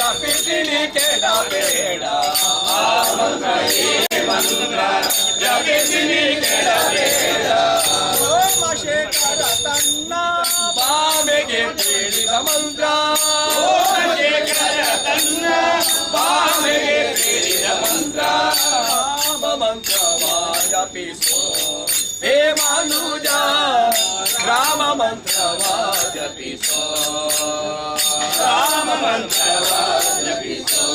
ಜಪಿಸಿನಿ ಕೆಡಬೇಡ ಮಂತ್ರ ಜಪಿಸಿನಿ ಕೆಡಬೇಡ ಸೋಮಶೇಖರ ತನ್ನ ಬಾಮೆಗೆ ಕೇಳಿದ ಮಂತ್ರ ಸೋಮಶೇಖರ ತನ್ನ ಬಾಮೆಗೆ ಕೇಳಿದ ಮಂತ್ರ ರಾಮ ಮಂತ್ರವ ಜಪಿಸೋ ಹೇ ಮನುಜ ರಾಮ ಮಂತ್ರವ ಜಪಿಸೋ ರಾಮ ಮಂತ್ರವ ಜಪಿಸೋ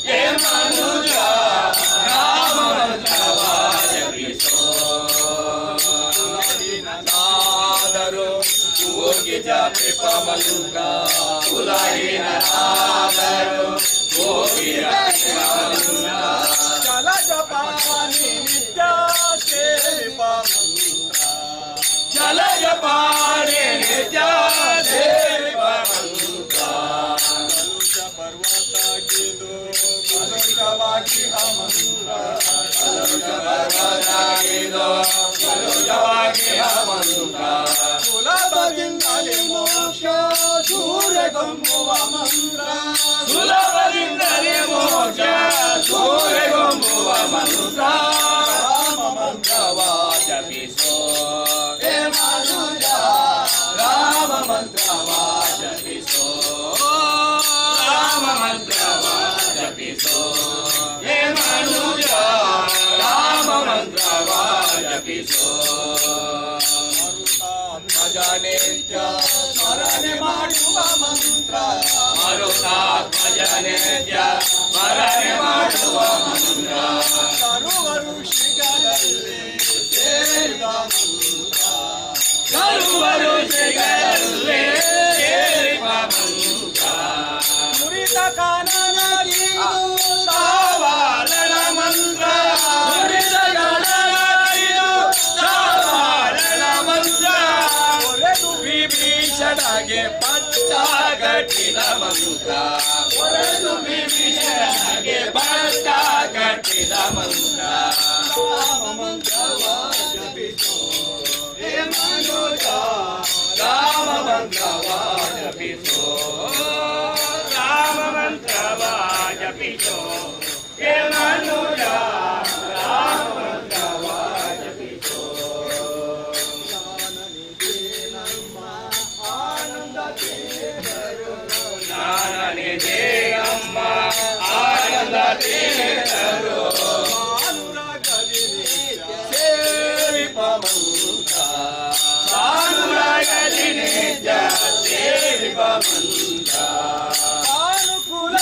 ಹೇ ಮನುಜ ರಾಮ ಮಂತ್ರವ ಜಪಿಸೋ ನಾದರು ಹೋಗಿ ಜಪಿಪ ಮಂತ್ರ ಕುಲಹೀನಾದರು ಹೋಗಿ ಜಪಿಪ ಮಂತ್ರ ಚಲ ಜಪಾನಿ ನಿತ್ಯ ಸೇವಿಪ ಮಂತ್ರ ಚಲ ಜಪಾನಿ ನಿತ್ಯ ಸೇವಿಪ ಮಂತ್ರ ಕಲುಷ ಪರ್ವತ ಗಿದು ಕಲುಷವಾಗಿ ಮಂತ್ರ ಕಲುಷ ಪರ್ವತ ಗಿದು ಕಲುಷವಾಗಿ ಮಂತ್ರ ಸುಲಭದಿಂದಲೇ ಮೋಕ್ಷ ಸೂರ್ಯಗೊಂಬುವ ಮಂತ್ರ ಸುಲಭದಿಂದಲೇ ಮೋಕ್ಷ ಸೂರ್ಯಗೊಂಬುವ ಮಂತ್ರ ರಾಮ ಮಂತ್ರವ ಜಪಿಸೋ ಹೇ ಮನುಜ ರಾಮ ಮಂತ್ರವ ಜಪಿಸೋ ರಾಮ ಮಂತ್ರವ ಜಪಿಸೋ ಹೇ ಮನುಜ ರಾಮ ಮಂತ್ರವ ಜಪಿಸೋ ಭಜನೆತ್ಯ ಸ್ಮರಣೆ ಮಾಡುವ ಮಂತ್ರ ಮರುತಾತ್ಮಜನೆತ್ಯ ಸ್ಮರಣೆ ಮಾಡುವ ಮಂತ್ರ ಸರ್ವ ಋಷಿಗಳಲ್ಲಿ ಸೇರಿದ ಮಂತ್ರ ಸರ್ವ ಋಷಿಗಳಲ್ಲಿ ಸೇರಿದ ಮಂತ್ರ ಮುರಿದ ಕಾನನರಿಗೂ ಸಾವಾರಣ ಮಂತ್ರ ಮುರಿದ ಗಣನರಿಗೂ ಸಾವಾರಣ ಮಂತ್ರ ವಿಭೀಷಣಗೆ ಪಟ್ಟ ಕಟ್ಟಿದ ಮಂತ್ರ ವಿಭೀಷಣಗೆ ಪಟ್ಟ ಕಟ್ಟಿದ ಮಂತ್ರ ರಾಮ ಮಂತ್ರವ ಜಪಿಸೋ ಹೇ ಮನುಜ ರಾಮ ಮಂತ್ರವ ಜಪಿಸೋ ರಾಮ ಮಂತ್ರವ ಜಪಿಸೋ ಹೇ ಮನುಜ ರಾಮ ಮಂತ್ರವ ಜಪಿಸೋ ಜ್ಞಾನನಿಧಿ ಅಮ್ಮ ಆನಂದ ತೀರ್ಥರು ಸೇವಿಪ ಮಂತ್ರ ಸಾನುರಾಗಲಿ ನಿಜ ಸೇವಿಪ ಮಂತ್ರ ಅನುಕೂಲ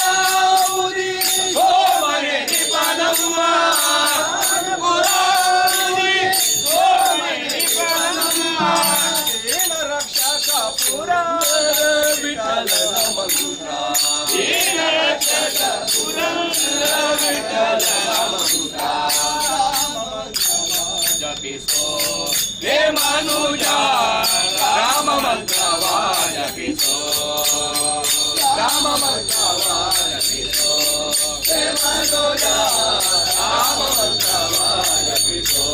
ಉರಿ ಸೋಮನೆ ನಿಪನಮ್ಮ ಅನುಕೂಲ ಉರಿ ಸೋಮನೆ ನಿಪನಮ್ಮ ದೀನ ರಕ್ಷಕ ಪುರ ವಿಠಲನ ಮಂತ್ರ ದೀನ ರಕ್ಷಕ ಪುರಂದರ ವಿಠಲನ ಮಂತ್ರ ಜಪಿಸೋ ಹೇ ಮನುಜ ರಾಮ ಮಂತ್ರವ ಜಪಿಸೋ ರಾಮ ಮಂತ್ರವ ಜಪಿಸೋ ಹೇ ಮನುಜ ರಾಮ ಮಂತ್ರವ ಜಪಿಸೋ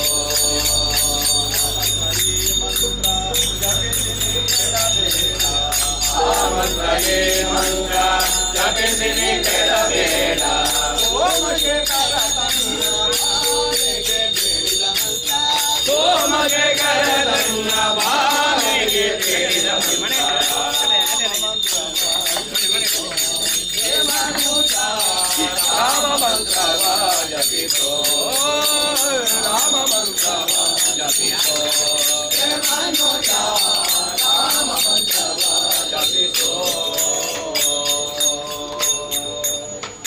ಮಂತ್ರವೇ ಮಂತ್ರ ಜಪಿಸಿನಿ ಕೆಡಬೇಡ ಸೋಮಶೇಖರ ತನ್ನ ಸೋಮಶೇಖರ ತನ್ನ ಬಾಲೆಗೆ ಬೇಡಿದ ರಾಮ ಮಂತ್ರವ ಜಪಿಸೋ ರಾಮ ಮಂತ್ರವ ಜಪಿಸೋ ಹೇ ಮನುಜ ರಾಮ ಮಂತ್ರವ ಜಪಿಸೋ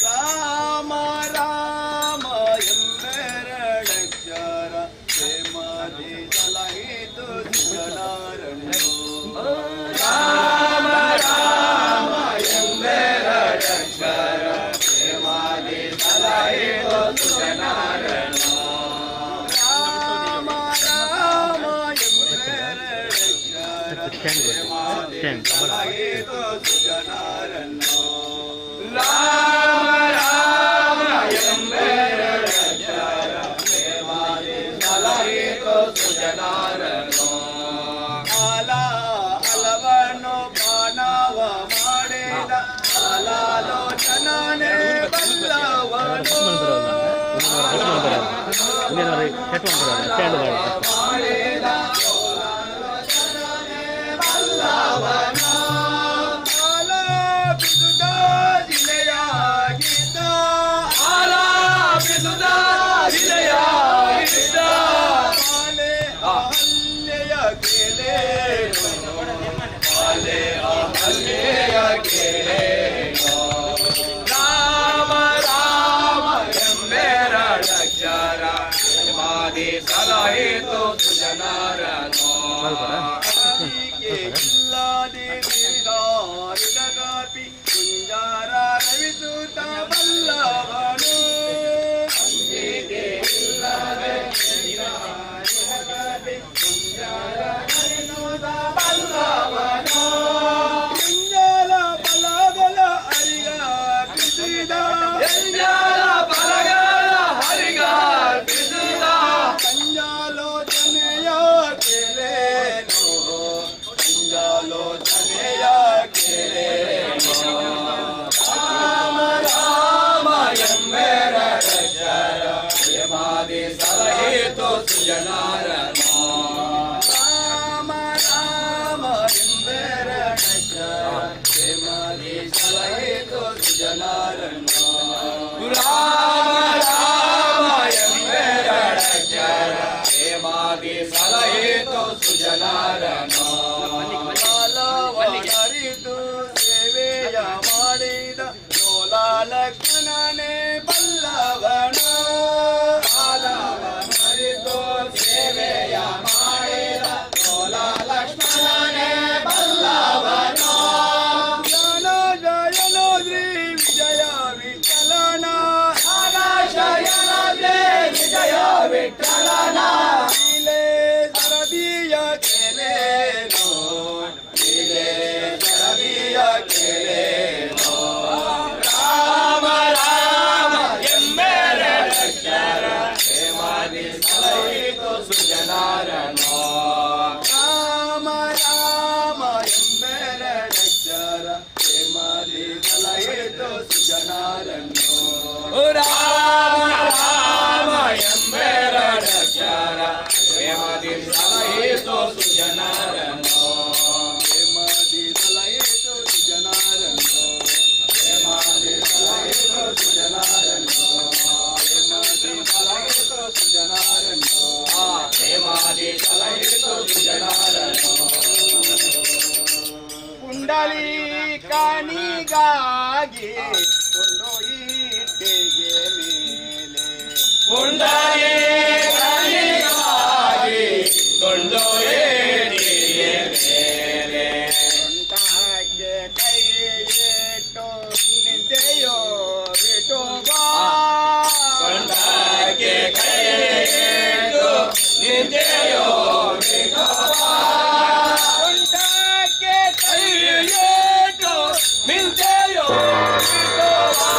ರಾಮ ರಾಮ ಎಂಬೆರಡಕ್ಷರ ಪ್ರೇಮದಿ ಸಲಹಿತು ಸುಜನಾರನು ರಾಮ ರಾಮ ಎಂಬೆರಡಕ್ಷರ ಪ್ರೇಮದಿ ಸಲಹಿತು ಸುಜನಾರನು ರಾಮ ರಾಮ ಎಂಬೆರಡಕ್ಷರ ಪ್ರೇಮದಿ ಸಲಹಿತು ಸುಜನಾರನು ರಾಮ ರಾಮ ಎಂಬೆರಡಕ್ಷರ ಪ್ರೇಮದಿ ಸಲಹಿತು ಸುಜನಾರನು ಅಲ ಅಲವನ್ನು ಬಾಣವ ಮಾಡಿದ ಅಲಾಲೋಚನ ಇನ್ನೇನಾದ್ರು ಸೆಟ್ ಮಾಡ್ತಾರೆ ಸ್ಟ್ಯಾಂಡ್ ಮಾಡಿದ ಆಲಾಪಿಸುತ್ತ ಜಿಲೆಯಾಗಿದ್ದ ಆಲಾಪಿಸುತ್ತ ಜಿಲೆಯಾಗಿದ್ದ ಬಾಲೆ ಅಹಲ್ಯೆಯ ಗೆಳೆಯನು ಬಾಲೆ ಅಹಲ್ಯೆಯ ಗೆಳೆಯನು ರಾಮ ರಾಮ ಎಂಬೆರಡಕ್ಷರ ಮಾದಿ ಸಲಹಿತು ಸುಜನರನು ಇಲ್ಲದೆ ನಿರ್ಧಾರಿದಗಾಪಿ ಕುಂಜಾರ ರವಿಸುತ್ತ ಬಲ್ಲವನು ಇಲ್ಲದೆ ಬಲ್ಲವನು ಎಂಜಲ ಬಲಗಳ ಅರಿಗ ಪಿಸಿದ ಎಂಜಲ ಬಲಗಳ ಹರಿಗಾರ್ಪಿಸಿದ ಸಂಜಾಲೋಚನೆಯ ಕೇಳೇನು ಸಂಜಾಲೋಚನೆಯ ಕೇಳೇನು ರಾಮ ರಾಮ ಎಂಬೆರಡಕ್ಷರ ಮಾದಿ ಸಲಹಿತು ಸುಜನರನು ರಾಮ ರಾಮ ಎಂಬೆರಡಕ್ಷರ ಮಾದಿ ಸಲಹಿತು ಸುಜನರನು ರಾಮ ರಾಮ ಎಂಬೆರಡಕ್ಷರ ಮಾದಿ ಸಲಹಿತು ಸುಜನರನು ಕಾಲವರಿದು ಸೇವೆಯ ಮಾಡಿದ ಲೋಲಾಲಕ್ಷ್ಮಣನೇ ಬಲ್ಲವನು ಕಾಲವರಿದು ಸೇವೆಯ ಮಾಡಿದ ಲಕ್ಷ್ಮಣನೇ ಬಲ್ಲವನು ಜ್ಞಾನ ಜಯನೋ ಶ್ರೀ ವಿಜಯ ವಿಠಲನ ಶಯನದೇ ವಿಜಯ ವಿಠಲನ ಲೀಲೆ ಸರದಿಯ ಕೇಳೇನೋ ಲೀಲೆ ಸರದಿಯ ಕೇಳೇನೋ ರಾಮ ರಾಮ ಎಂಬೆರಡಕ್ಷರ ಮಾದಿ ಸಲಹಿತು ಸುಜನರನು ರಾಮ ರಾಮ ಎಂಬೆರಡಕ್ಷರ ಪ್ರೇಮದಿ ಸಲಹಿತು ಸುಜನರನ್ನು ರಾಮ ರಾಮ ಎಂಬೆರಡಕ್ಷರ ಪ್ರೇಮದಿ ಸಲಹಿತು ಸುಜನರನು ಪ್ರೇಮದಿ ಸಲಹಿತು ಸುಜನರನ್ನು ಪ್ರೇಮದಿ ಸಲಹಿತು ಸುಜನರನು ಪ್ರೇಮದಿ ಸಲಹಿತು ಸುಜನರನ್ನು ಪ್ರೇಮದಿ ಸಲಹಿತು ಸುಜನರನು ಕುಂಡಲಿ ಕಾಣಿಗಾಗಿ ಕೊಂಡೊಯ್ಯಿಟ್ಟೆಗೆ ಮೇಲೆ ಪುಂಡಲೇ ಕಲಿಗಾಗಿ ಕೊಂಡೊಯ್ಯಿಟ್ಟಿಗೆ ಮೇಲೆ ಸೊಂಟಕ್ಕೆ ಕೈಯಿಟ್ಟು ನಿಂತೆಯೋ ಬಿಟ್ಟು ಬಾ ಕೊಂಡಕ್ಕೆ ಕೈಯಿಟ್ಟು ನಿಂತೆಯೋ ವಿಠೋಬಾ. ಸೊಂಟಕ್ಕೆ ಕೈಯಿಟ್ಟು ನಿಂತೆಯೋ ವಿಠೋಬಾ.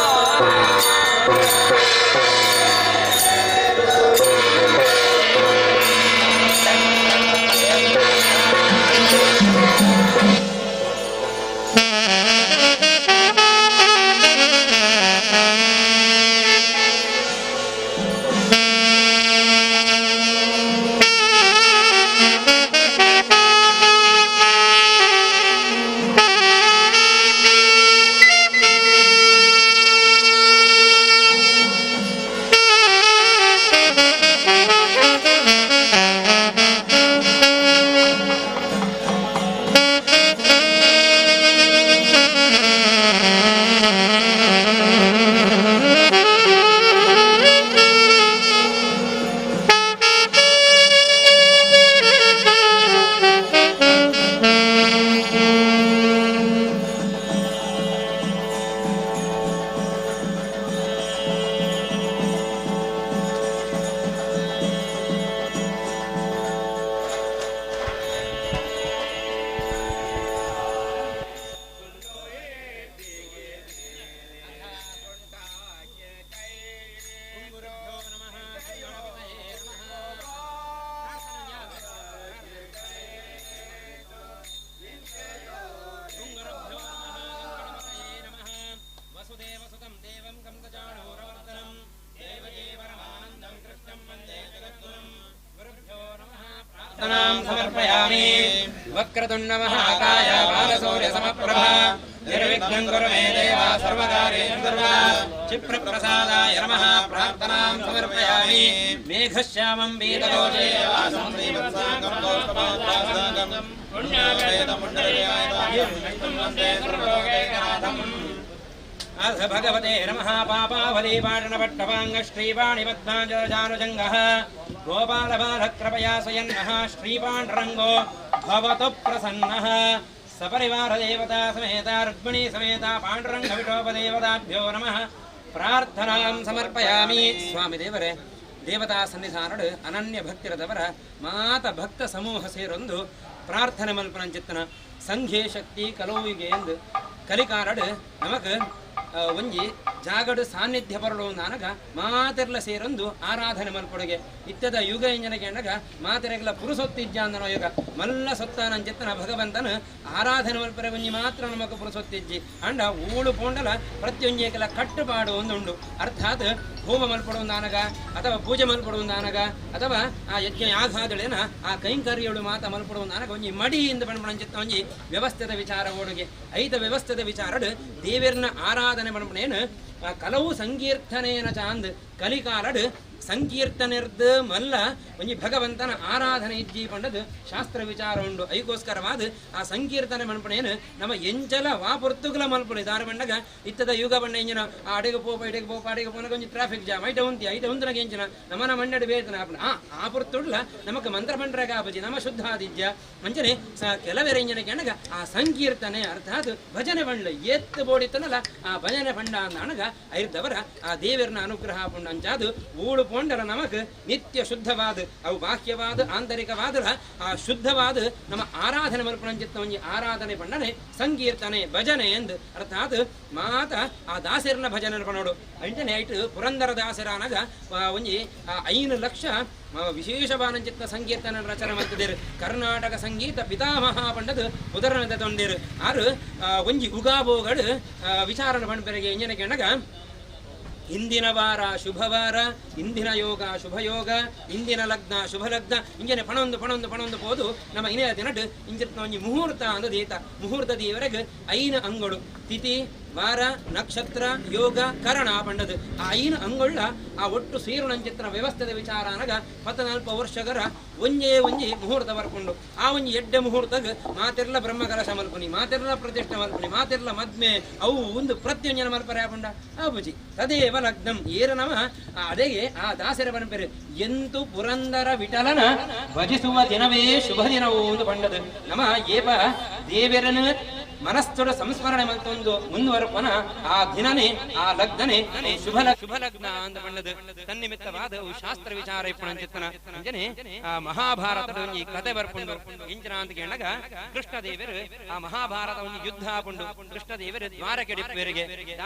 प्रार्थनां समर्पयामि वक्रतुण्ड महाकाय बालसूर्य समप्रभा निर्विघ्नं कुरु मे देव सर्वकार्येषु सर्वदा क्षिप्रप्रसादाय नमः प्रार्थनां समर्पयामि मेघश्यामं पीतलोचे वासं श्रीवत्साङ्गं गौतमोद्भासं पुण्यवेदमुण्डलेयायं वन्दे सर्वलोकैकनाथम् अथ भगवते नमः पापावलीपाटनपट्टवाङ्ग श्रीवाणिपद्माजानुजङ्गः गोपालबालकृपया स्वयन्नः श्रीपाण्डरङ्गो भवतु प्रसन्नः सपरिवारदेवता समेता रुक्मिणी समेता पाण्डुरङ्गविठोपदेवताभ्यो नमः प्रार्थनां समर्पयामि स्वामी देवरे ದೇವತಾ ಸನ್ನಿಧಾನಡು ಅನನ್ಯ ಭಕ್ತಿರದವರ ಮಾತ ಭಕ್ತ ಸಮೂಹ ಸೇರೊಂದು ಪ್ರಾರ್ಥನೆ ಮಲ್ಪನಂಚಿತ್ತನ ಸಂಘೇ ಶಕ್ತಿ ಕಲೋವಿಗೆ ಎಂದು ಕಲಿಕಾರಡು ನಮಕ್ ಒಂಜಿ ಜಾಗಡು ಸಾನ್ನಿಧ್ಯ ಬರಲು ನಾನಗ ಮಾತೆರ್ಲ ಸೇರೊಂದು ಆರಾಧನೆ ಮಲ್ಪೊಡಗೆ ಇತ್ಯದ ಯುಗ ಎಂಜನಗೆ ಅನ್ನಗ ಮಾತೆರೆಗಲ ಪುರುಸೊತ್ತಿಜ್ಜ ಅನ್ನೋ ಯುಗ ಮಲ್ಲ ಸೊತ್ತಾನಂಚಿತ್ತನ ಭಗವಂತನ ಆರಾಧನೆ ಮಲ್ಪರೆ ಒಂಜಿ ಮಾತ್ರ ನಮಕ್ ಪುರುಸೊತ್ತಿಜ್ಜಿ ಅಂಡ ಊಳು ಪೋಂಡಲ ಪ್ರತಿಯೊಂಜೇಕಲ ಕಟ್ಟುಪಾಡು ಒಂದುಂಡು ಅರ್ಥಾತ್ ಹೋಮ ಮಲ್ಪಡುವುದಾನಗ ಅಥವಾ ಪೂಜೆ ಮಲ್ಪಡುವುದಾನಗ ಅಥವಾ ಆ ಯಜ್ಞ ಯಾಗಾದಳೇನ ಆ ಕೈಂಕರ್ಯಗಳು ಮಾತ ಮಲ್ಪಡುವುದಾನಗ ಒಂಜಿ ಮಡಿಯಿಂದ ಬಣ್ಪಣಂಚಿತ್ತ ಒಂಜಿ ವ್ಯವಸ್ಥೆದ ವಿಚಾರ ಓಡುಗೆ ಐತ ವ್ಯವಸ್ಥೆದ ವಿಚಾರಡು ದೇವರನ್ನ ಆರಾಧನೆ ಬಣ್ಪಣೇನು ಕಲವು ಸಂಕೀರ್ತನೇನ ಚಾಂದ್ ಕಲಿಕಾಲಡು ಸಂಕೀರ್ತನೆರ್ದು ಮಲ್ಲ ಒಂಜಿ ಭಗವಂತನ ಆರಾಧನೆ ಇಜ್ಜಿ ಪಂಡದು ಶಾಸ್ತ್ರ ವಿಚಾರ ಉಂಡು ಐಗೋಸ್ಕರವಾದ ಆ ಸಂಕೀರ್ತನೆ ಮನ್ಪಣೇನು ನಮ್ಮ ಎಂಚಲ ವಾಪುರ್ತುಗಳ ಮಲ್ಪಣೆ ದಾರ ಬಂಡಗ ಇತ್ತದ ಯುಗ ಬಣ್ಣ ಎಂಜಿನ ಆ ಅಡೆಗೆ ಪೋಪ ಇಡೆಗೆ ಪೋಪ ಅಡೆಗೆ ಪೋನಗ ಒಂಜಿ ಟ್ರಾಫಿಕ್ ಜಾಮ್ ಐಟ ಉಂತಿ ಐಟ ಉಂತನಗ ಎಂಚಿನ ನಮ್ಮನ ಮಂಡಡಿ ಬೇತನ ಆ ಪುರ್ತುಡ್ಲ ನಮಕ್ ಮಂತ್ರ ಪಂಡ್ರಗ ಆಪಜಿ ನಮ್ಮ ಶುದ್ಧಾದಿಜ್ಯ ಅಂಚನೆ ಕೆಲವೆರ ಎಂಜನಕ್ಕೆ ಅಣಗ ಆ ಸಂಕೀರ್ತನೆ ಅರ್ಥಾತ್ ಭಜನೆ ಬಂಡ್ಲ ಎತ್ತು ಬೋಡಿತ್ತನಲ್ಲ ಆ ಭಜನೆ ಬಂಡ ಅಂದ ಅಣಗ ಐರ್ದವರ ಆ ದೇವರನ ಅನುಗ್ರಹ ಪುಂಡ ಅಂಚಾದು ಊಳು ಪೋಂಡರ ನಮಕ್ ನಿತ್ಯ ಶುದ್ಧವಾದ ಅವು ಬಾಹ್ಯವಾದ ಆಂತರಿಕವಾದ ಆ ಶುದ್ಧವಾದ ನಮ್ಮ ಆರಾಧನೆ ಮಲ್ಪಣಂಚಿತ್ತ ಒಂಜಿ ಆರಾಧನೆ ಪಂಡನೆ ಸಂಕೀರ್ತನೆ ಭಜನೆ ಎಂದು ಅರ್ಥಾತ್ ಮಾತ ಆ ದಾಸರನ ಭಜನೆ ಪಣೋಡು ಅಂಟನೆ ಐಟ್ ಪುರಂದರ ದಾಸರಾನಗ ಒಂಜಿ 5 ಲಕ್ಷ ವಿಶೇಷವಾನಂಚಿತ್ತ ಸಂಕೀರ್ತನ ರಚನೆ ಮಾಡ್ತಿದ್ದೇರು ಕರ್ನಾಟಕ ಸಂಗೀತ ಪಿತಾಮಹ ಪಂಡದು ಉದಾಹರಣೆ ತೊಂದಿರು ಆರು ಒಂಜಿ ಉಗಾಬೋಗಳು ವಿಚಾರಣೆ ಪಂಡಪೆರೆಗೆ ಎಂಜನಕ್ಕೆ ಅಣಗ ಇಂದಿನ ವಾರ ಶುಭವಾರ ಇಂದಿನ ಯೋಗ ಶುಭಯೋಗ ಇಂದಿನ ಲಗ್ನ ಶುಭ ಲಗ್ನ ಇಂಜನೆ ಪಣೊಂದು ಪೋದು ನಮ್ಮ ಇನೆಯ ದಿನಟ್ ಇಂಜಿನ ಒಂಜಿ ಮುಹೂರ್ತ ಅಂದ ದೀತ ಮುಹೂರ್ತ ದೀವರೆಗೆ 5 ಅಂಗಳು ತಿಥಿ ವಾರ ನಕ್ಷತ್ರ ಯೋಗ ಕರಣ ಪಂಡದು ಆ 5 ಅಂಗೊಳ್ಳ ಆ ಒಟ್ಟು ಸೇರುಣಂಚಿತ್ರ ವ್ಯವಸ್ಥೆದ ವಿಚಾರ ಅನಗ 14 ವರ್ಷಗರ ಒಂಜಿ ಮುಹೂರ್ತ ಬರ್ಕೊಂಡು ಆ ಒಂಜಿ ಎಡ್ಡೆ ಮುಹೂರ್ತಗ ಮಾತೆರ್ಲ ಬ್ರಹ್ಮಕಲಶ ಮಲ್ಪನಿ ಮಾತೆರ್ಲ ಪ್ರತಿಷ್ಠೆ ಮಲ್ಪನಿ ಮಾತೆರ್ಲ ಮದ್ಮೆ ಅವು ಒಂದು ಪ್ರತ್ಯಂಜನ ಮಲ್ಪರೆ ಪಂಡ ಆಪುಜಿ ತದೇವ ಲಗ್ನಂ ಏರ ನಮ ಅಡೆಗೆ ಆ ದಾಸರ ಪರಂಪರೆ ಎಂತು ಪುರಂದರ ವಿಠಲನ ಭಜಿಸುವ ದಿನವೇ ಶುಭ ದಿನವು ಎಂದು ಪಂಡದು ನಮ ಏಪ ದೇವರನ ಮನಸ್ಥೊಡ ಸಂಸ್ಮರಣೆ ಮತ್ತೊಂದು ಮುಂದುವರಪನ ಆ ದಿನನೇ ಆ ಲಗ್ನನೇ ಶುಭ ಲಗ್ನ ಅಂತ ಪಂಡದು ತನ್ನಿಮಿತ್ತವಾದ ಶಾಸ್ತ್ರ ವಿಚಾರ ಇಪ್ಪಣಂಚಿತ್ತನ ಅಂಜನೆ ಆ ಮಹಾಭಾರತದ ಒಂಜಿ ಕತೆ ಬರ್ಕೊಂಡು ಇಂಚನ ಅಂತ ಕೇಳಗ ಕೃಷ್ಣ ದೇವರು ಆ ಮಹಾಭಾರತ ಒಂಜಿ ಯುದ್ಧ ಹಾಕೊಂಡು ಕೃಷ್ಣ ದೇವರು ದ್ವಾರಕೆಡಿಪ್ಪರಿಗೆ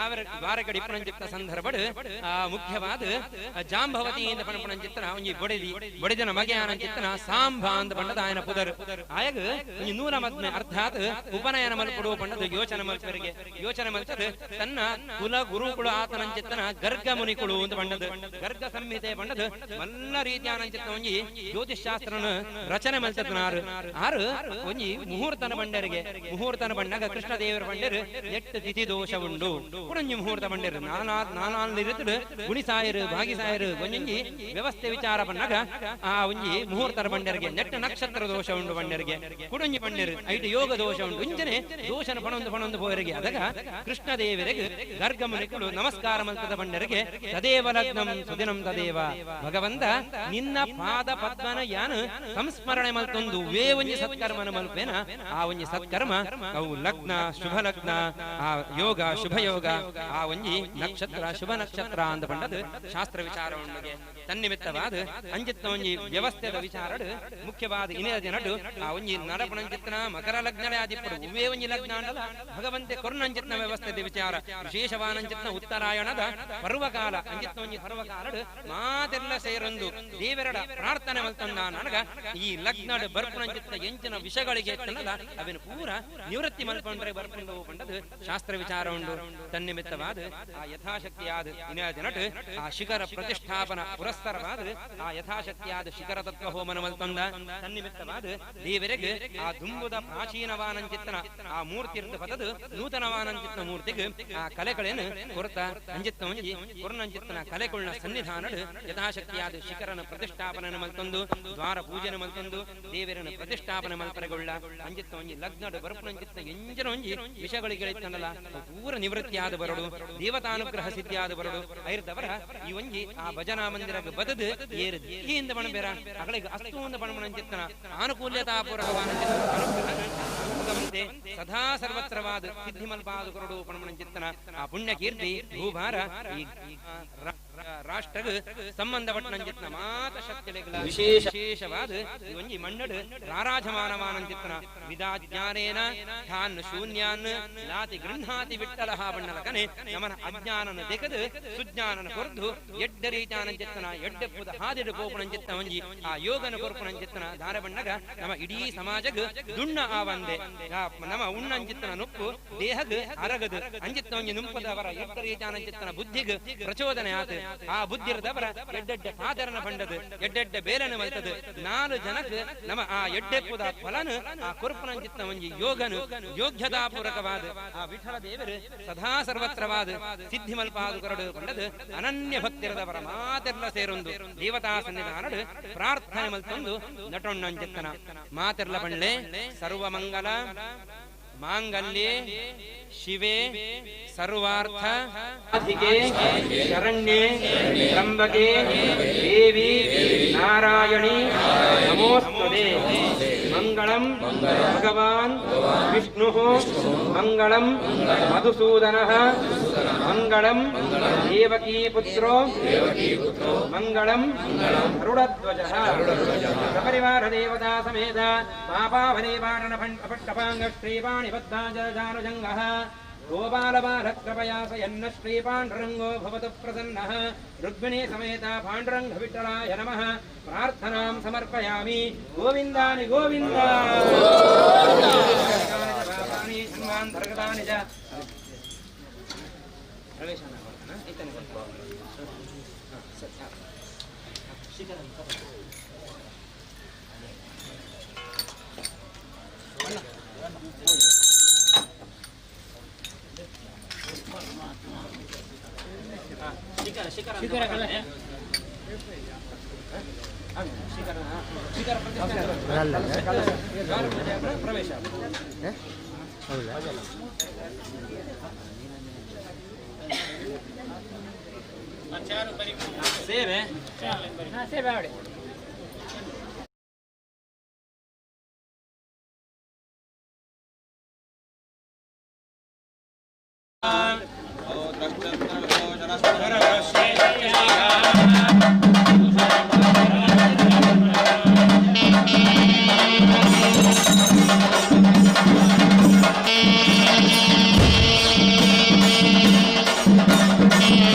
ದ್ವಾರಕೆಡಿಪ್ಪಣಂಚಿತ್ತ ಸಂದರ್ಭಡು ಆ ಮುಖ್ಯವಾದ ಜಾಂಬವತಿ ಅಂತ ಪಣಪಣಂಚಿತ್ತನ ಒಂಜಿ ಬಡಿದನ ಮಗೆ ಆನಂಚಿತ್ತನ ಸಾಂಬ ಅಂತ ಪಂಡದ ಆಯನ ಪುದರು ಆಯಗ ಒಂಜಿ ನೂರ ಮದ್ಮೆ ಅರ್ಥಾತ್ ಉಪನಯನ ಮಲ್ಪಡು ಪಂಡದು ಯೋಚನೆ ಮಲ್ಪರಿಗೆ ತನ್ನ ಕುಲ ಗುರುಕುಳು ಆತನಂಚಿತ್ತನ ಗರ್ಗ ಮುನಿಕುಳು ಅಂತ ಪಂಡದು ಗರ್ಗ ಸಂಹಿತೆ ಪಂಡದು ಎಲ್ಲ ರೀತಿಯ ಅನಂಚಿತ್ತ ಒಂಜಿ ಜ್ಯೋತಿಷ್ ಶಾಸ್ತ್ರನ ರಚನೆ ಮಲ್ತದನಾರು ಆರು ಒಂಜಿ ಮುಹೂರ್ತನ ಮುಹೂರ್ತನ ಬಂಡಾಗ ಕೃಷ್ಣ ದೇವರ ಬಂಡರು 8 ತಿಥಿ ದೋಷ ಉಂಡು ಒಂಜಿ ಮುಹೂರ್ತ ಬಂಡರು ನಾನಾಲಿರುತ್ತಡು ಗುಣಿಸಾಯರು ಭಾಗಿಸಾಯರು ಒಂಜಿ ವ್ಯವಸ್ಥೆ ವಿಚಾರ ಬಂಡಾಗ ಆ ಒಂಜಿ ಮುಹೂರ್ತನ ಬಂಡರಿಗೆ 8 ನಕ್ಷತ್ರ ದೋಷ ಉಂಡು ಬಂಡರಿಗೆ ಕುಡಂಜಿ ಬಂಡರು 5 ಯೋಗ ದೋಷ ಉಂಡು ಇಂಜನೆ ದೋಷನ ಪಣೊಂದು ಪೋಯರಿಗೆ ಅದಾಗ ಕೃಷ್ಣ ದೇವರಿಗೆ ಗರ್ಗ ಮುನಿಗಳು ನಮಸ್ಕಾರ ಮಲ್ತದ ಬಂಡರಿಗೆ ತದೇವ ಲಗ್ನಂ ಸುದಿನಂ ತದೇವ ಭಗವಂತ ನಿನ್ನ ಪಾದ ಪದ್ಮನ ಯಾನು ಸಂಸ್ಮರಣೆ ಮಲ್ತೊಂದು ವೇ ಒಂಜಿ ಸತ್ಕರ್ಮನ ಮಲ್ಪೇನ ಆ ಒಂಜಿ ಸತ್ಕರ್ಮ ಅವು ಲಗ್ನ ಶುಭ ಲಗ್ನ ಆ ಯೋಗ ಶುಭ ಯೋಗ ಆ ಒಂಜಿ ನಕ್ಷತ್ರ ಶುಭ ನಕ್ಷತ್ರ ಅಂತ ಪಂಡದು ಶಾಸ್ತ್ರ ವಿಚಾರ ಉಂಡುಗೆ ತನ್ನಿಮಿತ್ತವಾದ ಅಂಜಿತ್ತ ಒಂಜಿ ವ್ಯವಸ್ಥೆದ ವಿಚಾರಡು ಮುಖ್ಯವಾದ ಇನೆಯ ದಿನಡು ಆ ಒಂಜಿ ನರಪಣಂಚಿತ್ತನ ಮಕರ ಲಗ್ನನೇ ಆದಿಪ್ಪಡು ಉವೇ ಒಂಜಿ ಲಗ್ನಾಂಡಲ ಭಗವಂತೆ ಕೊರ್ನಂಚಿತ್ನ ವ್ಯವಸ್ಥೆ ವಿಚಾರ ವಿಶೇಷವಾನಂಚಿತ್ನ ಉತ್ತರಾಯಣದ ಪರ್ವಕಾಲ ಅಂಜಿತ್ನ ಒಂಜಿ ಪರ್ವಕಾಲಡ್ ಮಾತೆಲ್ಲ ಸೇರೊಂದು ದೇವರಡ ಪ್ರಾರ್ಥನೆ ಮಲ್ತಂದ ನನಗ ಈ ಲಗ್ನಡ್ ಬರ್ಪುನಂಚಿತ್ನ ಎಂಚಿನ ವಿಷಯಗಳಿಗೆ ಎತ್ತನದ ಅವಿನ ಪೂರ ನಿವೃತ್ತಿ ಮಲ್ಕೊಂಡ್ರೆ ಬರ್ಕೊಂಡು ಪಂಡದು ಶಾಸ್ತ್ರ ವಿಚಾರ ಉಂಡು ತನ್ನಿಮಿತ್ತವಾದ ಆ ಯಥಾಶಕ್ತಿಯಾದ ಇನಜನಟ್ ಆ ಶಿಖರ ಪ್ರತಿಷ್ಠಾಪನ ಪುರಸ್ಸರವಾದ ಆ ಯಥಾಶಕ್ತಿಯಾದ ಶಿಖರ ತತ್ವ ಹೋಮನ ಮಲ್ತಂದ ತನ್ನಿಮಿತ್ತವಾದ ದೇವರಿಗೆ ಆ ದುಂಬುದ ಪ್ರಾಚೀನವಾನಂಚಿತ್ತನ ಆ ಮೂರ್ತಿ ಇರ್ತ ಪದದು ನೂತನವಾನಂಚಿತ್ನ ಮೂರ್ತಿಗೆ ಆ ಕಲೆಗಳೇನು ಕೊರತ ಅಂಜಿತ್ನ ಒಂಜಿ ಕೊರ್ನಂಚಿತ್ತನ ಕಲೆಗಳನ್ನ ಸನ್ನಿಧಾನಡ್ ಯಥಾಶಕ್ತಿಯಾದ ಶಿಖರನ ಪ್ರತಿಷ್ಠಾಪನೆ ಮಲ್ತಂದು ದ್ವಾರ ಪೂಜನೆ ಮಲ್ತಂದು ದೇವರನ ಪ್ರತಿಷ್ಠಾಪನೆ ಮಲ್ಪರಗೊಳ್ಳ ಅಂಜಿತ್ನ ಒಂಜಿ ಲಗ್ನಡ್ ಬರ್ಪುನಂಚಿತ್ನ ಎಂಜನ ಒಂಜಿ ವಿಷಯಗಳಿಗೆ ಇತ್ತನಲ್ಲ ಪೂರ ನಿವೃತ್ತಿಯಾದ ಬರಡು ದೇವತಾನುಗ್ರಹ ಸಿದ್ಧಿಯಾದ ಬರಡು ಐರ್ದವರ ಈ ಒಂಜಿ ಆ ಭಜನಾ ಮಂದಿರಕ್ಕೆ ಬದದು ಏರು ದೇಹಿಯಿಂದ ಬಣಬೇರ ಅಗಳಿಗೆ ಅಸ್ತುವಂದ ಬಣಮನಂಚಿತ್ತನ ಆನುಕೂಲ್ಯತಾಪೂರ್ವಕವಾನಂತೆ ಸದಾ ಸರ್ವತ್ರವಾದ ಸಿದ್ಧಿಮಲ್ಪಾದ ಕೊರಡು ಪಣಮನಂಚಿತ್ತನ ಆ ಪುಣ್ಯ ಕೀರ್ತಿ ಭೂಭಾರ ಈ ರಾಷ್ಟ್ರ ಸಂಬಂಧಪಟ್ಟಂಚಿತ್ನ ಮಾತ ಶಕ್ತಿಗಳ ವಿಶೇಷವಾದ ಈ ಒಂಜಿ ಮಣ್ಣಡ್ ರಾರಾಜಮಾನವಾನಂಚಿತ್ತನ ವಿದಾಜ್ಞಾನೇನ ಧ್ಯಾನ್ ಶೂನ್ಯಾನ್ ಲಾತಿ ಗೃಹಾತಿ ವಿಟ್ಟಲಹ ಬಣ್ಣಲಕನೆ ನಮನ ಅಜ್ಞಾನನ ದೆಕದು ಸುಜ್ಞಾನನ ಕೊರ್ದು ಎಡ್ಡ ರೀತ್ಯಾನಂಚಿತ್ತನ ಎಡ್ಡೆಪ್ಪುದ ಹಾದಿಡು ಕೋಪಣಂಚಿತ್ತನ ಒಂಜಿ ಆ ಯೋಗನ ಕೊರ್ಪಣಂಚಿತ್ತನ ದಾರ ಬಣ್ಣಗ ನಮ್ಮ ಇಡೀ ಸಮಾಜಗ್ ದುಣ್ಣ ಆವಂದೆ ನಮ್ಮ ಉಣ್ಣಂಚಿತ್ತನ ನುಪ್ಪು ದೇಹಗ್ ಅರಗದು ಅಂಚಿತ್ತ ಒಂಜಿ ನುಂಪದವರ ಎಡ್ಡ ರೀತ್ಯಾನಂಚಿತ್ತನ ಬುದ್ಧಿಗ್ ಪ್ರಚೋದನೆ ಆತ ಆ ಬುದ್ಧಿರದವರ ಎಡ್ಡೆಡ್ಡೆ ಪಾದರನ ಬಂಡದು ಎಡ್ಡೆಡ್ಡೆ ಬೇಲನ ಮಲ್ತದು ನಾಲು ಜನಕ್ ನಮ್ಮ ಆ ಎಡ್ಡೆಪ್ಪುದ ಫಲನು ಆ ಕೊರ್ಪಣಂಚಿತ್ತನ ಒಂಜಿ ಯೋಗನು ಯೋಗ್ಯತಾಪೂರ್ವಕವಾದ ಆ ವಿಠಲ ದೇವರು ಸದಾ ಸರ್ವತ್ರವಾದ ಸಿದ್ಧಿ ಮಲ್ಪಾದು ಕೊರಡು ಕೊಂಡದು ಅನನ್ಯ ಭಕ್ತಿರದವರ ಮಾತೆಲ್ಲ ಸೇರೊಂದು ದೇವತಾ ಸನ್ನಿಧಾನಡು ಪ್ರಾರ್ಥನೆ ಮಲ್ತೊಂದು ನಟೊಣ್ಣಂಚಿತ್ತನ ಮಾತೆರ್ಲ ಬಳ್ಳೆ ಸರ್ವಮಂಗಲ ಮಾಂಗಲ್ಯೆ ಶಿವೆ ಸರ್ವಾರ್ಥ ಸಾಧಿಕೆ ಶರಣ್ಯೆ ತ್ರಂಬಕೆ ದೇವಿ ನಾರಾಯಣಿ ನಮೋಸ್ತುತೆ ಮಂಗಳಂ ಭಗವಾನ್ ವಿಷ್ಣು ಮಂಗಳಂ ಮಧುಸೂದನಃ ಮಂಗಳಂ ದೇವಕೀ ಪುತ್ರೋ ಮಂಗಳಂ ಗರುಡಧ್ವಜಃ ಸಪರಿವಾರ ದೇವತಾ ಸಮೇತ ಪಾಪಾವನೇ ಪಾಟನ ಪಟ್ಟಪಾಂಗ ಶ್ರೀಪಾಣಿ ಬದ್ಧಾಜಾನುಜಂಗಃ ಗೋಪಾಲಬಾಲಕೃಪಯಾಸಯನ್ನ ಶ್ರೀಪಾಂಡುರಂಗೋ ಭವತು ಪ್ರಸನ್ನಃ ರುಕ್ಮಿಣೀ ಸಮೇತ ಪಾಂಡುರಂಗ ವಿಠ್ಠಲಾಯ ನಮಃ ಪ್ರಾರ್ಥನಾಂ ಸಮರ್ಪಯಾಮಿ ಗೋವಿಂದಾನಿ ಗೋವಿಂದ ಪ್ರವೇಶ ಸೇವೆ ಸೇವೆ ಆಡಿ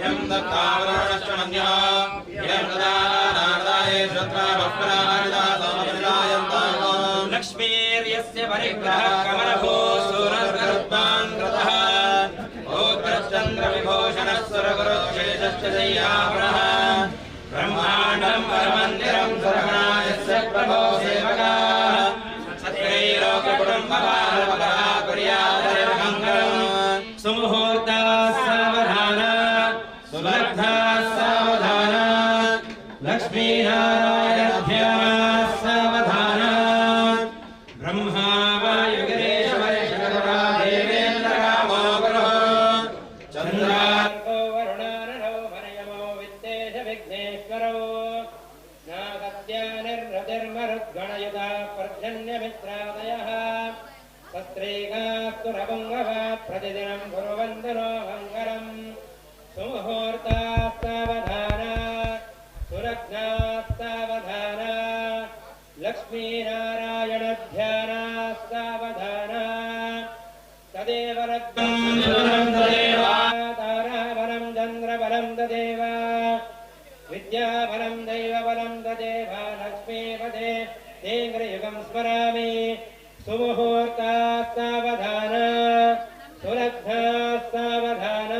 यं दत्तावरणश्चमन्यः यं तदा नारदाय श्रद्धाभक्परायदासमनिलायन्ताम् लक्ष्मीर्यस्य परिग्रहः कमलभूसूरगरुत्मान् कृतः ओग्रश्चन्द्रविभूषणः सुरगुरुक्षेत्रश्च शय्यावरः ब्रह्माण्डं परमन्दिरं सुरगणायस्य प्रभो सेवकाः सत्यैलोककुटुम्बपालवकः कुर्यादरिर्मङ्गलम् सुमुहूर्ताः सावधान सुलग्नाः सावधान लक्ष्मीनारायणाभ्याः सावधान ब्रह्मा वायुगिरीश वरिष्ठगरुडा देवेन्द्रकामो गुरुः चन्द्रार्को वरुणाननो वनयमो विद्येश विघ्नेश्वरो नागत्यानिर्रतिर्मरुद्गणयुधा पर्जन्यमित्रादयः सस्त्रीकास्तुरपुङ्गवात् प्रतिदिनं गुरुवन्दनो मङ्गलम् सुमुहूर्ताः सावधान सुलग्नाः सावधान लक्ष्मीनारायणध्यानाः सावधान तदेव लग्नं ताराबलं चन्द्रबलं तदेव विद्याबलं दैवबलं तदेव लक्ष्मीपदे तेङ्ग्रयुगं स्मरामि सुमुहूर्ताः सावधान सुलग्नाः सावधान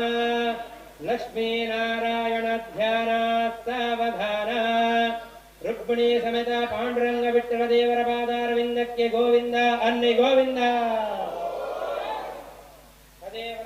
लक्ष्मीनारायणध्यानाः सावधान रुक्मिणी समेत पाण्डुरंग विठ्ठल देवर पादारविन्दಕ್ಕೆ ಗೋವಿಂದ अन्य ಗೋವಿಂದ तदेव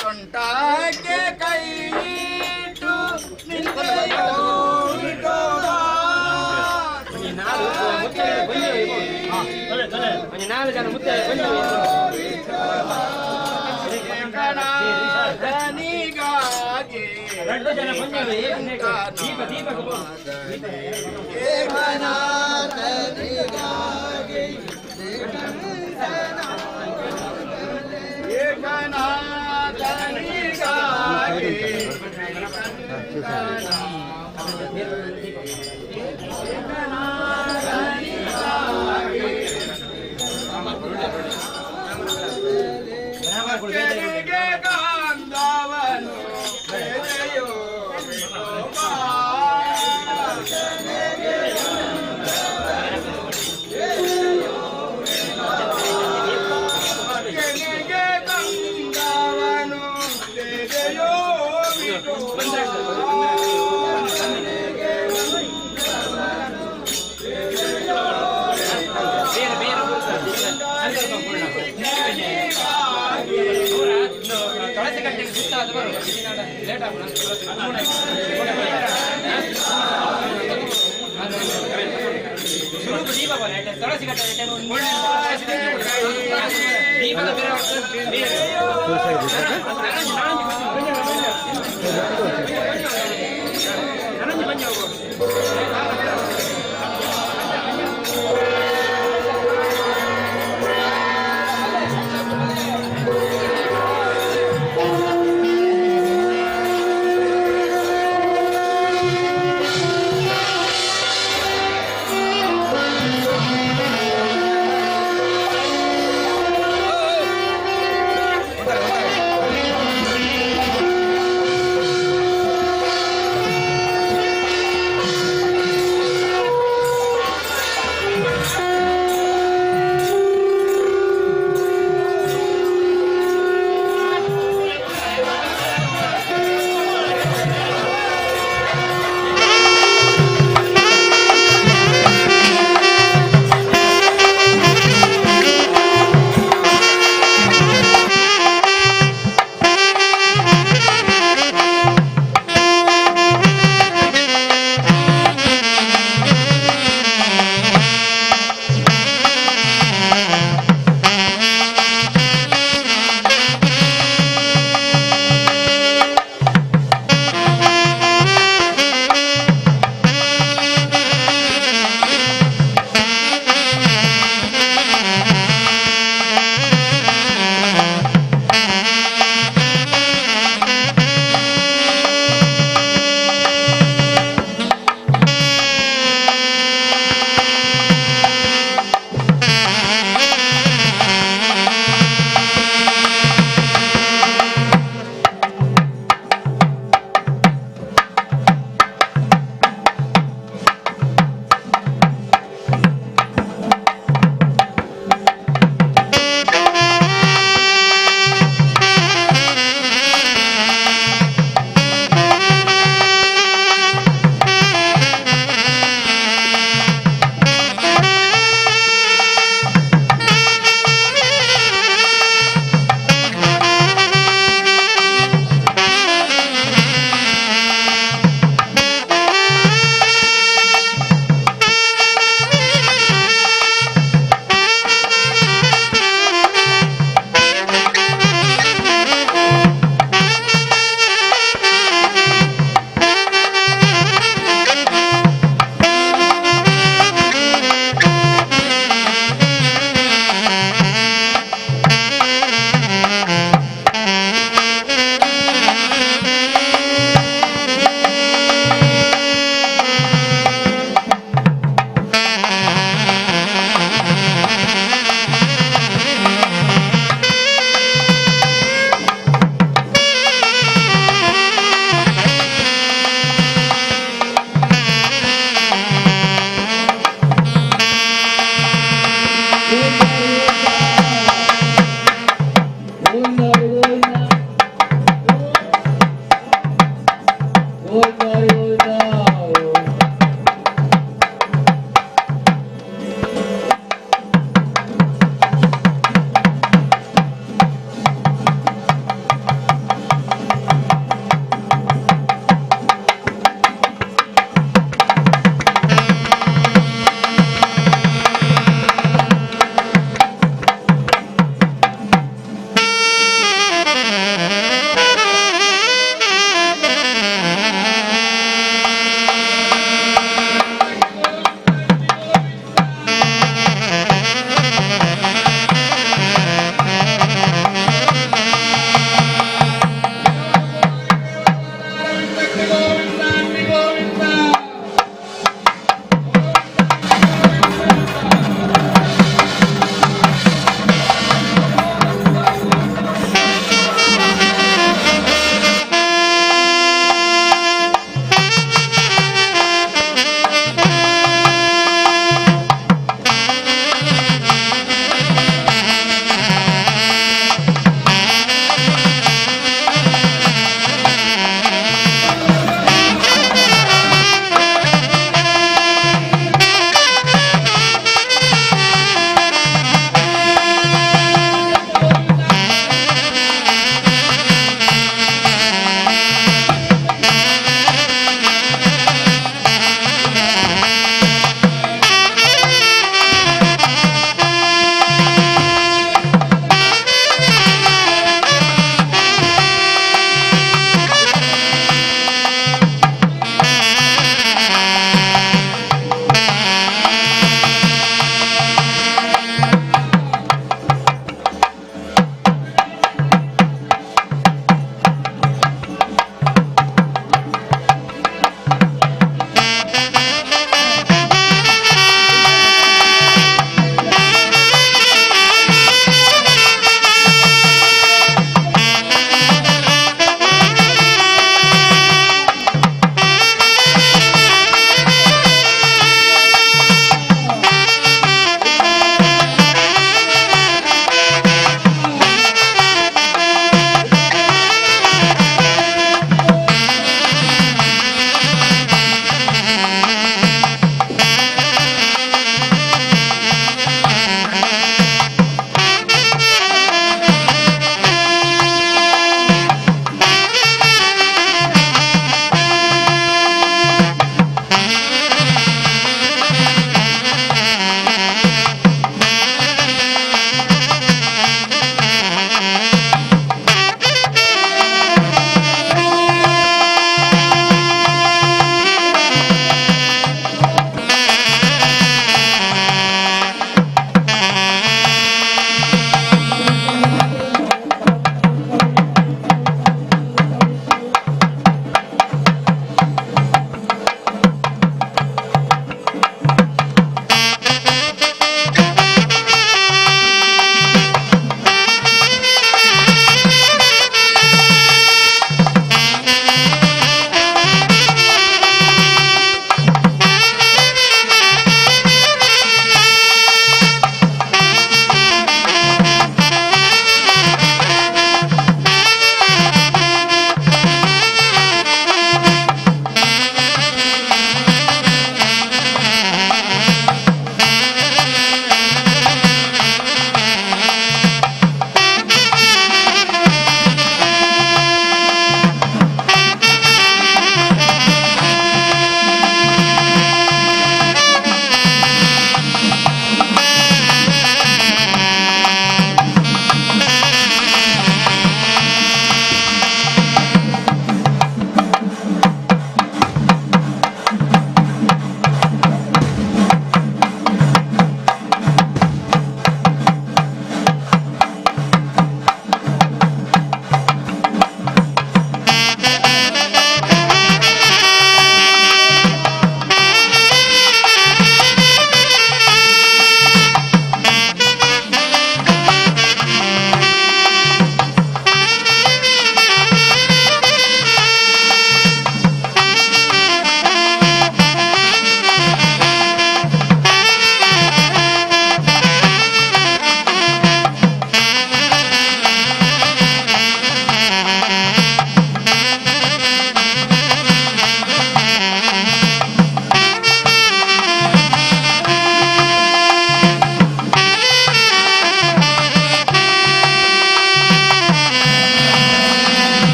ಸೊಂಟಕ್ಕೆ ಕೈ ಇಟ್ಟು ನಿಂತೆಯೋ ವಿಠೋಬಾ. ಏಕನಾಥನಿಗಾಗಿ ಗಾಂಧವನು ಬೆಳೆಯೋ ವಿಠೋಬಾ. ಕೆನೆಗೆ ಗಂಧವನು ಬೆಳೆಯೋ ವಿಠೋಬಾ. ತುಳಸಿ ಕಟ್ಟೆಗೆ ಸುತ್ತ ಅದು ಬರು ಲೇಟ್ ಆಗೋಣ ದೀಪ ಬರ ತುಳಸಿ ಕಟ್ಟೆ ದೀಪದ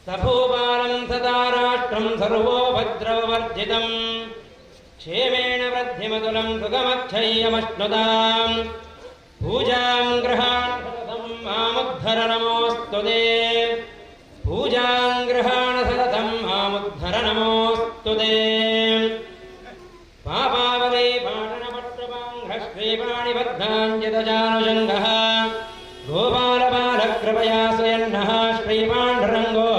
सभूपालं सदा राष्ट्रं सर्वोपद्रववर्जितं क्षेमेण वृद्धिमतुलं सुगमक्षय्यमश्नुताम् पूजां गृहाण सततं मामुद्धर नमोऽस्तु ते पूजां गृहाण सततं मामुद्धर नमोऽस्तु ते पापावले पाटनपट्टपाङ्घ्रश्रीपाणिबद्धाञ्जितजानुजङ्गः गोपालबालकृपया स्वयन्नः श्रीपाण्डुरङ्गो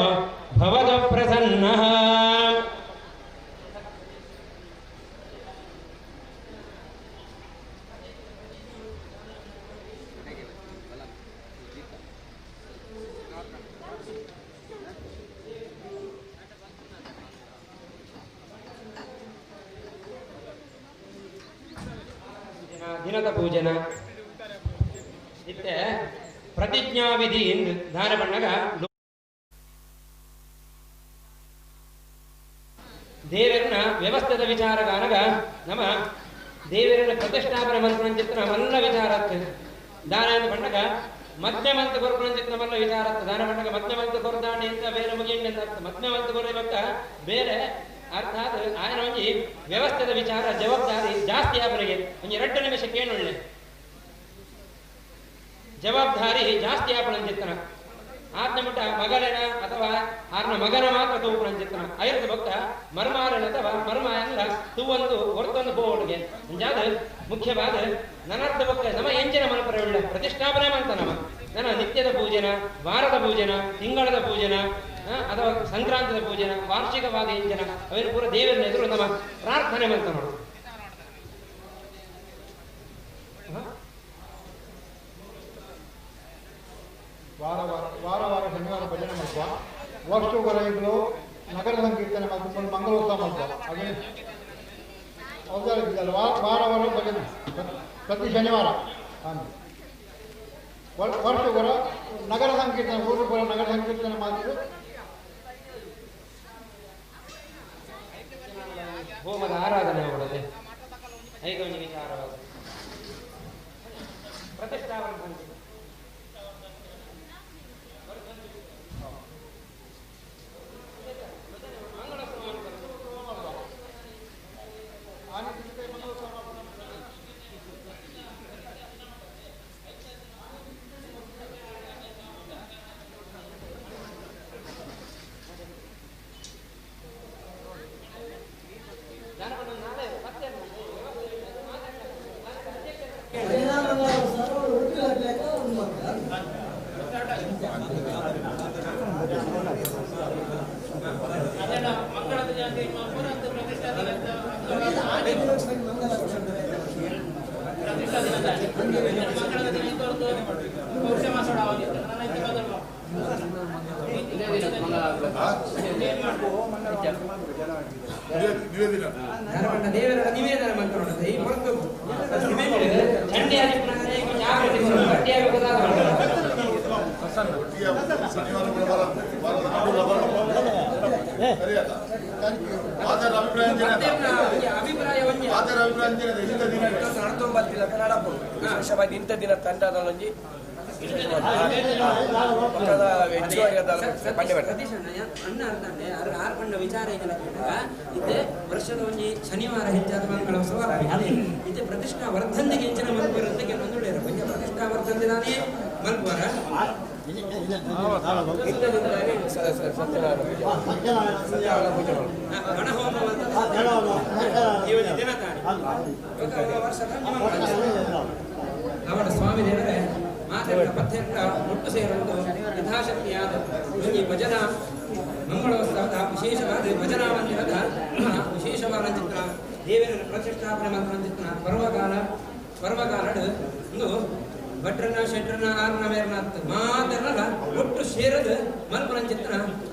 भवतु प्रसन्नः ದಿನದ ಪೂಜನ ಇತ್ತೆ ಪ್ರತಿಜ್ಞಾ ವಿಧಿ ದಾನ ಬಣ್ಣಗ ದೇವರನ್ನ ವ್ಯವಸ್ಥೆದ ವಿಚಾರಗಾನಗ ನಮ್ಮ ದೇವರನ್ನ ಪ್ರತಿಷ್ಠಾಪನೆ ಮಂತ್ರನ ಚಿತ್ರ ಮಲ್ಲ ವಿಚಾರಕ್ಕೆ ದಾನ ಬಣ್ಣಗ ಮಧ್ಯಮಂತ ಕೊರ್ಪಣ ಚಿತ್ರ ಮಲ್ಲ ವಿಚಾರಕ್ಕೆ ದಾನ ಬಣ್ಣಗ ಮಧ್ಯಮಂತ ಕೊರ್ದಾಣಿ ಅಂತ ಬೇರೆ ಮುಗಿಂಡಿ ಅಂತ ಅರ್ಥ ಮಧ್ಯಮಂತ ಕೊರ್ಬೇಕ ಬೇರೆ ಅರ್ಥಾತ್ ಆಯನ ಒಂಜಿ ವ್ಯವಸ್ಥೆದ ವಿಚಾರ ಜವಾಬ್ದಾರಿ ಜಾಸ್ತಿ ಆಪನಿಗೆ ಒಂಜಿ 2 ನಿಮಿಷಕ್ಕೆ ಏನೊಳ್ಳೆ ಜವಾಬ್ದಾರಿ ಜಾಸ್ತಿ ಆಪಣ ಚಿತ್ರಣ ಆತ್ಮ ಮುಟ್ಟ ಮಗಳನ ಅಥವಾ ಆರ್ನ ಮಗನ ಮಾತ್ರ ತೂಪಣ ಚಿತ್ರಣ ಐರದ ಭಕ್ತ ಮರ್ಮಾರನ ಅಥವಾ ಮರ್ಮ ಎಲ್ಲ ತೂವೊಂದು ಹೊರತೊಂದು ಹೋಳಿಗೆ ಮುಂಜಾದ ಮುಖ್ಯವಾದ ನನ್ನರ್ಥ ಭಕ್ತ ನಮ್ಮ ಎಂಜಿನ ಮನಪರ ಉಳ್ಳ ಪ್ರತಿಷ್ಠಾಪನೆ ಅಂತ ನಮ್ಮ ನನ್ನ ನಿತ್ಯದ ಪೂಜನ ವಾರದ ಪೂಜನ ತಿಂಗಳದ ಪೂಜನ ಅಥವಾ ಸಂಕ್ರಾಂತಿದ ಪೂಜನ ವಾರ್ಷಿಕವಾದ ಎಂಜನ ಅವೇನು ಪೂರ ದೇವರನ್ನ ಎದುರು ನಮ್ಮ ಪ್ರಾರ್ಥನೆ ಅಂತ ನೋಡು ವಾರ ಶನಿವಾರ ಭಜನೆ ಮಲ್ಪ ವರ್ಷಗಳು ನಗರ ಸಂಕೀರ್ತನೆ ಮತ್ತು ಮಂಗಳೋತ್ಸವ ಮಲ್ಪ ಅದೇ ಹೌದಲ್ಲ ವಾರ ಭಜನೆ ಪ್ರತಿ ಶನಿವಾರ ವರ್ಷಗಳ ನಗರ ಸಂಕೀರ್ತನೆ ಊರುಗಳ ನಗರ ಸಂಕೀರ್ತನೆ ಮಾಡಿದ್ರು ಹೋಮದ ಆರಾಧನೆ ಅವಳದೆ ಐದು ವಿಚಾರವಾದ ಪ್ರತಿಷ್ಠಾಪನೆ ದೇವರ ನಿವೇದನ ಮಂತ್ರ ಈ ಹೊರತು ಇಂಥ ದಿನ ತಂಡದೊಂಜಿ ಆರ್ಪಂಡ ವಿಚಾರ ಇತ್ತೆ ವರ್ಷದ ಒಂಜಿ ಶನಿವಾರ ಹೆಚ್ಚಾದ ಮಂಗಳೋತ್ಸವ ಇತ್ತೆ ಪ್ರತಿಷ್ಠಾ ವರ್ಧಂದಿಗೆ ಹೆಚ್ಚಿನ ಮಲ್ಪುರಂತೆ ಕೆಲವೊಂದು ಪಂಚ ಪ್ರತಿಷ್ಠಾ ವರ್ಧಂದಿನಾನೇ ಮಲ್ಪುರ ಗಣಹೋಮ ದಿನ ವರ್ಷದ ಅವರ ಸ್ವಾಮಿ ದೇವರೇ ಮಾತೆಲ್ಲ ಪಥ್ಯಕ್ಕ ಒಟ್ಟು ಸೇರುವುದು ಯಥಾಶಕ್ತಿಯಾದ ಈ ಭಜನಾ ಮಂಗಳೋತ್ಸವದ ವಿಶೇಷವಾದ ಭಜನಾ ಮಂದಿರದ ವಿಶೇಷವಾದ ಚಿತ್ರ ದೇವರ ಪ್ರತಿಷ್ಠಾಪನೆ ಮಂತ್ರ ಚಿತ್ರ ಪರ್ವಕಾಲಡ್ ಒಂದು ಭಟ್ರನ ಶೆಟ್ರನ ಆರ್ನ ಮೇರ್ನ ಮಾತೆಲ್ಲ ಒಟ್ಟು ಸೇರದ ಮಲ್ಪನ ಚಿತ್ರ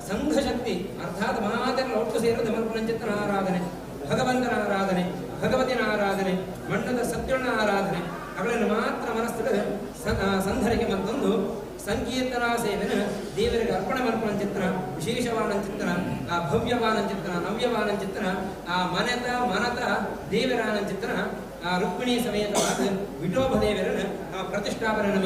ಸಂಘಶಕ್ತಿ ಅರ್ಥಾತ್ ಮಾತೆಲ್ಲ ಒಟ್ಟು ಸೇರದ ಮಲ್ಪನ ಚಿತ್ರ ಆರಾಧನೆ ಭಗವಂತನ ಆರಾಧನೆ ಭಗವತಿನ ಆರಾಧನೆ ಮಣ್ಣದ ಸತ್ಯನ ಆರಾಧನೆ ಅವುಗಳನ್ನು ಮಾತ್ರ ಮನಸ್ಸಿಡದೆ ಸಂಧರಿಗೆ ಮತ್ತೊಂದು ಸಂಕೀರ್ತನಾ ಸೇವೆನ ದೇವರಿಗೆ ಅರ್ಪಣೆ ಮಲ್ಪನ ಚಿತ್ರ ವಿಶೇಷವಾದ ಚಿತ್ರಣ ಭವ್ಯವಾದ ಚಿತ್ರಣ ನವ್ಯವಾದ ಚಿತ್ರಣ ಮನತ ದೇವರಾನ ಚಿತ್ರಣ ರುಕ್ಮಿಣಿ ಸಮೇತವಾದ ವಿಠೋಬ ದೇವರನ್ನ ಪ್ರತಿಷ್ಠಾಪನೆ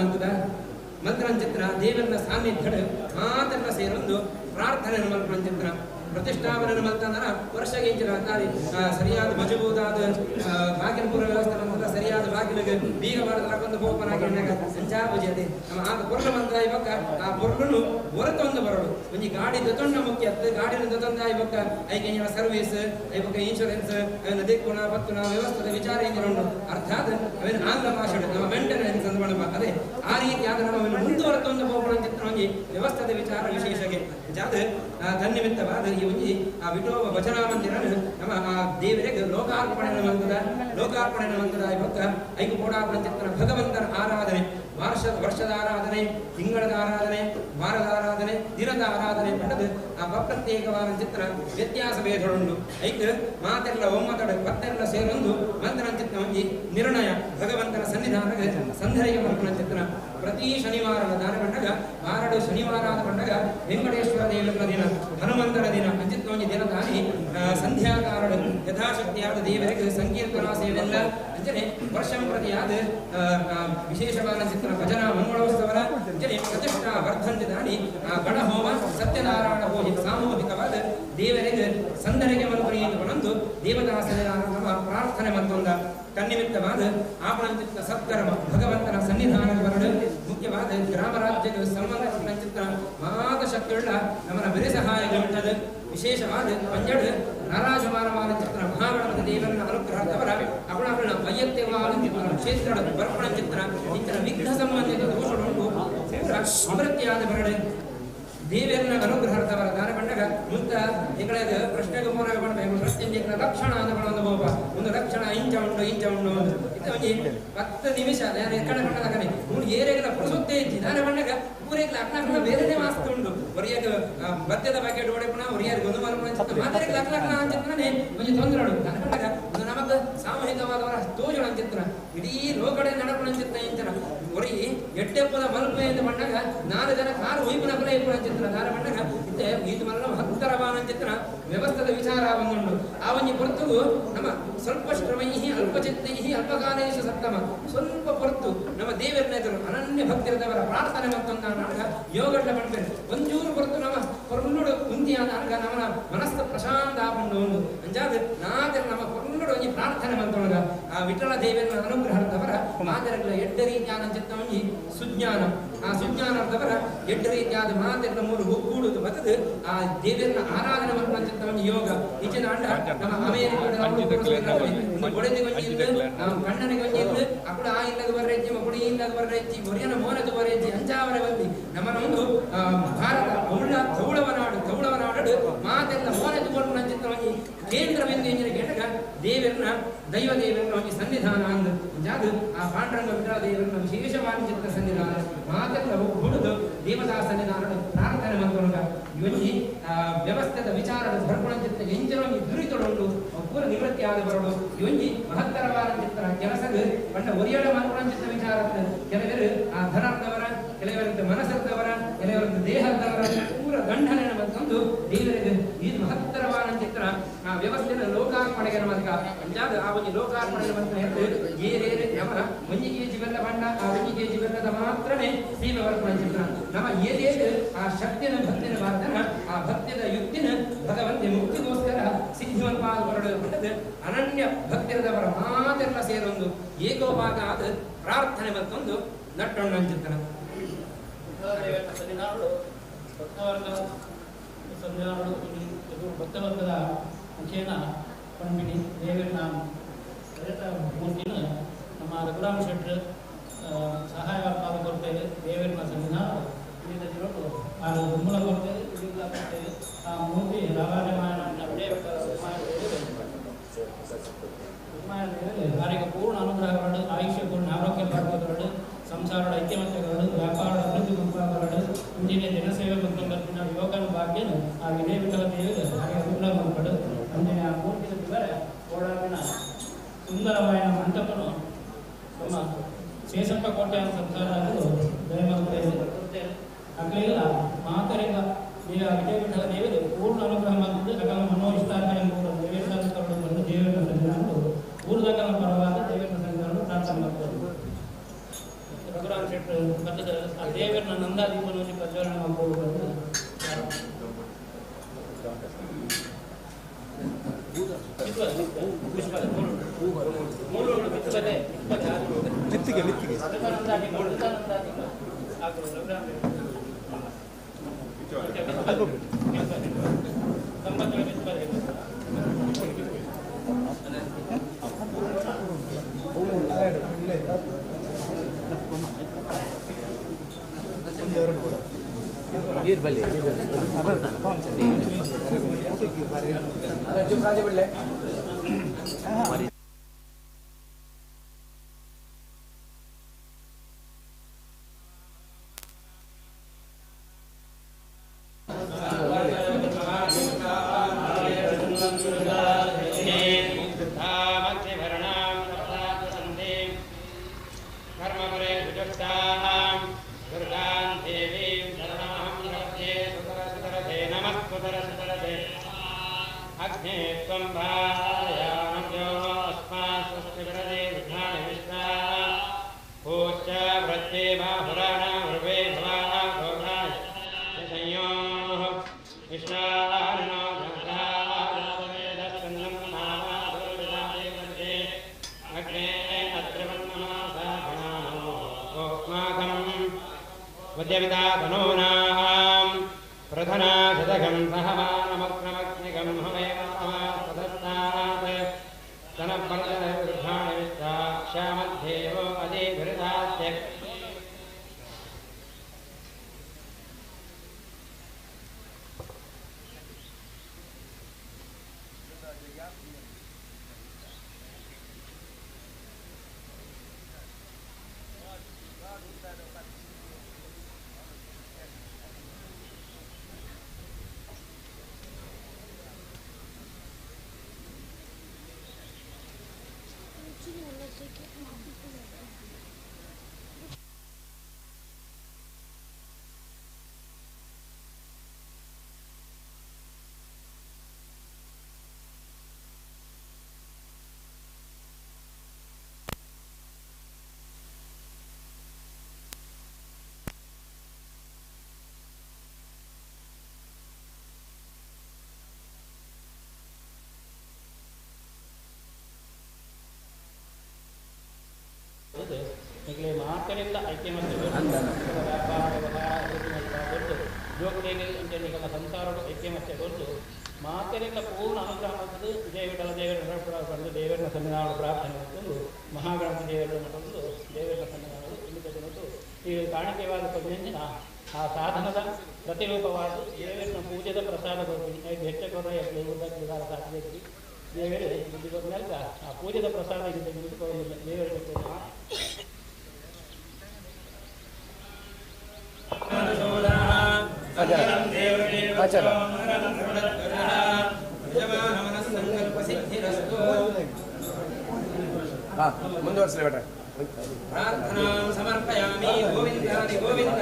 ಮಂತ್ರ ಚಿತ್ರ ದೇವರನ್ನ ಸಾನ್ನಿಧ್ಯ ಮಾತೆಲ್ಲ ಸೇರೊಂದು ಪ್ರಾರ್ಥನೆ ಮಲ್ಪನ ಚಿತ್ರ ಪ್ರತಿಷ್ಠಾಪನೆ ಮಲ್ತಂದ್ರೆ ವರ್ಷಗೆ ಸರಿಯಾದ ಮಜಬೂತಾದ ಬಾಗಿಲು ಪೂರ್ವ ವ್ಯವಸ್ಥೆ ಬಂದ ಸರಿಯಾದ ಬಾಗಿಲಿಗೆ ಬೀಗ ಮಾಡಿಕೊಂಡು ಹೋಪನಾಗಿ ಸಂಚಾಪೂಜೆ ನಮ್ಮ ಆತ ಪುರ್ಣ ಮಂತ್ರ ಇವಾಗ ಆ ಪುರ್ಣನು ಹೊರತೊಂದು ಬರೋದು ಒಂಜಿ ಗಾಡಿ ದೊತ್ತೊಂಡ ಮುಖ್ಯ ಗಾಡಿನ ದೊತ್ತೊಂದ ಇವಾಗ ಐಕೆ ಸರ್ವಿಸ್ ಇವಾಗ ಇನ್ಶೂರೆನ್ಸ್ ಅವನ ದಿಕ್ಕುಣ ಪತ್ತುಣ ವ್ಯವಸ್ಥೆದ ವಿಚಾರ ಏನು ಅರ್ಥಾತ್ ಅವನ ಆಂಗ್ಲ ಭಾಷೆ ನಮ್ಮ ಮೇಂಟೆನೆನ್ಸ್ ಅಂತ ಮಾಡಬೇಕು ಅದೇ ಆ ರೀತಿಯಾದ ನಮ್ಮ ಮುಂದುವರೆತೊಂದು ಹೋಗೋಣ ಚಿತ್ರ ಒಂಜಿ ವ್ಯವಸ್ಥೆದ ವಿಚಾರ ವಿಶೇಷಗೆ ಜಾತ ತನ್ನಿಮಿತ್ತವಾದ ಈ ಒಂಜಿ ಆ ವಿಠೋಬ ಭಜನಾ ಮಂದಿರ ನಮ್ಮ ಆ ದೇವರಿಗೆ ಲೋಕಾರ್ಪಣೆ ಮಂತದ ಇವಾಗ ಐದು ಕೋಡಾಪನ ಚಿತ್ರ ಭಗವಂತನ ಆರಾಧನೆ ವರ್ಷದ ಆರಾಧನೆ ತಿಂಗಳದ ಆರಾಧನೆ ವಾರದ ಆರಾಧನೆ ದಿನದ ಆರಾಧನೆ ಪಡೆದು ಆ ಪ್ರತ್ಯೇಕವಾದ ಚಿತ್ರ ವ್ಯತ್ಯಾಸ ಭೇದಗಳುಂಟು ಐಕ್ ಮಾತೆಲ್ಲ ಒಮ್ಮತಡ ಪತ್ತೆಲ್ಲ ಸೇರೊಂದು ಮಂತ್ರ ಚಿತ್ರ ಒಂಜಿ ನಿರ್ಣಯ ಭಗವಂತನ ಸನ್ನಿಧಾನಕ್ಕೆ ಸಂಧರೆಯ ಮಲ್ಪನ ಚಿತ್ರ ಪ್ರತಿ ಶನಿವಾರದ ದಾನ ಬಂಡಗ ಮಾರಡು ಶನಿವಾರದ ಬಂಡಗ ವೆಂಕಟೇಶ್ವರ ದೇವರ ದಿನ ಹನುಮಂತರ ದಿನ ಅಂಚಿತ್ ಒಂಜಿ ದಿನ ದಾನಿ ಸಂಧ್ಯಾಕಾರಡು ಯಥಾಶಕ್ತಿಯಾದ ದೇವರಿಗೆ ಸಂಕೀರ್ತನಾ ಸೇವೆಲ್ಲ ಅಂಚನೆ ವರ್ಷಂ ಪ್ರತಿಯಾದ ವಿಶೇಷವಾದ ಚಿತ್ರ ಭಜನಾ ಮಂಗಳೋತ್ಸವರ ಅಂಚನೆ ಪ್ರತಿಷ್ಠಾ ವರ್ಧಂತಿ ದಾನಿ ಗಣಹೋಮ ಸತ್ಯನಾರಾಯಣ ಪೂಜೆ ಸಾಮೂಹಿಕವಾದ ದೇವರಿಗೆ ಸಂಧರೆಗೆ ಮಲ್ಪನೆಯನ್ನು ದೇವತಾ ಸನ್ನಿಧಾನ ಪ್ರಾರ್ಥನೆ ಮತ್ತೊಂದ ಕನ್ನಿಮಿತ್ತವಾದ ಆಪಣಂಚಿತ್ತ ಸತ್ಕರ್ಮ ಭಗವಂತನ ಸನ್ನಿಧಾನದ ಬರಡು ಮುಖ್ಯವಾದ ಗ್ರಾಮ ರಾಜ್ಯದ ಸಂಬಂಧಪಟ್ಟ ಚಿತ್ರ ಮಾತ ಶಕ್ತಿಯುಳ್ಳ ನಮ್ಮನ ಬೆರೆ ಸಹಾಯಗಳುಂಟದ ವಿಶೇಷವಾದ ಪಂಜಡ್ ನಾರಾಜಮಾನವಾದ ಚಿತ್ರ ಮಹಾಗಣಪತಿ ದೇವರನ್ನ ಅನುಗ್ರಹದವರ ಅವಳ ವೈಯಕ್ತಿಕವಾದ ಚಿತ್ರ ಕ್ಷೇತ್ರದ ಬರ್ಪಣ ಚಿತ್ರ ಇತರ ವಿಘ್ನ ಸಂಬಂಧಿತ ದೋಷಗಳು ಅಮೃತ್ಯಾದ ಬರಡು ದೇವರನ್ನ ಅನುಗ್ರಹದವರ ದಾನ ಬಂಡಗ ಮುಂತ ನಿಗಳದ ಪ್ರಶ್ನೆಗೆ ಮೂಲ ಮಾಡಬೇಕು ಪ್ರಶ್ನೆ ಲಕ್ಷಣ ಅಂತ ಒಂದು ಲಕ್ಷಣ ಇಂಚ ಉಂಡು ಒಂದು 10 ನಿಮಿಷ ನಾನು ಎಕ್ಕಡ ಬಂಡದಾಗನೆ ಮೂರು ಏರೆಗಳ ಪ್ರಸುದ್ಧೆ ಇದ್ದಿ ದಾನ ಬಂಡಗ ಊರೆಗಳ ಅಕ್ನ ಬೇರೆನೇ ಮಾಸ್ತ ಉಂಡು ಒರಿಯಾಗ ಬತ್ಯದ ಬಗ್ಗೆ ಓಡೆಪುಣ ಒರಿಯಾರಿಗೆ ಒಂದು ಮಾತ್ರ ಮಾತೆರೆಗಳ ಅಕ್ನ ಅಂಚಿತ್ರನೇ ಒಂದು ತೊಂದರೆಗಳು ದಾನ ಬಂಡಗ ಒಂದು ನಮಗ ಸಾಮೂಹಿಕವಾದವರ ತೋಜುಳ ಚಿತ್ರ ಇಡೀ ಲೋಕಡೆ ನಡಪುಣ ಚಿತ್ರ ಇಂಚನ ಒರಿ ಎಟ್ಟೆಪ್ಪದ ಮಲ್ಪೆ ಅಂತ ಬಂಡಾಗ 4 ಜನ ಕಾರು ಒಯ್ಪುನ ಕಲೆ ಇಪ್ಪುಣ ಚಿತ್ರ ದಾನ ಬಂಡಾಗ ಇತ್ತೆ ಇದು ಮಲ್ಲ ಹತ್ತರವಾನ ಚಿತ್ರ ವ್ಯವಸ್ಥೆದ ವಿಚಾರ ಬಂದುಂಡು ಆ ಒಂಜಿ ಪೊರ್ತುಗು ನಮ್ಮ ಸ್ವಲ್ಪ ಶ್ರಮೈಹಿ ಅಲ್ಪಚಿತ್ತೈಹಿ ಅಲ್ಪಕಾಲೇಶ ಸತ್ತಮ ಸ್ವಲ್ಪ ಪೊರ್ತು ನಮ್ಮ ದೇವರನ್ನ ಎದುರು ಅನನ್ಯ ಭಕ್ತಿರದವರ ಪ್ರಾರ್ಥನೆ ಮತ್ತೊಂದು ನಾಟಕ ಯೋಗಡ್ಡ ಮಾಡ್ಬೇಕು ಒಂಚೂರು ಪೊರ್ತು ನಮ್ಮ ಪೊರ್ನುಡು ಕುಂತಿಯಾದ ನಾಟಕ ನಮ್ಮ ಮನಸ್ಸ ಪ್ರಶಾಂತ ಆಪುಂಡು ಒಂದು ಅಂಜಾದ ನಾದರ ನಮ್ಮ ಪೊರ್ನುಡು ಒಂಜಿ ಪ್ರಾರ್ಥನೆ ಮಂತೊಳಗ ಆ ವಿಠಲ ದೇವರನ್ನ ಅನುಗ್ರಹದವರ ಮಾದರಗಳ ಎಡ್ಡ ರೀತಿಯಾದ ಚಿತ್ತ ಒಂಜಿ ಸುಜ್ಞಾನ ಆ ಸುಜ್ಞಾನದವರ ಎಡ್ಡ ರೀತಿಯಾದ ಮಾತೆಲ್ಲ ಮೂರು ಒಗ್ಗೂಡುದು ಮತ್ತದು ಆ ದೇವರನ್ನ ಆರಾಧನೆ ಮಾಡುವ ಚಿತ್ತ ಒಂಜಿ ಯೋಗ ಈಚಿನ ಅಂಡ ನಮ್ಮ ಅಮೇರಿಕಾ ಕಣ್ಣನಿಗೆ ಒಂಜಿ ಅప్పుడు ಆ ಇಲ್ಲದ ಬರ್ರೆಜ್ಜಿ ಮಕ್ಕಳು ಇಲ್ಲದ ಬರ್ರೆಜ್ಜಿ ಒರಿಯನ ಮೋನದ ಬರ್ರೆಜ್ಜಿ ಅಂಚಾವರ ಬಂದಿ ನಮ್ಮನ ಒಂದು ಭಾರತ ತೌಳವನಾಡು ಮಾತೆಲ್ಲ ಮೋನದ ಕೊಟ್ಟು ಚಿತ್ರವಾಗಿ ಕೇಂದ್ರ ಬಿಂದು ಎಂಜಿನ ಕೇಟಗ ದೇವರನ್ನ ದೈವ ದೇವರನ್ನ ಒಂದು ಸನ್ನಿಧಾನ ಅಂದ ಜಾದು ಆ ಪಾಂಡುರಂಗ ವಿಠಲ ದೇವರನ್ನ ವಿಶೇಷವಾದ ಚಿತ್ರ ಸನ್ನಿಧಾನ ಮಾತೆಲ್ಲ ಹುಡುದು ದೇವತಾ ಸನ್ನಿಧಾನ ಪ್ರಾರ್ಥನೆ ಮಾಡ್ಕೊಂಡ ಇವನ್ನಿ ವ್ಯವಸ್ಥೆದ ವಿಚಾರದ ಬರ್ಪಣ ಚಿತ್ರ ಎಂಜನೊಂದು ದುರಿತೊಡೊಂಡು ಪೂರ ನಿವೃತ್ತಿ ಆದ ಬರೋಡು ಇವನ್ನಿ ಮಹತ್ತರವಾದ ಚಿತ್ರ ಕೆಲಸದ ಪಂಡ ಒರಿಯಡ ಮಾಡ್ಕೊಂಡ ಚಿತ್ರ ವಿಚಾರ ಕೆಲವರು ಆ ಧನದವರ ಕೆಲವರಿಂದ ಮನಸ್ಸದವರ ಕೆಲವರಿಂದ ದೇಹದವರ ಪೂರ ಗಂಡನೆಯನ್ನು ಬಂದು ದೇವರಿಗೆ ಇದು ಮಹತ್ತರವಾದ ಚಿತ್ರ ಆ ವ್ಯವಸ್ಥೆಯ ಲೋಕಾರ್ಪಣೆಗೆ ನಮಗ ಅಂಜಾದ ಆ ಒಂದು ಲೋಕಾರ್ಪಣೆ ಬಂದ ಏರೇರೆ ಅವರ 1 kg ಬೆಲ್ಲ ಬಂಡ ಆ 1 kg ಬೆಲ್ಲದ ಮಾತ್ರನೇ ಸೇವೆ ವರ್ಪಣೆ ಚಿತ್ರ ನಮ್ಮ ಏರೇರೆ ಆ ಶಕ್ತಿನ ಭಕ್ತಿನ ಬಾರ್ದನ ಆ ಭಕ್ತಿದ ಯುಕ್ತಿನ ಭಗವಂತ ಮುಕ್ತಿಗೋಸ್ಕರ ಸಿದ್ಧಿವಂತವಾದ ಹೊರಡು ಬಂದದ್ದು ಅನನ್ಯ ಭಕ್ತಿರದವರ ಮಾತೆಲ್ಲ ಸೇರೊಂದು ಏಕೋಭಾಗ ಆದ ಪ್ರಾರ್ಥನೆ ಮತ್ತೊಂದು ನಟ್ಟೊಂಡ ಚಿತ್ರ ಭಕ್ತವರ್ಗದ ಮುಖೇನ ಪಂಡಿನಿ ದೇವರನ್ನ ಮೂರ್ತಿನ ನಮ್ಮ ರಘುರಾಮ ಶೆಟ್ಟರ್ ಸಹಾಯ ಕೊಡ್ತೇವೆ ದೇವರನ್ನ ಸನ್ನಿಧಾನ ಆ ದುರ್ಮಲ ಕೊಡ್ತೇವೆ ಆ ಮೂರ್ತಿ ರಾಮಾಯಣ ಅವರಿಗೆ ಪೂರ್ಣ ಅನುಗ್ರಹಗಳು ಆಯುಷ್ಯ ಪೂರ್ಣ ಆರೋಗ್ಯ ಭಾಗಗಳು ಸಂಸಾರದ ಐಕ್ಯಮತ್ಯಗಳು ವ್ಯಾಪಾರ ಅಭಿವೃದ್ಧಿ ಮುಂತಾದಗಳು ಇಂದಿನ ಜನಸೇವೆ ಮತ್ತು ಕಲ್ಪಿನ ಯೋಗನ ಭಾಗ್ಯನು ಆ ವಿನಯ ವಿಠಲ ದೇವಿಗೆ ಹಾಗೆ ಅನುಗ್ರಹ ಮಾಡ್ಕೊಂಡು ಅಂದಿನ ಆ ಮೂರ್ತಿಯ ವಿವರ ಕೋಡಾವಿನ ಸುಂದರವಾದ ಮಂಟಪನು ನಮ್ಮ ಶೇಷಪ್ಪ ಕೋಟೆಯ ಸಂಸಾರ ದಯಮಾಡ್ತೇವೆ ಆಗಲಿಲ್ಲ ಮಾತರಿಗ ಈಗ ವಿಜಯಪೀಠದ ದೇವರು ಪೂರ್ಣ ಅನುಗ್ರಹ ಮಾಡಿದ್ದು ಅಗಲ ಮನೋವಿಸ್ತಾರ ಎಂಬುದು ದೇವೇಶ್ವರ ಬಂದು ದೇವರ ಸನ್ನಿಧಾನಗಳು ಪೂರ್ವಕಲ ಪರವಾದ ದೇವರ ಸನ್ನಿಧಾನಗಳು ಪ್ರಾರ್ಥನೆ ಮಾಡ್ತಾರೆ. ರಘುರಾಮ್ ಶೆಟ್ಟರು ಬರ್ತದ ಆ ದೇವರನ್ನ ನಂದಾದೀಪನಲ್ಲಿ ಪ್ರಜ್ವಲನ ಮಾಡ್ಕೊಳ್ಳುವುದು ಮಾತರಿಂದ ಐಕ್ಯಮತ್ಯ ಜೋಗದೇನಿಗಳ ಸಂಸಾರದ ಐಕ್ಯಮತ್ಯಗೊಂಡು ಮಾತರಿಂದ ಪೂರ್ಣ ಅನುಗ್ರಹ ಮಾಡಿದ್ದು ವಿಜಯವಿಠಲ ದೇವರ ಬಂದು ದೇವರ ಸನ್ನಿಧಾನ ಪ್ರಾರ್ಥನೆ ಮಾಡಿಕೊಂಡು ಮಹಾಗಣಪತಿ ದೇವರನ್ನು ಬಂದು ದೇವರ ಸನ್ನಿಧಾನಗಳು ಇಲ್ಲಿ ತಗೊಂಡು ಈ ಕಾಣಿಕೆವಾದ ಪದ್ಯಂಜಿನ ಆ ಸಾಧನದ ಪ್ರತಿರೂಪವಾದ ದೇವರ ಪೂಜೆದ ಪ್ರಸಾದಗಳು ಹೆಚ್ಚಕೊರ ದೇವರ ಸಾಧ್ಯತೆ ದೇವರೇ ಬಂದಾಗ ಆ ಪೂಜೆದ ಪ್ರಸಾದ ಇಲ್ಲಿ ನಿಂತುಕೊಳ್ಳಲಿಲ್ಲ ದೇವರ ಮುಂದುವರಿಸಲಿ ಬೇಟ ಪ್ರಾರ್ಥನಾ ಸಮರ್ಪಯಾಮಿ ಗೋವಿಂದಾದಿ ಗೋವಿಂದ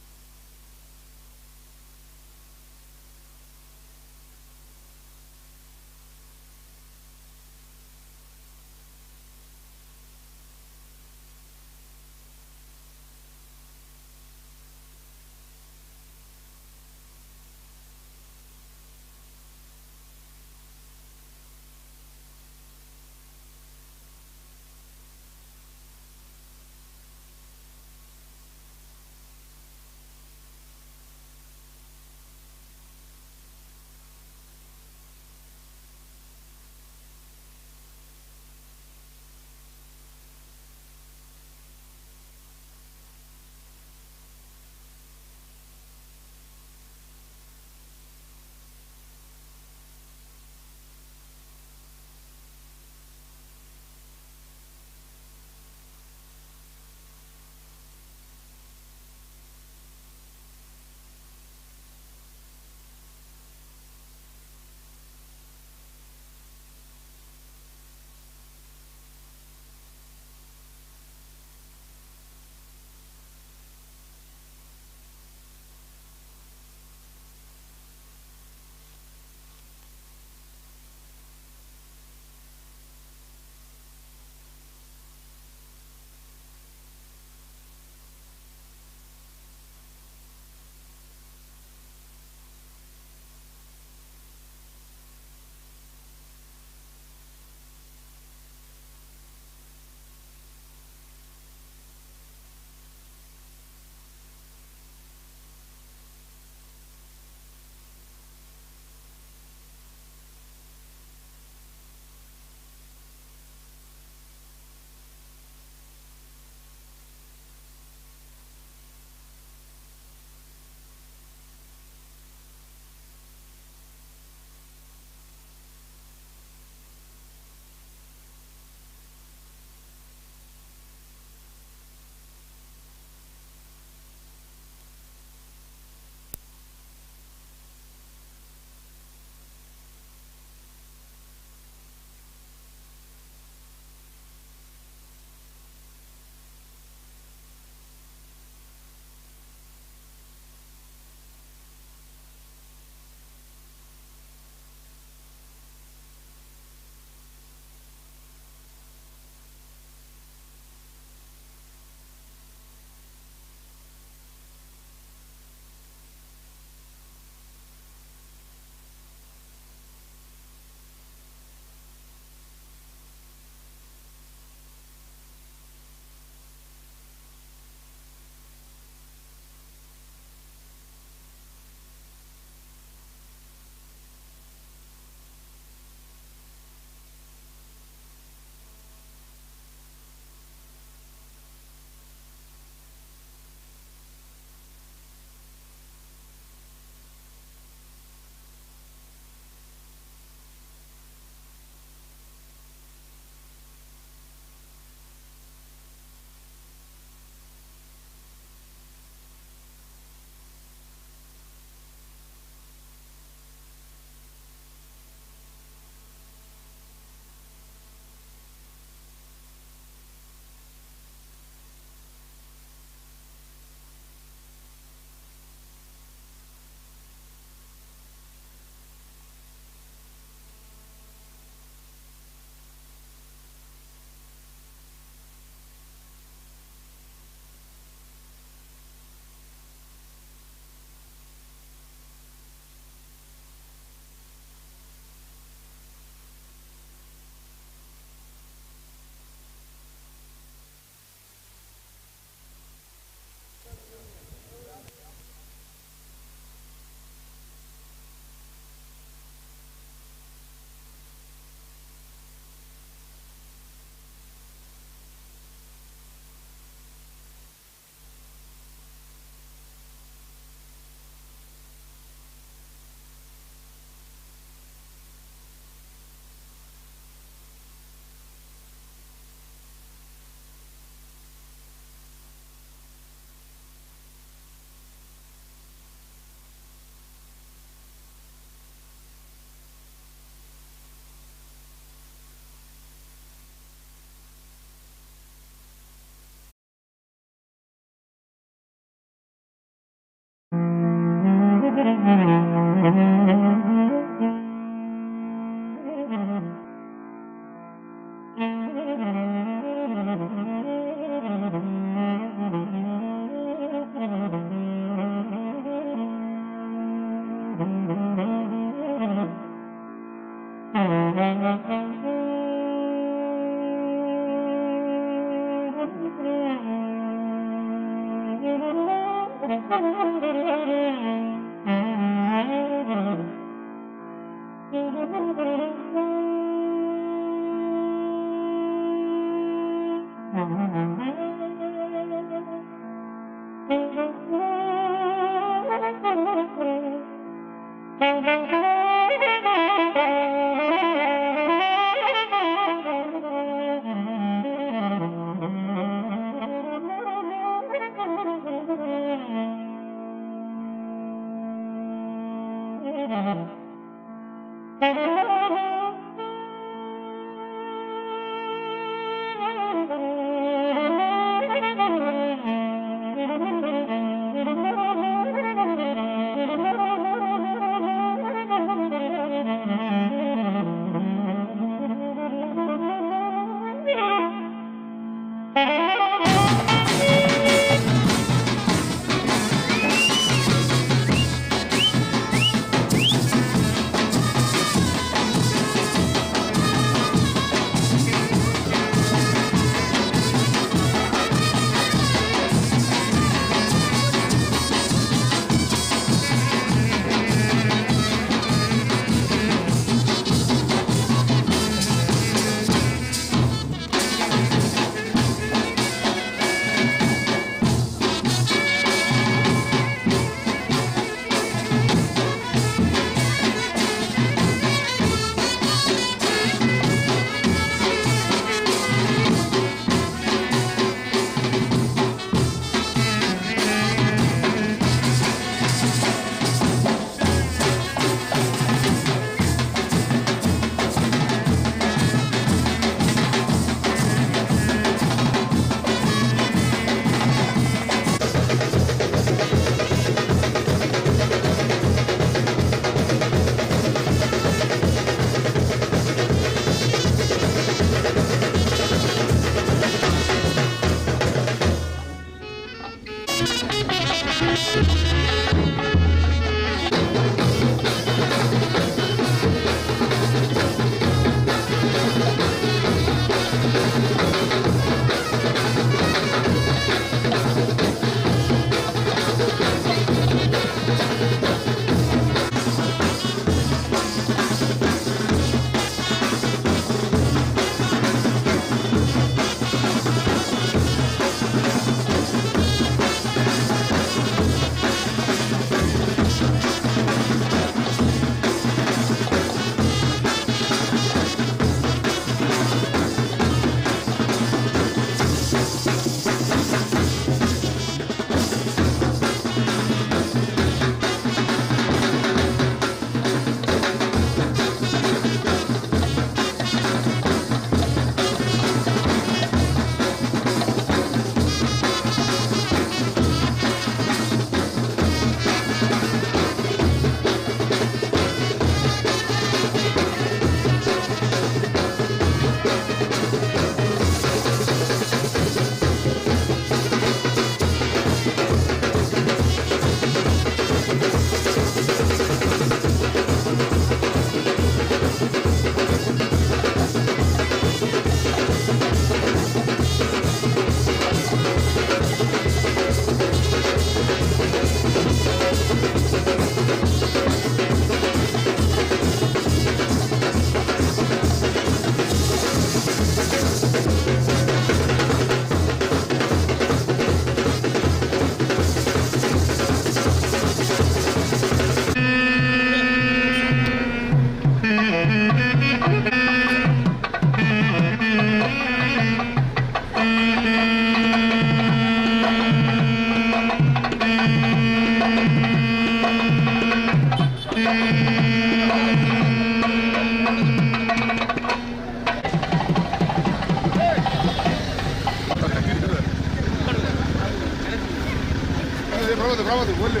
bravo, bravo, vuole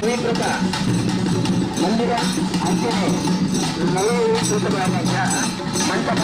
ಸ್ವೀಕೃತ ಮಂದಿರ ಅಂಚನೆ ನವೀಕೃತವಾದ ಮಂಟಪ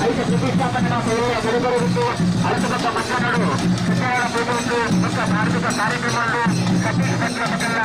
ಐದು ಪ್ರತಿಷ್ಠಾಪನೆ ಬೆಳೆಬರುವುದು ಅರ್ಥಬದ್ಧ ಮಂತ್ರಗಳು ಶಿಕ್ಷಣ ಪೂಜೆಗಳು ಮತ್ತು ಧಾರ್ಮಿಕ ಕಾರ್ಯಕ್ರಮಗಳು ಸತೀಶ್ ಪತ್ರಗಳ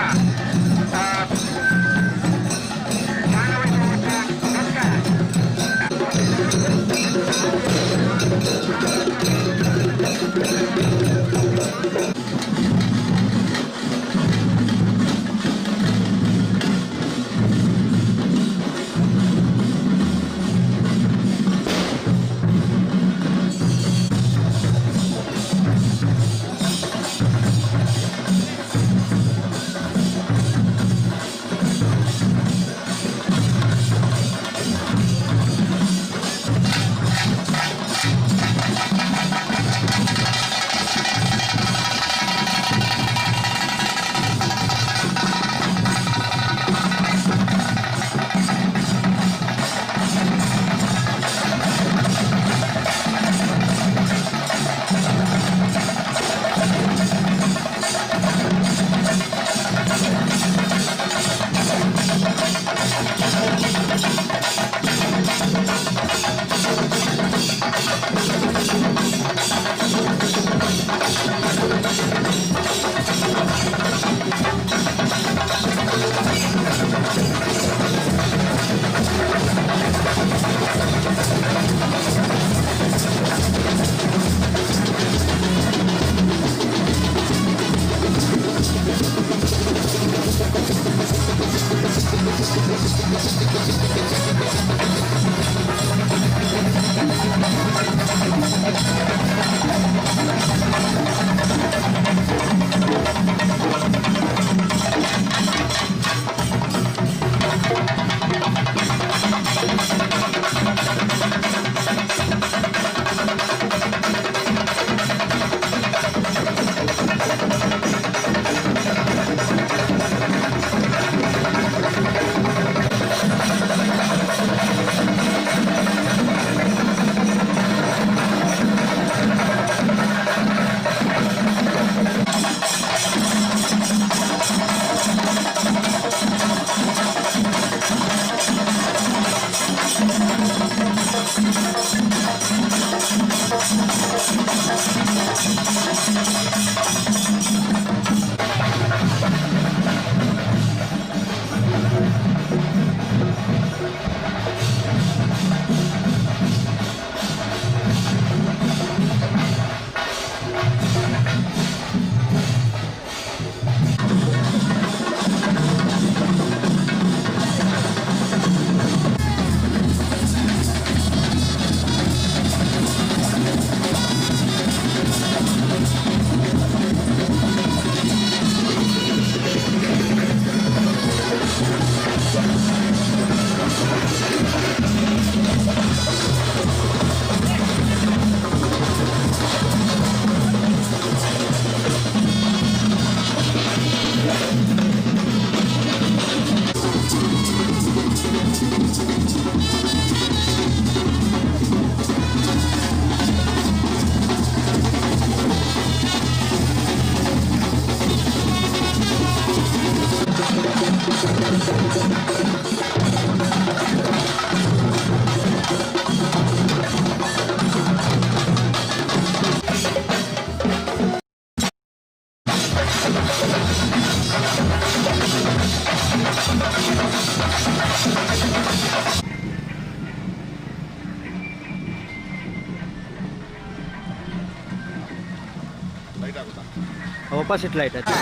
ಆಪೋಸಿಟ್ ಲೈಟ್ ಐತೆ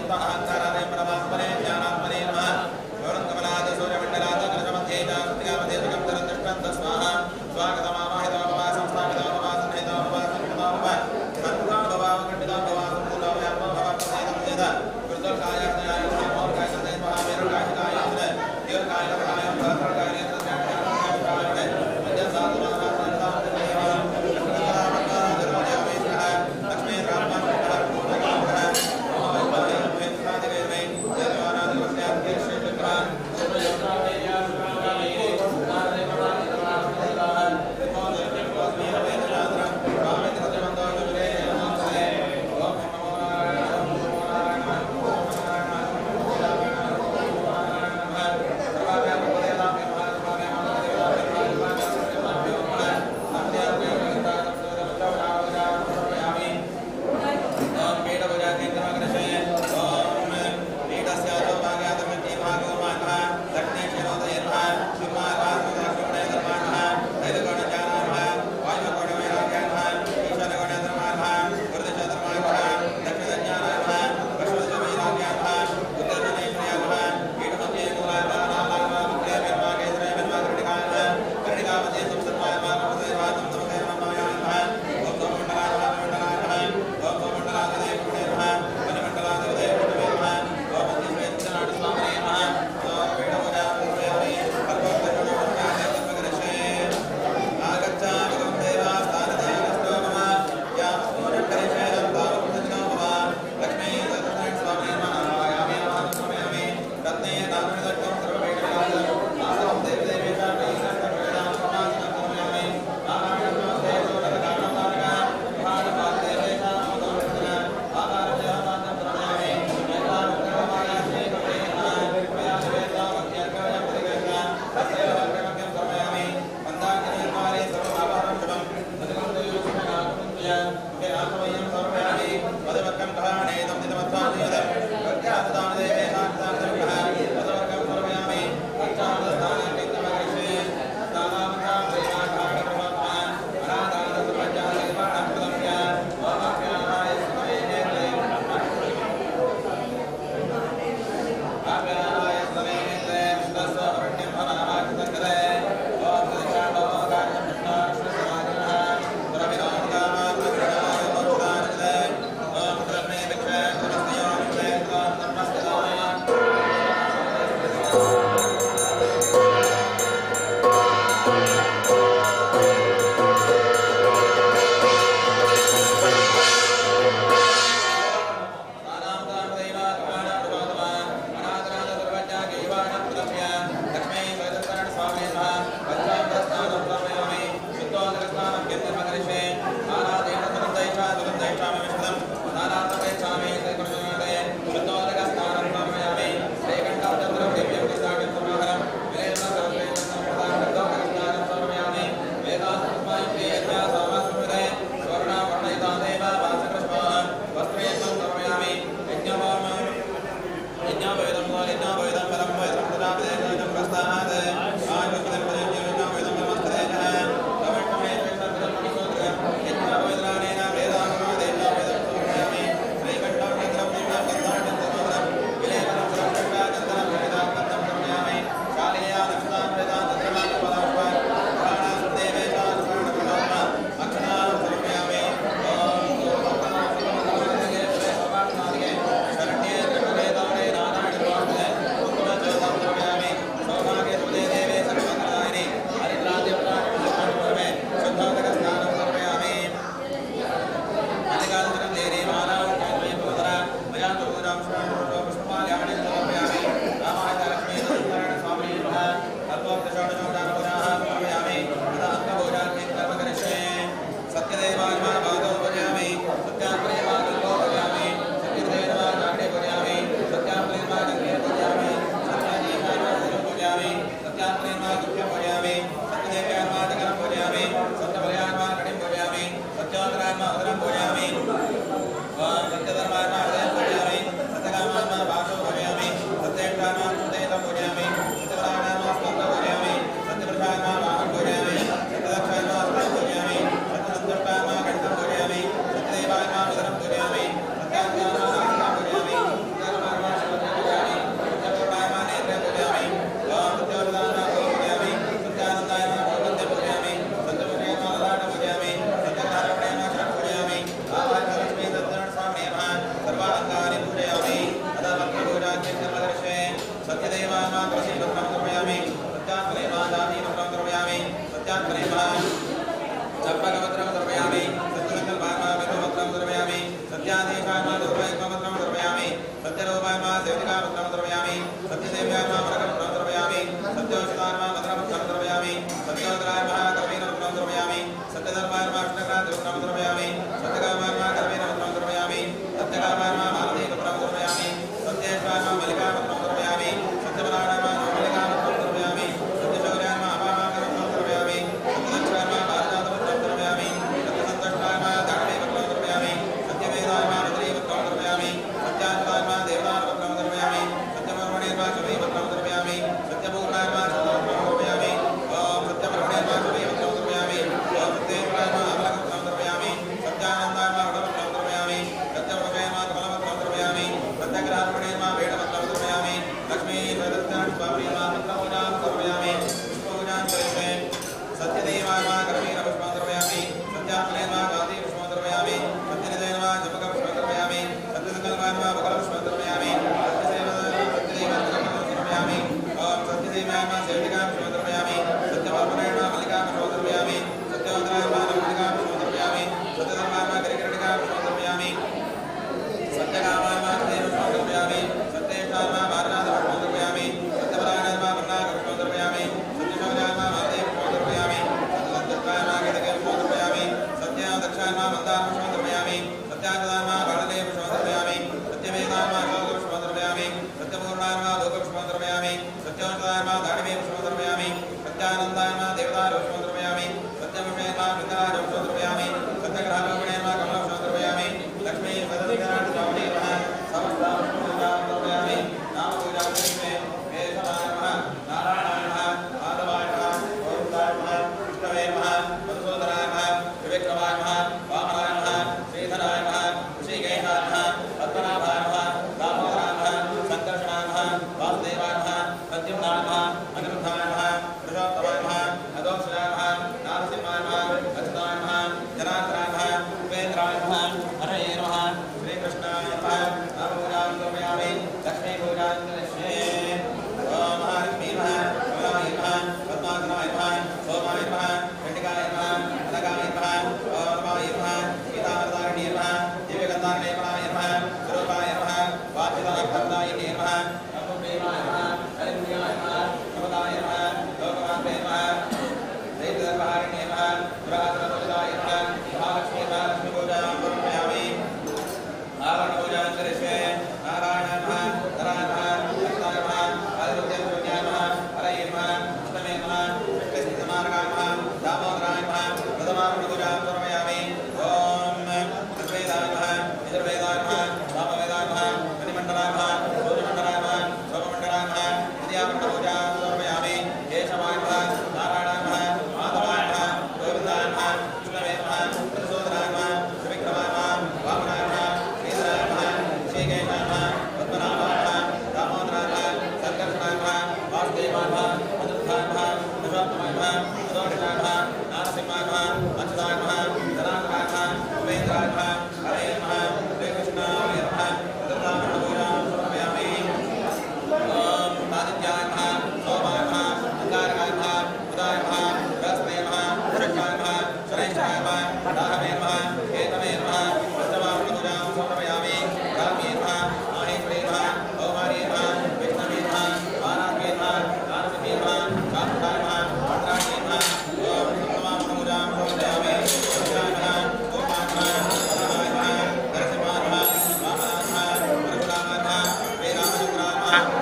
Lord.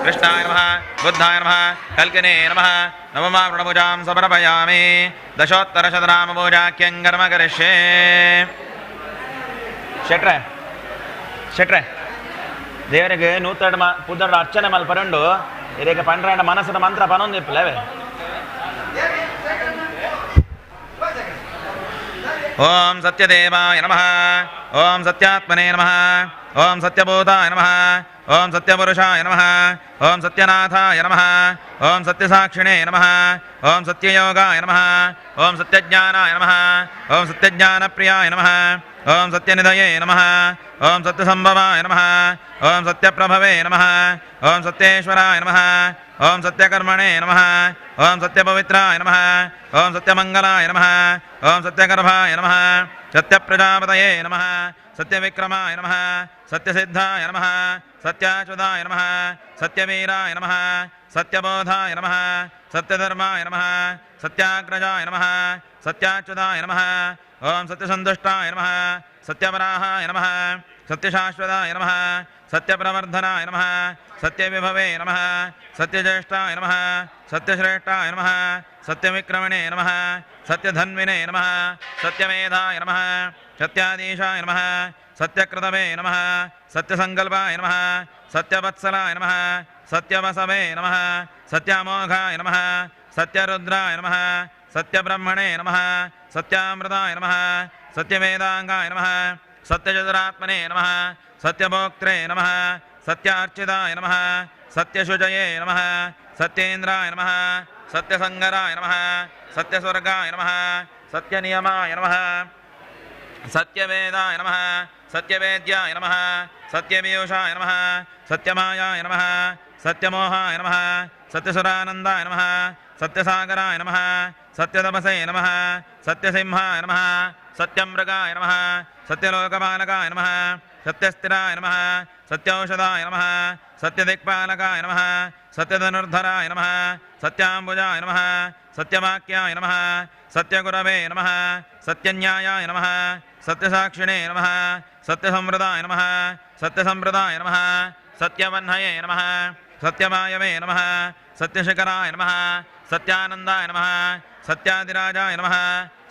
कृष्णाय नमः बुद्धाय नमः कल्किने नमः नवमा प्रणपूजां समर्पयामि दशोत्तरशतनामपूजाख्यं कर्म करिष्ये ಶೆಟ್ರೆ ದೇವರಿಗೆ ನೂತಡ ಪುದರ ಅರ್ಚನೆ ಮಲ್ಪರಂಡು ಇದಕ್ಕೆ ಪಂಡ್ರಂಡ ಮನಸ್ಸಿನ ಮಂತ್ರ ಪನೊಂದಿಪ್ಪಲೇವೆ ಓಂ ಸತ್ಯದೇವಾಯ ನಮಃ ಓಂ ಸತ್ಯಾತ್ಮನೇ ನಮಃ ಓಂ ಸತ್ಯಭೂತಾಯ ನಮಃ ಓಂ ಸತ್ಯಪುರುಷಾಯ ನಮಃ ಓಂ ಸತ್ಯನಾಥಾಯ ನಮಃ ಓಂ ಸತ್ಯಸಾಕ್ಷಿಣೇ ನಮಃ ಓಂ ಸತ್ಯಯೋಗಾಯ ನಮಃ ಓಂ ಸತ್ಯಜ್ಞಾನಾಯ ನಮಃ ಓಂ ಸತ್ಯಜ್ಞಾನಪ್ರಿಯಾಯ ನಮಃ ಓಂ ಸತ್ಯನಿಧಯೇ ನಮಃ ಓಂ ಸತ್ಯಸಂಭವಾಯ ನಮಃ ಓಂ ಸತ್ಯಪ್ರಭವೇ ನಮಃ ಓಂ ಸತ್ಯೇಶ್ವರಾಯ ನಮಃ ಓಂ ಸತ್ಯಕರ್ಮಣೇ ನಮಃ ಓಂ ಸತ್ಯಪವಿತ್ರಾಯ ನಮಃ ಓಂ ಸತ್ಯಮಂಗಲಾಯ ನಮಃ ಓಂ ಸತ್ಯಗರ್ಭಾಯ ನಮಃ ಸತ್ಯಪ್ರಜಾಪತಯೇ ನಮಃ ಸತ್ಯವಿಕ್ರಮಾಯ ನಮಃ ಸತ್ಯಸಿದ್ಧಾಯ ನಮಃ ಸತ್ಯಾಚ್ಯುತಾಯ ನಮಃ ಸತ್ಯವೀರಾಯ ನಮಃ ಸತ್ಯಬೋಧಾಯ ನಮಃ ಸತ್ಯಧರ್ಮಾಯ ನಮಃ ಸತ್ಯಾಗ್ರಜಾಯ ನಮಃ ಸತ್ಯಾಚ್ಯುತಾಯ ನಮಃ ಓಂ ಸತ್ಯಸಂತುಷ್ಟಾಯ ನಮಃ ಸತ್ಯವರಾಹಾಯ ನಮಃ ಸತ್ಯಶಾಶ್ವತಾಯ ನಮಃ ಸತ್ಯಪ್ರವರ್ಧನಾಯ ನಮಃ ಸತ್ಯವಿಭವೇ ನಮಃ ಸತ್ಯಜ್ಯೇಷ್ಠಾಯ ನಮಃ ಸತ್ಯಶ್ರೇಷ್ಠಾಯ ನಮಃ ಸತ್ಯವಿಕ್ರಮಣೇ ನಮಃ ಸತ್ಯಧನ್ವಿನೇ ನಮಃ ಸತ್ಯಮೇಧಾಯ ನಮಃ ಸತ್ಯಾಧೀಶಾಯ ನಮಃ ಸತ್ಯಕೃತವೇ ನಮಃ ಸತ್ಯಸಂಕಲ್ಪಾಯ ನಮಃ ಸತ್ಯವತ್ಸಲಾಯ ನಮಃ ಸತ್ಯವಸವೇ ನಮಃ ಸತ್ಯಮೋಘಾಯ ನಮಃ ಸತ್ಯರುದ್ರಾಯ ನಮಃ ಸತ್ಯಬ್ರಹ್ಮಣೇ ನಮಃ ಸತ್ಯಾಮೃತಾಯ ನಮಃ ಸತ್ಯವೇದಾಂಗಾಯ ನಮಃ ಸತ್ಯಚತುರಾತ್ಮನೇ ನಮಃ ಸತ್ಯಭೋಕ್ತ್ರೇ ನಮಃ ಸತ್ಯಾರ್ಚಿತಾಯ ನಮಃ ಸತ್ಯಶುಚಯೇ ನಮಃ ಸತ್ಯೇಂದ್ರಾಯ ನಮಃ ಸತ್ಯಸಂಗರಾಯ ನಮಃ ಸತ್ಯಸ್ವರ್ಗಾಯ ನಮಃ ಸತ್ಯನಿಯಮಾಯ ನಮಃ ಸತ್ಯವೇದಾಯ ನಮಃ ಸತ್ಯವೇದ್ಯಾಯ ನಮಃ ಸತ್ಯಪೀಯೂಷಾಯ ನಮಃ ಸತ್ಯಮಾಯಾಯ ನಮಃ ಸತ್ಯಮೋಹಾಯ ನಮಃ ಸತ್ಯಸುರಾನಂದಾಯ ನಮಃ ಸತ್ಯಸಾಗರಾಯ ನಮಃ ಸತ್ಯತಪಸೇ ನಮಃ ಸತ್ಯಸಿಂಹಾಯ ನಮಃ ಸತ್ಯಮೃಗಾಯ ನಮಃ ಸತ್ಯಲೋಕಪಾಲಕಾಯ ನಮಃ ಸತ್ಯಸ್ಥಿರಾಯ ನಮಃ ಸತ್ಯೌಷಧಾಯ ನಮಃ ಸತ್ಯದಿಕ್ಪಾಲಕಾಯ ನಮಃ ಸತ್ಯಧನುರ್ಧರಾಯ ನಮಃ ಸತ್ಯಾಂಬುಜಾಯ ನಮಃ ಸತ್ಯವಾಕ್ಯಾಯ ನಮಃ ಸತ್ಯಗುರವೇ ನಮಃ ಸತ್ಯನ್ಯಾಯಾಯ ನಮಃ ಸತ್ಯಸಾಕ್ಷಿಣೇ ನಮಃ ಸತ್ಯಸಂವೃತಾಯ ನಮಃ ಸತ್ಯಸಂಪ್ರದಾಯ ನಮಃ ಸತ್ಯವಹ್ನಯೇ ನಮಃ ಸತ್ಯಮಾಯವೇ ನಮಃ ಸತ್ಯಶಿಖರಾಯ ನಮಃ ಸತ್ಯಾನಂದಾಯ ನಮಃ ಸತ್ಯಾದಿರಾಜಾಯ ನಮಃ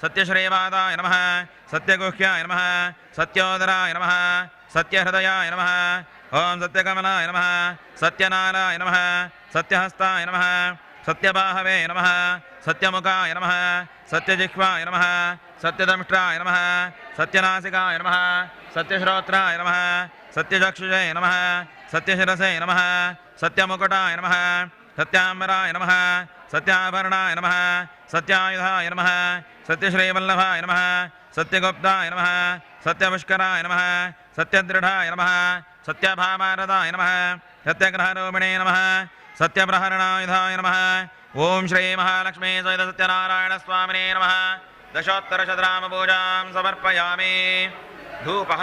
ಸತ್ಯಶ್ರೀವಾದಾಯ ನಮಃ ಸತ್ಯಗುಹ್ಯಾಯ ನಮಃ ಸತ್ಯೋದರಾಯ ನಮಃ ಸತ್ಯಹೃದಯಾಯ ನಮಃ ಓಂ ಸತ್ಯಕಮಲಾಯ ನಮಃ ಸತ್ಯನಾರಾಯ ನಮಃ ಸತ್ಯಹಸ್ತಾಯ ನಮಃ ಸತ್ಯಬಾಹವೇ ನಮಃ ಸತ್ಯಮುಖಾಯ ನಮಃ ಸತ್ಯಜಿಹ್ವಾಯ ನಮಃ ಸತ್ಯದಂಷ್ಟ್ರಾಯ ನಮಃ ಸತ್ಯನಾಸಿಕಾಯ ನಮಃ ಸತ್ಯಶ್ರೋತ್ರಾಯ ನಮಃ ಸತ್ಯಚಕ್ಷುಷೇ ನಮಃ ಸತ್ಯಶಿರಸೇ ನಮಃ ಸತ್ಯಮುಕುಟಾಯ ನಮಃ ಸತ್ಯಾಂಬರಾಯ ನಮಃ ಸತ್ಯಾಭರಣಾಯ ನಮಃ ಸತ್ಯಾಯುಧಾಯ ನಮಃ ಸತ್ಯಶ್ರೀವಲ್ಲಭಾಯ ನಮಃ ಸತ್ಯಗುಪ್ತಾಯ ನಮಃ ಸತ್ಯಪುಷ್ಕರಾಯ ನಮಃ ಸತ್ಯದೃಢಾಯ ನಮಃ ಸತ್ಯಭಾಮಾರದಾಯ ನಮಃ ಸತ್ಯಗ್ರಹರೂಪಿಣೇ ನಮಃ ಸತ್ಯಪ್ರಹರಣಾಯುಧಾಯ ನಮಃ ಓಂ ಶ್ರೀ ಮಹಾಲಕ್ಷ್ಮೀ ಸಹಿತ ಸತ್ಯನಾರಾಯಣ ಸ್ವಾಮಿನೇ ನಮಃ ದಶೋತ್ತರಶತನಾಮಪೂಜಾಂ ಸಮರ್ಪಯಾಮಿ ಧೂಪಃ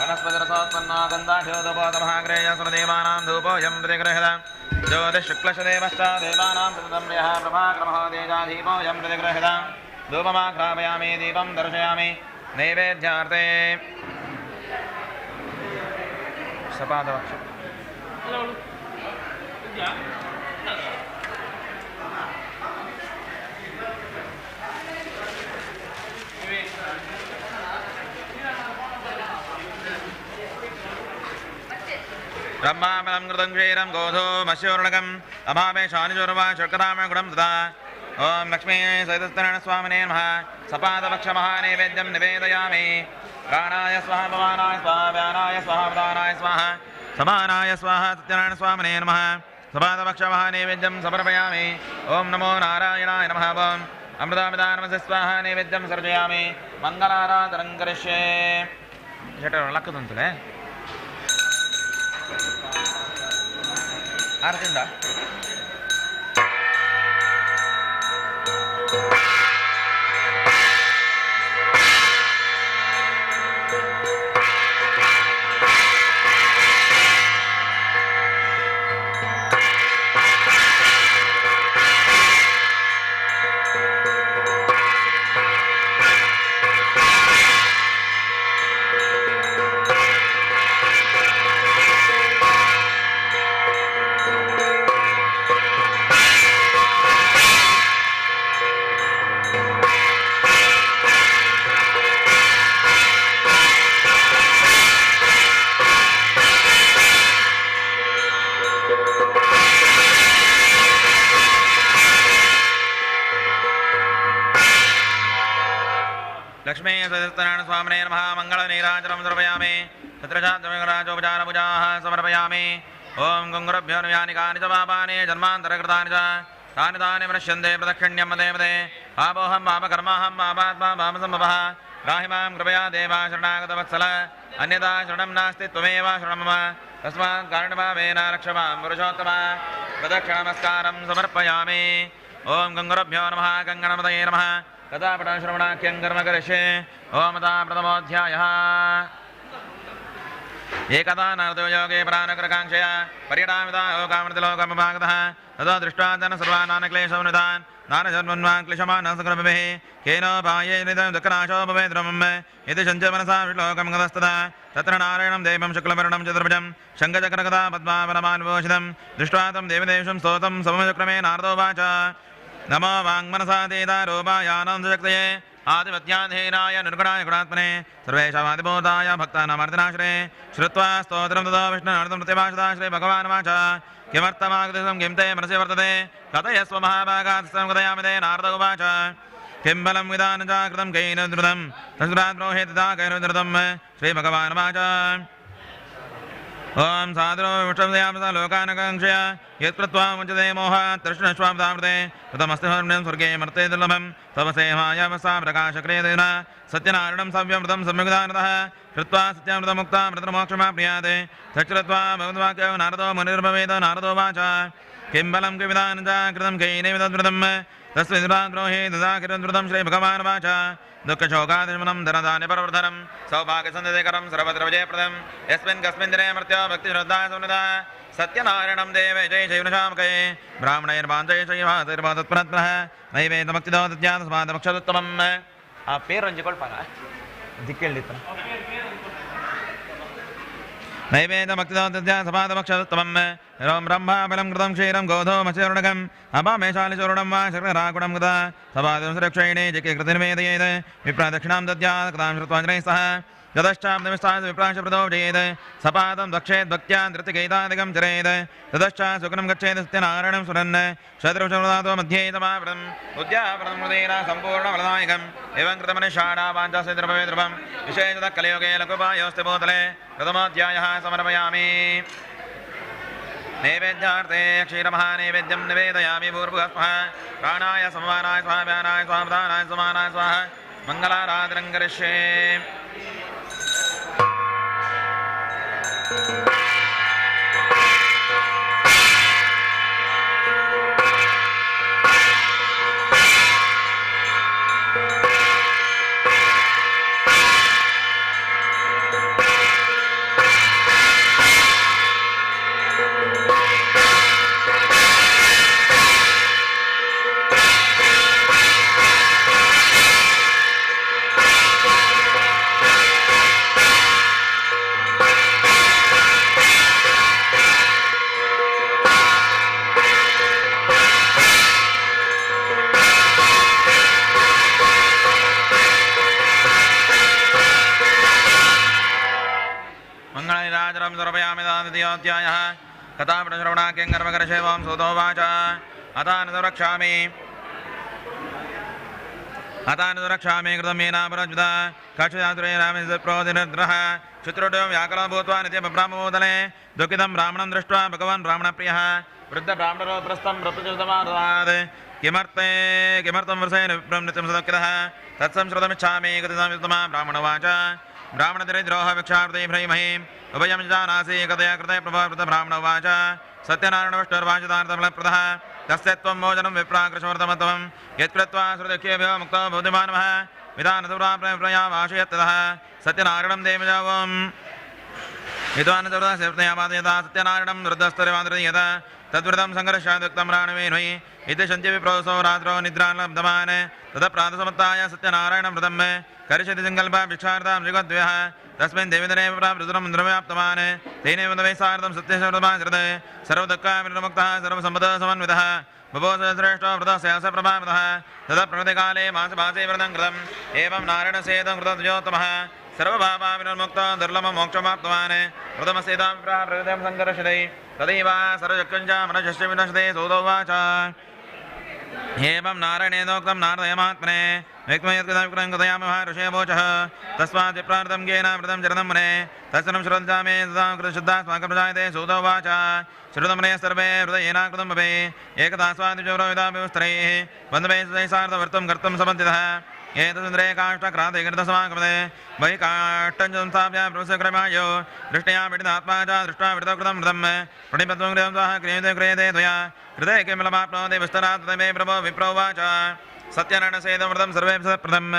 वनस्पतिरसोत्पन्ना गन्धाढ्योदपोतमहाग्रेय सुरदेवानां धूपोऽयं प्रतिगृह्यत ज्योतिःशुक्लशदेवश्च देवानां सततं प्रियः प्रभाक्रमः तेजाधीपोऽयं प्रतिगृह्यत धूपमाघ्रापयामि दीपं दर्शयामि नैवेद्यार्थे सपादवक्ष ब्रह्माबलं कृतं क्षीरं गोधो मत्स्योर्णकम् अभावे शानिचोर्वा शर्करामगुणं तथा ॐ लक्ष्मी सहितनारायणस्वामिने नमः सपादपक्षमहानैवेद्यं निवेदयामि प्राणाय स्वाहा भवानाय स्वाहा व्यानाय स्वाहा प्रदानाय स्वाहा समानाय स्वाहा सत्यनारायणस्वामिने नमः सपादपक्षमहानैवेद्यं समर्पयामि ॐ नमो नारायणाय नमः ॐ अमृतामिदानमस्य स्वाहा नैवेद्यं सर्जयामि मङ्गलाराधनं करिष्ये लक्कदुंतुले ಆರತಿಂದ लक्ष्मी सदस्यनारायण स्वामिने नमः मङ्गलनीराजनं समर्पयामि तत्रचाद्वराजोपचारपूजाः समर्पयामि ॐ गङ्गुरभ्यो यानि कानि च पापानि जन्मान्तरकृतानि च तानि तानि मनश्यन्ते प्रदक्षिण्यं मदे मदे पापोऽहं पापकर्माहं पापात्मा पापसम्भवः राहि मां कृपया देवा शरणागतवत्सल अन्यथा शरणं नास्ति त्वमेव शरणं मम तस्मात् कारणभावेन रक्ष मां पुरुषोत्तम प्रदक्षिणनमस्कारं समर्पयामि ॐ गङ्गुरभ्यो नमः गङ्गणपतये नमः तथा पठनश्रवणाख्यं कर्म करिष्ये ॐ तथा प्रथमोऽध्यायः एकदा नारदो योगे प्राणकृकाङ्क्षया पर्यटामिता लोकामृतलोकमभागतः तदा दृष्ट्वा जन सर्वानानक्लेशवनुतान् नानजन्मन्वान् क्लिशमानः सकलभिः केनोपायेन दुःखनाशो भवेद्रमम् इति सञ्च मनसा विश्लोकं गतस्तदा तत्र नारायणं देवं शुक्लवर्णं चतुर्भुजं शङ्खचक्रगदा पद्मावनमान्वोषितं दृष्ट्वा तं देवदेवं स्तोतं समचक्रमे नारदोवाच नमो वाङ्मनसा देदारूपायानन्दशक्तये आदिवत्याधीनाय निर्गुणाय गुणात्मने सर्वेषामादिभूताय भक्तानामर्दिनाश्रे श्रुत्वा स्तोत्रं तदा विष्णुनारदं प्रतिभाषिताश्रे भगवान् वाच किमर्थमागतिसं किं ते मनसि वर्तते कथयस्व महाभागात्स्थं कथयामि ते नारद उवाच किं बलं विधानं च कृतं कैन द्रुतं तस्मात् ब्रूहि तथा कैन द्रुतं श्रीभगवान् वाच ॐ साधुरो विष्णुदयामसा लोकानकाङ्क्षया यत्कृत्वा मुञ्चते मोहात् तृष्णश्वामृते कृतमस्ति स्वर्गे मर्ते दुर्लभं तव सेवायामसा प्रकाशक्रियतेन सत्यनारायणं सव्यमृतं सम्यग्दानतः श्रुत्वा सत्यामृतमुक्ता मृतमोक्षमाप्नुयात् सच्रुत्वा भगवद्वाक्यो नारदो मुनिर्भवेद नारदो वाच किं बलं किविधानं च कृतं कैनेव तद्वृतं तस्मिद्ब्रोहि तथा किरद्वृतं श्रीभगवान् वाच दुःखशोकादिशमनं धनधान्यपरवर्धनं सौभाग्यसन्धिकरं सर्वद्रविजयप्रदं यस्मिन् कस्मिन् दिने मर्त्यो भक्तिश्रद्धा सुनिता सत्यनारायणं देवे जय शैवशामके ब्राह्मणैर्वाञ्चय शैवातिर्वादत्पुनः नैवेदमक्तिदो दद्यात्स्मादमक्षदुत्तमम् आ पेरु हंचिकोಳ್ಪಾರ ದಿಕ್ಕೆಳ್ಳಿತ್ತು नैवेदमक्तिदो दद्यात्स्मादमक्षदुत्तमम् एवं ब्रह्माबलं कृतं क्षीरं गोधूमचूर्णकम् अपामेशालिचूर्णं वा शर्कराकुणं कृता सपादं सुरक्षयिणे जिके कृतिर्वेदयेत् विप्रदक्षिणां दद्यात् कृतां श्रुत्वाञ्जनैः सह यतश्चाब्दमिष्टात् विप्राशप्रदो जयेत् सपादं दक्षेद्भक्त्या धृतिगैतादिकं चरेत् ततश्च सुखनं गच्छेत् सत्यनारायणं स्मरन् शत्रुशुदातो मध्ये समावृतम् उद्यापनं हृदयेन सम्पूर्णफलदायकम् एवं कृतमनुष्याणां वाञ्छासिद्रभवेद्रुवं विशेषतः कलियुगे लघुपायोऽस्ति भूतले प्रथमोऽध्यायः समर्पयामि नैवेद्यार्थे क्षीरमहानैवेद्यं निवेदयामि भूर्भुवः प्राणाय समानाय स्वाहा व्यानाय स्वाहा प्रधानाय समानाय स्वाहा मङ्गलाराधनं करिष्ये द्वितीयोऽध्यायः कथापठनश्रवणाख्यं कर्मकरशैवं सूतोवाच अतानुरक्षामि कृतं येनापरज्युता कक्षयातुरे रामेन्द्रः शत्रुडो व्याकुलो भूत्वा नित्यब्राह्मभूतले दुःखितं ब्राह्मणं दृष्ट्वा भगवान् ब्राह्मणप्रियः वृद्धब्राह्मणो प्रस्थं प्रत्युतमाददात् किमर्थं वृषेण विप्रं नित्यं सदुःखितः तत्संश्रुतमिच्छामि कथितमा ब्राह्मणवाच ब्राह्मणदरिद्रोह भिक्षार्थे भ्रैमहि उभयं जानासि कथया कृते प्रभावृत ब्राह्मणवाच सत्यनारायणविष्णुर्वाचितार्थफलप्रदः तस्य त्वं भोजनं विप्राकृशवर्तमत्वं यत्कृत्वा श्रुतख्येभ्यो मुक्तो भूतिमानवः विधानसुराप्रयावाशयत्ततः सत्यनारायणं देवजावं विद्वानसुरदस्यप्रयावादयता सत्यनारायणं वृद्धस्तरवादयत तद्वृतं सङ्घर्षादुक्तं राणवेन्वै इति सञ्जविप्रोसो रात्रौ निद्रान् लब्धवान् ततः प्रातसमुत्थाय सत्यनारायणं व्रतं करिष्यति सङ्कल्प भिक्षार्थं जगद्व्यः तस्मिन् देवदिने प्राप्तुरं द्रव्याप्तवान् तेनैव तवैसार्थं सत्यशब्दमाचरत् सर्वदुःखविनिर्मुक्तः सर्वसम्पदः समन्वितः बभोश्रेष्ठो व्रतस्य प्रभावितः ततः प्रकृतिकाले मासमासे व्रतं कृतम् एवं नारायणसेदं कृतद्योत्तमः सर्वभावाविनिर्मुक्तो दुर्लभमोक्षमाप्तवान् व्रतमस्येतां प्रकृतिं सङ्कर्षति तदैव सर्वचक्षुञ्च मनश्च विनश्यते सूतोवाच एवं नारायणेनोक्तं नारदयमात्मने व्यक्तमयत्कृतं कथयामः ऋषयवोचः तस्मात् विप्रार्थं ज्ञेन व्रतं चरणं मुने तत्सनं श्रद्धा मे तदा कृतशुद्धास्माकं प्रजायते सूतोवाच श्रुतमने सर्वे हृदयेना कृतं भवे एकदा स्वादिजौरविदाभिस्तरैः बन्धवे सार्धवर्तं कर्तुं समन्वितः एतन्द्रे काष्ठक्रान्ते कृतसमागमते वै काष्ठं संस्थाप्य प्रवस्यक्रमायो दृष्ट्या पीडितात्मा च दृष्ट्वा पीडितकृतं मृतं प्रणिपत्वं गृहं स्वाहा क्रियते त्वया कृते किमलमाप्नोति विस्तरात् तमे प्रभो विप्रोवाच सत्यनारायणसेदमृतं सर्वे प्रथम्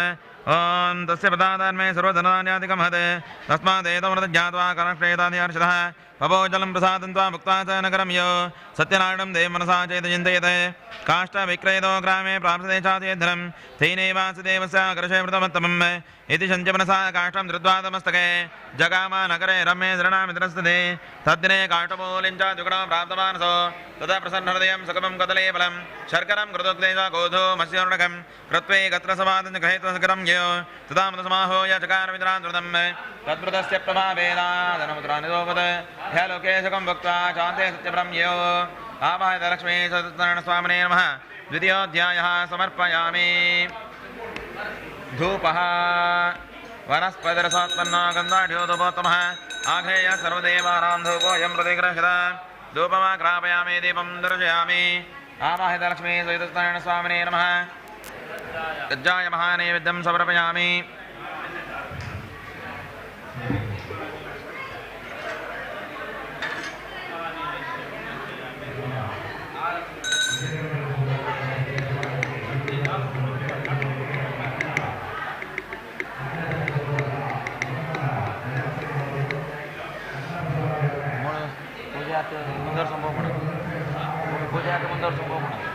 ॐ तस्य पदादान्मे सर्वधनान्यादिकं हते तस्मादेतमृतं ज्ञात्वा कनक्षेतादि हर्षतः पवो जलं प्रसादं त्वा मुक्त्वा च नगरं यो सत्यनारायणं देव मनसा चेत चिन्तयते काष्ठविक्रयतो ग्रामे प्राप्स्यते चाचेद्धनं तेनैवासुदेवस्य आकर्षयवृतमत्तमम् इति शञ्च मनसा काष्ठं धृत्वा तमस्तके जगाम नगरे रम्ये शरणामित्रस्तते तद्दिने काष्ठमूलिं च द्विगुणं प्राप्तमानसो तदा प्रसन्नहृदयं सुखमं कदलीफलं शर्करं कृतोक्ते च गोधो मत्स्योर्णकं कृत्वे गत्रसमादं गृहीत्वा सकरं यो तदा मदसमाहूय चकारमित्रान्तृतं तद्वृतस्य प्रभावेदादनमुद्रानिदोपद ह्यलोके सुखं भुक्त्वा चान्ते सत्यपरं यो आवाहयत लक्ष्मी सत्यनारायणस्वामिने नमः द्वितीयोऽध्यायः समर्पयामि धूपः वनस्पतिरसोत्पन्ना गन्धाढ्योदुपोत्तमः आघ्रेय सर्वदेवानां धूपोऽयं प्रतिगृह्यत धूपमाग्रापयामि दीपं दर्शयामि आवाहयत लक्ष्मी सत्यनारायणस्वामिने नमः गज्जाय महानैवेद्यं समर्पयामि ಮುಂದರ್ ಸಂಭವ ಮಾಡೋದು ಪೂಜೆ ಹಾಕಿ ಮುಂದರ್ ಸಂಭವ ಮಾಡೋದು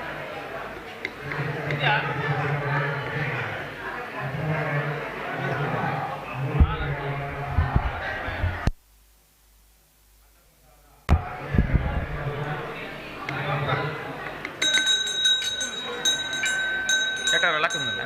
ಚಟರ್ ಎಲ್ಲ ಕುಂದಿಲ್ಲ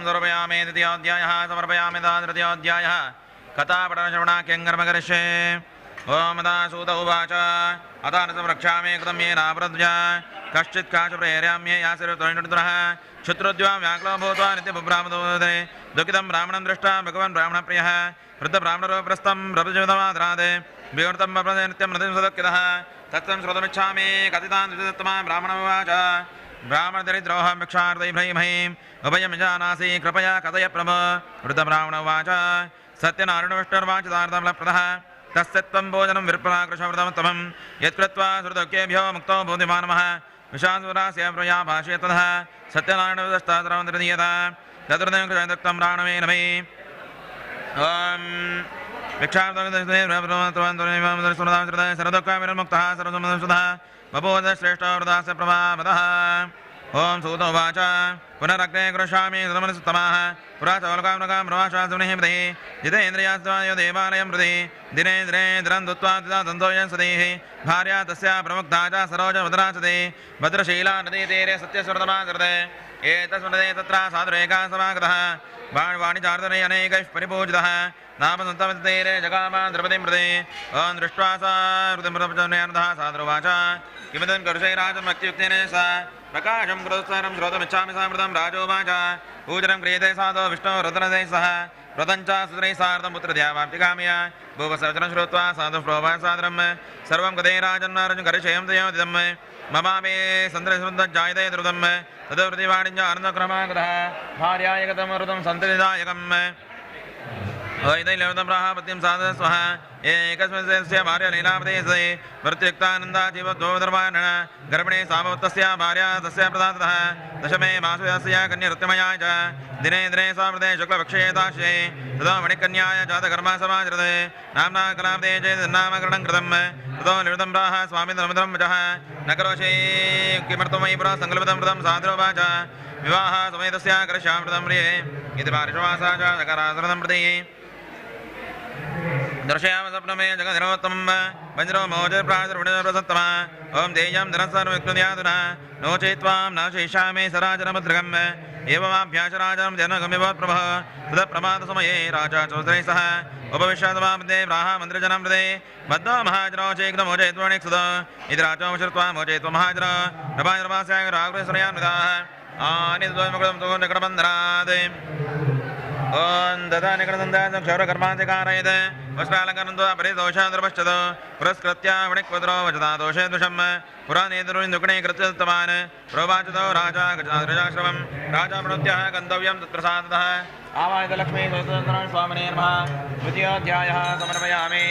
समर्पयामि द्वितीयोऽध्यायः समर्पयामि तृतीयोऽध्यायः कथापठनश्रवणाख्यं करिष्ये ॐ सूत उवाच अतानसं रक्षामि कृतं येन अपरद्वज कश्चित् काच प्रेरयाम्ये यासिरत्वनिर्दुरः क्षुत्रोद्यं व्याकुलो भूत्वा नित्यबुभ्रामदोदरे दुःखितं ब्राह्मणं दृष्ट्वा भगवान् ब्राह्मणप्रियः वृद्धब्राह्मणरूपप्रस्थं प्रभुजोतमादरात् विवर्तं नित्यं नृतिं सदुःखितः तत्त्वं श्रोतुमिच्छामि कथितान् द्विजोत्तमा ब्राह्मणोवाच ब्राह्मणदरिद्रोऽहं भिक्षार्दैभ्रैमहीं उभयं जानासि कृपया कथय प्रभ वृद्धब्राह्मणोवाच सत्यनारायणविष्णुर्वाचितार्थं तस्य त्वं भोजनं विप्रकृशव्रतमत्तमं यत्कृत्वा श्रुतोक्येभ्यो मुक्तो बोधिमानमः विशासुरास्य प्रया भाष्ये ततः सत्यनारायणविदस्ताद्रवन्तर्दीयत तदृतं कृशदुक्तं प्राणवेन मे ॐ भिक्षार्दोक्तः सर्वसुमदः बभूवश्रेष्ठो वृदास्य प्रभावतः ओं सूतोवाच पुनरग्ने करिष्यामि सुतमनसुत्तमाः पुरा चौलकामृगां प्रवाशासुनिः प्रति जितेन्द्रियास्वायो देवालयं प्रति दिने दिने दिनं दुत्वा तदा दन्तोयं सदैः भार्या तस्या प्रमुग्धा च सरोजवदना सति भद्रशीला नदीतीरे सत्यस्मृतमाचरते एतस्मृते तत्र साधुरेका समागतः वाणिचार्दने अनेकैः परिपूजितः नाम सन्तमतीरे जगामा द्रौपदीं प्रति ॐ दृष्ट्वा सा हृदयमृतपचनयनतः साधुर्वाच किमिदं करुषैराजमक्तियुक्तेन सा प्रकाशं कृतस्वरं श्रोतुमिच्छामि सामृतं राजोवाच पूजनं क्रियते साधो विष्णो रुद्रदैः सह व्रतं च सुतैः सार्धं पुत्रध्यावाप्तिकामया भूवसर्जनं श्रुत्वा साधुः प्रोवाच सादरं सर्वं गते राजन्नारजं करिष्यं तयोदिदं ममामे सन्द्रसुन्दज्जायते द्रुतं तदवृतिवाणिज्य आनन्दक्रमागतः भार्याय गतं ऋतं सन्ततिदायकम् पत्यं साधस्वः एकस्मिन् भार्या लीलापदेशे प्रत्युक्तानन्दा जीवद्वोदर्वाण गर्भिणी सामवत्तस्य भार्या तस्य प्रदातः दशमे मासस्य कन्याऋत्यमया च दिने दिने सामृते शुक्लपक्षेताश्ये ततो मणिकन्याय जातकर्मा समाचरते नाम्ना कलापदे चेन्नामकरणं कृतं ततो निवृतं प्राह स्वामितमृतं वचः न करोषि किमर्थमयि पुरा सङ्कल्पितं कृतं साधुवाच विवाह समेतस्य करिष्यामृतं प्रिये इति पारिषवासा च सकारासरदं प्रति दर्शयाम स्वप्नमे जगदिनोत्तमं वज्रो मोचप्राजर्विणप्रसत्तमा ओं तेजं धनस्सर्वविक्नुयातुना नो चेत्त्वां न शेषामि सराजनमद्रगम् एवमाभ्यासराजं जनगमिवत्प्रभः तदप्रमादसमये राजा चौधरैः सह उपविश्यतमापदे प्राह मन्त्रिजनं हृदे बद्धो महाजनो चेग्नमोचयत्वणिक्सुत इति राजोपशृत्वा मोचयत्व महाजन नभाजनमास्याग्राग्रेश्वर्यान्विताः आनिद्वयमकृतं तु निकटबन्धनात् ओं ददा निकटदन्तात् क्षौरकर्माधिकारयत् वस्त्रालङ्करणं परिदोषादुर्पश्चत् पुरस्कृत्य वणिक्वद्रो वचता दोषे दुषं पुरानेतरुन्दुकणे कृत्यत्तमान् प्रोवाचतो राजा गजाश्रमं राजा प्रणोद्यः गन्तव्यं तत्र साधतः आवाहित लक्ष्मी स्वामिने नमः द्वितीयोऽध्यायः समर्पयामि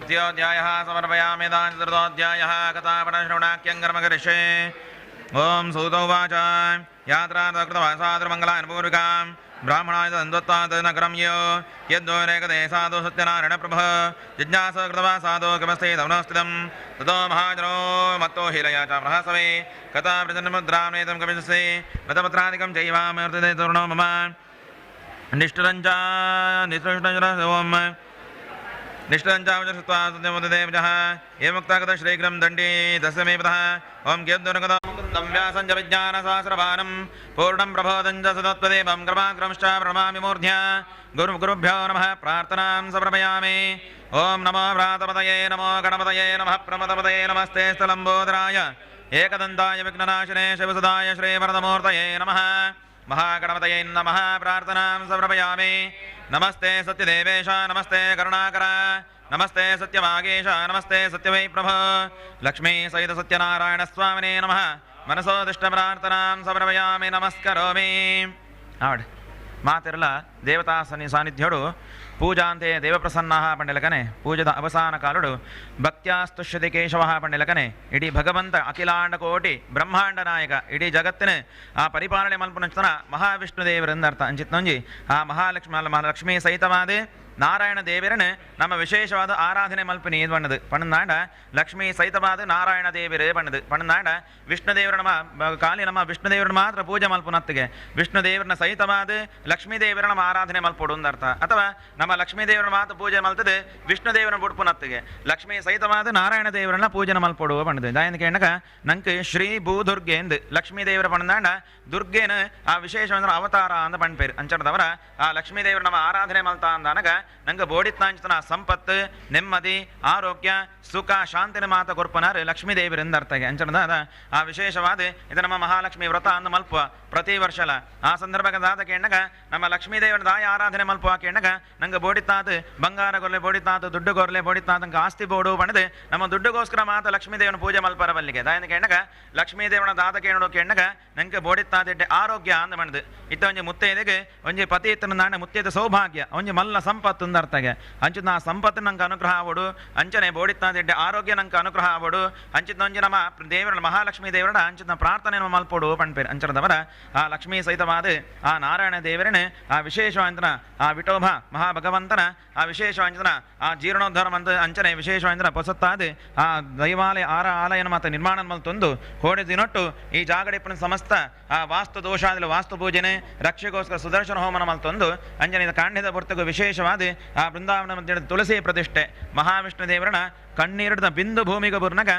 द्वितीयोऽध्यायः समर्पयामि दान चतुर्थोऽध्यायः कथापठनश्रवणाख्यङ्कर्मकरिष्ये ओं सूतोवाच यात्राकृतवासादुर्मङ्गलानुपूर्विकां ब्राह्मणाय तन्द्वत्तात् नगरं यो यद्वैरेकदे साधु सत्यनारायणप्रभः जिज्ञासा कृतवा साधु किमस्ति तमनस्थितं ततो महाजनो मत्तो हीलया च प्रहसवे कथा प्रजन्मुद्रां नेतं कविजसे व्रतपत्रादिकं चैवामर्तते तरुणो मम निष्ठुरञ्च निष्ठुरञ्च निष्ठञ्चावचस्त्वा सत्यमुदेवजः एवमुक्तागत श्रीघ्रं दण्डी दशमेपतः ओं कियद्दुर्गतं व्यासञ्च विज्ञानसहस्रभानं पूर्णं प्रबोधञ्च सतत्वदेवं कृपाक्रंश्च प्रणमामि मूर्ध्या गुरुभ्यो नमः प्रार्थनां समर्पयामि ओं नमो व्रातपतये नमो गणपतये नमः प्रमदपतये नमस्ते स्थलम्बोदराय एकदन्ताय विघ्ननाशिने शिवसुधाय श्रीवरदमूर्तये नमः महागणपतये नमः प्रार्थनां समर्पयामि नमस्ते सत्यदेवेश नमस्ते करुणाकर नमस्ते सत्यवागेश नमस्ते सत्यवै प्रभो लक्ष्मी सहित सत्यनारायण स्वामिने नमः मनसोदिष्टप्रार्थनां समर्पयामि नमस्करोमि आवड ಮಾತೆಲ್ಲ ದೇವತಾ ಸಾನ್ನಿಧ್ಯಡು ಪೂಜಾಂತೆ ದೇವಪ್ರಸನ್ನಾಹ ಪಂಡಿಲಕನೆ ಪೂಜದ ಅವಸಾನ ಕಾಲುಡು ಭಕ್ತ್ಯಾಸ್ತುಷ್ಯತೆ ಕೇಶವ ಪಂಡಿಲಕನೆ ಇಡೀ ಭಗವಂತ ಅಖಿಲಾಂಡ ಕೋಟಿ ಬ್ರಹ್ಮಾಂಡ ನಾಯಕ ಇಡೀ ಜಗತ್ತಿನ ಆ ಪರಿಪಾಲನೆ ಮಲ್ಪುನಂಚನ ಮಹಾವಿಷ್ಣು ದೇವರೆಂದರ್ಥ ಅಂಚಿತ್ನೊಂಜಿ ಆ ಮಹಾಲಕ್ಷ್ಮಿ ಸಹಿತವಾದ ನಾರಾಯಣ ದೇವರನ್ನು ನಮ್ಮ ವಿಶೇಷವಾದ ಆರಾಧನೆ ಮಲ್ಪನಿ ಇದು ಬಣ್ಣದು ಪಣ್ಣದಾಂಡ ಲಕ್ಷ್ಮೀ ಸಹಿತವಾದ ನಾರಾಯಣ ದೇವರೇ ಬಣ್ಣದು ಪಣ್ಣದಾಂಡ ವಿಷ್ಣು ದೇವರ ನಮ್ಮ ಕಾಲಿ ನಮ್ಮ ವಿಷ್ಣು ದೇವರನ್ನ ಮಾತ್ರ ಪೂಜೆ ಮಲ್ಪುನತ್ತಿಗೆ ವಿಷ್ಣು ದೇವರನ್ನ ಸಹಿತವಾದ ಲಕ್ಷ್ಮೀ ದೇವರ ನಮ್ಮ ಆರಾಧನೆ ಮಲ್ಪೊಡು ಅರ್ಥ ಅಥವಾ ನಮ್ಮ ಲಕ್ಷ್ಮೀ ದೇವರನ್ನ ಮಾತ್ರ ಪೂಜೆ ಮಲ್ತದೆ ವಿಷ್ಣು ದೇವರನ್ನ ಬುಡ್ಪುನತ್ತಿಗೆ ಲಕ್ಷ್ಮೀ ಸಹಿತವಾದ ನಾರಾಯಣ ದೇವರನ್ನ ಪೂಜೆ ಮಲ್ಪೊಡು ಬಣ್ಣದು ದಾಯನ ಕೇಳಕ ನಂಗೆ ಶ್ರೀ ಭೂದುರ್ಗೆ ಎಂದು ಲಕ್ಷ್ಮೀ ದೇವರ ಪಣ್ಣದಾಂಡ ದುರ್ಗೇನ ಆ ವಿಶೇಷವಂದ್ರೆ ಅವತಾರ ಅಂತ ಪಣ್ಪೇರು ಅಂಚನದವರ ಆ ಲಕ್ಷ್ಮೀ ದೇವರ ನಮ್ಮ ಆರಾಧನೆ ಮಲ್ತ ಅಂದಾನಗ ನಂಗೆ ಬೋಡಿತ್ನಾಂಚನ ಸಂಪತ್ತು ನೆಮ್ಮದಿ ಆರೋಗ್ಯ ಸುಖ ಶಾಂತಿನ ಮಾತ ಕೊರ್ಪನಾರು ಲಕ್ಷ್ಮೀ ದೇವರಿಂದ ಅರ್ಥಗೆ ಅಂಚನದ ಆ ವಿಶೇಷವಾದ ಇದು ನಮ್ಮ ಮಹಾಲಕ್ಷ್ಮಿ ವ್ರತ ಅಂದು ಮಲ್ಪುವ ಪ್ರತಿ ವರ್ಷಲ ಆ ಸಂದರ್ಭದಾದ ಕೇಳಗ ನಮ್ಮ ಲಕ್ಷ್ಮೀ ದೇವರ ದಾಯ ಆರಾಧನೆ ಮಲ್ಪುವ ಕೇಳಗ ನಂಗೆ ಬೋಡಿತ್ತಾದ ಬಂಗಾರ ಗೊರ್ಲೆ ಬೋಡಿತ್ತಾದ ದುಡ್ಡು ಗೊರ್ಲೆ ಬೋಡಿತ್ತಾದ ಆಸ್ತಿ ಬೋಡು ಬಣದೆ ನಮ್ಮ ದುಡ್ಡುಗೋಸ್ಕರ ಮಾತ ಲಕ್ಷ್ಮೀ ದೇವನ ಪೂಜೆ ಮಲ್ಪರ ಬಲ್ಲಿಗೆ ದಾಯನ ಕೇಳಗ ಲಕ್ಷ್ಮೀ ದೇವನ ದಾದ ಕೇಳೋ ಕೇಳಗ ನಂಗೆ ಬೋಡಿತ್ತಾದ ಆರೋಗ್ಯ ಅಂದ ಬಣದು ಇತ್ತ ಒಂಜಿ ಮುತ್ತೈದೆಗೆ ಒಂಜಿ ಪತಿ ಇತ್ತನ ನಾಣ್ಯ ಮುತ್ತೈದ ಸೌಭಾಗ್ಯ ಒಂಜಿ ಮಲ್ಲ ಸಂಪತ್ತು ಸಂಪತ್ತು ಅರ್ಥಗೆ ಅಂಚಿತ್ ನಾ ಸಂಪತ್ತು ನಂಗೆ ಅನುಗ್ರಹ ಆವಡು ಅಂಚನೆ ಬೋಡಿತ್ನಾದಿಡ್ಡೆ ಆರೋಗ್ಯ ನಂಗೆ ಅನುಗ್ರಹ ಆವಡು ಅಂಚಿತ್ ನೊಂಜಿ ನಮ್ಮ ದೇವರ ಮಹಾಲಕ್ಷ್ಮೀ ದೇವರಡ ಅಂಚಿತ್ ಪ್ರಾರ್ಥನೆ ಮಲ್ಪೋಡು ಪಣ್ಪೇರು ಅಂಚರದವರ ಆ ಲಕ್ಷ್ಮೀ ಸಹಿತವಾದ ಆ ನಾರಾಯಣ ದೇವರನ ಆ ವಿಶೇಷವಾಂತನ ಆ ವಿಠೋಬ ಮಹಾಭಗವಂತನ ಆ ವಿಶೇಷವಾಂತನ ಆ ಜೀರ್ಣೋದ್ಧಾರ ಮಂತ ಅಂಚನೆ ವಿಶೇಷವಾಂತನ ಪೊಸತ್ತಾದ ಆ ದೈವಾಲಯ ಆಲಯನ ಮಾತ ನಿರ್ಮಾಣ ಮಲ್ತೊಂದು ಕೋಡೆ ದಿನೊಟ್ಟು ಈ ಜಾಗಡಿಪ್ಪನ ಸಮಸ್ತ ಆ ವಾಸ್ತು ದೋಷಾದಿಲ ವಾಸ್ತು ಪೂಜನೆ ರಕ್ಷೆಗೋಸ್ಕರ ಸುದರ್ಶನ ಹೋಮನ ಮಲ್ತೊಂದು ಅಂಜನಿದ ಕಾಂಡ್ಯದ ಹೊರತುಗೂ ವಿಶೇಷವಾದ ಆ ಬೃಂದಾವನ ಮಧ್ಯದ ತುಳಸಿ ಪ್ರತಿಷ್ಠೆ ಮಹಾವಿಷ್ಣು ದೇವರನ ಕಣ್ಣೀರಿಡ್ದ ಬಿಂದು ಭೂಮಿಗೆ ಬುರ್ನಾಗ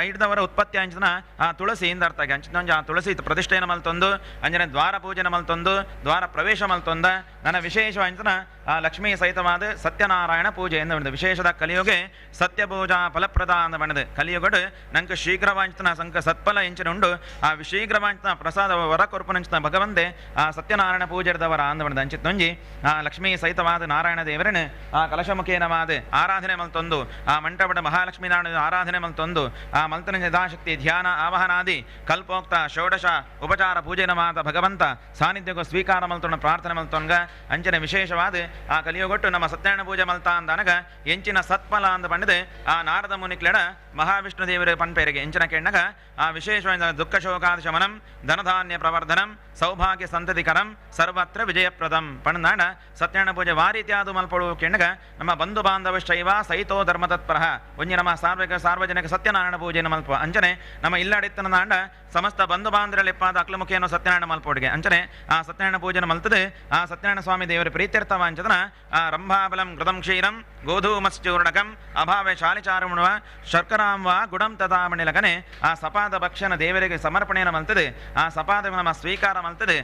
ಐದವರ ಉತ್ಪತ್ತಿ ಅಂಚನ ಆ ತುಳಸಿಯಿಂದ ಅರ್ಥಾಗಿ ಅಂಚಿನಂಜ ಆ ತುಳಸಿ ಪ್ರತಿಷ್ಠೆನ ಮಲ್ತೊಂದು ಅಂಜನೆ ದ್ವಾರ ಪೂಜನ ಮಲ್ತೊಂದು ದ್ವಾರ ಪ್ರವೇಶ ಮಲ್ತೊಂದ ನನ್ನ ವಿಶೇಷ ಅಂಚನ ಆ ಲಕ್ಷ್ಮೀ ಸಹಿತವಾದ ಸತ್ಯನಾರಾಯಣ ಪೂಜೆ ಎಂದು ಬಂದಿದೆ ವಿಶೇಷದ ಕಲಿಯುಗೆ ಸತ್ಯ ಪೂಜಾ ಫಲಪ್ರದ ಅಂತ ಬಂದಿದೆ ಕಲಿಯುಗಡು ನಂಗೆ ಶೀಘ್ರವಾಂಚನ ಸತ್ಫಲ ಎಂಚಿನ ಉಂಡು ಆ ಶೀಘ್ರವಾಂಚನ ಪ್ರಸಾದ ವರ ಕೊರ್ಪುನಂಚಿನ ಭಗವಂತೆ ಆ ಸತ್ಯನಾರಾಯಣ ಪೂಜೆದವರ ಅಂದ ಬಂದಿದೆ ಅಂಚಿತ್ ನೊಂಜಿ ಆ ಲಕ್ಷ್ಮೀ ಸಹಿತವಾದ ನಾರಾಯಣ ದೇವರನ್ನು ಆ ಕಲಶಮುಖೇನವಾದ ಆರಾಧನೆ ಮಲ್ತೊಂದು ಆ ಮಂಟಪದ ಮಹಾಲಕ್ಷ್ಮೀ ನಾರಾಯಣ ಆರಾಧನೆ ಮಲ್ತೊಂದು ಆ ಮಲ್ತನ ಯಥಾಶಕ್ತಿ ಧ್ಯಾನ ಆವಾಹನಾದಿ ಕಲ್ಪೋಕ್ತ ಷೋಡಶ ಉಪಚಾರ ಪೂಜೆನ ಮಾತ ಭಗವಂತ ಸಾನ್ನಿಧ್ಯಕ್ಕೂ ಸ್ವೀಕಾರ ಮಲ್ತೊಂಡ ಪ್ರಾರ್ಥನೆ ಮಲ್ತೊಂಗ ಅಂಚನೆ ವಿಶೇಷವಾದ ಆ ಕಲಿಯುಗೊಟ್ಟು ನಮ್ಮ ಸತ್ಯನಾರಾಯಣ ಪೂಜೆ ಮಲ್ತಾ ಅಂದನಗ ಎಂಚಿನ ಸತ್ಫಲ ಅಂತ ಬಂದಿದೆ ಆ ನಾರದ ಮುನಿಕ್ಲೆಡ ಮಹಾವಿಷ್ಣು ದೇವರ ಪನ್ಪೇರಿಗೆ ಎಂಚಿನ ಕೆಣ್ಣಗ ಆ ವಿಶೇಷವಾದ ದುಃಖ ಶೋಕಾದ ಶಮನಂ ಧನಧಾನ್ಯ ಪ್ರವರ್ಧನಂ ಸೌಭಾಗ್ಯ ಸಂತತಿಕರಂ ಸರ್ವತ್ರ ವಿಜಯಪ್ರದಂ ಪಣ್ಣಾಡ ಸತ್ಯನಾರಾಯಣ ಪೂಜೆ ವಾರೀತ್ಯಾದು ಮಲ್ಪಡು ಕೆಣ್ಣಗ ನಮ್ಮ ಬಂಧು ಬಾಂಧವಶ್ಚೈವ ಸಹಿತೋ ಧರ್ಮತತ್ಪರ ಒಂಜಿ ನಮ್ಮ ಸಾರ್ವಜನಿಕ ಸತ್ಯನಾರಾಯಣ ಪೂಜೆಯನ್ನು ಮಲ್ಪ ಅಂಚನೆ ನಮ್ಮ ಇಲ್ಲಡಿತ್ತನ ನಾಂಡ ಸಮಸ್ತ ಬಂಧು ಬಾಂಧವರಲ್ಲಿಪ್ಪಾದ ಅಕ್ಲಮುಖಿಯನ್ನು ಸತ್ಯನಾರಾಯಣ ಮಲ್ಪೋಡಿಗೆ ಅಂಚನೆ ಆ ಸತ್ಯನಾರಾಯಣ ಪೂಜೆನ ಮಲ್ತದೆ ಆ ಸತ್ಯನಾರಾಯಣ ಸ್ವಾಮಿ ದೇವರ ಪ್ರೀತ್ಯರ್ಥವ ಅಂಚದನ ಆ ರಂಭಾಬಲಂ ಘೃತಂ ಕ್ಷೀರಂ ಗೋಧೂಮಶ್ಚೂರ್ಣಕಂ ಅಭಾವೆ ಶಾಲಿಚಾರುಣವ ಶರ್ಕರಾಂ ವಾ ಗುಡಂ ತದಾಮಣಿ ಲಗನೆ ಆ ಸಪಾದ ಭಕ್ಷಣ ದೇವರಿಗೆ ಸಮರ್ಪಣೆಯನ್ನು ಮಲ್ತದೆ ಆ ಸಪಾದ ನಮ್ಮ ಸ್ವೀಕಾರ ಮಲ್ತದೆ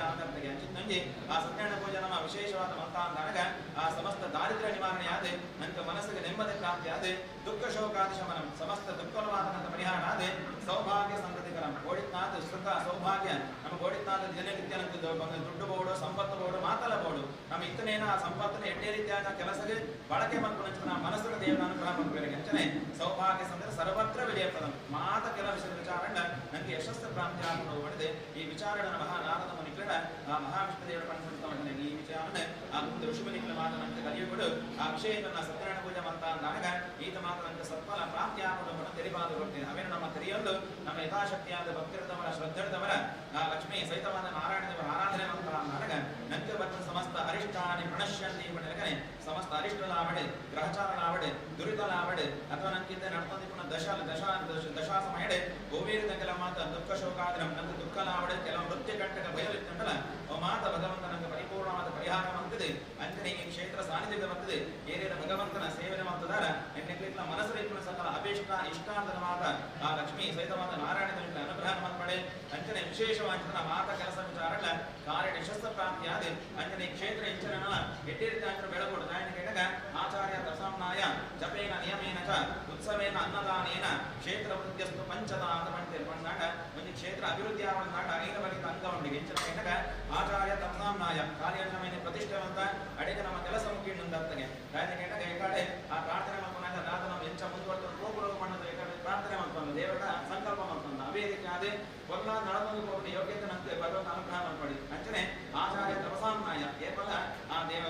ಆ ಸತ್ಯನಾರಾಯಣ ಪೂಜೆ ನಮ್ಮ ವಿಶೇಷವಾದ ಮಂತ್ರ ಅಂದಾಗ ಆ ಸಮಸ್ತ ದಾರಿದ್ರ್ಯ ನಿವಾರಣೆ ಆದ ನಂತರ ಮನಸ್ಸಿಗೆ ನೆಮ್ಮದಿ ಪ್ರಾಪ್ತಿ ಆದ ದುಃಖ ಶೋಕಾದಿ ಶಮನಂ ಸಮಸ್ತ ದುಃಖವಾದ ಪರಿಹಾರ ಆದ ಸೌಭಾಗ್ಯ ಸಂತತಿಕರಂ ಗೋಡಿತ್ನಾದ ಸುಖ ಸೌಭಾಗ್ಯ ನಮ್ಮ ಗೋಡಿತ್ನಾದ ದಿನನಿತ್ಯ ದುಡ್ಡು ಬೋಡು ಸಂಪತ್ತು ಬೋಡು ಮಾತಲ ಬೋಡು ನಮ್ಮ ಇತ್ತನೇನ ಆ ಸಂಪತ್ತಿನ ಎಡ್ಡೆ ರೀತಿಯಾದ ಕೆಲಸಕ್ಕೆ ಬಳಕೆ ಮಾಡ್ಕೊಂಡು ನಮ್ಮ ಮನಸ್ಸಿನ ದೇವರ ಅನುಗ್ರಹ ಮಾಡ್ಬೇಕು ಅಂಚನೆ ಸೌಭಾಗ್ಯ ಸಂದ್ರೆ ಸರ್ವತ್ರ ವಿಜಯಪ್ರದಂ ಮಾತ ಕೆಲಸ ವಿಚಾರಣ ನನಗೆ ಯಶಸ್ಸು ಪ್ರಾಪ್ತಿ ಆಗುವುದು ಹೊಡೆದೆ ಈ ವಿಚಾರಣ ಮಹಾನಾರದ ಮುನಿಗಳ ಆ ಮಹಾವಿಷ್ಣು ದೇವರ ಪಣಿಸುತ್ತವನೇ ಈ ವಿಚಾರನೆ ಆ ಮುಂದೆ ಋಷಿಮುನಿಗಳ ಮಾತನಂತ ಕಲಿಯುವುದು ಆ ವಿಷಯವನ್ನು ಸತ್ಯನಾರಾಯಣ ಪೂಜೆ ಮಂತ ಅಂದಾಗ ಈತ ಮಾತನಂತ ಸತ್ಫಲ ಪ್ರಾಪ್ತಿ ಆಗುವುದು ತೆರಿಬಾದು ಕೊಡ್ತೇನೆ ಅವೇನು ನಮ್ಮ ತೆರೆಯಲು ನಮ್ಮ ಯಥಾಶಕ್ತಿಯಾದ ಭಕ್ತಿರದವರ ಶ್ರದ್ಧೆರದವರ ಆ ಲಕ್ಷ್ಮೀ ಸಹಿತವಾದ ನಾರಾಯಣ ದೇವರ ಆರಾಧನೆ ಮಂತ ಅಂದಾಗ ನಂಗೆ ಬಂದ ಸಮಸ್ತ ಅರಿಷ್ಟಾನಿ ಪ್ರಣಶ್ಯಂತಿ ಪಡೆದಗನೆ ಸಮಸ್ತ ಅರಿಷ್ಟಲಾವಡೆ ಗ್ರಹಚಾರಲಾವಡೆ ದುರಿತಲಾವಡೆ ಅಥವಾ ನಂಗಿದ್ದ ನಡ್ಕೊಂಡಿನ ದಶಾ ಸಮಯಡೆ ಗೋವೀರಿದ ಕೆಲ ಮಾತ ದುಃಖ ಶೋಕಾದ್ರ ನಂಗೆ ದುಃಖಲಾವಡೆ ಕೆಲವು ನೃತ್ಯ ಕಂಟಕ ಭಯವಿತ್ತಂಟಲ್ಲ ಅವ ಮಾತ ಭಗವಂತ ನಂಗೆ ಪರಿಪೂರ್ಣವಾದ ಪರಿಹಾರ ಮಂತದೆ ಅಂಚನೆ ಈ ಕ್ಷೇತ್ರ ಸಾನ್ನಿಧ್ಯ ಬರ್ತದೆ ಏರಿದ ಭಗವಂತನ ಸೇವನೆ ಮಂತದಾರ ಎಣ್ಣೆಕ್ಲಿಕ್ಲ ಮನಸ್ಸು ಸಕಲ ಅಭೀಷ್ಟ ಇಷ್ಟಾಂತದ ಮಾತ ಆ ಲಕ್ಷ್ಮೀ ಸಹಿತವಾದ ನಾರಾಯಣ ದೇವರ ಅನುಗ್ರಹ ಮಲ್ಪಡೆ ಅಂಚನೆ ವಿಶೇಷವಾದ ಮಾತ ಕೆಲಸ ವಿಚಾರಲ್ಲ ಕಾರ್ಯ ಯಶಸ್ಸ ಪ್ರಾಪ್ತಿಯಾದ ಅಂಚನೆ ಕ್ಷೇತ್ರ ಇಂಚನ ಎಡ್ಡೆ ರೀತಿ ಅಂಚನೆ ಬೆಳಗೋಡು ದಾಯನ ಕೆಳಗ ಆಚಾರ್ಯ ದಸಾಂನಾಯ ಜಪೇನ ನಿಯಮೇನ ಚ ಉತ್ಸವೇನ ಅನ್ನದಾನೇನ ಕ್ಷೇತ್ರ ವೃದ್ಧಿಯಸ್ತು ಪಂಚದ ಅಂತ ಮಾಡ್ತೇವೆ ಬಂದಾಗ ಒಂದು ಕ್ಷೇತ್ರ ಅಭಿವೃದ್ಧಿ ಆದಾಗ ಐನ ಬಳಿಕ ಅಂಗವಂಡಿಗೆ ಇಂಚನ ಕೆಳಗ ಆಚಾರ್ಯ ದಸಾಂನಾಯ ಕಾರ್ಯಕ್ರಮ ಪ್ರತಿಷ್ಠೆವಂತ ಅಡಿಗೆ ನಮ್ಮ ಕೆಲಸ ಮುಖ್ಯಂದಾಗ್ತದೆ ದಾಯನ ಕೆಳಗ ಈ ಕಡೆ ಆ ಪ್ರಾರ್ಥನೆ ಮಾಡ್ಕೊಂಡಾಗ ನಾದ ನಾವು ಎಂಚ ಮುಂದುವರೆದು ರೋಗ ಮಾಡೋದು ಈ ಕಡೆ ಪ್ರಾರ್ಥನೆ ಮಾಡ್ಕೊಂಡು ದೇವರ ಸಂಕಲ್ಪ ಮಾಡ್ಕೊಂಡು ಅವೇ ರೀತಿ ಅದೇ ಒಲ್ಲ ನಳದೊಂದು ಹೋಗಿ ಯೋಗ್ಯತೆ ನಂತೆ ಭಗವಂತ ಅನುಗ್ರಹ ಮಾಡ್ಕೊಳ್ಳಿ ಅಂಚನೆ ಆಚಾರ್ಯ ತಪಸಾಂನಾಯ ಏಪಲ ಆ ದೈವ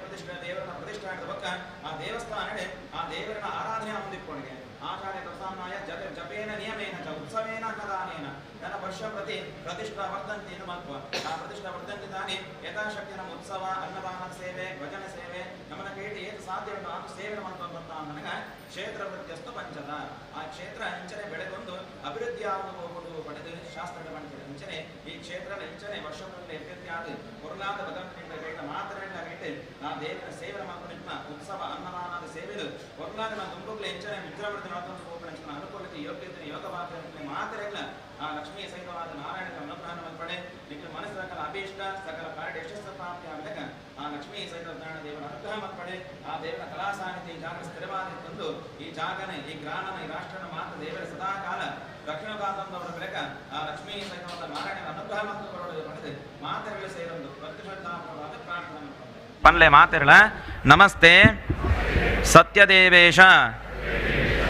ಪ್ರತಿಷ್ಠೆ ದೇವರ ಪ್ರತಿಷ್ಠೆ ಆಗಿದ ಪಕ್ಕ ಆ ದೇವಸ್ಥಾನಡೆ ಆ ದೇವರನ್ನ ಆರಾಧನೆ ಹೊಂದಿಕೊಂಡಿದೆ ಆಚಾರ್ಯ ತಪಸಾಂನಾಯ ಜಪೇನ ನಿಯಮೇನ ಚ ಉತ್ಸವೇನ ಅನ್ನದಾನೇನ ನನ್ನ ವರ್ಷ ಪ್ರತಿ ಪ್ರತಿಷ್ಠಾ ವರ್ಧಂತಿ ಇದು ಮಹತ್ವ ಆ ಪ್ರತಿಷ್ಠಾ ವರ್ಧಂತಿ ತಾನೇ ಯಥಾಶಕ್ತಿ ನಮ್ಮ ಉತ್ಸವ ಅನ್ನದಾನ ಸೇವೆ ಭಜನೆ ಸೇವೆ ನಮ್ಮನ್ನ ಕೇಳಿ ಏನು ಸಾಧ್ಯ ಉಂಟು ಆ ಸೇವೆ ಮಾಡ್ಕೊಂತ ನನಗ ಕ್ಷೇತ್ರ ವೃತ್ತಿಯಸ್ತು ಪಂಚದ ಆ ಕ್ಷೇತ್ರ ಅಂಚನೆ ಬೆಳೆಗೊಂಡು ಅಭಿವೃದ್ಧಿ ಆಗುವುದು ಹೋಗುವುದು ಪಡೆದು ಶಾಸ್ತ್ರಗಳು ಮಾಡ್ತಾರೆ ಅಂಚನೆ ಈ ಕ್ಷೇತ್ರ ಅಂಚನೆ ವರ್ಷದಲ್ಲಿ ಅಭಿವೃದ್ಧಿ ಆದ ಹೊರಲಾದ ಭಗವಂತನಿಂದ ಮಾತನಾಡಿದ ಆ ದೇವರ ಸೇವೆ ಮಾಡ್ಕೊಂಡಿದ್ದ ಉತ್ಸವ ಅನ್ನದಾನದ ಸೇವೆದು ಹೊರಲಾದ ನಾವು ತುಂಬುಗಳು ಎಂಚನೆ ವಿಜೃಂಭಣೆ ಮಾಡ್ಕೊಂಡು ಹೋಗ್ಕೊಂಡು ಅನುಕೂಲತೆ ಯೋಗ್ಯತೆ ಯೋಗವಾದ ಮಾತರೆಲ್ಲ ಆ ಲಕ್ಷ್ಮೀ ಸಹಿತವಾದ ನಾರಾಯಣದ ಅನುಗ್ರಹ ಮಲ್ಪಡೆ ನಿಮ್ಮ ಮನಸ್ಸು ಸಕಲ ಅಭೀಷ್ಟ ಸಕಲ ಕಾರ್ಯ ಯಶಸ್ಸು ಪ್ರಾಪ್ತಿ ಆದಾಗ ಆ ಲಕ್ಷ್ಮೀ ಸಹಿತ ನಾರಾಯಣ ದೇವರ ಅನುಗ್ರಹ ಮಲ್ಪಡೆ ಆ ದೇವರ ಕಲಾ ಸಾನ್ನಿಧ್ಯ ಈ ಜಾಗ ಸ್ಥಿರವಾದ ತಂದು ಈ ಜಾಗನ ಈ ಗ್ರಾಮನ ಈ ರಾಷ್ಟ್ರನ ಮಾತ್ರ ದೇವರ ಸದಾಕಾಲ ರಕ್ಷಣಾಕಾಂತವರ ಬೆಳಕ ಆ ಲಕ್ಷ್ಮೀ ಸಹಿತವಾದ ನಾರಾಯಣನ ಅನುಗ್ರಹ ಮತ್ತು ಬರೋದು ಪಡೆದು ಮಾತರೆಗಳು ಸೇರೊಂದು ಭಕ್ತಿ ಶ್ರದ್ಧಾಪೂರ್ವವಾದ ಪ್ರಾರ್ಥನೆ ಪನ್ಲೆ ಮಾತೆರಳ ನಮಸ್ತೆ ಸತ್ಯದೇವೇಶ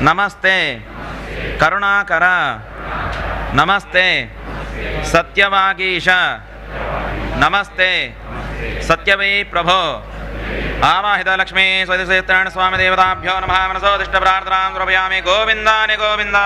ನಮಸ್ತೆ ಕರುಣಾಕರ ನಮಸ್ತೆ सत्यवागीश नमस्ते सत्यवै प्रभो आवाहित लक्ष्मी स्वदिशेत्रण स्वामी देवताभ्यो नमः मनसोदिष्ट प्रार्थनां द्रव्यामि गोविन्दानि गोविन्द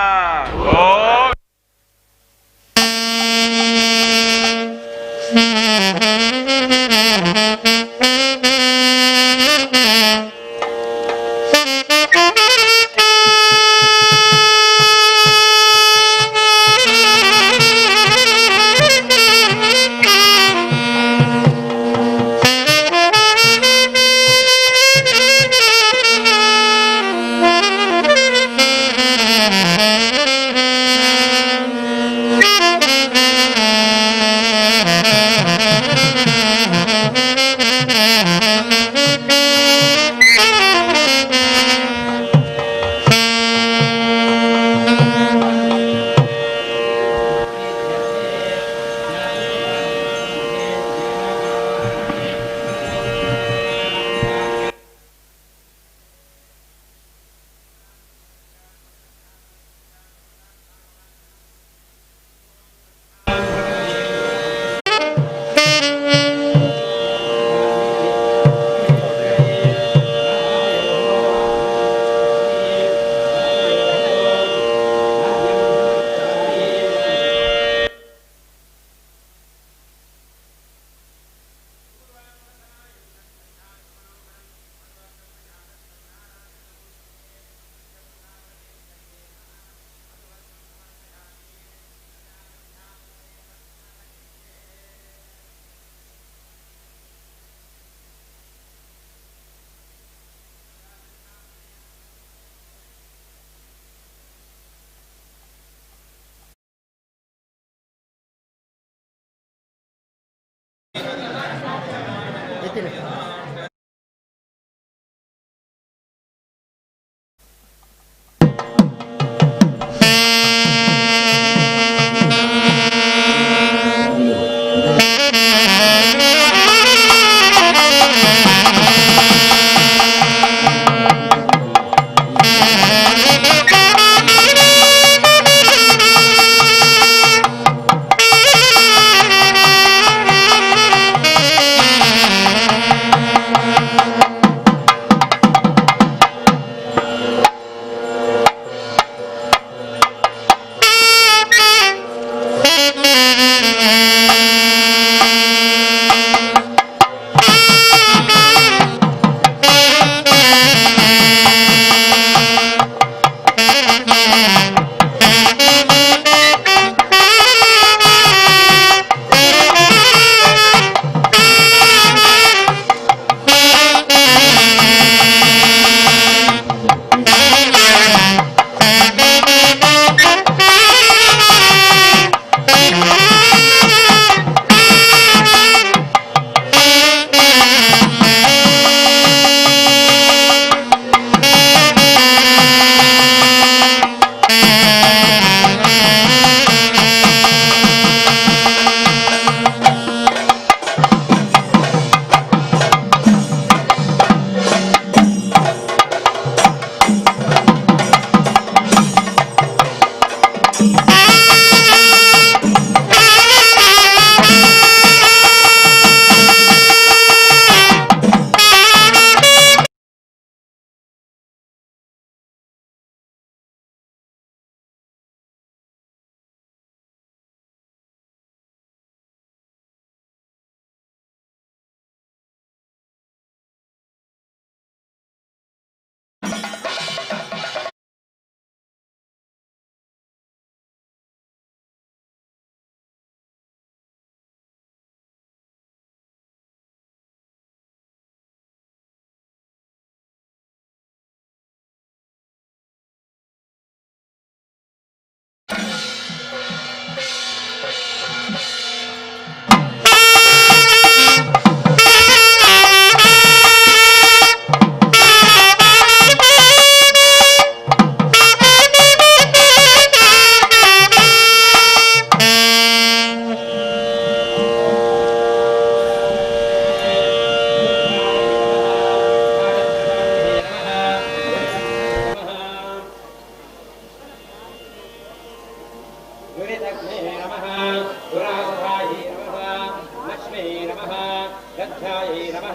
विद्यायै नमः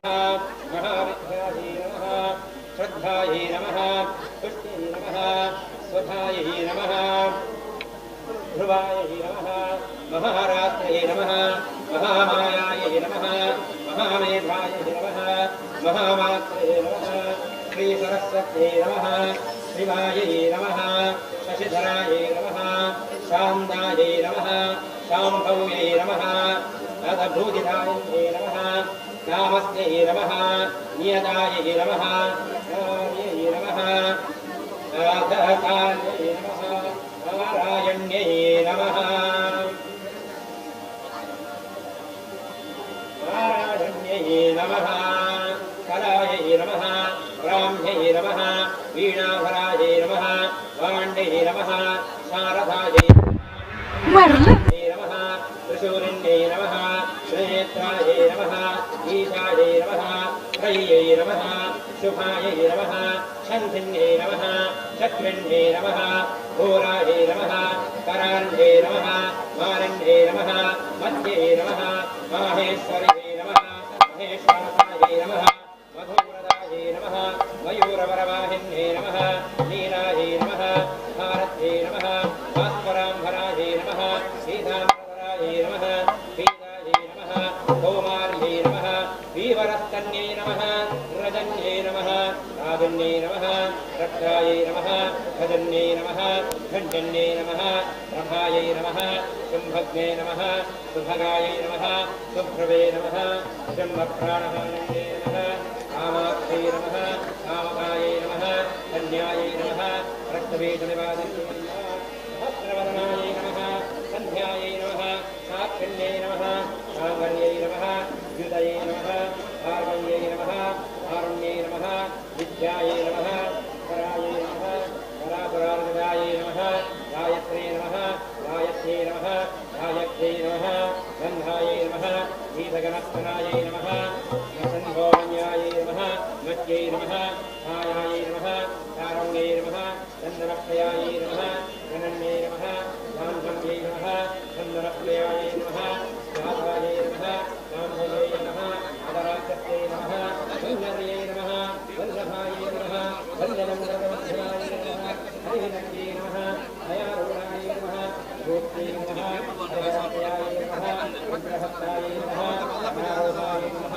महाविद्यायै नमः श्रद्धायै नमः पुष्ट्यै नमः स्वधायै नमः ध्रुवायै नमः महारात्र्यै नमः महामायायै नमः महामेधायै नमः महामात्र्यै नमः श्रीसरस्वत्यै नमः शिवायै नमः शशिधरायै नमः शान्तायै नमः शाम्भव्यै नमः अदभूतिधायै नमः कामस्यै नमः नियतायै नमः काम्यै नमः अधकार्यै नमः नारायण्यै नमः नारायण्यै नमः कलायै नमः ब्राह्म्यै नमः वीणाधरायै नमः वाण्यै नमः शारदायै नमः त्रिशूलिन्यै नमः श्रीनेत्रायै नमः ईशायै नमः त्रय्यै नमः शुभायै नमः शन्तिन्यै नमः चक्रिण्यै नमः घोरायै नमः कराण्यै नमः मारण्यै नमः मध्यै नमः माहेश्वर्यै नमः महेश्वरायै नमः मधुव्रतायै नमः मयूरवरवाहिन्यै नमः नीलायै नमः भारत्यै नमः भास्वराम्भरायै नमः सीताम्बरायै नमः पीतायै नमः कौमार्यै नमः वीवरस्तन्यै नमः रजन्यै नमः राजन्यै नमः रक्षायै नमः भजन्यै नमः घण्टन्यै नमः प्रभायै नमः शुम्भग्ने नमः सुभगायै नमः सुभ्रवे नमः जन्मप्राणहायै नमः कामाक्षै नमः कामकायै नमः कन्यायै नमः रक्तबीजनिवादिन्यै नमः सहस्रवदनायै नमः सन्ध्यायै नमः साक्षिण्यै नमः साङ्गर्यै नमः युतये नमः भार्गव्यै नमः आरुण्यै नमः विद्यायै नमः परायै नमः परापरार्गदायै नमः गायत्र्यै नमः गायत्र्यै नमः गायत्र्यै नमः गन्धायै नमः गीतगणस्तनायै नमः संभोमन्यायै नमः मत्यै नमः छायायै नमः तारण्यै नमः चन्दनप्रियायै नमः गणन्यै नमः गान्धव्यै नमः चन्दनप्रियायै नमः राधायै नमः गान्धव्यै नमः अदराक्षत्यै नमः वल्लभयै नमः वल्लभायै नमः वल्लभमृगमध्यायै नमः हरिविनक्यै नमः दयारूढायै नमः गोप्त्यै नमः अदराक्षयायै नमः रुद्रहस्तायै नमः नारोधायै नमः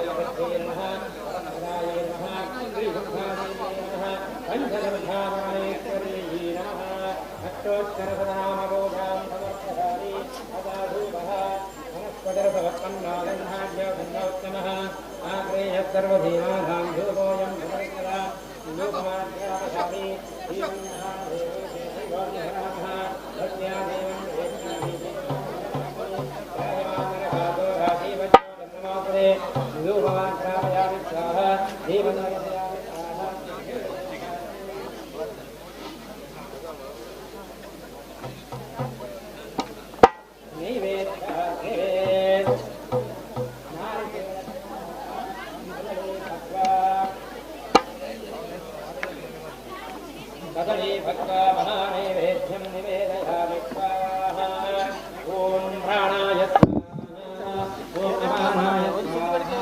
अयवत्यै नमः परमपदायै नमः श्रीभुक्तायै नमः पञ्चगन्धामाणेश्वर्यै नमः अष्टोत्तरशतनामगोधां समर्पयामि अदाधूपः वनस्पतिरसवत्पन्नागन्धाढ्योत्तमः आग्रेयः सर्वधीनानां धूपोऽयं समर्पया लोकमाध्यापशामि कदली भक्त्वा महानैवेद्यं निवेदयामि स्वाहा ॐ प्राणाय स्वाहा ॐ अपानाय स्वाहा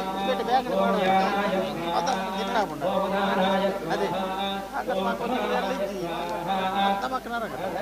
ॐ यानाय स्वाहा ॐ उदानाय स्वाहा ॐ समानाय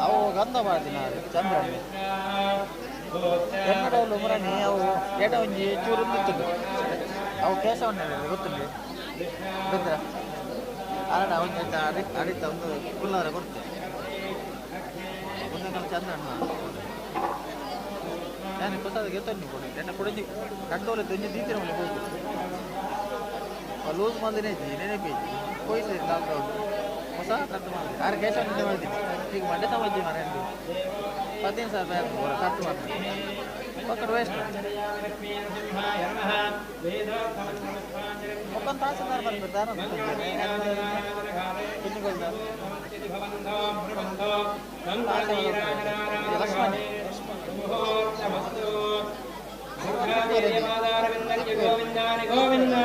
ಅವು ಗಂಧ ಮಾಡ್ತೀನಿ ಚಂದ್ರ ಎನ್ನಡವಳು ಮುರಣಿ ಅವು ಎಡ ಒಂಜಿ ಚೂರು ನಿಂತದ್ದು ಅವು ಕೇಸವನ್ನ ಗೊತ್ತಿಲ್ಲ ಗೊತ್ತಾ ಅಲ್ಲ ಒಂದು ಅಡಿತ ಒಂದು ಕುಲ್ಲವರ ಕೊಡ್ತೆ ಒಂದು ಚಂದ್ರ ನಾನು ಕೊಟ್ಟದ ಗೆತ್ತನ್ನು ಕೊಡಿ ಎನ್ನ ಕೊಡಿ ಕಂಡೋಲೆ ತಂಜಿ ದೀತಿನ ಹೋಗಿ ಲೂಸ್ ಮಂದಿನೇ ಇದ್ದೀನಿ ನೆನಪಿದ್ದಿ ಹೋಯ್ತು ಲಾಕ್ಡೌನ್ ಹೊಸ ಖರ್ಚು ಮಾಡಿ ಆರು ಕ್ಯಾಶ್ ಆನ್ ಮಾಡ್ತೀನಿ ಈಗ ಮಂಡೆ ಸಮಜ್ಜಿ ಮರ 15,000 ರೂಪಾಯಿ ಖರ್ಚು ಮಾಡ್ತೀನಿ ಒಕ್ಕಡ ವೇಸ್ಟ್ ಒಕ್ಕೊಂದು ತಾಸಿನಾರು ಬಂದ್ಬಿಡ್ತಾರೆ ಲಕ್ಷ್ಮಣ್ ಗೋವಿಂದ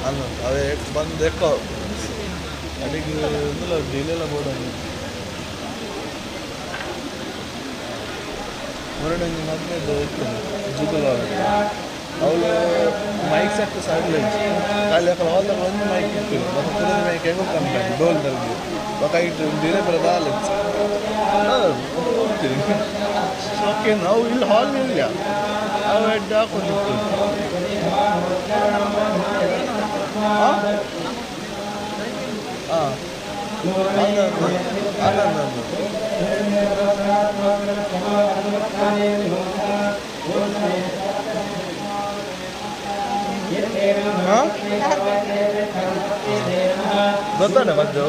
ಅಲ್ಲ ಅವೇ ಬಂದು ಎಕ್ಕೋ ಅಡಿಗೆ ಡೀಲೆಲ್ಲ ಬೋರ್ಡ್ ಹೊರಡೆ ಮೊದಲೇದು ಇರ್ತದೆ ಜುಗುಲ ಅವಳು ಮೈಕ್ ಸೆಟ್ ಸಾಗಲಿ ಖಾಲಿ ಅక్కడ ಹೋದಾಗ ಒಂದು ಮೈಕ್ ಇರ್ತದೆ ಮತ್ತು ಕುಡಿದ ಮೈಕ್ ಹೆಂಗೆ ಕಂಡು ಡೋಲ್ ತರಲಿ ಒಕ್ಕಾಗಿಟ್ಟು ಡೀಲೆ ಬರೋದು ಹಾಲು ಹೋಗ್ತೀವಿ ಓಕೆ ನಾವು ಇಲ್ಲಿ ಹಾಲ್ ಇಲ್ಲ ನಾವು ಹೆಡ್ ಹಾಕೊಂಡಿರ್ತೀವಿ ಹಾಂ ಗೊತ್ತಾನೆ ಬಂದು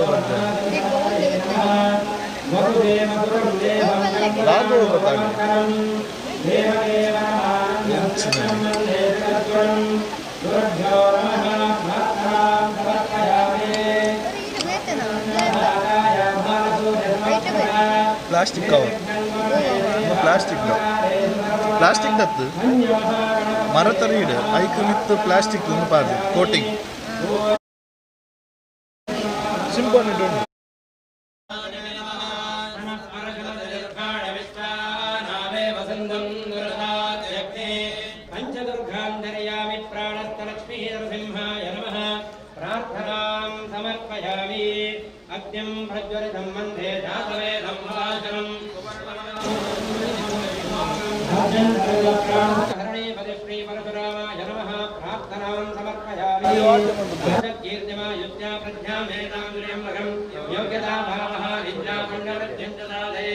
ನಾನು ಗೊತ್ತಾಗ ಪ್ಲಾಸ್ಟಿಕ್ ಕವರ್ ಪ್ಲಾಸ್ಟಿಕ್ ದತ್ತು ಮರ ತರ ಇಡು ಐಕ್ ವಿತ್ ಪ್ಲಾಸ್ಟಿಕ್ ಪಾರ್ದು ಕೋಟಿಂಗ್ ಸಿಂಪಲ್ ಇಡು पंचदुर्गांधरयामि प्राणस्तलक्ष्मी नरसिंहाय नमः प्रार्थनां समर्पयामि अग्निं प्रज्वलितं वन्दे जातवेदं वाचनम् हरणे पदे श्री परशुरामाय नमः प्रार्थनां समर्पयामि कीर्तिमायुज्ञा प्रज्ञामेतां मगं योग्यता भावः विद्या मण्डलत्यञ्जदादे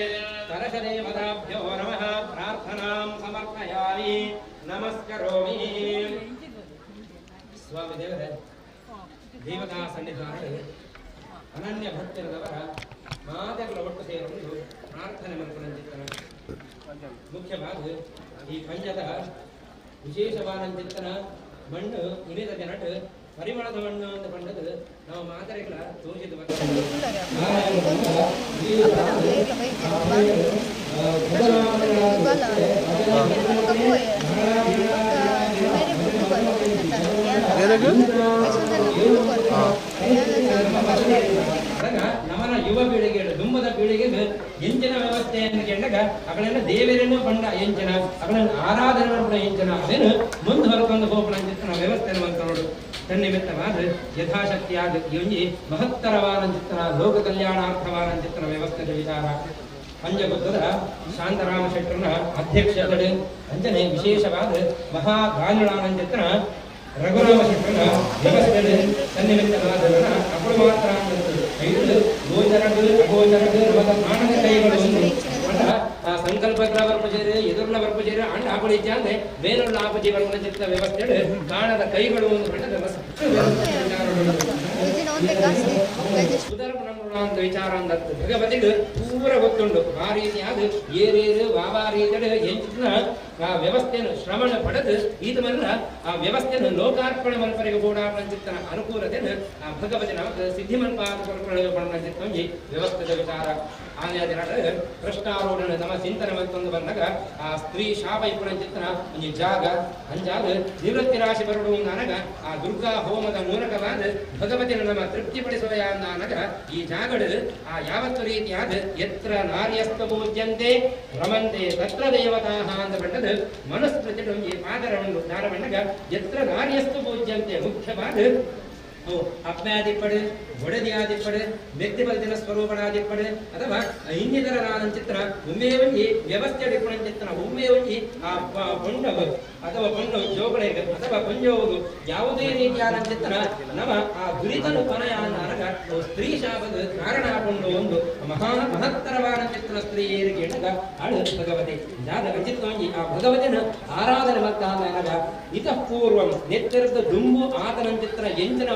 सरसदेवताभ्यो नमः प्रार्थनां समर्पयामि नमस्करोमि स्वामी देवरे देवता सन्निधानದಲ್ಲಿ ಅನನ್ಯ ಭಕ್ತರದವರ ಮಾತೆಗಳ ಒಟ್ಟು ಸೇರಿಕೊಂಡು ಪ್ರಾರ್ಥನೆ ಮಾಡ್ಕೊಳ್ಳುತ್ತಿದ್ದಾರೆ. ಮುಖ್ಯವಾಗಿ ಈ ಪಂಚದ ವಿಶೇಷವಾದ ಚಿಂತನ ಮಣ್ಣು ಉಳಿದ ಜನಟ ಪರಿಮಳದ ಮಣ್ಣು ಅಂತ ಬಂದದ್ದು ನಾವು ಮಾತೆಗಳ ತೋರಿಸಿದ ನಮ್ಮನ ಯುವ ಪೀಳಿಗೆ ದುಂಬದ ಪೀಳಿಗೆಗೆ ಎಂಚಿನ ವ್ಯವಸ್ಥೆಯನ್ನು ಕೇಳಿದಾಗ ಅಗಳೆಲ್ಲ ದೇವರನ್ನು ಬಂಡ ಎಂಚಿನ ಅಗಳೆಲ್ಲ ಆರಾಧನೆ ಮಾಡ್ಕೊಂಡ ಎಂಚಿನ ಅದೇನು ಮುಂದೆ ಹೊರಕೊಂಡು ಹೋಗೋಣ ಚಿತ್ರನ ವ್ಯವಸ್ಥೆಯನ್ನು ನೋಡು ತನ್ನಿಮಿತ್ತವಾದ ಯಥಾಶಕ್ತಿಯಾದ ಒಂಜಿ ಮಹತ್ತರವಾದ ಚಿತ್ರನ ಲೋಕ ಕಲ್ಯಾಣಾರ್ಥವಾದ ಚಿತ್ರನ ವ್ಯವಸ್ಥೆಯ ವಿಚಾರ ಪಂಚಗುತ್ತದ ಶಾಂತರಾಮ ಶೆಟ್ಟರನ ಅಧ್ಯಕ್ಷತೆ ಅಂಜನೆ ವಿಶೇಷವಾದ ಮಹಾಗಾನುಳಾನ ಚಿತ್ರ ರಘುರಾಮ ಶೆಟ್ಟರನ ವ್ಯವಸ್ಥೆಯ ಸನ್ನಿಮಿತ್ತವಾದ ಅಪರು ಮಾತ್ರ ಗೋಚರಗಳು ಅಗೋಚರಗಳು ಮಾನವ ಕೈಗಳು ಆ ಸಂಕಲ್ಪಗಳ ವರ್ಪಜೇರಿ ಎದುರುಳ ವರ್ಪಜೇರಿ ಅಂಡ ಆಪಳಿದ್ಯ ಅಂದ್ರೆ ಮೇಲುಳ್ಳ ಆಪಜೀವನ ಚಿತ್ತ ವ್ಯವಸ್ಥೆ ಕಾಣದ ಕೈಗಳು ಒಂದು ಅಂತ ವಿಚಾರ ಅಂದತ್ತು ಭಗವತಿಗೆ ಪೂರ ಗೊತ್ತುಂಡು ಆ ರೀತಿಯಾದ ಏರೇರು ವಾವಾ ರೀತಿಯ ಎಂಚಿನ ಆ ವ್ಯವಸ್ಥೆಯನ್ನು ಶ್ರವಣ ಪಡೆದು ಇದನ್ನ ಆ ವ್ಯವಸ್ಥೆಯನ್ನು ಲೋಕಾರ್ಪಣೆ ಮಲ್ಪರಿಗೆ ಕೂಡ ಚಿತ್ತನ ಅನುಕೂಲತೆಯನ್ನು ಆ ಭಗವತಿ ನಮಗೆ ಸಿದ್ಧಿಮನ್ಪಾದ ಚಿತ್ತಂಜಿ ವ್ಯವಸ್ಥೆದ ವಿಚಾರ ಆನೆಯ ಕೃಷ್ಣಾರೋಢನ ತಮ್ಮ ಚಿಂತನೆ ಮತ್ತೊಂದು ಬಂದಾಗ ಆ ಸ್ತ್ರೀ ಶಾಪ ಇಪ್ಪಣ ಚಿತ್ತನ ಒಂದು ಜಾಗ ಅಂಜಾಗ ನಿವೃತ್ತಿ ರಾಶಿ ಬರಡು ಅನ್ನಗ ಆ ದುರ್ಗಾ ಹೋಮದ ಮೂಲಕವಾದ ಭಗವತಿಯನ್ನು ನಮ್ಮ ತೃಪ್ತಿಪಡಿಸುವ ಅನ್ನಗ ಈ ಜಾಗಡು ಆ ಯಾವತ್ತು ರೀತಿಯಾದ ಎತ್ರ ನಾರ್ಯಸ್ತ ಪೂಜ್ಯಂತೆ ರಮಂತೆ ತತ್ರ ದೇವತಾಹ ಅಂತ ಬಂದದು ಮನುಸ್ಮೃತಿ ಪಾದರವನ್ನು ದಾರ ಬಂದಾಗ ಎತ್ರ ನಾರ್ಯಸ್ತು ಪೂಜ್ಯಂತೆ ಮುಖ್ಯವಾದ ಅಪ್ಯಾದಿಪ್ಪಡು ಒಡೆದಿಯಾದಿಪ್ಪಡು ವ್ಯಕ್ತಿಪದಿನ ಸ್ವರೂಪಣಾದಿಪ್ಪಡು ಅಥವಾ ಇನ್ನಿತರನಾದ ಚಿತ್ರ ಉಮ್ಮೇವಂಜಿ ವ್ಯವಸ್ಥೆ ಅಡಿಪಣ ಚಿತ್ರ ಉಮ್ಮೇವಂಜಿ ಆ ಪೊಂಡವು ಅಥವಾ ಪೊಂಡು ಜೋಗಳೆಗೆ ಅಥವಾ ಪಂಜೋವುದು ಯಾವುದೇ ರೀತಿಯಾದ ಚಿತ್ರ ನಮ್ಮ ಆ ದುರಿತನು ಕೊನೆಯ ಅನ್ನಗ ಸ್ತ್ರೀ ಶಾಪದ ಕಾರಣ ಕೊಂಡು ಒಂದು ಮಹತ್ತರವಾದ ಚಿತ್ರ ಸ್ತ್ರೀಯರಿಗೆ ಎಣಗ ಅಳು ಭಗವತಿ ಜಾತಕ ಚಿತ್ರವಂಜಿ ಆ ಭಗವತಿನ ಆರಾಧನೆ ಮತ್ತಾದ ಅನ್ನಗ ಇತಃ ಪೂರ್ವಂ ನೆತ್ತರದ ದುಂಬು ಆತನ ಚಿತ್ರ ಎಂಚಿನ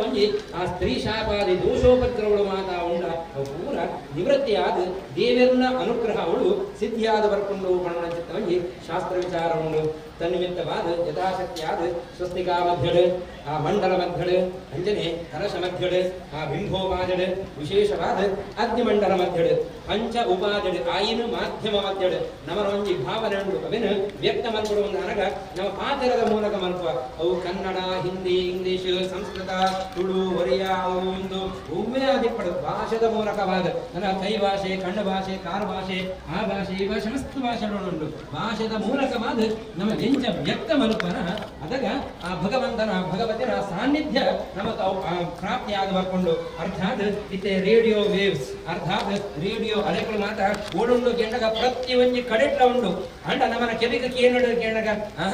ಆ ಸ್ತ್ರೀ ಶಾಪಾದಿ ದೋಷೋಪದ್ರವಳು ಮಾತಾ ಉಂಡ ಪೂರ ನಿವೃತ್ತಿಯಾದ ದೇವರನ್ನ ಅನುಗ್ರಹ ಅವಳು ಸಿದ್ಧಿಯಾದ ಬರ್ಕೊಂಡು ಬಣ್ಣ ಚಿತ್ತವಂಜಿ ಶಾಸ್ತ್ರ ವಿಚಾರ ಉಂಡು ತನ್ನಿಮಿತ್ತವಾದ ಯಥಾಶಕ್ತಿಯಾದ ಸ್ವಸ್ತಿಕಾ ಮಧ್ಯಡ್ ಆ ಮಂಡಲ ಮಧ್ಯಡ್ ಅಂಜನೆ ಕಲಶ ಮಧ್ಯಡ್ ಆ ಬಿಂಬೋಪಾಜಡ್ ವಿಶೇಷವಾದ ಅಗ್ನಿಮಂಡಲ ಮಧ್ಯಡ್ ಪಂಚ ಉಪಾಜಡ್ ಆಯಿನ ಮಾಧ್ಯಮ ಮಧ್ಯಡ್ ನಮರೊಂಜಿ ಭಾವನೆ ಉಂಟು ಅವಿನ ವ್ಯಕ್ತ ಮಲ್ಪಡುವ ಅನಗ ನಮ್ಮ ಪಾತ್ರದ ಮೂಲಕ ಮಲ್ಪ ಅವು ಕನ್ನಡ ಹಿಂದಿ ಇಂಗ್ಲಿಷ್ ಸಂಸ್ಕೃತ ತುಳು ಒರಿಯಾ ಒಂದು ಒಮ್ಮೆ ಅದಿಪ್ಪಡು ಭಾಷೆದ ಮೂಲಕವಾದ ನನ್ನ ಕೈ ಭಾಷೆ ಕಣ್ಣ ಭಾಷೆ ಕಾರು ಭಾಷೆ ಆ ಭಾಷೆ ಈ ಭಾಷೆ ಮಸ್ತ್ ಭಾಷೆಗಳುಂಟು ಭಾಷೆದ ಮೂಲಕವಾದ ನಮ್ಮ ಎಂಚ ವ್ಯಕ್ತ ಮಲ್ಪನ ಅದಾಗ ಆ ಭಗವಂತನ ಭಗವತಿನ ಸಾನ್ನಿಧ್ಯ ನಮ್ಮ ಪ್ರಾಪ್ತಿಯಾಗ ಬರ್ಕೊಂಡು ಅರ್ಥಾತ್ ಇತ್ತೆ ರೇಡಿಯೋ ವೇವ್ಸ್ ಅರ್ಥಾತ್ ರೇಡಿಯೋ ಅಲೆಗಳು ಮಾತ್ರ ಓಡುಂಡು ಕೆಂಡಗ ಪ್ರತಿ ಒಂಜಿ ಕಡೆಟ್ಲ ಉಂಡು ಅಂಡ ನಮ್ಮನ ಕೆವಿಗ ಕೇನಡು ಕೆಂಡಗ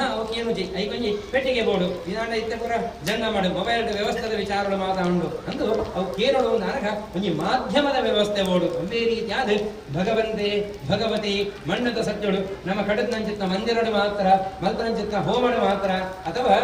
ಅವು ಕೇನುಜಿ ಐಕೊಂಜಿ ಪೆಟ್ಟಿಗೆ ಬೋಡು ಇದಾಂಡ ಇತ್ತೆ ಪೂರ ಜಂಗ ಮಾಡು ಮೊಬೈಲ್ ವ್ಯವಸ್ಥೆದ ವಿಚಾರಗಳು ಮಾತಾ ಉಂಡು ಅಂದು ಅವು ಕೇನಡು ನಾನಗ ಒಂಜಿ ಮಾಧ್ಯಮದ ವ್ಯವಸ್ಥೆ ಬೋಡು ಒಂದೇ ರೀತಿಯಾದ ಭಗವಂತೆ ಭಗವತಿ ಮಣ್ಣದ ಸತ್ಯಗಳು ನಮ್ಮ ಕಡದ ನಂಚಿತ್ತ ಮಂದಿರಡು ಮಾತ್ರ ಮಲ್ಪನಂಚಿತ್ತ ಹೋಮಡು ಮಾತ್ರ ಅಥವಾ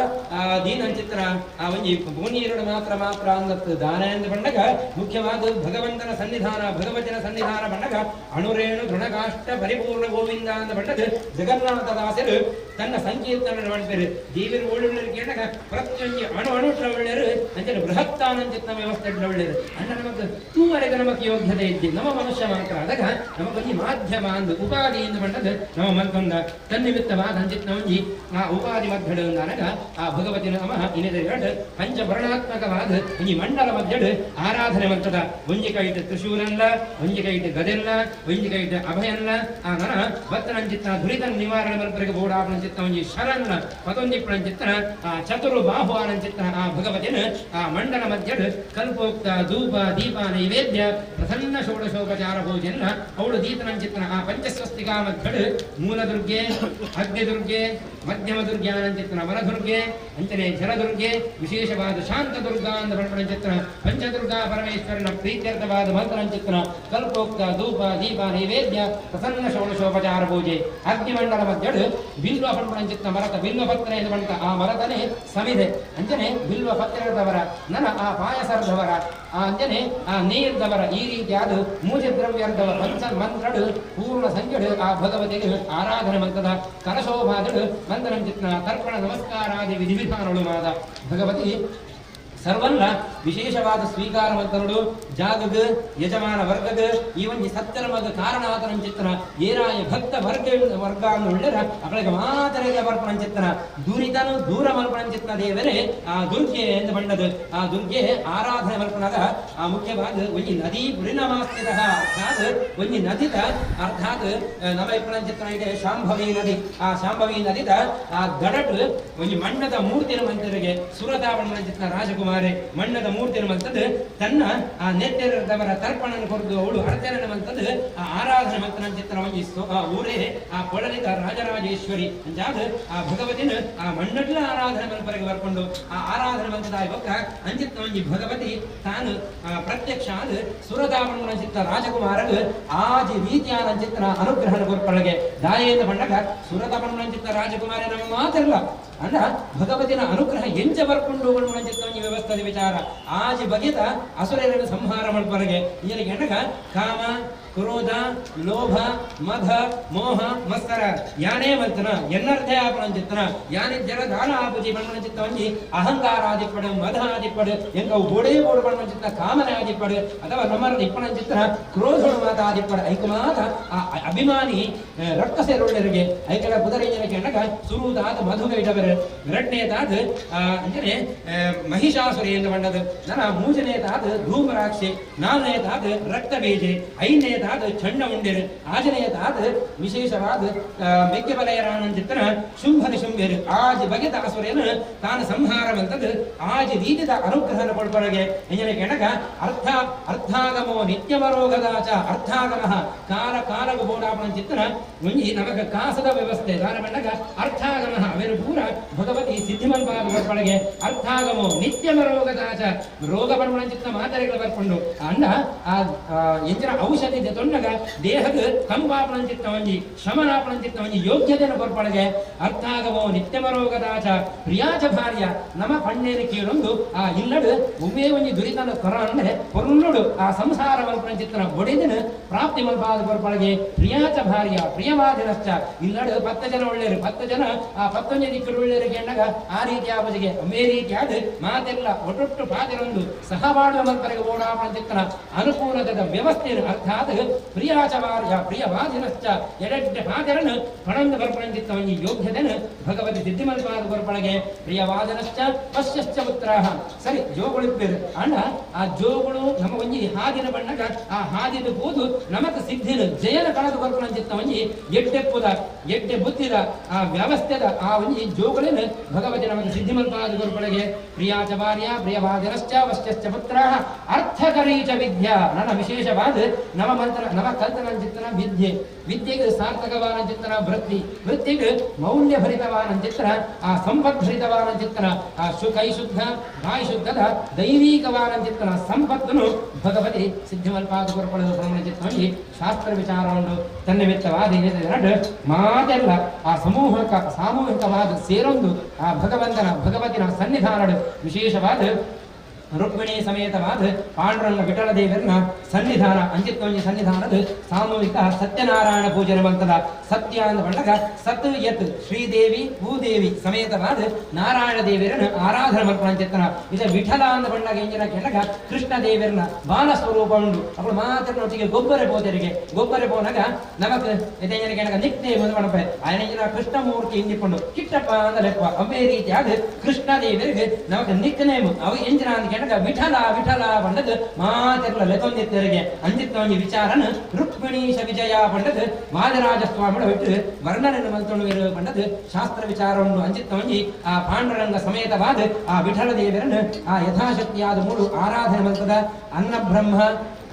ದೀನಂಚಿತ್ರ ಆ ಒಂಜಿ ಭೂನೀರಡು ಮಾತ್ರ ಮಾತ್ರ ಅಂದತ್ತು ದಾನ ಎಂದು ಬಂಡಗ ಮುಖ್ಯವಾದ ಭಗವಂತನ ಸನ್ನಿಧಾನ ಭಗವತಿನ ಸನ್ನಿಧಾನ ಬಂಡಗ ಅಣುರೇಣು ದೃಢಕಾಷ್ಟ ಪರಿಪೂರ್ಣ ಗೋವಿಂದ ಅಂತ ಬಂಡದು ಜಗನ್ನಾಥ ದಾಸರು ತನ್ನ ಸಂಕೀರ್ತನ ಮಾಡ್ತಾರೆ ದೇವಿರು ಒಳ್ಳೆಯರು ಕೇಳಗ ಪ್ರತಿಯೊಂದು ಅಣು ಒಳ್ಳೆಯರು ಅಂಚನೆ ಬೃಹತ್ತಾನಂಚಿತ್ತ ವ್ಯವಸ್ಥೆ ಒಳ್ಳೆಯರು ಅಣ್ಣ ನಮಗೆ ತೂವರೆಗೆ ನಮಗೆ ಯೋಗ್ಯತೆ ಇದ್ದಿ ನಮ್ಮ ಮನುಷ್ಯ ಮಾತ್ರ ಅದಾಗ ನಮಗೊಂದು ಮಾಧ್ಯಮ ಅಂದು ಉಪಾಧಿ ಎಂದು ಬಂಡದು ನಮ್ಮ ಮಲ್ಕೊಂಡ ತನ್ನಿಮಿತ್ತವಾದ ಅಂಚಿತ್ತ ಒಂಜಿ ಆ ಉಪಾಧಿ ಮಧ್ಯಡು ಅಂದಾಗ ಆ ಭಗವತಿನ ನಮಃ ಇನ್ನಿದೆ ಎರಡು ಪಂಚವರ್ಣಾತ್ಮಕವಾದ ಈ ಮಂಡಲ ಮಧ್ಯಡು ಆರಾಧನೆ ಮಾಡ್ತದ ಒಂಜಿ ಕೈಟ್ ತ್ರಿಶೂಲಲ್ಲ ಒಂಜಿ ಕೈಟ್ ಗದೆಲ್ಲ ಒಂಜಿ ಕೈಟ್ ಅಭಯಲ್ಲ ಆ ನನ ಭಕ್ತನಂಚಿತ್ತ ದುರಿತ ನಿವಾರಣೆ ಮಲ್ಪರಿಗೆ ಬೋಡಾಪನಂಚಿತ್ತ ಒಂಜಿ ಶರಣ್ಣ ಮತ್ತೊಂದಿಪ್ಪನಂಚಿತ್ತ ಆ ಚತುರು ಬಾಹುವಾನಂಚಿತ್ತ ಆ ಭಗವತಿನ ಆ ಮಂಡಲ ಮಧ್ಯಡು ಕಲ್ಪೋಕ್ತ ಧೂಪ ದೀಪ ನೈವೇದ್ಯ ಪ್ರಸನ್ನ ಷೋಡಶೋಪಚಾರ ಭೋಜನ ಅವಳು ದೀತನಂಚಿತ್ತ ಆ ಪಂಚಸ್ವಸ್ತಿಕಾ ಮಧ್ಯಡು ಮೂಲ ದುರ್ಗೆ ಅಗ್ನಿದುರ್ಗೆ ಮಧ್ಯಮ ದುರ್ಗೆ ಅನಂಚಿತ್ತನ ವರದುರ್ಗೆ ಅಂಚನೆ ಜಲದುರ್ಗೆ ವಿಶೇಷವಾದ ಶಾಂತ ದುರ್ಗಾ ಅಂತ ಬಣ್ಣಚಿತ್ರ ಪಂಚದುರ್ಗಾ ಪರಮೇಶ್ವರನ ಪ್ರೀತ್ಯರ್ಥವಾದ ಮಂತ್ರಚಿತ್ರ ಕಲ್ಪೋಕ್ತ ಧೂಪ ದೀಪ ನೈವೇದ್ಯ ಪ್ರಸನ್ನ ಷೋಡಶೋಪಚಾರ ಪೂಜೆ ಅಗ್ನಿಮಂಡಲ ಮಧ್ಯಡು ಬಿಲ್ವ ಪಂಚಿತ್ತ ಮರತ ಬಿಲ್ವ ಪತ್ರ ಎಂದು ಬಂತ ಆ ಮರತನೇ ಸಮಿದೆ ಅಂಜನೆ ಬಿಲ್ವ ಪತ್ರದವರ ನನ್ನ ಆ ಪಾಯಸರ್ಧವರ ಆ ಅಂಜನೆ ಆ ನೀರ್ದವರ ಈ ರೀತಿಯಾದ ಮೂಜೆ ದ್ರವ್ಯರ್ಧವ ಪಂಚ ಮಂತ್ರಡು ಪೂರ್ಣ ಸಂಖ್ಯೆಡು ಆ ಭಗವತಿಗೆ ಆರಾಧನೆ ಮಂತ್ರದ ಕಲಶೋಭಾದಡು ಮಂತ್ರಚಿತ್ರ ತರ್ಪಣ ನಮಸ್ಕಾರಾದಿ ವಿಧಿವಿಧಾನಗಳು ಮಾದ ಭಗವತಿ ಸರ್ವಲ್ಲ ವಿಶೇಷವಾದ ಸ್ವೀಕಾರವಂತರುಡು ಜಾಗಗ ಯಜಮಾನ ವರ್ಗಗ ಈ ಒಂದು ಸತ್ಕರ್ಮಗ ಕಾರಣಾತನಂಚಿತ್ತನ ಏರಾಯ ಭಕ್ತ ವರ್ಗ ಒಳ್ಳೆರ ಅಕಳಿಗೆ ಮಾತರಿಗೆ ಬರ್ಪಣಂಚಿತ್ತನ ದುರಿತನು ದೂರ ಮಲ್ಪಣಂಚಿತ್ತನ ದೇವರೇ ಆ ದುರ್ಗೆ ಎಂದು ಬಂಡದು ಆ ದುರ್ಗೆ ಆರಾಧನೆ ಮಲ್ಪಣದ ಆ ಮುಖ್ಯವಾದ ಒಂಜಿ ನದಿ ಪರಿಣಾಮಾಸ್ತಿದ ಅರ್ಥಾತ್ ಒಂಜಿ ನದಿದ ಅರ್ಥಾತ್ ನಮ ಇಪ್ಪಣಂಚಿತ್ತನ ಇದೆ ಶಾಂಭವಿ ನದಿ ಆ ಶಾಂಭವಿ ನದಿದ ಆ ದಡಟ್ ಒಂಜಿ ಮಣ್ಣದ ಮೂರ್ತಿನ ಮಂದಿರಿಗೆ ಸುರತಾವಣಂಚಿತ್ತನ ರಾಜಕುಮಾರ ಮಣ್ಣದ ಮೂರ್ತಿ ಅನ್ನುವಂಥದ್ದು ತನ್ನ ಆ ನೆತ್ತೆರದವರ ತರ್ಪಣನ ಕೊರದು ಅವಳು ಅರ್ಚನೆ ಅನ್ನುವಂಥದ್ದು ಆ ಆರಾಧನೆ ಮಂತ್ರನಂಚಿತ್ತನವಾಗಿ ಊರೇ ಆ ಕೊಳಲಿದ ರಾಜರಾಜೇಶ್ವರಿ ಅಂಜಾದ ಆ ಭಗವತಿನ ಆ ಮಣ್ಣಡ್ಲ ಆರಾಧನೆ ಮಲ್ಪರಿಗೆ ಬರ್ಕೊಂಡು ಆ ಆರಾಧನೆ ಮಂತ್ರದ ಇವಾಗ ಅಂಚಿತ್ತವಂಜಿ ಭಗವತಿ ತಾನು ಪ್ರತ್ಯಕ್ಷ ಆದ ಸುರದಾವಣಚಿತ್ತ ರಾಜಕುಮಾರಗ ಆಜಿ ರೀತಿಯಾನಂಚಿತ್ತನ ಅನುಗ್ರಹಣ ಕೊರ್ಪಳಗೆ ದಾಯೇಂದ್ರ ಬಂಡಗ ಸುರದಾವಣಚಿತ್ತ ರಾಜಕುಮಾರ ನಮ್ಮ ಮಾತಿರಲ್ಲ ಅಂದ ಭಗವತಿನ ಅನುಗ್ರಹ ಎಂಚ ಬರ್ಕೊಂಡು ಹೋಗೋಣಂಚಿತ್ತವಂಜಿ ವ್ಯವಸ್ಥೆ ವಿಚಾರ ಆಜಿ ಬಗೆತ ಅಸುರರ ಸಂಹಾರ ಮಲ್ಪರಿಗೆ ಇದರಿಗೆ ಎಣ್ಣಗ ಕಾಮ ಕ್ರೋಧ ಲೋಭ ಮದ ಮೋಹ ಮತ್ಸರ ಯಾನೇ ಮಲ್ತನ ಎನ್ನರ್ಥ ಆಪಣಂಚಿತ್ತನ ಯಾನೇ ಜಲ ದಾನ ಆಪುಜಿ ಬಣ್ಣಂಚಿತ್ತವಂಜಿ ಅಹಂಕಾರ ಆದಿಪ್ಪಡು ಮದ ಆದಿಪ್ಪಡು ಎಂಕವು ಗೋಡೇ ಬೋಡು ಬಣ್ಣಂಚಿತ್ತ ಕಾಮನೆ ಆದಿಪ್ಪಡು ಅಥವಾ ನಮ್ಮರದ ಇಪ್ಪಣಂಚಿತ್ತನ ಕ್ರೋಧಗಳು ಮಾತ ಆದಿಪ್ಪಡು ಐಕ ಮಾತ ಆ ಅಭಿಮಾನಿ ರಕ್ಕಸೆರುಳ್ಳರಿಗೆ ಐಕಲ ಕುದುರೆಯರಿಗೆ ಎಣ್ಣಗ ಸುರುದಾದ ಮಧುಗೈಡವರು ಎರಡನೇದಾದ ಅಂಜನೆ ಮಹಿಷಾಸುರಿ ಎಂದು ಬಂಡದು ನನ್ನ ಮೂಜನೇದಾದ ಧೂಮರಾಕ್ಷಿ ನಾಲ್ಕನೇದಾದ ರಕ್ತ ಬೀಜೆ ಐದನೇದಾದ ಚಂಡ ಉಂಡೆರು ಆಜನೇಯದಾದ ವಿಶೇಷವಾದ ಮೆಕ್ಕೆಬಲೆಯರಾನಂಚಿತ್ತನ ಶುಂಭನಿ ಶುಂಭೆರು ಆಜಿ ಬಗೆದ ಅಸುರೇನು ತಾನು ಸಂಹಾರವಂತದ್ದು ಆಜಿ ರೀತಿದ ಅನುಗ್ರಹನ ಕೊಡ್ಬರಗೆ ಎಂಜನೆ ಕೆಣಗ ಅರ್ಥಾಗಮೋ ನಿತ್ಯವರೋಗದಾಚ ಅರ್ಥಾಗಮ ಕಾಲ ಕಾಲಗು ಬೋಡಾಪಣಂಚಿತ್ತನ ಮುಂಜಿ ನಮಗ ಕಾಸದ ವ್ಯವಸ್ಥೆ ದಾನ ಬಂಡಗ ಅರ್ಥಾಗಮ ಅವೇನು ಪೂರ ಭಗವತಿ ಸಿದ್ಧಿಮಲ್ಪಾದ ಬರ್ಪಳಗೆ ಅರ್ಥಾಗಮೋ ನಿತ್ಯವರೋಗದಾಚ ರೋಗ ಪಡ್ಮಣಂಚಿತ್ತ ಮಾತರೆಗಳು ಬರ್ಕೊಂಡು ಅಂಡ ಆ ಎಂಜಿನ ಔಷಧಿ ತೊಂಡಗ ದೇಹದ ಕಂಪಾಪನಂಚಿತ್ತ ಒಂಜಿ ಶ್ರಮನಾಪನಂಚಿತ್ತ ಒಂಜಿ ಯೋಗ್ಯತೆಯನ್ನು ಬರ್ಪಳಗೆ ಅರ್ಥ ಆಗವೋ ನಿತ್ಯಮರೋಗದಾಚ ಪ್ರಿಯಾಚ ಭಾರ್ಯ ನಮ ಪಣ್ಣೇನು ಕೇಳೊಂದು ಆ ಇಲ್ಲಡು ಒಮ್ಮೆ ಒಂಜಿ ದುರಿತನ ಕೊರ ಅಂದ್ರೆ ಪೊರ್ನುಡು ಆ ಸಂಸಾರ ಮಲ್ಪನಂಚಿತ್ತನ ಒಡೆದಿನ ಪ್ರಾಪ್ತಿ ಮಲ್ಪಾದ ಬರ್ಪಳಗೆ ಪ್ರಿಯಾಚ ಭಾರ್ಯ ಪ್ರಿಯವಾದಿನಶ್ಚ ಇಲ್ಲಡು 10 ಜನ ಒಳ್ಳೆಯರು 10 ಜನ ಆ 11 ದಿಕ್ಕರು ಒಳ್ಳೆಯರಿಗೆ ಎಂದಾಗ ಆ ರೀತಿಯ ಬಗೆಗೆ ಒಮ್ಮೆ ರೀತಿಯಾದ ಮಾತೆಲ್ಲ ಒಟ್ಟೊಟ್ಟು ಪಾದಿರೊಂದು ಸಹಬಾಡುವ ಮಲ್ಪರಿಗೆ ಓಡಾಪನಂಚಿತ್ತನ ಅನುಕೂಲದ ವ್ಯವಸ್ಥೆಯನ್ನು ಅರ್ಥಾತ್ ಪ್ರಿಯಾಚ ಭಾರ್ಯ ಪ್ರಿಯವಾದಿನಶ್ಚ ಎಡೆಡ್ಡೆ ಪಾದಿರನ್ನು ಪಣಂದು ಬರ್ಪನಂಚಿತ್ತ ಒಂಜಿ ಯೋಗ್ಯತೆಯನ್ನು ಭಗವತಿ ಸಿದ್ಧಿ ಮಲ್ಪಾದ ಬರ್ಪಳಗೆ ಪ್ರಿಯವಾದನಶ್ಚ ಪಶ್ಯಶ್ಚ ಪುತ್ರಾಹ ಸರಿ ಜೋಗುಳಿಪ್ಪೇರು ಅಣ್ಣ ಆ ಜೋಗುಳು ನಮ್ಮ ಒಂಜಿ ಹಾದಿನ ಬಣ್ಣಗ ಆ ಹಾದಿನ ಕೂದು ನಮಕ್ ಸಿದ್ಧಿನ ಜಯನ ಕಳೆದು ಬರ್ಪನಂಚಿತ್ತ ಒಂಜಿ ಎಡ್ಡೆ ಬುದ್ಧಿದ ಆ ವ್ಯವಸ್ಥೆದ ಆ ಒಂಜಿ ಜೋಗುಳಿನ ಭಗವತಿ ನಮಗೆ ಸಿದ್ಧಿ ಮಲ್ಪಾದ ಬರ್ಪಳಗೆ ಪ್ರಿಯಾಚ ಭಾರ್ಯ ಪ್ರಿಯವಾದನಶ್ಚ ಪಶ್ಯಶ್ಚ ಪುತ್ರಾಹ ಅರ್ಥಕರೀಚ ವಿದ್ಯಾ ನನ್ನ ವಿಶೇಷವಾದ ನವ ಮಂತ್ರ ನವ ಕಲ್ತನಂಚಿತ್ತನ ವಿದ್ಯೆಗೆ ಸಾರ್ಥಕವಾನಂಚಿತ್ತನ ವೃತ್ತಿಗೆ ಮೌಲ್ಯಭರಿತವಾನಂಚಿತ್ತನ ಆ ಸಂಪದ್ಭರಿತವಾನಂಚಿತ್ತನ ಆ ಕೈಶುದ್ಧ ಬಾಯಿಶುದ್ಧದ ದೈವಿಕವಾನಂಚಿತ್ತನ ಸಂಪತ್ತನ್ನು ಭಗವತಿ ಸಿದ್ಧಿಮಲ್ಪಾದ ಕೊರಪಡೆದು ಪ್ರಮಾಣಚಿತ್ತವಾಗಿ ಶಾಸ್ತ್ರ ವಿಚಾರವನ್ನು ತನ್ನಿಮಿತ್ತವಾದ ಮಾತೆಲ್ಲ ಆ ಸಾಮೂಹಿಕವಾದ ಸೇರೊಂದು ಆ ಭಗವತಿನ ಸನ್ನಿಧಾನಡು ವಿಶೇಷವಾದ ರುಕ್ಮಿಣಿ ಸಮೇತವಾದ ಪಾಂಡುರಂಗ ವಿಠಲ ದೇವರನ್ನ ಸನ್ನಿಧಾನ ಅಂಜಿತ್ವಂಜಿ ಸನ್ನಿಧಾನದ ಸಾಮೂಹಿಕ ಸತ್ಯನಾರಾಯಣ ಪೂಜನೆ ಬಂತದ ಸತ್ಯ ಅಂದ ಬಂದಾಗ ಸತ್ ಯತ್ ಶ್ರೀದೇವಿ ಭೂದೇವಿ ಸಮೇತವಾದ ನಾರಾಯಣ ದೇವರನ್ನ ಆರಾಧನೆ ಮಲ್ಪನ ಅಂಚಿತ್ತನ ಇದು ವಿಠಲ ಅಂದ ಬಂದಾಗ ಎಂಜಿನ ಕೆಳಗ ಕೃಷ್ಣ ದೇವರನ್ನ ಬಾಲ ಸ್ವರೂಪ ಉಂಡು ಅವಳು ಮಾತ್ರನೊಟ್ಟಿಗೆ ಗೊಬ್ಬರ ಪೋನಾಗ ನಮಕ್ ಇದೆಂಜಿನ ಕೆಳಗ ನಿಕ್ನೆ ಒಂದು ಮಾಡಪ ಆಯನ ಕೃಷ್ಣಮೂರ್ತಿ ಇಂದಿಕೊಂಡು ಕಿಟ್ಟಪ್ಪ ಅಂದ ಲೆಪ್ಪ ಅವೇ ರೀತಿಯಾದ ಕೃಷ್ಣ ದೇವರಿಗೆ ನಮಕ್ ನಿಕ್ ನೇಮ್ ಅವ ಎಂಜಿನ ಅಂದ ವಿಠಲ ಪಂಡದ್ ಮಾತೆಲ್ಲ ಲೆತೊಂದಿತ್ತರಿಗೆ ಅಂಜಿತ್ತೊಂಜಿ ವಿಚಾರನ ರುಕ್ಮಿಣೀಶ ವಿಜಯ ಪಂಡದ್ ವಾದರಾಜ ಸ್ವಾಮಿಗಳ ಬಿಟ್ಟು ವರ್ಣನೆಯನ್ನು ಮಲ್ತೊಂಡು ಪಂಡದ್ ಶಾಸ್ತ್ರ ವಿಚಾರವನ್ನು ಅಂಜಿತ್ತೊಂಜಿ ಆ ಪಾಂಡುರಂಗ ಸಮೇತವಾದ ಆ ವಿಠಲ ದೇವರನ್ನು ಆ ಯಥಾಶಕ್ತಿಯಾದ 3 ಆರಾಧನೆ ಮಲ್ತದ ಅನ್ನ ಬ್ರಹ್ಮ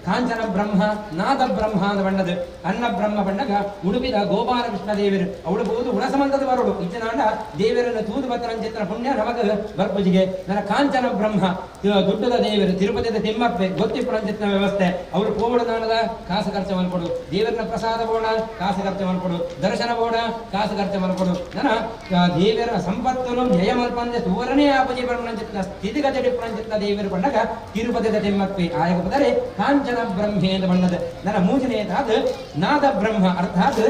ಕಾಂಚನ ಬ್ರಹ್ಮ ನಾದ ಬ್ರಹ್ಮ ಅಂತ ಬಣ್ಣದು ಅನ್ನ ಬ್ರಹ್ಮ ಬಣ್ಣಗ ಉಡುಪಿದ ಗೋಪಾಲಕೃಷ್ಣ ದೇವರು ಅವಳು ಉಳಸಮಂತದ ಬರೋಡು ಇಚ್ಚಿನಾಂಡ ದೇವರನ್ನು ತೂದು ಬತ್ತರಂಚಿತ್ರ ಪುಣ್ಯ ನಮಗ ಬರ್ಪುಜಿಗೆ ನನ್ನ ಕಾಂಚನ ಬ್ರಹ್ಮ ದುಡ್ಡದ ದೇವರು ತಿರುಪತಿದ ತಿಮ್ಮಪ್ಪೆ ಗೊತ್ತಿಪ್ಪರಂಚಿತ್ನ ವ್ಯವಸ್ಥೆ ಅವರು ಪೋವಡ ನಾಣದ ಕಾಸು ಖರ್ಚು ಮಲ್ಕೊಡು ದೇವರನ್ನ ಪ್ರಸಾದ ಬೋಣ ಕಾಸು ಖರ್ಚು ಮಲ್ಕೊಡು ದರ್ಶನ ಬೋಣ ಕಾಸು ಖರ್ಚು ಮಲ್ಕೊಡು ನನ್ನ ದೇವರ ಸಂಪತ್ತನ್ನು ಜಯ ಮಲ್ಪಂದೆ ತೂರನೇ ಆಪಜಿ ಬರಣಚಿತ್ನ ಸ್ಥಿತಿಗತಿ ಡಿಪ್ಪರಂಚಿತ್ನ ದೇವರು ಬಂದಾಗ ತಿರುಪತಿದ ತಿಮ್ಮಪ್ಪೆ ಆಯಕ ಪದರೆ ಕಾಂಚನ ಬ್ರಹ್ಮೇಂದ್ರ ಬಣ್ಣದ ನನ್ನ ಮೂಜನೆಯದಾದ ನಾದ ಬ್ರಹ್ಮ ಅರ್ಥಾತ್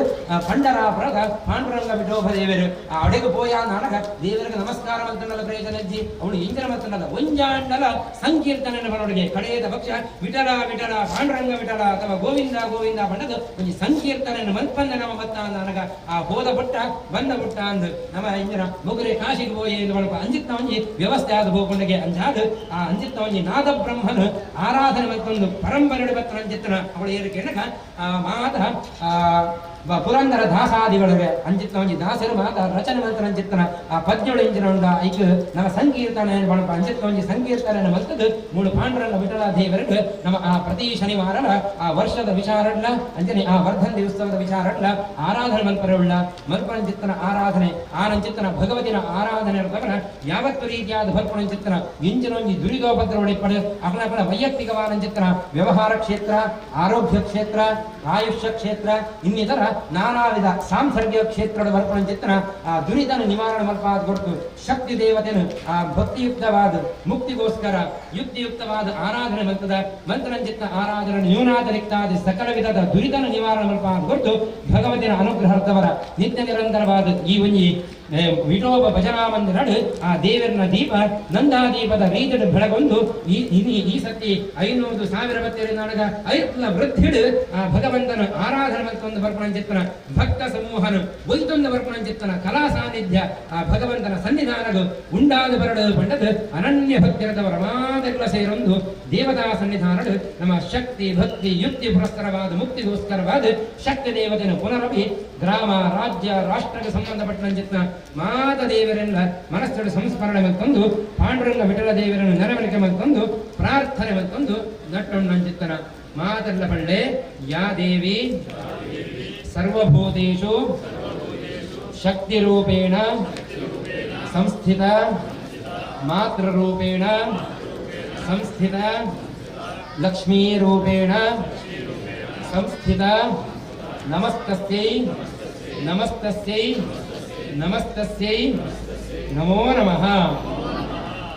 ಪಂಡರಾಪುರದ ಪಾಂಡುರಂಗ ವಿಠೋಬ ದೇವರು ಆ ಅಡೆಗೆ ಪೋಯ ನಾಡಗ ದೇವರಿಗೆ ನಮಸ್ಕಾರ ಮಂತನಲ್ಲ ಪ್ರಯೋಜನಜ್ಜಿ ಅವಳು ಇಂಜನ ಮಂತನಲ್ಲ ಒಂಜಾಂಡಲ ಸಂಕೀರ್ತನ ಬರೋಡಿಗೆ ಕಡೆಯದ ಪಕ್ಷ ವಿಠಲ ವಿಠಲ ಪಾಂಡುರಂಗ ವಿಠಲ ಅಥವಾ ಗೋವಿಂದ ಗೋವಿಂದ ಬಣ್ಣದ ಒಂದು ಸಂಕೀರ್ತನ ಮಲ್ಪಂದ ನಮ್ಮ ಮತ್ತ ನನಗ ಆ ಹೋದ ಬುಟ್ಟ ಬಂದ ಬುಟ್ಟ ಅಂದು ನಮ್ಮ ಇಂಜನ ಮುಗುರೆ ಕಾಶಿಗೆ ಹೋಗಿ ಎಂದು ಬಳಪ ಅಂಜಿತ್ತ ಒಂಜಿ ವ್ಯವಸ್ಥೆ ಆದ ಹೋಗೊಂಡಿಗೆ ಅಂಜಾದ ಆ ಅಂಜಿತ್ತ ಒಂಜಿ ನಾದ ಬ್ರಹ್ಮನ ಆರಾಧನೆ ಮತ್ತೊಂದು ಪರಂಪರೆ ಅಂಚಿತ್ತನ ಅವಳು ಏರಿಕೆನಗ ಮಾತ ಪುರಂದರ ದಾಸಾದಿಗಳಿಗೆ ಅಂಚಿತ್ತ ಒಂಜಿ ದಾಸರು ಮಾತ ರಚನೆ ಮಂತ್ರ ಅಂಚಿತ್ತನ ಆ ಪದ್ಯಗಳು ಇಂಜಿನ ಉಂಡ ಐಕ್ ನಮ್ಮ ಸಂಕೀರ್ತನೆ ಬಳಪ ಅಂಚಿತ್ತ ಒಂಜಿ ಸಂಕೀರ್ತನೆ ಮಲ್ತದ್ದು 3 ಪಾಂಡುರಂಗ ವಿಠಲ ದೇವರಿಗೆ ನಮ್ಮ ಆ ಪ್ರತಿ ಶನಿವಾರ ಆ ವರ್ಷದ ವಿಚಾರಡ್ಲ ಅಂಜನೆ ಆ ವರ್ಧನ್ ಉತ್ಸವದ ವಿಚಾರಡ್ಲ ಆರಾಧನೆ ಮಲ್ಪರಂಚಿತ್ತನ ಆರಾಧನೆ ಆನಂಚಿತ್ತನ ಭಗವತಿನ ಆರಾಧನೆ ಯಾವತ್ತು ರೀತಿಯಾದ ಭಲ್ಪರಂಚಿತ್ತನ ಇಂಜಿನೊಂಜಿ ದುರಿದೋಪದ್ರ ಒಡೆಪಡೆ ಅಕಲ ವೈಯಕ್ತಿಕವಾದಂಚಿತ್ತನ ವ್ಯವಹಾರ ಕ್ಷೇತ್ರ ಆರೋಗ್ಯ ಕ್ಷೇತ್ರ ಆಯುಷ್ಯ ಕ್ಷೇತ್ರ ಇನ್ನಿತರ ನಾನಾ ವಿಧ ಸಾಂಸರ್ಗಿಕ ಕ್ಷೇತ್ರದ ಮಲ್ಪರಂಚಿತ್ತನ ಆ ದುರಿತನ ನಿವಾರಣೆ ಮಲ್ಪಾದ ಕೊಟ್ಟು ಶಕ್ತಿ ದೇವತೆನು ಆ ಭಕ್ತಿಯುಕ್ತವಾದ ಮುಕ್ತಿಗೋಸ್ಕರ ಯುಕ್ತಿಯುಕ್ತವಾದ ಆರಾಧನೆ ಮಲ್ತದ ಮಂತ್ರಂಚಿತ್ತ ಆರಾಧನೆ ನ್ಯೂನಾತಿರಿಕ್ತಾದ ಸಕಲ ವಿಧದ ದುರಿತನ ನಿವಾರಣೆ ಮಲ್ಪಾದ ಕೊಟ್ಟು ಭಗವತಿನ ಅನುಗ್ರಹದವರ ನಿತ್ಯ ನಿರಂತರವಾದ ಈ ಒಂಜಿ ವಿಠೋಬ ಭಜನಾ ಮಂದಿರ ಆ ದೇವರನ ದೀಪ ನಂದಾದೀಪದ ರೀತಿಯ ಬೆಳಗೊಂಡು ಈ ಸತಿ 500,000 ಬತ್ತೇರಿ ನಾಡಗ ಐತ್ಲ ವೃದ್ಧಿಡು ಆ ಭಗವಂತನ ಆರಾಧನೆ ಮತ್ತೊಂದು ಬರ್ಪಣಂಚಿತ್ತನ ಭಕ್ತ ಸಮೂಹನ ಒಯ್ತೊಂದು ಬರ್ಪಣಂಚಿತ್ತನ ಕಲಾ ಸಾನ್ನಿಧ್ಯ ಆ ಭಗವಂತನ ಸನ್ನಿಧಾನಗಳು ಉಂಡಾದ ಬರಡು ಪಂಡದ ಅನನ್ಯ ಭಕ್ತಿರದವರ ಮಾತೆಲ್ಲ ಸೇರೊಂದು ದೇವತಾ ಸನ್ನಿಧಾನಗಳು ನಮ್ಮ ಶಕ್ತಿ ಭಕ್ತಿ ಯುಕ್ತಿ ಪುರಸ್ಕರವಾದ ಮುಕ್ತಿಗೋಸ್ಕರವಾದ ಶಕ್ತಿ ದೇವತೆಯನ್ನು ಪುನರಪಿ ಗ್ರಾಮ ರಾಜ್ಯ ರಾಷ್ಟ್ರಕ್ಕೆ ಸಂಬಂಧಪಟ್ಟಂಚಿತ್ತನ ಮಾತ ದೇವರೆಲ್ಲ ಮನಸ್ಸು ಸಂಸ್ಮರಣೆ ಮತ್ತೊಂದು ಪಾಂಡುರಂಗ ವಿಠಲ ದೇವರನ್ನು ನೆರವೇರಿಕೆ ಮತ್ತೊಂದು ಪ್ರಾರ್ಥನೆ ಮತ್ತೊಂದು ನಟ್ಟೊಂಡಂಚಿತ್ತನ ಮಾತೆಲ್ಲ ಪಳ್ಳೆ ಯಾ ದೇವಿ ಸರ್ವಭೂತೇಷು ಶಕ್ತಿರೂಪೇಣ ಸಂಸ್ಥಿತ ಮಾತೃರೂಪೇಣ ಸಂಸ್ಥಿತ ಲಕ್ಷ್ಮೀರೂಪೇಣ संस्थिता नमस्तस्यै नमस्तस्यै नमस्तस्यै नमो नमः।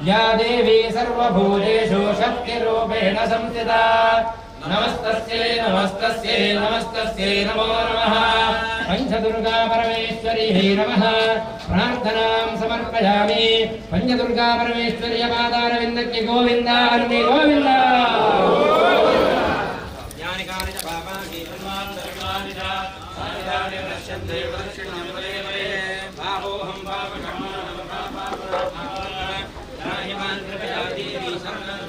या देवी सर्वभूतेषु शक्तिरूपेण संस्थिता नमस्तस्यै नमस्तस्यै नमस्तस्यै नमो नमः। पंचदुर्गा परमेश्वर्यै नमः। प्रार्थनां समर्पयामि। पंचदुर्गा परमेश्वर्य पादारविन्दस्य गोविन्द हरि गोविन्द। यानि कानि च पापानि तन्मां सर्वाणि च साधितानि नश्यन्ते प्रदक्षिणां पदे पदे पापोऽहं पापकर्माणं पापापराधाः याहि मां कृपया देवी शरणं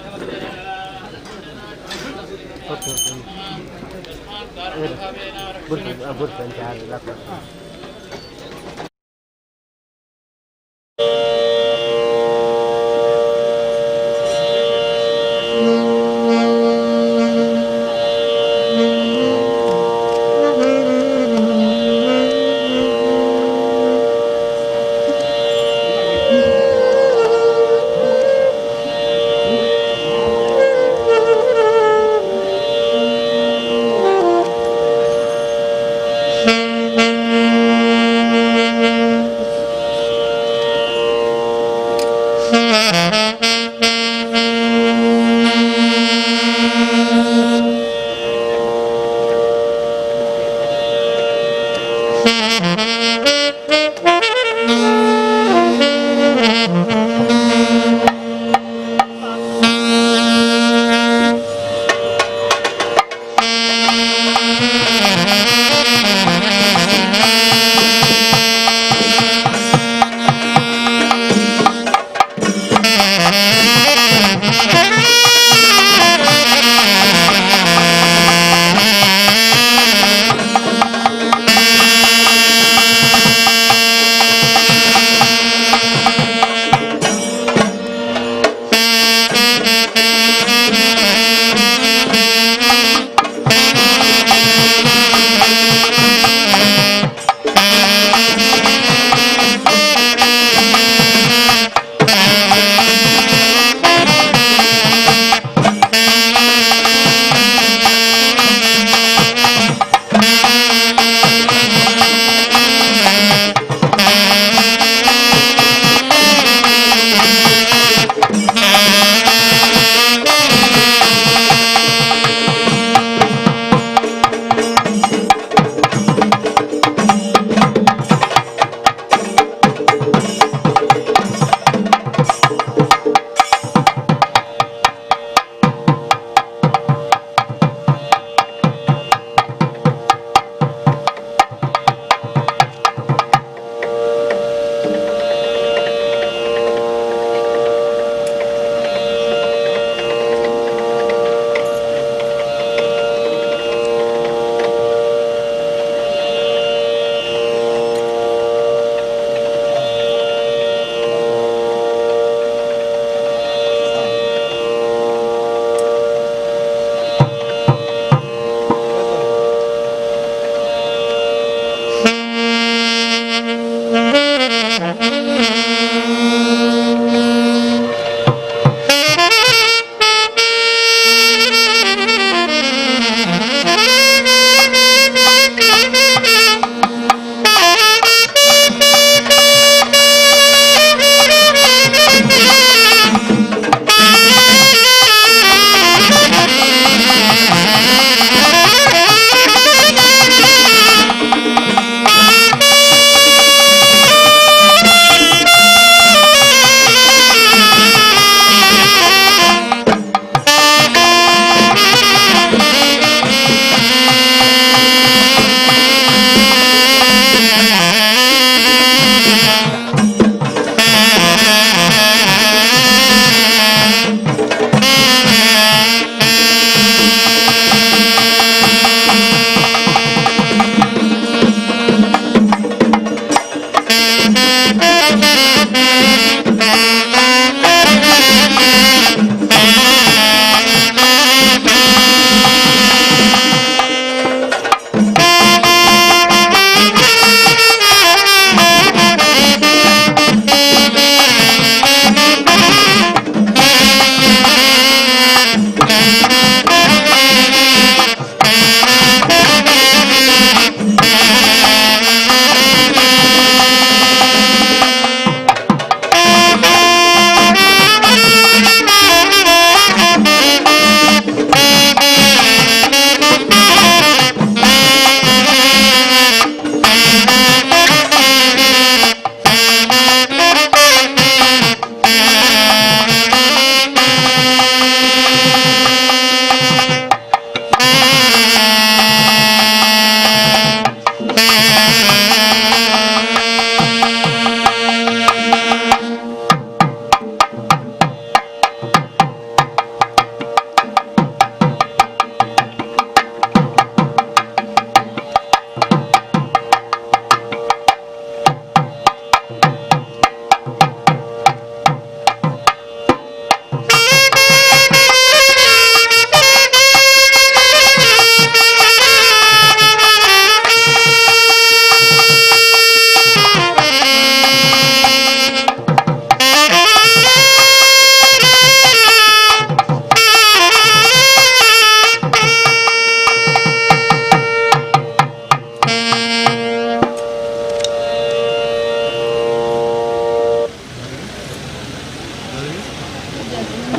Thank you.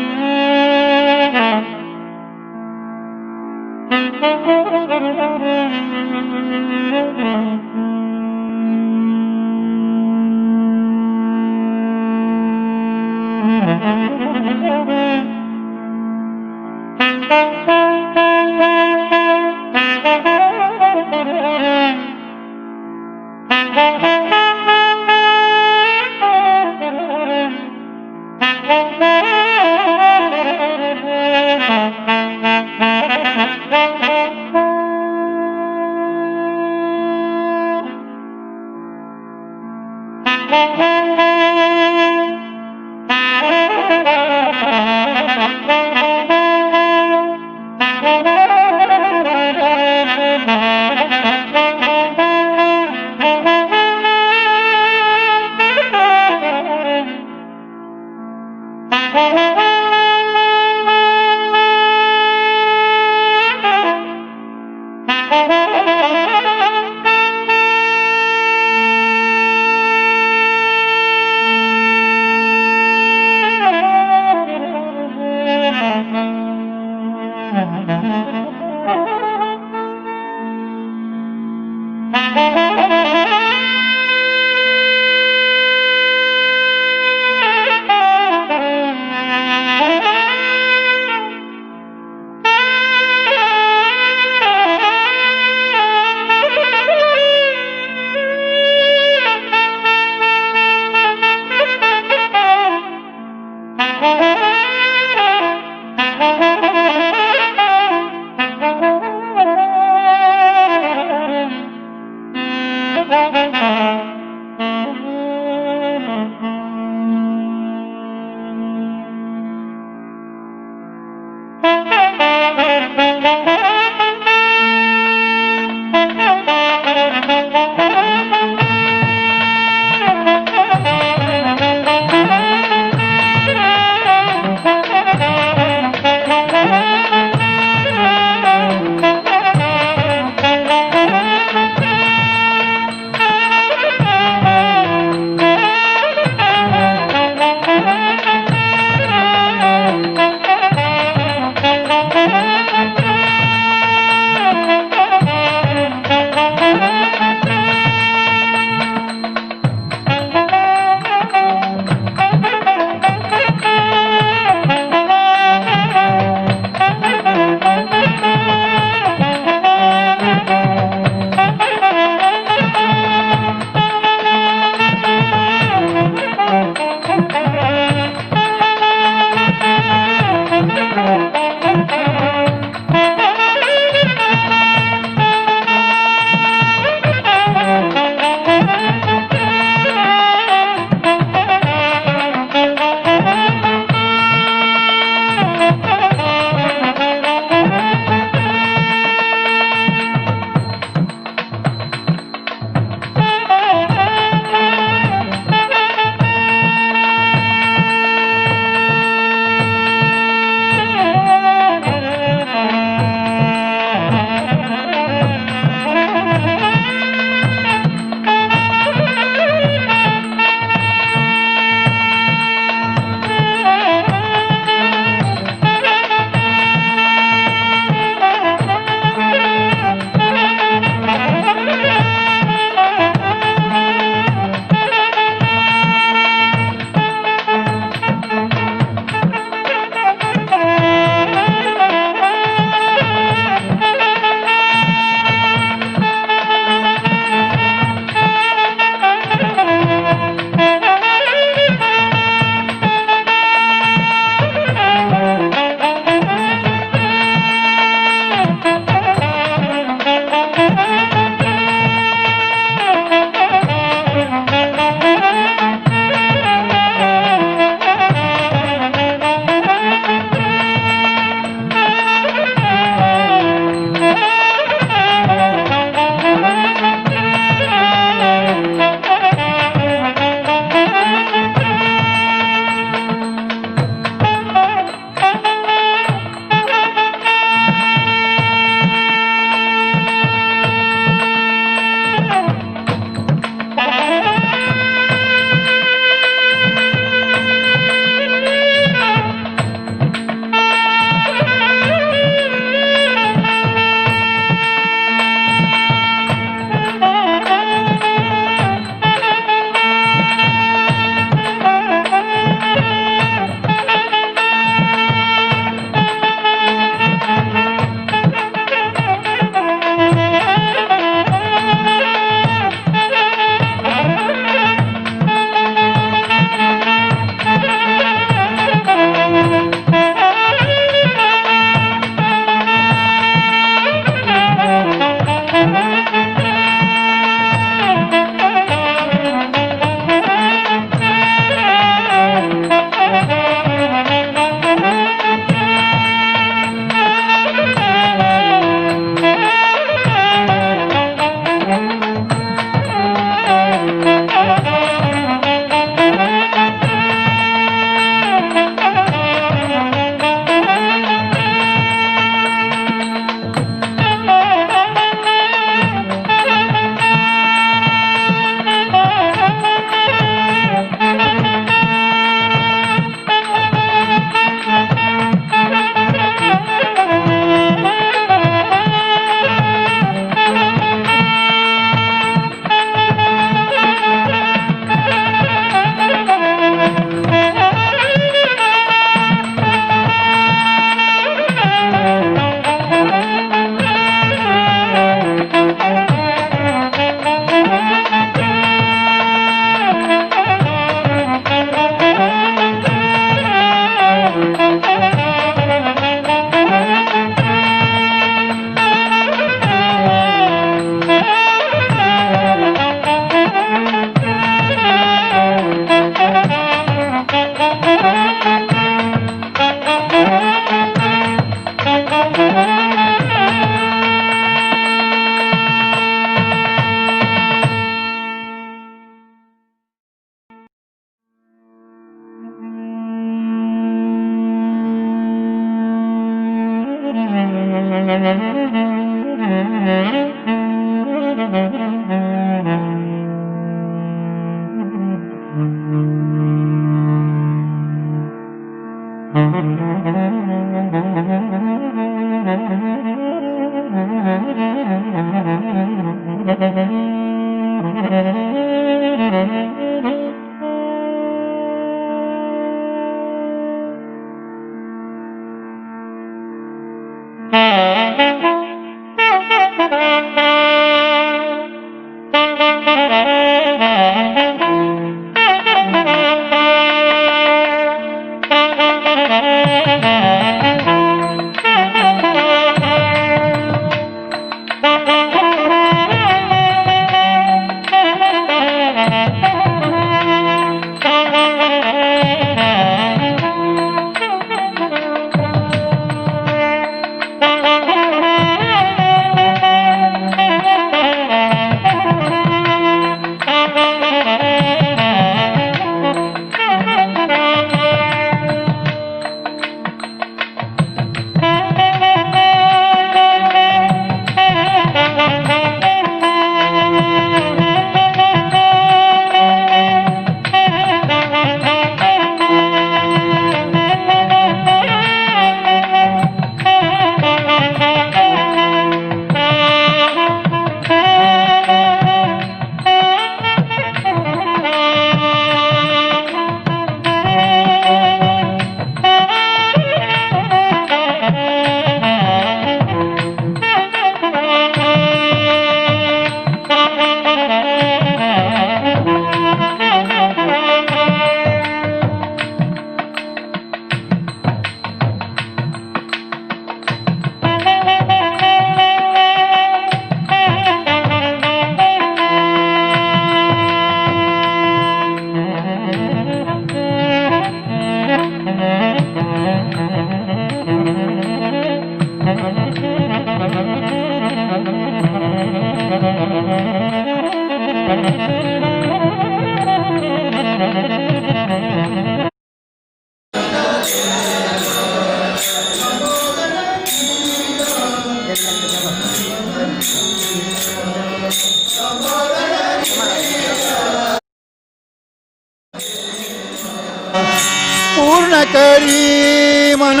पूर्ण करी मन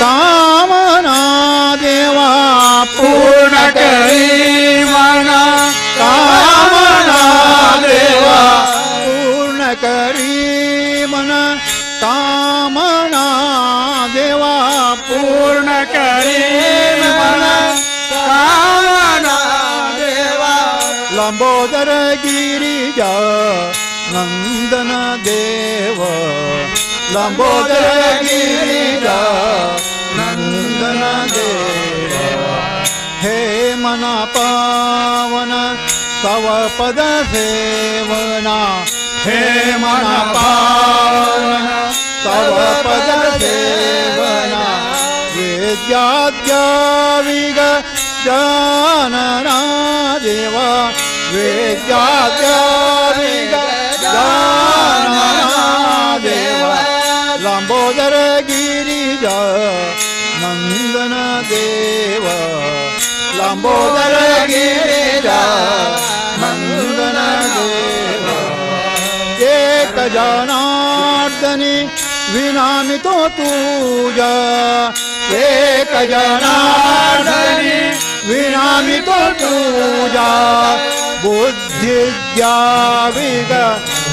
कामना देवा पूर्ण करी मन कामना देवा पूर्ण करी मन कामना देवा पूर्ण करी मन कामना देवा लंबोदर गिरिजा नंदन देव लंबोदर गिरिजा नंदन देव हे मना पावन तव पद सेवना हे मना पावन तव पद सेवना वेद्याद्या विग जानना देवा वेद्याद्या विग जानना देवा लंबोदर गिरिजा नंदन देव लंबोदर गिरिजा नंदन देव एक जनार्दनी विनामी तो तुझा एक जनार्दनी विनामी तो तुझा बुद्धि विग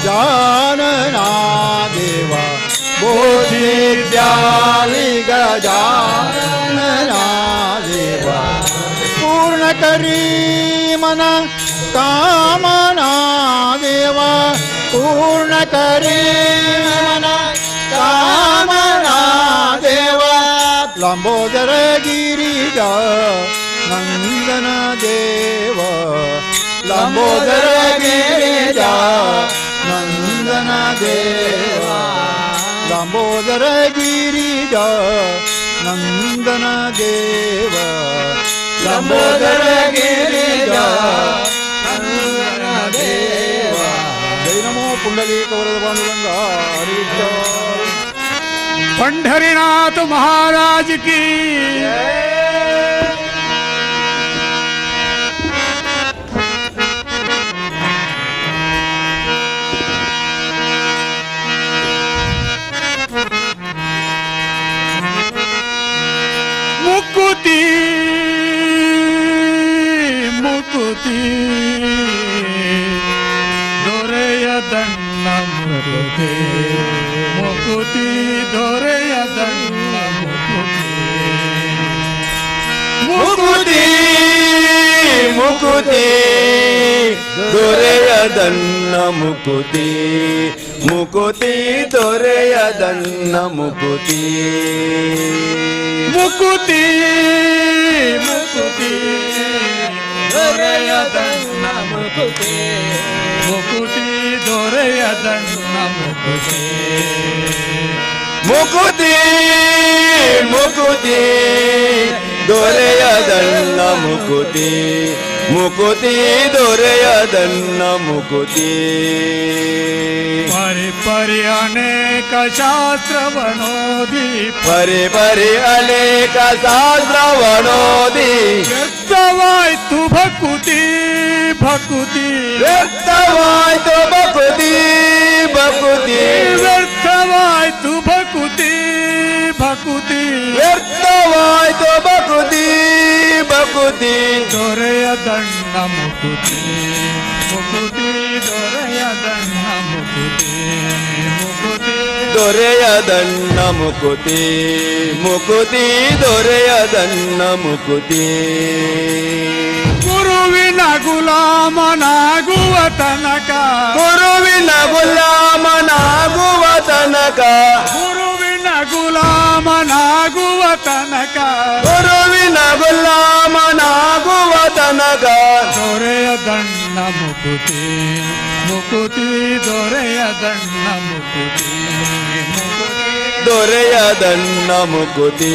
जानना देवा बुद्धि विग जानना देवा पूर्ण करी मन कामना देवा पूर्ण करी मन कामना देवा लंबोदर गिरिजा नंदन देव लंबोदर गिरिजा नंदन देवा लंबोदर गिरिजा नंदन देव लंबोदर गिरिजा नंदन देवा जय नमो पुंडलीक वरद पांडुरंगा हरि पंढरीनाथ महाराज की ದೊರೆಯದಣ್ಣ ಮುಕುತಿ ಮುಕುತಿ ದೊರೆಯದಣ್ಣ ಮುಕುತಿ ಮುಕುತಿ ಮುಕುತಿ ದೊರೆಯದನ್ನ ಮುಕುತಿ ಮುಕುತಿ ದೊರೆಯದನ್ನ ಮುಕುತಿ ಮುಕುತಿ ಮುಕುತಿ ದೊರೆಯದಣ್ಣ ಮುಕುತಿ ಮುಕುತಿ ದೊರೆಯದಣ್ಣ ಮುಕುತಿ ಮುಕುತಿ ಮುಕುತಿ ದೊರೆಯದನ್ನ ಮುಕುತಿ ಮುಕುತಿ ದೊರೆಯದನ್ನ ಮುಕುತಿ ಪರಿ ಪರಿ ಅನೇಕ ಶಾಸ್ತ್ರವನೋದಿ ಪರಿ ಪರಿ ಅನೇಕ ಶಾಸ್ತ್ರವನೋದಿ ವ್ಯರ್ಥವಾಯ್ತು ಭಕುತಿ ಭಕುತಿ ವ್ಯರ್ಥವಾಯ್ತು ಭಕುತಿ ಭಕುತಿ ವ್ಯರ್ಥವಾಯ್ತು ಭಕುತಿ ಭಕುತಿ ವ್ಯರ್ಥವಾಯ್ತು ಭಕುತಿ ಭಕುತಿ ದೊರೆಯದಣ್ಣ ಮುಕುತಿ ಮುಕುತಿ ದೊರೆಯದಣ್ಣ ಮುಕುತಿ ಮುಕುತಿ ದೊರೆಯದನ್ನ ಮುಕುತಿ ಮುಕುತಿ ದೊರೆಯದನ್ನ ಮುಕುತಿ ಗುರುವಿನ ಗುಲಾಮನಾಗುವ ತನಕ ಗುರುವಿನ ಗುಲಾಮನಾಗುವ ತನಕ ಗುರುವಿನ ಗುಲಾಮನಾಗುವ ತನಕ ಗುರುವಿನ ಗುಲಾಮನಾಗುವ ತನಕ ದೊರೆಯದಣ್ಣ ಮುಕುತಿ ಮುಕುತಿ ದೊರೆಯದಣ್ಣ ಮುಕುತಿ ಮುಕುತಿ ದೊರೆಯದನ್ನ ಮುಕುತಿ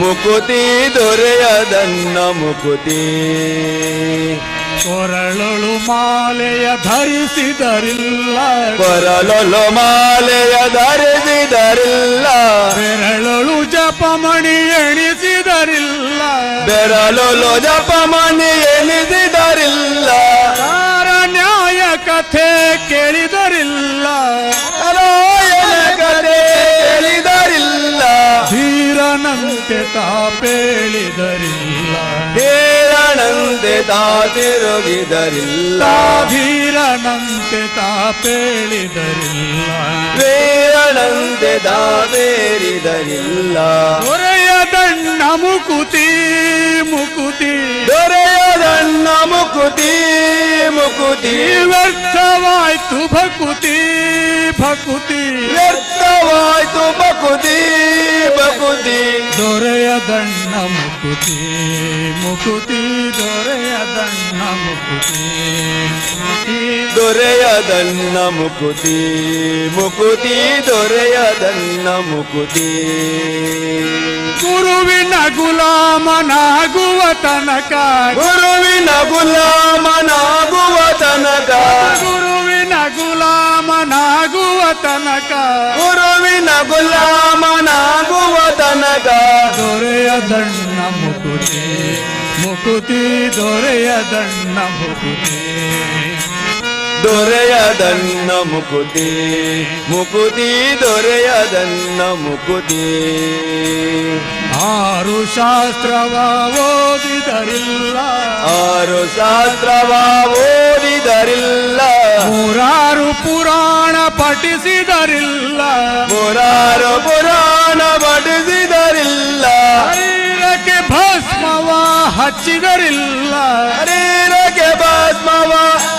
ಮುಕುತಿ ದೊರೆಯದನ್ನ ಮುಕುತಿ ಕೊರಳೊಳು ಮಾಲೆಯ ಧರಿಸಿದರಿಲ್ಲ ಕೊರಳೊಳು ಮಾಲೆಯ ಧರಿಸಿದರಿಲ್ಲ ಬೆರಳೊಳು ಜಪಮಣಿ ಎಣಿಸಿದರಿಲ್ಲ ಬೆರಳೊಳು ಜಪಮಣಿ ಎನಿಸಿದರಿಲ್ಲ ಯಾರ ನ್ಯಾಯ ಕಥೆ ಕೇಳಿದರಿಲ್ಲ ರಾಯನ ಕಥೆ ಹೇಳಿದರಿಲ್ಲ ಧೀರನಂತೆ ತಾಪೇಳಿದರಿಲ್ಲ ಧೀರನಂತೆ ತಾತಿರುಗಿದರಿಲ್ಲ ಧೀರನಂತೆ ತಾಪೇಳಿದರಿಲ್ಲ ಧೀರನಂತೆ ತಾವೇರಿದರಿಲ್ಲ ದೊರೆಯದಣ್ಣ ಮುಕುತಿ ಮುಕುತಿ ದೊರೆಯದನ್ನ ಮುಕುತಿ ಮುಕುತಿ ವ್ಯರ್ಥವಾಯ್ತು ಭಕುತಿ ಭಕುತಿ ವ್ಯರ್ಥವಾಯ್ತು ಬಕುತಿ ಬಕುತಿ ದೊರೆಯದಣ್ಣ ಮುಕುತಿ ಮುಕುತಿ ದೊರೆಯದಣ್ಣ ಮುಕುತಿ ದೊರೆಯದನ್ನ ಮುಕುತಿ ಮುಕುತಿ ದೊರೆಯದನ್ನ ಮುಕುತಿ ಗುರುವಿನ ಗುಲಾಮನಾಗುವ ತನಕ ಗುರುವಿನ ಗುಲಾಮನಾಗುವ ತನಕ ಗುರುವಿನ ಗುಲಾಮನಾಗುವ ತನಕ ಗುರುವಿನ ಗುಲಾಮನಾಗುವ ತನಕ ದೊರೆಯದಣ್ಣ ಮುಕುತಿ ಮುಕುತಿ ದೊರೆಯದಣ್ಣ ಮುಕುತಿ ದೊರೆಯದನ್ನ ಮುಕುತಿ ಮುಕುತಿ ದೊರೆಯದನ್ನ ಮುಕುತಿ ಆರು ಶಾಸ್ತ್ರವ ಓದಿದರಿಲ್ಲ ಆರು ಶಾಸ್ತ್ರವ ಓದಿದರಿಲ್ಲ ನೂರಾರು ಪುರಾಣ ಪಠಿಸಿದರಿಲ್ಲ ಮುರಾರು ಪುರಾಣ ಪಠಿಸಿದರಿಲ್ಲ ಶರೀರಕ್ಕೆ ಭಸ್ಮವ ಹಚ್ಚಿದರಿಲ್ಲ ಶರೀರಕ್ಕೆ ಭಸ್ಮವ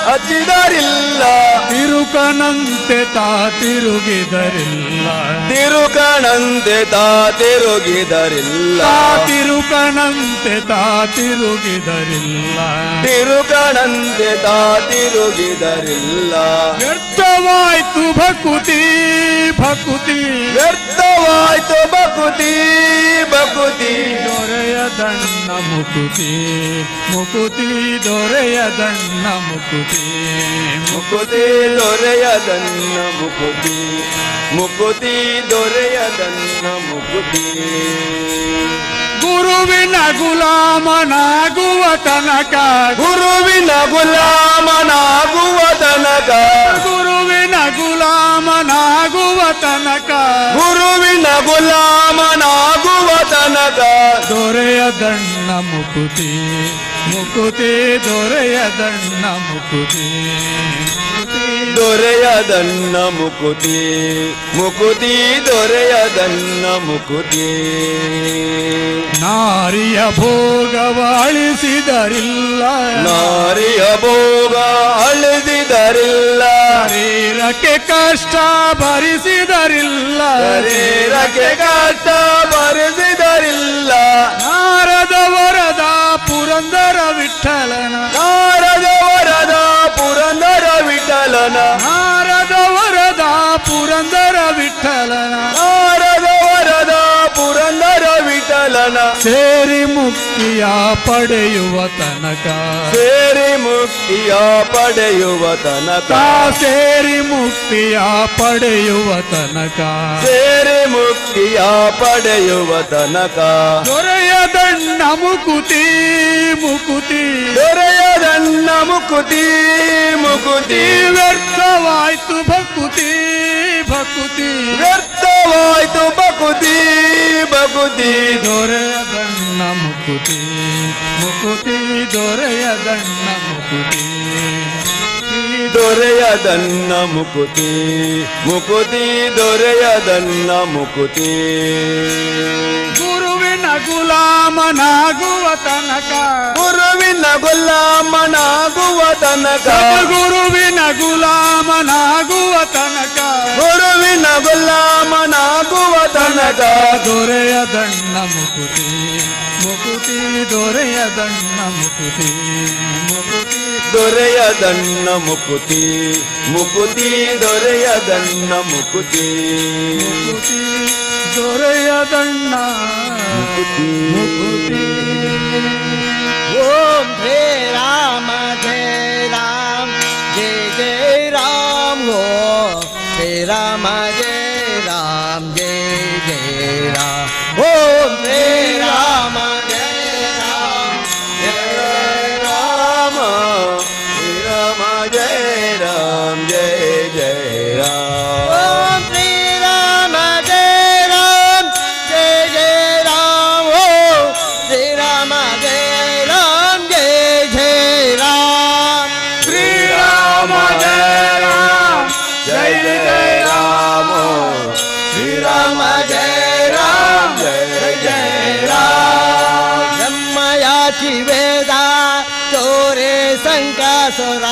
ಹಚ್ಚಿದರಿಲ್ಲ ತಿರುಕನಂತೆ ತಾ ತಿರುಗಿದರಿಲ್ಲ ತಿರುಕಣಂತೆ ತಾ ತಿರುಗಿದರಿಲ್ಲ ತಿರುಕನಂತೆ ತಾ ತಿರುಗಿದರಿಲ್ಲ ತಿರುಕಣಂತೆ ತಾ ತಿರುಗಿದರಿಲ್ಲ ವ್ಯರ್ಥವಾಯ್ತು ಭಕುತಿ ಭಕುತಿ ವ್ಯರ್ಥವಾಯ್ತು ಬಕುತಿ ಬಕುತಿ ದೊರೆಯದಣ್ಣ ಮುಕುತಿ ಮುಕುತಿ ದೊರೆಯದಣ್ಣ ಮುಕುತಿ ಮುಕುತಿ ದೊರೆಯದನ್ನ ಮುಕುತಿ ಮುಕುತಿ ದೊರೆಯದನ್ನ ಮುಕುತಿ ಗುರುವಿನ ಗುಲಾಮನಾಗುವ ತನಕ ಗುರುವಿನ ಗುಲಾಮನಾಗುವ ತನಕ ಗುರುವಿನ ಗುಲಾಮನಾಗುವ ತನಕ ಗುರುವಿನ ಗುಲಾಮನಾಗುವ ಆಗುವ ತನಕ ದೊರೆಯದಣ್ಣ ಮುಕುತಿ ಮುಕುತಿ ದೊರೆಯದಣ್ಣ ಮುಕುತಿ ದೊರೆಯದನ್ನ ಮುಕುತಿ ಮುಕುತಿ ದೊರೆಯದನ್ನ ಮುಕುತಿ ನಾರಿಯ ಭೋಗವಾಳಿಸಿದರಿಲ್ಲ ನಾರಿಯ ಭೋಗ ಅಳಿಸಿದರಿಲ್ಲ ಶರೀರಕ್ಕೆ ಕಷ್ಟ ಭರಿಸಿದರಿಲ್ಲ ಶರೀರಕ್ಕೆ ಕಷ್ಟ ಭರಿಸಿದರಿಲ್ಲ ನಾರದ ವರದ ಪುರಂದರ ವಿಠಲನ ನಾರದ ವರದ ಪುರಂದರ ವಿಠಲನ ನಾರದ ವರದ ಪುರಂದರ ವಿಠಲನ ನಾರದ ವರದ ಪುರಂದರ ವಿಠಲನ ಸೇರಿ ಮುಕ್ತಿಯ ಪಡೆಯುವ ತನಕ ಸೇರಿ ಮುಕ್ತಿಯ ಪಡೆಯುವ ತನಕ ಸೇರಿ ಮುಕ್ತಿಯ ಪಡೆಯುವ ತನಕ ಸೇರಿ ಮುಕ್ತಿಯ ಪಡೆಯುವ ತನಕ ದೊರೆಯದಣ್ಣ ಮುಕುತಿ ಮುಕುತಿ ದೊರೆಯದನ್ನ ಮುಕುತಿ ಮುಕುತಿ ವ್ಯರ್ಥವಾಯ್ತು ಭಕುತಿ ಭಕುತಿ ವ್ಯರ್ಥವಾಯ್ತು ಬಕುತಿ ಬಕುತಿ ದೊರೆಯದಣ್ಣ ಮುಕುತಿ ಮುಕುತಿ ದೊರೆಯದಣ್ಣ ಮುಕುತಿ ದೊರೆಯದನ್ನ ಮುಕುತಿ ಮುಕುತಿ ದೊರೆಯದನ್ನ ಮುಕುತಿ ಗುರುವಿನ ಗುಲಾಮನಾಗುವ ತನಕ ಗುರುವಿನ ಗುಲಾಮನಾಗುವ ತನಕ ಗುರುವಿನ ಗುಲಾಮನಾಗುವ ತನಕ ಗುರುವಿನ ಗುಲಾಮನಾಗುವ ತನಕ ದೊರೆಯದಣ್ಣ ಮುಕುತಿ ಮುಕುತಿ ದೊರೆಯದಣ್ಣ ಮುಕುತಿ ಮುಕುತಿ ದೊರೆಯದನ್ನ ಮುಕುತಿ ಮುಕುತಿ ದೊರೆಯದನ್ನ ಮುಕುತಿ ಮುಕುತಿ ದೊರೆಯದಣ್ಣ ಮುಕುತಿ ಮುಕುತಿ ಓಂ ಜಯ ರಾಮ ಜಯ ರಾಮ ಜಯ ಜಯ ರಾಮ ಓಂ ಜಯ ರಾಮ ಜಯ ರಾಮ ಜಯ ಜಯ ರಾಮ ಓಂ ಜಯ ರಾಮ ಜಯ ರಾಮ ಜಯ ರಾಮ ಶ್ರೀರಾಮ ಜಯ ರಾಮ ಜಯ ಜಯ ರಾಮ ಓಂ ಶ್ರೀ ರಾಮ ಜಯ ರಾಮ ಜಯ ಜಯ ರಾಮ ಓಂ ಶ್ರೀ ರಾಮ ಜಯ ರಾಮ ಜಯ ಜಯ ರಾಮ ಶ್ರೀರಾಮ ಜಯ ರಾಮ ಜಯ ಜಯ ರಾಮ ಶ್ರೀರಾಮ ಜಯ ರಾಮ ಜಯ ಜಯ ರಾಮ ಬ್ರಹ್ಮಯಾಚಿ ವೇದ ಚೋರೆ ಸಂಕಾಸುರ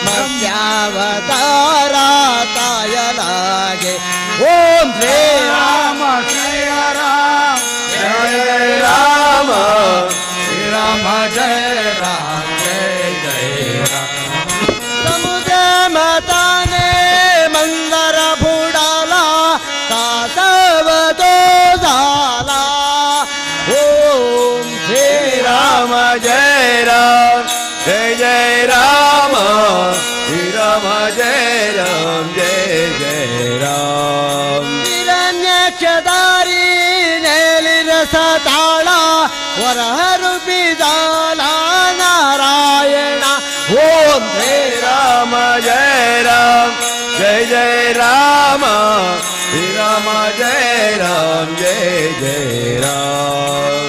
ಮಧ್ಯಾವತಾರ ತಾಯಲಾಗೆ ಓಂ ಶ್ರೀ ರಾಮ ಶ್ರೀ ರಾಮ ಜಯ ರಾಮ ಶ್ರೀರಾಮ ಜಯ ರಾಮ ಜಯ ಜಯ ರಾಮ ಸಮುದ್ರ ಮತಾನೆ ಮಂದರ ಬುಡಾಲ ಕಾಸವತೋ ಜಾಲ ಓಂ ಶ್ರೀ ರಾಮ ಜಯ ರಾಮ ಜಯ ಜಯ ರಾಮ ಶ್ರೀರಾಮ ಜಯ ರಾಮ ಜಯ ಜಯ ರಾಮ ಹಿರಣ್ಯಕ್ಷದಾರಿ ನೇಲಿರಸ ತಾಳ ವರಹರು ಬಿದಾಲ ನಾರಾಯಣ ಓಂ ಶ್ರೀ ರಾಮ ಜಯ ರಾಮ ಜಯ ಜಯ ರಾಮ ಶ್ರೀರಾಮ ಜಯ ರಾಮ ಜಯ ಜಯ ರಾಮ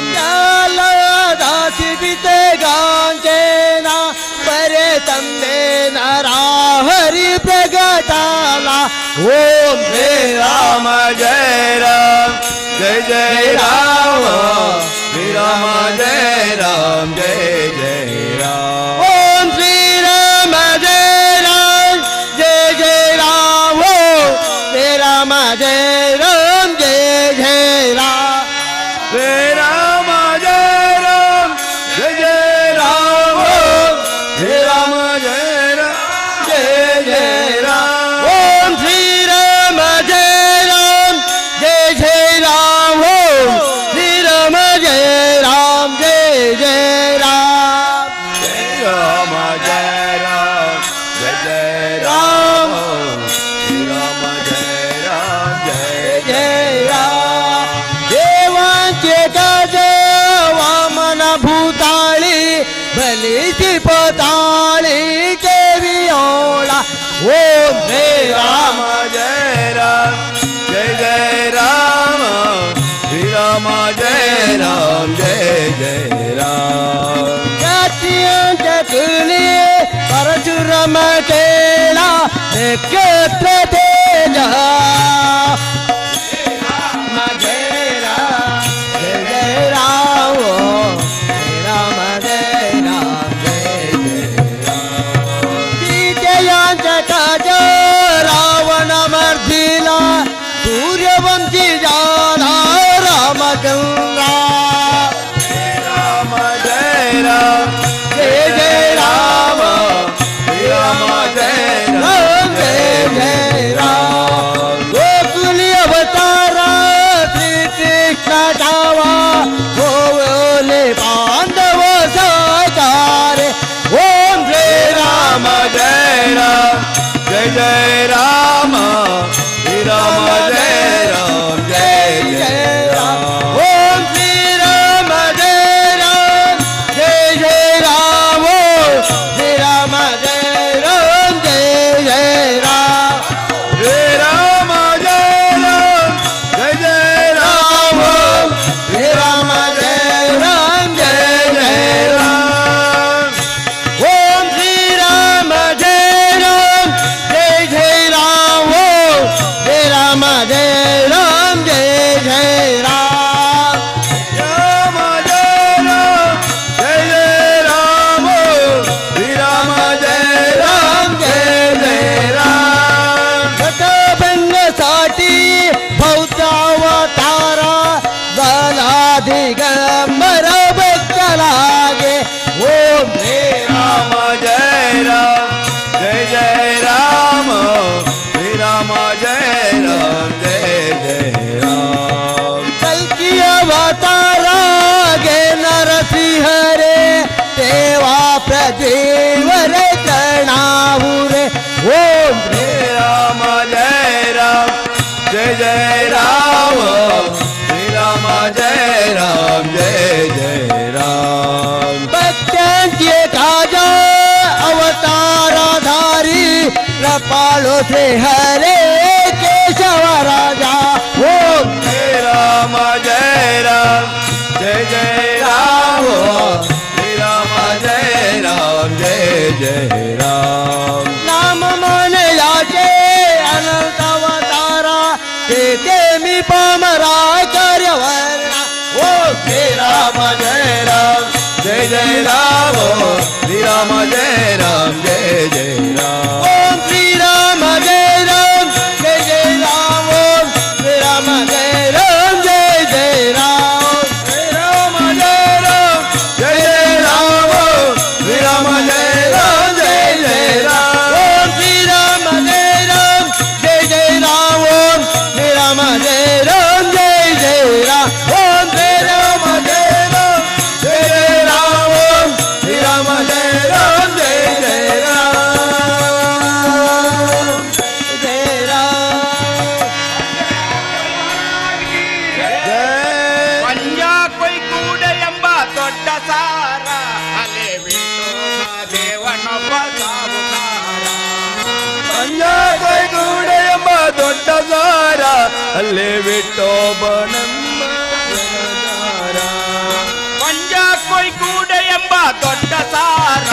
दासी बीते गांजेना परे तंबे नरा हरि प्रगटाला ओम श्री राम जय राम जय जय राम श्री राम जय राम जय जय राम ओम श्री राम जय राम जय जय राम ओम श्री राम जय राम जय जय राम श्री राम जय राम जय जय राम श्री राम जय राम जय जय राम ओम श्री राम जय राम जय जय राम ओम श्री राम जय राम जय जय राम ರಾಮ ಕೇಳ ನಕ್ಷತ್ರ ತೇಜ ರಾವಣ ಮರ್ದಿಲ ಸೂರ್ಯವಂಶಿ ಜಾಲ ರಾಮಚಂದ್ರ ರಾಮ ಜಯ ರಾಮ ಜಯ ಜಯ ರಾಮ ರಾಮ ಜಯ ರಾಮ ಜಯ ಜಯ ರಾಮ ಗೋಕುಲಿ ಅವತಾರ ಶ್ರೀ ಕೃಷ್ಣ ಧಾವಾ ಗೋಲೆ ಪಾಂಡವ ಸಹಕಾರೆ ಓಂ ಶ್ರೀ ರಾಮ ಜಯ ರಾಮ ಜಯ ಜಯ ರಾಮ ರಾಮ ಜಯ ರಾಮ ಜಯ ಜಯ ರಾಮ ಓಂ ಶ್ರೀ ರಾಮ ಜಯ ರಾಮ ಜಯ ಜಯ ರಾಮ ಶ್ರೀ ರಾಮ ಜಯ ರಾಮ ಜಯ ಜಯ ರಾಮ ಶ್ರೀ ರಾಮ ಜಯ ರಾಮ ಜಯ ಜಯ ರಾಮ ಶ್ರೀ ರಾಮ ಜಯ ರಾಮ ಜಯ ಜಯ ರಾಮ ಓಂ ಶ್ರೀ ರಾಮ ಜಯ ರಾಮ ಜಯ ಜಯ ರಾಮ ಶ್ರೀ ರಾಮ ಜಯ ರಾಮ ಜಯ ಜಯ ರಾಮ ರಾಮ ಜಯ ರಾಮ ಜಯ ಜಯ ರಾಮ ಶ್ರೀ ರಾಮ ಜಯ ರಾಮ ಜಯ ಜಯ ರಾಮ ಶತಭಂಗ ಸಾಟಿ ಭೌತಾವತಾರ ಬಲಾದಿಗಂಬರ ಬೆಕ್ಕಲಾಗೆ ಓಂ ಶ್ರೀ ರಾಮ ಜಯ ರಾಮ ಜಯ ಜಯ ರಾಮ ಶ್ರೀ ರಾಮ ಜಯ ರಾಮ ಜಯ ಜಯ ರಾಮ ಕಲ್ಕಿ ಅವತಾರ ಗೆ ನರಸಿಂಹರೇ ದೇವಾ ಪ್ರದೇವರೇ ಕರ್ಣಾಹುರೇ ಓಂ ಶ್ರೀ ರಾಮ ಜಯ ರಾಮ ಜಯ ಜಯ ರಾಮ ಶ್ರೀ ರಾಮ ಜಯ ರಾಮ ಜಯ ಜಯ ರಾಮ भक्त्यांचे काजा अवताराधारी कृपाळो श्री हरे केशव राजा ओम जय राम जय राम जय जय राम श्री राम जय राम जय जय राम नाम माने याचे अनंत अवतारा ते मी पामरा कार्यवर्णा ओम श्री राम जय राम जय जय राम श्री राम जय राम जय जय राम ओम श्री राम जय राम जय जय राम ओम श्री राम जय राम जय जय राम श्री राम जय राम जय जय राम श्री राम जय राम जय जय राम ओम श्री राम जय राम जय जय राम ओम श्री राम जय राम जय जय राम ओम श्री राम जय राम जय जय राम श्री राम जय राम जय जय राम जय राम जय ಪಂಜಾ ಕೊಯ್ಕೂಡ ಎಂಬ ದೊಡ್ಡ ಸಾರ ಅಲೆ ಬಿಟ್ಟು ದೇವನೊಬ್ಬ ಸಾವುಕಾರ ಪಂಜಾ ಕೊಯ್ಗೂಡ ಎಂಬ ದೊಡ್ಡ ಸಾರ ಅಲ್ಲಿ ಬಿಟ್ಟೊಬ್ಬನೆಂಬ ಪಂಜಾ ಕೊಯ್ಕೂಡ ಎಂಬ ದೊಡ್ಡ ಸಾರ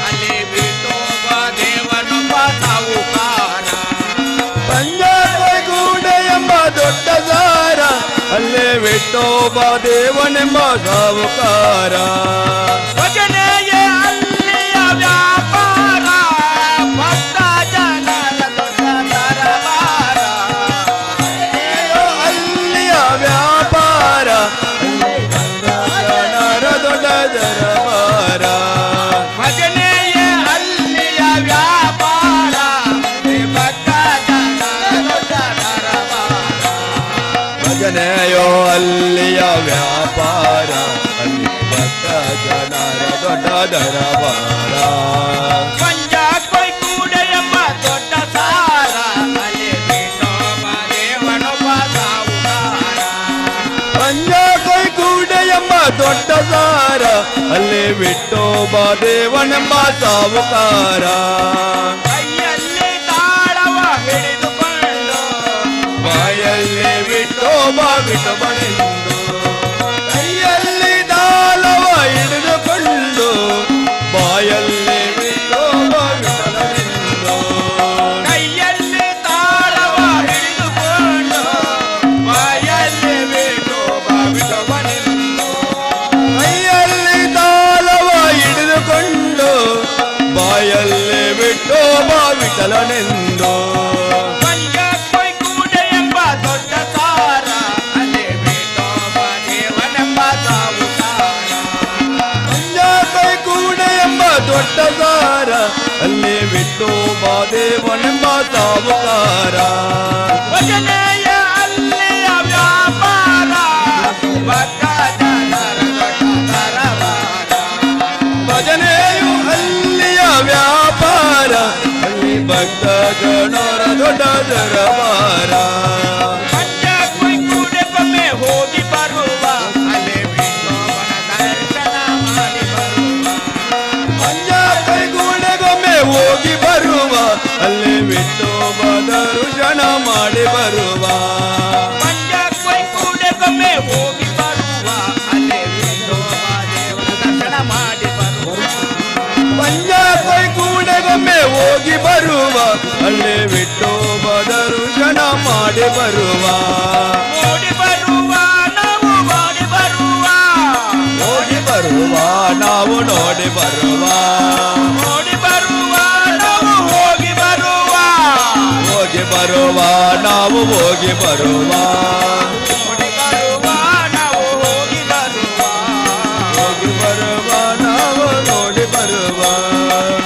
ಅಲೆ ಬಿಟ್ಟೊಬ್ಬ ದೇವನೊಬ್ಬ ಸಾವುಕಾರ ಪಂಜಾ ಕೊಯ್ಗೂಡ ಎಂಬ ದೊಡ್ಡ ಸಾರ ಅಲ್ಲಿ ಬಿಟ್ಟೊಬ್ಬ ದೇವನೆಂಬ ಸಾವುಕಾರ ಭಜನೆಯೇ ಅಲ್ಲಿಯ ವ್ಯಾಪಾರ ಭಕ್ತ ಜನರ ದೊಡ್ಡ ದರಬಾರ ಅಲ್ಲಿಯ ವ್ಯಾಪಾರ ಜನರ ದೊಡ್ಡ ದರಬಾರ ಭಜನೆಯೇ ಅಲ್ಲಿಯ ವ್ಯಾಪಾರ ಭಕ್ತ ಜನರ ದೊಡ್ಡ ದರಬಾರ ಭಜನೆಯೋ ಅಲ್ಲಿಯ ವ್ಯಾಪಾರ ಅಲ್ಲಿ ಭಕ್ತ ಜನರ ದೊಡ್ಡ ದರಬಾರ ಪಂಜಾ ಕೊಯ್ಕೂಡ ಎಂಬ ದೊಡ್ಡ ಸಾರ ಅಲ್ಲಿ ಬಿಟ್ಟೊಬ್ಬ ದೇವನೊಬ್ಬ ಸಾವುಕಾರ ಪಂಜಾ ಕೊಯ್ಗೂಡ ಎಂಬ ದೊಡ್ಡ ಸಾರ ಅಲ್ಲಿ ಬಿಟ್ಟೊಬ್ಬ ದೇವನೆಂಬ ಸಾವುಕಾರ ಕೈಯಲ್ಲಿ ತಾಳವ ಹಿಡಿದುಕೊಂಡು ಬಾಯಲ್ಲಿ ಬಿಟ್ಟೊಬ್ಬ ಬಿಟ್ಟೊಬ್ಬನೆಂದು ಕೈಯಲ್ಲಿ ದಾಳವ ಹಿಡಿದುಕೊಂಡು ಬಾಯಲ್ಲಿ ಬಿಟ್ಟೊಬ್ಬ ಬಿಟ್ಟೊಬ್ಬನೆಂದು ವಿಠೋಬ ವಿಠಲನೆಂದು ಪಂಜಾಬ್ ಕೂಡೆ ಎಂಬ ದೊಡ್ಡ ಸಾರ ಅಲ್ಲಿ ವಿಠೋಬ ದೇವನೆಂಬ ಸಾವುಕಾರ ಪಂಜಾಬೈ ಕೂಡ ಎಂಬ ದೊಡ್ಡ ಸಾರ ಅಲ್ಲಿ ವಿಠೋಬ ದೇವನೆಂಬ ಸಾವುಕಾರ ಭಜನೆಯ ಅಲ್ಲಿಯ ವ್ಯಾಪಾರ ಭಕ್ತ ಜನರ ದೊಡ್ಡ ದರಬಾರ ಭಜನೆಯು ಅಲ್ಲಿಯ ವ್ಯಾಪಾರ ಅಲ್ಲಿ ಭಕ್ತ ಜನರ ದೊಡ್ಡ ದರಬಾರ ಪಂಜಾಬ್ ಕೂಡೆಗೊಮ್ಮೆ ಹೋಗಿ ಬರುವ ಅಲ್ಲಿ ವಿಠೋಬನ ದರ್ಶನ ಮಾಡಿ ಬರುವ ಪಂಜಾಬೈ ಕೂಡೆಗೊಮ್ಮೆ ಹೋಗಿ ಬರುವ ಅಲ್ಲಿ ವಿಠೋಬ ದರ್ಶನ ಮಾಡಿ ಬರುವ ಪಂಜಾಬ್ ಕೂಡೆಗೊಮ್ಮೆ ಹೋಗಿ ಬರುವ ಅಲ್ಲಿ ವಿಠೋಬ ದೇವರ ದರ್ಶನ ಮಾಡಿ ಬರುವ ಪಂಜಾಬೈ ಕೂಡೆಗೊಮ್ಮೆ ಹೋಗಿ ಬರುವ ಅಲ್ಲಿ ವಿಠೋಬ ದರ್ಶನ ಮಾಡಿ ಬರುವ ಓಡಿ ಬರುವ ನಾವು ಓಡಿ ಬರುವ ಹೋಗಿ ಬರುವ ನಾವು ನೋಡಿ ಬರುವ ಓಡಿ ಬರುವ ನಾವು ಹೋಗಿ ಬರುವ ಹೋಗಿ ಬರುವ ನಾವು ಹೋಗಿ ಬರುವ ಓಡಿ ಬರುವ ನಾವು ಹೋಗಿ ಬರುವ ಹೋಗಿ ಬರುವ ನಾವು ನೋಡಿ ಬರುವ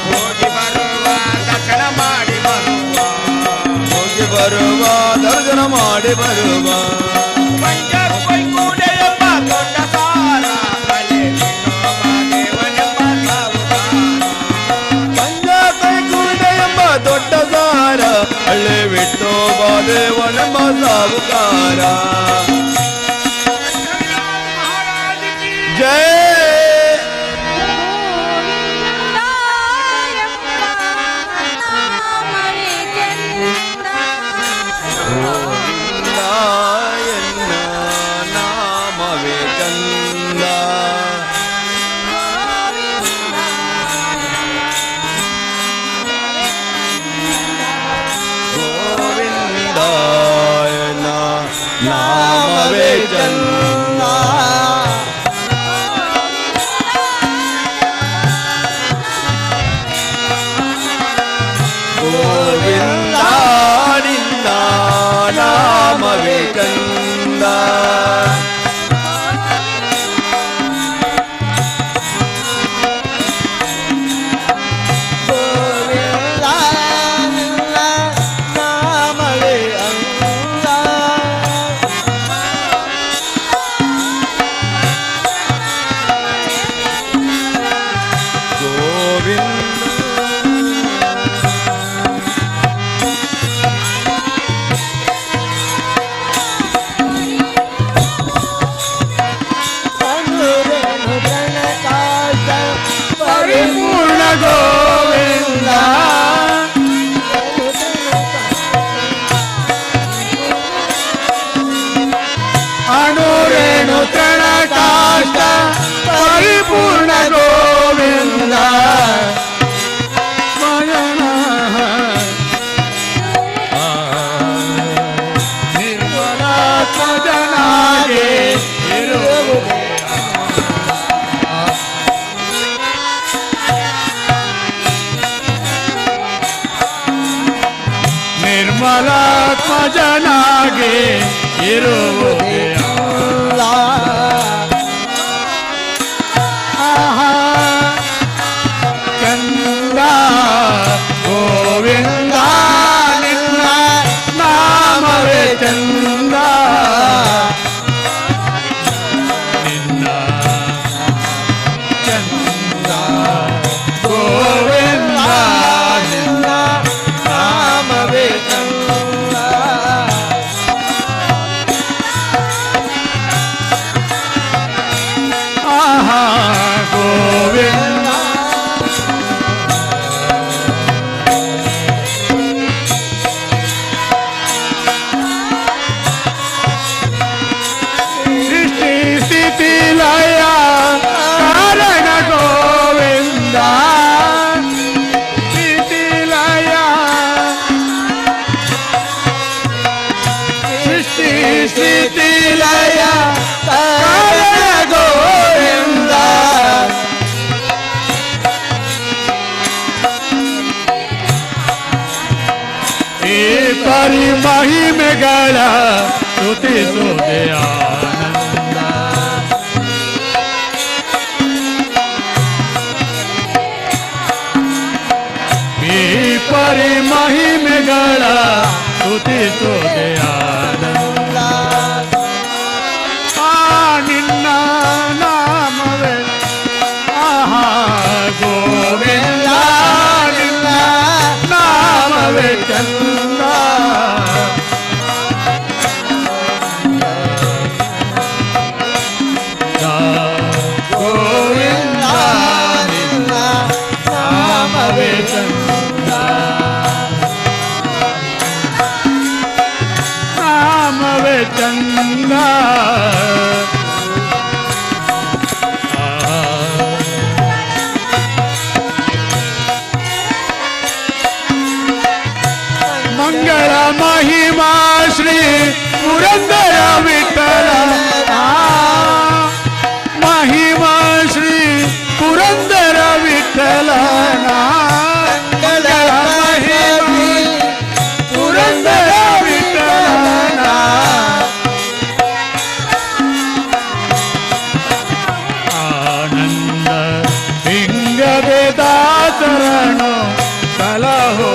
ಹೋಗಿ ಬರುವ ದರ್ಶನ ಮಾಡಿ ಬರುವ ಹೋಗಿ ಬರುವ ದರ್ಶನ ಮಾಡಿ ಬರುವ ಪಂಜಾಬ್ ಕೂಡೆ ಎಂಬ ದೊಡ್ಡ ಸಾರ ಅಲ್ಲಿ ವಿಠೋಬ ದೇವನೆಂಬ ಸಾವುಕಾರ ಪಂಜಾಬೈ ಕೂಡ ಎಂಬ ದೊಡ್ಡ ಸಾರ ಹಳ್ಳಿ ವಿಠೋಬ ದೇವನೆಂಬ ಸಾವುಕಾರ ಜಯ ಗೋವಿಂದಾಯನ್ನ ನಾಮವೇ ಚಂದ ಗೋವಿಂದಾಯನ ನಾಮವೇ ಚಂದ ಗೋವಿಂದ ನಿನ್ನ ನಾಮವೇ ಚಂದ ಗೋವಿಂದ ನಿನ್ನ ನಾಮವೇ ಅಂದ ಪರಿಪೂರ್ಣ ಗೋವಿಂದ ಅಣುರೇಣು ತೃಣ ಕಾಷ್ಟ ಪರಿಪೂರ್ಣ ಗೋವಿಂದ ನಿರ್ಮಲಾತ್ಮಜನಾಗೆ ಇರುವುದೇ ನಿರ್ಮಲಾತ್ಮಜನಾಗೆ ಇರುವುದೇ ಆಹಾ ಚಂದ ಗೋವಿಂದ ನಿನ್ನ ನಾಮವೇ ಚಂದ ನಿನ್ನ ಚಂದ ಗೋವಿಂದ ನಿನ್ನ ನಾಮವೇ ಚಂದ ಪರಿ ಮಹಿಮೆಗಳ ಸ್ತುತಿಸುವುದೇ ಆನಂದ ಈ ಪರಿ ಮಹಿಮೆಗಳ ಸ್ತುತಿಸುವುದೇ ಆನಂದ ನಿನ್ನ ನಾಮವೇ ಆಹಾ ಗೋವಿಂದ ನಿನ್ನ ನಾಮವೇ ಚಂದ ಗೋವಿಂದ ನಿನ್ನ ನಾಮವೇ ಚಂದ ನಾಮವೇ ಚಂದ ಮಂಗಳ ಮಹಿಮಾ ಶ್ರೀ ಪುರಂದರ ವಿಠಲ ಮಹಿಮಾ ಶ್ರೀ ಪುರಂದರ ವಿಠಲನ ಮಂಗಳ ಮಹಿಮಾ ಪುರಂದರ ವಿಠಲನ ಆನಂದ ಲಿಂಗದೆ ದಾಸರನು ಸಲಹೋ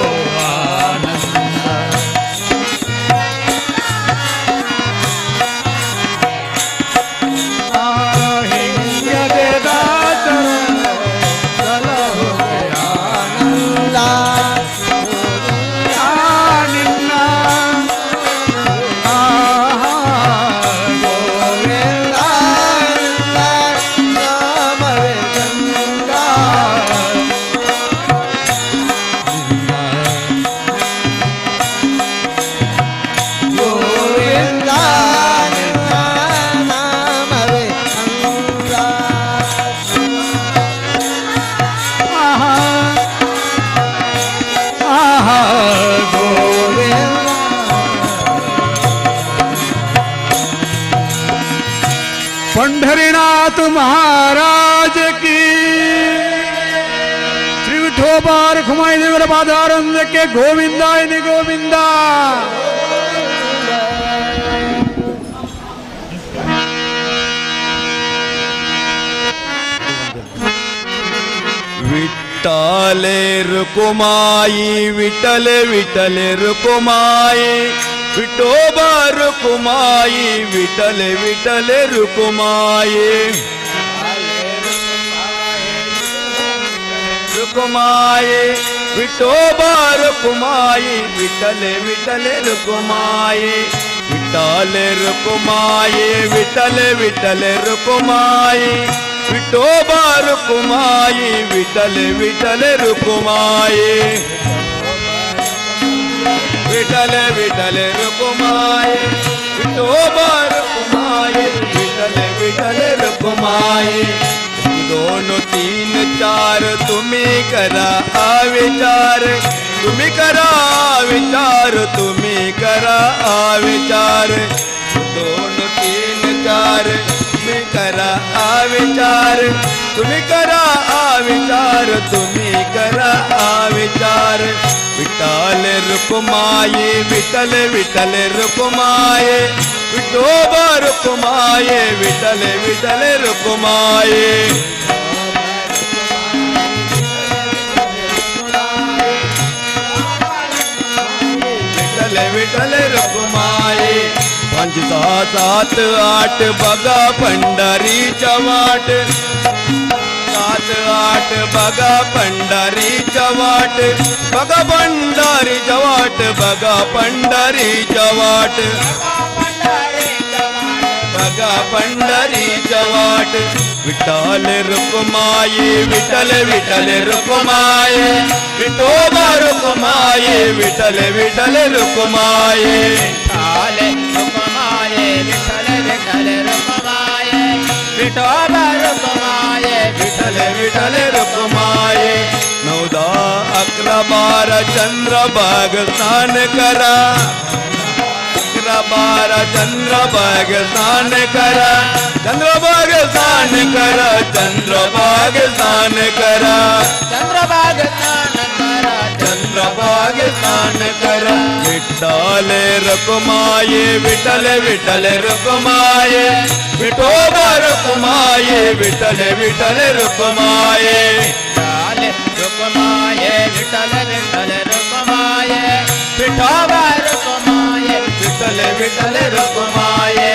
पंढरीनाथ महाराज की श्री विठोबार खुमाई देवर पादारंद के गोविंदाय नि गोविंदा विठ्ठले रुकुमाई विठ्ठल विठ्ठल रुकुमाई विठोबा रुकुमाई विठ्ठल विठ्ठल रुकुमाई रुकुमाई विठोबा रुकुमाई विठ्ठल विठ्ठल रुकुमाई विठ्ठल रुकुमाई विठ्ठल विठ्ठल रुकुमाई विठोबा रुकुमाई विठ्ठल विठ्ठल रुकुमाई विठ्ठल विठ्ठल रुकुमाई विठोबा रुकुमाई विठ्ठल विठ्ठल रुकुमाई दोनों तीन चार तुम्ही करा विचार तुम्ही करा विचार तुम्ही करा विचार दोनों तीन चार तुम्ही करा विचार तुम्ही करा विचार तुम्ही करा विचार विठ्ठल रुकुमाई विठ्ठल विठ्ठल रुकुमाई विठोबा रुकुमाई विठ्ठल विठ्ठल रुकुमाई विठ्ठल विठ्ठल रुकुमाई 5 6 7 8 बघा पंढरीच्या वाट 7 8 बघा पंढरीच्या वाट बघा पंढरीच्या वाट बघा पंढरीच्या वाट बघा पंढरीच्या वाट विठ्ठल रुकुमाई विठ्ठल विठ्ठल रुकुमाई विठोबा रुकुमाई विठ्ठल विठ्ठल रुकुमाई विठ्ठल विठ्ठल रुकुमाई विठोबा रुकुमाई विठ्ठल विठ्ठल रुकुमाई 9 10 11 12 चंद्रभाग स्नान करा 11 12 चंद्रभाग स्नान करा चंद्रभाग स्नान करा चंद्रभाग स्नान करा चंद्रभाग स्नान करा चंद्रभाग स्नान करा विठाले रकुमाये विठले विठले रकुमाये विठोबा रकुमाये विठले विठले रकुमाये विठाले रुक्माये विठले विठले रुक्माये विठोबा रुक्माये विठले विठले रकुमाये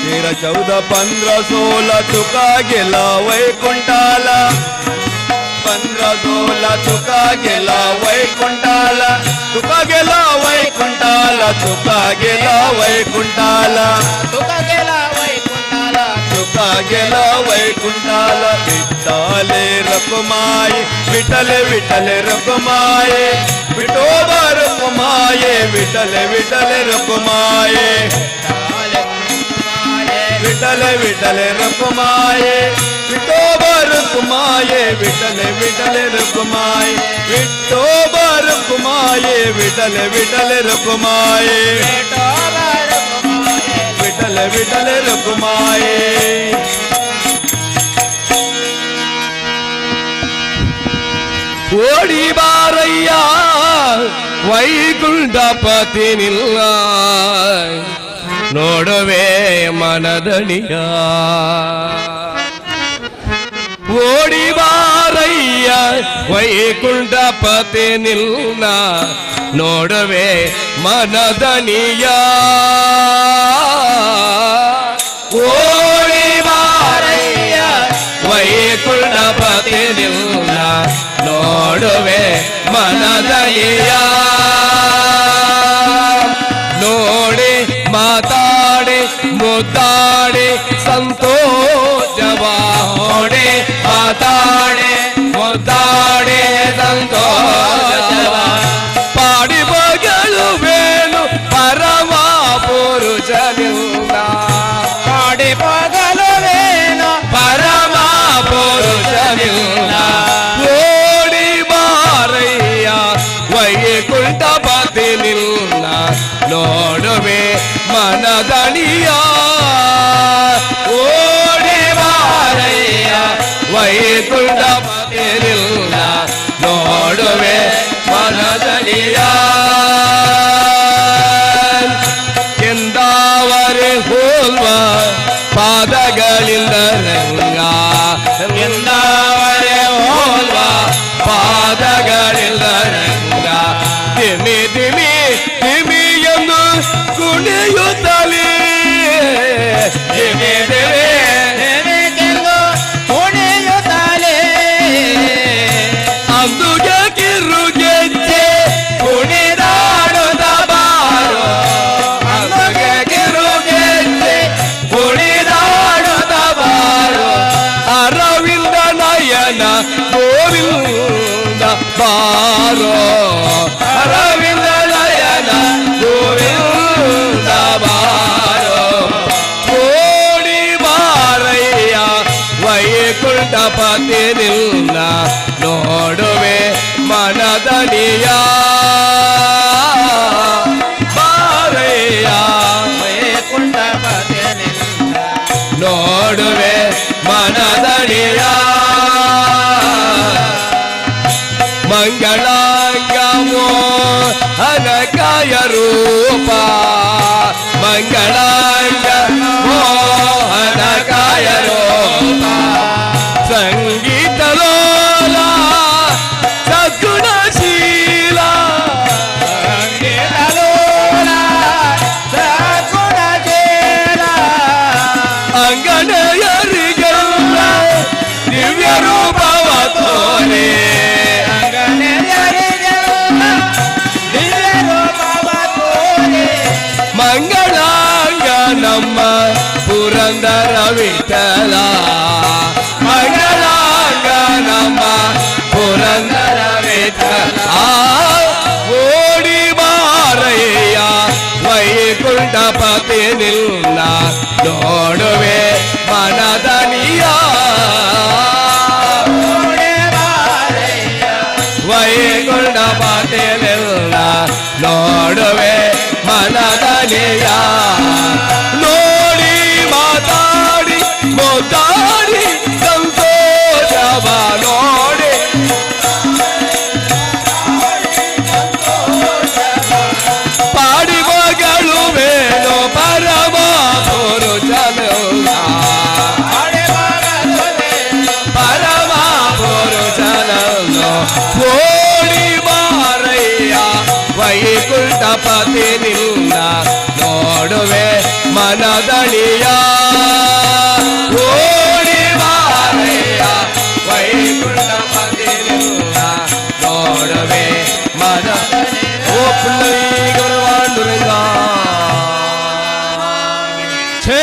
13, 14, 15, 16 तुका गेला वैकुंठाला 15, 16 तुका गेला वैकुंठाला तुका गेला वैकुंठाला तुका गेला वैकुंठाला तुका गेला वैकुंठाला तुका गेला वैकुंठाला विठ्ठले रकुमाये विठले विठले रकुमाये विठोबा रकुमाये विठले विठले रकुमाये विठले विठले रकुमाये विठोबा रकुमाये विठले विठले रकुमाये विठोबा रकुमाये विठले विठले रकुमाये विठले विठले रकुमाये ಓಡಿ ಬಾರಯ್ಯ ವೈಕುಂಠಪತಿ ನಿಲ್ಲ ನೋಡುವೆ ಮನದಣಿಯ ಓಡಿ ಬಾರಯ್ಯ ವೈಕುಂಠಪತಿ ನಿಲ್ಲ ನೋಡುವೆ ಮನದಣಿಯ ಓಡಿ ಬಾರಯ್ಯ ವೈಕುಂಠಪತಿ ನಿಲ್ಲ ನೋಡುವೆ ಮನದಣಿಯ ನೋಡಿ ಮಾತಾಡಿ ಮುದ್ದಾಡಿ ಸಂತೋಷವ ನೋಡಿ ಮಾತಾಡಿ ಮುದ್ದಾಡಿ ಸಂತೋಷವ ಪಾಡಿ ಬಗಲುವೇನು ಪರಮ ಪುರುಷನಿಲ್ಲ ಪಾಡಿ ಬಗಲುವೇನು ಪರಮ ಪುರುಷನಿಲ್ಲ ಓಡಿ ಬಾರಯ್ಯ ವೈಕುಂಠಪತಿ ನಿಲ್ಲ ನೋಡುವೆ ಮನದಣಿಯ ಓಡಿ ಬಾರಯ್ಯ ವೈಕುಂಠಪತಿ ನಿಲ್ಲ ನೋಡುವೆ ಮನದಣಿಯ ಎಂದಾವರೆ ಹೋಲ್ವ ಪಾದಗಳಿಂದ ರಂಗ ಎಂದಾವರೆ ಹೋಲ್ವ ಪಾದಗಳಿಂದ ರಂಗ ದಿಮಿ ದಿಮಿ ದಿಮಿ ಎಂದು ಕುಣಿಯುತ್ತಲೇ ದಿಮಿ ದಿಮಿ ದಿಮಿಗೆಂದು ಕುಣಿಯುತ್ತಲೇ ಅಂದುಗೆ ಕಿರುಗೆಜ್ಜೆ ಕುಣಿದಾಡುತ್ತ ಬಾರೋ ಅಂದುಗೆ ಕಿರುಗೆಜ್ಜೆ ಕುಣಿದಾಡುತ್ತ ಬಾರೋ ಅರವಿಂದ ನಯನ ಗೋವಿಂದ ಬಾರೋ ಅರವಿಂದ ನಯನ ಗೋವಿಂದ ಬಾರೋ ಓಡಿ ಬಾರಯ್ಯ ವೈಕುಂಠಪತಿ ನಿಲ್ಲ ನೋಡುವೆ ಮನದಣಿಯ ಬಾರಯ್ಯ ವೈಕುಂಠಪತಿ ನಿಲ್ಲ ನೋಡುವೆ ಮನದಣಿಯ ಮಂಗಳಾಂಗಮೋ ಅನಕಾಯ ರೂಪ ಮಂಗಳಾಂಗ ಮೋಹನಕಾಯ ರೂಪ ಸಂಗೀತ ಲೋಲ ಸದ್ಗುಣಶೀಲ ಸಂಗೀತಲೋಲ ಸದ್ಗುಣಶೀಲ ಅಂಗನೆಯರಿಗೆಲ್ಲ ದಿವ್ಯ ರೂಪವ ತೋರೆ ಅಂಗನೆಯರಿಗೆಲ್ಲ ದಿವ್ಯ ರೂಪವ ತೋರೆ ಮಂಗಳಾಂಗ ನಮ್ಮ ಪುರಂದರ ವಿಠಲ ಮಂಗಳಾಂಗ ನಮ್ಮ ಪುರಂದರ ವಿಠಲ ಓಡಿ ಬಾರಯ್ಯ ವೈಕುಂಠಪತಿ ನಿಲ್ಲ ನೋಡುವೆ ಮನದಣಿಯ ವೈಕುಂಠಪತಿ ನಿಲ್ಲ ನೋಡುವೆ ಮನದಣಿಯ ನೋಡಿ ಮಾತಾಡಿ ಮುದ್ದಾಡಿ ಸಂತೋಷವ ನೋಡಿ ಪಾಡಿ ವೈಕುಂಠಪತಿ ನಿನ್ನ ನೋಡುವೆ ಮನದಳಿಯ ಓಡಿ ಬಾರಯ್ಯ ವೈಕುಂಠಪತಿ ನಿನ್ನ ನೋಡುವೆ ಮನ ಓ ಪುಲ್ಲವಿ ಗೌರವಾಂಡುರಂಗ ಛೇ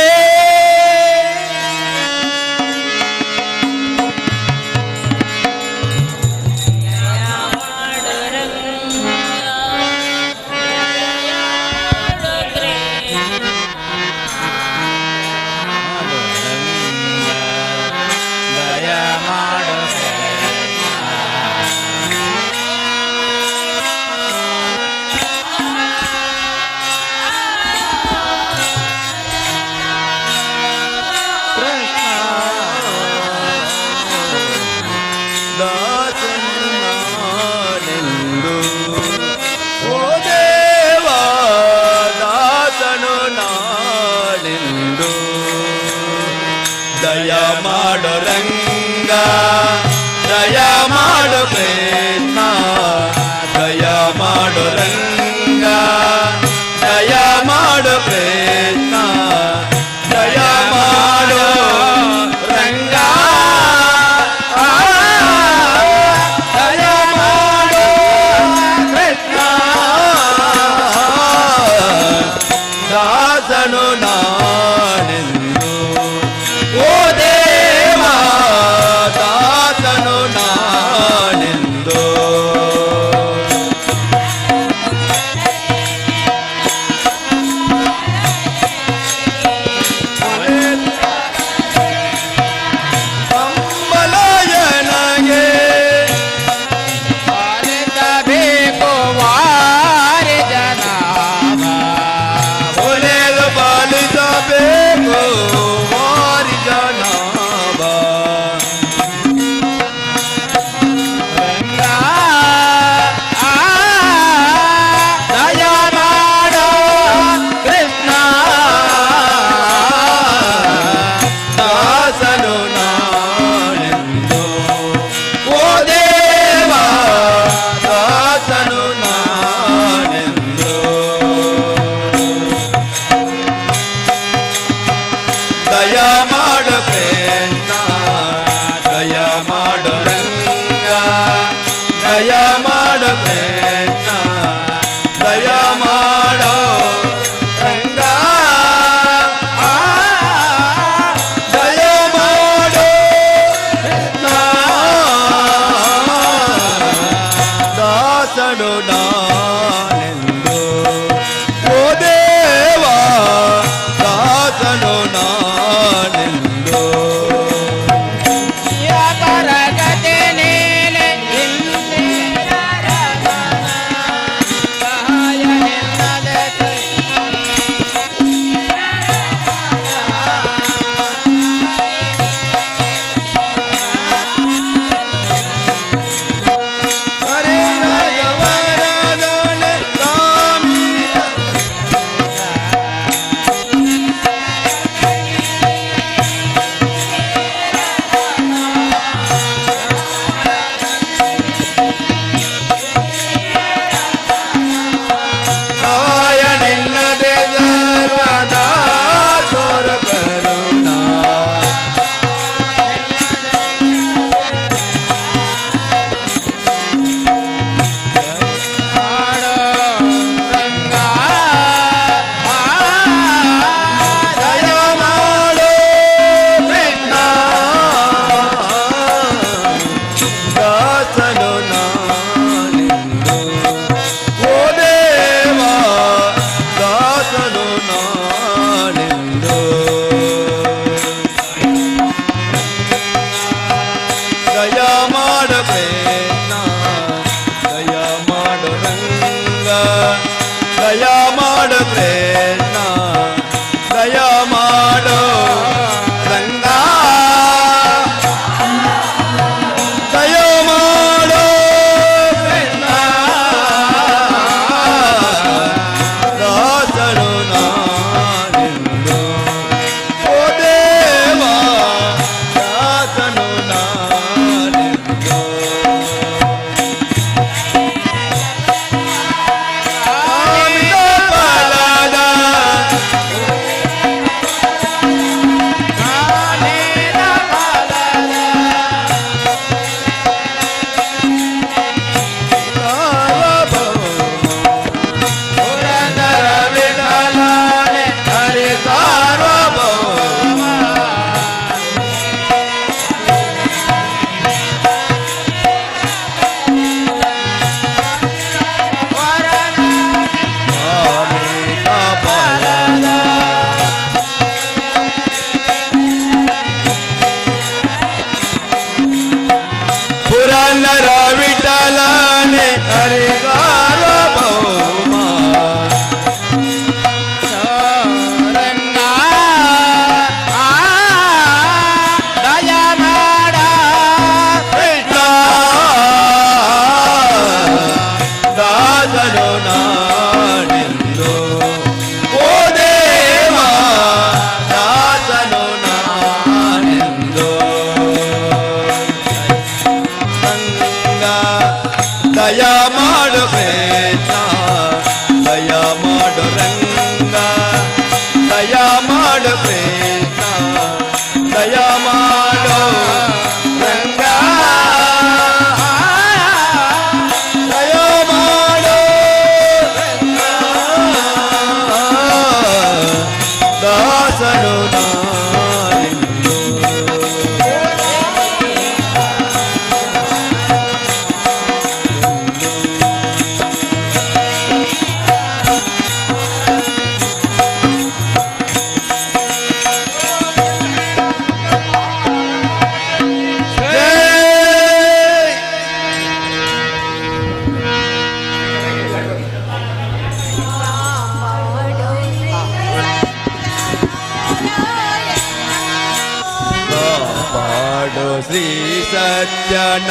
ಶ್ರೀ ಸತ್ಯನಾರಾಯಣ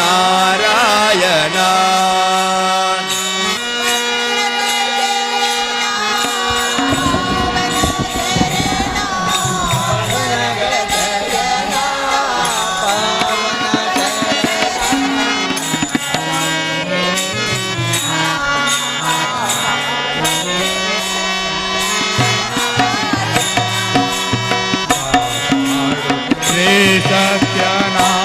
ಸತ್ಯನಾರಾಯಣ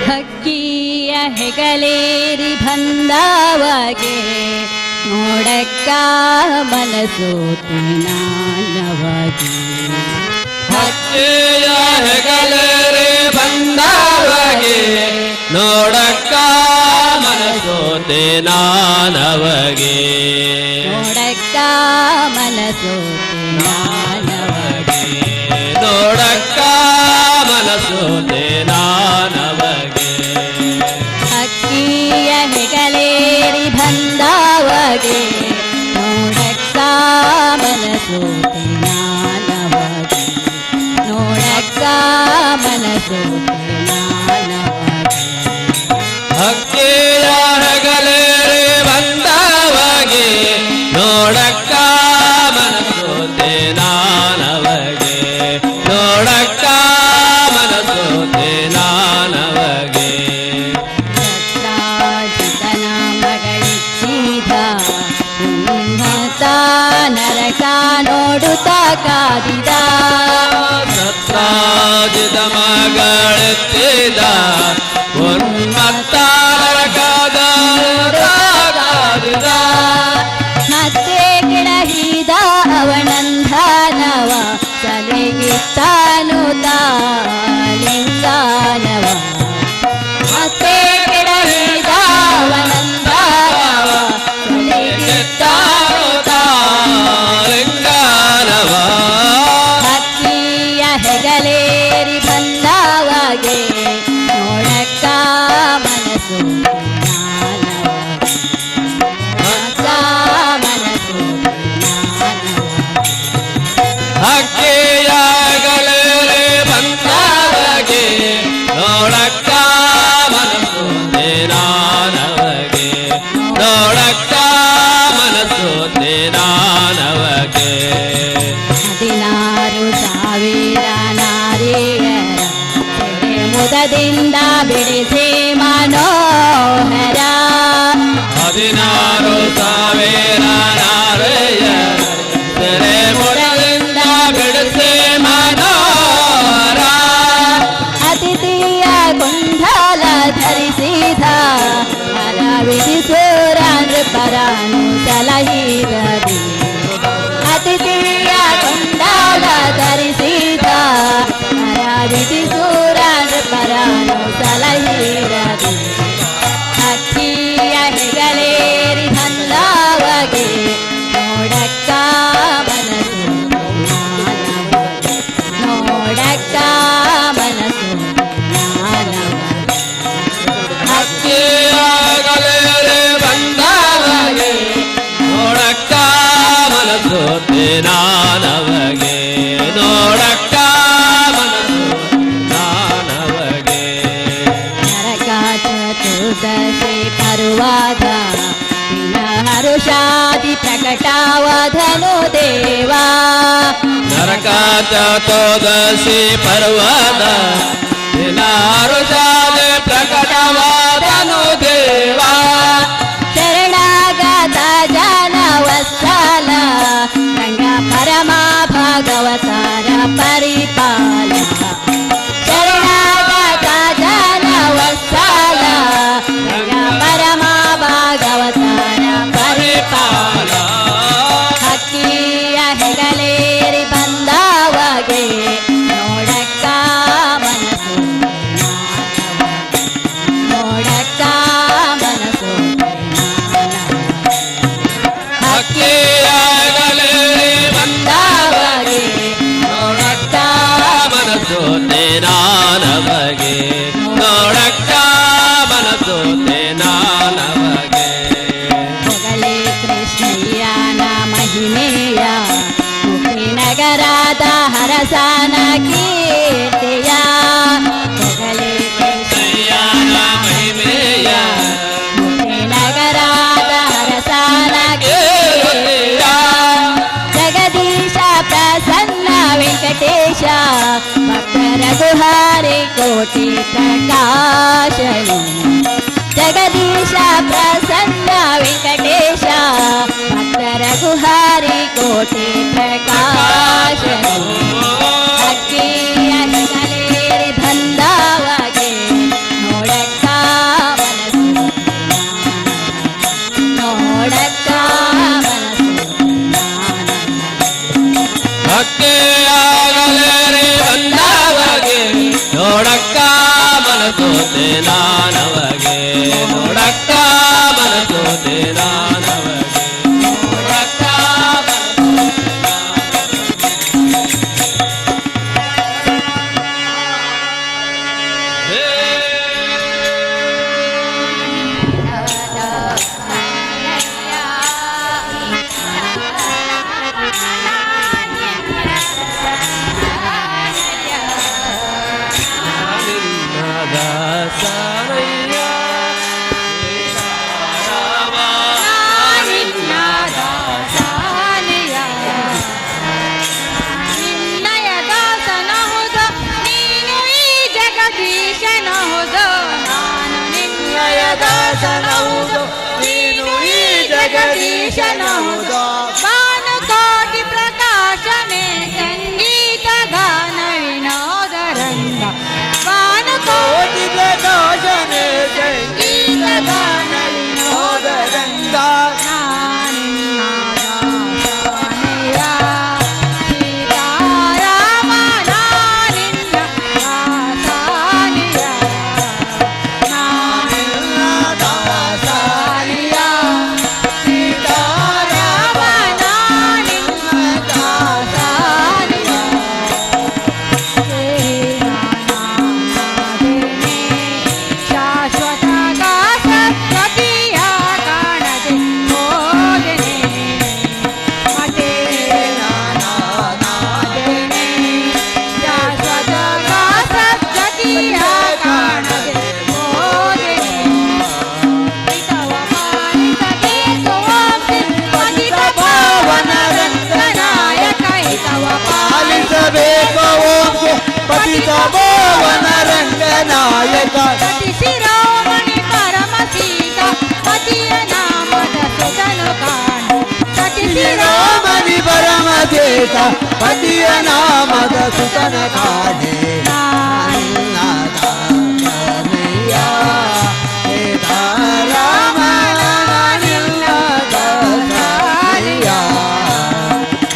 ಹಕ್ಕಿಯ ಹೆಗಲೇರಿ ಬಂದವಗೆ ನೋಡಕ್ಕ ಮನಸೋತಿ ನಾನವಗೆ ಹಕ್ಕಿಯ ಹೆಗಲೇರಿ ಬಂದವಗೆ ನೋಡಕ್ಕ ಮನಸೋತೆ ನಾನವಗೆ ನೋಡಕ್ಕ ಮನಸೋತಿ ನಾನವಗೆ ನೋಡಕ್ಕ ಮನಸೋತೆ ನಾನವಗೆ ಹಕ್ಕಿಯ ಹೆಗಲೇರಿ ಬಂದವಗೆ ನೋಡಕ್ಕ ಮನಸೋತಿ ನಾನವಗೆ ನೋಡಕ್ಕ ಮನಸೋತಿ ನಾನವಗೆ ಹಕ್ಕಿಯ ಹೆಗಲೇರಿ ಬಂದವಗೆ ನೋಡಕ್ಕ ಮನಸೋತೆ ನಾನವಗೆ ನೋಡಕ್ಕ ಮನಸೋತೆ ನಾನವಗೆ ಸತ್ರಾಜಿತನ ಮಗಳಿಸಿದ ಉನ್ನತ ನರಕ ನೋಡುತ್ತಾ ಕಾದಿದ ಸತ್ರಾಜಿತ ಮಗಳೆತ್ತಿದ ಉನ್ಮತ್ತ ನರಕದ ಕಾದಿದ ಮತ್ತೆ ಕೆಳಹಿದ ಅವನಂಧನವ ಸಲೆಗಿತ್ತಾನು ತಾಲಿಂಗಾನವ ಮತ್ತೆ ಕೆಳಹಿದ ಅವನಂಧನವ ಸಲೆಗಿತ್ತಾನು ತಾಲಿಂಗಾನವ ಹಕ್ಕಿಯ ಹೆಗಲೇರಿ ಬಂದವಗೆ ನೋಡಕ್ಕ ಮನಸ್ಸು ಹಕ್ಕಿಯ ಹೆಗಲೇರಿ ಬಂದವಗೆ ನೋಡಕ್ಕ ಮನಸೋತೆ ನಾನವಗೆ ನೋಡಕ್ಕ ಮನಸೋತೆ ನಾನವಗೆ 16,000 ನಾರಿಯರ ಸೆರೆ ಮುದದಿಂದ ಬಿಡಿಸಿ ಮನೋಹರ 16,000 ನಾರೆಯ ಸೆರೆ ಮುದದಿಂದ ಬಿಡಿಸಿ ಮನೋಹರ ಅತಿಥಿಯ ಕುಂಡಲ ಧರಿಸಿದ ಹರ ವಿಧಿಸೂರಾಂದ್ರ ಪರಾನು ಸಲಹಿರದಿ ಅತಿಥಿಯ ಕುಂಡಲ ಧರಿಸಿದ ಹರ ವಿಧಿಸೂರಾಂದ್ರ ಪರಾನು ಸಲಹಿರದಿ ಹಕ್ಕಿಯ ಹೆಗಲೇರಿ ಬಂದವಗೆ ನೋಡಕ್ಕ ಮನಸ್ಸು ನೋಡಕ್ಕ ಮನಸ್ಸು ಹಕ್ಕಿಯ ಹೆಗಲೇರಿ ಬಂದವಗೆ ನೋಡಕ್ಕ ಮನಸೋತೆ ನಾನವಗೆ ನೋಡಕ್ಕ ಮನಸು ನಾನವಗೆ ನರಕ ಚತುರ್ದಶಿ ಪರ್ವಾದ ದಿನ ಹರುಷಾದಿ ಪ್ರಕಟವಧನು ದೇವಾ ನರಕ ಚತುರ್ದಶಿ ಪರ್ವದ ದಿನಾರುಷಾದೆ ಪ್ರಕಟವಾದನು ದೇವಾ ಶರಣಾಗತ ಜನವತ್ಸಲ ರಂಗ ಪರಮ ಭಾಗವತಾರ ಪರಿಪಾಲ ಶರಣಾಗತ ಜನವತ್ಸಲ ರಂಗ ಪರಮ ಭಾಗವತಾರ ಪರಿಪಾಲ ಹಕ್ಕಿಯ ಹೆಗಲೇರಿ ಬಂದವಗೆ ನೋಡಕ್ಕ ಮನಸ್ಸು ನೋಡಕ್ಕ ಮನಸ್ಸು ಹಕ್ಕಿಯ ಹೆಗಲೇರಿ ಬಂದವಗೆ ನೋಡಕ್ಕ ಮನಸೋತೆ ನಾನವಗೆ ನೋಡಕ್ಕ ಮನಸೋತೆ ನಾನವಗೆ ಹೊಗಲೇ ಕೃಷ್ಣಯ್ಯನ ಮಹಿಮೆಯ ಮುಕ್ತಿನಗರದ ಹರಸನ ಕೀರ್ತಿಯ ಹೊಗಲೇ ಕೃಷ್ಣಯ್ಯನ ಮಹಿಮೆಯ ಮುಕ್ತಿನಗರದ ಹರಸನ ಕೀರ್ತಿಯ ಜಗದೀಶ ಪ್ರಸನ್ನ ವೆಂಕಟೇಶ ಭಕ್ತರ ಗುಹಾರಿ ಕೋಟಿ ಪ್ರಕಾಶನು ಜಗದೀಶ ಪ್ರಸನ್ನ ವೆಂಕಟೇಶ ಭಕ್ತರ ಗುಹಾರಿ ಕೋಟಿ ಪ್ರಕಾಶನು ಹಕ್ಕಿಯ ಹೆಗಲೇರಿ ಬಂದವಗೆ ನೋಡ ದಾಸನಯ್ಯ ಸೀತಾರಾಮ ನಿನ್ನ ದಾಸನಯ್ಯ ನಿನ್ನಯ ದಾಸನಹುದು ನೀನು ಈ ಜಗದೀಶನಹುದು ನಾನು ನಿನ್ನಯ ದಾಸನಹುದು ನೀನು ಈ ಜಗದೀಶನಹುದು ಭಾನುಕೋಟಿ ಪ್ರಕಾಶನೇ ಸಂಗೀತ ಗಾನ ವಿನೋದರಂಗ ಭಾನುಕೋಟಿ ಪ್ರಕಾಶನೇ ಸಂಗೀತ ಗಾನ ವಿನೋದರಂಗ ನಾನಿನ್ನ ದಾಸನಯ್ಯ ಸೀತಾರಾಮ ನಾನಿನ್ನ ದಾಸನಯ್ಯ ನಾನಿನ್ನ ದಾಸನಯ್ಯ ಸೀತಾರಾಮ ನಾನಿನ್ನ ದಾಸನಯ್ಯ ಶಾಶ್ವತ ದಾಸತ್ವತಿಯ ಕಾಣದೆ ಹೋದೆನೆ ಮತೆ ನಾನಾದೇನೆ ಶಾಶ್ವತ ದಾಸತ್ವತಿಯ ಕಾಣದೆ ಹೋದೆನೆ ಹಿತವ ಪಾಲಿಸಬೇಕು ಪತಿತ ಪಾವನ ರಂಗನಾಯಕ ಹಿತವ ಪಾಲಿಸಬೇಕು ಪತಿತ ಭುವನ ರಂಗನಾಯಕ ಪತಿ ಶಿರೋಮಣಿ ಪರಮ ಸೀತ ಪತಿಯ ನಾಮದ ಸುತನು ಕಾಣು ಪತಿ ಶಿರೋಮಣಿ ಪರಮದೇತ ಪತಿಯ ನಾಮದ ಸುತನ ಕಾಣೆ ನಾನಿನ್ನ ದಾಸನಯ್ಯ ಸೀತಾರಾಮ ನಾನಿನ್ನ ದಾಸನಯ್ಯ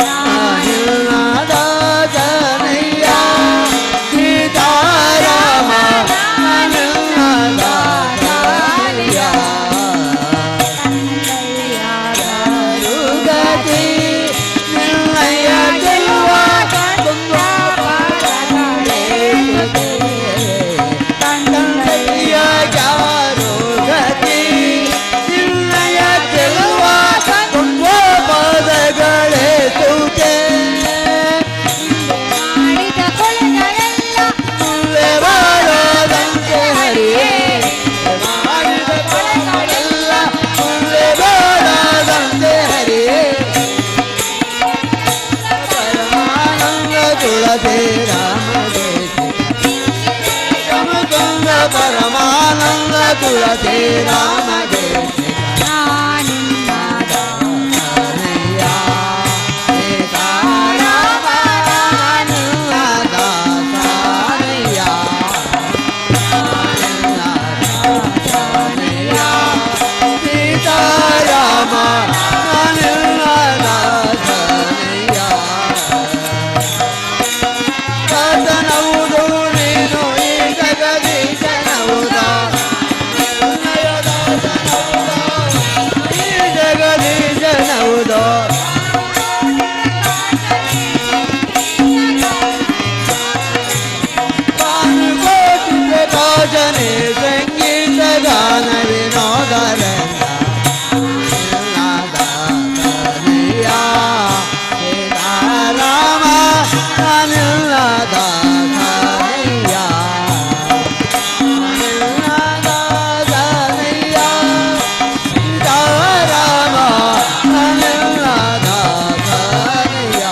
ನಾನಿನ್ನ ದಾಸನಯ್ಯ ಸೀತಾರಾಮ ನಾನಿನ್ನ ದಾಸನಯ್ಯ ರುಗತಿ ನಿನ್ನಯ ಗೆಲುವ ತಂದೆಯ ಯಾರು ಗತಿ ನಿನ್ನಯ ಗೆಲುವ ಪದಗಳೇ ತೂತೆ ಮಾಡಿದ ಕೊಲೆಗಳೆಲ್ಲ ಮುಂದೆ ಬಾಳದಂತೆ ಹರಿಯೇ ಮಾಡಿದ ಕೊಲೆಗಳೆಲ್ಲ ಮುಂದೆ ಬಾಳದಂತೆ ಹರಿಯೇ ಪರಮಾನಂದ ತುಳಸಿ ರಾಮದೇಶಿ ಮುಕುಂದ ಪರಮಾನಂದ ತುಳಸಿ ರಾಮದೇಶಿ ನಾನಿನ್ನ ದಾಸನಯ್ಯ ಸೀತಾರಾಮ ನಾನಿನ್ನ ದಾಸನಯ್ಯ ನಾನಿನ್ನ ದಾಸನಯ್ಯ ಸೀತಾರಾಮ ನಾನಿನ್ನ ದಾಸನಯ್ಯ ದಾಸನವುದು ನೀನು ಈ ಜಗದೀಶನವುದ ನಿನ್ನಯ ದಾಸನವುದ ಈ ಜಗದೀಶನವುದ ಭಾನುಕೋಟಿ ಪ್ರಕಾಶನೇ ಸಂಗೀತ ಗಾನ ವಿನೋದರಂಗ ದಾಸನಯ್ಯ ಸೀತಾರಾಮ ನಾನಿನ್ನ ದಾಸನಯ್ಯ ನಾನಿನ್ನ ದಾಸನಯ್ಯ ಸೀತಾರಾಮ ನಾನಿನ್ನ ದಾಸನಯ್ಯ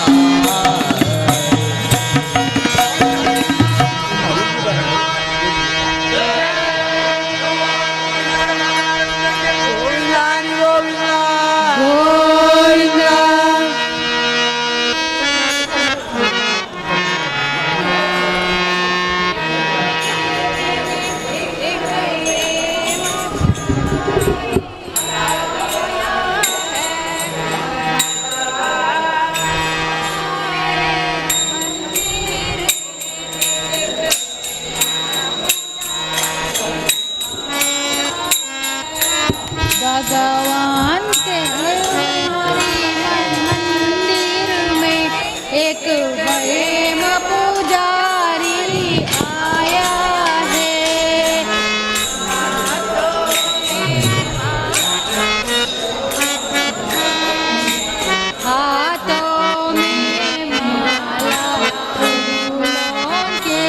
भगवान के मंदिर में एक प्रेम पुजारी आया है। हाथों में माला फूलों के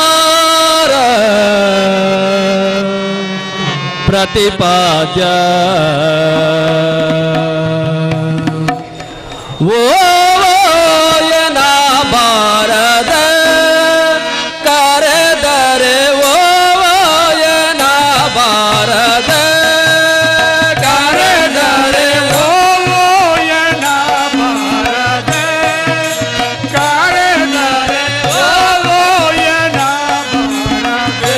ಓಂಕಾರ ಪ್ರತಿಪಾದ್ಯ ಓಯನ ಬಾರದ ಕರೆದರೆ ಓಯನ ಬಾರದ ಕರೆದರೆ ಓಯನ ಬಾರದ ಕರೆದರೆ ಓಯನ ಬಾರದ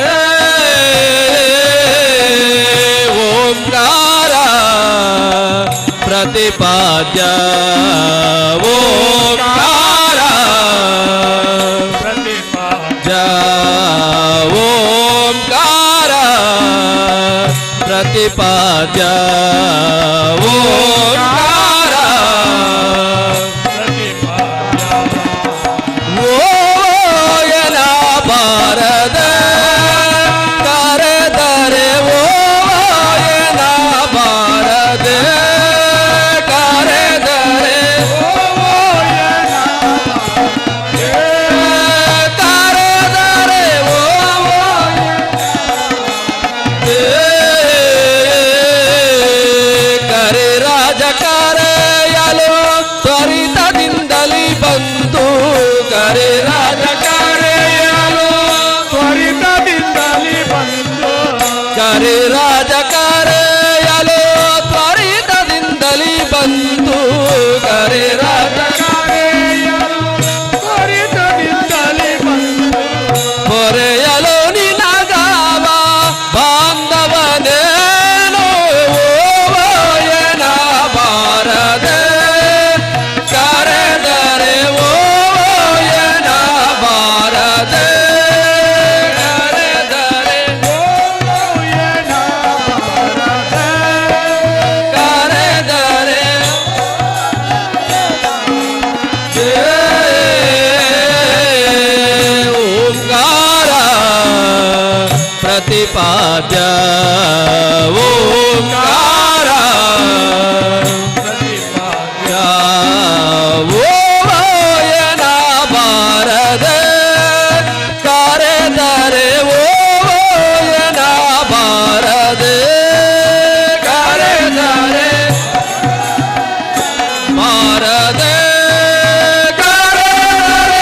ಓಂಕಾರ ಪ್ರತಿಪಾದ್ಯ ಓಂಕಾರ ಪ್ರತಿಪಾದ್ಯ ಓಂಕಾರ ಪ್ರತಿಪಾದ್ಯ ಓಂಕಾರ ಓಯನ ಬಾರದ ಕರೆದರೆ ಓಯನ ಬಾರದ ಕರೆದರೆ ಕರೆದರೆ ಕರೆ ರಾಜ ಕರೆಯಲು ತ್ವರಿತದಿಂದಲಿ ಬಂದು ಕರೆ ರಾಜ ಕರೆಯಲು ತ್ವರಿತದಿಂದಲಿ ಬಂದು ಕರೆ ರಾಜ ಕರೆಯಲು ತ್ವರಿತದಿಂದಲಿ ಬಂದು ಕರೆ ರಾಜ ಕರೆಯಲು ತ್ವರಿತದಿಂದಲಿ ಬಂದು ಹೊರೆಯಲು ನಿನಗಾವ ಬಾಂಧವನೇನು ಓಯನ ಬಾರದೆ ಕರೆದರೆ ಓಯನ ಬಾರದೆ ಕರೆದರೆ ಓಯನ ಬಾರದ ಕರೆದರೆ ಓಂಕಾರ ಪ್ರತಿಪಾದ್ಯ ಓಂಕಾರ ಪ್ರತಿಪಾದ್ಯ ಓಯನ ಬಾರದೆ ಕರೆದರೆ ಓಯನ ಬಾರದೆ ಕರೆದರೆ ಬಾರದೆ ಕರೆದರೆ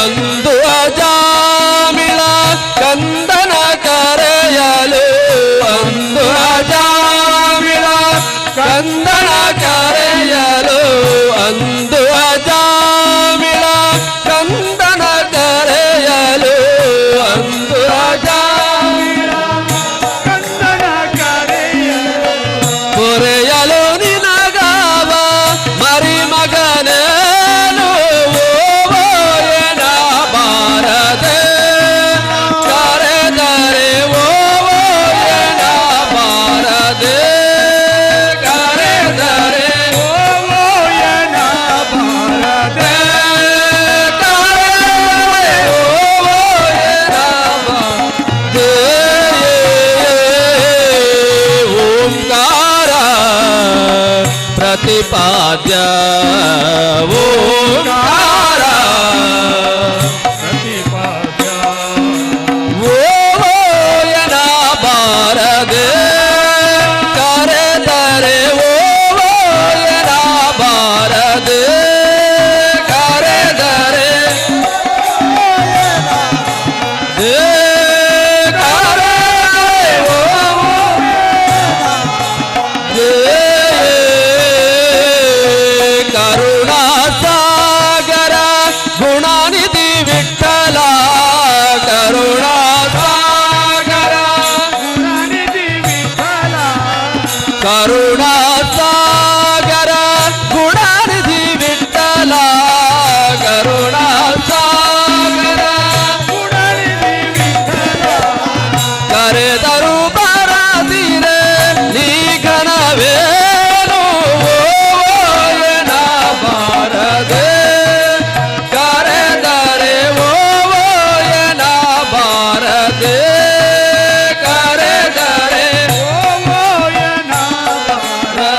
ಅಂದು ಅಜಾಮಿಳ ಕಂದನ ಕರೆಯಲು ಅಂದು ಅಜಾಮಿಳ ಕಂದನ ಕರೆಯಲು ಅಂದು ಅಜಾಮಿಳ ಕಂದನ ಕರೆಯಲು ಅಂದು ಅಜಾಮಿಳ ಕಂದನ ಕರೆಯಲು ಹೊರೆಯಲು ನಿನಗಾವ ಮರಿ ಮಗನೇನು ಓಯನ ಬಾರದೆ ಕರೆದರೆ ಓಯನ ಬಾರದೆ ಕರೆದರೆ ಓಯನ ಬಾರದೆ ಕರೆದರೆ ಓಯನ ಬಾರದೆ ಓಂಕಾರ ಪ್ರತಿಪಾದ್ಯ ಓಂಕಾರ ಪ್ರತಿಪಾದ್ಯ ಓಯನ ಬಾರದೆ ಕರೆದರೆ ಓಯನ ಬಾರದೆ ಕರೆದರೆ ಕರುಣಾ ಸಾಗರ ಗುಣನಿಧಿ ವಿಠಲ ಕರುಣಾ ಸಾಗರ ಗುಣನಿಧಿ ವಿಠಲ ಕರುಣಾ ಸಾಗರ ಗುಣನಿಧಿ ವಿಠಲ ಕರುಣಾ ಸಾಗರ ಗುಣನಿಧಿ ವಿಠಲ ಕರೆದರು ಬರದಿರೆ ನೀ ಘನವೇನು ಓಯನ ಬಾರದೆ ಕರೆದರೆ ಓಯನ ಬಾರದೆ ಕರೆದರೆ ಓಯನ ಬಾರದ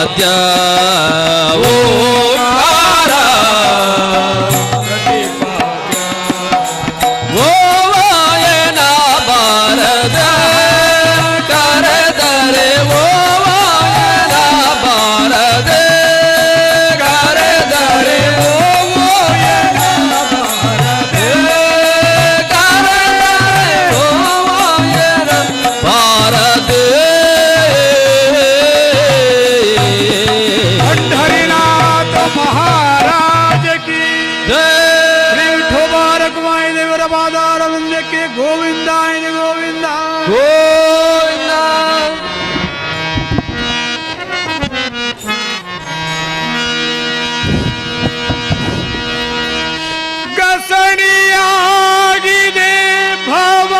ಪ್ರತಿಪಾದ್ಯ ಓಂಕಾರ ಓವಾಯನ ಬಾರದ ಕರೆದರೆ ಓವಾಯನ ಬಾರದ ಕರೆದರೆ ಓವಾಯನ ಬಾರದ पंढरीनाथ महाराज की श्री विठोबा रखुमाई देवर पादारविंद के गोविंदाय गोविंदा ಗೋವಿಂದ ಕಸಣಿಯಾಗಿದೆ ಭವ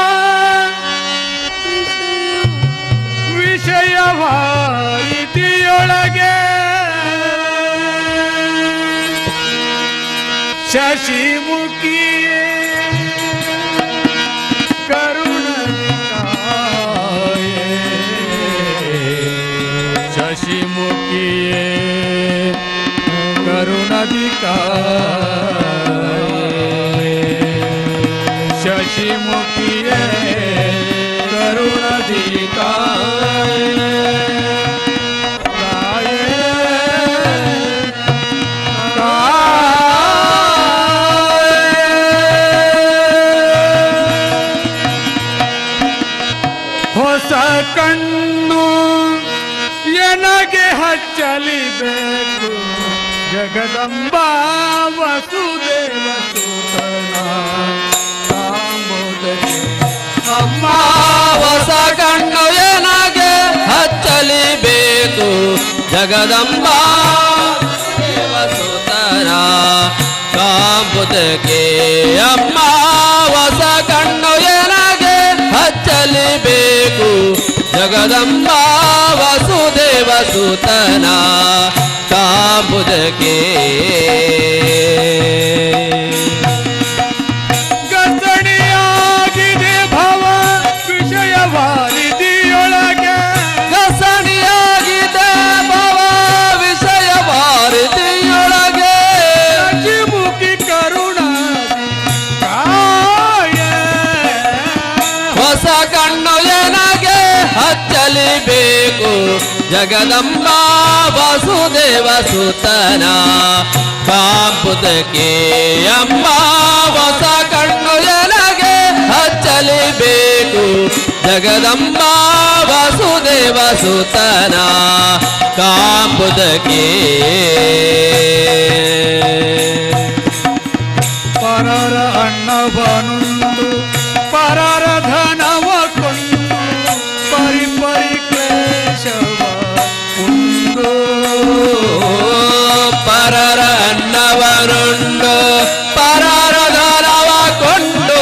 ವಿಷಯವಾಯಿತಿಯೊಳಗೆ ಶಶಿಮುಖಿಯೇ ಕರುಣಾಯೇ ಶಶಿಮುಖಿಯೇ ಕರುಣಾಧಿಕಾಯೇ ಶಶಿಮುಖಿಯೇ ಕರುಣಾಧಿಕಾಯೇ ಹೊಸ ಕಣ್ಣು ಎನಗೆ ಹಚ್ಚಲಿಬೇಕು ಜಗದಂಬಾ ವಸುದೇವ ಸುತನ ಕಾಂಬೋದಕ್ಕೆ ಅಮ್ಮ ಹೊಸ ಕಣ್ಣು ಏನಾಗೆ ಹಚ್ಚಲಿಬೇಕು ಜಗದಂಬಾ ದೇವಸುತನ ಕಾಂಬುದಕ್ಕೆ ಅಮ್ಮ ಹೊಸ ಕಣ್ಣು ಏನಾಗೆ ಹಚ್ಚಲಿಬೇಕು ಜಗದಂಬಾ ವಸುದೇವ ಸುತನ ಕಾಂಬುದಕ್ಕೆ ಗಸಣಿಯಾಗಿದೆ ಭವ ವಿಷಯವಾರಿದಿಯೊಳಗೆ ಗಸಣಿಯಾಗಿದೆ ಭವ ವಿಷಯ ವಾರಿದಿಯೊಳಗೆ ಶಶಿಮುಖಿ ಕರುಣಾ ಕಾಯ ಹೊಸ ಕಣ್ಣು ಏನಾಗೆ ಹಚ್ಚಲಿಬೇಕು ಜಗದಂಬಾ ವಸುದೇವ ಸುತನ ಕಾಂಬುದಕ್ಕೆ ಅಮ್ಮ ಹೊಸ ಕಣ್ಣು ಏನಾಗೆ ಹಚ್ಚಲಿಬೇಕು ಜಗದಂಬಾ ವಸುದೇವ ಸುತನ ಕಾಂಬುದಕ್ಕೆ ಪರರ ಅಣ್ಣವನುಂಡು ಪರರ ಧನವ ಕೊಂಡು ಪರಿ ಪರಿ ಕ್ಲೇಶವ ಉಂಡು ಪರರ ಅನ್ನವನುಂಡು ಪರರ ಧನವ ಕೊಂಡು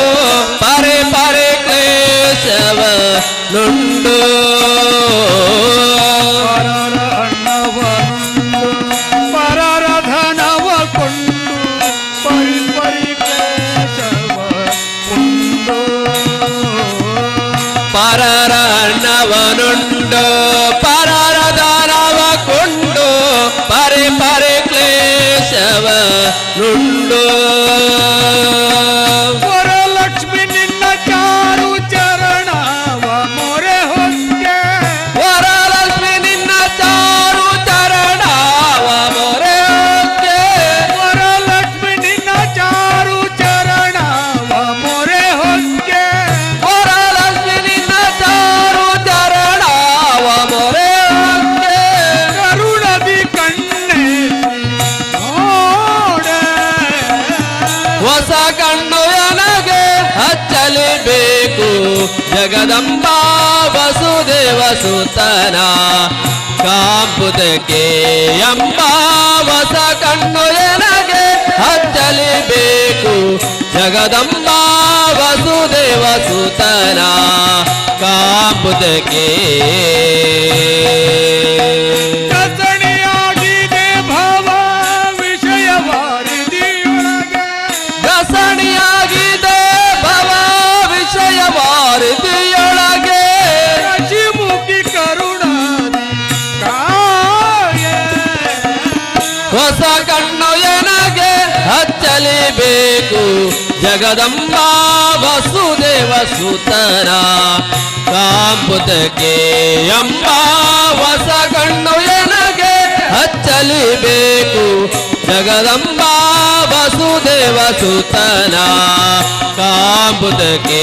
ಪರೆ ಪರೆ ಕ್ಲೇಶವ ನುಂಡು ಪರರ ಅಣ್ಣವನುಂಡು ಪರರ ಧನವ ಕೊಂಡು ಪರಿ ಪರಿ ಕ್ಲೇಶವ ಉಂಡು ಪರರ ಅನ್ನವನುಂಡು ಪರರ ದಾನವ ಕೊಂಡು ಪರೆ ಪರೆ ಕ್ಲೇಶವ ನುಂಡು ವರಲಕ್ಷ್ಮಿ ನಿನ್ನ ಚಾರು ಚರಣವ ಮೊರೆ ಹೊಕ್ಕೆ ವರಲಕ್ಷ್ಮಿ ನಿನ್ನ ಚಾರು ಚರಣವ ಮೊರೆ ಹೊಕ್ಕೆ ವರಲಕ್ಷ್ಮಿ ನಿನ್ನ ಚಾರು ಚರಣವ ಮೊರೆ ಹೊಕ್ಕೆ ವರಲಕ್ಷ್ಮಿ ನಿನ್ನ ಚಾರು ಚರಣವ ಮೊರೆ ಹೊಕ್ಕೆ ಕರುಣದಿ ಕಣ್ಣೆತ್ತಿ ನೋಡೆ ಹೊಸ ಕಣ್ಣು ನನಗೆ ಹಚ್ಚಲಿಬೇಕು ಜಗದಂಬಾ ವಸುದೇವ ಸುತನ ಕಾಂಬುದಕ್ಕೆ ಅಮ್ಮ ಹೊಸ ಕಣ್ಣು ನನಗೆ ಹಚ್ಚಲಿಬೇಕು ಜಗದಂಬಾ ವಸುದೇವ ಸುತನ ಕಾಂಬುದಕ್ಕೆ ಕಸಣಿಯಾಗಿದೆ ಭವ ವಿಷಯವಾರಿದಿಯೊಳಗೆ ರಸಣಿಯಾಗಿದೆ ಭವ ವಿಷಯ ವಾರಿದಿಯೊಳಗೆ ಶಶಿಮುಖಿ ಕರುಣಾದಿ ಕಾಯ ಬೇಕು ಜಗದಂಬಾ ವಸುದೇವ ಸುತನ ಕಾಂಬುದಕ್ಕೆ ಅಂಬಾ ಹೊಸ ಕಣ್ಣು ಎನಗೆ ಹಚ್ಚಲಿಬೇಕು ಜಗದಂಬಾ ವಸುದೇವ ಸುತನ ಕಾಂಬುದಕ್ಕೆ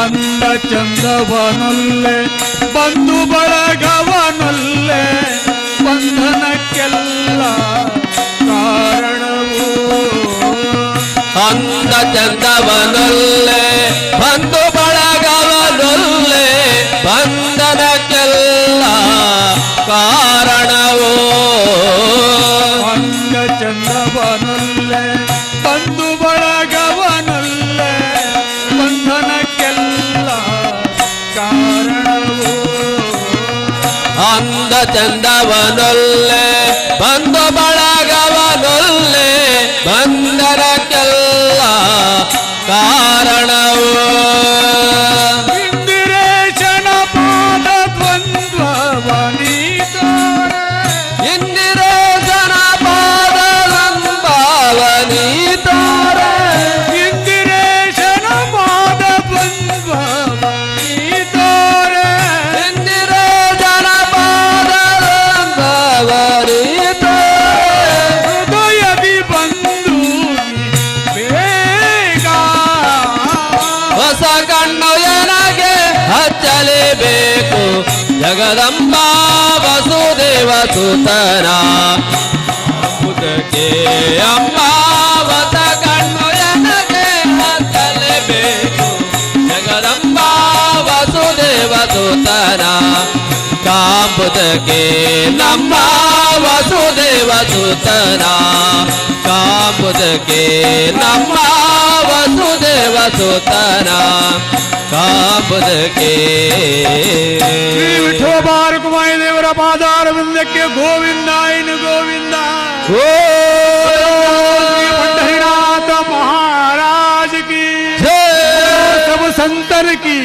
ಅಂದ ಚಂದವನೊಲ್ಲೆ ಬಂಧು ಬಳಗವನೊಲ್ಲೆ ಬಂಧನಕ್ಕೆಲ್ಲ ಕಾರಣವು ಅಂದ ಚಂದವನೊಲ್ಲೆ ಬಂಧು ಬಳಗವನೊಲ್ಲೆ ಬಂಧನಕ್ಕೆಲ್ಲ ಕಾರಣವೋ ಅಂದ ಚಂದವನೊಲ್ಲೆ ಬಂಧು ಬಳಗವನೊಲ್ಲೆ ಬಂಧನಕ್ಕೆಲ್ಲ ಕಾರಣವು ಅಂದ ಚಂದವನೊಲ್ಲೆ ಬಂಧು ಬಳಗವನೊಲ್ಲೆ ಬಂಧನಕ್ಕೆಲ್ಲ ಕಾರಣವು ಇಂದಿರೇಶನ ಪಾದ ದ್ವಂದ್ವವನೀತೋರೆ ಇಂದಿರೇಶನ ಪಾದ ದ್ವಂದ್ವವನೀತೋರೆ ಇಂದಿರೇಶನ ಪಾದ ದ್ವಂದ್ವವನೀತೋರೆ ಇಂದಿರೇಶನ ಪಾದ ದ್ವಂದ್ವವನೀತೋರೆ ಹೃದಯದಿ ಬಂದು ಬೇಗ ಹೊಸ ಕಣ್ಣು ಎನಗೆ ಹಚ್ಚಲೇಬೇಕು ಜಗದಂಬಾ ವಸುದೇವ ಸುತನ ಮುದಕ್ಕೆ ಅಂಬಾ ಹೊಸ ಕಣ್ಣು ಎನಗೆ ಹಚ್ಚಲೇಬೇಕು ಜಗದಂಬಾ ವಸುದೇವ ಸುತನ ಕಾಂಬುದಕ್ಕೆ ನಮ್ಮ ವಸುದೇವ ಸುತನ ಕಾಂಬುದಕ್ಕೆ ನಮ್ಮ ವಸುದೇವ ಸುತನ ಕಾಂಬುದಕ್ಕೆ ಶ್ರೀ ವಿಠೋಬಾರ ಕುಮಾರಿ ದೇವರ ಪಾದಾರವಿಂದಕ್ಕೆ ಗೋವಿಂದಾಯನು ಗೋವಿಂದ ಶ್ರೀ पंढरीनाथ महाराज की सब संतर की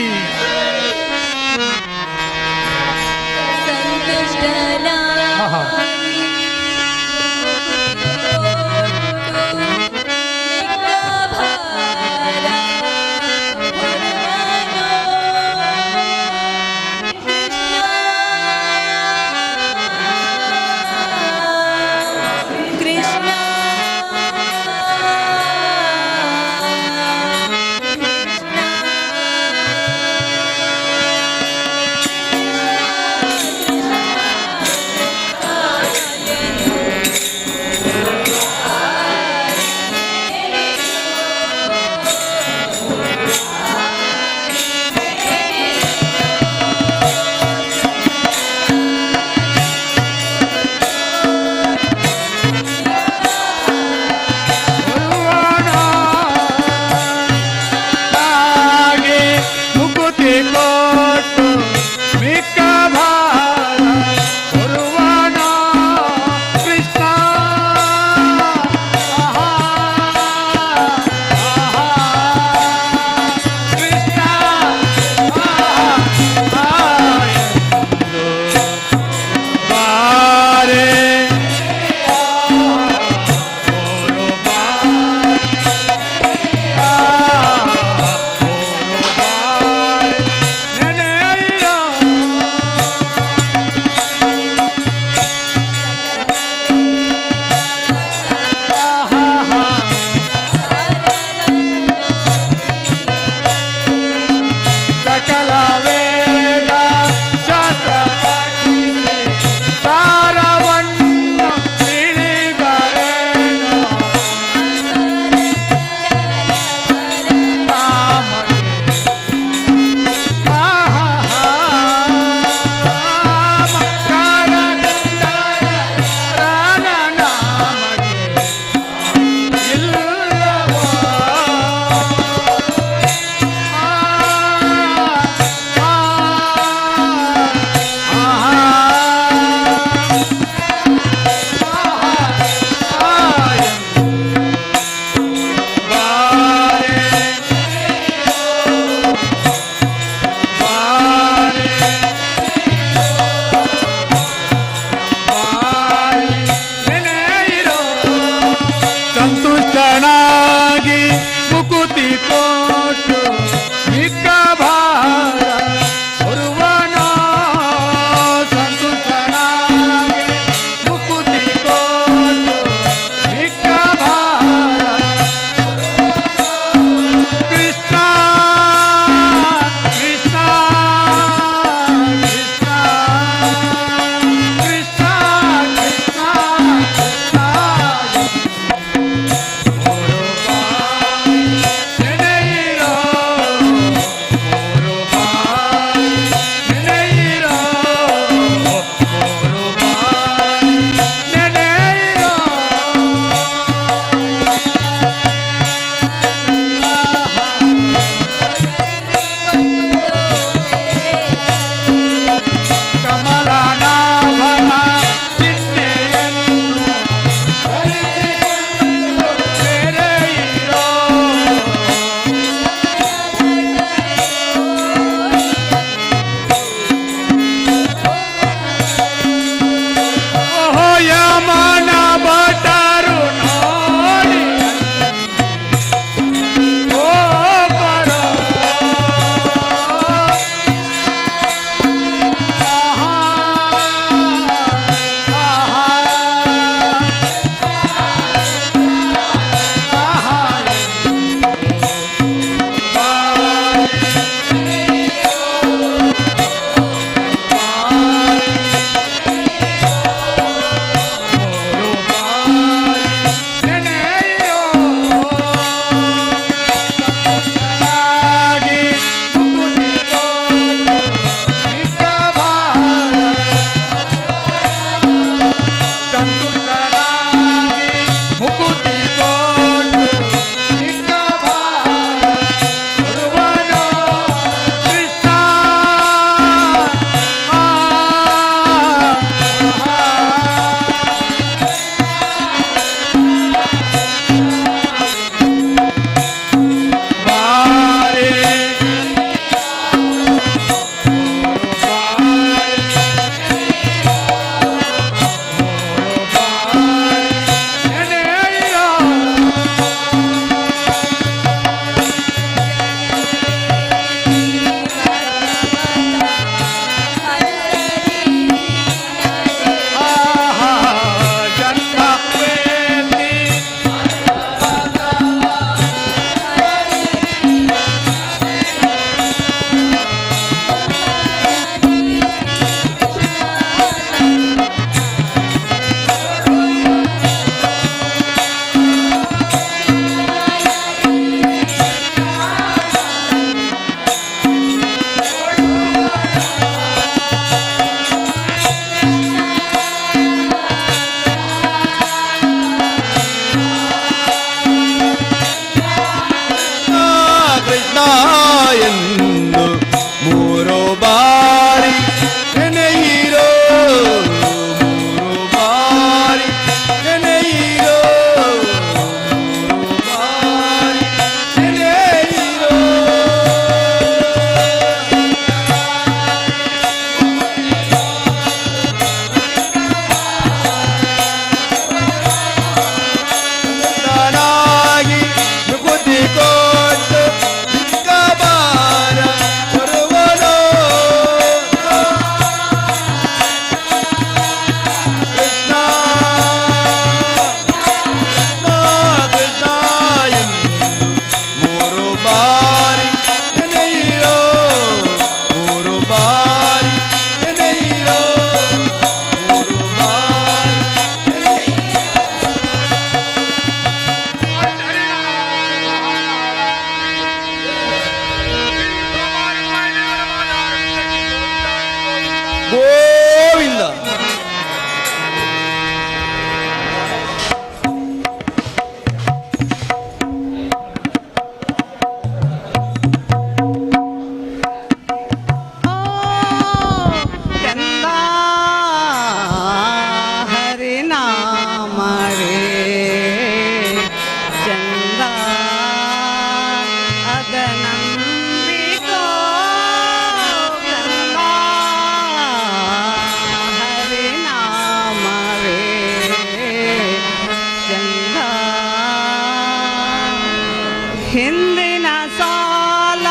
ಹಿಂದಿನ ಸಾಲ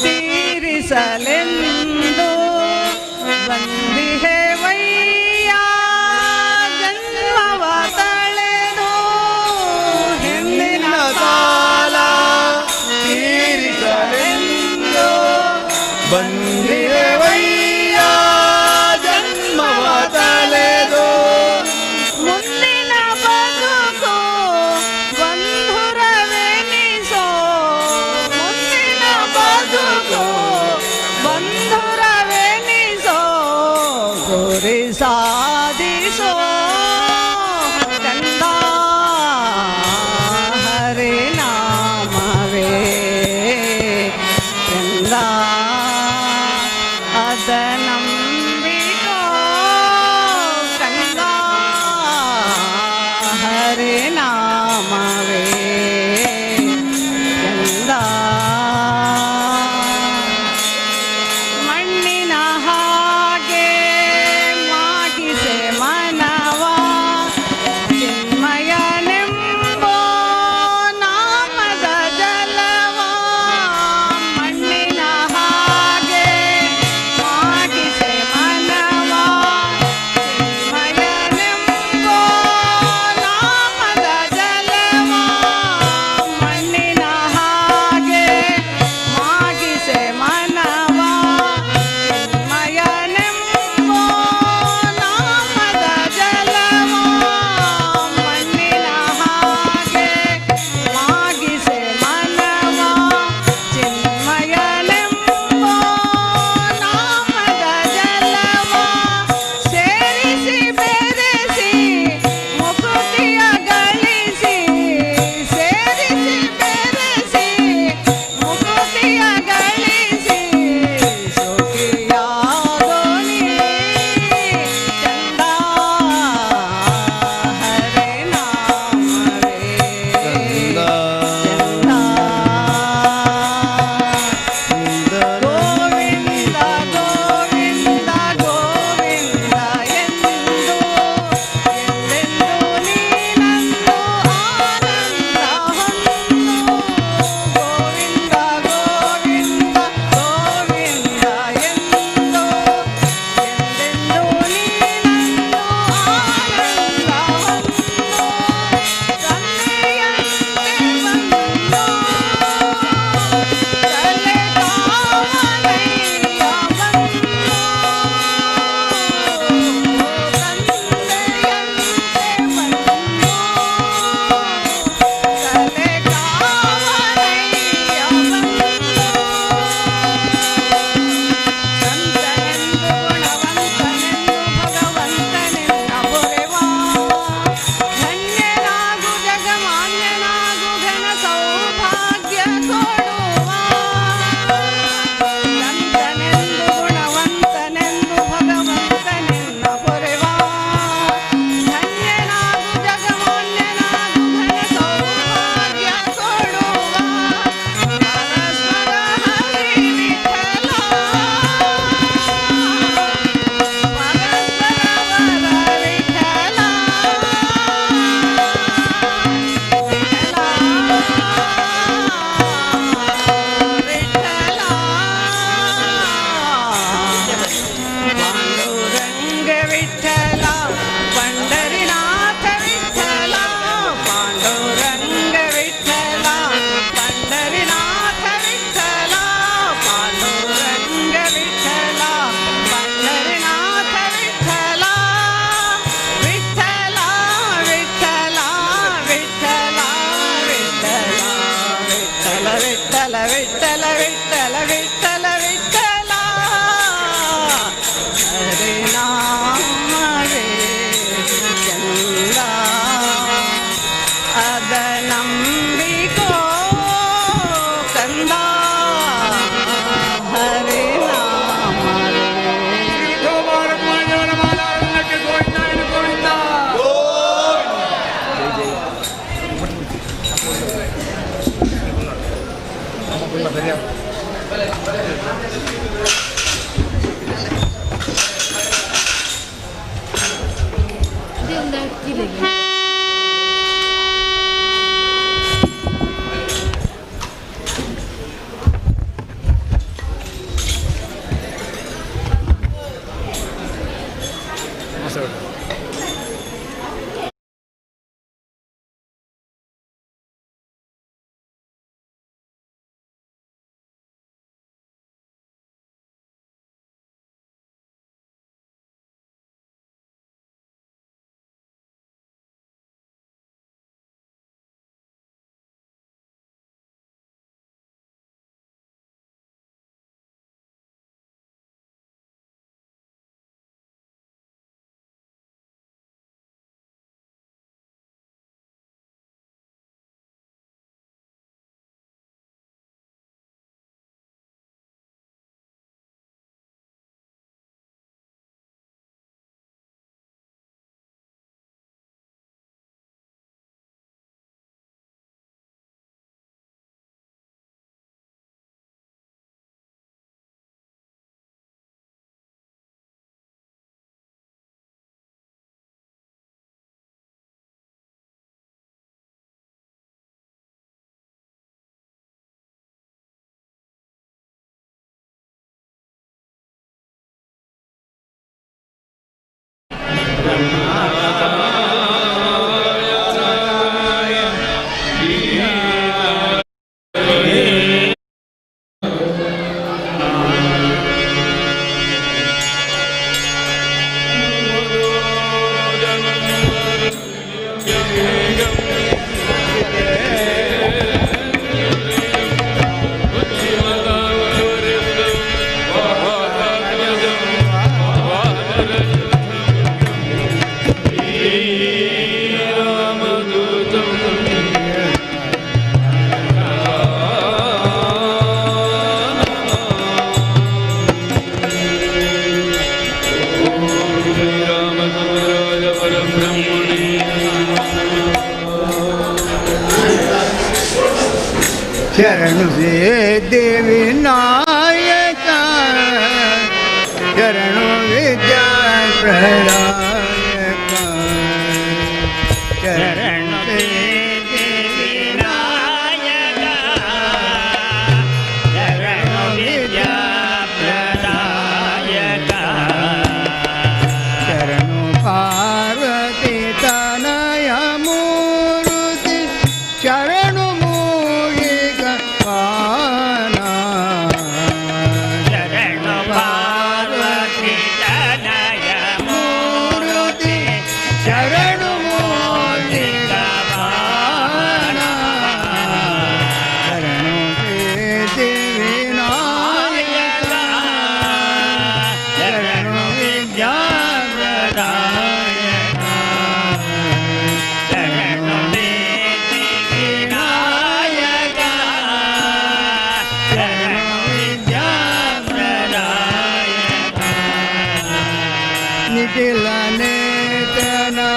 ತೀರಿಸಲೆಂದು ಬಂದಿಹೆವಯ್ಯ ಜನ್ಮವ ತಳೆದು ಹಿಂದಿನ ಸಾಲ ತೀರಿಸಲೆಂದು ಬಂದಿಹೆವಯ್ಯ ಜನ್ಮವ ತಳೆದು ಮುಂದಿನ ಬದುಕು ಬಂಧುರವೆನಿಸೋ ಮುಂದಿನ ಬದುಕು ಬಂಧುರವೆನಿಸೋ ಗುರಿ ಸಾಧಿಸೋ ಕಂದ ಹರಿನಾಮವೇ ಕಂದ ಅದ ನಂಬಿಕೋ ಕಂದ ಹರಿನಾಮವೇ ಕಂದ ಮಣ್ಣಿನ ಹಾಗೆ ಮಾಗಿಸೆ ಮನವ ಚಿನ್ಮಯನೆಂಬೋ ನಾಮದ ಜಲವ ಮಣ್ಣಿನ ಹಾಗೆ ಮಾಗಿಸೆ ಮನವ ಚಿನ್ಮಯನೆಂಬೋ ನಾಮದ ಜಲವ ಮಣ್ಣಿನ ಹಾಗೆ ಮಾಗಿಸೆ ಮನವ ಚಿನ್ಮಯನೆಂಬೋ ನಾಮದ ಜಲವ ಮಣ್ಣಿನ ಹಾಗೆ ಮಾಗಿಸೆ ಮನವ ಚಿನ್ಮಯನೆಂಬೋ ನಾಮದ ಜಲವ ಸೇರಿಸಿ ಬೆರೆಸಿ ಮುಕುತಿಯ ಗಳಿಸಿ ಸೇರಿಸಿ ಬೆರೆಸಿ ಮುಕುತಿಯ ಗಳಿಸಿ ಸುಖಿಯಾಗೋನಿ ಚಂದ ಹರಿನಾಮವೇ ಗೋವಿಂದ ಗೋವಿಂದ ಗೋವಿಂದ ಎಂದು ಎಂದೆಂದು ನೀನಂದು ಆನಂದ ಹೊಂದು ಗೋವಿಂದ ಗೋವಿಂದ ಗೋವಿಂದ ಎಂದು ಎಂದೆಂದು ನೀನಂದು ಆನಂದ ಹೊಂದು ತಂದೆಯಂತೆ ಬಂದು ತಲೆ ಕಾವಲಯ್ಯ ಬಂದು ಧನ್ಯನಾಗು ಜಗಮಾನ್ಯನಾಗು ಘನ ಸೌಭಾಗ್ಯ ಕೊಡುವ ಸಂತನೆಂದು ಗುಣವಂತನೆಂದು ಭಗವಂತನೆನ್ನ ಪೊರೆವ ಧನ್ಯನಾಗು ಜಗಮಾನ್ಯನಾಗು ಘನ ಸೌಭಾಗ್ಯ ಕೊಡುವ ಪರಸ್ಪರ ಹರಿ ವಿಠಲ ಪರಸ್ಪರ ವರ ವಿಠಲ ಪಾಂಡುರಂಗ ವಿಠಲ ಪಂಡರಿನಾಥ ವಿಠಲ ಪಾಂಡುರಂಗ ವಿಠಲ ಪಂಡರಿನಾಥ ವಿಠಲ ಪಾಂಡುರಂಗ ವಿಠಲ ಪಂಡರಿನಾಥ ವಿಠಲ ವಿಠಲ ವಿಠಲ ವಿಠಲ ವಿಠಲ ವಿಠಲ ವಿಠಲ ವಿಠಲ ವಿಠಲ ವಿಠಲ ಹರಿನಾಮವೇ ಚಂದ ಅದ ನಂಬಿಕೋ ಕಂದ ಹರಿನಾಮವೇ शरण सिद्धि विनायक शरण विद्या प्रदायक शरण सिद्धि विनायक शरण विद्या प्रदायक शरण पार्वती तनय मूर्ति शरण निखिलने तना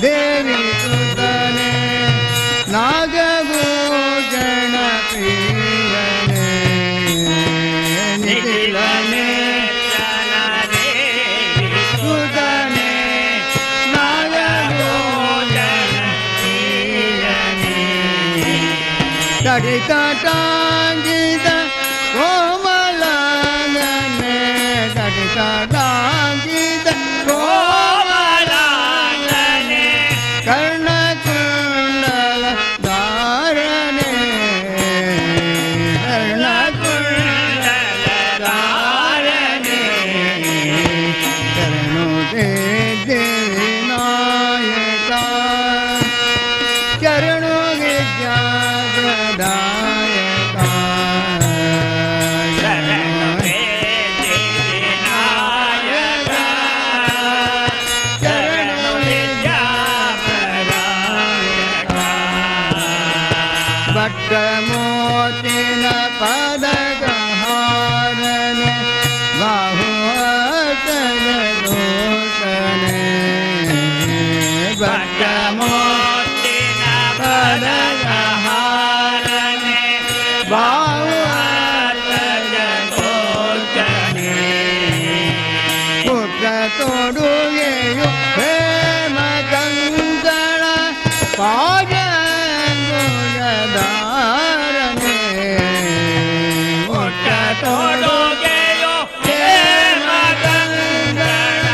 देवी सुतने नागभूषण प्रियने निखिलने तना देवी सुतने नागभूषण प्रियने तड़ित टांगित कोमलांगने तड़ित टांगित कोमलांगने कर्णकुंडल धारणे कर्णकुंडल धारणे शरणु ते देवी नायका शरणु विद्या प्रदायका शरणु ते देवी नायका शरणु विद्या प्रदायका भट्टमोतिन पदकहारने बाहुअतन दोषने भट्टमोतिन पदकहारने बाहुअतन दोषने पुत्र तोडुಗೆಯು ಹೇಮ ಕಂಕಣ ಪಾಜಂಗುಳಧಾರನೆ ಪುತ್ರ ತೋಡುಗೆಯು ಹೇಮ ಕಂಕಣ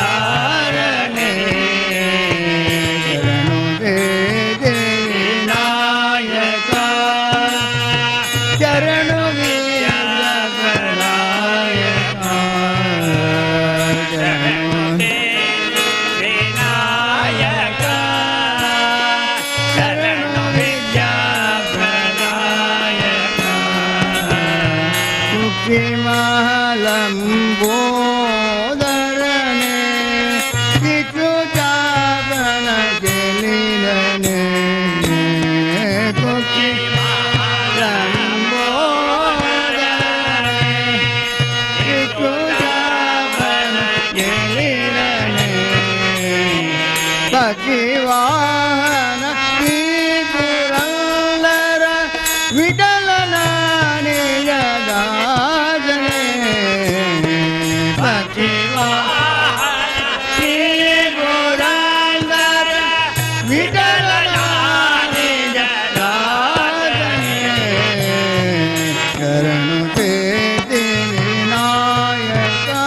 ಪಾಜಂಗುಳಧಾರನೆ ಶರಣು ದೇವಿ ನಾಯಕ ಶರಣು ವೀರ ಪ್ರದಾಯಕ ಶರಣು ದೇವಿ ನಾಯಕ ಶರಣು ವಿದ್ಯಾ ಪ್ರದಾಯಕ ಮುಕ್ತಿ ಮಹಾಲಂಬೋದರನೆ ಚಿಕ್ಕುಚಾಪನ ಗೆಲಿರನೆ ಮುಕ್ತಿ ಮಹಾಲಂಬೋದರನೆ ಚಿಕ್ಕುಚಾಪನ ಗೆಲಿರನೆ ಪತಿವಾಹನ ಶ್ರೀ ಪುರಂದರ ವಿಠಲನ ನಿಜದಾಸನೆ ಪತಿವಾಹನ ಶ್ರೀ ಪುರಂದರ ವಿಠಲನ ನಿಜದಾಸನೆ ಶರಣು ते देवी नायका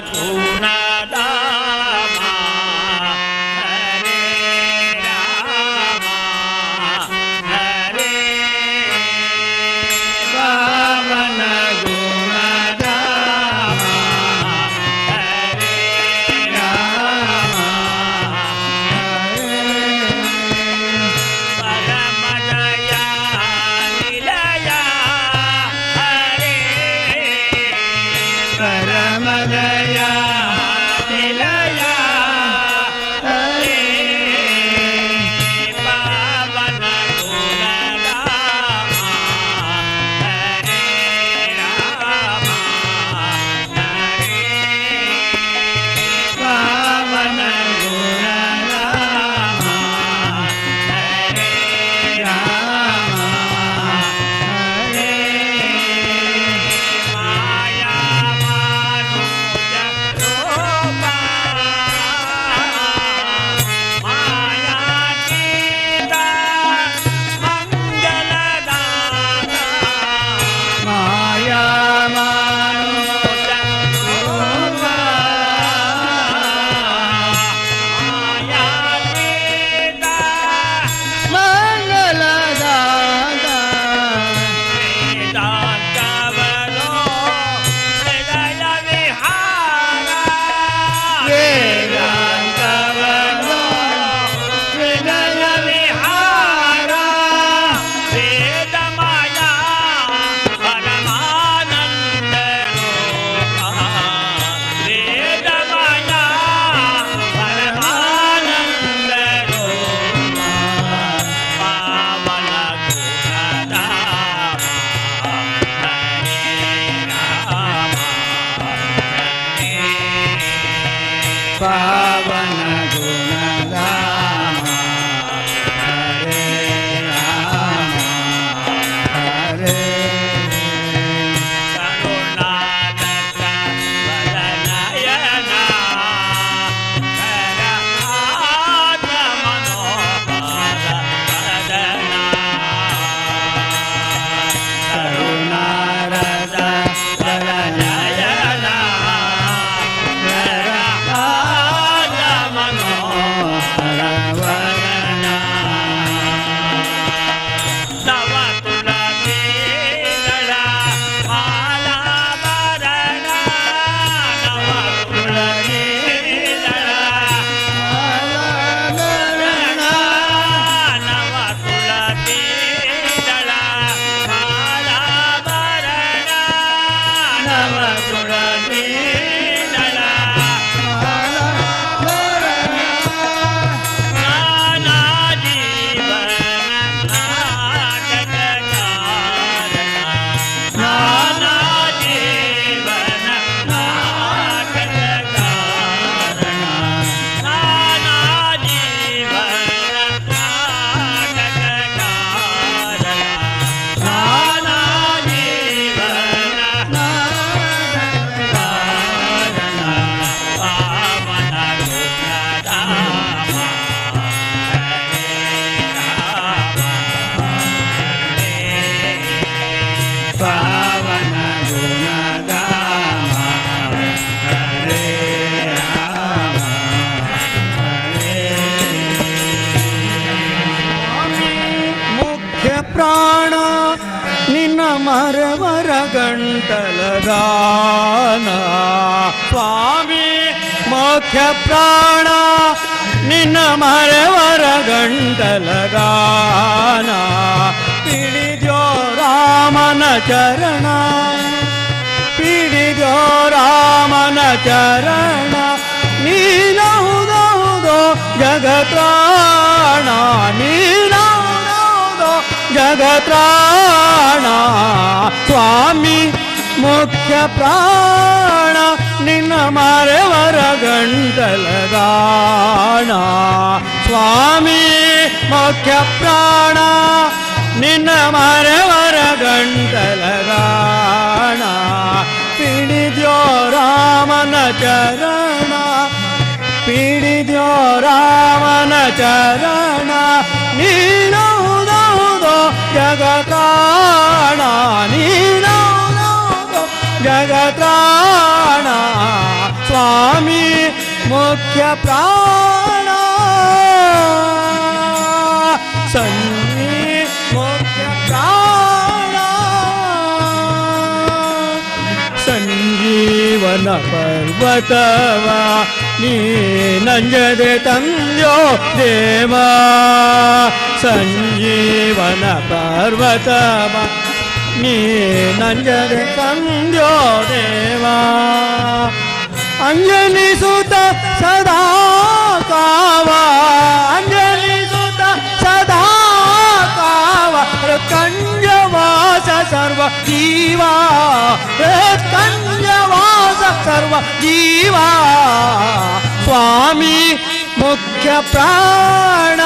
ಗುಣಧಾಮ ಹರೇ ರಾಮ ಹರೇ ಪಾವನ ಗುಣಧಾಮ ಹರೇ ರಾಮ ಪರಮ ದಯ ನಿಲಯ ಹರೇ ಪರಮ ದಯ ನಿಲಯ ಹರೇ ಪಾವನ ಗುಣಧಾಮ ಹರೇ ರಾಮ ಹರೇ ಪಾವನ ಗುಣಧಾಮ ಹರೇ ರಾಮ ಹರೇ ಮಾಯಾ ಮಾನುಷ ರೂಪ ಮಾಯಾತೀತ ಮಂಗಲದಾತ ಮಾಯಾ ಮಾನುಷ ರೂಪ ಮಾಯಾತೀತ ಮಂಗಲದಾತ ವೇದಾಂತವನೋ ಹೃದಯ ವಿಹಾರ ವೇದಾಂತವನೋ ಹೃದಯ ವಿಹಾರ ವೇದಮಯ ಪರಮಾನಂದ ರೂಪ ವೇದಮಯ ಪರಮಾನಂದ ರೂಪ ಪಾವನ ಗುಣಧಾಮ ಹರೇ ರಾಮ ಹರೇ ಪಾವನ ಗುಣಧಾಮ ಹರೇ ರಾಮ ಹರೇ ಕರುಣಾದತ್ತ ವದನಯನ ಕರಹಾತ ಮನೋಹರ ವದನ ಕರುಣಾರಸ ವದನಯನ ಕರಹಾತ ಮನೋಹರ ವದನ ನವ ತುಳಸೀದಳ ಮಾಲಾಭರಣ ನವ ತುಳಸೀದಳ ಮಾಲಾಭರಣ ನವ ತುಳಸೀದಳ ಮಾಲಾಭರಣ ನವ ತುಳಸೀದಳ ನಾನಾ ಜೀವನ ನಾಟಕ ಕಾರಣ ನಾನಾ ಜೀವನ ನಾಟಕ ಕಾರಣ ನಾನಾ ಜೀವನ ನಾಟಕ ಕಾರಣ ನಾನಾ ಜೀವನ ನಾಟಕ ಕಾರಣ ಪಾವನ ಗುಣಧಾಮ ಹರೇ ರಾಮ ಹರೇ ಪಾವನ ಗುಣಧಾಮ ಹರೇ ರಾಮ ಹರೇ ಮುಖ್ಯ ಪ್ರಾಣ ನಿನ್ನ ಮರವರ ಗಂಟಲಗಾನ ಸ್ವಾಮಿ ಮುಖ್ಯ ಪ್ರಾಣ ನಿನ್ನ ಮರವರ ಗಂಟಲಗಾನ ಪಿಡಿದ್ಯೋ ರಾಮನ ಚರಣ ಪಿಡಿದ್ಯೋ ರಾಮನ ಚರಣ ನೀನೌದೌದೋ ಜಗತ್ರಾಣ ನೀನೌದೌದೋ ಜಗತ್ರಾಣ ಸ್ವಾಮಿ ಮುಖ್ಯ ಪ್ರಾಣ ನಿನ್ನ ಮರೆವರ ಗಂಟಲಗಾಣ ಸ್ವಾಮಿ ಮುಖ್ಯ ಪ್ರಾಣ ನಿನ್ನ ಮರೆವರ ಗಂಟಲಗಾಣ ಪಿಡಿದ್ಯೋ ರಾಮನ ಚರಣ ಪಿಡಿದ್ಯೋ ರಾಮನ ಚರಣ ನೀನೌದೌದೋ ಜಗತ್ರಾಣ ನೀನೌದೌದೋ ಜಗತ್ರಾಣ स्वामी मुख्य प्राण सन्नी मुख्य प्राण संजीवन पर्वतवा नी नंजदे तंजो देवा संजीवन पर्वतवा नी नंजदे तंजो देवा अंजलि सुत सदा कावा अंजलि सुत सदा कावा कंजवास सर्व जीवा कंजवास सर्व जीवा स्वामी मुख्य प्राण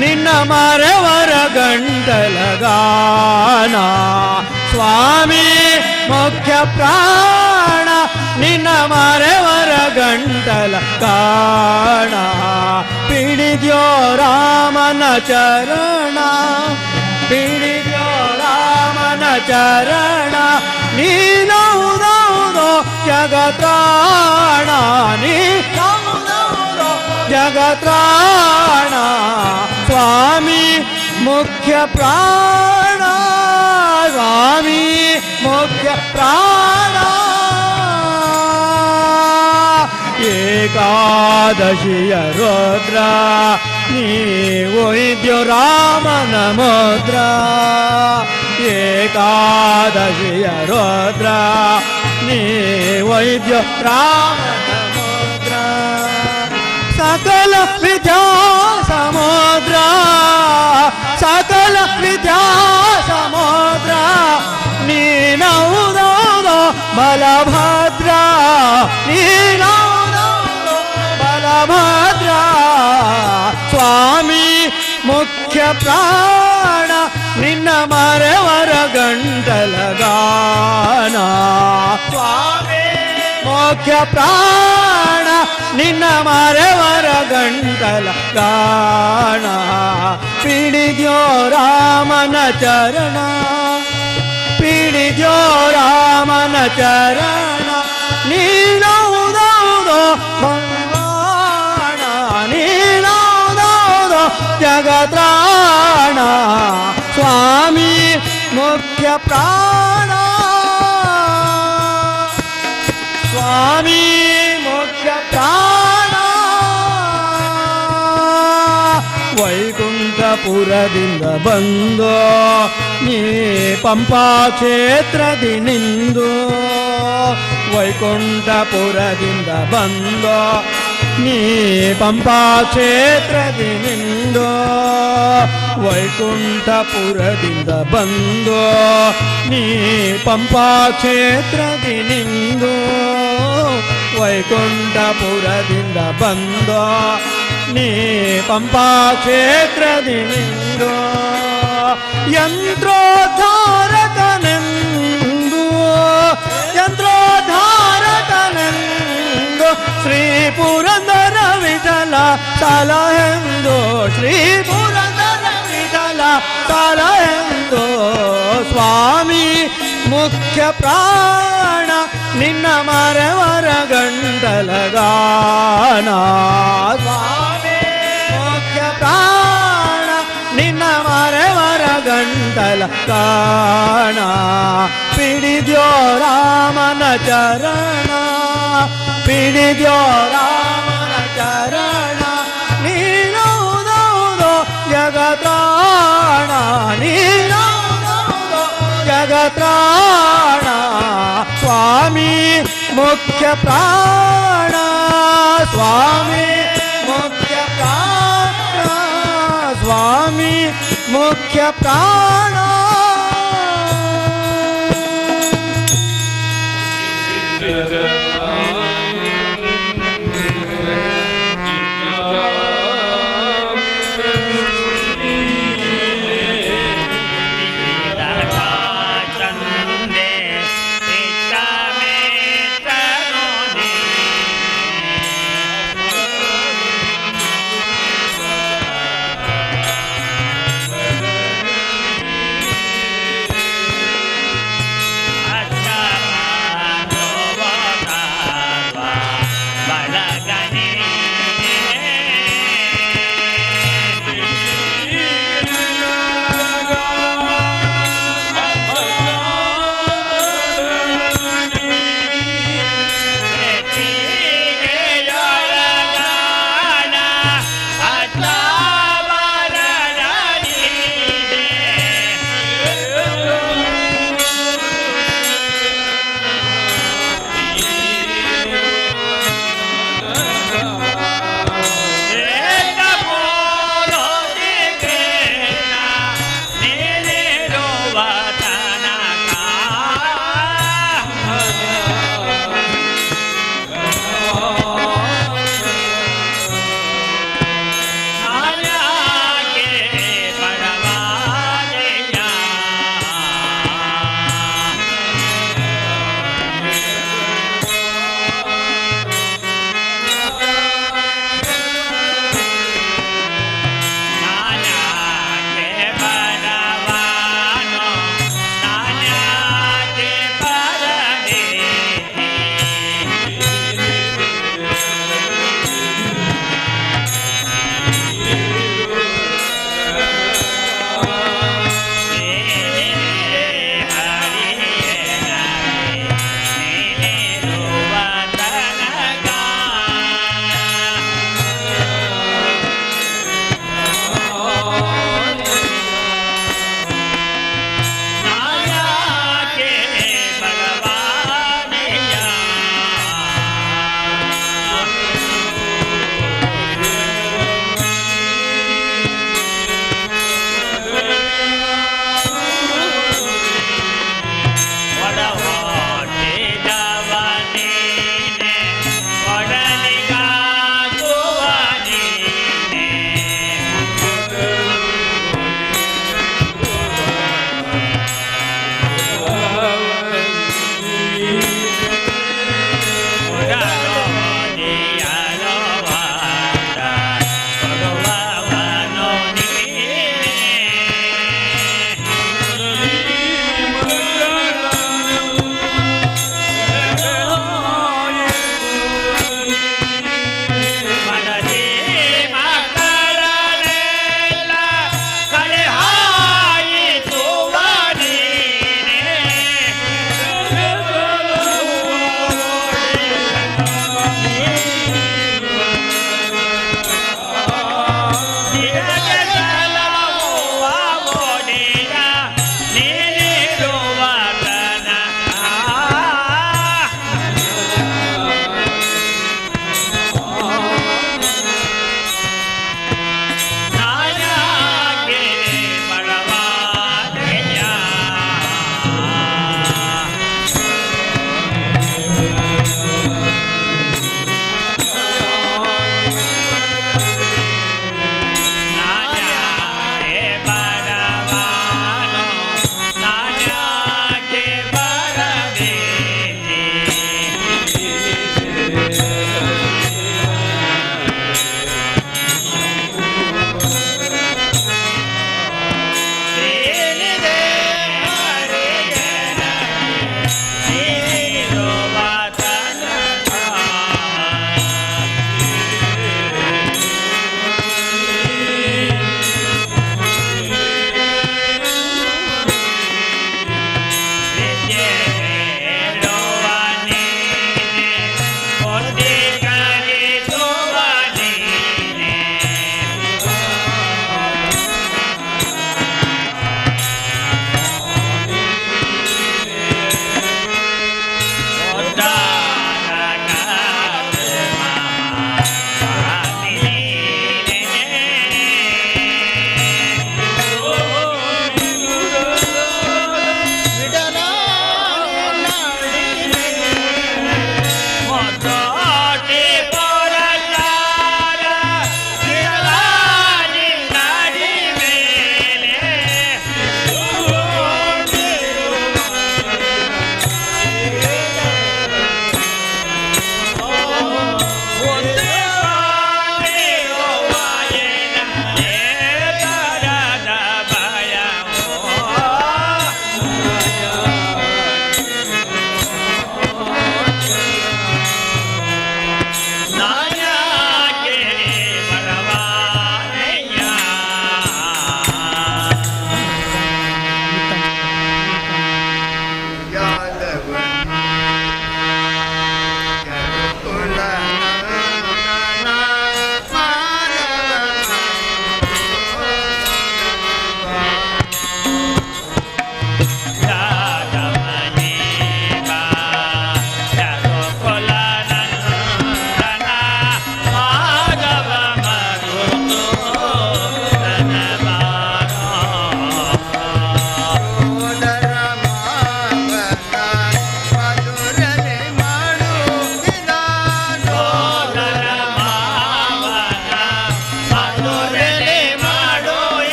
निन्न मरवर गंटलगाना स्वामी मुख्य प्राण निन्न मरवर गंटलगाना पिडिद्यो रामन चरण पिडिद्यो रामन चरण नीनौदौदो जगत्राण नीनौदौदो जगत्राण स्वामी मुख्य प्राण स्वामी मुख्य प्राण एकादशी रुद्रा नीवैद्यो रामन मुद्रा एकादशी रुद्रा नीवैद्यो रामन मुद्रा सकल विद्या समुद्रा सकल विद्या समुद्रा नीनौदो बलभद्रा नीनौदो बलभद्रा स्वामी मुख्य प्राण निन्न मरवर गंटलगाना स्वामी मुख्य प्राण निन्न मरवर गंटलगाना पिडिद्यो रामन चरण पिडिद्यो रामन चरण नीनौदौदो भगवान नीनौदौदो जगत्राण स्वामी मुख्य प्राण स्वामी मुख्य प्राण ವೈಕುಂಠಪುರದಿಂದ ಬಂದು ನೀ ಪಂಪಾ ಕ್ಷೇತ್ರದಿನಿಂದು ವೈಕುಂಠಪುರದಿಂದ ಬಂದು ನೀ ಪಂಪಾ ಕ್ಷೇತ್ರದಿನಿಂದು ವೈಕುಂಠಪುರದಿಂದ ಬಂದು ನೀ ಪಂಪಾ ಕ್ಷೇತ್ರದಿನಿಂದು ವೈಕುಂಠಪುರದಿಂದ ಬಂದು ನೀ ಪಂಪಾ ಕ್ಷೇತ್ರದಿನಿಂದು ಯಂತ್ರೋದ್ಧಾರಕನೆಂದು ಯಂತ್ರೋದ್ಧಾರಕನೆಂದು ಶ್ರೀ ಪುರಂದರ ವಿಠಲ ಸಲಹೆಂದು ಶ್ರೀ ಪುರಂದರ ವಿಠಲ ಸಲಹೆಂದು ಸ್ವಾಮಿ ಮುಖ್ಯ ಪ್ರಾಣ ನಿನ್ನ ಮರವರ ಗಂಟಲಗಾನ ಸ್ವಾಮಿ ಮುಖ್ಯ ಪ್ರಾಣ ನಿನ್ನ ಮರವರ ಗಂಟಲಗಾನ ಪಿಡಿದ್ಯೋ ರಾಮನ ಚರಣ ಪಿಡಿದ್ಯೋ ರಾಮನ ಚರಣ ನೀನೌದೌದೋ ಜಗತ್ರಾಣ ನೀನೌದೌದೋ ಜಗತ್ರಾಣ स्वामी मुख्य प्राण स्वामी मुख्य प्राण स्वामी मुख्य प्राण Acha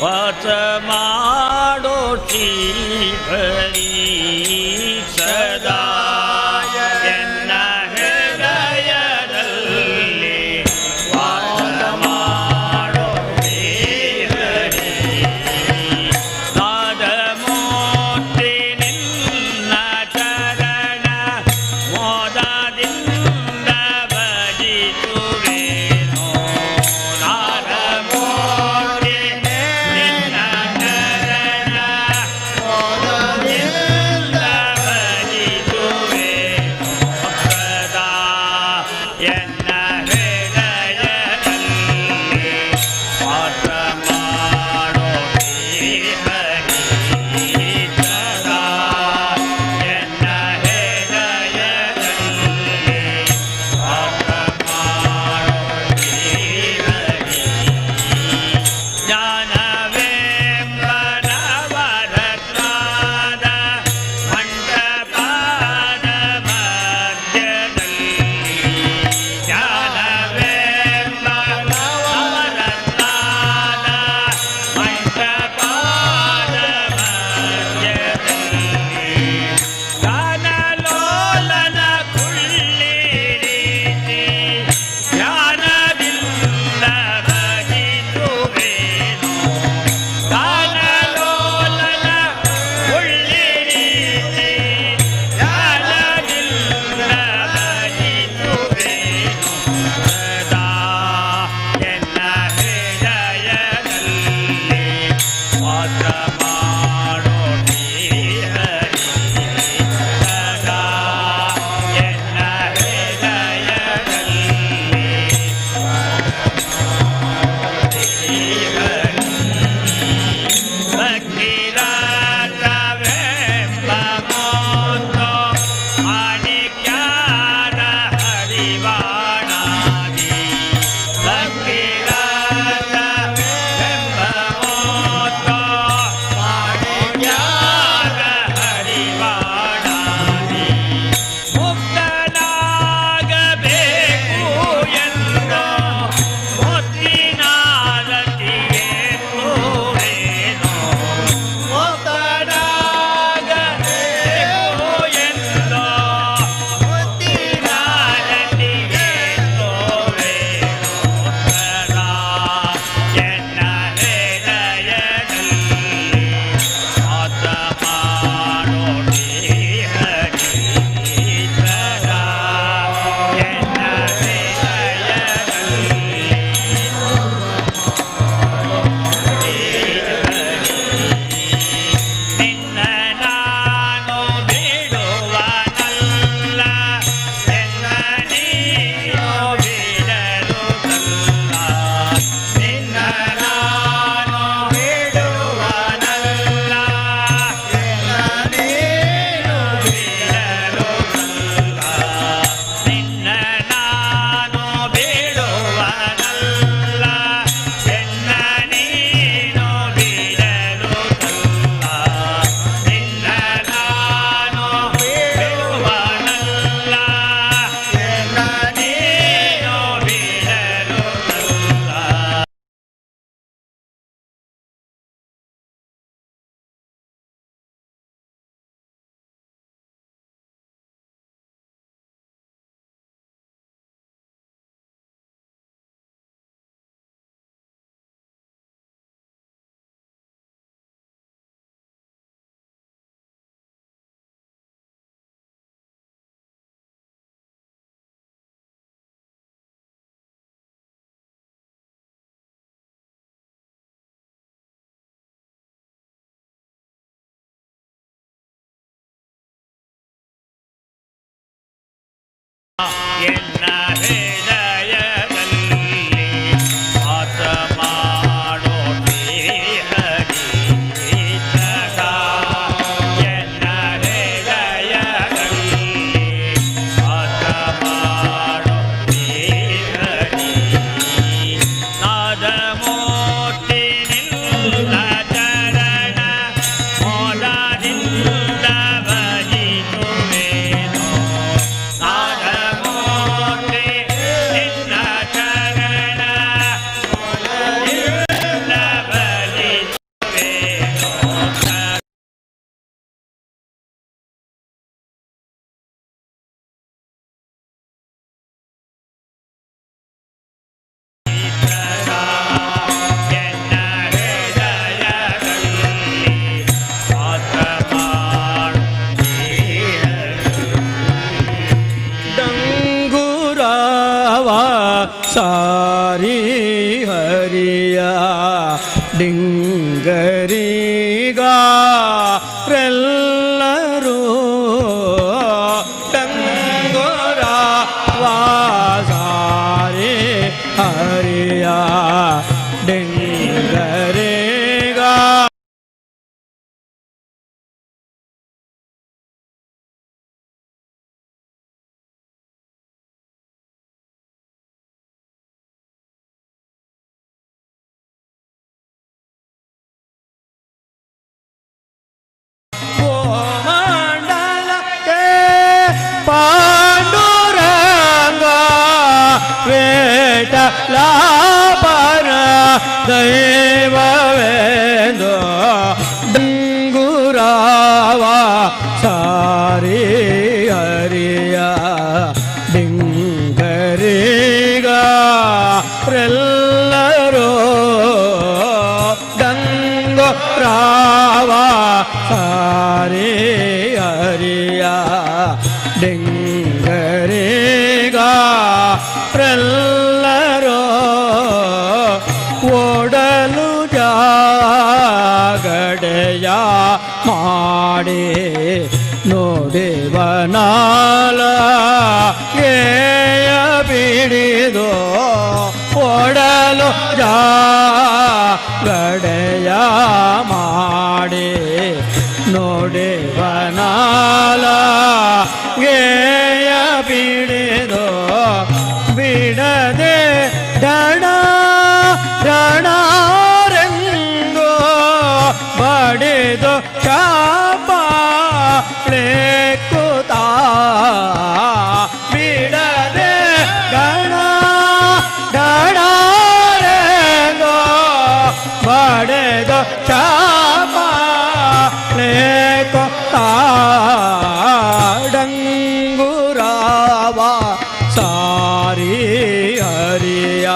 ವಾಸ ಮಾಡೋ ಶ್ರೀಹರಿ ಸದಾ ಎನ್ನ ಹೃದಯದಲ್ಲಿ ವಾಸ ಮಾಡೋ ಶ್ರೀಹರಿ ನಾದ ಮೂರ್ತಿ ನಿನ್ನ ಚರಣ ಮೋದದಿಂದ ಭಜಿಸುವೆನೋ ನಾದ ಮೂರ್ತಿ ನಿನ್ನ ಚರಣ ಮೋದದಿಂದ ಎನ್ನ ಹೃದಯದಲ್ಲಿ ವಾಸ ಮಾಡೋ ಹರಿ ಸದಾ ಎನ್ನ ಹೃದಯದಲ್ಲಿ ವಾಸ ಮಾಡೋ ಹರಿ ನಾದಮೂರ್ತಿ ನಿನ್ನ ಚರಣ ಮೋದದಿಂದ ಭಜಿಸುವೆನು ನಾದಮೂರ್ತಿ ನಿನ್ನ ಚರಣ ಮೋದದಿಂದ ಭಜಿಸುವೆನು ಎನ್ನ ಹೃದಯದಲ್ಲಿ ವಾಸ ಮಾಡು ಡಂಗುರಾವ ಸಾರಿ ಹರಿಯ ಡಿಂಗರಿಗಾರೆಲ್ಲರೂ ಡಂಗುರಾವ ಸಾರಿ ಹರಿಯ ಡಿಂಗರಿಗಾ ಗೋಮಂಡಲಕ್ಕೆ ಪಾಂಡುರಂಗ ವೇಟಲಾಪರ ದೈವವೇಂದು ಡಂಗುರಾವ ಸಾರಿ ಹರಿಯ ಡಿಂಗರಿಗರೆಲ್ಲರೂ ಡಂಗುರಾವ ಸಾರಿ ಹರಿಯ ಡಿಂಗರಿಗರೆಲ್ಲರೂ ಓಡಲು ಜಾಗಡೆಯ ಮಾಡಿ ನೋಡಿವನಾಲ ಗೇಯ ಬಿಡಿದು ಓಡಲು ಜಾಗಡೆಯ ಮಾಡಿ ನೋಡಿವನಾಲ ಗೇಯ ಬಿಡಿದು ಬಿಡದೆ ಡಣ ರಣರೆಂದು ಬಡಿದು ಚಾಪಾಳೆ ಕೂತಾ ಬಿಡದೆ ಗಣ ಡಣರೆಂದು ಬಡಿದು ಚಾಪಾಳೆ ಕೂತಾ ಡಂಗುರಾವ ಸಾರಿ ಹರಿಯ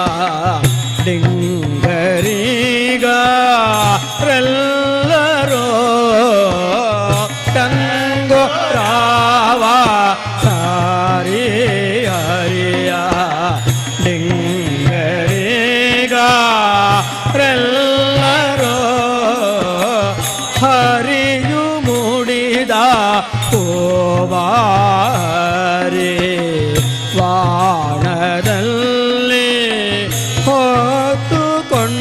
ಡಿಂಗರಿಗರೆಲ್ಲರೂ ಡಂಗುರಾವ ಸಾರಿ ಹರಿಯ ಡಿಂಗರಿಗರೆಲ್ಲರೂ ಹರಿಯು ಮುಡಿದ ಓವಾರಿ ವಾಣದಲ್ಲಿ ಹೊತ್ತುಕೊಂಡು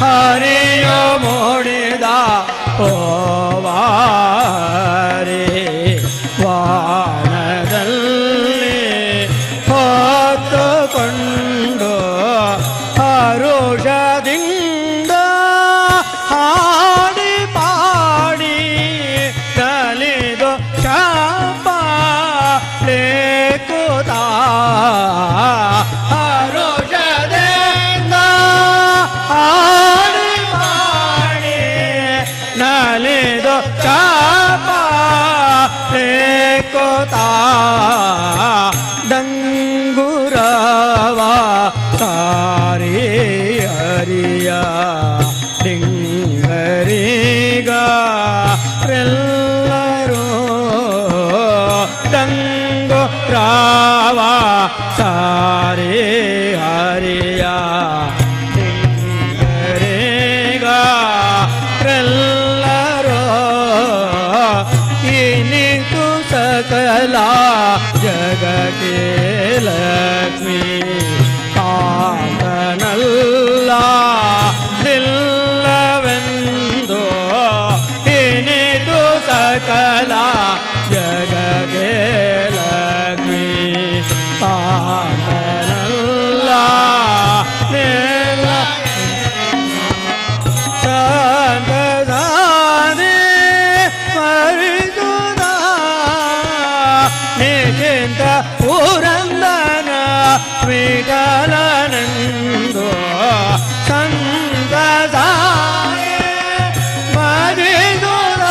ಹರಿಯು ಮುಡಿದ ಓವಾರಿ ವಾಣದಲ್ಲಿ ಹೊತ್ತುಕೊಂಡು ಹರುಷದಿಂದ ಹಾಡಿ ಪಾಡಿ ಕಲಿದು ಚಾಪಾಳೆ ಕೂತಾ ಹರುಷದಿಂದ ಹಾಡಿ ಪಾಡಿ ನಲಿದು ಚಾಪಾಳೆ ಕೂತಾ ಡಂಗುರಾವ ಸಾರಿ ಹರಿಯ ಡಿಂಗರಿಗರೆಲ್ಲರೂ ಡಂಗುರಾವ ಸಾರಿ ಹರಿಯ ಡಿಂಗರಿಗರೆಲ್ಲರೂ ಇನಿತು ಸಕಲ ಪುರಂದನ ವಿಠಲನಂದು ಸಂತ ಮರಿದುರ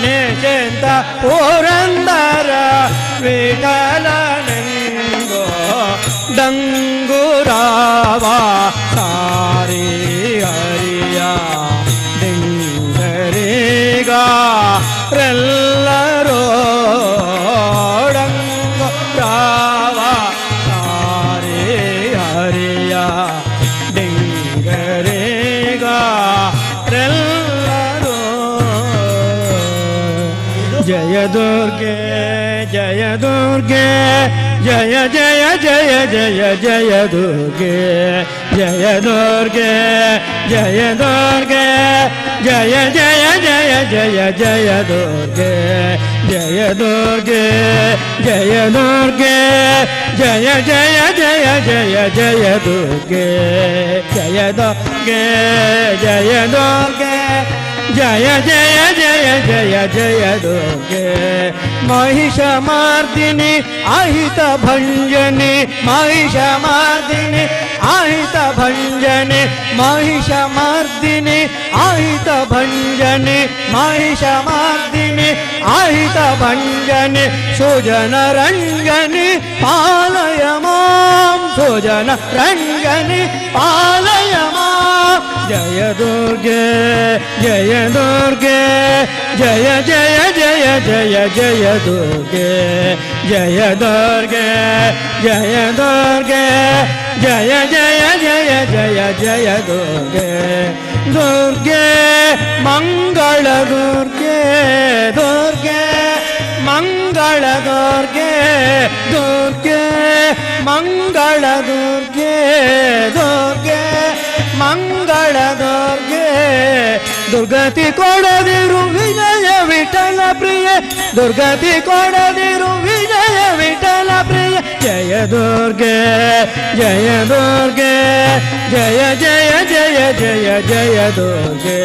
ನಿಶ್ಚಿಂತ ಪುರಂದರ ವಿಠಲನಂದು ಡಂಗುರಾವ ಸಾರಿ ಹರಿಯ ಡಿಂಗರಿಗ ಎಲ್ಲರೂ ಡಂಗುರಾವ ಸಾರಿ ಹರಿಯ ಡಿಂಗರಿಗ ಎಲ್ಲರೂ ಜಯ ದುರ್ಗೆ ಜಯ ದುರ್ಗೆ ಜಯ ಜಯ ಜಯ ಜಯ ಜಯ ದುರ್ಗೆ ಜಯ ದುರ್ಗೆ ಜಯ ದುರ್ಗೆ ಜಯ ಜಯ ಜಯ ಜಯ ಜಯ ದುರ್ಗೆ ಜಯ ದುರ್ಗೆ ಜಯ ದುರ್ಗೆ ಜಯ ಜಯ ಜಯ ಜಯ ಜಯ ದುರ್ಗೆ ಜಯ ದುರ್ಗೆ ಜಯ ದುರ್ಗೆ ಜಯ ಜಯ ಜಯ ಜಯ ಜಯ ದುರ್ಗೆ महिषमर्दिनि अहित भंजनि महिषमर्दिनि अहित भंजनि महिषमर्दिनि अहित भंजनि महिषमर्दिनि अहित भंजनि सुजन रंजनि पालय मां सुजन रंजनि पालय मां जय दुर्गे जय दुर्गे जय जय जय जय जय दुर्गे जय दुर्गे जय दुर्गे जय जय जय जय जय दुर्गे दुर्गे मंगल दुर्गे दुर्गे मंगल दुर्गे दुर्गे मंगल दुर्गे दुर्गे मंगल दुर्गे दुर्गति कोडदिरु विजय विठल प्रिय दुर्गति कोडदिरु विजय विठल प्रिय जय दुर्गे जय दुर्गे जय जय जय जय जय दुर्गे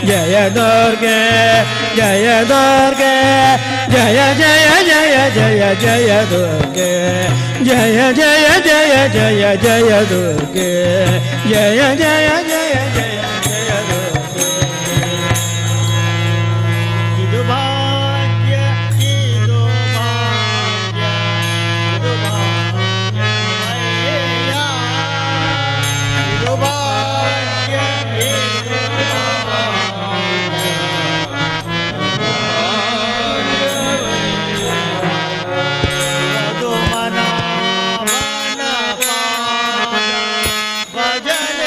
जय दुर्गे जय दुर्गे जय जय जय जय जय दुर्गे जय जय जय जय जय दुर्गे जय जय जय जय भजन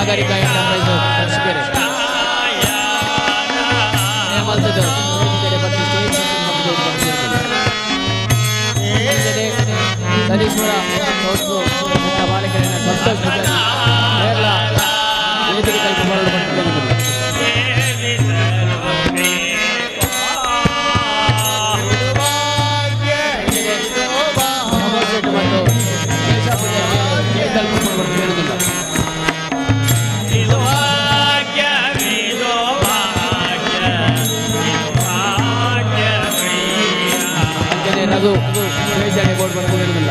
ನಾಗರಿಕ ಎಂಟರ್ಪ್ರೈಸ್ ಹೊಸಕೆರೆ ಮಲ್ತದ ಮತ್ತು ಸ್ಟೇಜ್ ಸರೀಶ್ವರ ಮುಖ್ಯ ಬಾಲಕರನ್ನ ಸಂತೋಷ್ ಕೇರಳ ವೇದಿಕೆ ಕಲ್ಪ ಮಾಡಲು ಬಂದಿದ್ದಾರೆ ರಘು ಬೋರ್ಡ್ ಬರೋದಿಲ್ಲ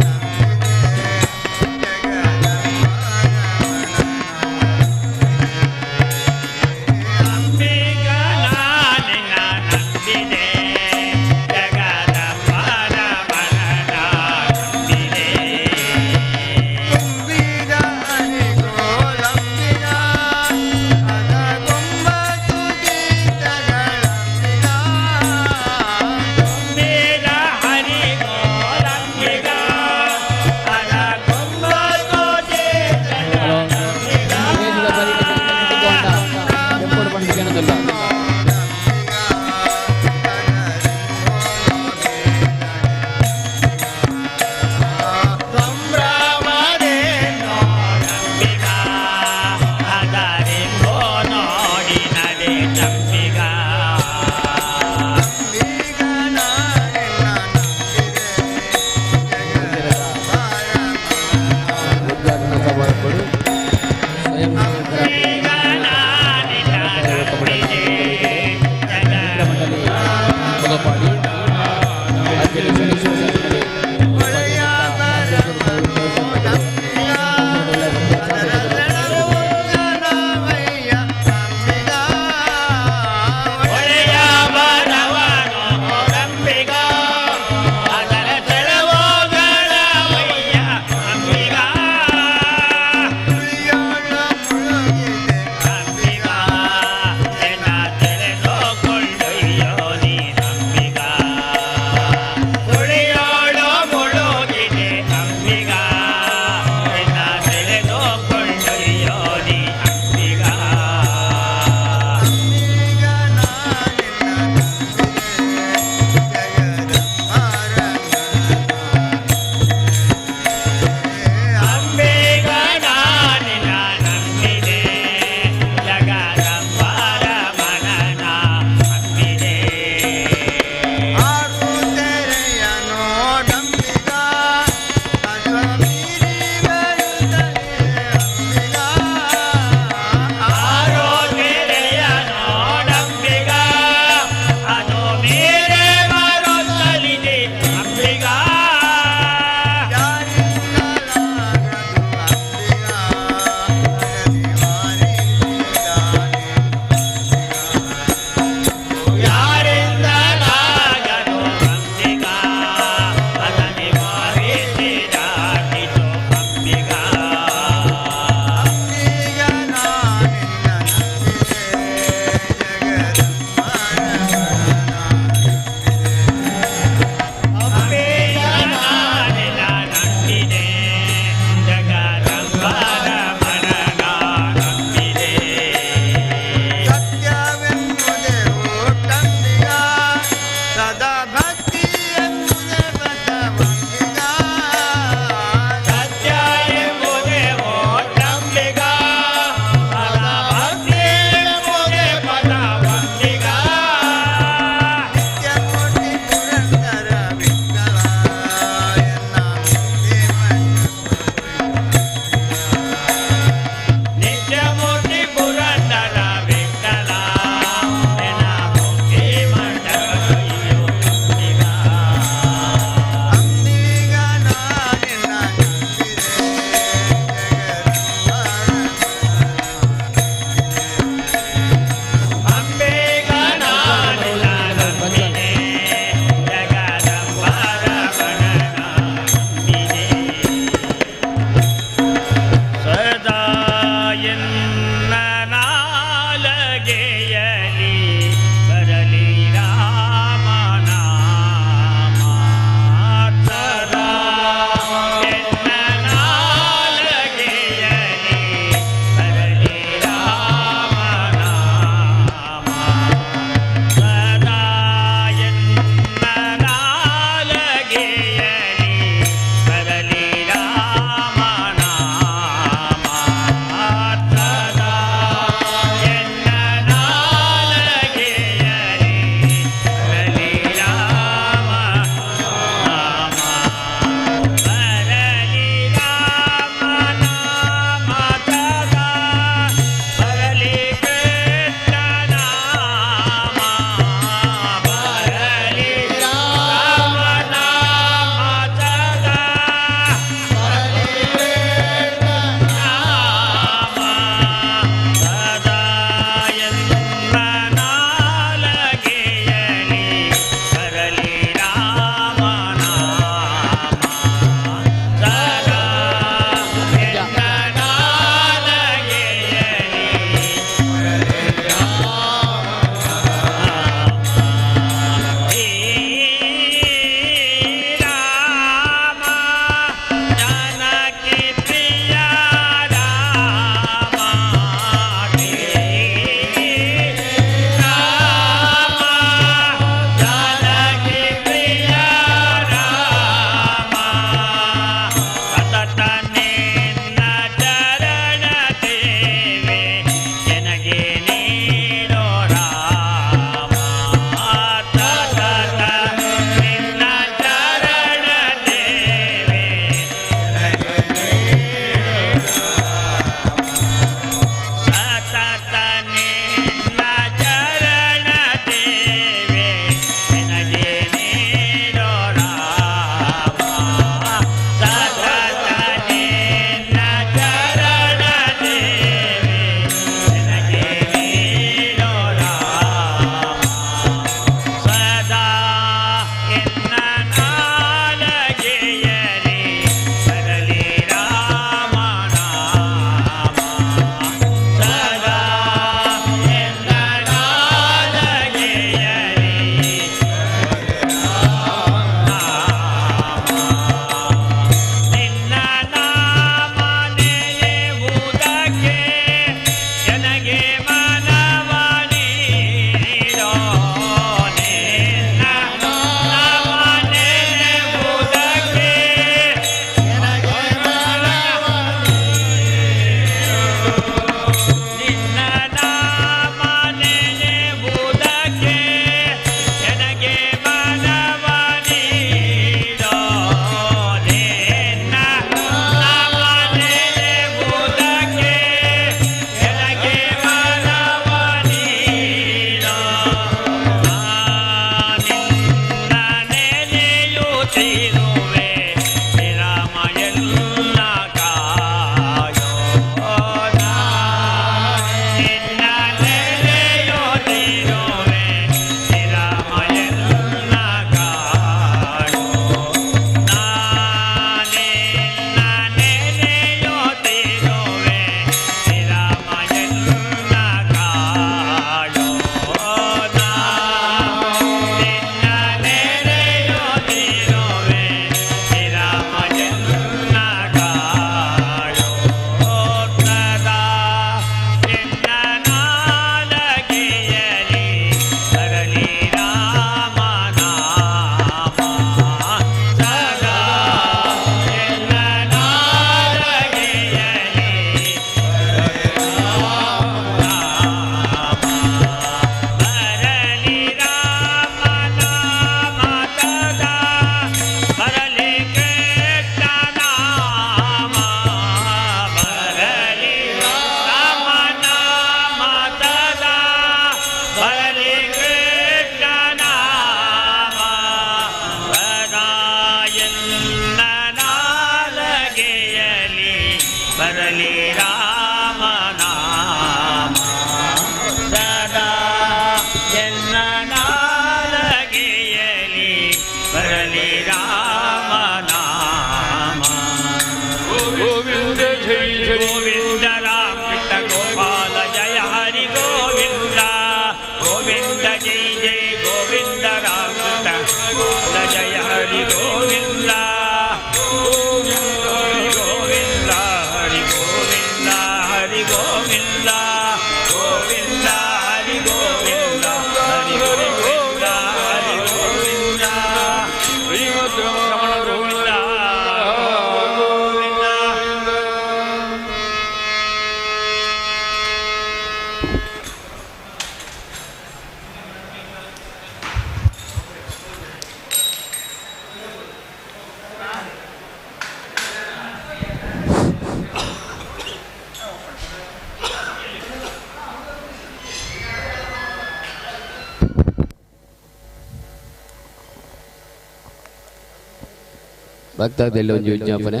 ಭಕ್ತಾದಿಯಲ್ಲಿ ಒಂದು ವಿಜ್ಞಾಪನೆ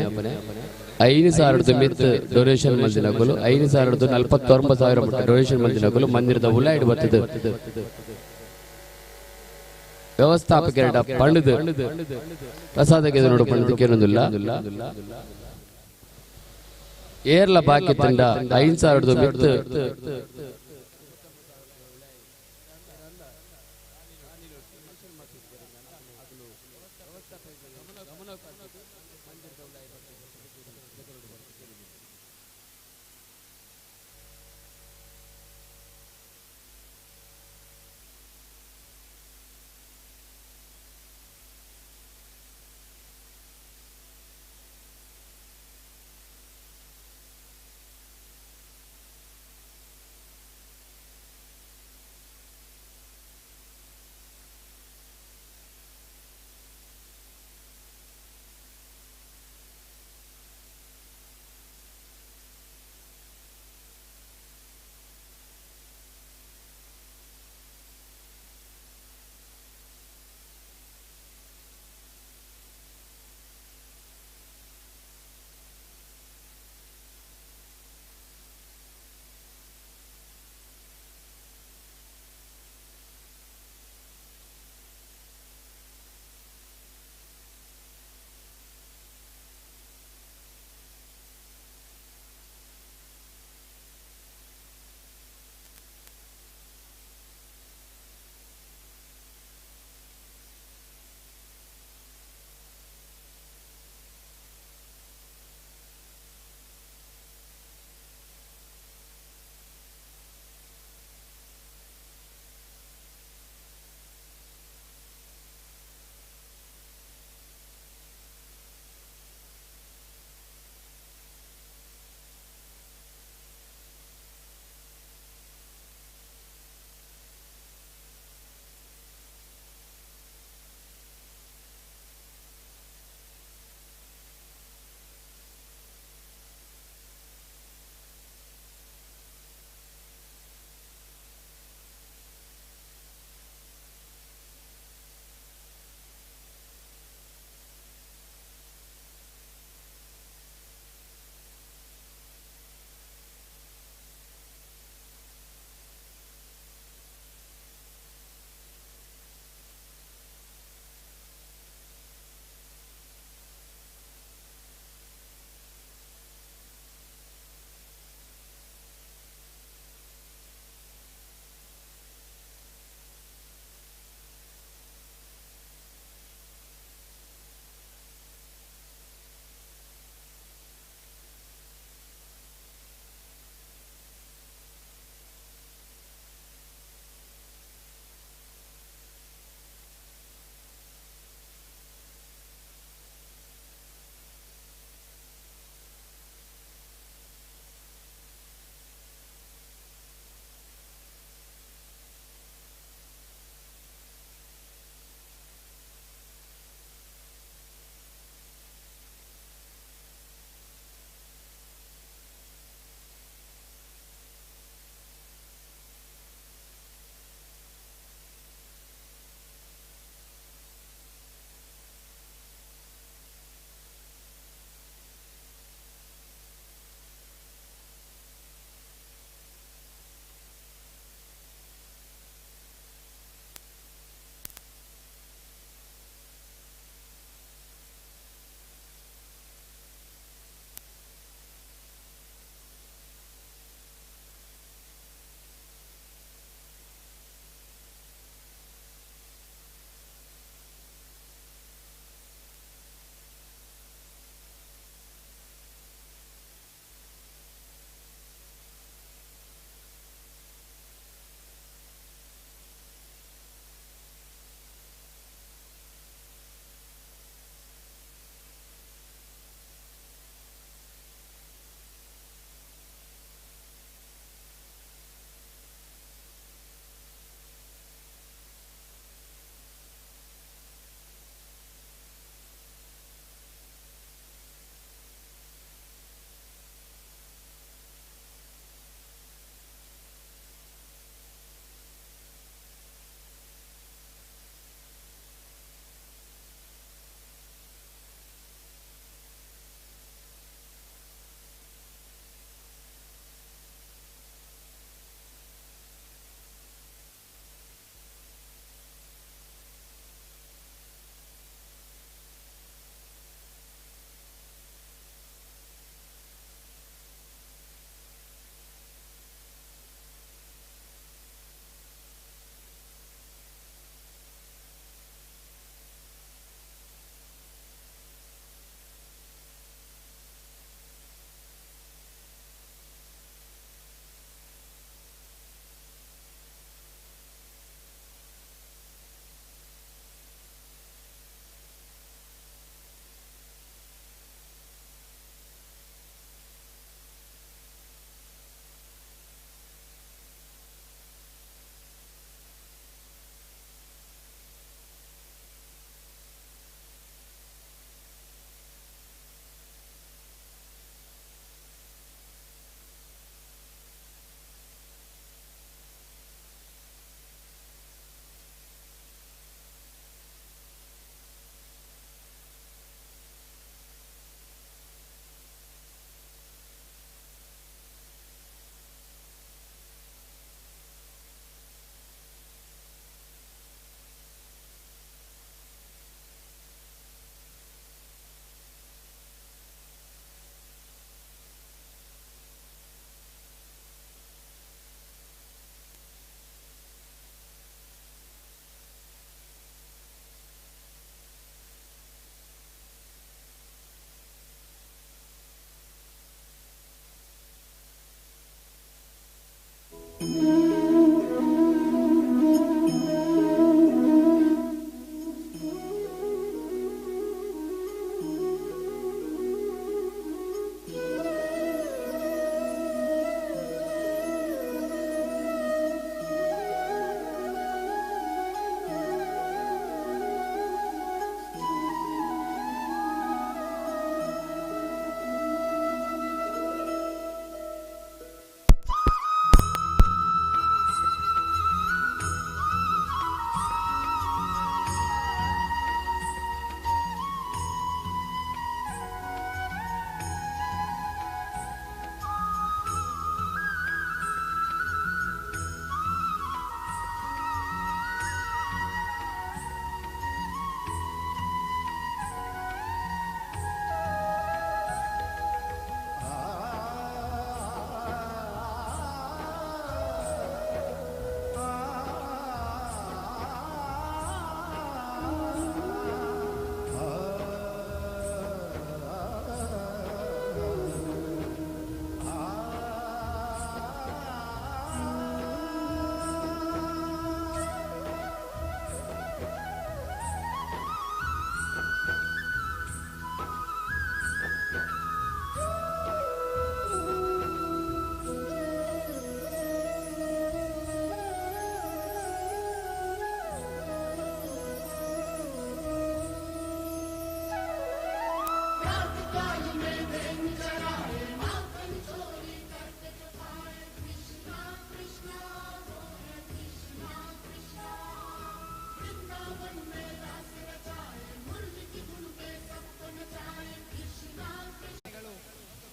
5,000 ಮಿತ್ ಡೊನೇಷನ್ ಮಂದಿನಕಲು 5,049,000 ಮಟ್ಟ ಡೊನೇಷನ್ ಮಂದಿನಕಲು ಮಂದಿರದ ಉಲಾಯ್ಡ್ ಬರ್ತದೆ ವ್ಯವಸ್ಥಾಪಕರ ಪಂಡದು ಪ್ರಸಾದಕ್ಕೆ ನೋಡು ಪಂಡದಕ್ಕೆ ಏನೊಂದಿಲ್ಲ ಏರ್ಲ ಬಾಕಿ ತಂಡ 5,000 ಮಿತ್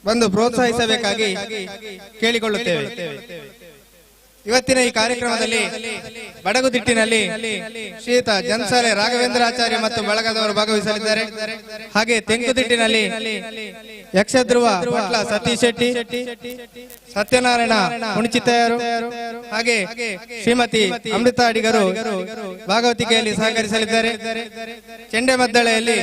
ಬಂದು ಪ್ರೋತ್ಸಾಹಿಸಬೇಕಾಗಿ ಕೇಳಿಕೊಳ್ಳುತ್ತೇವೆ. ಇವತ್ತಿನ ಈ ಕಾರ್ಯಕ್ರಮದಲ್ಲಿ ಬಡಗುತಿಟ್ಟಿನಲ್ಲಿ ಶ್ರೀಯುತ ಜನ್ಸಾಲೆ ರಾಘವೇಂದ್ರಾಚಾರ್ಯ ಮತ್ತು ಬಳಗದವರು ಭಾಗವಹಿಸಲಿದ್ದಾರೆ. ಹಾಗೆ ತೆಂಕುತಿಟ್ಟಿನಲ್ಲಿ ಯಕ್ಷಧ್ರುವ ಪಟ್ಲ ಸತೀಶ್ ಶೆಟ್ಟಿ, ಸತ್ಯನಾರಾಯಣ ಹುಣಚಿತಯರು ಹಾಗೆ ಶ್ರೀಮತಿ ಅಮೃತ ಅಡಿಗರು ಭಾಗವತಿಕೆಯಲ್ಲಿ ಸಹಕರಿಸಲಿದ್ದಾರೆ. ಚೆಂಡೆಮದ್ದಳೆಯಲ್ಲಿ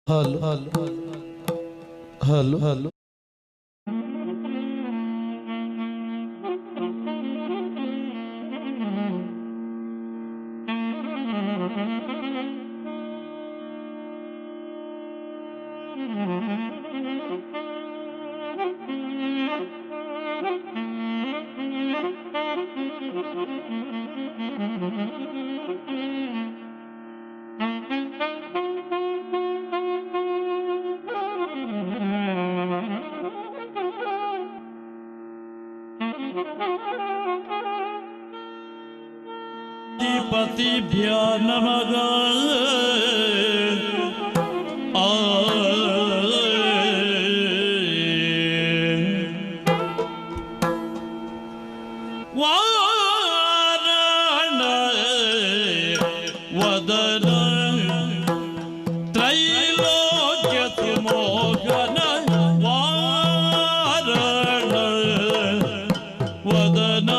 Hello, hello, hello, hello. पतिभ्यो नमः वारण वदन त्रैलोक्य मोहन वारण वदन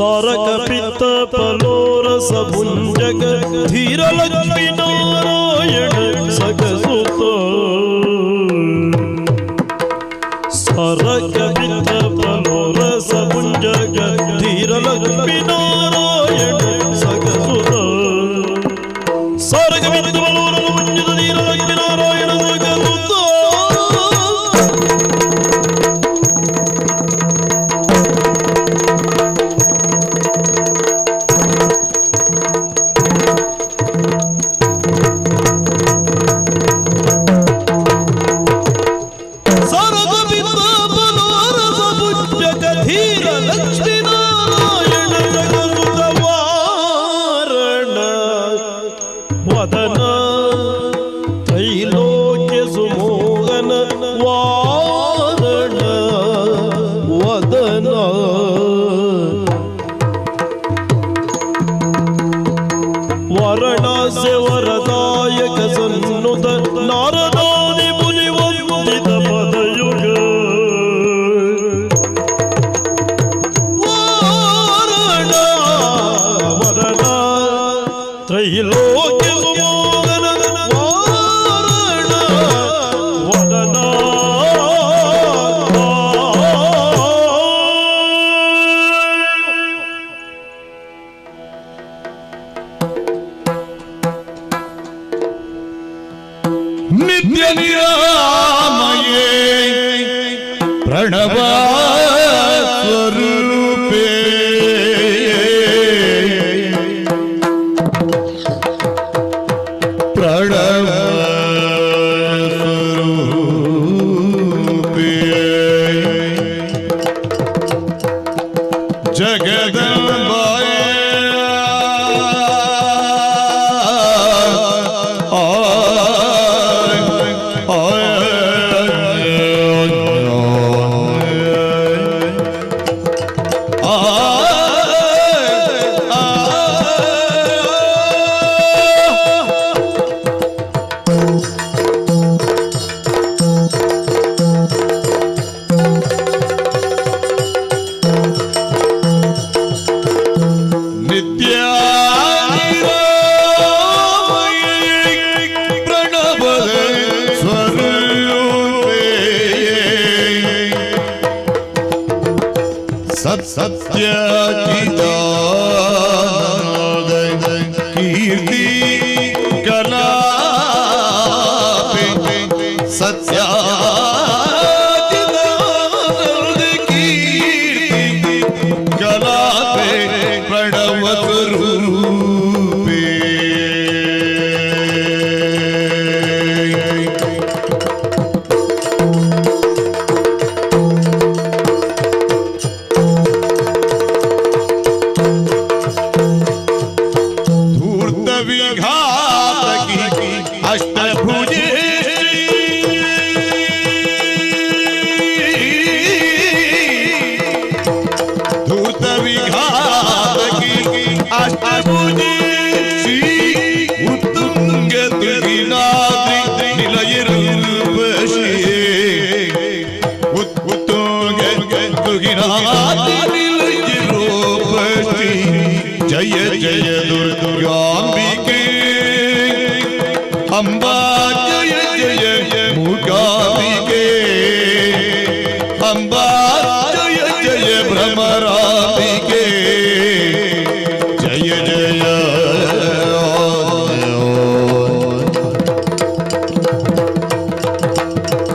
ಸಾರಕ ಪಿತ್ತ ಫಲೋರಸ ಭುಂಜಕ ಧೀರ ಲಕ್ಷ್ಮೀ ನಾರಾಯಣ ಸಗಸುತ ಸಾರಕ ಪಿತ್ತ ಫಲೋರಸ ಭುಂಜಕ ಧೀರ ಲಕ್ಷ್ಮೀ ನಾರಾಯಣ ಸಗಸುತ ಸಾರಕ ಪಿತ್ತ ಫಲೋರಸ ಭುಂಜಕ ಧೀರ ಲಕ್ಷ್ಮೀ ನಾರಾಯಣ ಸಗಸುತ वाराणसी वरदायक सन्नुत नारदादि मुनि वंदित पदयुग वरण त्रैलोक्य सुमोहन वारण वदन नित्य निरामये प्रणव स्वरूपे प्रणव स्वरूपे जगदम्बाय सत्याचिदानंद कीर्ति कला सत्याचिदानंद कीर्ति कला प्रणव स्वरूपे अष्टभुजे धूर्त विघातकी अष्टभुजे श्री उत्तुंग तुगिनाद्रि निलयरूपशी उत्तुंग तुगिनाद्रि निलयरूपशी जय जय दुर्गांबिके अम्बा जय जय मूकांबिके अम्बा जय जय भ्रमरांबिके जय जय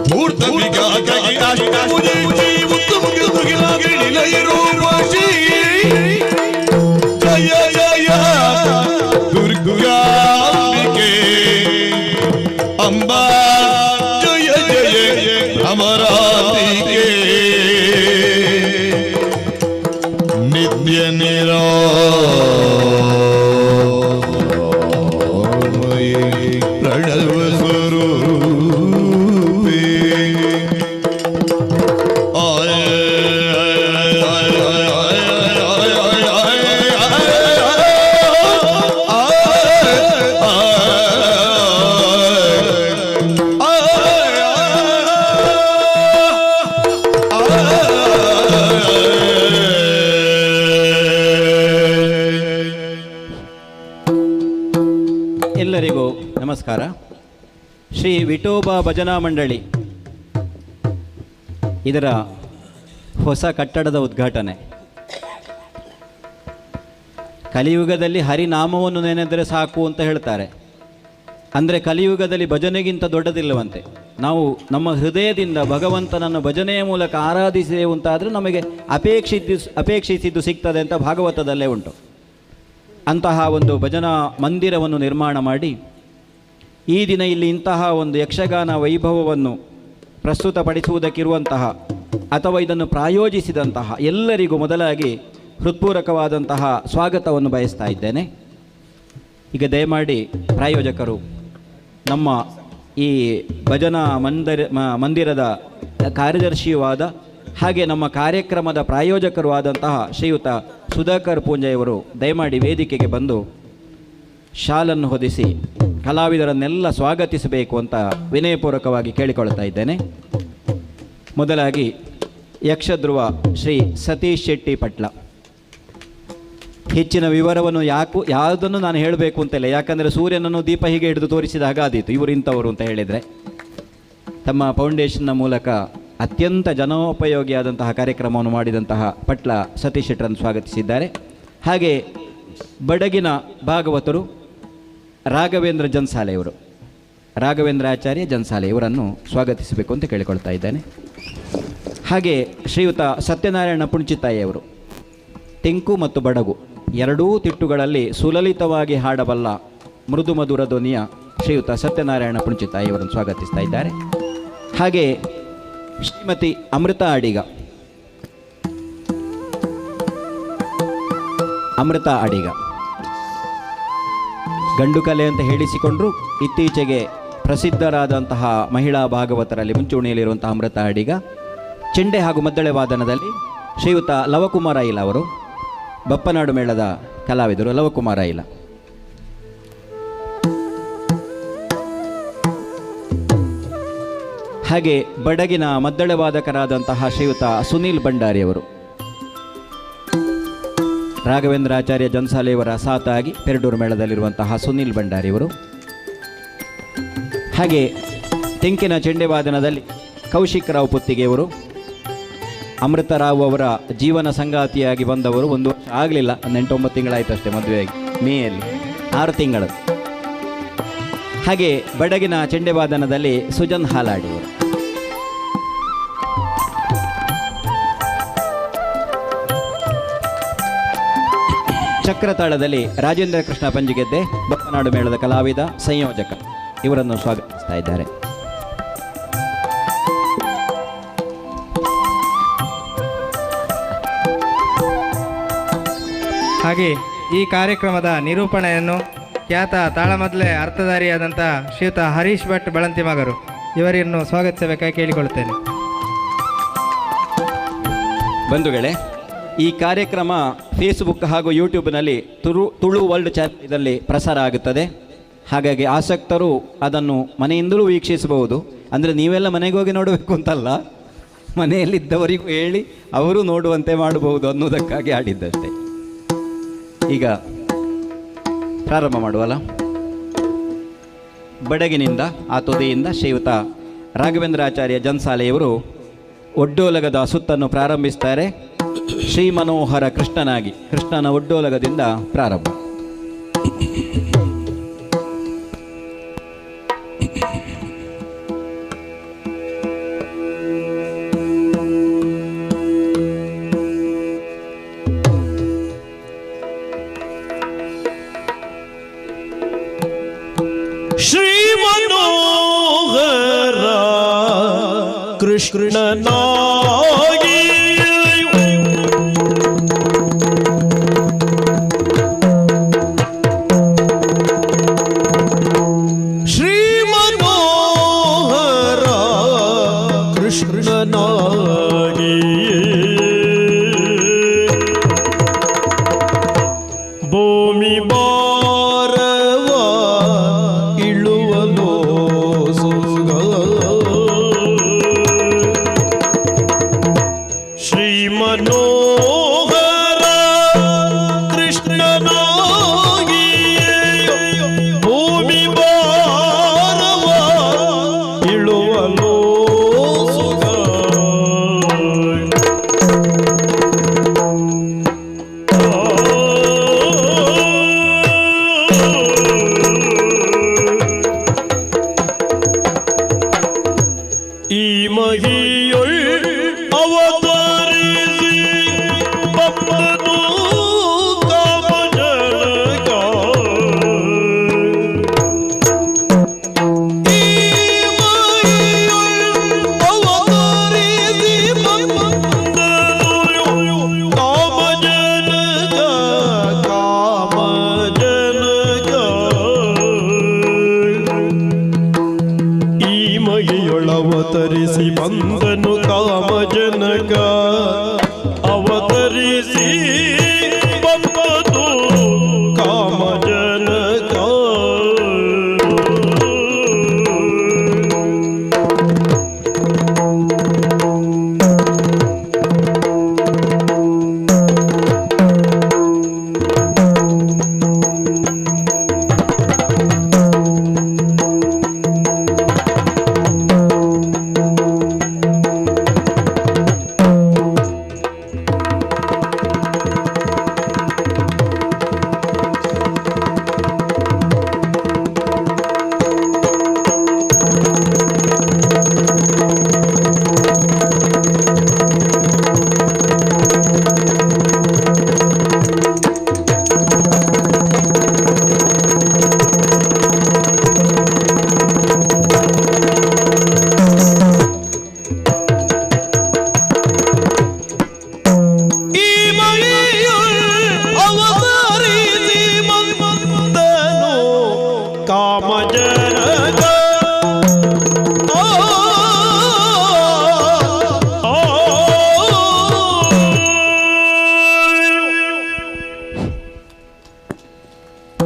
धूर्त विघातकी अष्टभुजे उत्तुंग तुगिनाद्रि निलयरूपशी जय जय दुर्गांबिके अम्बा जय जय भ्रमरांबिके नित्य निरामये प्रणव स्वरूपे ನಮಸ್ಕಾರ. ಶ್ರೀ ವಿಠೋಬಾ ಭಜನಾ ಮಂಡಳಿ ಇದರ ಹೊಸ ಕಟ್ಟಡದ ಉದ್ಘಾಟನೆ. ಕಲಿಯುಗದಲ್ಲಿ ಹರಿನಾಮವನ್ನು ನೆನೆದರೆ ಸಾಕು ಅಂತ ಹೇಳ್ತಾರೆ. ಅಂದರೆ ಕಲಿಯುಗದಲ್ಲಿ ಭಜನೆಗಿಂತ ದೊಡ್ಡದಿಲ್ಲವಂತೆ. ನಾವು ನಮ್ಮ ಹೃದಯದಿಂದ ಭಗವಂತನನ್ನು ಭಜನೆಯ ಮೂಲಕ ಆರಾಧಿಸಿದೆವು ಅಂತಾದರೆ ನಮಗೆ ಅಪೇಕ್ಷಿಸಿದ್ದು ಸಿಗ್ತದೆ ಅಂತ ಭಾಗವತದಲ್ಲೇ ಉಂಟು. ಅಂತಹ ಒಂದು ಭಜನಾ ಮಂದಿರವನ್ನು ನಿರ್ಮಾಣ ಮಾಡಿ ಈ ದಿನ ಇಲ್ಲಿ ಇಂತಹ ಒಂದು ಯಕ್ಷಗಾನ ವೈಭವವನ್ನು ಪ್ರಸ್ತುತಪಡಿಸುವುದಕ್ಕಿರುವಂತಹ ಅಥವಾ ಇದನ್ನು ಪ್ರಾಯೋಜಿಸಿದಂತಹ ಎಲ್ಲರಿಗೂ ಮೊದಲಾಗಿ ಹೃತ್ಪೂರ್ವಕವಾದಂತಹ ಸ್ವಾಗತವನ್ನು ಬಯಸ್ತಾ ಇದ್ದೇನೆ. ಈಗ ದಯಮಾಡಿ ಪ್ರಾಯೋಜಕರು ನಮ್ಮ ಈ ಭಜನಾ ಮಂದಿರದ ಕಾರ್ಯದರ್ಶಿಯೂ ಆದ ಹಾಗೆ ನಮ್ಮ ಕಾರ್ಯಕ್ರಮದ ಪ್ರಾಯೋಜಕರು ಆದಂತಹ ಶ್ರೀಯುತ ಸುಧಾಕರ್ ಪೂಂಜೆಯವರು ದಯಮಾಡಿ ವೇದಿಕೆಗೆ ಬಂದು ಶಾಲನ್ನು ಹೊದಿಸಿ ಕಲಾವಿದರನ್ನೆಲ್ಲ ಸ್ವಾಗತಿಸಬೇಕು ಅಂತ ವಿನಯಪೂರ್ವಕವಾಗಿ ಕೇಳಿಕೊಳ್ತಾ ಇದ್ದೇನೆ. ಮೊದಲಾಗಿ ಯಕ್ಷಧ್ರುವ ಶ್ರೀ ಸತೀಶ್ ಶೆಟ್ಟಿ ಪಟ್ಲ. ಹೆಚ್ಚಿನ ವಿವರವನ್ನು ಯಾವುದನ್ನು ನಾನು ಹೇಳಬೇಕು ಅಂತಿಲ್ಲ, ಯಾಕಂದರೆ ಸೂರ್ಯನನ್ನು ದೀಪ ಹೀಗೆ ಹಿಡಿದು ತೋರಿಸಿದ ಹಾಗಾದೀತು ಇವರು ಇಂಥವರು ಅಂತ ಹೇಳಿದರೆ. ತಮ್ಮ ಫೌಂಡೇಶನ್ನ ಮೂಲಕ ಅತ್ಯಂತ ಜನೋಪಯೋಗಿಯಾದಂತಹ ಕಾರ್ಯಕ್ರಮವನ್ನು ಮಾಡಿದಂತಹ ಪಟ್ಲ ಸತೀಶ್ ಶೆಟ್ಟರನ್ನು ಸ್ವಾಗತಿಸಿದ್ದಾರೆ. ಹಾಗೆ ಬಡಗಿನ ಭಾಗವತರು ರಾಘವೇಂದ್ರ ಜನ್ಸಾಲೆಯವರು, ರಾಘವೇಂದ್ರ ಆಚಾರ್ಯ ಜನ್ಸಾಲೆ ಇವರನ್ನು ಸ್ವಾಗತಿಸಬೇಕು ಅಂತ ಕೇಳಿಕೊಳ್ತಾ ಇದ್ದೇನೆ. ಹಾಗೆ ಶ್ರೀಯುತ ಸತ್ಯನಾರಾಯಣ ಪುಣ್ಚಿತಾಯಿಯವರು ತೆಂಕು ಮತ್ತು ಬಡಗು ಎರಡೂ ತಿಟ್ಟುಗಳಲ್ಲಿ ಸುಲಲಿತವಾಗಿ ಹಾಡಬಲ್ಲ ಮೃದು ಮಧುರ ಧ್ವನಿಯ ಶ್ರೀಯುತ ಸತ್ಯನಾರಾಯಣ ಪುಣ್ಚಿತಾಯಿಯವರನ್ನು ಸ್ವಾಗತಿಸ್ತಾ ಇದ್ದಾರೆ. ಹಾಗೆ ಶ್ರೀಮತಿ ಅಮೃತಾ ಅಡಿಗ, ಅಮೃತಾ ಅಡಿಗ ಗಂಡು ಕಲೆ ಅಂತ ಹೇಳಿಸಿಕೊಂಡ್ರು ಇತ್ತೀಚೆಗೆ ಪ್ರಸಿದ್ಧರಾದಂತಹ ಮಹಿಳಾ ಭಾಗವತರಲ್ಲಿ ಮುಂಚೂಣಿಯಲ್ಲಿರುವಂತಹ ಅಮೃತಾ ಅಡಿಗ. ಚೆಂಡೆ ಹಾಗೂ ಮದ್ದಳೆ ವಾದನದಲ್ಲಿ ಶ್ರೀಯುತ ಲವಕುಮಾರ ಐಲ ಅವರು, ಬಪ್ಪನಾಡು ಮೇಳದ ಕಲಾವಿದರು ಲವಕುಮಾರ ಐಲ. ಹಾಗೆ ಬಡಗಿನ ಮದ್ದಳೆ ವಾದಕರಾದಂತಹ ಶ್ರೀಯುತ ಸುನೀಲ್ ಭಂಡಾರಿಯವರು, ರಾಘವೇಂದ್ರ ಆಚಾರ್ಯ ಜನ್ಸಾಲೆಯವರ ಸಾತಾಗಿ ಪೆರಡೂರು ಮೇಳದಲ್ಲಿರುವಂತಹ ಸುನೀಲ್ ಭಂಡಾರಿಯವರು. ಹಾಗೆ ತೆಂಕಿನ ಚೆಂಡೆ ವಾದನದಲ್ಲಿ ಕೌಶಿಕ್ ರಾವ್ ಪುತ್ತಿಗೆಯವರು, ಅಮೃತರಾವ್ ಅವರ ಜೀವನ ಸಂಗಾತಿಯಾಗಿ ಬಂದವರು. 1 ವರ್ಷ ಆಗಲಿಲ್ಲ, 8-9 ತಿಂಗಳಾಯಿತು ಅಷ್ಟೇ ಮದುವೆಯಾಗಿ, ಮೇಯಲ್ಲಿ 6 ತಿಂಗಳು. ಹಾಗೆ ಬಡಗಿನ ಚೆಂಡೆ ವಾದನದಲ್ಲಿ ಸುಜನ್ ಹಾಲಾಡಿಯವರು. ಚಕ್ರತಾಳದಲ್ಲಿ ರಾಜೇಂದ್ರ ಕೃಷ್ಣ ಪಂಜಿಗೆದ್ದೆ, ಬಪ್ಪನಾಡು ಮೇಳದ ಕಲಾವಿದ ಸಂಯೋಜಕ, ಇವರನ್ನು ಸ್ವಾಗತಿಸ್ತಾ ಇದ್ದಾರೆ. ಹಾಗೆ ಈ ಕಾರ್ಯಕ್ರಮದ ನಿರೂಪಣೆಯನ್ನು ಖ್ಯಾತ ತಾಳಮದ್ದಲೆ ಅರ್ಥಧಾರಿಯಾದಂಥ ಶ್ರೀಯುತ ಹರೀಶ್ ಭಟ್ ಬಳಂತಿಮಗರು ಇವರನ್ನು ಸ್ವಾಗತಿಸಬೇಕಾಗಿ ಕೇಳಿಕೊಳ್ಳುತ್ತೇನೆ. ಬಂಧುಗಳೇ, ಈ ಕಾರ್ಯಕ್ರಮ ಫೇಸ್ಬುಕ್ ಹಾಗೂ ಯೂಟ್ಯೂಬ್ನಲ್ಲಿ ತುಳು ವರ್ಲ್ಡ್ ಚಾನೆಲ್ ಇದರಲ್ಲಿ ಪ್ರಸಾರ ಆಗುತ್ತದೆ. ಹಾಗಾಗಿ ಆಸಕ್ತರು ಅದನ್ನು ಮನೆಯಿಂದಲೂ ವೀಕ್ಷಿಸಬಹುದು. ಅಂದರೆ ನೀವೆಲ್ಲ ಮನೆಗೆ ಹೋಗಿ ನೋಡಬೇಕು ಅಂತಲ್ಲ, ಮನೆಯಲ್ಲಿದ್ದವರಿಗೂ ಹೇಳಿ ಅವರು ನೋಡುವಂತೆ ಮಾಡಬಹುದು ಅನ್ನೋದಕ್ಕಾಗಿ ಆಡಿದ್ದಷ್ಟೇ. ಈಗ ಪ್ರಾರಂಭ ಮಾಡುವಲ್ಲ. ಬಡಗಿನಿಂದ ಆ ತುದಿಯಿಂದ ಶ್ರೀಯುತ ರಾಘವೇಂದ್ರ ಆಚಾರ್ಯ ಜನ್ಸಾಲೆಯವರು ಒಡ್ಡೋಲಗದ ಸುತ್ತನ್ನು ಪ್ರಾರಂಭಿಸ್ತಾರೆ. ಶ್ರೀ ಮನೋಹರ ಕೃಷ್ಣನಾಗಿ, ಕೃಷ್ಣನ ಒಡ್ಡೋಲಗದಿಂದ ಪ್ರಾರಂಭ. ಶ್ರೀ ಮನೋಹರ ಕೃಷ್ಣನಾಗಿ ಶ್ರೀ ಮನೋಹರ ಕೃಷ್ಣನಾಗಿ ಭೂಮಿ ಭಾರವ ಇಳುವಲೋ ಸುಗ ಶ್ರೀ ಮನೋಹರ ಕೃಷ್ಣನಾಗಿ ಭೂಮಿ ಭಾರವ ಅವತರಿಸಿ ಬಂಬದು ಕಾಮಜನಕ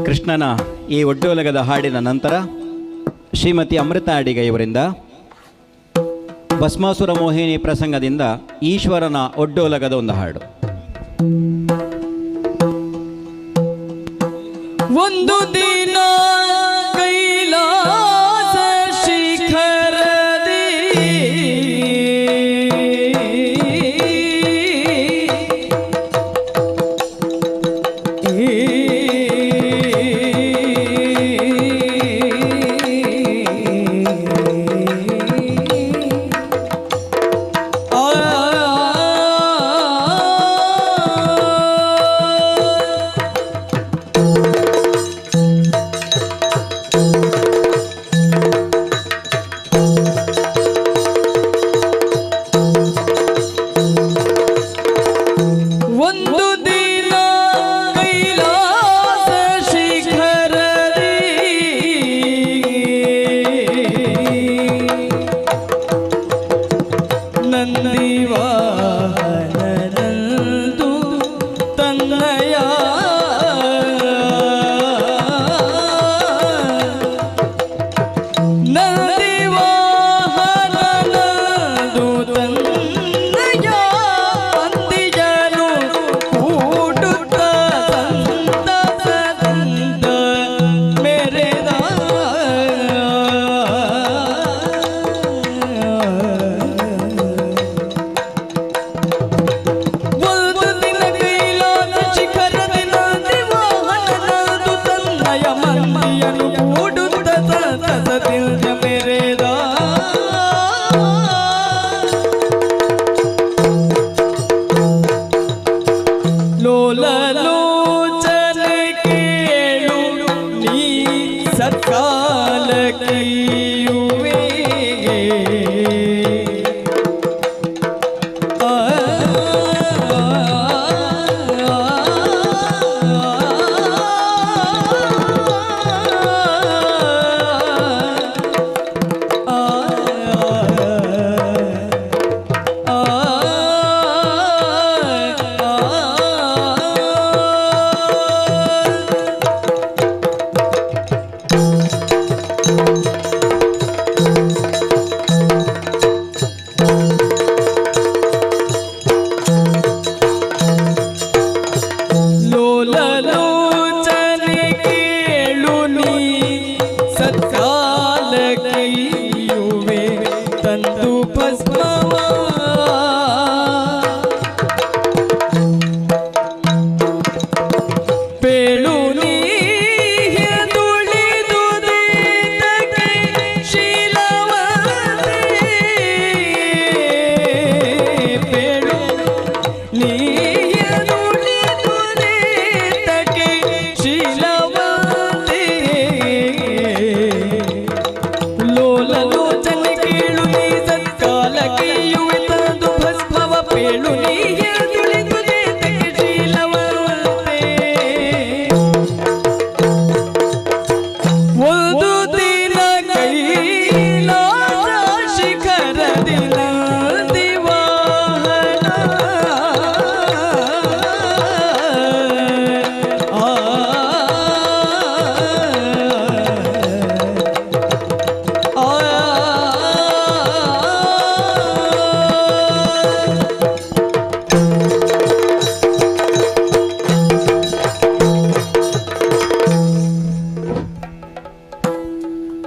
ಕೃಷ್ಣನ ಈ ಒಡ್ಡೋಲಗದ ಹಾಡಿನ ನಂತರ ಶ್ರೀಮತಿ ಅಮೃತ ಅಡಿಗ ಇವರಿಂದ ಭಸ್ಮಾಸುರ ಮೋಹಿನಿ ಪ್ರಸಂಗದಿಂದ ಈಶ್ವರನ ಒಡ್ಡೋಲಗದ ಒಂದು ಹಾಡು. ಒಂದು ದಿನ ಕೈಲಾಸ ಶಿಖರದಿ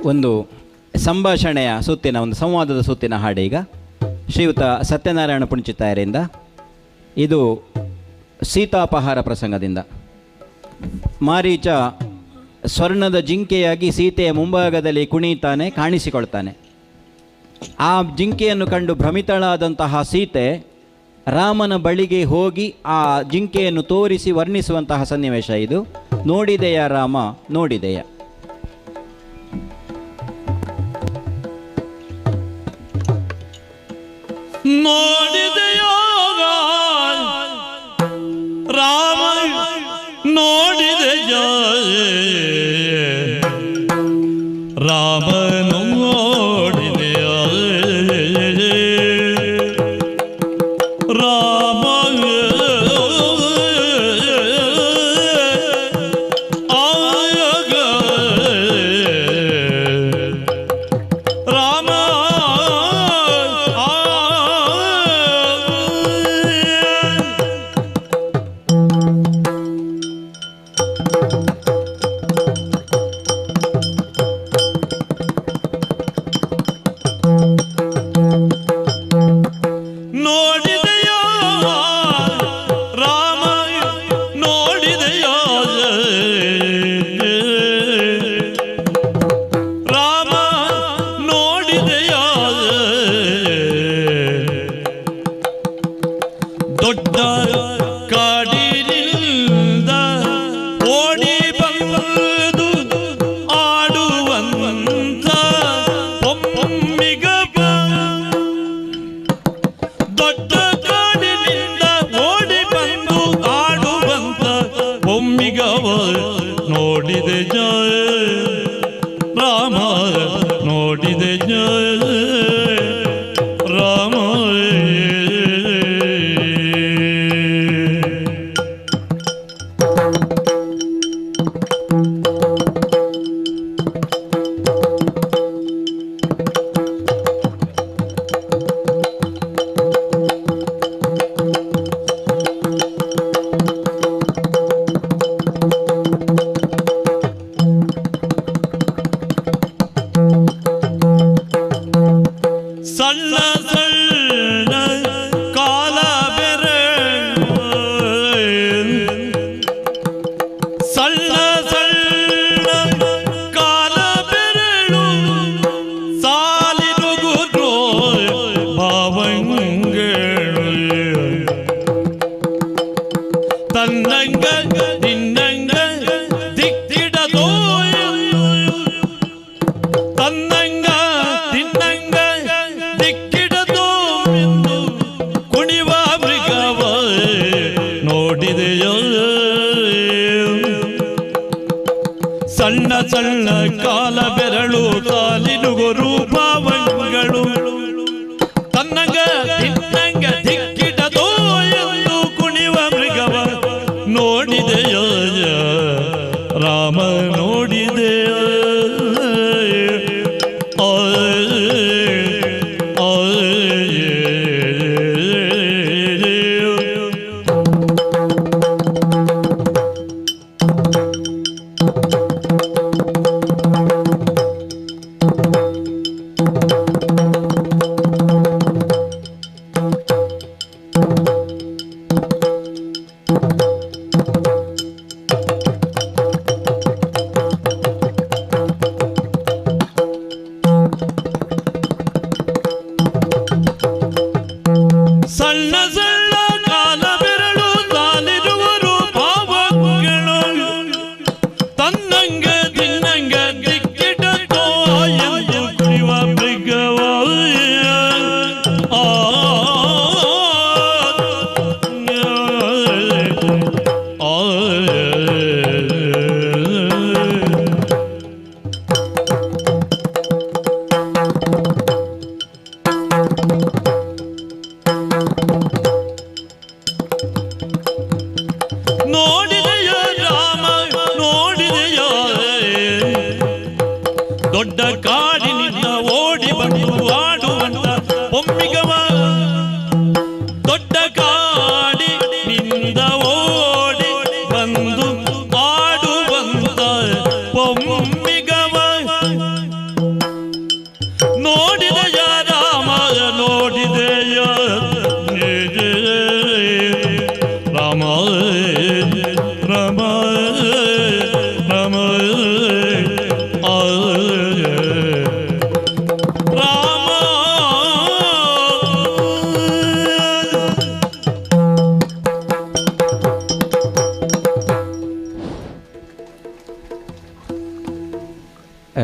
ಒಂದು ಸಂಭಾಷಣೆಯ ಸುತ್ತಿನ ಒಂದು ಸಂವಾದದ ಸುತ್ತಿನ ಹಾಡೀಗ ಶ್ರೀಯುತ ಸತ್ಯನಾರಾಯಣ ಪುಣ್ಚಿತಾಯರಿಂದ. ಇದು ಸೀತಾಪಹಾರ ಪ್ರಸಂಗದಿಂದ. ಮಾರೀಚ ಸ್ವರ್ಣದ ಜಿಂಕೆಯಾಗಿ ಸೀತೆಯ ಮುಂಭಾಗದಲ್ಲಿ ಕುಣಿತಾನೆ, ಕಾಣಿಸಿಕೊಳ್ತಾನೆ. ಆ ಜಿಂಕೆಯನ್ನು ಕಂಡು ಭ್ರಮಿತಳಾದಂತಹ ಸೀತೆ ರಾಮನ ಬಳಿಗೆ ಹೋಗಿ ಆ ಜಿಂಕೆಯನ್ನು ತೋರಿಸಿ ವರ್ಣಿಸುವಂತಹ ಸನ್ನಿವೇಶ ಇದು. ನೋಡಿದೆಯ ರಾಮ ನೋಡಿದೆಯ. ನೋಡಿದೆಯೋ ರಾಮ ನೋಡಿದೆಯ ರಾಮ ನೋಡಿದೆಯ ರಾಮ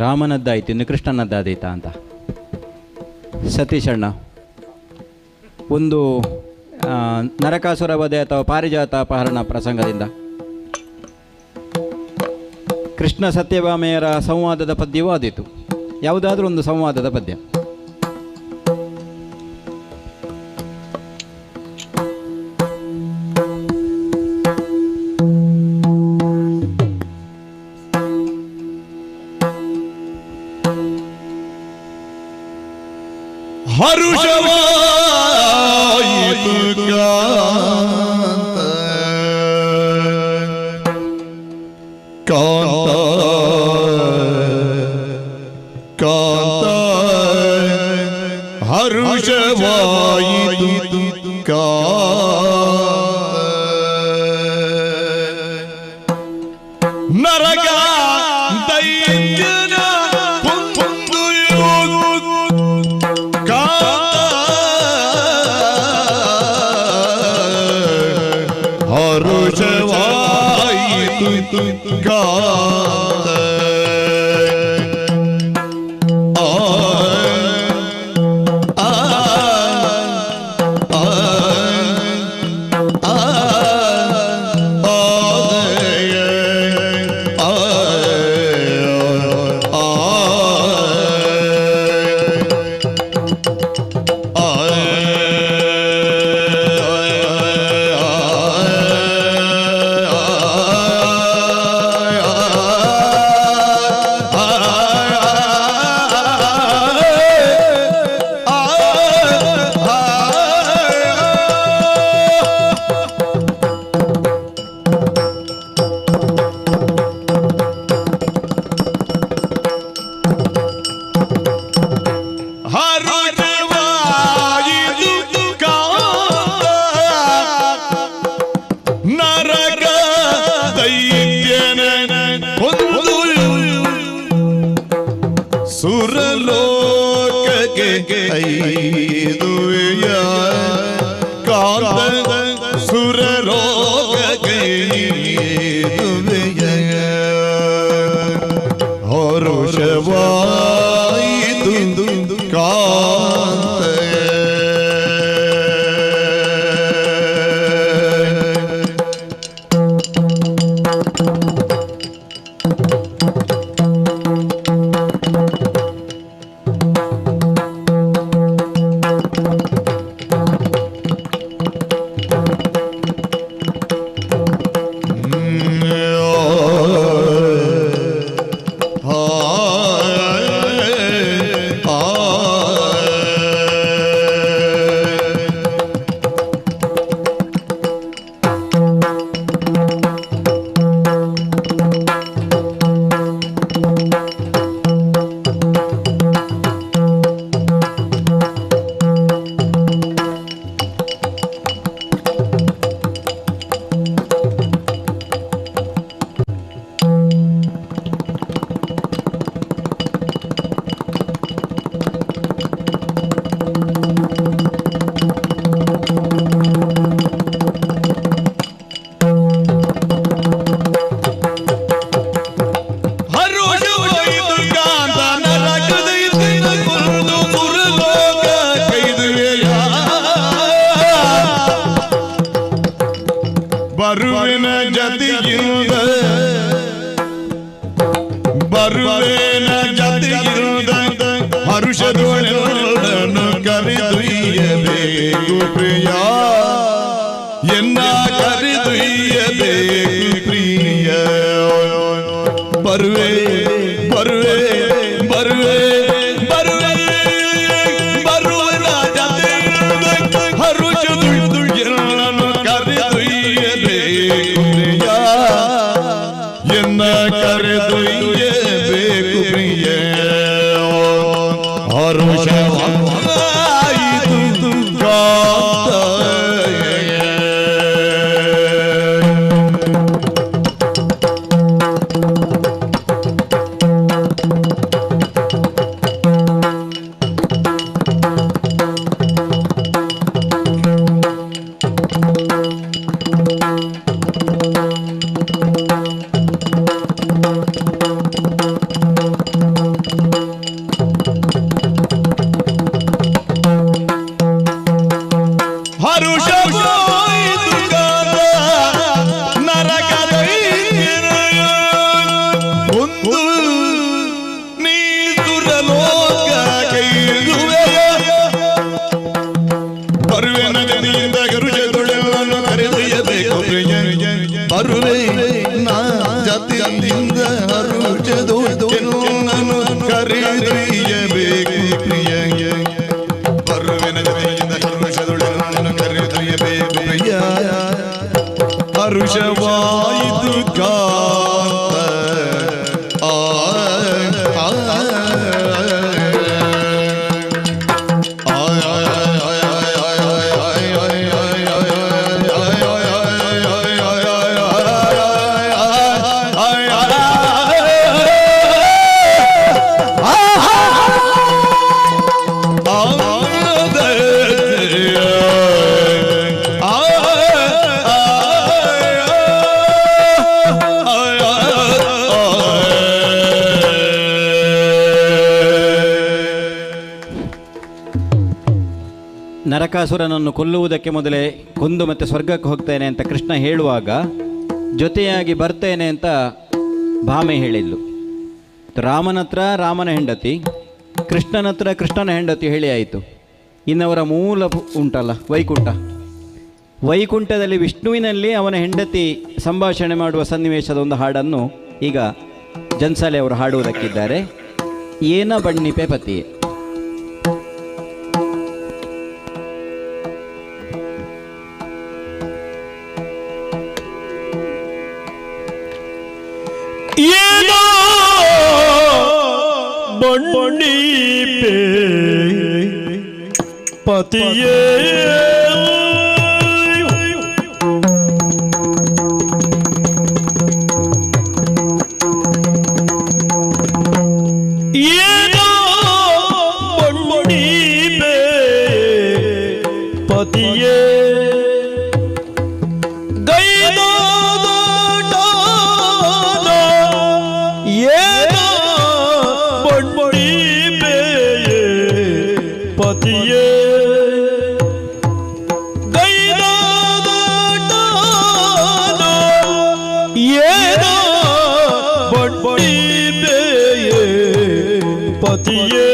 ರಾಮನದ್ದಾಯಿತು, ಇನ್ನು ಕೃಷ್ಣನದ್ದಾದೀತಾ ಅಂತ. ಸತೀಶಣ್ಣ, ಒಂದು ನರಕಾಸುರ ವಧೆ ಅಥವಾ ಪಾರಿಜಾತ ಅಪಹರಣ ಪ್ರಸಂಗದಿಂದ ಕೃಷ್ಣ ಸತ್ಯಭಾಮೆಯರ ಸಂವಾದದ ಪದ್ಯವೂ ಆದೀತು. ಯಾವುದಾದ್ರೂ ಒಂದು ಸಂವಾದದ ಪದ್ಯ. ಹರುಷವಾಯಿತು ಕಾಂತ ಕಾಂತ ಹರುಷವಾಯಿತು ನರಕ ದೈತ್ಯನ ಹರುಷವಾಯಿತು ಸುರಲೋಕಕ್ಕೆ ಐದುವೆಯ ಕಾಂತ ಸುರಲೋಕಕ್ಕೆ ಐದುವೆಯ ಹರುಷವಾಯಿತು ಕಾಂತ ಬರುವಿನ ಜತಿಗಿರುದ ಬರುವೇನ ಜತಿಗಿರುದ ಹರುಷದೊಳನು ಕರೆದೊಯ್ಯಬೇಕು ಪ್ರಿಯ ಎನ್ನ ಕರೆದೊಯ್ಯಬೇಕು ಪ್ರಿಯ ಬರುವೆ ಬರುವೆ ಬರುವೆ ಬರುವೆ ಬರುವನ ಜತಿಗಿರುದ ಹರುಷದೊಳನು ಕರೆದೊಯ್ಯಬೇಕು ಪ್ರಿಯ ಎನ್ನ ಕರೆದೊಯ್ಯಬೇಕು ಪ್ರಿಯ ಹರುಷವಾಯಿತು ಕಾಂತ ಬರುವೆ ನಾ ಜತೆಯಿಂದ ಹರುಷದೊಡನು ಕರೆದೊಯ್ಯಬೇಕು ಪ್ರಿಯ ಬರುವೆನ ಜತೆಯಿಂದ ಹರುಷದೊಡನು ಕರೆದೊಯ್ಯಬೇಕು ಪ್ರಿಯ ಹರುಷವಾಯಿತು ಕಾಂತ ನರಕಾಸುರನನ್ನು ಕೊಲ್ಲುವುದಕ್ಕೆ ಮೊದಲೇ ಕೊಂದು ಮತ್ತೆ ಸ್ವರ್ಗಕ್ಕೆ ಹೋಗ್ತೇನೆ ಅಂತ ಕೃಷ್ಣ ಹೇಳುವಾಗ ಜೊತೆಯಾಗಿ ಬರ್ತೇನೆ ಅಂತ ಭಾಮೆ ಹೇಳಿದ್ಲು. ರಾಮನ ಹತ್ರ ರಾಮನ ಹೆಂಡತಿ, ಕೃಷ್ಣನ ಹತ್ರ ಕೃಷ್ಣನ ಹೆಂಡತಿ ಹೇಳಿ ಆಯಿತು. ಇನ್ನವರ ಮೂಲ ಉಂಟಲ್ಲ ವೈಕುಂಠ, ವೈಕುಂಠದಲ್ಲಿ ವಿಷ್ಣುವಿನಲ್ಲಿ ಅವನ ಹೆಂಡತಿ ಸಂಭಾಷಣೆ ಮಾಡುವ ಸನ್ನಿವೇಶದ ಒಂದು ಹಾಡನ್ನು ಈಗ ಜನ್ಸಾಲೆ ಅವರು ಹಾಡುವುದಕ್ಕಿದ್ದಾರೆ. ಏನ ಬಣ್ಣಿಪೆ ಪತಿಯೇ. ಏನೋ ಬಣ್ಣೀಪೆ ಪತಿಯೇ ಏನೋ ಬಣ್ಣೀಪೆ ಪತಿಯೇ ಪತಿಯೇ ಏನೋ ಬಡ್ಡಿ ಬೇಯೇ ಪತಿಯೇ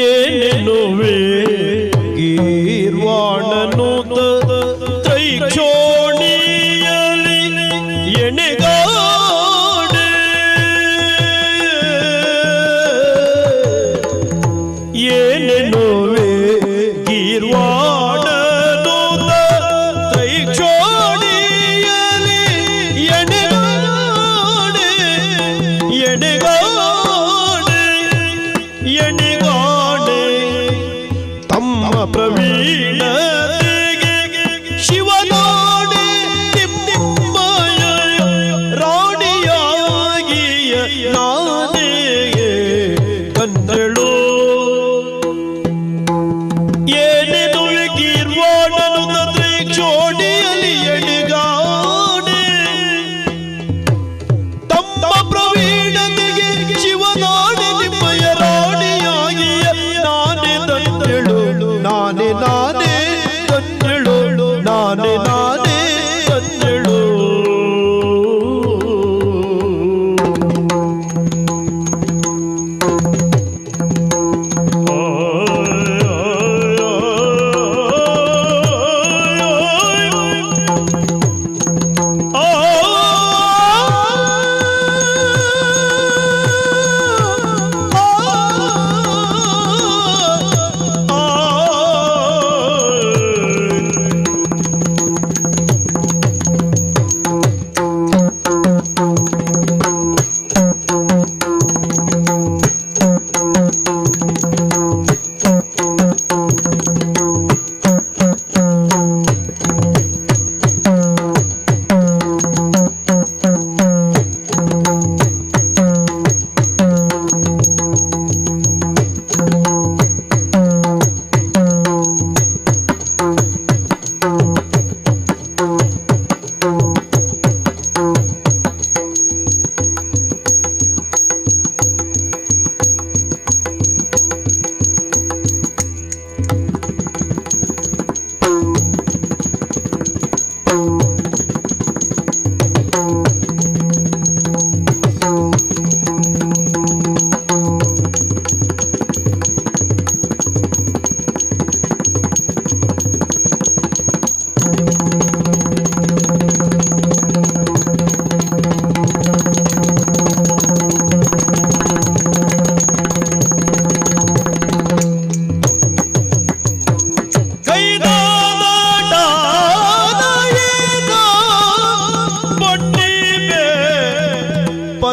ಏನೆನುವೆ ಗೀರ್ವಾಣನು ತ್ರೈಕ್ಷೋಣಿಯಲಿ ಎಣೆಗಾಡೆ ಏನೆನುವೆ ಗೀರ್ವಾಣನು ತ್ರೈಕ್ಷೋಣಿಯಲಿ ಎಣೆಗಾಡೆ ಎಣೆಗಾಡೆ ಎಣೆಗಾಡೆ ತಮ್ಮ ಪ್ರವೀಣತೆಗೆ ಶಿವನೋಡೆ ನಿಮ್ಮಯ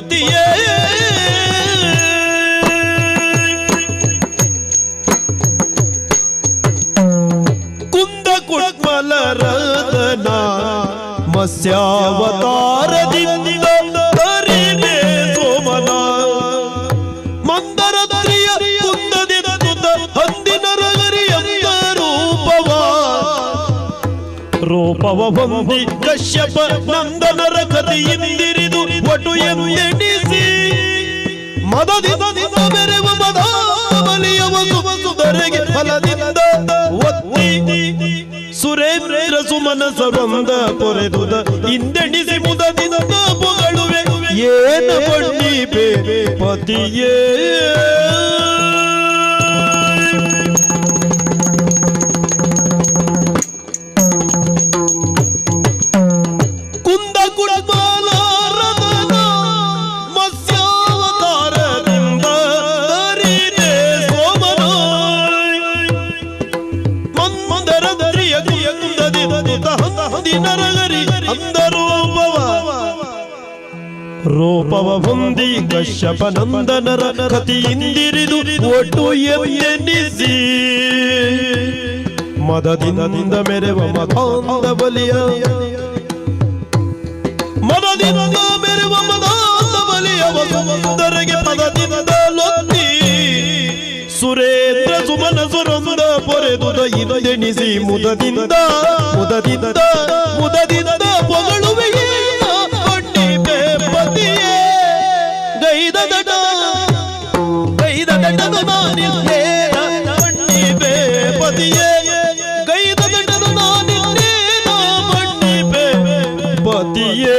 ಪತಿಯೇ ಕುಂದ ಕುಡ್ಮಲರದನ ಮತ್ಸ್ಯಾವತಾರದಿಂದ ಹರಿನೇ ಸೋಮನ ಮಂದರದ್ರಿಯ ಕುಂದದಿಂದ ಹಂದಿನ ರಗರಿಯ ರೂಪವ ಹೊಂದಿ ಕಶ್ಯಪ ನಂದನರ ಕಥೆಯಿಂದಿರಿದು ಒಟು ಎಂದೆಣಿಸಿ ಮದದಿಂದ ಬೆರೆವ ಮದಾಬಲಿಯವ ಸುಧರೆಗೆ ಫಲದಿಂದ ಒತ್ತಿ ಸುರೇಂದ್ರ ಸುಮನಸ ಬಂದ ಪೊರೆದುದ ಇಂದೆಣಿಸಿ ಮುದದಿಂದ ಪೊಗಳುವೆ ಏನ ಬಣ್ಣಿಪೆ ಪತಿಯೇ ರೂಪವ ಹೊಂದಿ ಕಶ್ಯಪ ನಂದನರ ಕಥೆಯಿಂದಿರಿದು ಒಟ್ಟು ಎಂದೆನಿಸಿ ಮದದಿಂದ ಮೆರೆವ ಮದಾಂಧ ಬಲಿಯ ಮದದಿಂದ ಮೆರೆವ ಮದಾಂಧ ಬಲಿಯ ಸುಂದರಗೆ ಪದದಿಂದ ಲೊತ್ತಿ ಸುರೇಂದ್ರ ಸುಮನ ಸುರಂದ ಪೊರೆದುದ ಇಂದೆನಿಸಿ ಮುದದಿಂದ ಪೊಗಳುವೆ ಗೈದ ದಡದ ನಾನಿದ್ದೇನ ಬಣ್ಣಿಬೆ ಪತಿಯೇ ಗೈದ ದಡದ ನಾನಿದ್ದೇನ ಬಣ್ಣಿಬೆ ಪತಿಯೇ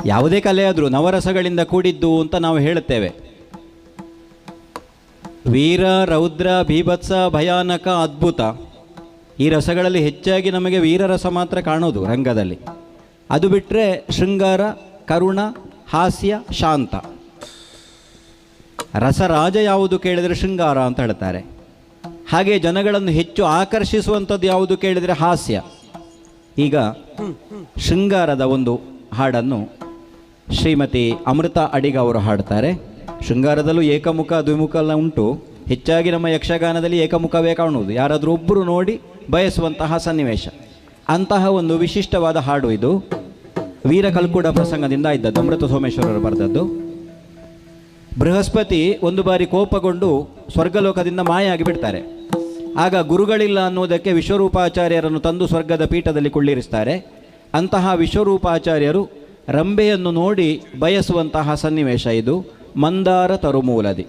ಯಾವುದೇ ಕಲೆಯಾದರೂ ನವರಸಗಳಿಂದ ಕೂಡಿದ್ದು ಅಂತ ನಾವು ಹೇಳುತ್ತೇವೆ. ವೀರ, ರೌದ್ರ, ಭೀಭತ್ಸ, ಭಯಾನಕ, ಅದ್ಭುತ, ಈ ರಸಗಳಲ್ಲಿ ಹೆಚ್ಚಾಗಿ ನಮಗೆ ವೀರರಸ ಮಾತ್ರ ಕಾಣೋದು ರಂಗದಲ್ಲಿ. ಅದು ಬಿಟ್ಟರೆ ಶೃಂಗಾರ, ಕರುಣ, ಹಾಸ್ಯ, ಶಾಂತ. ರಸರಾಜ ಯಾವುದು ಕೇಳಿದರೆ ಶೃಂಗಾರ ಅಂತ ಹೇಳ್ತಾರೆ. ಹಾಗೆ ಜನಗಳನ್ನು ಹೆಚ್ಚು ಆಕರ್ಷಿಸುವಂಥದ್ದು ಯಾವುದು ಕೇಳಿದರೆ ಹಾಸ್ಯ. ಈಗ ಶೃಂಗಾರದ ಒಂದು ಹಾಡನ್ನು ಶ್ರೀಮತಿ ಅಮೃತ ಅಡಿಗ ಅವರು ಹಾಡ್ತಾರೆ. ಶೃಂಗಾರದಲ್ಲೂ ಏಕಮುಖ ದ್ವಿಮುಖ ಎಲ್ಲ ಉಂಟು. ಹೆಚ್ಚಾಗಿ ನಮ್ಮ ಯಕ್ಷಗಾನದಲ್ಲಿ ಏಕಮುಖವೇ ಕಾಣುವುದು, ಯಾರಾದರೂ ಒಬ್ಬರು ನೋಡಿ ಬಯಸುವಂತಹ ಸನ್ನಿವೇಶ. ಅಂತಹ ಒಂದು ವಿಶಿಷ್ಟವಾದ ಹಾಡು ಇದು. ವೀರಕಲ್ಕೂಡ ಪ್ರಸಂಗದಿಂದ ಇದ್ದದ್ದು, ಅಮೃತ ಸೋಮೇಶ್ವರರು ಬರೆದದ್ದು. ಬೃಹಸ್ಪತಿ ಒಂದು ಬಾರಿ ಕೋಪಗೊಂಡು ಸ್ವರ್ಗಲೋಕದಿಂದ ಮಾಯ ಆಗಿಬಿಡ್ತಾರೆ. ಆಗ ಗುರುಗಳಿಲ್ಲ ಅನ್ನೋದಕ್ಕೆ ವಿಶ್ವರೂಪಾಚಾರ್ಯರನ್ನು ತಂದು ಸ್ವರ್ಗದ ಪೀಠದಲ್ಲಿ ಕುಳ್ಳಿರಿಸ್ತಾರೆ. ಅಂತಹ ವಿಶ್ವರೂಪಾಚಾರ್ಯರು ರಂಬೆಯನ್ನು ನೋಡಿ ಬಯಸುವಂತಹ ಸನ್ನಿವೇಶ ಇದು. ಮಂದಾರ ತರುಮೂಲದಿ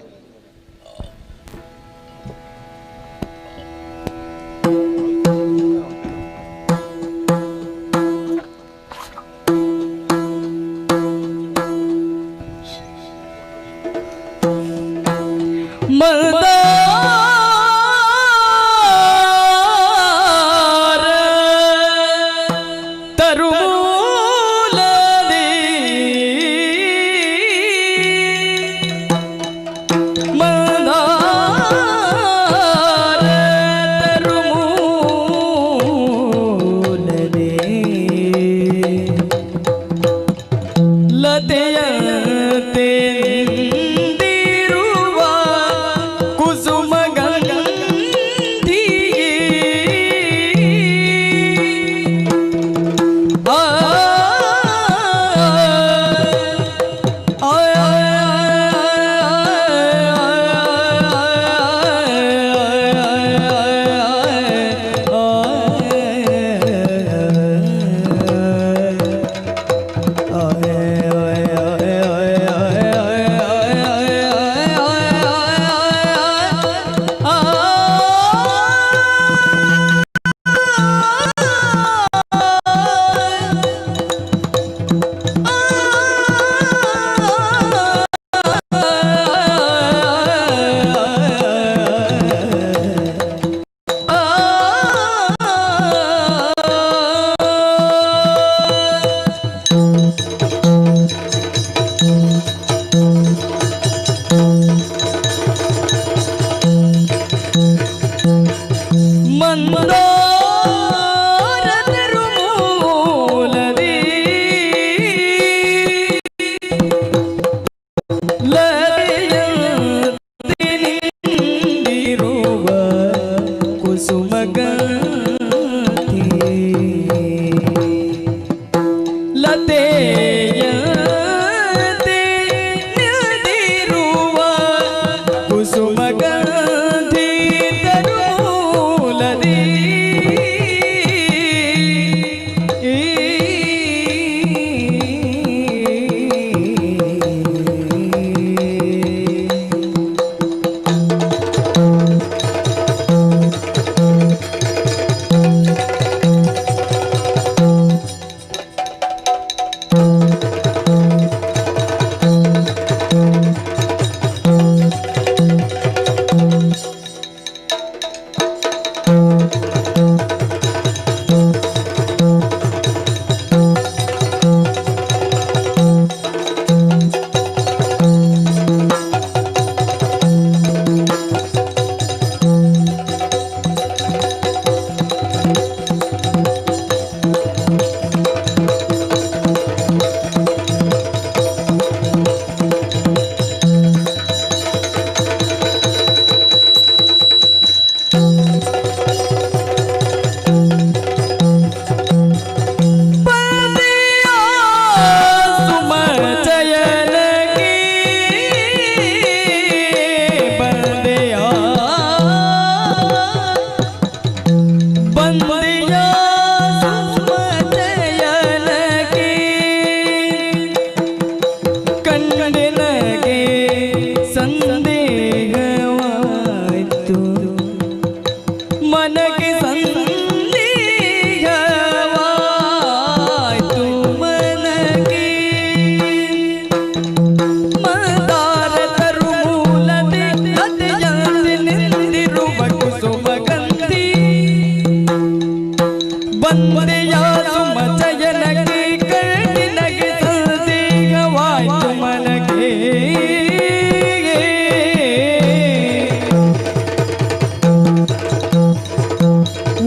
ವಂದೆಯ ಸುಮಚಯನಗೆ ಕಣ್ಣಿನಗೆ ಸಂದೇಹವಾಯ್ತು ಮನಗೆ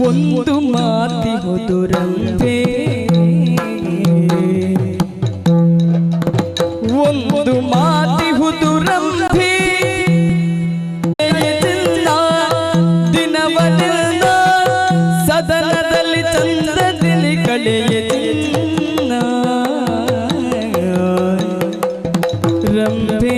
ಒಂದು ಮಾತಿ ಹೊದುರಂತೆ ಒಂದು ಮಾತಿ ಹುದುರಂತೆ ದಿನವನೆಲ್ಲ ಸದನದಲ್ಲಿ ಚಂದ್ರದಲ್ಲಿ ಕಳೆಯದಿಲ್ಲ ರಂಭೆ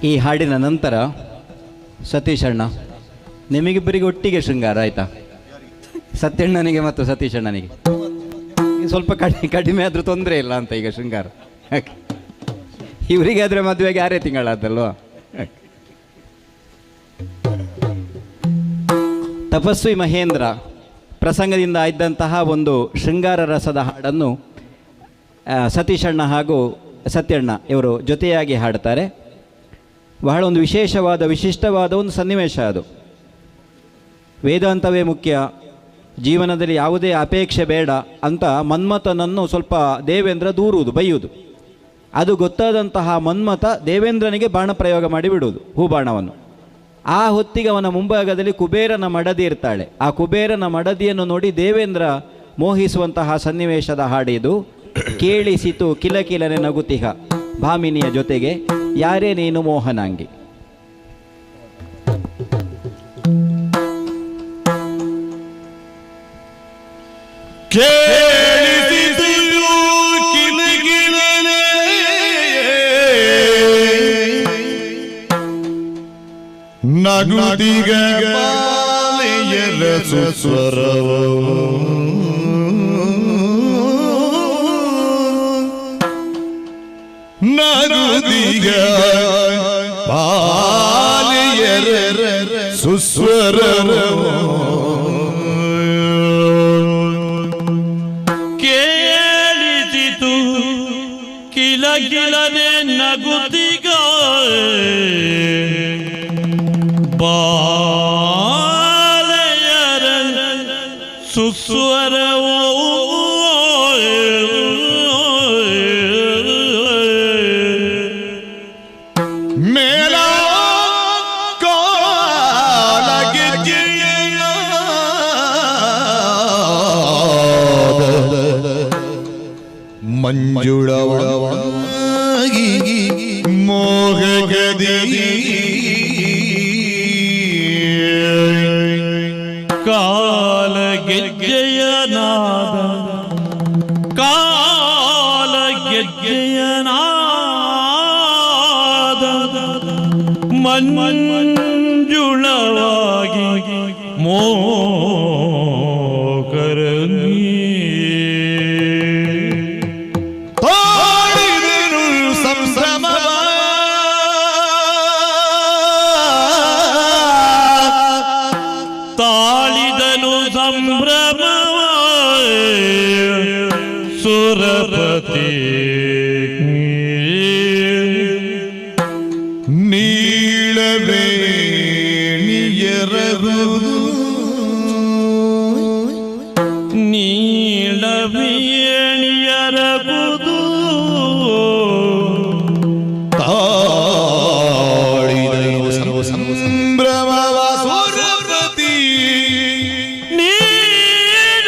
ಈ ಹಾಡಿನ ನಂತರ ಸತೀಶ್ ಅಣ್ಣ ನಿಮಗಿಬ್ಬರಿಗೆ ಒಟ್ಟಿಗೆ ಶೃಂಗಾರ ಆಯ್ತಾ? ಸತ್ಯಣ್ಣನಿಗೆ ಮತ್ತು ಸತೀಶ್ ಅಣ್ಣನಿಗೆ ಸ್ವಲ್ಪ ಕಡಿಮೆ ಆದರೂ ತೊಂದರೆ ಇಲ್ಲ ಅಂತ ಈಗ ಶೃಂಗಾರ. ಇವರಿಗೆ ಆದರೆ ಮದುವೆಗೆ 6 ತಿಂಗಳಾದಲ್ವಾ? ತಪಸ್ವಿ ಮಹೇಂದ್ರ ಪ್ರಸಂಗದಿಂದ ಇದ್ದಂತಹ ಒಂದು ಶೃಂಗಾರ ರಸದ ಹಾಡನ್ನು ಸತೀಶ್ ಅಣ್ಣ ಹಾಗೂ ಸತ್ಯಣ್ಣ ಇವರು ಜೊತೆಯಾಗಿ ಹಾಡ್ತಾರೆ. ಬಹಳ ಒಂದು ವಿಶಿಷ್ಟವಾದ ಒಂದು ಸನ್ನಿವೇಶ ಅದು. ವೇದಾಂತವೇ ಮುಖ್ಯ, ಜೀವನದಲ್ಲಿ ಯಾವುದೇ ಅಪೇಕ್ಷೆ ಬೇಡ ಅಂತ ಮನ್ಮಥನನ್ನು ಸ್ವಲ್ಪ ದೇವೇಂದ್ರ ದೂರುವುದು, ಬೈಯುವುದು. ಅದು ಗೊತ್ತಾದಂತಹ ಮನ್ಮಥ ದೇವೇಂದ್ರನಿಗೆ ಬಾಣ ಪ್ರಯೋಗ ಮಾಡಿ ಬಿಡುವುದು, ಹೂಬಾಣವನ್ನು. ಆ ಹೊತ್ತಿಗೆ ಅವನ ಮುಂಭಾಗದಲ್ಲಿ ಕುಬೇರನ ಮಡದಿ ಇರ್ತಾಳೆ. ಆ ಕುಬೇರನ ಮಡದಿಯನ್ನು ನೋಡಿ ದೇವೇಂದ್ರ ಮೋಹಿಸುವಂತಹ ಸನ್ನಿವೇಶದ ಹಾಡಿದು. ಕೇಳಿಸಿತು ಕಿಲಕಿಲನೆ ನಗುತಿಹ ಭಾಮಿನಿಯ ಜೊತೆಗೆ ಯಾರೇ ನೀನು ಮೋಹನಾಂಗಿ. ನಗುದಿಗ ಬಾಲೆಯರ ಸುಸ್ವರವು ನಗುದಿಗ ಬಾಲೆಯರ ಸುಸ್ವರವು ಕೇಳಿಸಿತು ಕಿಲ ಕಿಲನೆ ನಗುತ್ತಿಗ ಬಾಲೆಯರ ಸುಸ್ವರವು ಮೇಲ ಕಾಲಗೆಜ್ಜೆಯ ಮಂಜುಳವಾಗಿ ಮೋಹಗದಿ ಕಾಲಗೆಜ್ಜೆಯನಾದ ಮಂಜುಳವಾಗಿ ಮೋಕರಣಿ ತಾಳಿದರು ಸಂಭ್ರಮ ತಾಳಿದನು ಸಂಭ್ರಮ ಸುರಪತಿ ನೀಳವೇಣಿಯರಗುದು ನೀಳವೇಣಿಯರಗುದು ತಾಳಿದನು ಸಂಭ್ರಮವ ಸುರಪತಿ ನೀಳವೇಣಿಯರ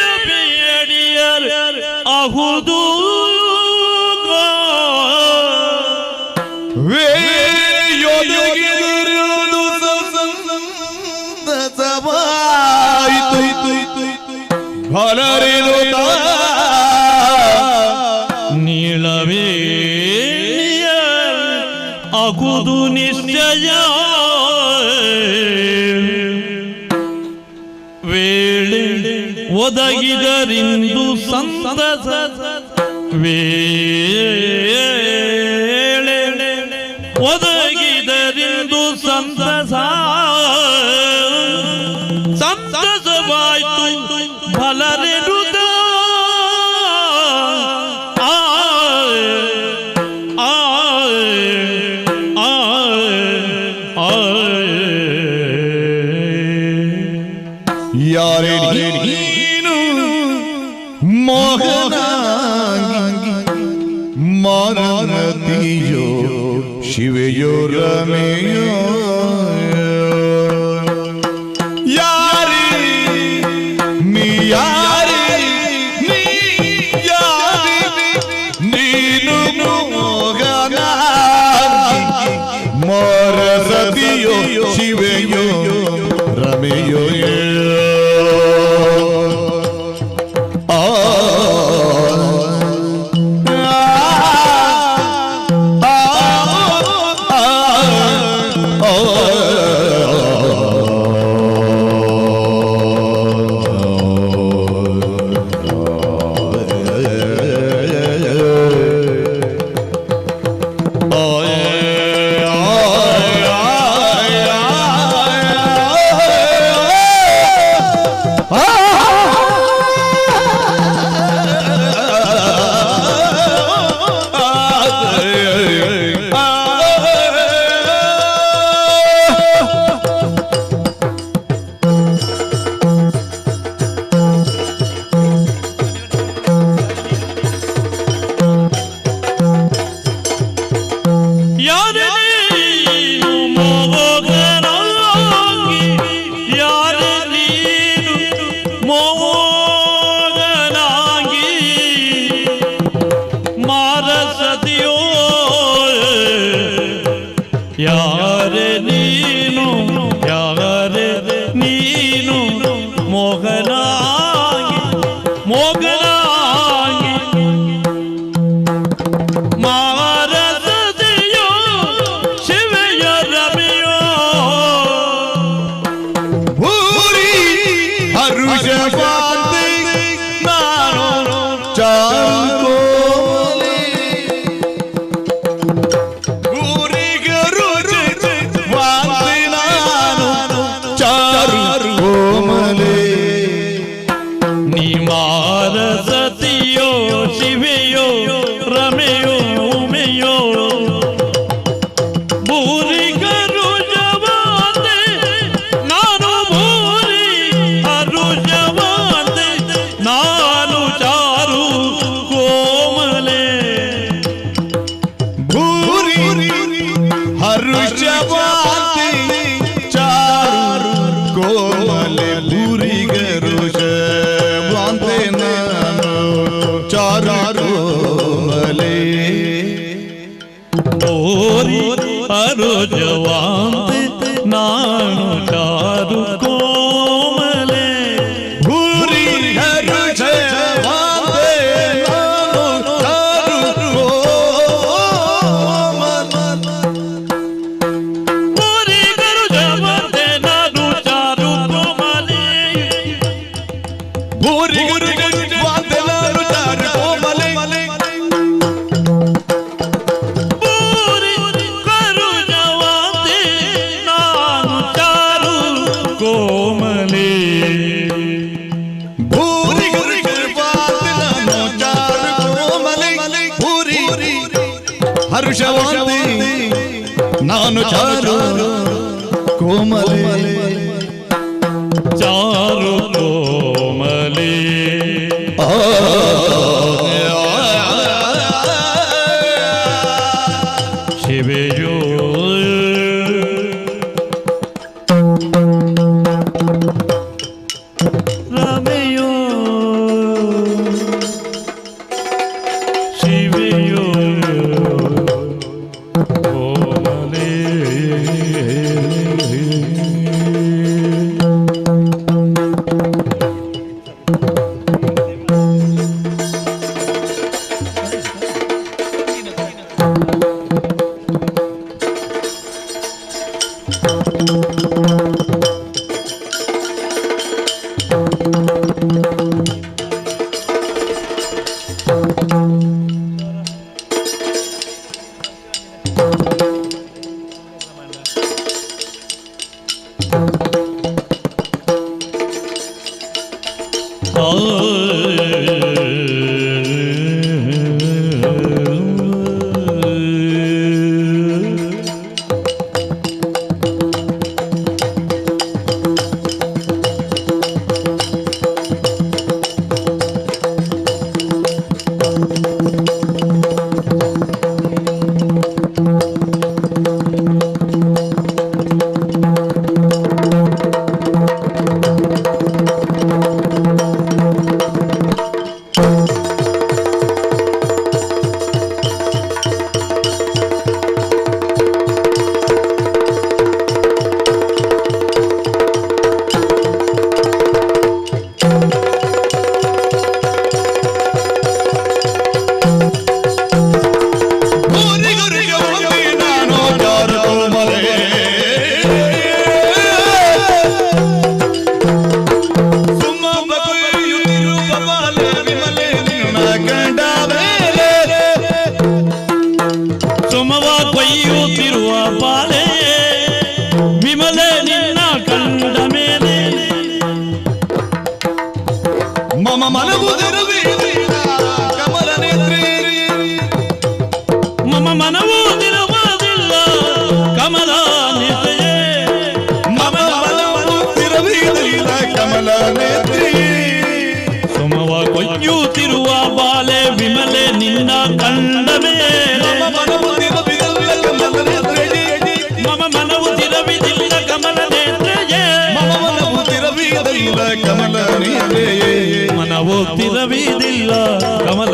ಅಹುದು ಫಲರಿರುತ್ತ ನೀಳವೇಣಿಯ ಅಗುದು ನಿಶ್ಚಯ ವೇಳೆ ಒದಗಿದರಿಂದು ಸಂತಸ ವೇಳೆ ಒದಗಿದರಿಂದು ಸಂತಸ ಸಂತಸವಾಯ್ತು ಫಲರಿರುತ್ತ ಯಾರೇ ನೀನು ಮೋಹನ ಮಾರತಿಯೋ ಶಿವೆಯೋ ರಮೆಯೋ ಯಾರೇ ನೀ ಯಾರೇ ನೀ ಯಾರೇ ನೀನು ಮೋಹನ ಮಾರತಿಯೋ ಶಿವೆಯೋ ರಮೆಯೋ ನಾನು ಚಾರು ಕೋಮಲೆ ಚಾರು ಕೋಮಲೆ ಶಿವೆಯೋ ರಮೆಯೋ ಶಿವೆಯೋ ಕೋಮಲೆ ತಿರವಿದಿಲ್ಲ ಕಮಲ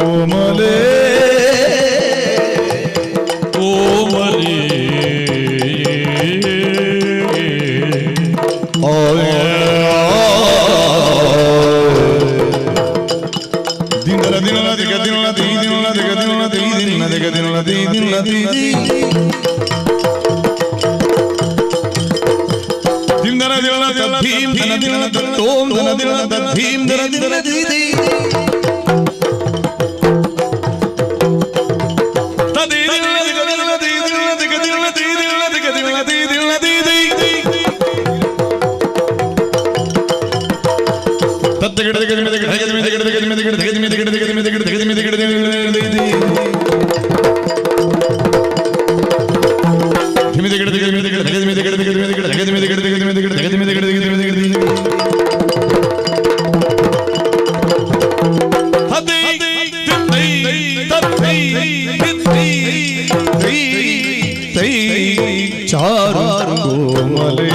ಕೋಮಲೆ ಕೋಮಲೆ ದಿನಲ ದಿನಲ ದಿಗ ದಿನಲ ದಿ ದಿನಲ ದಿಗ ದಿನಲ ದಿ ದಿನಲ ದಿಗ ದಿನಲ ದಿ ದಿನಲ ದಿ ದಿನಲ ದಿನಲ ತದ್ಧೀಂ ಧನ ದಿನಲ ತತ್ತೋಂ ಧನ ದಿನಲ ತದ್ಧೀಂ ಧನ ದಿನಲ ದಿ ದಿ ತದಿ ದಿನಲ ದಿಗ ದಿನಲ ದಿ ದಿನಲ ದಿಗ ದಿನಲ ದಿ ದಿನಲ ದಿಗ ದಿನಲ ದಿ ದಿನಲ ದಿ ದಿ ತತ್ತಗಿಡ ದಿಗ ದಿಗ ದಿಗ ದಿಗ ದಿಗ ದಿಗ ದಿಗ ದಿಗ ದಿಗ ದಿಗ ದಿಗ ದಿಗ ದಿಗ ದಿಗ ದಿಗ ದಿಗ ಚಾರು ಕೋಮಲೆ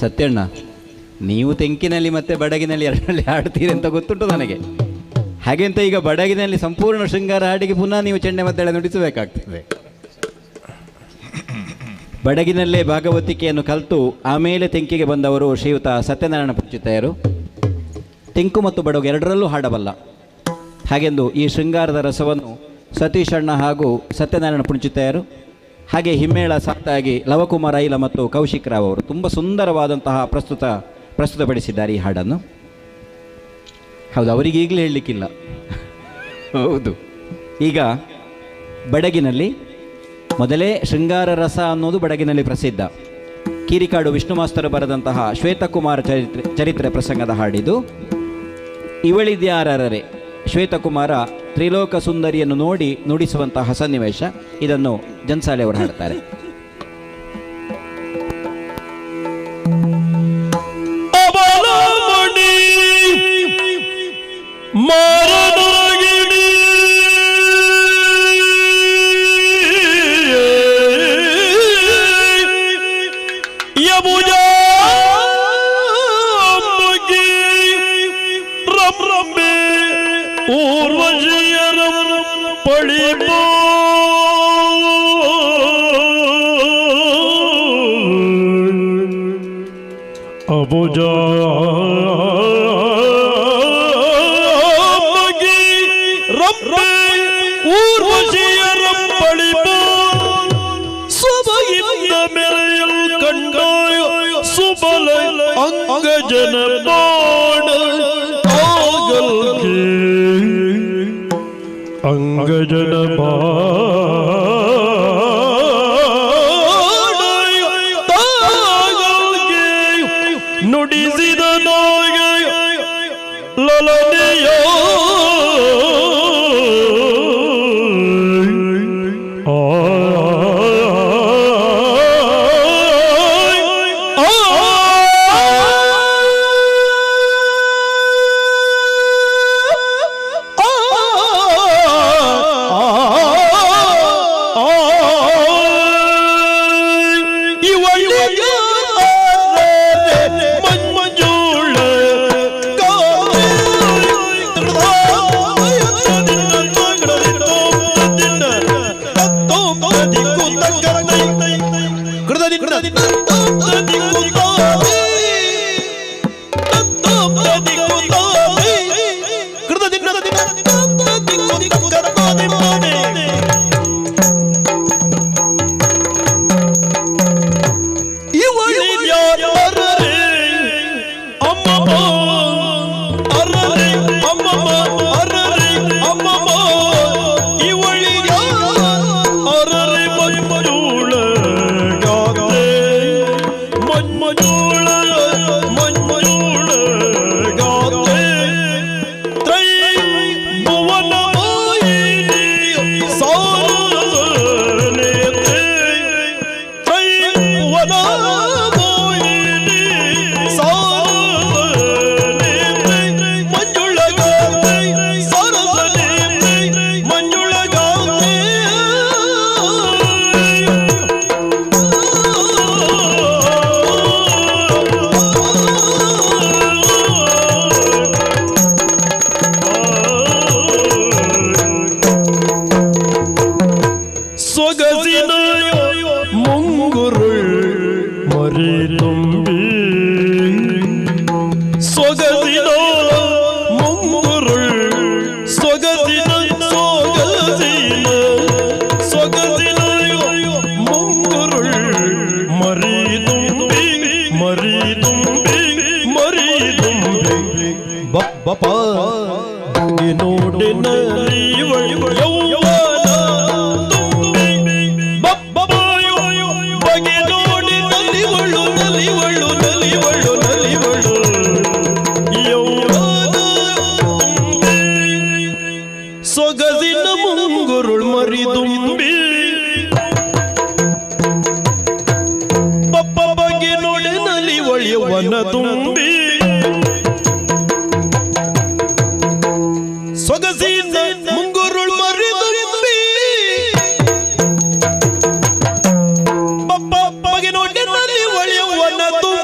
ಸತ್ಯಣ್ಣ, ನೀವು ತೆಂಕಿನಲ್ಲಿ ಮತ್ತು ಬಡಗಿನಲ್ಲಿ ಎರಡರಲ್ಲಿ ಹಾಡ್ತೀರಿ ಅಂತ ಗೊತ್ತುಂಟು ನನಗೆ. ಹಾಗೆಂತ ಈಗ ಬಡಗಿನಲ್ಲಿ ಸಂಪೂರ್ಣ ಶೃಂಗಾರ ಹಾಡಿಗೆ ಪುನಃ ನೀವು ಚೆಂಡೆ ಮದ್ದಳೆ ನುಡಿಸಬೇಕಾಗ್ತದೆ. ಬಡಗಿನಲ್ಲೇ ಭಾಗವತಿಕೆಯನ್ನು ಕಲಿತು ಆಮೇಲೆ ತೆಂಕಿಗೆ ಬಂದವರು ಶ್ರೀಯುತ ಸತ್ಯನಾರಾಯಣ ಪುಂಚಿತೆಯರು. ತೆಂಕು ಮತ್ತು ಬಡಗು ಎರಡರಲ್ಲೂ ಹಾಡಬಲ್ಲ. ಹಾಗೆಂದು ಈ ಶೃಂಗಾರದ ರಸವನ್ನು ಸತೀಶ್ ಅಣ್ಣ ಹಾಗೂ ಸತ್ಯನಾರಾಯಣ ಪುಂಚಿತೆಯರು, ಹಾಗೆ ಹಿಮ್ಮೇಳ ಸಾಕ್ತಾಗಿ ಲವಕುಮಾರ್ ಐಲ ಮತ್ತು ಕೌಶಿಕ್ ರಾವ್ ಅವರು ತುಂಬ ಸುಂದರವಾದಂತಹ ಪ್ರಸ್ತುತಪಡಿಸಿದ್ದಾರೆ ಈ ಹಾಡನ್ನು. ಹೌದು, ಅವರಿಗೆ ಈಗಲೇ ಹೇಳಲಿಕ್ಕಿಲ್ಲ. ಹೌದು, ಈಗ ಬಡಗಿನಲ್ಲಿ ಮೊದಲೇ ಶೃಂಗಾರ ರಸ ಅನ್ನೋದು ಬಡಗಿನಲ್ಲಿ ಪ್ರಸಿದ್ಧ. ಕೀರಿಕಾಡು ವಿಷ್ಣು ಮಾಸ್ತರು ಬರೆದಂತಹ ಶ್ವೇತಕುಮಾರ ಚರಿತ್ರೆ ಪ್ರಸಂಗದ ಹಾಡಿದು. ಇವಳಿದ್ಯಾರರೆ ಶ್ವೇತಕುಮಾರ ತ್ರಿಲೋಕ ಸುಂದರಿಯನ್ನು ನೋಡಿ ನುಡಿಸುವಂತಹ ಸನ್ನಿವೇಶ. ಇದನ್ನು ಜನ್ಸಾಲೆ ಅವರು ಹಾಡ್ತಾರೆ. ಸಭೆಯಿಂದ ಮೆರೆಯಲ್ ಕಂಡ ಅಂಗಜನ ಬಾಣ ಆಗಲ್ಗೆ ಅಂಗಜನ ಬಾಣಗೆ ನುಡಿಸಿದ ನಾಗ ಲಲನೆಯ ಸೊಗಸಿನ ಮುಂಗುರುಳ್ ಮರಿದುಂಬಿ ಪಪ್ಪ ಬಗ್ಗೆ ನೋಡಿ ನಲಿ ಒಳಿಯವನ ತುಂಬಿ ಸೊಗಸಿನ ಮುಂಗುರುಳ್ ಮರಿದುಂಬಿ ಪಪ್ಪ ಬಗ್ಗೆ ನೋಡಿ ನಲಿ ಒಳಿಯವನ ತುಂಬಿ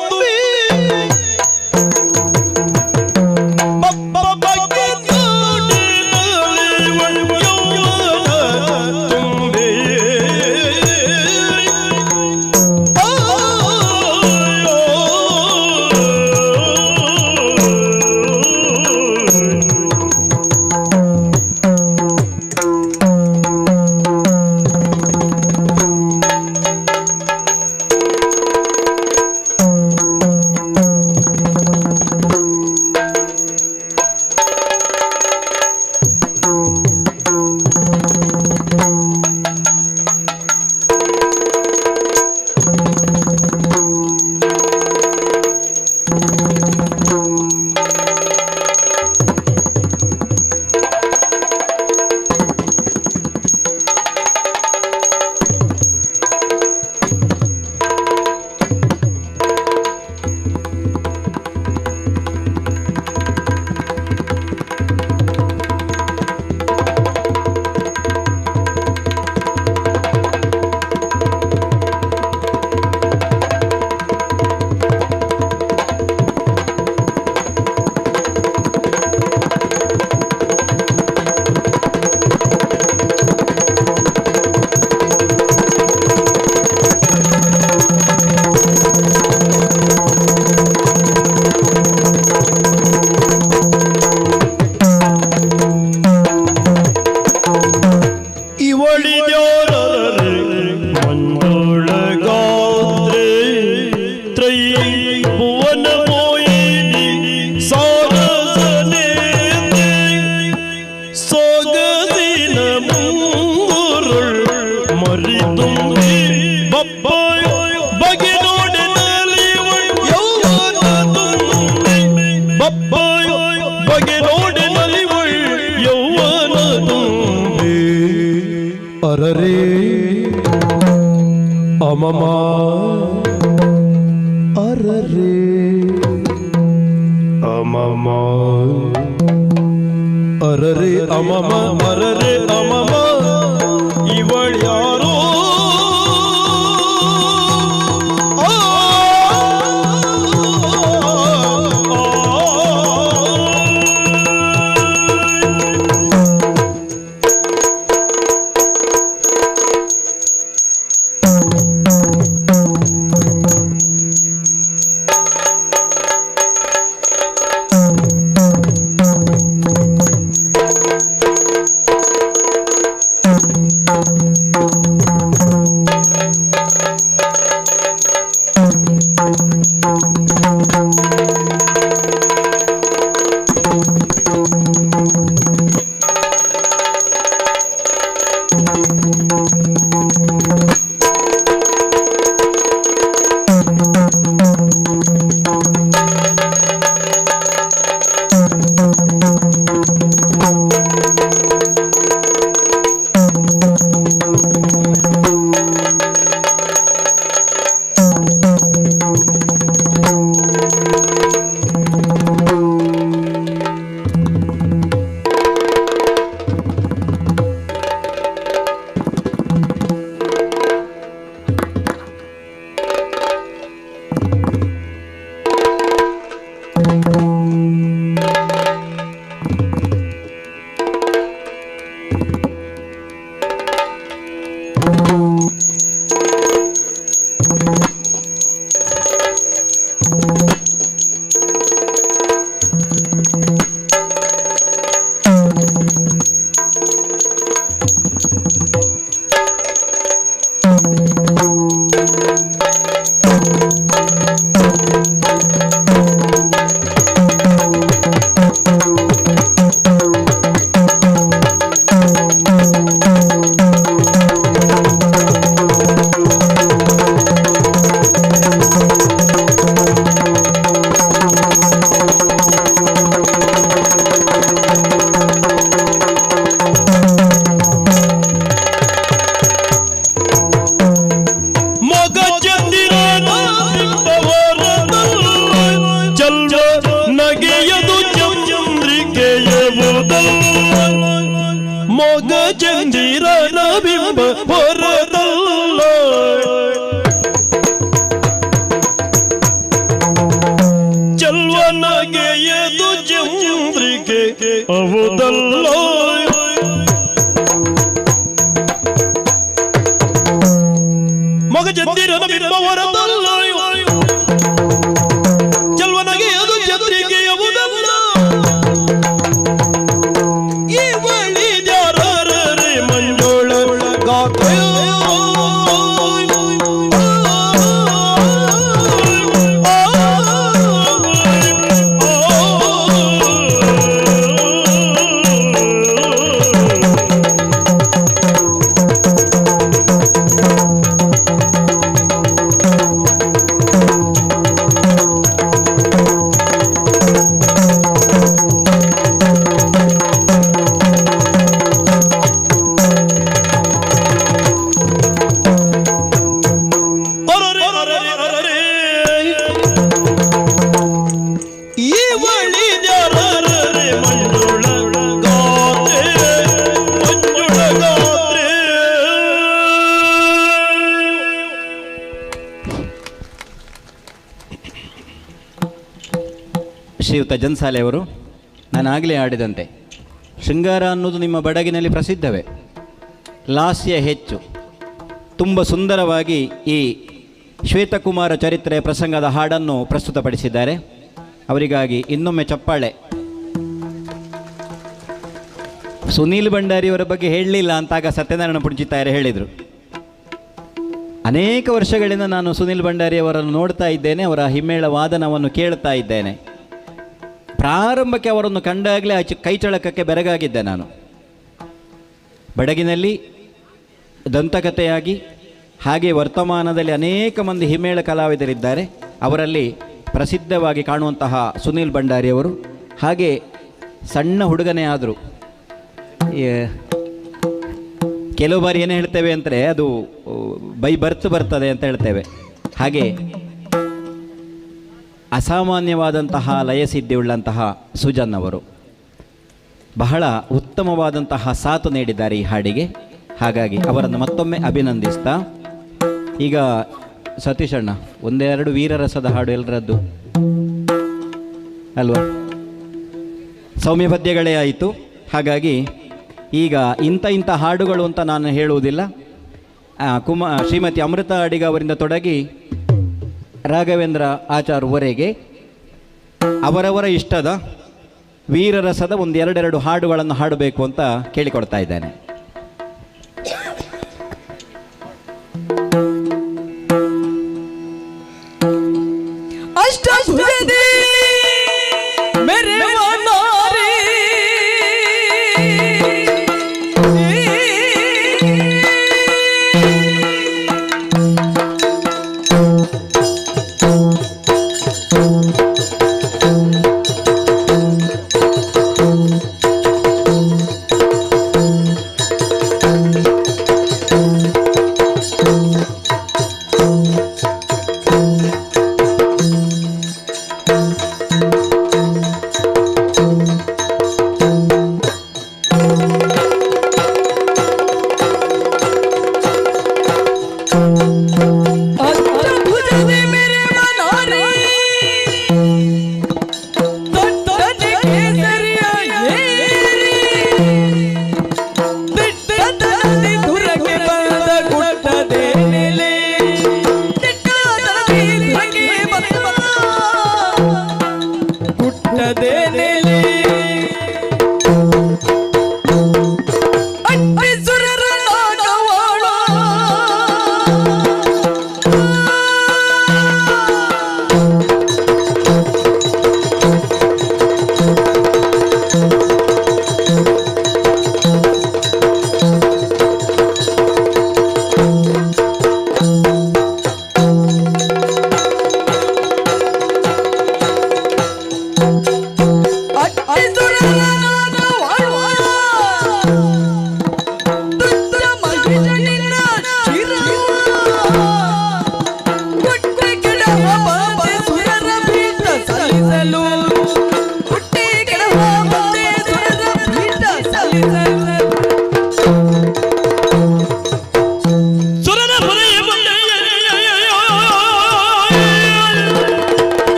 ಭುವನ ಅಮಮ ಅರರೆ ಅಮಮ ಅರರೆ ಅಮಮ ಅರರೆ ಅಮಮ ಇವಳ್ಯಾರೋ ಮೊಗ ಚಂದಿರನ ಬಿಂಬ ಹೊರದಲ್ಲ ಚಲ್ವನಗೆ ಎದು ಚಂದ್ರಿಕೆ ಅವದಲ್ಲ ಮೊಗ ಚಂದಿರನ ಬಿಂಬ ಹೊರದಲ್ಲ ಚಲ್ವನಗೆ ಎದು ಚಂದ್ರಿಕೆ ಅವದಲ್ಲ ಶ್ರೀಯುತ ಜನ್ಸಾಲೆಯವರು, ನಾನು ಆಗಲೇ ಆಡಿದಂತೆ ಶೃಂಗಾರ ಅನ್ನೋದು ನಿಮ್ಮ ಬಡಗಿನಲ್ಲಿ ಪ್ರಸಿದ್ಧವೇ. ಲಾಸ್ಯ ಹೆಚ್ಚು. ತುಂಬ ಸುಂದರವಾಗಿ ಈ ಶ್ವೇತಕುಮಾರ ಚರಿತ್ರೆಯ ಪ್ರಸಂಗದ ಹಾಡನ್ನು ಪ್ರಸ್ತುತಪಡಿಸಿದ್ದಾರೆ. ಅವರಿಗಾಗಿ ಇನ್ನೊಮ್ಮೆ ಚಪ್ಪಾಳೆ. ಸುನೀಲ್ ಭಂಡಾರಿಯವರ ಬಗ್ಗೆ ಹೇಳಲಿಲ್ಲ ಅಂತಾಗ ಸತ್ಯನಾರಾಯಣ ಪುಂಚಿತಾಯರು ಹೇಳಿದರು. ಅನೇಕ ವರ್ಷಗಳಿಂದ ನಾನು ಸುನೀಲ್ ಭಂಡಾರಿಯವರನ್ನು ನೋಡ್ತಾ ಇದ್ದೇನೆ, ಅವರ ಹಿಮ್ಮೇಳ ವಾದನವನ್ನು ಕೇಳ್ತಾ ಇದ್ದೇನೆ. ಪ್ರಾರಂಭಕ್ಕೆ ಅವರನ್ನು ಕಂಡಾಗಲೇ ಕೈಚಳಕಕ್ಕೆ ಬೆರಗಾಗಿದ್ದೆ ನಾನು. ಬಡಗಿನಲ್ಲಿ ದಂತಕಥೆಯಾಗಿ ಹಾಗೆ ವರ್ತಮಾನದಲ್ಲಿ ಅನೇಕ ಮಂದಿ ಹಿಮ್ಮೇಳ ಕಲಾವಿದರಿದ್ದಾರೆ. ಅವರಲ್ಲಿ ಪ್ರಸಿದ್ಧವಾಗಿ ಕಾಣುವಂತಹ ಸುನೀಲ್ ಭಂಡಾರಿಯವರು. ಹಾಗೆ ಸಣ್ಣ ಹುಡುಗನೇ ಆದರು. ಕೆಲವು ಬಾರಿ ಏನು ಹೇಳ್ತೇವೆ ಅಂದರೆ ಅದು ಬೈ ಬರ್ತ್ ಬರ್ತದೆ ಅಂತ ಹೇಳ್ತೇವೆ. ಹಾಗೆ ಅಸಾಮಾನ್ಯವಾದಂತಹ ಲಯಸಿದ್ಧಿಯುಳ್ಳಂತಹ ಸುಜನ್ ಅವರು ಬಹಳ ಉತ್ತಮವಾದಂತಹ ಸಾಥು ನೀಡಿದ್ದಾರೆ ಈ ಹಾಡಿಗೆ. ಹಾಗಾಗಿ ಅವರನ್ನು ಮತ್ತೊಮ್ಮೆ ಅಭಿನಂದಿಸ್ತಾ, ಈಗ ಸತೀಶ್ ಅಣ್ಣ ಒಂದೆರಡು ವೀರರಸದ ಹಾಡು ಎಲ್ಲರದ್ದು ಅಲ್ವಾ? ಸೌಮ್ಯ ಪದ್ಯಗಳೇ ಆಯಿತು. ಹಾಗಾಗಿ ಈಗ ಇಂಥ ಹಾಡುಗಳು ಅಂತ ನಾನು ಹೇಳುವುದಿಲ್ಲ. ಶ್ರೀಮತಿ ಅಮೃತ ಅಡಿಗ ಅವರಿಂದ ತೊಡಗಿ ರಾಘವೇಂದ್ರ ಆಚಾರ್ಯವರೆಗೆ ಅವರವರ ಇಷ್ಟದ ವೀರರಸದ ಒಂದೆರಡೆರಡು ಹಾಡುಗಳನ್ನು ಹಾಡಬೇಕು ಅಂತ ಕೇಳಿಕೊಡ್ತಾ ಇದ್ದೇನೆ. ಅಷ್ಟಭುಜದಿ ಮೆರೆವ ನಾರಿ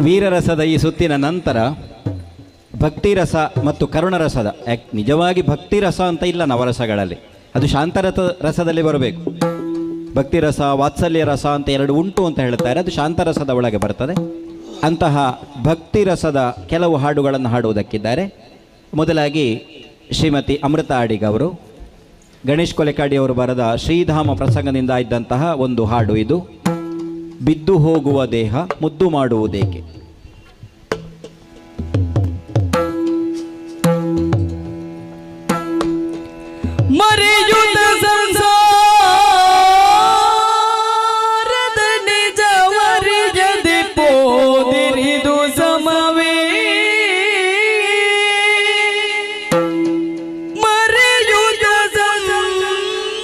ವೀರರಸದ ಈ ಸುತ್ತಿನ ನಂತರ ಭಕ್ತಿರಸ ಮತ್ತು ಕರುಣರಸದ ನಿಜವಾಗಿ ಭಕ್ತಿರಸ ಅಂತ ಇಲ್ಲ ನವರಸಗಳಲ್ಲಿ, ಅದು ಶಾಂತರಸದಲ್ಲಿ ಬರಬೇಕು. ಭಕ್ತಿರಸ ವಾತ್ಸಲ್ಯ ರಸ ಅಂತ ಎರಡು ಉಂಟು ಅಂತ ಹೇಳ್ತಾರೆ, ಅದು ಶಾಂತರಸದ ಒಳಗೆ ಬರ್ತದೆ. ಅಂತಹ ಭಕ್ತಿರಸದ ಕೆಲವು ಹಾಡುಗಳನ್ನು ಹಾಡುವುದಕ್ಕಿದ್ದಾರೆ. ಮೊದಲಾಗಿ ಶ್ರೀಮತಿ ಅಮೃತ ಅಡಿಗ ಅವರು ಗಣೇಶ್ ಕೊಲೆಕಾಡಿ ಅವರು ಬರೆದ ಶ್ರೀಧಾಮ ಪ್ರಸಂಗದಿಂದ ಇದ್ದಂತಹ ಒಂದು ಹಾಡು ಇದು. ಬಿದ್ದು ಹೋಗುವ ದೇಹ ಮುದ್ದು ಮಾಡುವುದೇಕೆ. ಮರೆಯುತ್ತ ಸಂಸಾರದ ನಿಜವರಿಯದೆ ಪೋದಿರಿದು ಸಮವೇ. ಮರೆಯುತ್ತ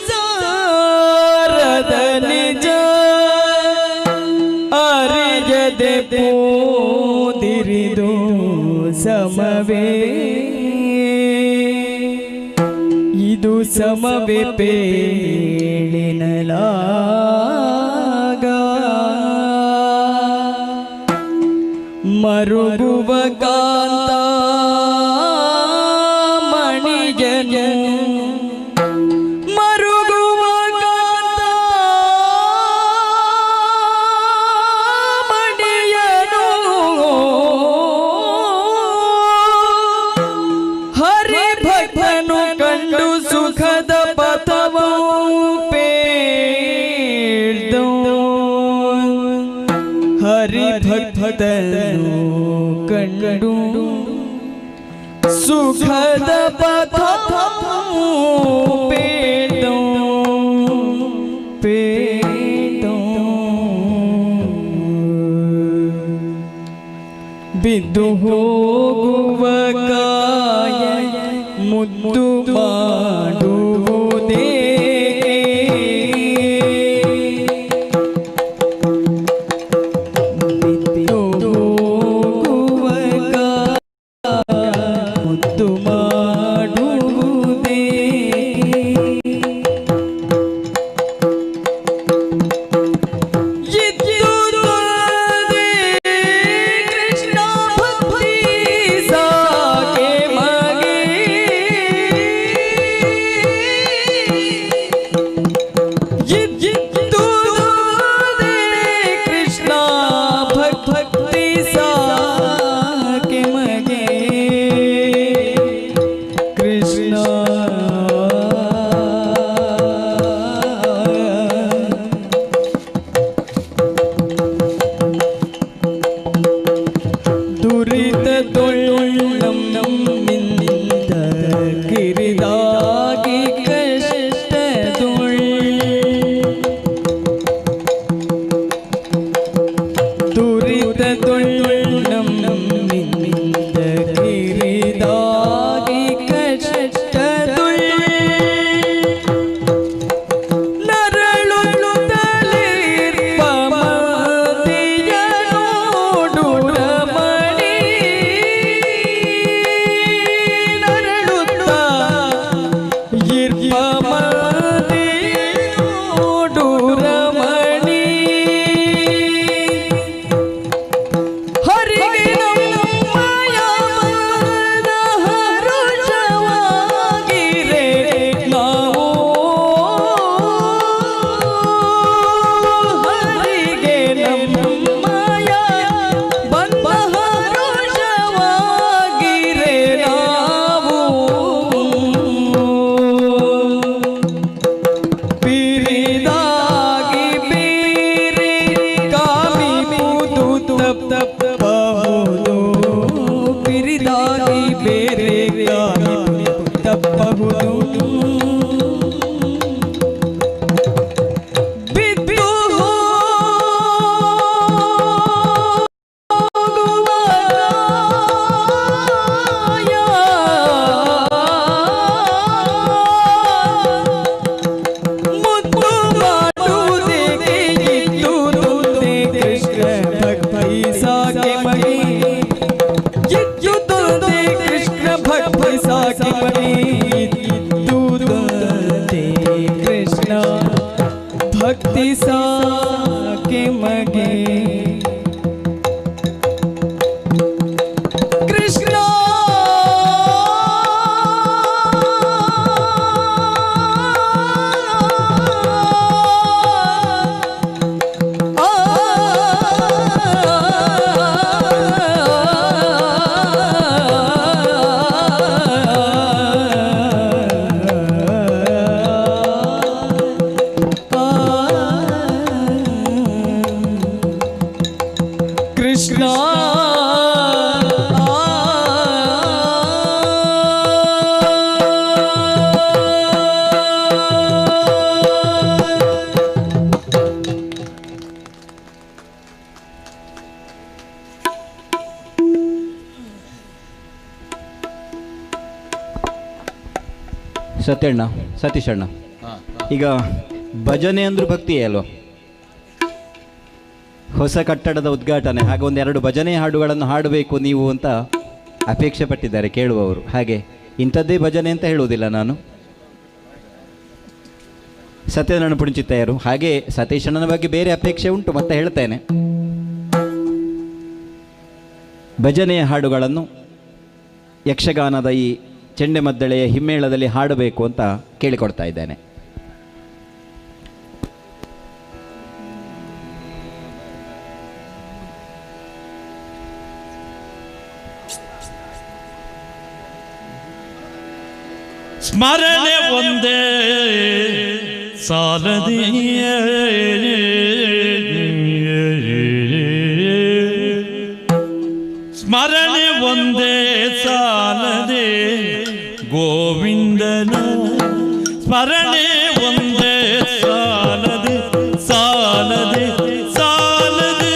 ಸಂಸಾರದ ನಿಜ ಅರಿಯದೆ ಪೋದಿರಿದು ಸಮವೇ. ಇದು ಸಮವೇ ಪೇಳಿನಲಾಗ ಮರುಗುವ ಕಾಂತ ಮಣಿಯನು ಮರುಗುವ ಕಾಂತ ಮಣಿಯನು ಹರಿಭಕ್ತನು ಕಂಡು ಸುಖದ ಪಥವೂ ಪೇಳ್ದೋ. ಹರಿಭಕ್ತನು ಕಂಡು ಸುಖದ ಪಥವೂ ಪೇಳ್ದೋ ಪೇಳ್ದೋ. ಬಿದ್ದು ಹೋಗುವ ಕಾಯ ಮುದ್ದು ಮಾಡುವುದೇ. ಬಿದ್ದು ಹೋಗುವ ಕಾಯ ಮುದ್ದು ಮಾಡುವುದೇ. ಕೃಷ್ಣ ಭಕ್ತಿ ಸಾಕೆ ಮಗೆ ಕೃಷ್ಣ ಭಕ್ತಿ ಸಾಕೆ ಮಗೆ ಕೃಷ್ಣ ದುರಿತ ತೊಳ್ಳುಳ್ಳಂ ನಮ್ಮಿಂದ ಕಿರಿದಾಗಿ ಕಷ್ಟದೊಳ್ ದುರಿತ ತೊಳ್ಳುಳ್ಳಂ ನಮ್ಮಿಂದ ಕಿರಿದಾಗಿ ಕಷ್ಟದೊಳ್ ನರಳುಳು ತಲಿರ್ಪ ಮತಿಯ ನೋಡು ರಮಣಿ. ನರಳುತ್ತ ಇರ್ಪ ಮತಿಯ ನೋಡು ರಮಣಿ. ಹರಿಗೆ ನಮ್ಮಯ ಮನ ಹರುಷವಾಗಿರೆ ನಾವು. ಹರಿಗೆ ನಮ್ಮಯ ಬಂದ ಹರುಷವಾಗಿರೆ ನಾವು. ಪಿರಿದಾಗಿ ಬೇರೆ ಕಾಮಿಪುದು ತಪ್ಪಬಹುದು. ಪಿರಿದಾಗಿ ಬೇರೆ ಕಾಮಿಪುದು ತಪ್ಪಬಹುದು. ಬಿದ್ದು ಹೋಗುವ ಕಾಯ ಮುದ್ದು ಮಾಡುವುದೇಕೆ ಇದ್ದುದುದೇ ಕೃಷ್ಣ ಭಕ್ತಿ ಸಾಕೆ ಮಗೆ. ಇದ್ದುದುದೇ ಕೃಷ್ಣ ಭಕ್ತಿ ಸಾಕೆ ಮಗೆ. ಇದ್ದುದುದೇ ಕೃಷ್ಣ ಭಕ್ತಿ ಸಾಕೆ ಮಗೆ. ಕೃಷ್ಣ ಸತ್ಯಣ್ಣ, ಸತೀಶಣ್ಣ, ಈಗ ಭಜನೆ ಅಂದ್ರೂ ಭಕ್ತಿಯೇ ಅಲ್ವಾ? ಹೊಸ ಕಟ್ಟಡದ ಉದ್ಘಾಟನೆ, ಹಾಗೆ ಒಂದೆರಡು ಭಜನೆ ಹಾಡುಗಳನ್ನು ಹಾಡಬೇಕು ನೀವು ಅಂತ ಅಪೇಕ್ಷೆ ಪಟ್ಟಿದ್ದಾರೆ ಕೇಳುವವರು. ಹಾಗೆ ಇಂಥದ್ದೇ ಭಜನೆ ಅಂತ ಹೇಳುವುದಿಲ್ಲ ನಾನು. ಸತ್ಯನಾರಾಯಣ ಪುಣಚಿತ್ತಯ್ಯರು, ಹಾಗೆ ಸತೀಶಣ್ಣನ ಬಗ್ಗೆ ಬೇರೆ ಅಪೇಕ್ಷೆ ಉಂಟು ಮತ್ತೆ ಹೇಳ್ತೇನೆ. ಭಜನೆಯ ಹಾಡುಗಳನ್ನು ಯಕ್ಷಗಾನದ ಈ ಚೆಂಡೆಮದ್ದಳೆಯ ಹಿಮ್ಮೇಳದಲ್ಲಿ ಹಾಡಬೇಕು ಅಂತ ಕೇಳಿಕೊಡ್ತಾ ಇದ್ದೇನೆ. ಸ್ಮರಣೆ ಒಂದೇ ಸಾಲದಿ ಸ್ಮರಣೆ ಒಂದೇ ಸಾಲದೆ ಗೋವಿಂದನ ಸ್ಮರಣೆ ಒಂದೇ ಸಾಲದೆ ಸಾಲದೆ ಸಾಲದೆ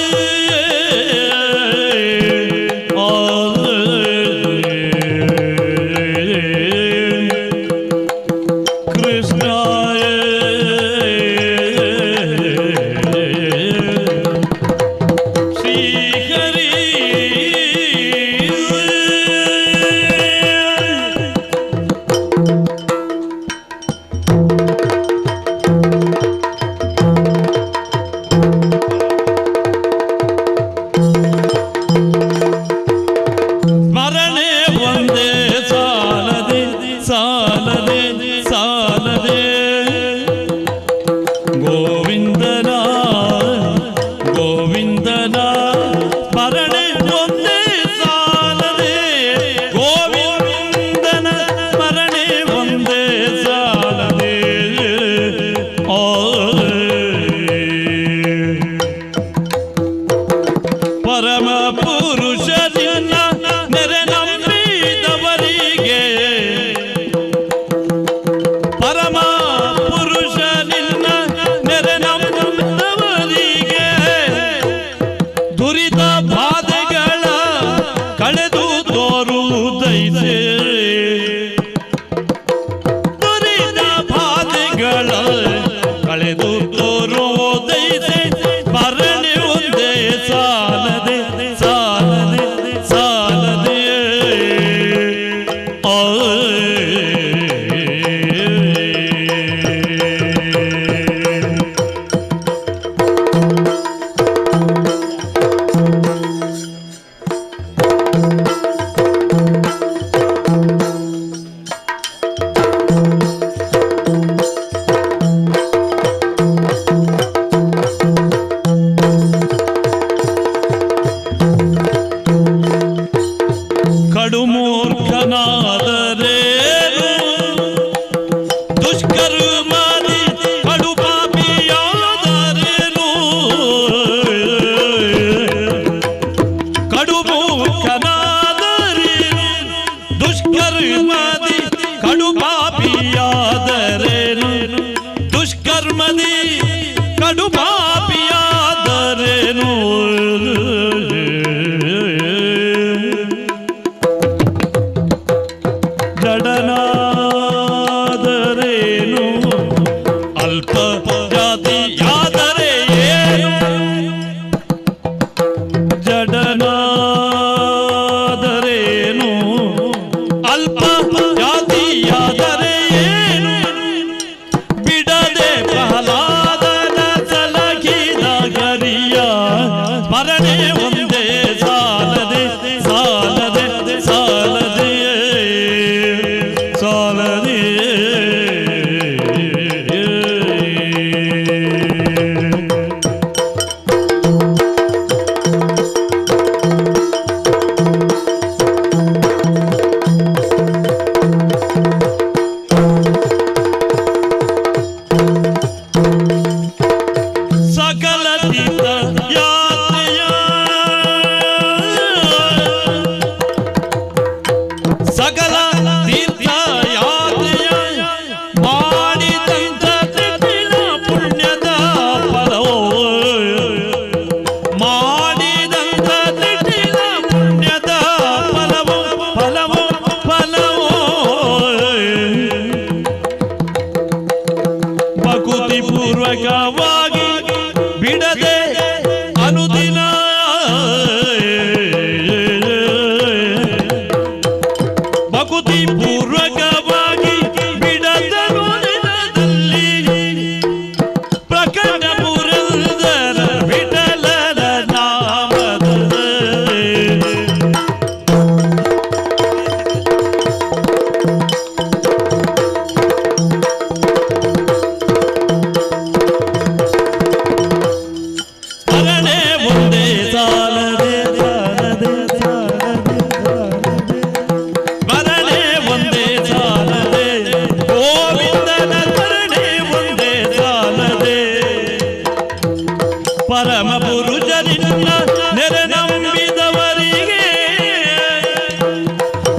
ಪುರುಷ ನಿನ್ನ ನೆರೆ ನಂಬಿದವರಿಗೆ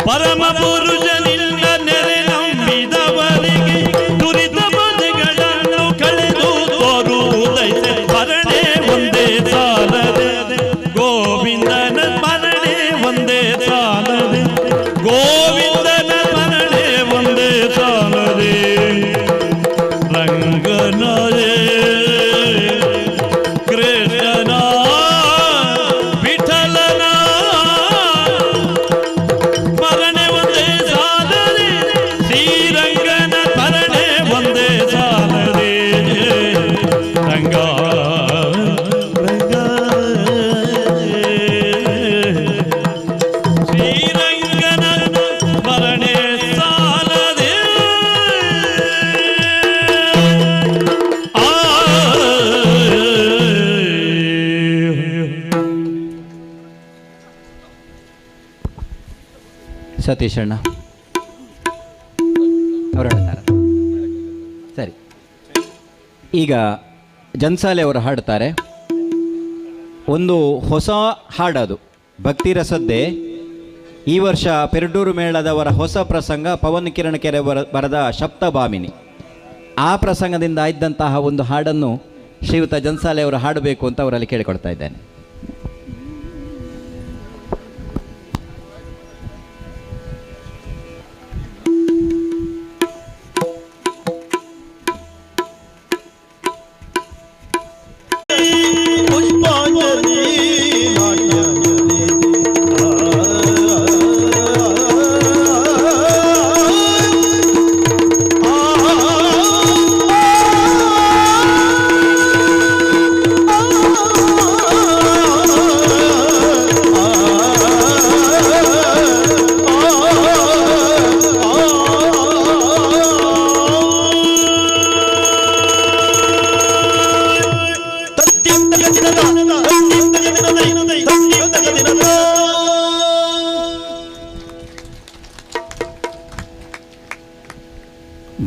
ಪರಮ ಪುರುಷ ನಿನ್ನ ನೆರೆ ನಂಬಿದವರಿಗೆ ದುರಿತ ಬದೆಗಳನ್ನು ಕಳೆದು ತೋರುವುದೈತೆ ಸ್ಮರಣೆ ಒಂದೇ ಸಾಲದೆ ಗೋವಿಂದನ ಸ್ಮರಣೆ ಒಂದೇ ಸಾಲದೆ ಗೋವಿಂದನ ಸ್ಮರಣೆ ಒಂದೇ ಸಾಲದೆ ರಂಗನಾಯೇ ಕೃಷ್ಣನ ವಿಠಲನ ಸ್ಮರಣೆ ಒಂದೇ ಸಾಲದೆ ಶ್ರೀರಂಗನ ಸ್ಮರಣೆ ಒಂದೇ ಸಾಲದೆ ರಂಗ ಶ್ರೀರಂಗನ ಸ್ಮರಣೆ ಸಾಲದೆ ಸತೀಶ್ ಅಣ್ಣ ಅವರು ಹಾಡ್ತಾರೆ. ಸರಿ, ಈಗ ಜನ್ಸಾಲೆ ಅವರು ಹಾಡ್ತಾರೆ. ಒಂದು ಹೊಸ ಹಾಡದು ಭಕ್ತಿ ರಸದ್ದೇ. ಈ ವರ್ಷ ಪೆರಡೂರು ಮೇಳದವರ ಹೊಸ ಪ್ರಸಂಗ ಪವನ್ ಕಿರಣ್ ಕೆರೆ ಬರೆದ ಶಬ್ದಭಾಮಿನಿ. ಆ ಪ್ರಸಂಗದಿಂದ ಇದ್ದಂತಹ ಒಂದು ಹಾಡನ್ನು ಶ್ರೀಯುತ ಜನ್ಸಾಲೆ ಅವರು ಹಾಡಬೇಕು ಅಂತ ಅವರಲ್ಲಿ ಕೇಳಿಕೊಡ್ತಾ ಇದ್ದೇನೆ.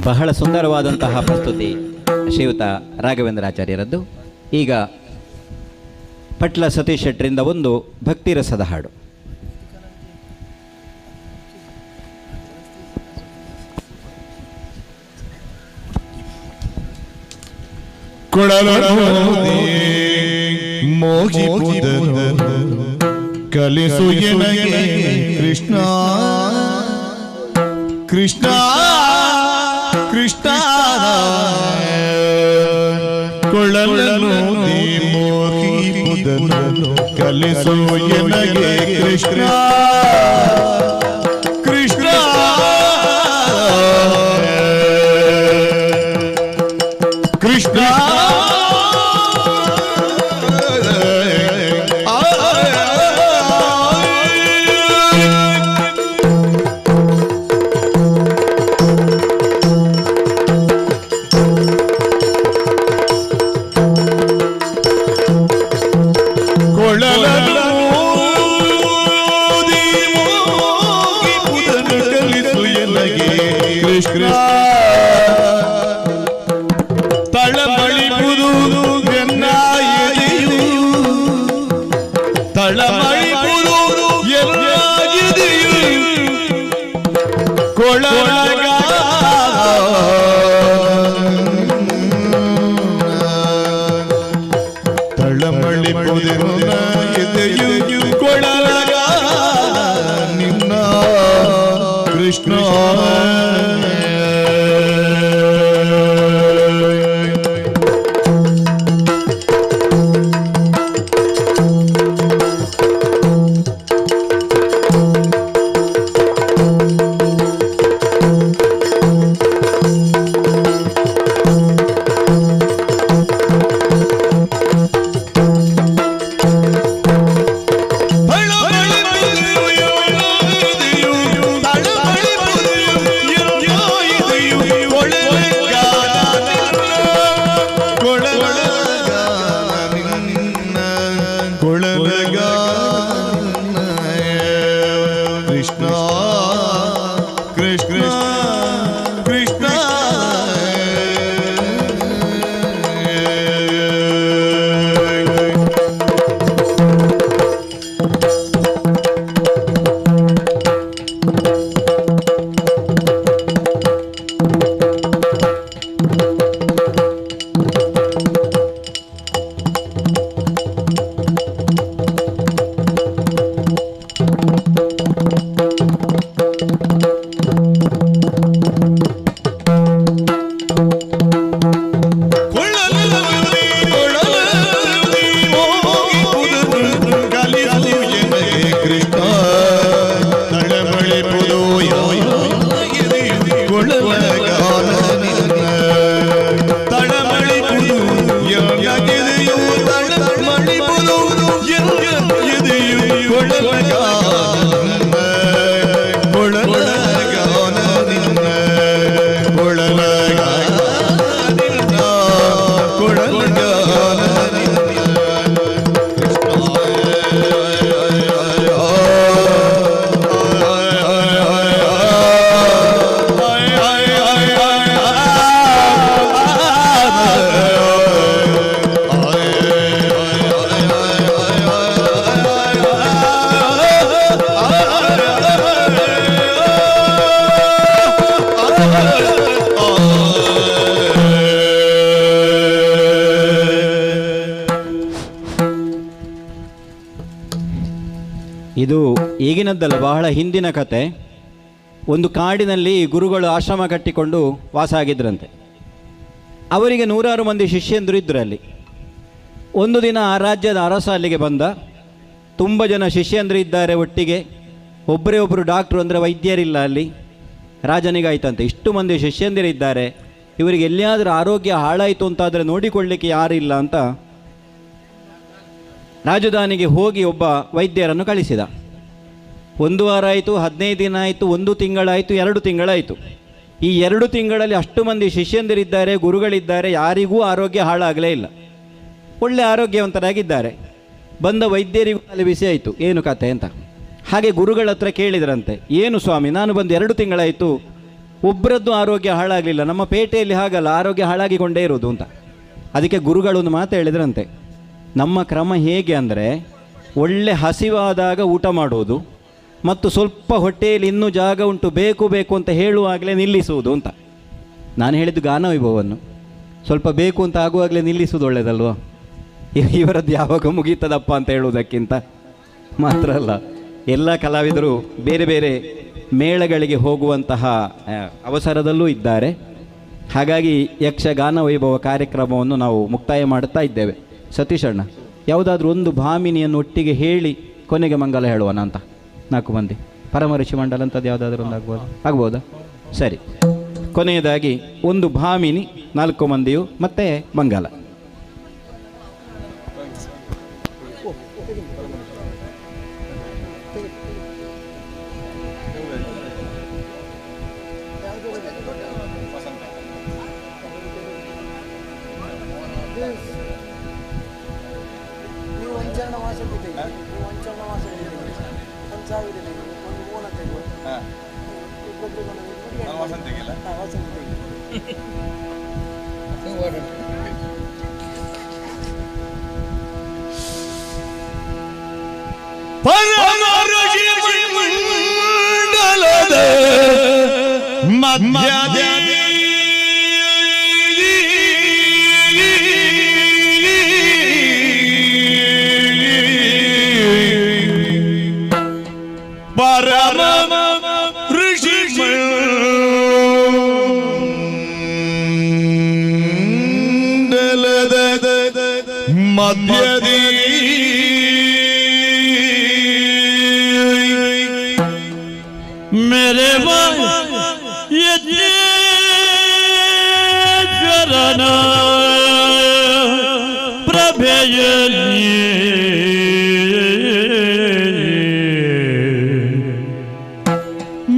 ಬಹಳ ಸುಂದರವಾದಂತಹ ಪ್ರಸ್ತುತಿ ಶ್ರೀಯುತ ರಾಘವೇಂದ್ರಾಚಾರ್ಯರದ್ದು. ಈಗ ಪಟ್ಲ ಸತೀಶ್ ಶೆಟ್ಟರಿಂದ ಒಂದು ಭಕ್ತಿರಸದ ಹಾಡು. ಕಲಿಸು ಎನಗೆ ಕೃಷ್ಣ ಕೃಷ್ಣ ಕೃಷ್ಣ ಕೊಳಲನು ಮೋಹಿಪುದನು ಕಲಿಸು ಎನಗೆ ಕೃಷ್ಣ ಕೃಷ್ಣ ಕೃಷ್ಣ ಇದು ಈಗಿನದ್ದಲ್ಲ, ಬಹಳ ಹಿಂದಿನ ಕತೆ. ಒಂದು ಕಾಡಿನಲ್ಲಿ ಗುರುಗಳು ಆಶ್ರಮ ಕಟ್ಟಿಕೊಂಡು ವಾಸ ಆಗಿದ್ರಂತೆ. ಅವರಿಗೆ 100 ಮಂದಿ ಶಿಷ್ಯಂದರು ಇದ್ದರು ಅಲ್ಲಿ. ಒಂದು ದಿನ ಆ ರಾಜ್ಯದ ಅರಸ ಅಲ್ಲಿಗೆ ಬಂದ. ತುಂಬ ಜನ ಶಿಷ್ಯಂದರು ಇದ್ದಾರೆ ಒಟ್ಟಿಗೆ, ಒಬ್ಬರೇ ಒಬ್ಬರು ಡಾಕ್ಟ್ರು ಅಂದರೆ ವೈದ್ಯರಿಲ್ಲ ಅಲ್ಲಿ. ರಾಜನಿಗಾಯ್ತಂತೆ, ಇಷ್ಟು ಮಂದಿ ಶಿಷ್ಯಂದಿರಿದ್ದಾರೆ, ಇವರಿಗೆ ಎಲ್ಲಿಯಾದರೂ ಆರೋಗ್ಯ ಹಾಳಾಯಿತು ಅಂತಾದರೆ ನೋಡಿಕೊಳ್ಳಿಕ್ಕೆ ಯಾರಿಲ್ಲ ಅಂತ ರಾಜಧಾನಿಗೆ ಹೋಗಿ ಒಬ್ಬ ವೈದ್ಯರನ್ನು ಕಳಿಸಿದ. 1 ವಾರ ಆಯಿತು, 15 ದಿನ ಆಯಿತು, 1 ತಿಂಗಳಾಯಿತು, 2 ತಿಂಗಳಾಯಿತು. ಈ 2 ತಿಂಗಳಲ್ಲಿ ಅಷ್ಟು ಮಂದಿ ಶಿಷ್ಯಂದಿರಿದ್ದಾರೆ, ಗುರುಗಳಿದ್ದಾರೆ, ಯಾರಿಗೂ ಆರೋಗ್ಯ ಹಾಳಾಗಲೇ ಇಲ್ಲ, ಒಳ್ಳೆ ಆರೋಗ್ಯವಂತರಾಗಿದ್ದಾರೆ. ಬಂದ ವೈದ್ಯರಿಗೂ ಅಲ್ಲಿ ಬಿಸಿ ಆಯಿತು, ಏನು ಕತೆ ಅಂತ. ಹಾಗೆ ಗುರುಗಳ ಹತ್ರ ಕೇಳಿದ್ರಂತೆ, ಏನು ಸ್ವಾಮಿ, ನಾನು ಬಂದು 2 ತಿಂಗಳಾಯಿತು, ಒಬ್ಬರದ್ದು ಆರೋಗ್ಯ ಹಾಳಾಗಲಿಲ್ಲ, ನಮ್ಮ ಪೇಟೆಯಲ್ಲಿ ಹಾಗಲ್ಲ, ಆರೋಗ್ಯ ಹಾಳಾಗಿಕೊಂಡೇ ಇರೋದು ಅಂತ. ಅದಕ್ಕೆ ಗುರುಗಳೊಂದು ಮಾತು ಹೇಳಿದ್ರಂತೆ, ನಮ್ಮ ಕ್ರಮ ಹೇಗೆ ಅಂದರೆ ಒಳ್ಳೆ ಹಸಿವಾದಾಗ ಊಟ ಮಾಡೋದು ಮತ್ತು ಸ್ವಲ್ಪ ಹೊಟ್ಟೆಯಲ್ಲಿ ಇನ್ನೂ ಜಾಗ ಉಂಟು ಬೇಕು ಬೇಕು ಅಂತ ಹೇಳುವಾಗಲೇ ನಿಲ್ಲಿಸುವುದು ಅಂತ. ನಾನು ಹೇಳಿದ್ದು ಗಾನವೈಭವವನ್ನು, ಸ್ವಲ್ಪ ಬೇಕು ಅಂತ ಆಗುವಾಗಲೇ ನಿಲ್ಲಿಸುವುದು ಒಳ್ಳೆಯದಲ್ವ? ಇವರದ್ದು ಯಾವಾಗ ಮುಗೀತದಪ್ಪ ಅಂತ ಹೇಳುವುದಕ್ಕಿಂತ ಮಾತ್ರ ಅಲ್ಲ, ಎಲ್ಲ ಕಲಾವಿದರು ಬೇರೆ ಬೇರೆ ಮೇಳಗಳಿಗೆ ಹೋಗುವಂತಹ ಅವಸರದಲ್ಲೂ ಇದ್ದಾರೆ. ಹಾಗಾಗಿ ಯಕ್ಷಗಾನ ವೈಭವ ಕಾರ್ಯಕ್ರಮವನ್ನು ನಾವು ಮುಕ್ತಾಯ ಮಾಡುತ್ತಾ ಇದ್ದೇವೆ. ಸತೀಶ್ ಅಣ್ಣ, ಯಾವುದಾದ್ರೂ ಒಂದು ಭಾಮಿನಿಯನ್ನು ಒಟ್ಟಿಗೆ ಹೇಳಿ ಕೊನೆಗೆ ಮಂಗಲ ಹೇಳುವನ ಅಂತ. 4 ಮಂದಿ ಪರಮಋಷಿ ಮಂಡಲ ಅಂತದ್ದು ಯಾವುದಾದ್ರೂ ಒಂದು ಆಗ್ಬೋದಾ? ಸರಿ, ಕೊನೆಯದಾಗಿ ಒಂದು ಭಾಮಿನಿ, 4 ಮಂದಿಯು ಮತ್ತೆ ಮಂಗಲ. ಮಂಡಲದ ಮಧ್ಯದ ಪರಮ ಋಷಿ ಮಂಡಲದ ಮಧ್ಯದ मेरे चरण प्रभेयली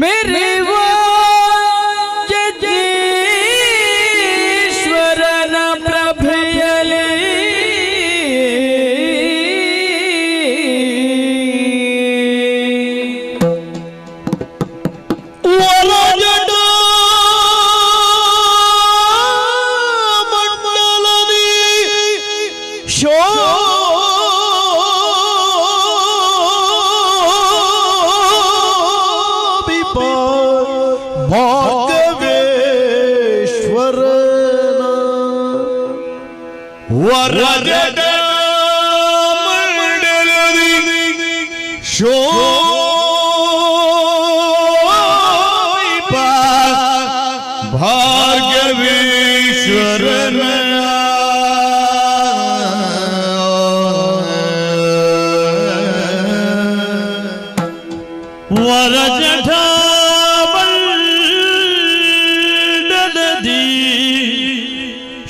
मेरे ईश्वरन प्रभेयली ಭಾರ್ಗವೇಶ್ವರನ ವರಜಠಾಮಂಡಲದಿ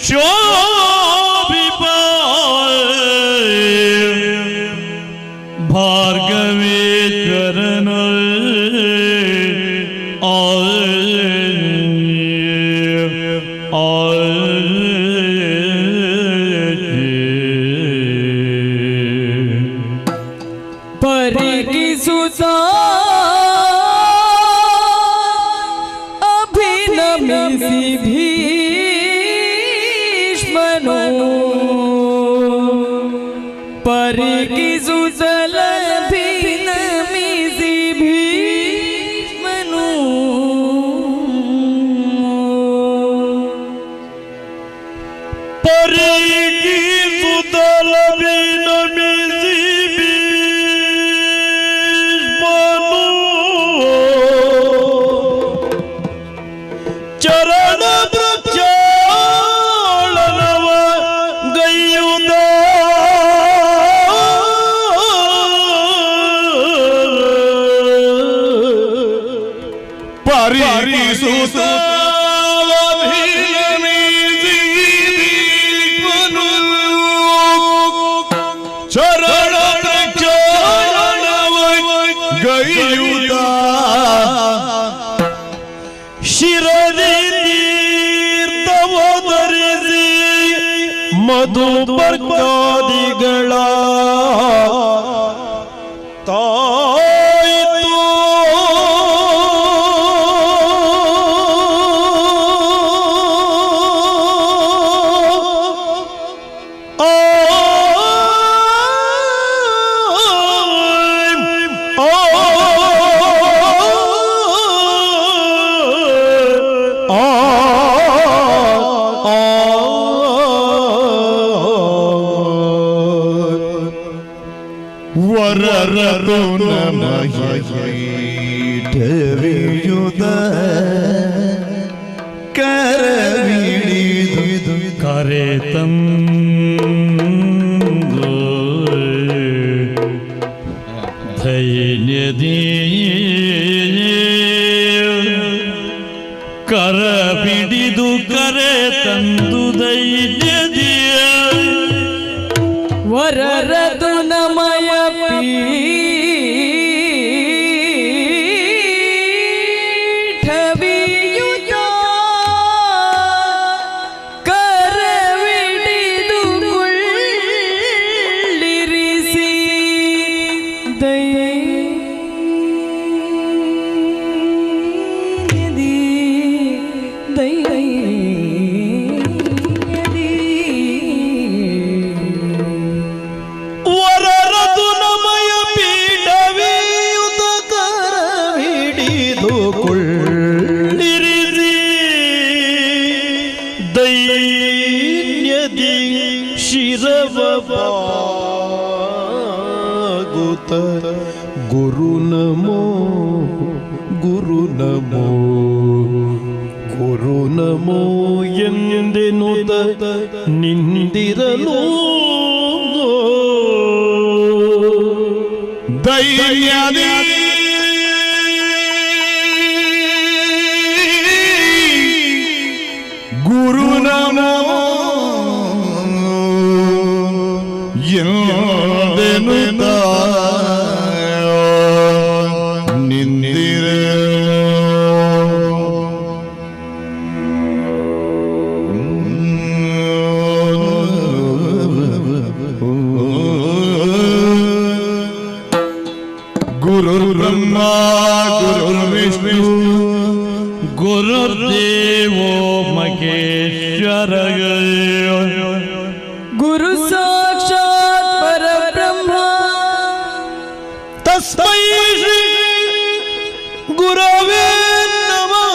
ಶೋಭಿಪ ಭಾರ್ಗವೇಶ್ವರನ ಪರಿಗಿಸುತ್ತಾ ಅಭಿನಮಿಸಿ ಭೀಷ್ಮನು ಪರಿಗಿಸುತ್ತಲಭಿನಮಿಸಿ ಭೀಷ್ಮನು ಪರಿಗಿಸುತ್ತಲಭಿನಮಿಸಿ ಪರಿಸುತ್ತ ಚರಣ ಗೈಯುತ ಶಿರದಿ ತೀರ್ಥವ ಧರಿಸಿ ಮಧು ಬರ್ಗಾದಿಗಳ ತಾಯಿತು ವರರು ನಮಯುತ ಕರವಿಡಿದು ಕರೆ ತಂದು ಧೈರ್ಯದಿ ಕರ ಬಿಡಿದು ಕರೆ ತಂದು ಧೈರ್ಯದಿ ವರರದು ನಮಯ ಪೀಠವಿಯುತ ಕರವಿಡಿದು ಕುಳ್ಳಿರಿಸಿ ವರರದು ನಮಯ ಪೀಠವಿಯುತ ಕರವಿಡಿದು ಕುಳ್ಳಿರಿಸಿ ದೈನ್ಯದಿ ಶಿರವ ಬಾಗುತ್ತ ಗುರು ನಮೋ ಗುರು ನಮೋ ಗುರು ನಮೋ ಎಂದೆನುತ ನಿಂದಿರಲು ಧೈರ್ಯದಿ ಗುರು ನಮೋ ಎಂದೆನುತ ನಿಂದಿರ ಗುರುರ್ಬ್ರಹ್ಮ ಗುರುರ್ವಿಷ್ಣು ಗುರುರ್ದೇವೋ ಮಹೇಶ್ವರ ಗುರು ಸಾಕ್ಷಾತ್ ಪರಬ್ರಹ್ಮ ತಸ್ಮೈ ಶ್ರೀ ಗುರವೇ ನಮಃ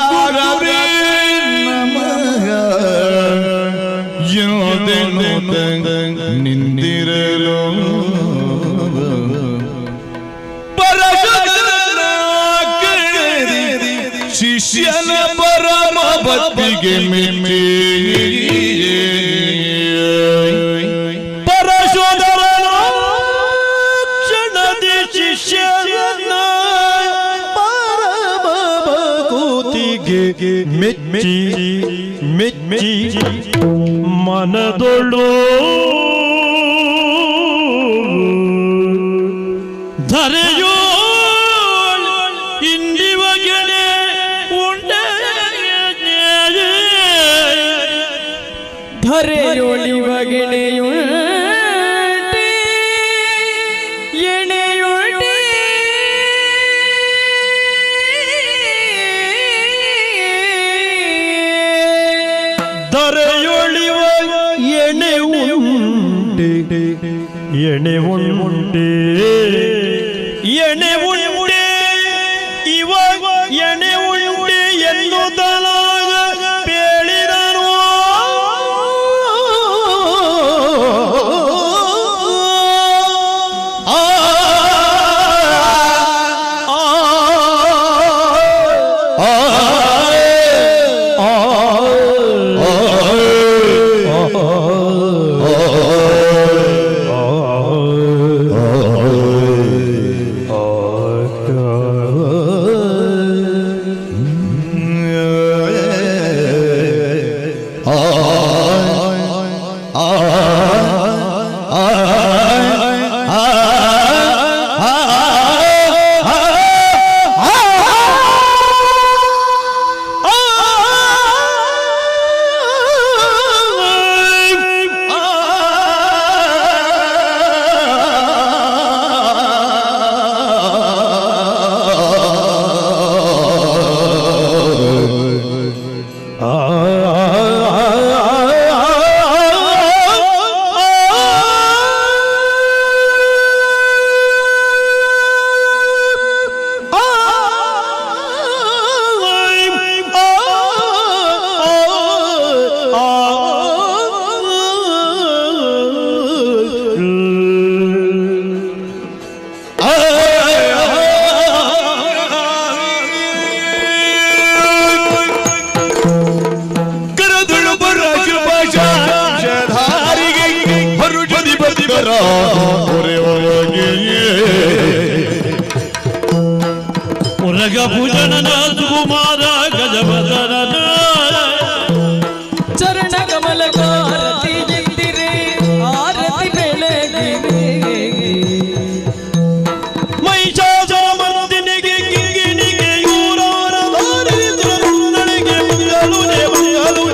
ಗುರವೇ ನಮಃ ನಿಂದಿರಲು ಶಿಷ್ಯನ ಪರಮ ಭಕ್ತಿಗೆ ಮೆಚ್ಚಿ ಪರಶೋಧರನ ಕ್ಷಣದಿ ಶಿಷ್ಯನ ಪರಮ ಭಕ್ತಿಗೆ ಮೆಚ್ಚಿ ಮೆಚ್ಚಿ ಮನದೊಳು ಧರೆಯೋ ಇಂದಿವಗೆಡೆ ಧರೆಯೊಳಿವಗೆಣೆಯುಂಟೆ ಎಣೆಯುಂಟೆ ಧರೆಯೊಳಿವ ಎಣೆ ಉಂಟೆ ಎಣೆ ಉಂಟೆ ಎಣೆ ಉಂಟೆ ಇವ ಎಣೆ ಉಂಟೆ ಎನ್ನುವುದಲಾಗ ಬೇಳಿದನು ಮುರಗ ಭುಜನನ ಸುಕುಮಾರ ಗಜವದನನ ಚರಣ ಕಮಲಕ ಆರತಿ ಜಿಂದಿರೆ ಆರತಿ ಬೆಳಗಿರೆ ಮಹಿಷಾಸುರ ಮರ್ದಿನಿಗೆ ಕಿಂಗಿಣಿಗೆ ಯೂರಾರ ದಾರಿದ್ರನಿಗೆ ಮಂಗಲು ಮಂಗಲು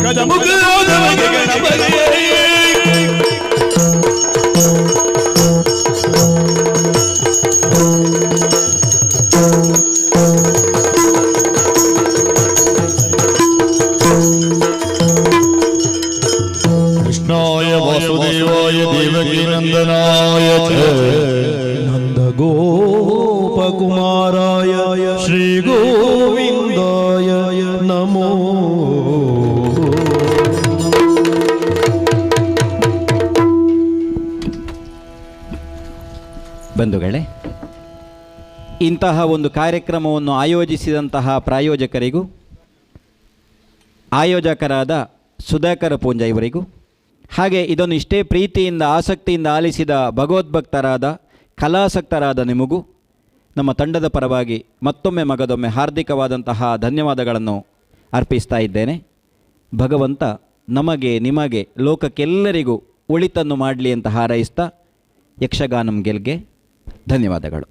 ಗಜಮುಖದವಗೆ ಗಣಪತಿಯೇ कृष्णाय वासुदेवाय देवकी नंदनाय च नंदगोपकुमाराय श्री गोविंदाय नमो ಬಂಧುಗಳೇ, ಇಂತಹ ಒಂದು ಕಾರ್ಯಕ್ರಮವನ್ನು ಆಯೋಜಿಸಿದಂತಹ ಪ್ರಾಯೋಜಕರಿಗೂ ಆಯೋಜಕರಾದ ಸುಧಾಕರ ಪೂಂಜ ಇವರಿಗೂ, ಹಾಗೆ ಇದನ್ನು ಇಷ್ಟೇ ಪ್ರೀತಿಯಿಂದ ಆಸಕ್ತಿಯಿಂದ ಆಲಿಸಿದ ಭಗವದ್ಭಕ್ತರಾದ ಕಲಾಸಕ್ತರಾದ ನಿಮಗೂ ನಮ್ಮ ತಂಡದ ಪರವಾಗಿ ಮತ್ತೊಮ್ಮೆ ಮಗದೊಮ್ಮೆ ಹಾರ್ದಿಕವಾದಂತಹ ಧನ್ಯವಾದಗಳನ್ನು ಅರ್ಪಿಸ್ತಾ ಇದ್ದೇನೆ. ಭಗವಂತ ನಮಗೆ ನಿಮಗೆ ಲೋಕಕ್ಕೆಲ್ಲರಿಗೂ ಒಳಿತನ್ನು ಮಾಡಲಿ ಅಂತ ಹಾರೈಸ್ತಾ ಯಕ್ಷಗಾನಂ ಗೆಲ್ಗೆ ಧನ್ಯವಾದಗಳು.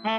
ಈ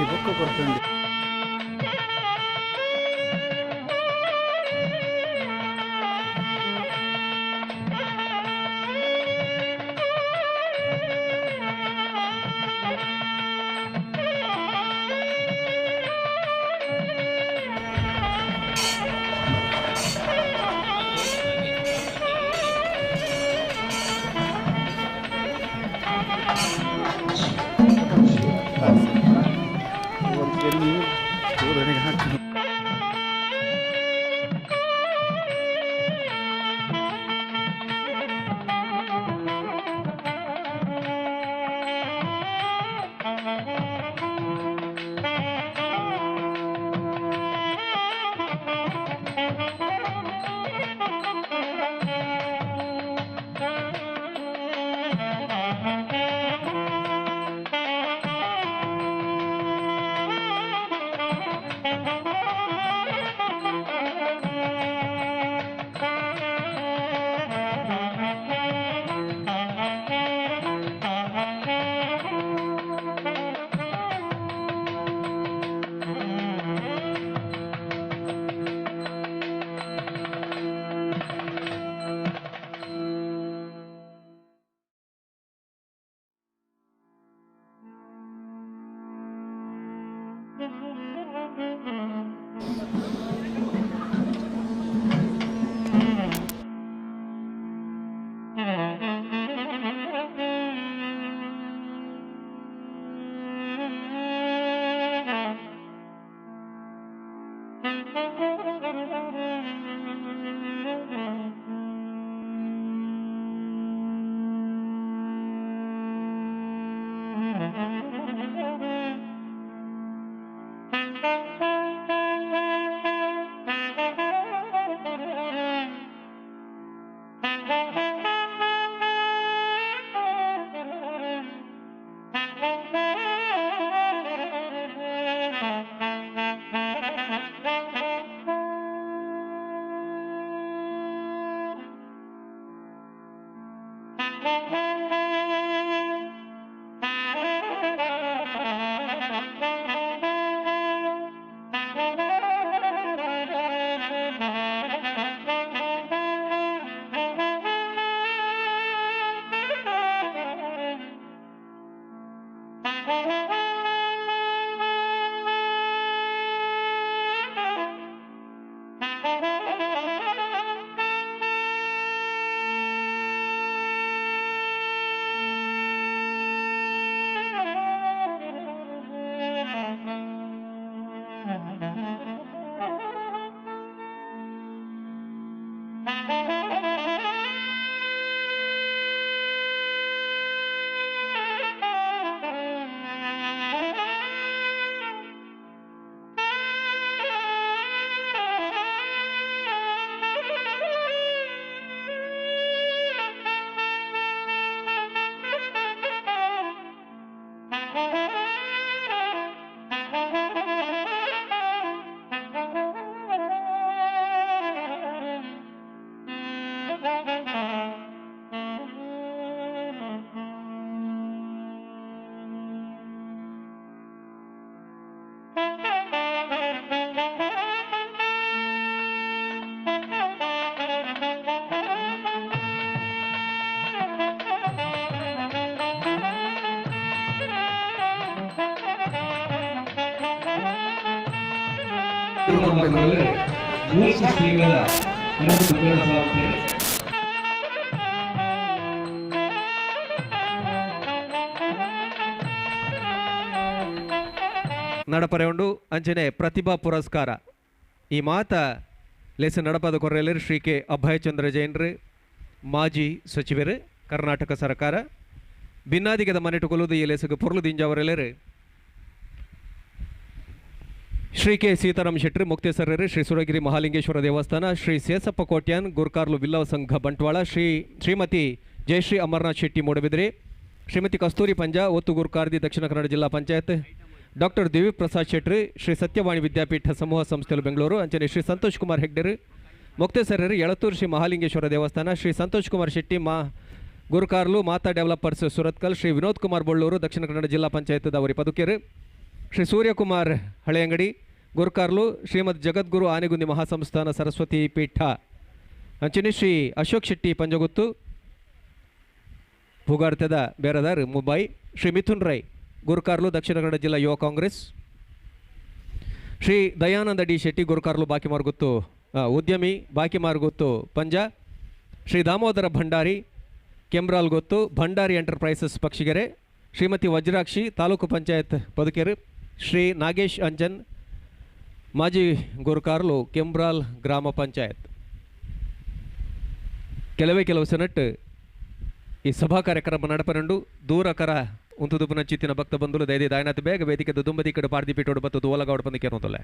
ಬುಕ್ ಕೊಡ್ತೀನಿ. ನಡಪರೆಯುಂಡು ಅಂಚನೆ ಪ್ರತಿಭಾ ಪುರಸ್ಕಾರ ಈ ಮಾತ ಲೆಸ್ ನಡಪದ ಕೊರೆಯಲು ಶ್ರೀ ಕೆ ಅಭಯಚಂದ್ರ ಜೈನ್ರು ಮಾಜಿ ಸಚಿವರು ಕರ್ನಾಟಕ ಸರ್ಕಾರ ಭಿನ್ನಾದಿಗದ ಮನೆಟು ಕೊಲ್ಲುದು ಈ ಲೆಸ್ಗೆ ಪೊರ್ಲು ದಿಂಜವರೆಲ್ಲರು ಶ್ರೀ ಕೆ ಸೀತಾರಾಮ್ ಶೆಟ್ಟಿ ಮುಕ್ತೇಸರರು ಶ್ರೀ ಸುರಗಿರಿ ಮಹಾಲಿಂಗೇಶ್ವರ ದೇವಸ್ಥಾನ ಶ್ರೀ ಸೇಸಪ್ಪ ಕೋಟ್ಯಾನ್ ಗುರ್ಕಾರ್ಲು ಬಿಲ್ಲವ ಸಂಘ ಬಂಟ್ವಾಳ ಶ್ರೀಮತಿ ಜಯಶ್ರೀ ಅಮರನಾಥ್ ಶೆಟ್ಟಿ ಮೂಡಬಿದ್ರೆ ಶ್ರೀಮತಿ ಕಸ್ತೂರಿ ಪಂಜಾ ಒತ್ತು ಗುರ್ಕಾರ್ದಿ ದಕ್ಷಿಣ ಕನ್ನಡ ಜಿಲ್ಲಾ ಪಂಚಾಯತ್ ಡಾಕ್ಟರ್ ದೇವಿ ಪ್ರಸಾದ್ ಶೆಟ್ಟಿ ಶ್ರೀ ಸತ್ಯವಾಣಿ ವಿದ್ಯಾಪೀಠ ಸಮೂಹ ಸಂಸ್ಥೆಗಳು ಬೆಂಗಳೂರು ಅಂಚನೆ ಶ್ರೀ ಸಂತೋಷ್ ಕುಮಾರ್ ಹೆಗ್ಡೆರು ಮುಕ್ತೇಸರರು ಯಳತೂರು ಶ್ರೀ ಮಹಾಲಿಂಗೇಶ್ವರ ದೇವಸ್ಥಾನ ಶ್ರೀ ಸಂತೋಷ್ ಕುಮಾರ್ ಶೆಟ್ಟಿ ಗುರುಕಾರ್ಲು ಮಾತಾ ಡೆವಲಪರ್ಸ್ ಸುರತ್ಕಲ್ ಶ್ರೀ ವಿನೋದ್ ಕುಮಾರ್ ಬೊಳ್ಳೂರು ದಕ್ಷಿಣ ಕನ್ನಡ ಜಿಲ್ಲಾ ಪಂಚಾಯತ್ ದವರಿ ಪದುಕೇರು ಶ್ರೀ ಸೂರ್ಯಕುಮಾರ್ ಹಳೆಯಂಗಡಿ ಗುರುಕಾರ್ಲು ಶ್ರೀಮದ್ ಜಗದ್ಗುರು ಆನೆಗುಂದಿ ಮಹಾಸಂಸ್ಥಾನ ಸರಸ್ವತಿ ಪೀಠ ಅಂಚನೆ ಶ್ರೀ ಅಶೋಕ್ ಶೆಟ್ಟಿ ಪಂಜಗುತ್ತು ಭೂಗಾರ್ತದ ಬೇರದಾರ್ ಮುಂಬೈ ಶ್ರೀ ಮಿಥುನ್ ರೈ ಗುರುಕಾರ್ಲು ದಕ್ಷಿಣ ಕನ್ನಡ ಜಿಲ್ಲಾ ಯುವ ಕಾಂಗ್ರೆಸ್ ಶ್ರೀ ದಯಾನಂದ ಡಿ ಶೆಟ್ಟಿ ಗುರುಕಾರ್ಲು ಬಾಕಿಮಾರ್ಗುತ್ತು ಉದ್ಯಮಿ ಬಾಕಿಮಾರ್ಗುತ್ತು ಪಂಜಾ ಶ್ರೀ ದಾಮೋದರ ಭಂಡಾರಿ ಕೆಂಬ್ರಾಲ್ ಗೊತ್ತು ಭಂಡಾರಿ ಎಂಟರ್ಪ್ರೈಸಸ್ ಪಕ್ಷಿಗೆರೆ ಶ್ರೀಮತಿ ವಜ್ರಾಕ್ಷಿ ತಾಲೂಕು ಪಂಚಾಯತ್ ಪದುಕೇರು ಶ್ರೀ ನಾಗೇಶ್ ಅಂಜನ್ ಮಾಜಿ ಗುರುಕಾರ್ಲು ಕೆಂಬ್ರಾಲ್ ಗ್ರಾಮ ಪಂಚಾಯತ್ ಕೆಲವು ಸೆನೆಟ್ ಈ ಸಭಾ ಕಾರ್ಯಕ್ರಮ ನಡಪರಂಡು ದೂರಕರ ಉಂತುದುಪುನ ಚಿತ್ತಿನ ಭಕ್ತ ಬಂಧುಲು ದಯದಿ ದಾಯನಾಥ್ ಬೇಗ ವೇದಿಕೆ ದುಂಬದಿ ಕಡೆ ಪಾರ್ದಿಪೀಠೋಡು ಬತ್ತು ಓಲಗೌಡ ಬಂದಿಕೆ ಅನ್ನೋದಲ್ಲ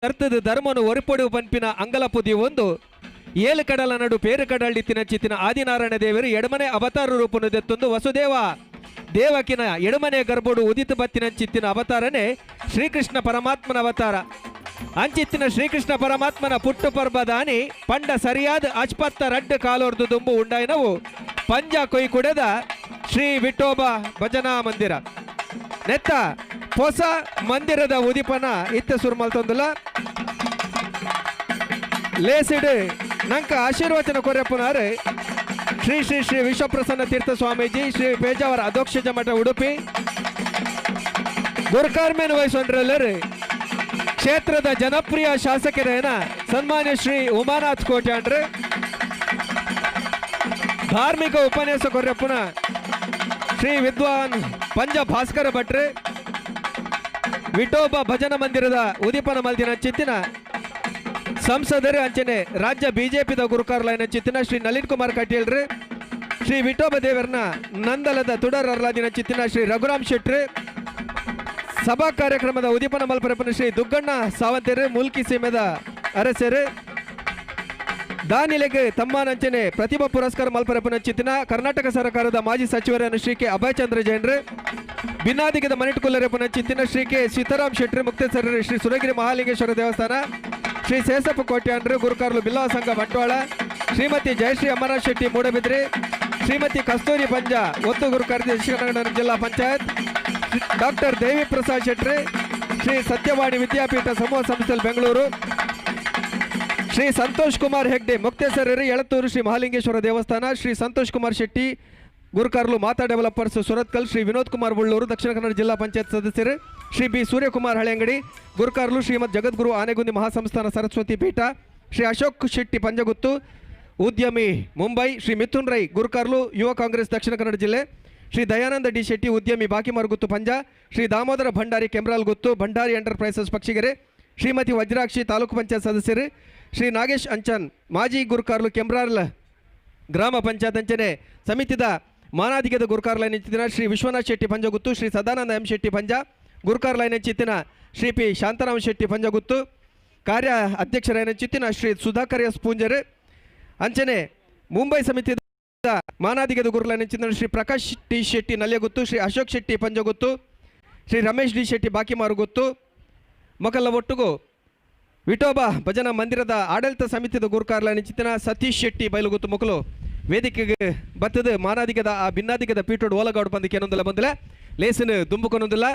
ಅರ್ಥದ ಧರ್ಮನು ಒರಿಪೊಡು ಪಂಪಿನ ಅಂಗಲಪುದಿ ಒಂದು ಏಳು ಕಡಲ ನಡು ಪೇರು ಕಡಲಿತ್ತಿನ ಚಿತ್ತಿನ ಆದಿನಾರಾಯಣ ದೇವರು ಎಡಮನೆ ಅವತಾರ ರೂಪನು ದೆತ್ತೊಂದು ವಸುದೇವ ದೇವಕಿನ ಎಡಮನೆ ಗರ್ಭೋಡು ಉದಿತ ಬತ್ತಿನ ಚಿತ್ತಿನ ಅವತಾರನೇ ಶ್ರೀಕೃಷ್ಣ ಪರಮಾತ್ಮನ ಅವತಾರ ಅಂಚಿತ್ತಿನ ಶ್ರೀಕೃಷ್ಣ ಪರಮಾತ್ಮನ ಪುಟ್ಟು ಪರ್ಬದಾನಿ ಪಂಡ ಸರಿಯಾದ ಅಚ್ಪತ್ತ ರಡ್ಡು ಕಾಲೋರ್ದು ದುಂಬು ಉಂಡಾಯಿನವು ಪಂಜ ಕೊಯ್ ಕುಡೆದ ಶ್ರೀ ವಿಠೋಬ ಭಜನಾ ಮಂದಿರ ನೆತ್ತ ಹೊಸ ಮಂದಿರದ ಉದಿಪನ ಇತ್ತ ಸುರ್ಮಲ್ತೊಂದುಲ ಲೇಸಿಡ್ ನಂಕ ಆಶೀರ್ವಚನ ಕೊರೆಪ್ಪನಾರು ಶ್ರೀ ಶ್ರೀ ಶ್ರೀ ವಿಶ್ವಪ್ರಸನ್ನ ತೀರ್ಥ ಸ್ವಾಮೀಜಿ ಶ್ರೀ ಪೇಜಾವರ ಅಧೋಕ್ಷಜ ಮಠ ಉಡುಪಿ ಗುರುಕಾರ್ಮೇನ ವಹಿಸೊಂಡ್ರೆಲ್ಲರು ಕ್ಷೇತ್ರದ ಜನಪ್ರಿಯ ಶಾಸಕರೇನ ಸನ್ಮಾನ್ಯ ಶ್ರೀ ಉಮಾನಾಥ್ ಕೋಟ್ಯಾಂಡ್ರು ಧಾರ್ಮಿಕ ಉಪನ್ಯಾಸ ಕೊರ್ಯಪ್ಪನ ಶ್ರೀ ವಿದ್ವಾನ್ ಪಂಜ ಭಾಸ್ಕರ ಭಟ್ರು ವಿಠೋಬ ಭಜನ ಮಂದಿರದ ಉದಿಪನ ಮಲ್ದಿನ ಚಿತ್ತಿನ ಸಂಸದರು ಅಂಚನೆ ರಾಜ್ಯ ಬಿಜೆಪಿದ ಗುರುಕಾರ್ಲೈನ ಚಿತ್ತಿನ ಶ್ರೀ ನಳಿನ್ ಕುಮಾರ್ ಕಟೀಲ್ರು ಶ್ರೀ ವಿಠೋಬ ದೇವರನ ನಂದಲದ ತುಡರ್ ಅರ್ಲಾದಿನ ಚಿತ್ತಿನ ಶ್ರೀ ರಘುರಾಮ್ ಶೆಟ್ರು ಸಭಾ ಕಾರ್ಯಕ್ರಮದ ಉದಿಪನ ಮಲ್ಪರಪ್ಪನ ಶ್ರೀ ದುಗ್ಗಣ್ಣ ಸಾವಂತರು ಮುಲ್ಕಿ ಸೀಮೆದ ಅರಸರು ದಾನಿಲೆಗೆ ತಮ್ಮನಂಚನೆ ಪ್ರತಿಭಾ ಪುರಸ್ಕಾರ ಮಲ್ಪರಪ್ಪನ ಚಿತ್ತಿನ ಕರ್ನಾಟಕ ಸರ್ಕಾರದ ಮಾಜಿ ಸಚಿವರನ್ನು ಶ್ರೀ ಕೆ ಅಭಯ್ ಚಂದ್ರ ಜೈನ್ರು ಭಿನ್ನಾದಿಗದ ಮನಿಟ್ಕುಲ್ಲರಪ್ಪನ ಚಿತ್ತಿನ ಶ್ರೀ ಕೆ ಸೀತಾರಾಮ್ ಶೆಟ್ಟಿ ಮುಕ್ತೇಶ್ವರ ಶ್ರೀ ಸುರಗಿರಿ ಮಹಾಲಿಂಗೇಶ್ವರ ದೇವಸ್ಥಾನ ಶ್ರೀ ಸೇಸಪ್ಪ ಕೋಟ್ಯಾಂಡ್ರು ಗುರುಕಾರ್ಲು ಬಿಲ್ಲವ ಸಂಘ ಬಂಟ್ವಾಳ ಶ್ರೀಮತಿ ಜಯಶ್ರೀ ಅಮರನಾಥ್ ಶೆಟ್ಟಿ ಮೂಡಬಿದ್ರಿ ಶ್ರೀಮತಿ ಕಸ್ತೂರಿ ಪಂಜ ಒತ್ತು ಗುರುಕಾರ್ತಿ ದಕ್ಷಿಣ ಕನ್ನಡ ಜಿಲ್ಲಾ ಪಂಚಾಯತ್ ಡಾಕ್ಟರ್ ದೇವಿ ಪ್ರಸಾದ್ ಶೆಟ್ಟಿ ಶ್ರೀ ಸತ್ಯವಾಣಿ ವಿದ್ಯಾಪೀಠ ಸಮೂಹ ಸಂಸ್ಥೆ ಬೆಂಗಳೂರು ಶ್ರೀ ಸಂತೋಷ್ ಕುಮಾರ್ ಹೆಗ್ಡೆ ಮುಕ್ತೇಶ್ವರ ಎಳತ್ತೂರು ಶ್ರೀ ಮಹಾಲಿಂಗೇಶ್ವರ ದೇವಸ್ಥಾನ ಶ್ರೀ ಸಂತೋಷ್ ಕುಮಾರ್ ಶೆಟ್ಟಿ ಗುರುಕಾರ್ಲು ಮಾತಾ ಡೆವಲಪರ್ಸ್ ಸುರತ್ಕಲ್ ಶ್ರೀ ವಿನೋದ್ ಕುಮಾರ್ ಬುಳ್ಳೂರು ದಕ್ಷಿಣ ಕನ್ನಡ ಜಿಲ್ಲಾ ಪಂಚಾಯತ್ ಸದಸ್ಯರು ಶ್ರೀ ಬಿ ಸೂರ್ಯಕುಮಾರ್ ಹಳೆಂಗಡಿ ಗುರುಕಾರ್ಲು ಶ್ರೀಮದ್ ಜಗದ್ಗುರು ಆನೆಗುಂದಿ ಮಹಾಸಂಸ್ಥಾನ ಸರಸ್ವತಿ ಪೀಠ ಶ್ರೀ ಅಶೋಕ್ ಶೆಟ್ಟಿ ಪಂಜಗುತ್ತು ಉದ್ಯಮಿ ಮುಂಬೈ ಶ್ರೀ ಮಿಥುನ್ ರೈ ಗುರುಕಾರ್ಲು ಯುವ ಕಾಂಗ್ರೆಸ್ ದಕ್ಷಿಣ ಕನ್ನಡ ಜಿಲ್ಲೆ ಶ್ರೀ ದಯಾನಂದ ಡಿ ಶೆಟ್ಟಿ ಉದ್ಯಮಿ ಬಾಕಿಮಾರ್ಗುತ್ತು ಪಂಜ ಶ್ರೀ ದಾಮೋದರ ಭಂಡಾರಿ ಕೆಮ್ರಾಲ್ ಗುತ್ತು ಭಂಡಾರಿ ಎಂಟರ್ಪ್ರೈಸಸ್ ಪಕ್ಷಿಗೆರೆ ಶ್ರೀಮತಿ ವಜ್ರಾಕ್ಷಿ ತಾಲೂಕು ಪಂಚಾಯತ್ ಸದಸ್ಯರು ಶ್ರೀ ನಾಗೇಶ್ ಅಂಚನ್ ಮಾಜಿ ಗುರುಕಾರ್ಲು ಕೆಮ್ರಾಲ್ ಗ್ರಾಮ ಪಂಚಾಯತ್ ಅಂಚನೆ ಸಮಿತಿದ ಮಾನಾಧಿಕದ ಗುರುಕಾರ್ಲ ನಿಂತಿನ ಶ್ರೀ ವಿಶ್ವನಾಥ್ ಶೆಟ್ಟಿ ಪಂಜಗುತ್ತು ಶ್ರೀ ಸದಾನಂದ ಎಂ ಶೆಟ್ಟಿ ಪಂಜ ಗುರುಕಾರ್ಲೈನ ಚಿತ್ತಿನ ಶ್ರೀ ಪಿ ಶಾಂತರಾಮ ಶೆಟ್ಟಿ ಪಂಜಗುತ್ತು, ಕಾರ್ಯ ಅಧ್ಯಕ್ಷರಾಯನ ಚಿತ್ತಿನ ಶ್ರೀ ಸುಧಾಕರ್ ಎಸ್ ಪೂಂಜರ್, ಅಂಚನೆ ಮುಂಬೈ ಸಮಿತಿ ಮಾನಾದಿಗದ ಗುರುಲೈನ ಚಿತ್ತಿನ ಶ್ರೀ ಪ್ರಕಾಶ್ ಟಿ ಶೆಟ್ಟಿ ನಲ್ಯಗುತ್ತು, ಶ್ರೀ ಅಶೋಕ್ ಶೆಟ್ಟಿ ಪಂಜಗುತ್ತು, ಶ್ರೀ ರಮೇಶ್ ಡಿ ಶೆಟ್ಟಿ ಬಾಕಿಮಾರುಗುತ್ತು ಮೊಕಲ್ಲ ಒಟ್ಟುಗು ವಿಠೋಬಾ ಭಜನಾ ಮಂದಿರದ ಆಡಳಿತ ಸಮಿತಿದ ಗುರುಕಾರ್ಲೈನ ಚಿತ್ತಿನ ಸತೀಶ್ ಶೆಟ್ಟಿ ಬಯಲುಗುತ್ತು ಮೊಕಲು ವೇದಿಕೆಗೆ ಬತ್ತದ ಮಾನಾದಿಗದ ಆ ಭಿನ್ನಾದಿಗದ ಪೀಠೋಡು ಓಲಗಾಡು ಬಂದಿಕ್ಕೆ ಏನೊಂದಿಲ್ಲ ಬಂದಿಲ್ಲ ಲೇಸನು ದುಂಬುಕೊನೊಂದಿಲ್ಲ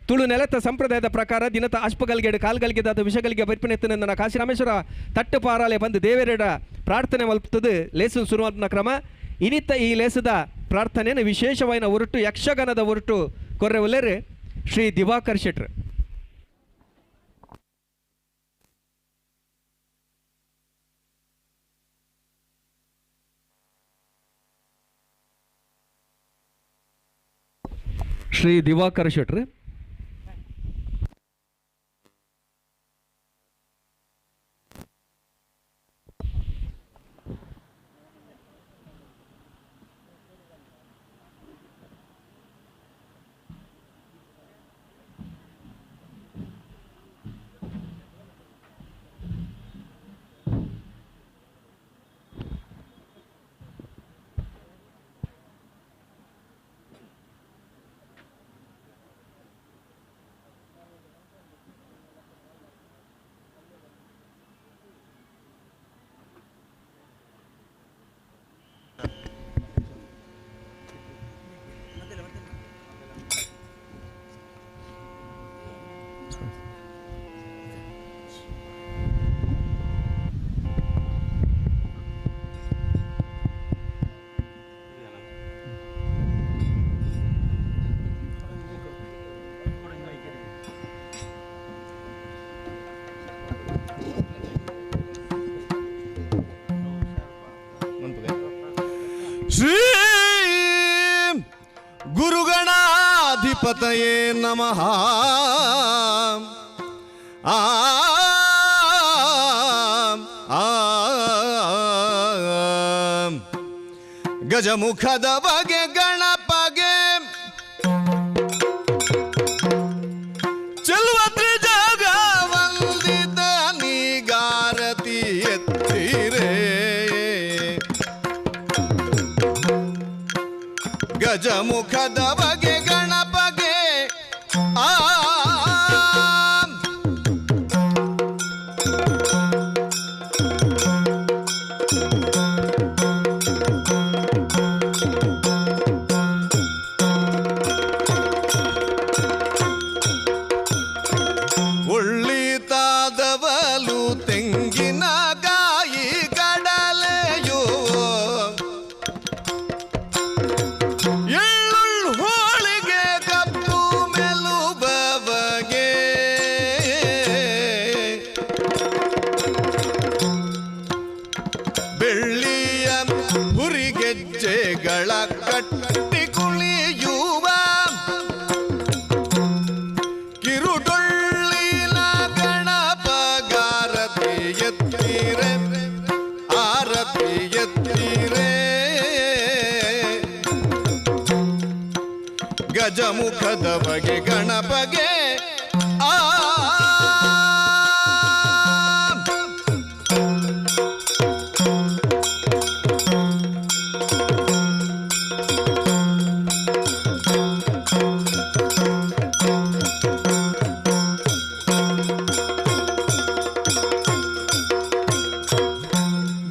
ತುಳು ನೆಲತ ಸಂಪ್ರದಾಯದ ಪ್ರಕಾರ ದಿನತ ಅಶ್ಪಗಲ್ಗೆಡು ಕಾಲ್ಗಲ್ಗೆದಾದ ವಿಷಗಳಿಗೆ ಬರ್ಪಿನೆತ್ತನ ನನ್ನ ಕಾಶಿರಾಮೇಶ್ವರ ತಟ್ಟು ಪಾರಾಲೆ ಬಂದು ದೇವರೇಡ ಪ್ರಾರ್ಥನೆ ಮಲ್ಪುತ್ತದೆ ಲೇಸು ಶುರುವಾದ ಕ್ರಮ ಇನಿತ್ತ ಈ ಲೇಸದ ಪ್ರಾರ್ಥನೆಯನ್ನು ವಿಶೇಷವಾದ ಹೊರಟು ಯಕ್ಷಗಾನದ ಹೊರಟು ಕೊರ್ರೆ ಒಲ್ಲೆರೆ ಶ್ರೀ ದಿವಾಕರ್ ಶೆಟ್ರ್. ಶ್ರೀ ದಿವಾಕರ್ ಶೆಟ್ರ್ ಶ್ರೀ ಗುರುಗಣಾಧಿಪತಯೇ ನಮಃ. ಆ ಗಜಮುಖದ ಬಗೆ ಗಣಪಗೆ ಚೆಲುವ ತ್ರಿಜಗ ವಂದಿತ ನೀಗಾರತಿ ಎತ್ತಿರೇ ಗಜಮುಖದ ಬಗೆ ಗಣಪಗೆ ಆ ಉಳ್ಳಿತಾದವಲು ತೆಂಗಿನ ಗಾಯಿ ಕಡಲೆಯೋ ಹೋಳಿಗೆ ಕಪ್ಪು ಮೆಲುಬವಗೆ ಬೆಳ್ಳಿಯ ಹುರಿಗೆಜ್ಜೆಗಳ ಕಟ್ಟಿ ಕುಳಿಯುವ ಕಿರುಡೊಳ್ಳಿನ ಗಣಪಗಾರತಿ ಎತ್ತೀರೆ ಆರತಿ ಎತ್ತೀರೆ ಗಜಮುಖದ ಬಗೆ ಗಣಪಗೆ ಆ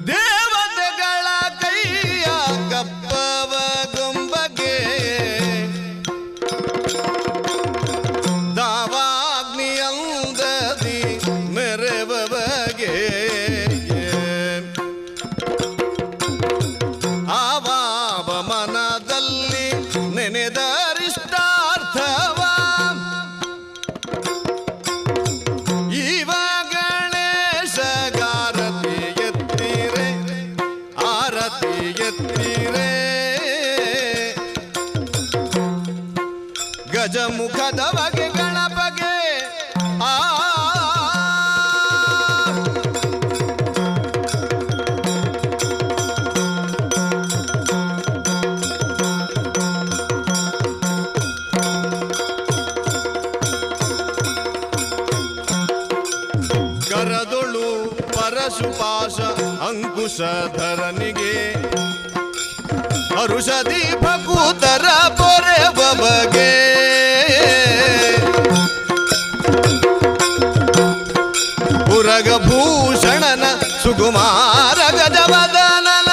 ದೇವತೆಗಳ ಕೈಯ ಕಪ್ಪವ ಗೊಂಬಗೆ ಪರಶುಪಾಶ ಅಂಕುಶಧರನಿಗೆ ಹರುಷದಿ ಭಕೂತರ ಪೊರೆವ ಬಗೆ ಪುರಗಭೂಷಣನ ಸುಕುಮಾರ ಗಜವದನನ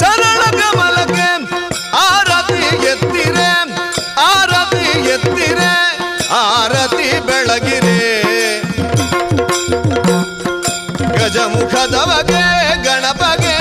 ಚರಣ ಕಮಲಕ್ಕೆ ಆರತಿ ಎತ್ತಿರೆ ಆರತಿ ಎತ್ತಿರೆ ಆರತಿ ಬೆಳಗಿರೆ ಗಜಮುಖದವಗೆ ಗಣಪಗೆ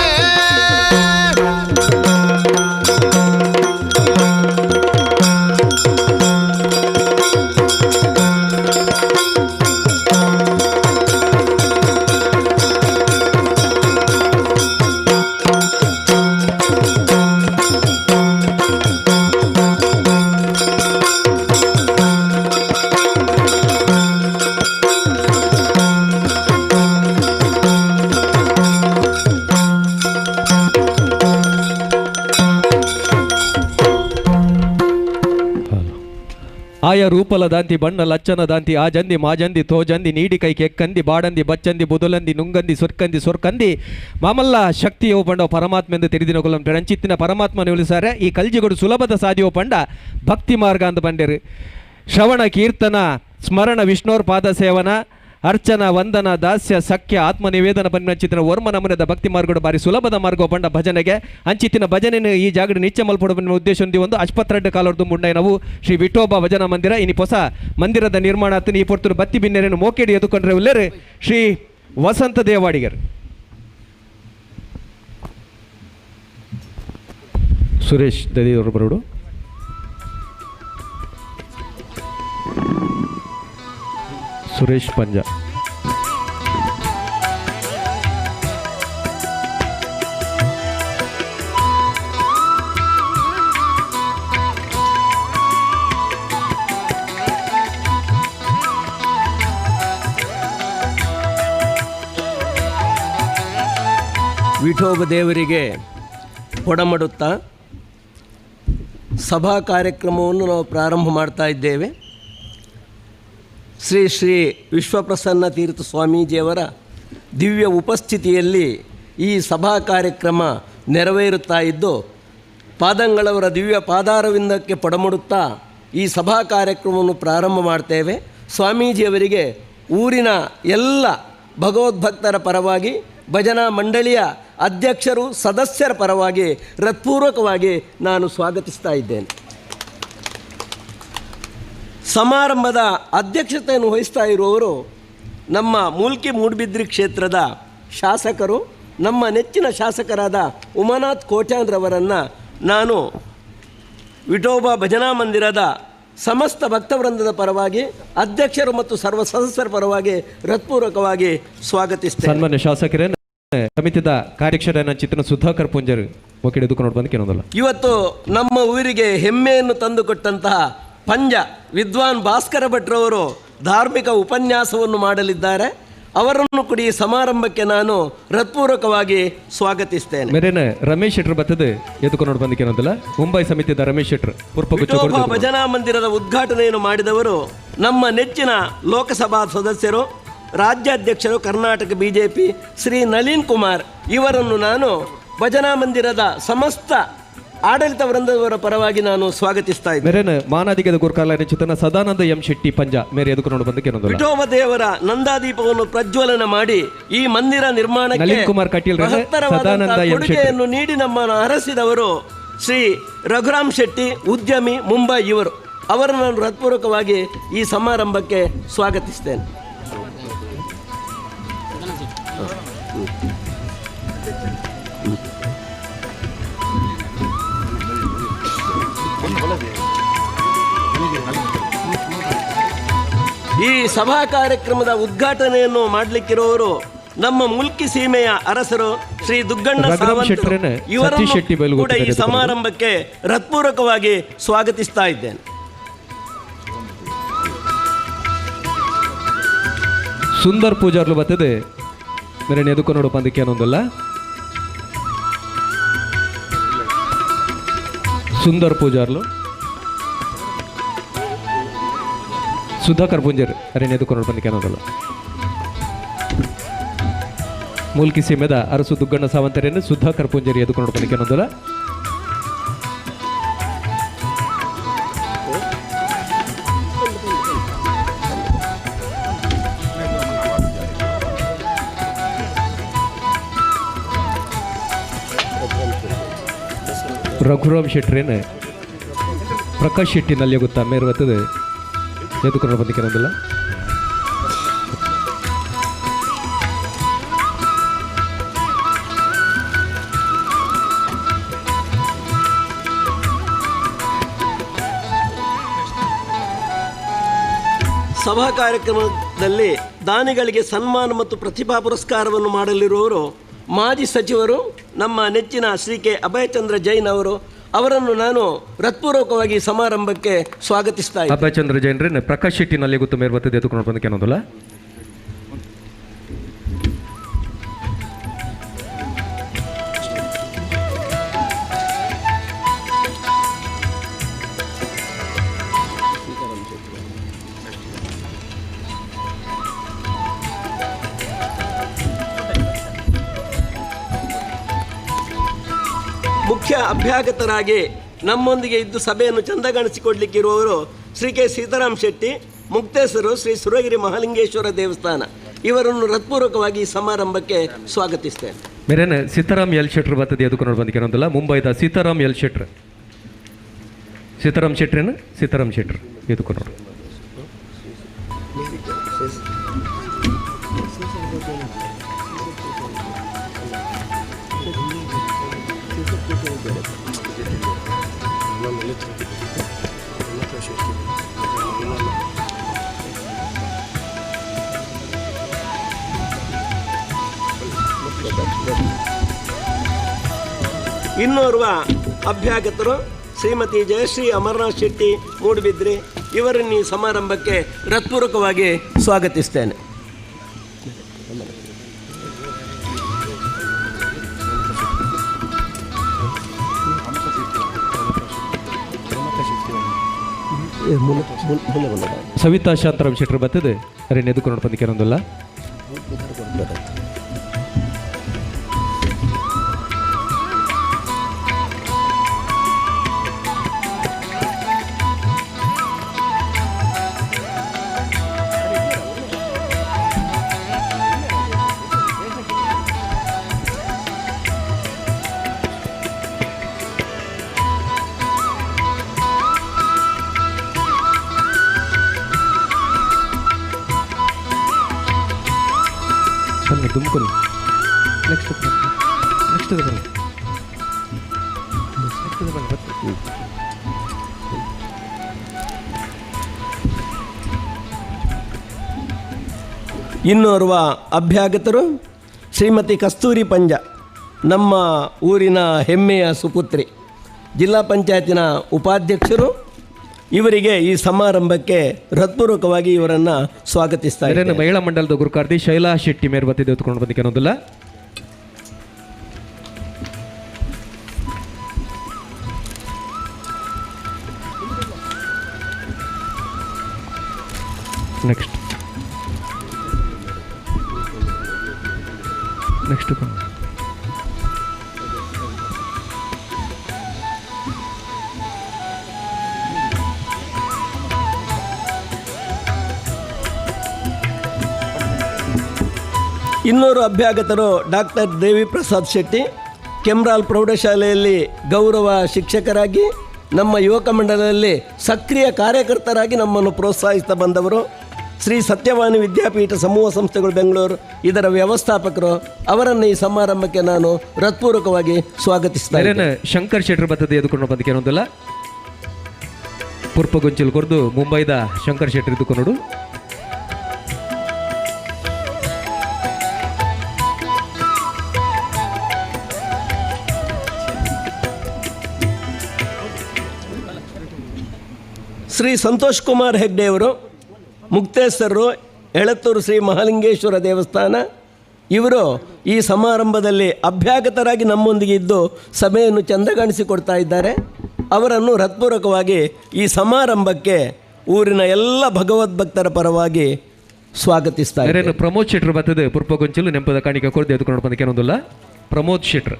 ಆಯ ರೂಪಲ ದಾಂತಿ ಬಣ್ಣ ಲಚ್ಚನ ದಾಂತಿ ಆ ಜಂದಿ ಮಾಜಂದಿ ತೋಜಂದಿ ನೀಡಿ ಕೈ ಕೆಕ್ಕಂದಿ ಬಾಡಂದಿ ಬಚ್ಚಂದಿ ಬುದುಲಂದಿ ನುಂಗಂದಿ ಸೊರ್ಕಂದಿ ಸೊರ್ಕಂದಿ ಮಾಮಲ್ಲ ಶಕ್ತಿಯೋ ಪಂಡ ಪರಮಾತ್ಮ ಎಂದು ತಿಳಿದಿನ ಕೊಲ್ಲಂ ರಂಚಿತ್ತಿನ ಪರಮಾತ್ಮನ ಉಳಿಸಾರೆ ಈ ಕಲ್ಜಿಗಳು ಸುಲಭದ ಸಾಧ್ಯವೋ ಪಂಡ ಭಕ್ತಿ ಮಾರ್ಗ ಅಂತ ಬಂಡೇರು ಶ್ರವಣ ಕೀರ್ತನ ಸ್ಮರಣ ವಿಷ್ಣೋರ್ ಪಾದ ಸೇವನ ಅರ್ಚನ ವಂದನ ದಾಸ್ಯ ಸಖ್ಯ ಆತ್ಮನಿವೇದನ ಪನ್ನಂಚಿತ್ತಿನ ವರ್ಮ ನಮನದ ಭಕ್ತಿ ಮಾರ್ಗಡು ಬಾರಿ ಸುಲಭದ ಮಾರ್ಗ ಪಂಡ ಭಜನೆಗೆ ಅಂಚಿತ್ತಿನ ಭಜನೆ ಈ ಜಾಗದ ನಿತ್ಯ ಮಲ್ಪಡುವ ಉದ್ದೇಶ ಒಂದು ಆಸ್ಪತ್ರೆ ಕಾಲರ್ದು ಮುಂಡೆ ನಾವು ಶ್ರೀ ವಿಠೋಬಾ ಭಜನಾ ಮಂದಿರ ಇನಿ ಹೊಸ ಮಂದಿರದ ನಿರ್ಮಾಣ ಆತನ ಈ ಪೊರ್ತರು ಬತ್ತಿ ಬಿನ್ನೆರೇನು ಮೋಕೆಡಿ ಎದುಕೊಂಡ್ರೆ ಉಲ್ಲೇರು ಶ್ರೀ ವಸಂತ ದೇವಾಡಿಗರ್ ಸುರೇಶ್ ದದಿಯವರು ಬರೋಡು ಸುರೇಶ್ ಪಂಜ ವಿಠೋಬ ದೇವರಿಗೆ ಕೊಡಮಡುತ್ತಾ ಸಭಾ ಕಾರ್ಯಕ್ರಮವನ್ನು ನಾವು ಪ್ರಾರಂಭ ಮಾಡ್ತಾ ಇದ್ದೇವೆ. ಶ್ರೀ ಶ್ರೀ ವಿಶ್ವಪ್ರಸನ್ನ ತೀರ್ಥ ಸ್ವಾಮೀಜಿಯವರ ದಿವ್ಯ ಉಪಸ್ಥಿತಿಯಲ್ಲಿ ಈ ಸಭಾ ಕಾರ್ಯಕ್ರಮ ನೆರವೇರುತ್ತಾ ಇದ್ದು ಪಾದಂಗಳವರ ದಿವ್ಯ ಪಾದಾರವಿಂದಕ್ಕೆ ಪಡಮಡುತ್ತಾ ಈ ಸಭಾ ಕಾರ್ಯಕ್ರಮವನ್ನು ಪ್ರಾರಂಭ ಮಾಡ್ತೇವೆ. ಸ್ವಾಮೀಜಿಯವರಿಗೆ ಊರಿನ ಎಲ್ಲ ಭಗವದ್ಭಕ್ತರ ಪರವಾಗಿ ಭಜನಾ ಮಂಡಳಿಯ ಅಧ್ಯಕ್ಷರು ಸದಸ್ಯರ ಪರವಾಗಿ ಹೃತ್ಪೂರ್ವಕವಾಗಿ ನಾನು ಸ್ವಾಗತಿಸ್ತಾ ಇದ್ದೇನೆ. ಸಮಾರಂಭದ ಅಧ್ಯಕ್ಷತೆಯನ್ನು ವಹಿಸ್ತಾ ಇರುವವರು ನಮ್ಮ ಮೂಲ್ಕಿ ಮೂಡುಬಿದ್ರಿ ಕ್ಷೇತ್ರದ ಶಾಸಕರು, ನಮ್ಮ ನೆಚ್ಚಿನ ಶಾಸಕರಾದ ಉಮಾನಾಥ್ ಕೋಟ್ಯಾನ್ರವರನ್ನು ನಾನು ವಿಠೋಬಾ ಭಜನಾ ಮಂದಿರದ ಸಮಸ್ತ ಭಕ್ತವೃಂದದ ಪರವಾಗಿ ಅಧ್ಯಕ್ಷರು ಮತ್ತು ಸರ್ವ ಸದಸ್ಯರ ಪರವಾಗಿ ಹೃತ್ಪೂರ್ವಕವಾಗಿ ಸ್ವಾಗತಿಸ್ತೇನೆ. ಸನ್ಮಾನ್ಯ ಶಾಸಕರೇ, ಸಮಿತಿದ ಕಾರ್ಯಕ್ಷರ ಚಿತ್ರನ ಸುಧಾಕರ್ ಪುಂಜರು ಒಕ್ಕಡೆ ದುಃಖ ಬಂದು ಕೇಳೋದಲ್ಲ. ಇವತ್ತು ನಮ್ಮ ಊರಿಗೆ ಹೆಮ್ಮೆಯನ್ನು ತಂದುಕೊಟ್ಟಂತಹ ಪಂಜ ವಿದ್ವಾನ್ ಭಾಸ್ಕರ ಭಟ್ರವರು ಧಾರ್ಮಿಕ ಉಪನ್ಯಾಸವನ್ನು ಮಾಡಲಿದ್ದಾರೆ. ಅವರನ್ನು ಕೂಡ ಈ ಸಮಾರಂಭಕ್ಕೆ ನಾನು ಹೃತ್ಪೂರ್ವಕವಾಗಿ ಸ್ವಾಗತಿಸ್ತೇನೆ. ಮೇರೇನ ರಮೇಶ್ ಶೆಟ್ರ್ ಬರ್ತದೆ ಎದುಕೊಂಡು ಬಂದು ಕೇಳೋದಿಲ್ಲ. ಮುಂಬೈ ಸಮಿತಿದ ರಮೇಶ್ ಶೆಟ್ರ್ ವಿಠೋಬಾ ಭಜನಾ ಮಂದಿರದ ಉದ್ಘಾಟನೆಯನ್ನು ಮಾಡಿದವರು ನಮ್ಮ ನೆಚ್ಚಿನ ಲೋಕಸಭಾ ಸದಸ್ಯರು, ರಾಜ್ಯಾಧ್ಯಕ್ಷರು ಕರ್ನಾಟಕ ಬಿಜೆಪಿ ಶ್ರೀ ನಳಿನ್ ಕುಮಾರ್. ಇವರನ್ನು ನಾನು ಭಜನಾ ಮಂದಿರದ ಸಮಸ್ತ ಆಡಳಿತ ವೃಂದದವರ ಪರವಾಗಿ ನಾನು ಸ್ವಾಗತಿಸ್ತಾ ಇದ್ದೇನೆ. ಮೇರೇನ ಮಾನಾದಿಗದ ಗುರುಕಾಲ ಚಿತ್ರನ ಸದಾನಂದ ಎಂ ಶೆಟ್ಟಿ ಪಂಜ ಮೇರೆ ಎದುಕೊಂಡು ಬಂದು ಕೇಳೋದಿಲ್ಲ. ವಿಠೋಬ ದೇವರ ನಂದಾದೀಪವನ್ನು ಪ್ರಜ್ವಲನ ಮಾಡಿ ಈ ಮಂದಿರ ನಿರ್ಮಾಣಕ್ಕೆ ನಳಿನ್ ಕುಮಾರ್ ಕಟೀಲ್ ಕೊಡುಗೆಯನ್ನು ನೀಡಿ ನಮ್ಮನ್ನು ಹರಸಿದವರು ಶ್ರೀ ರಘುರಾಮ್ ಶೆಟ್ಟಿ, ಉದ್ಯಮಿ, ಮುಂಬೈ. ಇವರು ಅವರನ್ನು ನಾನು ಹೃತ್ಪೂರ್ವಕವಾಗಿ ಈ ಸಮಾರಂಭಕ್ಕೆ ಸ್ವಾಗತಿಸ್ತೇನೆ. ಈ ಸಭಾ ಕಾರ್ಯಕ್ರಮದ ಉದ್ಘಾಟನೆಯನ್ನು ಮಾಡಲಿಕ್ಕಿರುವವರು ನಮ್ಮ ಮುಲ್ಕಿ ಸೀಮೆಯ ಅರಸರು ಶ್ರೀ ದುಗ್ಗಣ್ಣ ಸಾವಂತರು. ಇವರನ್ನು ಕೂಡ ಈ ಸಮಾರಂಭಕ್ಕೆ ಹೃತ್ಪೂರ್ವಕವಾಗಿ ಸ್ವಾಗತಿಸ್ತಾ ಇದ್ದೇನೆ. ಸುಂದರ್ ಪೂಜಾರ್ಲು ಬರ್ತದೆ ಮೇರೆ ಎದುಕೊಂಡು ನೋಡು ಬಂದಕ್ಕೆ ಅನ್ನೋದಲ್ಲ. ಸುಂದರ್ ಪೂಜಾರ್ಲು ಸುಧಾಕರ್ ಪುಂಜರ್ ಅರೆ ಎದುಕೊಂಡು ಬಂದಕ್ಕೆ ಅನ್ನೋದಲ್ಲ. ಮೂಲ್ಕಿ ಸೀಮೆದ ಅರಸು ದುಗ್ಗಣ್ಣ ಸಾವಂತರನ್ನು ಸುಧಾಕರ್ ಪುಂಜರಿ ಎದುಕೊಂಡು ಬಂದಿಕ್ಕೆ ಅನ್ನೋದಲ್ಲ. ರಘುರಾಮ್ ಶೆಟ್ರೇನು ಪ್ರಕಾಶ್ ಶೆಟ್ಟಿನಲ್ಲಿ ಗೊತ್ತಾ ಮೇರ್ವತ್ತದು ಎದುಕೊಂಡು ಬಂದಿಕ್ಕೆ ಅನ್ನೋದಲ್ಲ. ಸಭಾ ಕಾರ್ಯಕ್ರಮದಲ್ಲಿ ದಾನಿಗಳಿಗೆ ಸನ್ಮಾನ ಮತ್ತು ಪ್ರತಿಭಾ ಪುರಸ್ಕಾರವನ್ನು ಮಾಡಲಿರುವವರು ಮಾಜಿ ಸಚಿವರು ನಮ್ಮ ನೆಚ್ಚಿನ ಶ್ರೀ ಕೆ ಅಭಯಚಂದ್ರ ಜೈನ್ ಅವರನ್ನು ನಾನು ಹೃತ್ಪೂರ್ವಕವಾಗಿ ಸಮಾರಂಭಕ್ಕೆ ಸ್ವಾಗತಿಸ್ತಾ ಇದ್ದೀನಿ. ಅಭಯಚಂದ್ರ ಜೈನ್ರೇ ಪ್ರಕಾಶ್ ಶೆಟ್ಟಿನಲ್ಲಿ ಗೊತ್ತು ಮೇರ್ವತ್ತದು ಎದುಕೊಂಡು ಬಂದಕ್ಕೆ ಅನ್ನೋದಲ್ಲ. ಮುಖ್ಯ ಅಭ್ಯಾಗತರಾಗಿ ನಮ್ಮೊಂದಿಗೆ ಇದ್ದು ಸಭೆಯನ್ನು ಚಂದಗಾಣಿಸಿಕೊಡ್ಲಿಕ್ಕಿರುವವರು ಶ್ರೀ ಕೆ ಸೀತಾರಾಮ್ ಶೆಟ್ಟಿ, ಮುಕ್ತೇಸರು ಶ್ರೀ ಸುರಗಿರಿ ಮಹಾಲಿಂಗೇಶ್ವರ ದೇವಸ್ಥಾನ. ಇವರನ್ನು ಹೃತ್ಪೂರ್ವಕವಾಗಿ ಈ ಸಮಾರಂಭಕ್ಕೆ ಸ್ವಾಗತಿಸ್ತೇನೆ. ಮೇರೇನು ಸೀತಾರಾಮ್ ಎಲ್ ಶೆಟ್ರ್ ಬರ್ತದೆ ಎದುಕೊಂಡು ಬಂದಿಕ್ಕೆ ಅನ್ನೋದಲ್ಲ. ಮುಂಬೈದ ಸೀತಾರಾಮ್ ಎಲ್ ಶೆಟ್ರ್, ಸೀತಾರಾಮ್ ಶೆಟ್ರೇನು ಸೀತಾರಾಮ್ ಶೆಟ್ರ್ ಎದುಕೊಂಡು. ಇನ್ನೋರ್ವ ಅಭ್ಯಾಗತರು ಶ್ರೀಮತಿ ಜಯಶ್ರೀ ಅಮರನಾಥ್ ಶೆಟ್ಟಿ ಮೂಡುಬಿದ್ರಿ, ಇವರನ್ನು ಈ ಸಮಾರಂಭಕ್ಕೆ ಹೃತ್ಪೂರ್ವಕವಾಗಿ ಸ್ವಾಗತಿಸ್ತೇನೆ. ಸವಿತಾ ಶಾಂತರಾಮ್ ಶೆಟ್ರ್ ಬರ್ತದೆ ಅರೇನು ಎದುಕೊಂಡು ಬಂದಿಕ್ಕೆ ಅನ್ನೋದಲ್ಲ. ತುಮಕೂರು ನೆಕ್ಸ್ಟ್ ಇನ್ನೋರ್ವ ಅಭ್ಯಾಗತರು ಶ್ರೀಮತಿ ಕಸ್ತೂರಿ ಪಂಜ, ನಮ್ಮ ಊರಿನ ಹೆಮ್ಮೆಯ ಸುಪುತ್ರಿ, ಜಿಲ್ಲಾ ಪಂಚಾಯತಿನ ಉಪಾಧ್ಯಕ್ಷರು. ಇವರಿಗೆ ಈ ಸಮಾರಂಭಕ್ಕೆ ಹೃತ್ಪೂರ್ವಕವಾಗಿ ಇವರನ್ನು ಸ್ವಾಗತಿಸ್ತಾ ಇದ್ದೇನೆ. ಮಹಿಳಾ ಮಂಡಲದ ಗುರುಕಾರ್ತಿ ಶೈಲಾ ಶೆಟ್ಟಿ ಮೇರ್ ಬತ್ತಿದೆ ಎತ್ಕೊಂಡು ಬಂದಿಕ್ಕೆ ಅನ್ನೋದಿಲ್ಲ. ನೆಕ್ಸ್ಟ್ ಇನ್ನೋರು ಅಭ್ಯಾಗತರು ಡಾಕ್ಟರ್ ದೇವಿ ಪ್ರಸಾದ್ ಶೆಟ್ಟಿ, ಕೆಮ್ರಾಲ್ ಪ್ರೌಢಶಾಲೆಯಲ್ಲಿ ಗೌರವ ಶಿಕ್ಷಕರಾಗಿ, ನಮ್ಮ ಯುವಕ ಮಂಡಲದಲ್ಲಿ ಸಕ್ರಿಯ ಕಾರ್ಯಕರ್ತರಾಗಿ ನಮ್ಮನ್ನು ಪ್ರೋತ್ಸಾಹಿಸ್ತಾ ಬಂದವರು. ಶ್ರೀ ಸತ್ಯವಾಣಿ ವಿದ್ಯಾಪೀಠ ಸಮೂಹ ಸಂಸ್ಥೆಗಳು ಬೆಂಗಳೂರು ಇದರ ವ್ಯವಸ್ಥಾಪಕರು. ಅವರನ್ನು ಈ ಸಮಾರಂಭಕ್ಕೆ ನಾನು ಹೃತ್ಪೂರ್ವಕವಾಗಿ ಸ್ವಾಗತಿಸ್ತೇನೆ. ಶಂಕರ್ ಶೆಟ್ರ್ ಬರ್ತದೆ ಎದುಕೊಂಡು ಬಂದಿಕ್ಕೆ ಅನ್ನೋದಿಲ್ಲ. ಪುರ್ಪಗೊಂಚಲ್ ಕೊರ್ದು ಮುಂಬೈದ ಶಂಕರ್ ಶೆಟ್ರ್ ಎದುಕೊಂಡು. ಶ್ರೀ ಸಂತೋಷ್ ಕುಮಾರ್ ಹೆಗ್ಡೆಯವರು, ಮುಕ್ತೇಶ್ವರರು, ಎಳತ್ತೂರು ಶ್ರೀ ಮಹಾಲಿಂಗೇಶ್ವರ ದೇವಸ್ಥಾನ. ಇವರು ಈ ಸಮಾರಂಭದಲ್ಲಿ ಅಭ್ಯಾಗತರಾಗಿ ನಮ್ಮೊಂದಿಗೆ ಇದ್ದು ಸಭೆಯನ್ನು ಚಂದಗಾಣಿಸಿಕೊಡ್ತಾ ಇದ್ದಾರೆ. ಅವರನ್ನು ಹೃತ್ಪೂರ್ವಕವಾಗಿ ಈ ಸಮಾರಂಭಕ್ಕೆ ಊರಿನ ಎಲ್ಲ ಭಗವದ್ಭಕ್ತರ ಪರವಾಗಿ ಸ್ವಾಗತಿಸ್ತಾ ಇದ್ದೇನೆ. ಪ್ರಮೋದ್ ಶೆಟ್ರು ಬರ್ತದೆ ಪುರ್ಪಗೊಂಚಲು ನೆಂಪದ ಕಾಣಿಕೆ ಕೊರದೆ ಎದುಕೊಂಡು ಬಂದಕ್ಕೆ ಏನೊಂದಿಲ್ಲ. ಪ್ರಮೋದ್ ಶೆಟ್ರು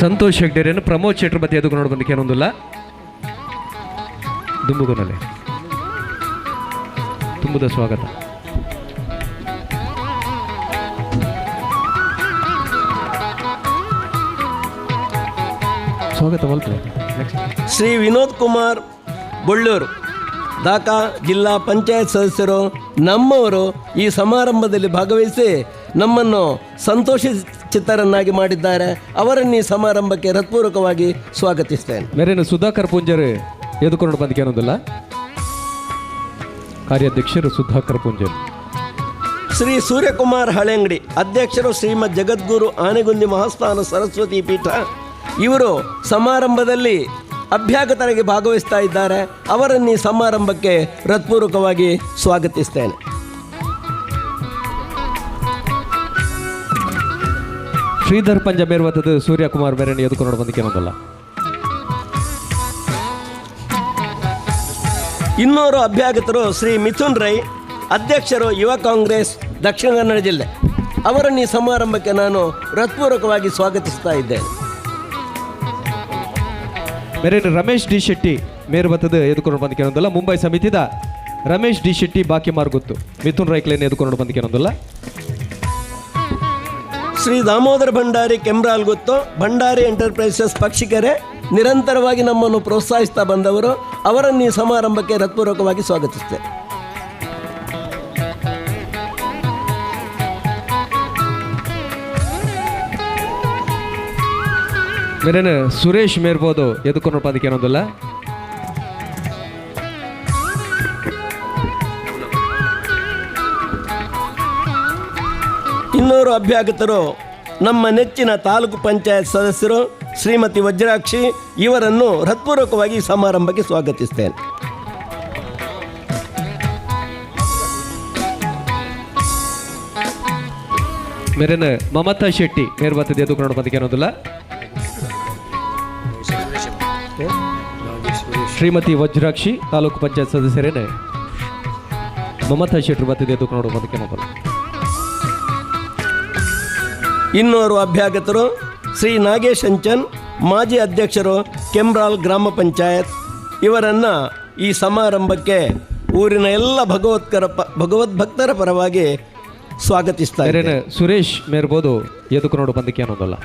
ಸಂತೋಷ್ ಹೆಗ್ಡೆರೇನು ಪ್ರಮೋದ್ ಶೆಟ್ರು ಬತ್ತೆ ಎದುಕೊಂಡು ಬಂದಕ್ಕೆ ಏನೊಂದಿಲ್ಲ. ದುಂಬುಗೊನಲೆ ತುಂಬುದ ಸ್ವಾಗತ. ಸ್ವಾಗತ ಶ್ರೀ ವಿನೋದ್ ಕುಮಾರ್ ಬೊಳ್ಳೂರು ದಾಖಾ ಜಿಲ್ಲಾ ಪಂಚಾಯತ್ ಸದಸ್ಯರು ನಮ್ಮವರು ಈ ಸಮಾರಂಭದಲ್ಲಿ ಭಾಗವಹಿಸಿ ನಮ್ಮನ್ನು ಸಂತೋಷಚಿತ್ತರನ್ನಾಗಿ ಮಾಡಿದ್ದಾರೆ. ಅವರನ್ನು ಈ ಸಮಾರಂಭಕ್ಕೆ ಹೃತ್ಪೂರ್ವಕವಾಗಿ ಸ್ವಾಗತಿಸ್ತೇನೆ. ಮೇರೇನು ಸುಧಾಕರ್ ಪೂಂಜರ್ ಎದುಕೊಂಡು ಬಂದಕ್ಕೆ ಏನೊಂದಿಲ್ಲ. ಕಾರ್ಯಾಧ್ಯಕ್ಷರು ಸುಧಾಕರ್ ಪೂಂಜರ್. ಶ್ರೀ ಸೂರ್ಯಕುಮಾರ್ ಹಳೆಂಗಡಿ ಅಧ್ಯಕ್ಷರು ಶ್ರೀಮದ್ ಜಗದ್ಗುರು ಆನೆಗುಂದಿ ಮಹಾಸ್ಥಾನ ಸರಸ್ವತಿ ಪೀಠ. ಇವರು ಸಮಾರಂಭದಲ್ಲಿ ಅಭ್ಯಾಗತರಾಗಿ ಭಾಗವಹಿಸ್ತಾ ಇದ್ದಾರೆ. ಅವರನ್ನು ಈ ಸಮಾರಂಭಕ್ಕೆ ಹೃತ್ಪೂರ್ವಕವಾಗಿ ಸ್ವಾಗತಿಸ್ತೇನೆ. ಶ್ರೀಧರ್ ಪಂಜಮೇರ್ವತದ ಸೂರ್ಯಕುಮಾರ್ ಬೇರೆ ಎದುಕೊಂಡು ಬಂದಕ್ಕೆ ಏನೊಂದಲ್ಲ. ಇನ್ನೋರು ಅಭ್ಯಾಗತರು ಶ್ರೀ ಮಿಥುನ್ ರೈ ಅಧ್ಯಕ್ಷರು ಯುವ ಕಾಂಗ್ರೆಸ್ ದಕ್ಷಿಣ ಕನ್ನಡ ಜಿಲ್ಲೆ. ಅವರನ್ನು ಈ ಸಮಾರಂಭಕ್ಕೆ ನಾನು ಹೃತ್ಪೂರ್ವಕವಾಗಿ ಸ್ವಾಗತಿಸ್ತಾ ಇದ್ದೇನೆ. ಬೇರೆ ರಮೇಶ್ ಡಿ ಶೆಟ್ಟಿ ಮೇರು ಬತ್ತದ ಎದುಕೊಂಡು ಬಂದಕ್ಕೆ ಏನೊಂದಲ್ಲ. ಮುಂಬೈ ಸಮಿತಿದ ರಮೇಶ್ ಡಿ ಶೆಟ್ಟಿ ಬಾಕಿ ಮಾರ್ಗೊತ್ತು ಮಿಥುನ್ ರೈಕ್ಲೇನ್ ಎದುಕೊಂಡು ಬಂದಕ್ಕೆ ಏನೊಂದಲ್ಲ. ಶ್ರೀ ದಾಮೋದರ ಭಂಡಾರಿ ಕೆಮ್ರಾಲ್ ಗೊತ್ತು ಭಂಡಾರಿ ಎಂಟರ್ಪ್ರೈಸಸ್ ಪಕ್ಷಿಕರೆ ನಿರಂತರವಾಗಿ ನಮ್ಮನ್ನು ಪ್ರೋತ್ಸಾಹಿಸ್ತಾ ಬಂದವರು. ಅವರನ್ನು ಈ ಸಮಾರಂಭಕ್ಕೆ ಹೃತ್ಪೂರ್ವಕವಾಗಿ ಸ್ವಾಗತಿಸ್ತೇನೆ. ಮೇರೇನು ಸುರೇಶ್ ಮೇರ್ಬೋದು ಎದುಕೊಂಡು ಬಂದಕ್ಕೆ ಏನೊಂದಲ್ಲ. ಇನ್ನೂರು ಅಭ್ಯಾಗತರು ನಮ್ಮ ನೆಚ್ಚಿನ ತಾಲೂಕು ಪಂಚಾಯತ್ ಸದಸ್ಯರು ಶ್ರೀಮತಿ ವಜ್ರಾಕ್ಷಿ. ಇವರನ್ನು ಹೃತ್ಪೂರ್ವಕವಾಗಿ ಸಮಾರಂಭಕ್ಕೆ ಸ್ವಾಗತಿಸ್ತೇನೆ. ಮೇರೇನು ಮಮತಾ ಶೆಟ್ಟಿ ಮೇರು ಬತ್ತದ ಎದುಕೊಂಡು ಬಂದಕ್ಕೆ ಏನೊಂದಿಲ್ಲ. ಶ್ರೀಮತಿ ವಜ್ರಾಕ್ಷಿ ತಾಲೂಕು ಪಂಚಾಯತ್ ಸದಸ್ಯರೇನೆ ಮಮತಾ ಶೆಟ್ರು ಬತ್ತದ ಎದುಕೊಂಡು ಬಂದಕ್ಕೆ ಏನೊಂದಲ್ಲ. ಇನ್ನೋರು ಅಭ್ಯಾಗತರು ಶ್ರೀ ನಾಗೇಶ್ ಅಂಚನ್ ಮಾಜಿ ಅಧ್ಯಕ್ಷರು ಕೆಮ್ರಾಲ್ ಗ್ರಾಮ ಪಂಚಾಯತ್. ಇವರನ್ನು ಈ ಸಮಾರಂಭಕ್ಕೆ ಊರಿನ ಎಲ್ಲ ಭಗವದ್ಭಕ್ತರ ಪರವಾಗಿ ಸ್ವಾಗತಿಸ್ತಾ ಇದ್ದೇನೆ. ಸುರೇಶ್ ಮೇರ್ಬೋದು ಎದುಕೊಂಡು ಬಂದಕ್ಕೆ ಏನೊಂದಲ್ಲ.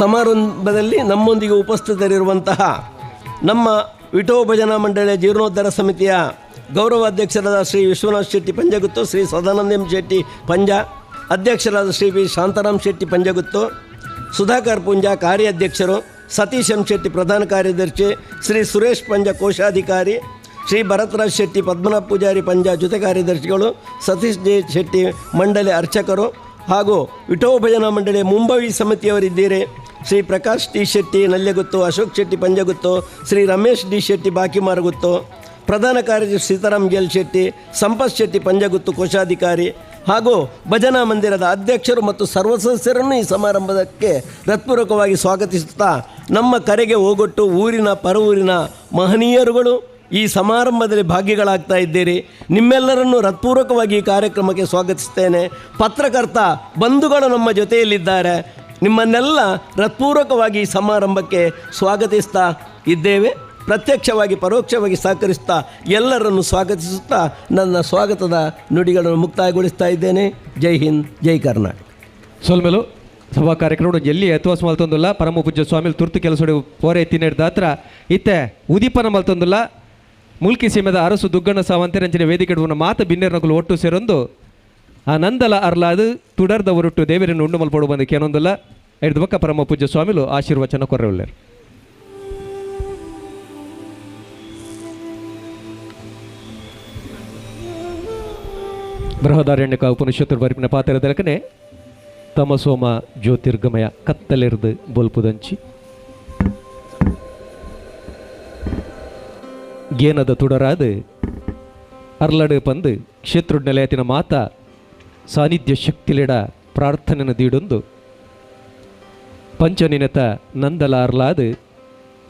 ಸಮಾರಂಭದಲ್ಲಿ ನಮ್ಮೊಂದಿಗೆ ಉಪಸ್ಥಿತರಿರುವಂತಹ ನಮ್ಮ ವಿಠೋ ಭಜನಾ ಮಂಡಳಿಯ ಜೀರ್ಣೋದ್ಧಾರ ಸಮಿತಿಯ ಗೌರವಾಧ್ಯಕ್ಷರಾದ ಶ್ರೀ ವಿಶ್ವನಾಥ್ ಶೆಟ್ಟಿ ಪಂಜಗುತ್ತು, ಶ್ರೀ ಸದಾನಂದ ಎಂ ಶೆಟ್ಟಿ ಪಂಜ, ಅಧ್ಯಕ್ಷರಾದ ಶ್ರೀ ಪಿ ಶಾಂತಾರಾಮ್ ಶೆಟ್ಟಿ ಪಂಜಗುತ್ತು, ಸುಧಾಕರ್ ಪುಂಜ ಕಾರ್ಯಾಧ್ಯಕ್ಷರು, ಸತೀಶ್ ಎಂ ಶೆಟ್ಟಿ ಪ್ರಧಾನ ಕಾರ್ಯದರ್ಶಿ, ಶ್ರೀ ಸುರೇಶ್ ಪಂಜ ಕೋಶಾಧಿಕಾರಿ, ಶ್ರೀ ಭರತರಾಜ್ ಶೆಟ್ಟಿ ಪದ್ಮನಾಭ ಪೂಜಾರಿ ಪಂಜ ಜೊತೆ ಕಾರ್ಯದರ್ಶಿಗಳು, ಸತೀಶ್ ಜೆ ಶೆಟ್ಟಿ ಮಂಡಳಿ ಅರ್ಚಕರು ಹಾಗೂ ವಿಠೋ ಭಜನಾ ಮಂಡಳಿಯ ಮುಂಬೈ ಸಮಿತಿಯವರಿದ್ದೀರಿ. ಶ್ರೀ ಪ್ರಕಾಶ್ ಟಿ ಶೆಟ್ಟಿ ನಲ್ಲೆಗುತ್ತು, ಅಶೋಕ್ ಶೆಟ್ಟಿ ಪಂಜಗುತ್ತು, ಶ್ರೀ ರಮೇಶ್ ಡಿ ಶೆಟ್ಟಿ ಬಾಕಿಮಾರ್ಗುತ್ತು, ಪ್ರಧಾನ ಕಾರ್ಯದರ್ಶಿ ಸೀತಾರಾಮ್ ಗೆಲ್ ಶೆಟ್ಟಿ, ಸಂಪತ್ ಶೆಟ್ಟಿ ಪಂಜಗುತ್ತು ಕೋಶಾಧಿಕಾರಿ ಹಾಗೂ ಭಜನಾ ಮಂದಿರದ ಅಧ್ಯಕ್ಷರು ಮತ್ತು ಸರ್ವ ಸದಸ್ಯರನ್ನು ಈ ಸಮಾರಂಭಕ್ಕೆ ಹೃತ್ಪೂರ್ವಕವಾಗಿ ಸ್ವಾಗತಿಸುತ್ತಾ ನಮ್ಮ ಕರೆಗೆ ಹೋಗೊಟ್ಟು ಊರಿನ ಪರವೂರಿನ ಮಹನೀಯರುಗಳು ಈ ಸಮಾರಂಭದಲ್ಲಿ ಭಾಗಿಗಳಾಗ್ತಾ ಇದ್ದೀರಿ. ನಿಮ್ಮೆಲ್ಲರನ್ನು ಹೃತ್ಪೂರ್ವಕವಾಗಿ ಈ ಕಾರ್ಯಕ್ರಮಕ್ಕೆ ಸ್ವಾಗತಿಸ್ತೇನೆ. ಪತ್ರಕರ್ತ ಬಂಧುಗಳು ನಮ್ಮ ಜೊತೆಯಲ್ಲಿದ್ದಾರೆ. ನಿಮ್ಮನ್ನೆಲ್ಲ ಹೃತ್ಪೂರ್ವಕವಾಗಿ ಈ ಸಮಾರಂಭಕ್ಕೆ ಸ್ವಾಗತಿಸ್ತಾ ಇದ್ದೇವೆ. ಪ್ರತ್ಯಕ್ಷವಾಗಿ ಪರೋಕ್ಷವಾಗಿ ಸಹಕರಿಸ್ತಾ ಎಲ್ಲರನ್ನು ಸ್ವಾಗತಿಸುತ್ತಾ ನನ್ನ ಸ್ವಾಗತದ ನುಡಿಗಳನ್ನು ಮುಕ್ತಾಯಗೊಳಿಸ್ತಾ ಇದ್ದೇನೆ. ಜೈ ಹಿಂದ್, ಜೈ ಕರ್ನಾಟಕ. ಸೋಲ್ಮೇಲು ಸಭಾ ಕಾರ್ಯಕ್ರಮ ಎಲ್ಲಿ ಎತ್ತುವಾಸ ಮಲ್ತೊಂದಿಲ್ಲ. ಪರಮ ಪೂಜ್ಯ ಸ್ವಾಮಿ ತುರ್ತು ಕೆಲಸೋಡಿ ಪೋರೆ ಎತ್ತಿನೇಡ್ದ ಹತ್ರ ಇತ್ತೆ ಉದೀಪನ ಮಲ್ತೊಂದಿಲ್ಲ. ಮುಲ್ಕಿ ಸೀಮೆದ ಅರಸು ದುಗ್ಗಣ್ಣ ಸಾವಂತೆರಂಚಿನ ವೇದಿಕೆಡುವನ ಮಾತು ಬಿನ್ನೇರ್ನಗಳು ಒಟ್ಟು ಸೇರೊಂದು ಆ ನಂದಲ ಅರ್ಲಾದು ತುಡರ್ದ ಹೊರಟು ದೇವರನ್ನು ಉಂಡು ಮಲ್ಪಡು ಬಂದಕ್ಕೆ ಏನೊಂದಿಲ್ಲ. ಹಿಡಿದ ಪಕ್ಕ ಪರಮ ಪೂಜ್ಯ ಸ್ವಾಮಿಲು ಆಶೀರ್ವಚನ ಕೊರ್ರೆಯುಳ್ಳರು. ಬೃಹದಾರಣ್ಯಕ ಉಪನಿಷತ್ತು ಬರಿಪಿನ ಪಾತ್ರದಲಕನೆ ತಮಸೋಮ ಜ್ಯೋತಿರ್ಗಮಯ ಕತ್ತಲೆರ್ದು ಬೊಲ್ಪುದಂಚಿ ಗೇನದ ತುಡರಾದ ಅರ್ಲಡು ಪಂದು ಕ್ಷೇತ್ರುಡ್ನೆಲೆಯತಿನ ಮಾತ ಸಾನ್ನಿಧ್ಯ ಶಕ್ತಿಲೆಡ ಪ್ರಾರ್ಥನೆನ ದೀಡೊಂದು ಪಂಚನಿನತ ನಂದಲಾರ್ಲಾದ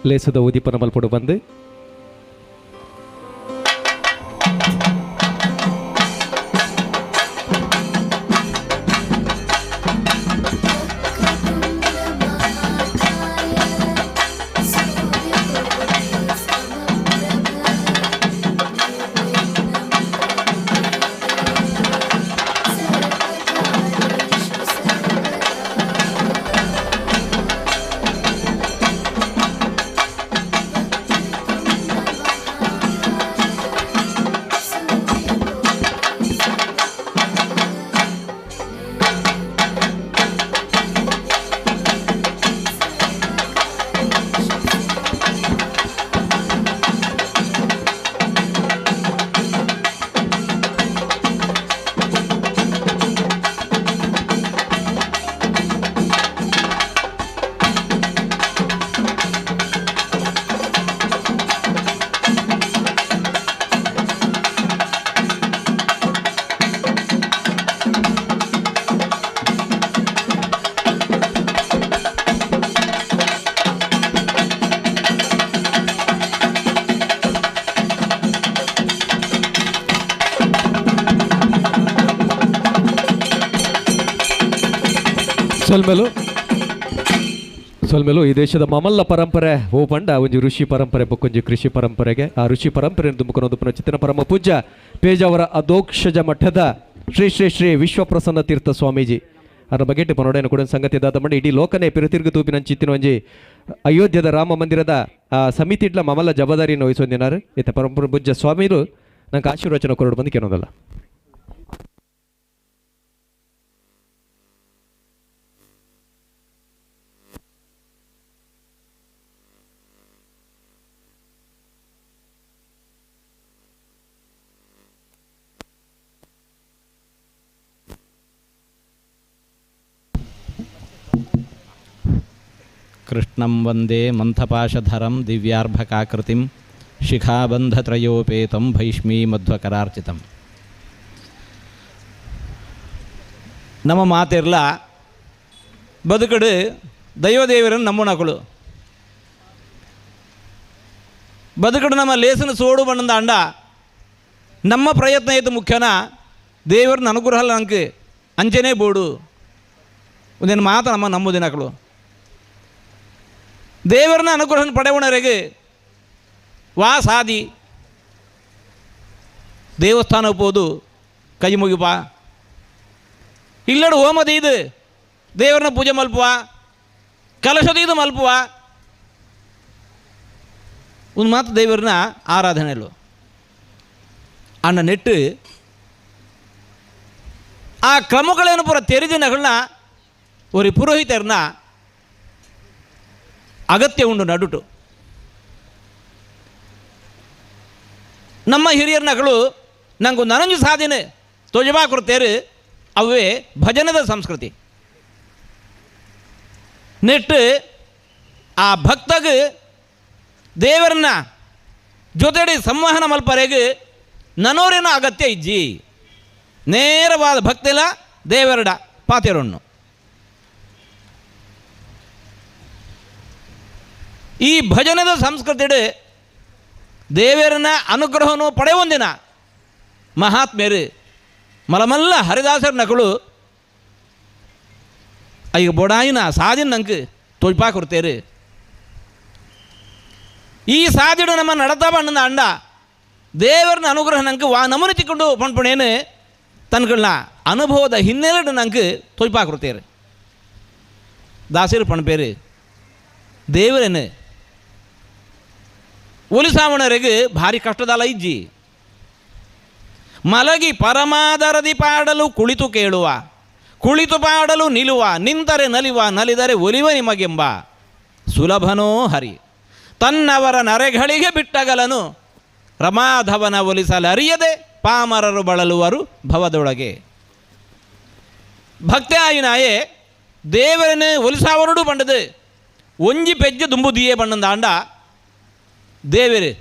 ಲೇಸದ ಉದಿಪನ ಮಲ್ಪಡು ಬಂದು ಸೊಲ್ಮೆಲು ಈ ದೇಶದ ಮಮಲ್ಲ ಪರಂಪರೆ ಓ ಪಂಡ ಒಂಜಿ ಋಷಿ ಪರಂಪರೆ ಬೊಕ್ಕೊಂಜಿ ಕೃಷಿ ಪರಂಪರೆಗೆ ಆ ಋಷಿ ಪರಂಪರೆ ತುಂಬುಕೊಂದು ಚಿತ್ತನ ಪರಮ ಪೂಜ್ಯ ಪೇಜಾವರ ಅಧೋಕ್ಷಜ ಮಠದ ಶ್ರೀ ಶ್ರೀ ಶ್ರೀ ವಿಶ್ವಪ್ರಸನ್ನ ತೀರ್ಥ ಸ್ವಾಮೀಜಿ ಅದರ ಬಗೆಟ್ ಪನೋಡೇನು ಕೂಡ ಸಂಗತಿ ದಾದ ಮಾಡಿ ಇಡೀ ಲೋಕನೇ ಪಿರುತಿರ್ಗು ತೂಪಿನ ಚಿತ್ತಿನ ಒಂಜಿ ಅಯೋಧ್ಯದ ರಾಮ ಮಂದಿರದ ಸಮಿತಿಡ್ಲ ಮಮಲ್ಲ ಜವಾಬ್ದಾರಿಯನ್ನು ವಹಿಸೊಂದಿನಾರು ಇತ್ತ ಪರಮ ಪೂಜ್ಯ ಸ್ವಾಮಿರು ನಂಗೆ ಆಶೀರ್ವಚನ ಕೊರಡು ಬಂದು ಕೇಳೋದಲ್ಲ. ಕೃಷ್ಣಂ ವಂದೇ ಮಂಥಪಾಶಧರಂ ದಿವ್ಯಾರ್ಭಕಾಕೃತಿಂ ಶಿಖಾಬಂಧತ್ರಯೋಪೇತಂ ಭೈಷ್ಮೀ ಮಧ್ವಕರಾರ್ಚಿತಂ. ನಮ್ಮ ಮಾತಿರ್ಲ ಬದುಕಡು ದೈವದೇವರನ್ನು ನಮ್ಮುಣಗಳು ಬದುಕಡು ನಮ್ಮ ಲೇಸನ ಸೋಡು ಬಣ್ಣದ ಅಂಡ ನಮ್ಮ ಪ್ರಯತ್ನ ಇದು ಮುಖ್ಯನ ದೇವರನ್ನ ಅನುಗ್ರಹ ನಂಗೆ ಅಂಚನೆ ಬೋಡು ಒಂದೇನು ಮಾತು ನಮ್ಮ ನಂಬುದಿನಗಳು ದೇವರನ್ನ ಅನುಗ್ರಹ ಪಡೆವಣರೆಗೆ ವಾ ಸಾದಿ ದೇವಸ್ಥಾನ ಹೋದು ಕೈ ಮುಗಿಪ ಇಲ್ಲಡು ಹೋಮದ ಇದು ದೇವರನ್ನ ಪೂಜೆ ಮಲ್ಪುವ ಕಲಶದ ಇದು ಮಲ್ಪುವ ಒಂದು ಮಾತು ದೇವರನ್ನ ಆರಾಧನೆಲು ಅಣ್ಣ ನೆಟ್ಟು ಆ ಕ್ರಮಗಳೇನು ಪುರ ತೆರೆದಿನಗಳನ್ನ ಒಂದು ಪುರೋಹಿತರನ್ನ ಅಗತ್ಯ ಉಂಡು ನಡುಟು ನಮ್ಮ ಹಿರಿಯರ್ನಗಳು ನಂಗೆ ನನಂಜು ಸಾಧನೆ ತೋಜಬಾ ಕೊಡ್ತೇರು ಅವೇ ಭಜನದ ಸಂಸ್ಕೃತಿ ನೆಟ್ಟು ಆ ಭಕ್ತಗ ದೇವರನ್ನ ಜೊತೆಡಿ ಸಂವಹನ ಮಲ್ಪರೆಗೆ ನನೋರೇನೋ ಅಗತ್ಯ ಇಜ್ಜಿ ನೇರವಾದ ಭಕ್ತಿಲ ದೇವರಡ ಪಾತೆರೊಣ್ಣು ಈ ಭಜನದ ಸಂಸ್ಕೃತಿಡು ದೇವರನ್ನ ಅನುಗ್ರಹವನ್ನು ಪಡೆಯೊಂದಿನ ಮಹಾತ್ಮೇರು ಮಲಮಲ್ಲ ಹರಿದಾಸರ ನಕಳು ಈಗ ಬೊಡಾಯಿನ ಸಾದಿನ ನಂಗೆ ತೊಳ್ಪಾ ಕೊಡ್ತೇರು ಈ ಸಾದಿಡು ನಮ್ಮ ನಡತಾ ಬಣ್ಣದ ಅಂಡ ದೇವರನ್ನ ಅನುಗ್ರಹ ನಂಗೆ ವಾ ನಮೂನೆ ತಿಕ್ಕೊಂಡು ಪಣ್ಪಣೇನು ತನ್ಗಳನ್ನ ಅನುಭವದ ಹಿನ್ನೆಲೆ ನಂಗೆ ತೊಳ್ಪಾ ಕೊಡ್ತೇರು ದಾಸರು ಪಣ್ಪೇರು ದೇವರೇನು ಒಲಿಸಾವಣರೆಗೆ ಭಾರಿ ಕಷ್ಟದಲ್ಲ ಇಜ್ಜಿ ಮಲಗಿ ಪರಮಾದರದಿ ಪಾಡಲು ಕುಳಿತು ಕೇಳುವ ಕುಳಿತು ಪಾಡಲು ನಿಲ್ಲುವ ನಿಂತರೆ ನಲಿವ ನಲಿದರೆ ಒಲಿವ ನಿಮಗೆಂಬ ಸುಲಭನೋ ಹರಿ ತನ್ನವರ ನರೆಗಳಿಗೆ ಬಿಟ್ಟಗಲನು ರಮಾಧವನ ಒಲಿಸಲರಿಯದೆ ಪಾಮರರು ಬಳಲುವರು ಭವದೊಳಗೆ. ಭಕ್ತಿ ಆಯಿನಾಯೇ ದೇವರನ್ನು ಒಲಿಸಾವನಡು ಪಂಡದು ಒಂಜಿ ಪೆಜ್ಜೆ ದುಂಬುದಿಯೇ ಪಣ್ಣಂದಾಂಡ ದೇವರು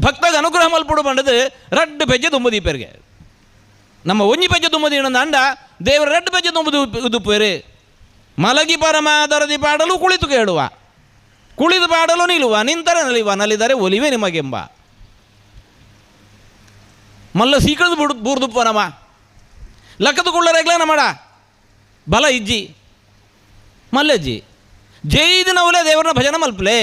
ಭಕ್ತಗ ಅನುಗ್ರಹ ಮಲ್ಪಡು ಪಂಡದು ರಡ್ಡು ಪೆಜ್ಜೆ ದುಂಬುದೀಪರಿಗೆ ನಮ್ಮ ಒಂಜಿ ಪೆಜ್ಜೆ ದುಂಬುದಿ ಅಂಡ ದೇವರ ರಡ್ಡು ಪೆಜ್ಜೆ ದುಂಬುದು ಉದುಪ್ಪೇರು ಮಲಗಿ ಪರಮಾದರದಿ ಪಾಡಲು ಕುಳಿತು ಕೇಳುವ ಕುಳಿದು ಪಾಡಲು ನಿಲ್ಲುವ ನಿಂತರೆ ನಲಿವ ನಲಿದರೆ ಒಲಿವೆ ನಿಮಗೆಂಬ ಮಲ್ಲ ಸೀಕಳದು ಬೂರ್ದುಪ್ಪ ನಮ ಲಕ್ಕದ ಕುಳ್ಳರೆಗ್ಲ ನಮಡ ಬಲ ಇಜ್ಜಿ ಮಲ್ಲಜ್ಜಿ ಜೈದಿನ ಒಲೆ ದೇವರನ್ನ ಭಜನ ಮಲ್ಪಲೆ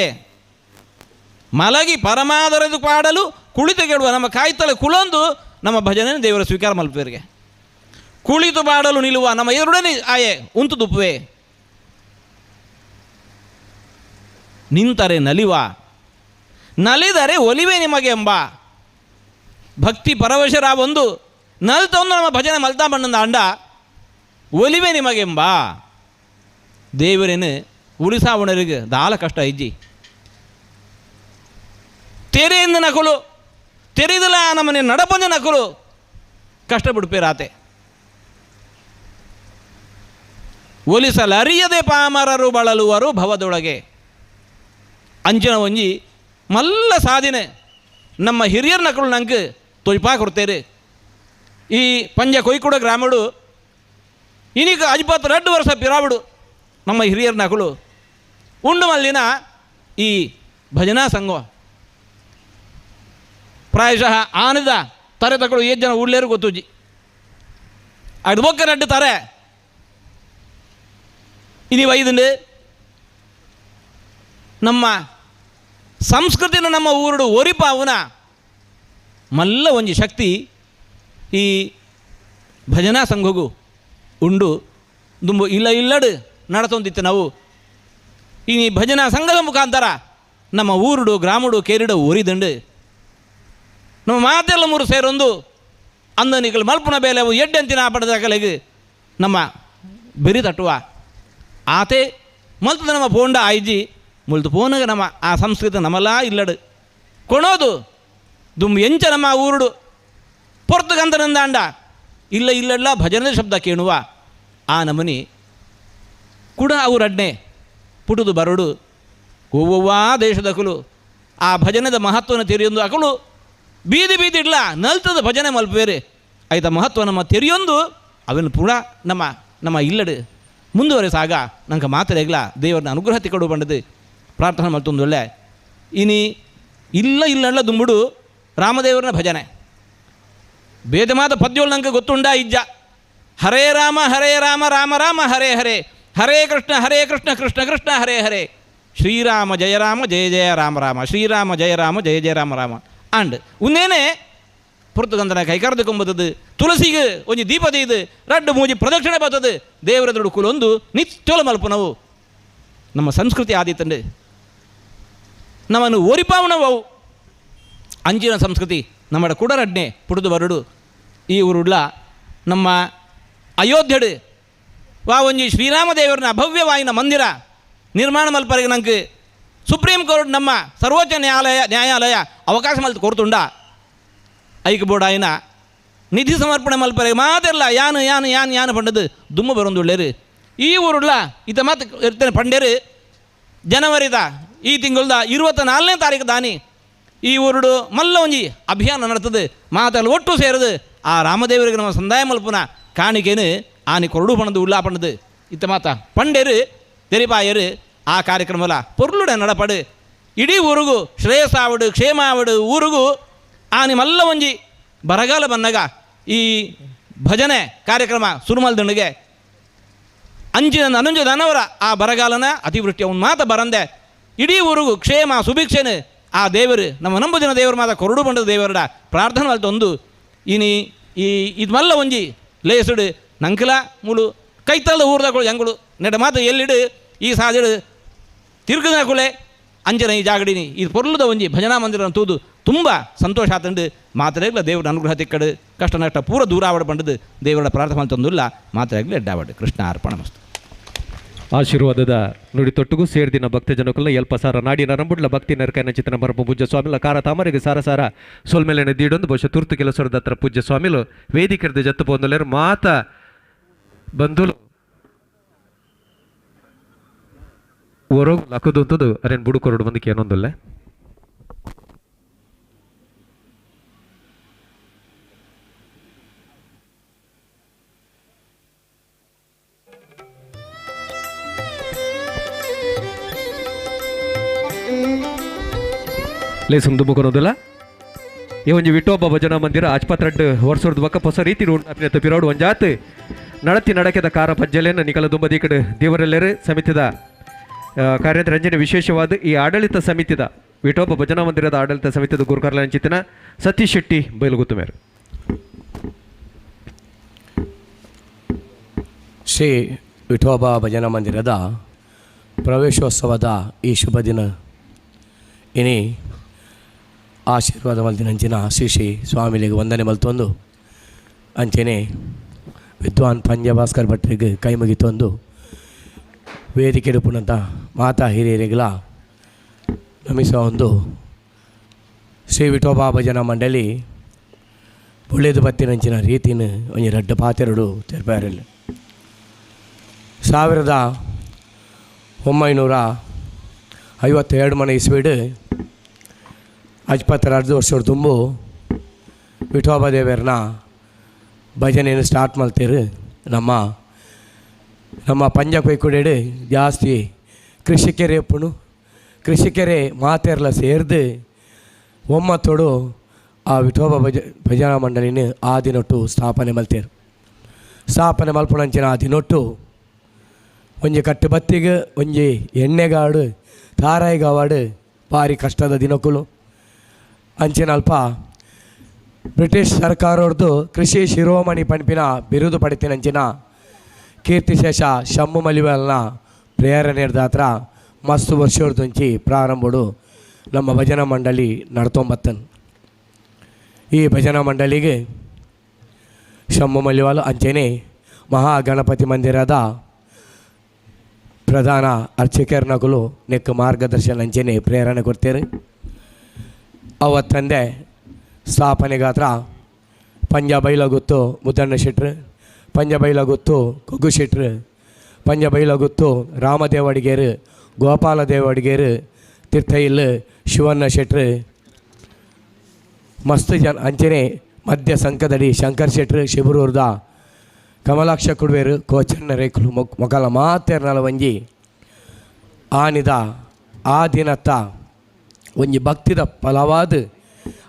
ಮಲಗಿ ಪರಮಾದರದು ಪಾಡಲು ಕುಳಿತು ಕೇಳುವ ನಮ್ಮ ಕಾಯ್ತಲೆ ಕುಳೊಂದು ನಮ್ಮ ಭಜನೆ ದೇವರ ಸ್ವೀಕಾರ ಮಲ್ಪೇರಿಗೆ ಕುಳಿತು ಪಾಡಲು ನಿಲ್ಲುವ ನಮ್ಮ ಎದುರುಡನೆ ಆಯೆ ಉಂಟು ದುಪ್ಪುವೆ ನಿಂತರೆ ನಲಿವ ನಲಿದರೆ ಒಲಿವೆ ನಿಮಗೆ ಎಂಬ ಭಕ್ತಿ ಪರವಶರ ಒಂದು ನಲ್ತೊಂದು ನಮ್ಮ ಭಜನೆ ಮಲ್ತಾ ಬಣ್ಣದ ಅಂಡ ಒಲಿವೆ ನಿಮಗೆಂಬ ದೇವರೇನು ಉಳಿಸಾವಣರಿಗೆ ದಾಲ ಕಷ್ಟ ಇಜ್ಜಿ ತೆರೆಯಿಂದ ನಕಲು ತೆರೆದಲ ನಮ್ಮನೆ ನಡಪಂದ ನಕಲು ಕಷ್ಟಪಡ್ಪೇರಾತೆ ಒಲಿಸಲರಿಯದೆ ಪಾಮರರು ಬಳಲುವರು ಭವದೊಳಗೆ ಅಂಚಿನ ಒಂಜಿ ಮಲ್ಲ ಸಾಧಿನೆ ನಮ್ಮ ಹಿರಿಯರ ನಕಲು ನಂಗೆ ತೊಯ್ಪಾ ಕೊಡ್ತೇರಿ ಈ ಪಂಜ ಕೊಯ್ಕುಡ ಗ್ರಾಮಡು ಇನಿಕ 52 ವರ್ಷ ಪಿರಾಬಿಡು ನಮ್ಮ ಹಿರಿಯರ ನಕಲು ಉಂಡು ಮಲ್ಲಿನ ಈ ಭಜನಾ ಸಂಘ ಪ್ರಾಯಶಃ ಆನದ ತರೆ ತಗಳು 7 ಜನ ಉಳ್ಳೇರು ಗೊತ್ತುಜಿ ಅದು ಬೊಕ್ಕ 2 ತಾರೆ ಇನಿ ವೈದಂಡು ನಮ್ಮ ಸಂಸ್ಕೃತಿನ ನಮ್ಮ ಊರುಡು ಒರಿಪಾವುನ ಮಲ್ಲ ಒಂಜಿ ಶಕ್ತಿ ಈ ಭಜನಾ ಸಂಘಗೂ ಉಂಡು ದುಂಬು ಇಲ್ಲ ಇಲ್ಲಡು ನಡತೊಂದಿತ್ತು ನಾವು ಈ ಭಜನಾ ಸಂಘದ ಮುಖಾಂತರ ನಮ್ಮ ಊರುಡು ಗ್ರಾಮಡು ಕೇರಿಡು ಒರಿದಂಡು ನಮ್ಮ ಮಾತೆಲ್ಲ ಮೂರು ಸೇರೊಂದು ಅಂದನಿಗಳು ಮಲ್ಪುನ ಬೇಲೆ ಅವು ಎಡ್ಡೆಂತಿನ ಪಡೆದ ಕಲೆಗೆ ನಮ್ಮ ಬೆರಿ ತಟ್ಟುವ ಆತೆ ಮಲ್ತದ ನಮ್ಮ ಪೋಂಡ ಆಯ್ಜಿ ಮುಲ್ತು ಪೋನಾಗ ನಮ್ಮ ಆ ಸಂಸ್ಕೃತಿ ನಮ್ಮಲ್ಲ ಇಲ್ಲಡು ಕೊಣೋದು ದುಂಬು ಎಂಚ ನಮ್ಮ ಊರುಡು ಪೊರ್ತಗಂತನಂದ ಅಂಡ ಇಲ್ಲ ಇಲ್ಲಲ್ಲ ಭಜನೆ ಶಬ್ದ ಕೇಳುವ ಆ ನಮನಿ ಕೂಡ ಅವರಡ್ನೆ ಪುಟುದು ಬರಡು ಒವ್ವವ್ವಾ ದೇಶದ ಅಕಲು ಆ ಭಜನೆದ ಮಹತ್ವನ ತೆರೆಯೊಂದು ಅಕಲು ಬೀದಿ ಬೀದಿ ಇಡ್ಲ ನಲ್ತದ ಭಜನೆ ಮಲ್ಪೇರೆ ಆಯ್ತ ಮಹತ್ವ ನಮ್ಮ ತೆರೆಯೊಂದು ಅವನು ಪುಣ ನಮ್ಮ ಇಲ್ಲಡು ಮುಂದುವರೆಸಾಗ ನಂಗೆ ಮಾತರೆಗ್ಲ ದೇವರನ್ನ ಅನುಗ್ರಹ ತಿಕ್ಕಡು ಬಂಡದು ಪ್ರಾರ್ಥನೆ ಮಲ್ತೊಂದು ಒಳ್ಳೆ ಇನಿ ಇಲ್ಲ ದುಂಬುಡು ರಾಮದೇವರನ ಭಜನೆ ಭೇದಮಾದ ಪದ್ಯೋಳು ನಂಗೆ ಗೊತ್ತುಂಡ ಇಜ್ಜ ಹರೇ ರಾಮ ರಾಮ ರಾಮ ಹರೇ ಹರೇ ಹರೇ ಕೃಷ್ಣ ಕೃಷ್ಣ ಕೃಷ್ಣ ಹರೇ ಹರೇ ಶ್ರೀರಾಮ ಜಯ ರಾಮ ರಾಮ ಶ್ರೀರಾಮ ಜಯ ರಾಮ ರಾಮ ಅಂಡ್ ಉನ್ನೇನೆ ಪುರ್ತಗಂಧನ ಕೈಕಾರದಕೊಂಬತ್ತದು ತುಳಸಿಗೆ ಒಂಜಿ ದೀಪ ತೆಯ್ದು ರಡ್ಡು ಮೂಜಿ ಪ್ರದಕ್ಷಿಣೆ ಬರ್ತದೆ ದೇವರ ದುಡುಕುಲೊಂದು ನಿತ್ಯೋಲ ಮಲ್ಪ ನಾವು ನಮ್ಮ ಸಂಸ್ಕೃತಿ ಆದಿತ್ತಂಡು ನಮ್ಮನ್ನು ಒರಿಪಾವಣವು ಅಂಚಿನ ಸಂಸ್ಕೃತಿ ನಮ್ಮ ಕುಡರಡ್ನೆ ಪುಡುದು ಬರಡು ಈ ಊರುಡ್ಲ ನಮ್ಮ ಅಯೋಧ್ಯಡು ವಾ ಒಂಜಿ ಶ್ರೀರಾಮದೇವರನ ಭವ್ಯವಾಯಿನ ಮಂದಿರ ನಿರ್ಮಾಣ ಮಲ್ಪರಿಗೆ ನಂಗೆ ಸುಪ್ರೀಂ ಕೋರ್ಟ್ ನಮ್ಮ ಸರ್ವೋಚ್ಚ ನ್ಯಾಯಾಲಯ ಅವಕಾಶ ಮಲ್ತು ಕೊಡ್ತುಂಡ ಐಕ್ ಬೋರ್ಡ್ ಆಯ್ನ ನಿಧಿ ಸಮರ್ಪಣೆ ಮಲ್ಪರಿಗೆ ಮಾತೆಲ್ಲ ಯಾನು ಪಂಡದು ದುಮ್ಮ ಬರೊಂದು ಒಳ್ಳೇರು ಈ ಊರುಡ್ಲ ಇತ ಮಾತು ಇರ್ತೇನೆ ಪಂಡೇರು ಜನವರಿದ ಈ ತಿಂಗಳದ 24ನೇ ತಾರೀಕು ದಾನಿ ಈ ಊರುಡು ಮಲ್ಲ ಒಂಜಿ ಅಭಿಯಾನ ನಡ್ತದೆ ಮಾತೆಲ್ಲ ಒಟ್ಟು ಸೇರದು ಆ ರಾಮದೇವರಿಗೆ ನಮ್ಮ ಸಂದಾಯ ಮಲ್ಪುನ ಕಾಣಿಕೆನು ಆನಿ ಕೊರಡು ಪಣದು ಉಳ್ಳಾ ಪಣದು ಇತ್ತ ಮಾತ ಪಂಡೇರು ತೆರಿಪಾಯರು ಆ ಕಾರ್ಯಕ್ರಮಲ ಪೊರ್ಲುಡ ನಡಪಡು ಇಡೀ ಊರಿಗೂ ಶ್ರೇಯಸ್ಸಾವಡು ಕ್ಷೇಮ ಆವಡು ಊರಿಗೂ ಆನಿ ಮಲ್ಲ ಒಂಜಿ ಬರಗಾಲ ಬಂದಾಗ ಈ ಭಜನೆ ಕಾರ್ಯಕ್ರಮ ಸುರುಮಲ್ದಂಡಿಗೆ ಅಂಚಿನ ಅನುಂಜ ದನವರ ಆ ಬರಗಾಲನ ಅತಿವೃಷ್ಟಿ ಅವನು ಮಾತ ಬರಂದೆ ಇಡೀ ಊರಿಗೂ ಕ್ಷೇಮ ಸುಭಿಕ್ಷೆನು ಆ ದೇವರು ನಮ್ಮ ನಂಬುದಿನ ದೇವರು ಮಾತ ಕೊರಡು ಬಂಡದ ದೇವರಡ ಪ್ರಾರ್ಥನೆ ಮಲ್ತೊಂದು ಇನಿ ಈ ಇದು ಮಲ್ಲ ಒಂಜಿ ಲೇಸುಡು ನಂಕಲ ಮುಳು ಕೈತಲ್ಲದ ಊರ್ದಗಳು ಹೆಂಗಳು ನೆಡ ಮಾತು ಎಲ್ಲಿಡು ಈ ಸಾದಿಡು ತಿರುಗದ ಕುಲೆ ಅಂಜನ ಈ ಜಾಗಡಿನಿ ಇದು ಪೊರ್ಲದ ಒಂಜಿ ಭಜನಾ ಮಂದಿರ ತೂದು ತುಂಬ ಸಂತೋಷ ಆತಂಡು ಮಾತರೆಗ್ಲ ದೇವರ ಅನುಗ್ರಹ ತಿಕ್ಕಡು ಕಷ್ಟ ನಷ್ಟ ಪೂರ ದೂರ ಆವಡ ಬಂಡದು ದೇವರ ಪ್ರಾರ್ಥನೆ ತಂದುಲ್ಲ ಮಾತರೆಗ್ಲ ಎಡ್ಡಾವಡು ಕೃಷ್ಣ ಅರ್ಪಣಮಸ್ತು ಆಶೀರ್ವಾದದ ನುಡಿ ತೊಟ್ಟುಗೂ ಸೇರ್ದಿನ ಭಕ್ತ ಜನಕುಲ್ಲ ಎಲ್ಪ ಸಾರ ನಾಡಿನ ರಂಬುಡ್ಲ ಭಕ್ತಿ ನರಕನ ಚಿತ್ರನ ಬರಪ ಪೂಜ್ಯ ಸ್ವಾಮಿಲ ಕಾರ ತಾಮರಿಗೆ ಸಾರ ಸಾರ ಸೋಲ್ಮೇಲೆ ದೀಡೊಂದು ಬಹುಶಃ ತುರ್ತು ಕೆಲಸದ ಹತ್ರ ಪೂಜ್ಯ ಸ್ವಾಮಿಲು ವೇದಿಕೆರ್ದು ಜತ್ತು ಪೋಂದಲೇರು ಮಾತ ಬಂಧುಲು ಹೊರಗು ಲಕ್ಕದಂಥದ್ದು ಅರೇನು ಬುಡುಕೊರಡು ಬಂದಕ್ಕೆ ಏನೊಂದಲ್ಲೇ ಲೇ ಸುಮ್ದು ಮುಖನೋದಲ್ಲ ಈ ಒಂಜಿ ವಿಠೋಬ ಭಜನಾ ಮಂದಿರ ಆಸ್ಪತ್ರೆ ವರ್ಷದ ಬಕ್ಕ ಹೊಸ ರೀತಿ ಅಪಿನತ್ತ ಪಿರೋಡು ಒಂಜಾತ್ ನಡತಿ ನಡಕೆದ ಕಾರ ಪಜ್ಜಲೆಯನ್ನು ನಿಕಲ ದುಂಬದಿ ಕಡೆ ದೇವರೆಲ್ಲರೂ ಸಮಿತಿದ ಕಾರ್ಯರಂಜನೆ ವಿಶೇಷವಾದ ಈ ಆಡಳಿತ ಸಮಿತಿದ ವಿಠೋಬ ಭಜನಾ ಮಂದಿರದ ಆಡಳಿತ ಸಮಿತಿದ ಗುರುಕಾರ್ಲ ಅಂಚಿತಿನ ಸತೀಶ್ ಶೆಟ್ಟಿ ಬೈಲುಗುತ್ತು ಮೇರೆ ಶ್ರೀ ವಿಠೋಬ ಭಜನಾ ಮಂದಿರದ ಪ್ರವೇಶೋತ್ಸವದ ಈ ಶುಭ ದಿನ ಇನಿ ಆಶೀರ್ವಾದ ಮಲ್ತಿನಂಚಿನ ಶ್ರೀ ಶ್ರೀ ಸ್ವಾಮಿಲಿಗೆ ವಂದನೆ ಮಲ್ತೊಂದು ಅಂಚೆನೆ ವಿದ್ವಾನ್ ಪಂಜಭಾಸ್ಕರ್ ಭಟ್ರಿಗೆ ಕೈ ಮುಗಿತೊಂದು ವೇದಿಕೆ ಪುನಂತ ಮಾತಾ ಹಿರಿಯರಿಗಳ ನಮಿಸುವ ಒಂದು ಶ್ರೀ ವಿಠೋಬಾ ಭಜನಾ ಮಂಡಳಿ ಒಳ್ಳೆಯದು ಬತ್ತಿನಂಚಿನ ರೀತಿನ ಒಂಜಿ ರಡ್ಡ ಪಾತೆರಡು ತೆರಪಾರಲ್ಲ 1952 ಮನೆ ಇಸ್ವೀಡು ಅಜ್ಪತ್ತರ ವರ್ಷದ ತುಂಬು ವಿಠೋಬಾ ದೇವರನ್ನ ಭಜನೆಯನ್ನು ಸ್ಟಾರ್ಟ್ ಮಾಡ್ತೀರಿ ನಮ್ಮ ಪಂಜ ಕೊಯ್ಕೊಡೇಡು ಜಾಸ್ತಿ ಕೃಷಿಕೆರೆ ಎಪ್ಪುಣು ಕೃಷಿಕೆರೆ ಮಾತೆರ್ಲ ಸೇರ್ದು ಒಮ್ಮತ್ತೋಡು ಆ ವಿಠೋಬಾ ಭಜನಾ ಮಂಡಳಿನ ಆ ದಿನೊಟ್ಟು ಸ್ಥಾಪನೆ ಮಲ್ತೇರು ಸ್ಥಾಪನೆ ಮಲ್ಪುಣಂಚಿನ ಆ ದಿನೊಟ್ಟು ಒಂಜಿ ಕಟ್ಟು ಬತ್ತಿಗೆ ಒಂಜಿ ಎಣ್ಣೆಗಾಡು ತಾರಾಯಿಗಾವಾಡು ಭಾರಿ ಕಷ್ಟದ ದಿನಕ್ಕೂ ಅಂಚಿನ ಅಲ್ಪ ಬ್ರಿಟಿಷ್ ಸರ್ಕಾರದ್ದು ಕೃಷಿ ಶಿರೋಮಣಿ ಪಂಪಿನ ಬಿರುದು ಪಡಿತಿನಂಚಿನ ಕೀರ್ತಿಶೇಷ ಶಮ್ಮು ಮಲಿವಲ್ನ ಪ್ರೇರಣೆ ಹತ್ರ ಮಸ್ತು ವರ್ಷದಂಚಿ ಪ್ರಾರಂಭಡು ನಮ್ಮ ಭಜನಾ ಮಂಡಳಿ ನಡ್ತೊಂಬತ್ತನ್ ಈ ಭಜನಾ ಮಂಡಳಿಗೆ ಶಮ್ಮು ಮಲಿವಾಲ್ ಅಂಚೆನೆ ಮಹಾಗಣಪತಿ ಮಂದಿರದ ಪ್ರಧಾನ ಅರ್ಚಕರ್ನಗಳು ನೆಕ್ ಮಾರ್ಗದರ್ಶನ ಅಂಚೆನೆ ಪ್ರೇರಣೆ ಕೊಡ್ತಾರೆ ಅವತ್ತಂದೆ ಸ್ಥಾಪನೆಗಾತ್ರ ಪಂಜ ಬೈಲಗುತ್ತು ಮುದ್ದಣ್ಣ ಶೆಟ್ರು ಪಂಜ ಬೈಲಗುತ್ತು ಕೊಗ್ಗು ಶೆಟ್ರು ಪಂಜ ಬೈಲಗುತ್ತು ರಾಮದೇವ ಅಡಿಗೇರು ಗೋಪಾಲದೇವ ಅಡಿಗೇರು ತೀರ್ಥಯಿಲ್ ಶಿವಣ್ಣ ಶೆಟ್ರು ಮಸ್ತ್ ಜನ ಅಂಚನೆ ಮಧ್ಯ ಸಂಕದಡಿ ಶಂಕರ್ ಶೆಟ್ರು ಶಿಬರೂರ್ದ ಕಮಲಾಕ್ಷ ಕುಡ್ವೇರು ಕೋಚಣ್ಣ ರೇಖಲು ಮೊಕಲ ಮಾತೆರ್ನಲ ಒಂಜಿ ಆನಿದ ಆ ದಿನತ್ತ ಒಂಜಿ ಭಕ್ತಿದ ಫಲವಾದ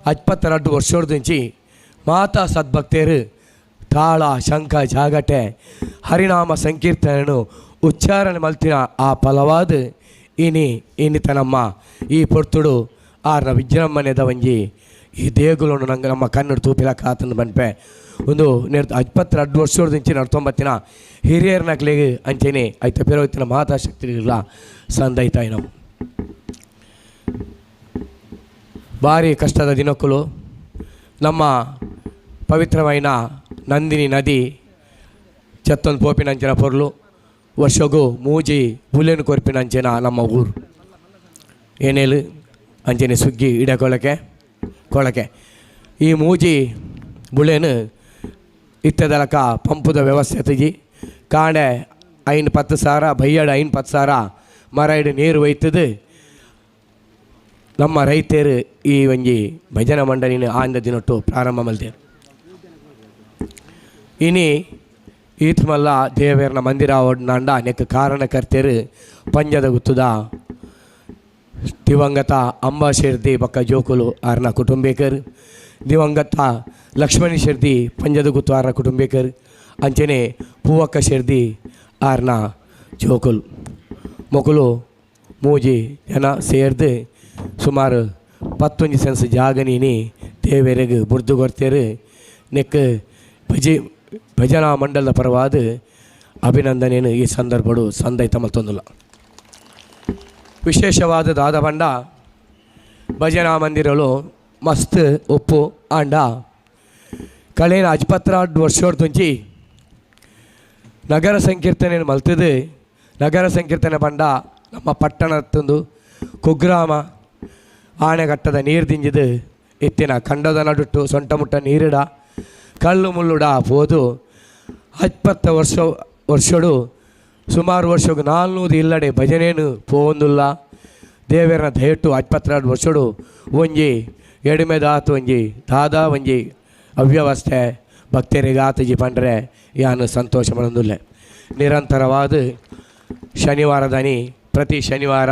72 ವರ್ಷದಂಚಿ ಮಾತಾ ಸದ್ಭಕ್ತರು ತಾಳ ಶಂಖ ಜಾಗಟೆ ಹರಿನಾಮ ಸಂಕೀರ್ತನೆಯನ್ನು ಉಚ್ಚಾರಣೆ ಮಲ್ತಿನ ಆ ಫಲವಾದ ಇನ್ನಿತನಮ್ಮ ಈ ಪೊರ್ತುಡು ಆರ್ನ ವಿಜೃಂಭಣೆದ ಒಂಜಿ ಈ ದೇಗುಲನ್ನು ನಂಗೆ ನಮ್ಮ ಕನ್ನಡ ತೂಪಿಲ ಕಾತಂದು ಬನ್ಪೆ ಒಂದು 72 ವರ್ಷದಂಚಿ ನಡ್ತೊಂಬತ್ತಿನ ಹಿರಿಯರ ನಕ್ಲಿಗೆ ಅಂಚೆನೆ ಐತ ಪೆರೋತ್ತಿನ ಮಾತಾಶಕ್ತಿಗಳ ಸಂದೈತಾಯಿ ನಾವು ಭಾರಿ ಕಷ್ಟದ ದಿನಕ್ಕೂ ನಮ್ಮ ಪವಿತ್ರమైన ನಂದಿನಿ ನದಿ ಚತ್ತೊಂದು ಪೋಪಿನಂಚಿನ ಪೊರ್ಲು ವರ್ಷಗೂ ಮೂಜಿ ಬುಲೆನು ಕೊರ್ಪಿನಂಚಿನ ನಮ್ಮ ಊರು ಏನೇಳು ಅಂಚನೆ ಸುಗ್ಗಿ ಕೊಳಕೆ ಈ ಮೂಜಿ ಬುಳೆನು ಇತ್ತದಲಕ ಪಂಪುದ ವ್ಯವಸ್ಥೆ ತೆಗಿ ಕಾಂಡೆ 10,000 ಬೈಯಡ 10,000 ಮರೈಡು ನೀರು ಒಯ್ತದು ನಮ್ಮ ರೈತರು ಈ ಒಂಜಿ ಭಜನಾ ಮಂಡಳಿನ ಆಂದ ದಿನೊಟ್ಟು ಪ್ರಾರಂಭ ಮಲ್ತೇರು ಇನಿ ಈತ್ ಮಲ್ಲ ದೇವರನ ಮಂದಿರ ಒಡ್ನಾಂಡ ನೆಕ್ ಕಾರಣಕರ್ತರು ಪಂಜದ ಗುತ್ತುದ ದಿವಂಗತ ಅಂಬಾ ಶೆರ್ದಿ ಬಕ್ಕ ಜೋಕುಲು ಆರ್ನ ಕುಟುಂಬಿಕರು ದಿವಂಗತ ಲಕ್ಷ್ಮಣಿ ಶೆರ್ದಿ ಪಂಜದ ಗುತ್ತು ಆರ್ನ ಕುಟುಂಬಿಕರು ಅಂಚನೆ ಪೂವಕ್ಕ ಶೆರ್ದಿ ಆರ್ನ ಜೋಕುಲು ಮೊಕಲು ಮೂಜಿ ಜನ ಸೇರ್ದು ಸುಮಾರು 11 ಸೆನ್ಸ್ ಜಾಗನೀನಿ ದೇವರಿಗೆ ಬುರ್ದು ಕೊಡ್ತೇರು ನೆಕ್ ಭಜನಾ ಮಂಡಲದ ಪರವಾದ ಅಭಿನಂದನೆಯನ್ನು ಈ ಸಂದರ್ಭಡು ಸಂದೈತ ಮಲ್ತೊಂದಿಲ್ಲ ವಿಶೇಷವಾದ ದಾದ ಬಂಡ ಭಜನಾ ಮಂದಿರಲು ಮಸ್ತ್ ಉಪ್ಪು ಆಂಡ ಕಳೆನ 72 ವರ್ಷದೊಂಚಿ ನಗರ ಸಂಕೀರ್ತನೆಯನ್ನು ಮಲ್ತದು ನಗರ ಸಂಕೀರ್ತನೆ ಬಂಡ ನಮ್ಮ ಪಟ್ಟಣತ್ತೊಂದು ಕುಗ್ರಾಮ ಆಣೆಗಟ್ಟದ ನೀರು ದಿಂಜಿದು ಎತ್ತಿನ ಕಂಡದ ನಡುಟ್ಟು ಸೊಂಟ ಮುಟ್ಟ ನೀರಿಡ ಕಲ್ಲು ಮುಳ್ಳುಡ ಹೋದು 70 ವರ್ಷ ವರ್ಷಡು ಸುಮಾರು ವರ್ಷಕ್ಕೆ 400 ಇಲ್ಲಡೆ ಭಜನೆಯನ್ನು ಪೋಂದುಲ್ಲ ದೇವರನ್ನ ದಯಟ್ಟು 22 ವರ್ಷಡು ಒಂಜಿ ಎಡಿಮೆದಾತು ಒಂಜಿ ದಾದಾ ಒಂಜಿ ಅವ್ಯವಸ್ಥೆ ಭಕ್ತರಿಗಾತಜಿ ಪಂಡ್ರೆ ಯಾನು ಸಂತೋಷ ಮಾಡೋದಿಲ್ಲ. ನಿರಂತರವಾದ ಶನಿವಾರದನಿ ಪ್ರತಿ ಶನಿವಾರ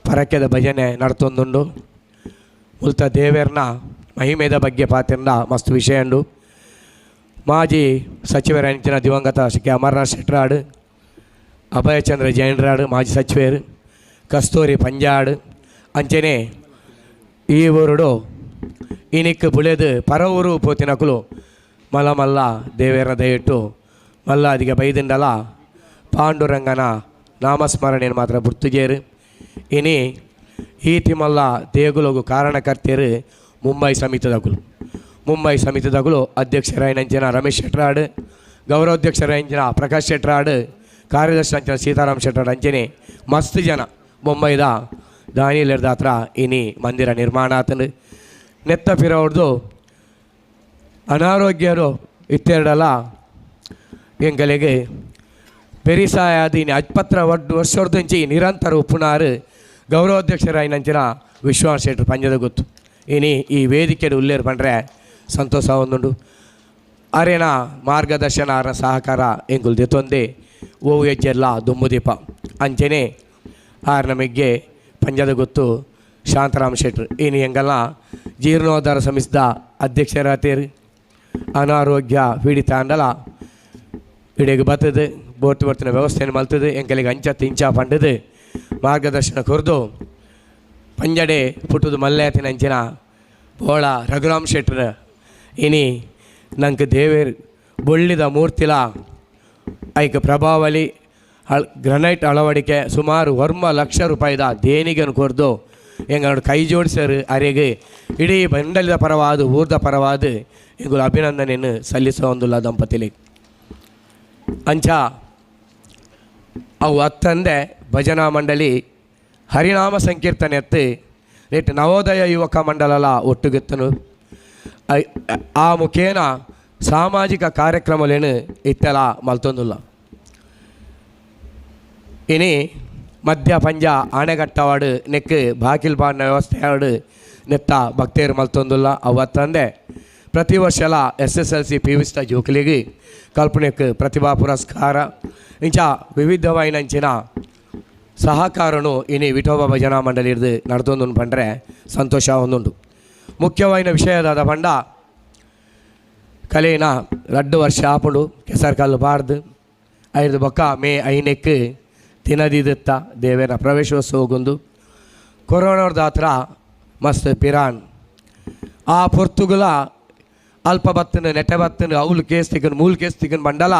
ಪರಕ್ಯದ ಭಜನೆ ನಡ್ತೊಂದುಂಡು. ಮುಲ್ತ ದೇವರನ್ನ ಮಹಿಮೆದ ಬಗ್ಗೆ ಪಾತ್ರದ ಮಸ್ತ್ ವಿಷಯ ಉಂಡು. ಮಾಜಿ ಸಚಿವರ ಅಂಚಿನ ದಿವಂಗತ ಶ್ರೀ ಅಮರನಾಥ್ ಶೆಟ್ರಾಡ್, ಅಭಯಚಂದ್ರ ಜೈನ್ರಾಡ್ ಮಾಜಿ ಸಚಿವರು, ಕಸ್ತೂರಿ ಪಂಜಾಡ್ ಅಂಚನೆ ಈ ಊರುಡು ಇನಿಕ್ ಬುಳೆದು ಪರ ಊರು ಪೋತಿನಕುಲು ಮಲ್ಲ ಮಲ್ಲ ದೇವರ ದಯಟ್ಟು ಮಲ್ಲ ಅದಿಗೆ ಬೈದಿಂಡಲ ಪಾಂಡುರಂಗನ ನಾಮಸ್ಮರಣೆಯನ್ನು ಮಾತ್ರ ಗುರ್ತುಜೇರು. ಇನಿ ಈತಿ ಮಲ್ಲ ದೇಗುಲಗು ಕಾರಣಕರ್ತರು ಮುಂಬೈ ಸಮಿತಿದಗುಲು ಅಧ್ಯಕ್ಷರಾಯನಂಚಿನ ರಮೇಶ್ ಶೆಟ್ರಾಡ್, ಗೌರವಾಧ್ಯಕ್ಷರಾಯಂಚಿನ ಪ್ರಕಾಶ್ ಶೆಟ್ರಾಡ್, ಕಾರ್ಯದರ್ಶಿ ಅಂಚಿನ ಸೀತಾರಾಮ್ ಶೆಟ್ರಾಡ್ ಅಂಚನೆ ಮಸ್ತ್ ಜನ ಮುಂಬೈದ ದಾನಿಯಲ್ಲಿರ್ದ ಹತ್ರ ಇನಿ ಮಂದಿರ ನಿರ್ಮಾಣ ಆತಂದು ನೆತ್ತ ಪಿರವ್ರದ್ದು ಅನಾರೋಗ್ಯರು ಇತ್ತೆರಡಲ್ಲ ಎಂಗಳಿಗೆ ಬೆರಿಸಾಯಾದ ಇನ್ನು 24 ವರ್ಷದಂಚಿ ನಿರಂತರ ಉಪ್ಪುನಾರು ಗೌರವಾಧ್ಯಕ್ಷರಾಯನಂಚಿನ ವಿಶ್ವಾಸ್ ಶೆಟ್ರು ಪಂಜದ ಗೊತ್ತು. ಇನಿ ಈ ವೇದಿಕೆಡು ಉಲ್ಲೇರು ಪಂಡ್ರೆ ಸಂತೋಷ ಒಂದುಂಡು. ಅರೇನ ಮಾರ್ಗದರ್ಶನ ಸಹಕಾರ ಎಂಗುಲ್ ದೆತ್ತೊಂದೆ ಓವು ಹೆಜ್ಜೆಲ್ಲ ದುಮ್ಮುದೀಪ ಅಂಚನೆ ನಮಗೆ ಪಂಜದ ಗೊತ್ತು ಶಾಂತರಾಮ್ ಶೆಟ್ರು. ಇನ್ನು ಎಂಗೆಲ್ಲ ಜೀರ್ಣೋದ್ಧಾರ ಸಮಿತಿದ ಅಧ್ಯಕ್ಷರಾತೇರು ಅನಾರೋಗ್ಯ ಪೀಡಿತ ಅಂಡಲ ಇಡೆಗೆ ಬರ್ತದೆ ಬೋಟ್ ಬರ್ತಿನ ವ್ಯವಸ್ಥೆಯನ್ನು ಮಲ್ತದೆ ಎಂಕಲಿಗೆ ಇಂಚ ಪಂಡದು ಮಾರ್ಗದರ್ಶನ ಕೊರ್ದು ಪಂಜಡೆ ಪುಟ್ಟದು ಮಲ್ಯಾತಿನ ಅಂಚಿನ ಬೋಳ ರಘುರಾಮ್ ಶೆಟ್ರ ಇನಿ ನಂಗೆ ದೇವೇರ್ ಬೊಳ್ಳಿದ ಮೂರ್ತಿಲ ಐಕ ಪ್ರಭಾವಲಿ ಗ್ರನೈಟ್ ಅಳವಡಿಕೆ ಸುಮಾರು 1 ಲಕ್ಷ ರೂಪಾಯಿದ ದೇಣಿಗೆಯನ್ನು ಕೊರ್ದು ಎಂಗಳು ಕೈ ಜೋಡಿಸರು ಅರೆಗೆ ಇಡೀ ಮಂಡಲದ ಪರವಾದ ಊರ್ದ ಪರವಾದ ಎಂಗಳು ಅಭಿನಂದನೆಯನ್ನು ಸಲ್ಲಿಸುವ ಒಂದುಲ್ಲ ದಂಪತಿಲಿ ಅಂಚ ಅವು ಅತ್ತಂದೆ ಭಜನಾ ಮಂಡಳಿ ಹರಿನಾಮ ಸಂಕೀರ್ತನೆ ಎತ್ತು ನೆಟ್ಟು ನವೋದಯ ಯುವಕ ಮಂಡಲಲ ಒಟ್ಟುಗೆತ್ತನು ಆ ಮುಖೇನ ಸಾಮಾಜಿಕ ಕಾರ್ಯಕ್ರಮಲೇನು ಇತ್ತೆಲ ಮಲ್ತೊಂದುಲ್ಲ. ಇನಿ ಮಧ್ಯ ಪಂಜ ಆಣೆಗಟ್ಟವಾಡು ನೆಕ್ ಬಾಕಿಲ್ ಬಾಡಿನ ವ್ಯವಸ್ಥೆಯಾಡು ನೆತ್ತ ಭಕ್ತೇರು ಮಲ್ತೊಂದುಲ್ಲ. ಅವತ್ತಂದೆ ಪ್ರತಿ ವರ್ಷಲ SSLC PVಸ್ಟ ಜೋಕಲಿಗೆ ಕಲ್ಪನೆಗೆ ಪ್ರತಿಭಾ ಪುರಸ್ಕಾರ ಇಂಚ ವಿವಿಧವಾಯಿನಂಚಿನ ಸಹಕಾರನು ಇನಿ ವಿಠೋಬ ಭಜನಾ ಮಂಡಳಿ ಹಿಡಿದು ನಡೆದೊಂದು ಪಂಡ್ರೆ ಸಂತೋಷ ಒಂದುಂಟು. ಮುಖ್ಯವಾದ ವಿಷಯದಾದ ಪಂಡ ಕಲೆನ 2 ವರ್ಷ ಆಪುಂಡು ಕೆಸರು ಕಲ್ಲು ಬಾರ್ದು 5 ಬೊಕ್ಕ ಮೇ 5ಕ್ಕೆ ದಿನದಿತ್ತ ದೇವರ ಪ್ರವೇಶೋತ್ಸವಗೊಂದು ಕೊರೋನಾದ ಹತ್ರ ಮಸ್ತ್ ಪಿರಾನ್ ಆ ಪೊರ್ತುಗುಲ ಅಲ್ಪ ಬತ್ತನು ನೆಟ್ಟೆ ಬತ್ತನು ಅವಳು ಕೇಸ್ ತಿಕ್ಕನು ಮೂಲ ಕೇಸ್ ತಿಕ್ಕನು ಬಂಡಲ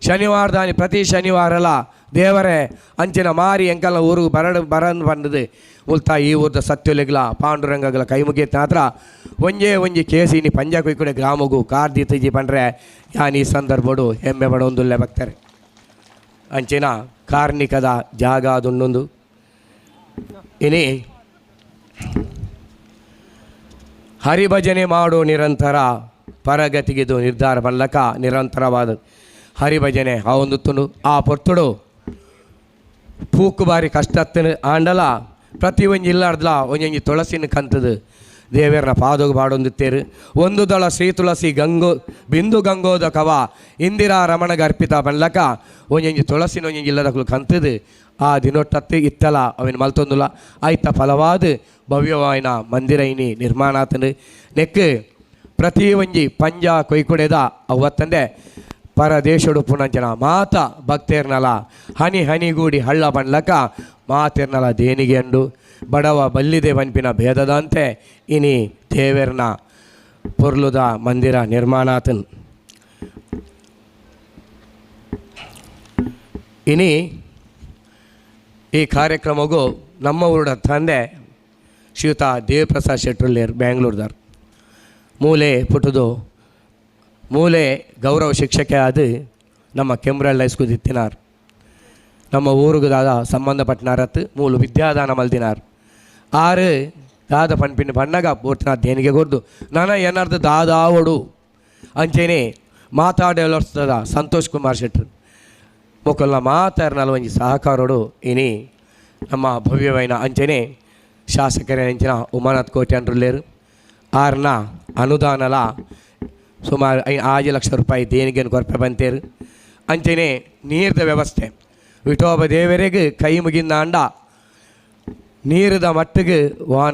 ಶನಿವಾರದಾನಿ ಪ್ರತಿ ಶನಿವಾರಲ ದೇವರೇ ಅಂಚಿನ ಮಾರಿ ಎಂಕಲ್ಲ ಊರಿಗೆ ಬರನ್ ಬಂದದು ಉಲ್ತಾ ಈ ಊರ್ದ ಸತ್ಯೊಲೆಗ್ಲ ಪಾಂಡುರಂಗಗಳ ಕೈ ಮುಗಿಯತ್ತ ಮಾತ್ರ ಒಂಜಿ ಕೇಸಿನಿ ಪಂಜ ಕೊಯ್ಕಡೆ ಗ್ರಾಮಗೂ ಕಾರ್ದಿತ್ತಜಿ ಪಂಡ್ರೆ ಯಾನ್ ಈ ಸಂದರ್ಭಡು ಹೆಮ್ಮೆ ಬಡೊಂದುಲ್ಲೆ ಬರ್ತಾರೆ. ಅಂಚಿನ ಕಾರ್ಣಿಕದ ಜಾಗ ಅದೊಂದೊಂದು ಇನಿ ಹರಿಭಜನೆ ಮಾಡೋ ನಿರಂತರ ಪರಗತಿಗಿದು ನಿರ್ಧಾರ ಬಲ್ಲಕ ನಿರಂತರವಾದ ಹರಿಭಜನೆ ಆ ಒಂದುತ್ತುಂಡು ಆ ಪೊರ್ತುಡು ಪೂಕು ಬಾರಿ ಕಷ್ಟತ್ತನು ಆಂಡಲ ಪ್ರತಿ ಒಂಜಿ ಇಲ್ಲಾರ್ದಲ ಒಂಜಿ ತುಳಸಿನ ಕಂತದು ದೇವರನ್ನ ಪಾದೋಗ ಬಾಡೊಂದುತ್ತೇರು ಒಂದು ದಳ ಶ್ರೀ ತುಳಸಿ ಬಿಂದು ಗಂಗೋದ ಕವ ಇಂದಿರಾ ರಮಣಗ ಅರ್ಪಿತ ಬಣ್ಲಕ ಒಂಜಿ ತುಳಸಿನ ಒಂಜಿ ಇಲ್ಲದಕ್ಕೂ ಕಂತದು ಆ ದಿನೊಟ್ಟತ್ತು ಇತ್ತಲ ಅವನ ಮಲ್ತೊಂದುಲ ಆಯ್ತ ಫಲವಾದ ಭವ್ಯವಾಯಿನ ಮಂದಿರ ಇನಿ ನಿರ್ಮಾಣ ಆತಂದು ನೆಕ್ ಪ್ರತಿ ಒಂಜಿ ಪಂಜ ಕೊಯ್ಕೊಡೆದ ಅವತ್ತಂದೆ ಪರದೇಶಡು ಪುನಂಚನ ಮಾತ ಭಕ್ತೇರ್ನಲ ಹನಿ ಹನಿಗೂಡಿ ಹಳ್ಳ ಬಣ್ಲಕ ಮಾತೇರ್ನಲ ದೇನಿಗೆ ಅಂಡು ಬಡವ ಬಲ್ಲಿದೆ ಬನ್ಪಿನ ಭೇದದಂತೆ ಇನಿ ದೇವೇರ್ನ ಪೊರ್ಲುದ ಮಂದಿರ ನಿರ್ಮಾಣ ಆತನ್ ಇನಿ ಈ ಕಾರ್ಯಕ್ರಮಗೂ ನಮ್ಮ ಊರ ತಂದೆ ಶ್ರೀಯುತ ದೇವಪ್ರಸಾದ್ ಶೆಟ್ರುಲ್ಲೇರ್ ಬ್ಯಾಂಗ್ಳೂರ್ದಾರ್ ಮೂಲೆ ಪುಟ್ಟದು ಮೂಲೆ ಗೌರವ ಶಿಕ್ಷಕ ಆದ ನಮ್ಮ ಕೆಮ್ರಳ್ಳ ಹೈಸ್ಕೂಲ್ ಇತ್ತಿನಾರ್ ನಮ್ಮ ಊರಿಗೆ ದಾದ ಸಂಬಂಧಪಟ್ಟನಾರತ್ತು ಮೂಲು ವಿದ್ಯಾದಾನ ಮಲ್ದಿನಾರ್ ಆರು ದಾದ ಪನ್ಪಿನ ಬಣ್ಣಗ ಪೂರ್ತಿನ ದೇನಿಗೆ ಕೊಡ್ದು ನಾನು ಏನಾರ್ದು ದಾದ ಓಡು ಅಂಚೆನೆ ಮಾತಾಡೋರ್ಸ್ತದ ಸಂತೋಷ್ ಕುಮಾರ್ ಶೆಟ್ರು ಮೊಕಲ್ನ ಮಾತಾರ್ನಲ್ಲ ಒಂಜಿ ಸಹಕಾರೋಡು ಇನಿ ನಮ್ಮ ಭವ್ಯವಾಯಿನ ಅಂಚನೆ ಶಾಸಕರ ಅಂಚಿನ ಉಮಾನಾಥ್ ಕೋಟೆ ಅಂಡ್ರುಲ್ಲೇರು ಆರ್ನ ಅನುದಾನಲ ಸುಮಾರು 5 ಲಕ್ಷ ರೂಪಾಯಿ ದೇಣಿಗೆಯನ್ನು ಕೊರಪೆ ಬಂತೇರು ಅಂಚನೆ ನೀರ್ದ ವ್ಯವಸ್ಥೆ ವಿಠೋಬ ದೇವರಿಗೆ ಕೈ ಮುಗಿಂದ ಅಂಡ ನೀರದ ಮಟ್ಟಿಗೆ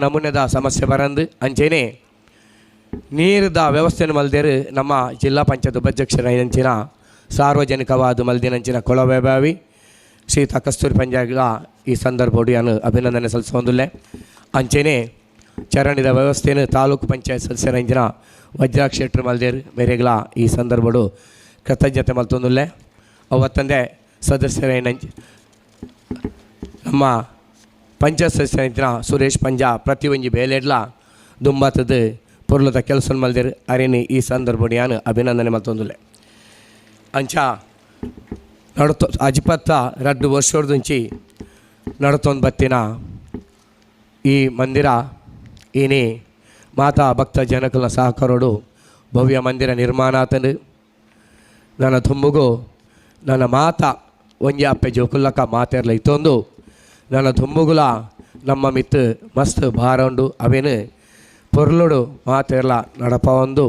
ನಮೂನೆದ ಸಮಸ್ಯೆ ಬರಂದು ಅಂಚನೆ ನೀರದ ವ್ಯವಸ್ಥೆಯನ್ನು ಮಲ್ದೇರು ನಮ್ಮ ಜಿಲ್ಲಾ ಪಂಚಾಯತ್ ಉಪಾಧ್ಯಕ್ಷರ ಅಂಚಿನ ಸಾರ್ವಜನಿಕವಾದ ಮಲ್ದಿನಂಚಿನ ಕೊಳವೆ ಬಾವಿ ಶ್ರೀತಾ ಕಸ್ತೂರಿ ಪಂಜಾಗ ಈ ಸಂದರ್ಭ ನಾನು ಅಭಿನಂದನೆ ಸಲ್ಲಿಸೊಂದಿಲ್ಲ ಅಂಚೆನೆ ಚರಂಡಿದ ವ್ಯವಸ್ಥೆಯನ್ನು ತಾಲೂಕು ಪಂಚಾಯತ್ ಸದಸ್ಯರ ಅಂಚಿನ ವಜ್ರಾಕ್ಷ ಶೆಟ್ಟರು ಮಲ್ದೇರು ಮೇರೆಗಳ ಈ ಸಂದರ್ಭಡು ಕೃತಜ್ಞತೆ ಮಲ್ತೊಂದಿಲ್ಲ ಅವತ್ತಂದೆ ಸದಸ್ಯರ ನಮ್ಮ ಪಂಚಾಯತ್ ಸದಸ್ಯರ ಅಂಚಿನ ಸುರೇಶ್ ಪಂಜಾ ಪ್ರತಿ ಒಂಜಿ ಬೇಲೆಡ್ಲ ದುಂಬತ್ತದ ಪೊರ್ಲದ ಕೆಲಸ ಮಲ್ದೇರು ಅರೇನಿ ಈ ಸಂದರ್ಭಡು ನಾನು ಅಭಿನಂದನೆ ಮಲ್ತೊಂದಿಲ್ಲ ಅಂಚ ನಡತೋ ಅಜಿಪತ್ತ 2 ವರ್ಷದಂಚಿ ನಡತೊಂದು ಬತ್ತಿನ ಈ ಮಂದಿರ ಏನೇ ಮಾತಾ ಭಕ್ತ ಜನಕಲ ಸಹಕಾರೋಡು ಭವ್ಯ ಮಂದಿರ ನಿರ್ಮಾಣ ಆತಂದು ನನ್ನ ತುಂಬುಗು ನನ್ನ ಮಾತಾ ಒಂಜಿ ಅಪ್ಪೆ ಜೋಕುಲ್ಲಕ ಮಾತೆರ್ಲ ಇತ್ತೊಂದು ನನ್ನ ತುಂಬುಗುಲ ನಮ್ಮ ಮಿತ್ತು ಮಸ್ತ್ ಭಾರ ಉಂಡು ಅವೇನು ಪೊರ್ಲುಡು ಮಾತೆರ್ಲ ನಡಪ ಒಂದು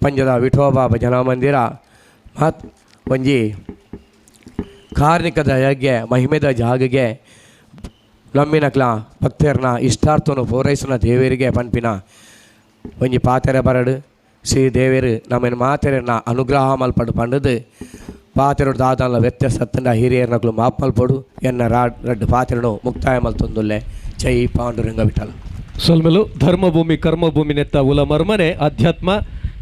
ಪಂಜದ ವಿಠೋಬಾ ಭಜನಾ ಮಂದಿರ ಮಾತ್ ಒಂಜಿ ಕಾರ್ಣಿಕದ ಯಜ್ಞೆ ಮಹಿಮೆದ ಜಾಗಗೆ ನಮ್ಮಿನಕ್ಲ ಭಕ್ತರನ್ನ ಇಷ್ಟಾರ್ಥವನ್ನು ಪೂರೈಸಿನ ದೇವರಿಗೆ ಪಂಪಿನ ಒಂಜಿ ಪಾತೆರೆ ಬರಡು ಶ್ರೀ ದೇವರು ನಮ್ಮನ್ನು ಮಾತೆರನ್ನ ಅನುಗ್ರಹ ಮಲ್ಪಡು ಪಂಡದು ಪಾತೆರಡು ದಾದನ ವ್ಯತ್ಯಾಸತ್ತಂಡ ಹಿರಿಯರ್ನಕ್ಲು ಮಾಪ್ ಮಲ್ಪಡು ಎನ್ನ ರಡ್ಡು ಪಾತೆರನು ಮುಕ್ತಾಯ ಮಲ್ತೊಂದುಲ್ಲೆ ಜೈ ಪಾಂಡುರಂಗ ವಿಠಲ ಸೊಲ್ಮೆಲು ಧರ್ಮಭೂಮಿ ಕರ್ಮಭೂಮಿ ನೆತ್ತ ಉಲ ಮರ್ಮನೆ ಅಧ್ಯಾತ್ಮ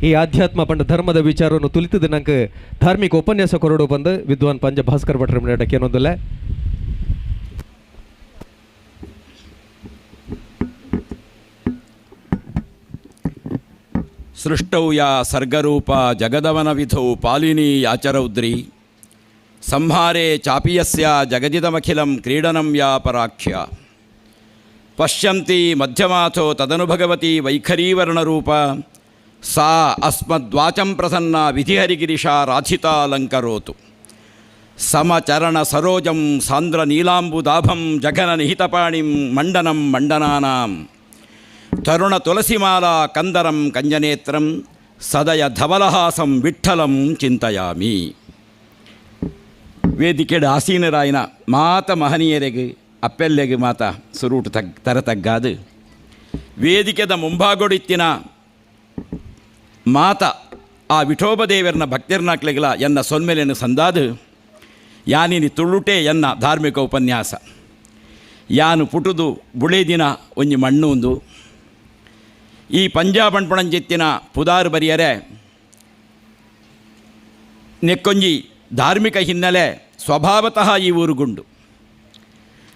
ಈ ಆಧ್ಯಾತ್ಮ ಪಂಡ ಧರ್ಮದ ವಿಚಾರವನ್ನು ತುಲಿತದ ನಂಗೆ ಧಾರ್ಮಿಕ ಉಪನ್ಯಾಸ ಕೊರಡು ಬಂದು ವಿದ್ವಾನ್ ಪಂಜ ಭಾಸ್ಕರ್ ಭಟ್ರ ಮೇಡಕ್ಕೆ ಏನೊಂದಿಲ್ಲ ಸೃಷ್ಟೌ ಯಾ ಸರ್ಗರೂಪ ಜಗದವನ ವಿಧೌ ಪಾಲಿನಿ ಯಾಚರೌದ್ರಿ ಸಂಹಾರೇ ಚಾಪಿಯಸ್ಯ ಜಗದಿದಮಖಿಲಂ ಕ್ರೀಡನಂ ಯಾ ಪರಾಖ್ಯ ಪಶ್ಯಂತಿ ಮಧ್ಯಮಾಥೋ ತದನು ಭಗವತಿ ವೈಖರೀವರ್ಣರೂಪ ಸಾ ಅಸ್ಮದ್ವಾಚಂ ಪ್ರಸನ್ನ ವಿಧಿಹರಿಗಿರಿಶಾ ರಾಧಿತಾಲಂಕರೋತು ಸಮಚರಣ ಸರೋಜಂ ಸಾಂದ್ರ ನೀಲಾಂಬುದಾಭಂ ಜಘನ ನಿಹಿತಪಾಣಿಂ ಮಂಡನಂ ಮಂಡನಾನಾಂ ತರುಣ ತುಳಸಿಮಾಲಾ ಕಂದರಂ ಕಂಜನೇತ್ರಂ ಸದಯ ಧವಲಹಾಸಂ ವಿಠ್ಠಲಂ ಚಿಂತಯಾಮಿ. ವೇದಿಕೆಡು ಆಸೀನರಾಯಿನ ಮಾತ ಮಹನೀಯರಿಗೆ ಅಪ್ಪೆಲ್ಲೆಗೆ ಮಾತ ಸುರೂಟು ತರತಗ್ಗಾದು ವೇದಿಕೆದ ಮುಂಭಾಗೊಡಿತ್ತಿನ ಮಾತ ಆ ವಿಠೋಬದೇವರನ ಭಕ್ತಿರ್ನಾಕ್ಲೆಗಳ ಎನ್ನ ಸೊನ್ಮೆಲೆನು ಸಂದಾದು ಯಾನಿನಿ ತುಳುಟೆ ಎನ್ನ ಧಾರ್ಮಿಕ ಉಪನ್ಯಾಸ ಯಾನು ಪುಟುದು ಬುಳೆ ದಿನ ಒಂಜಿ ಮಣ್ಣು ಒಂದು ಈ ಪಂಜಾಬಣ್ಪಣಂಜೆತ್ತಿನ ಪುದಾರು ಬರಿಯರೆ ನೆಕ್ಕೊಂಜಿ ಧಾರ್ಮಿಕ ಹಿನ್ನೆಲೆ ಸ್ವಭಾವತಃ ಈ ಊರುಗುಂಡು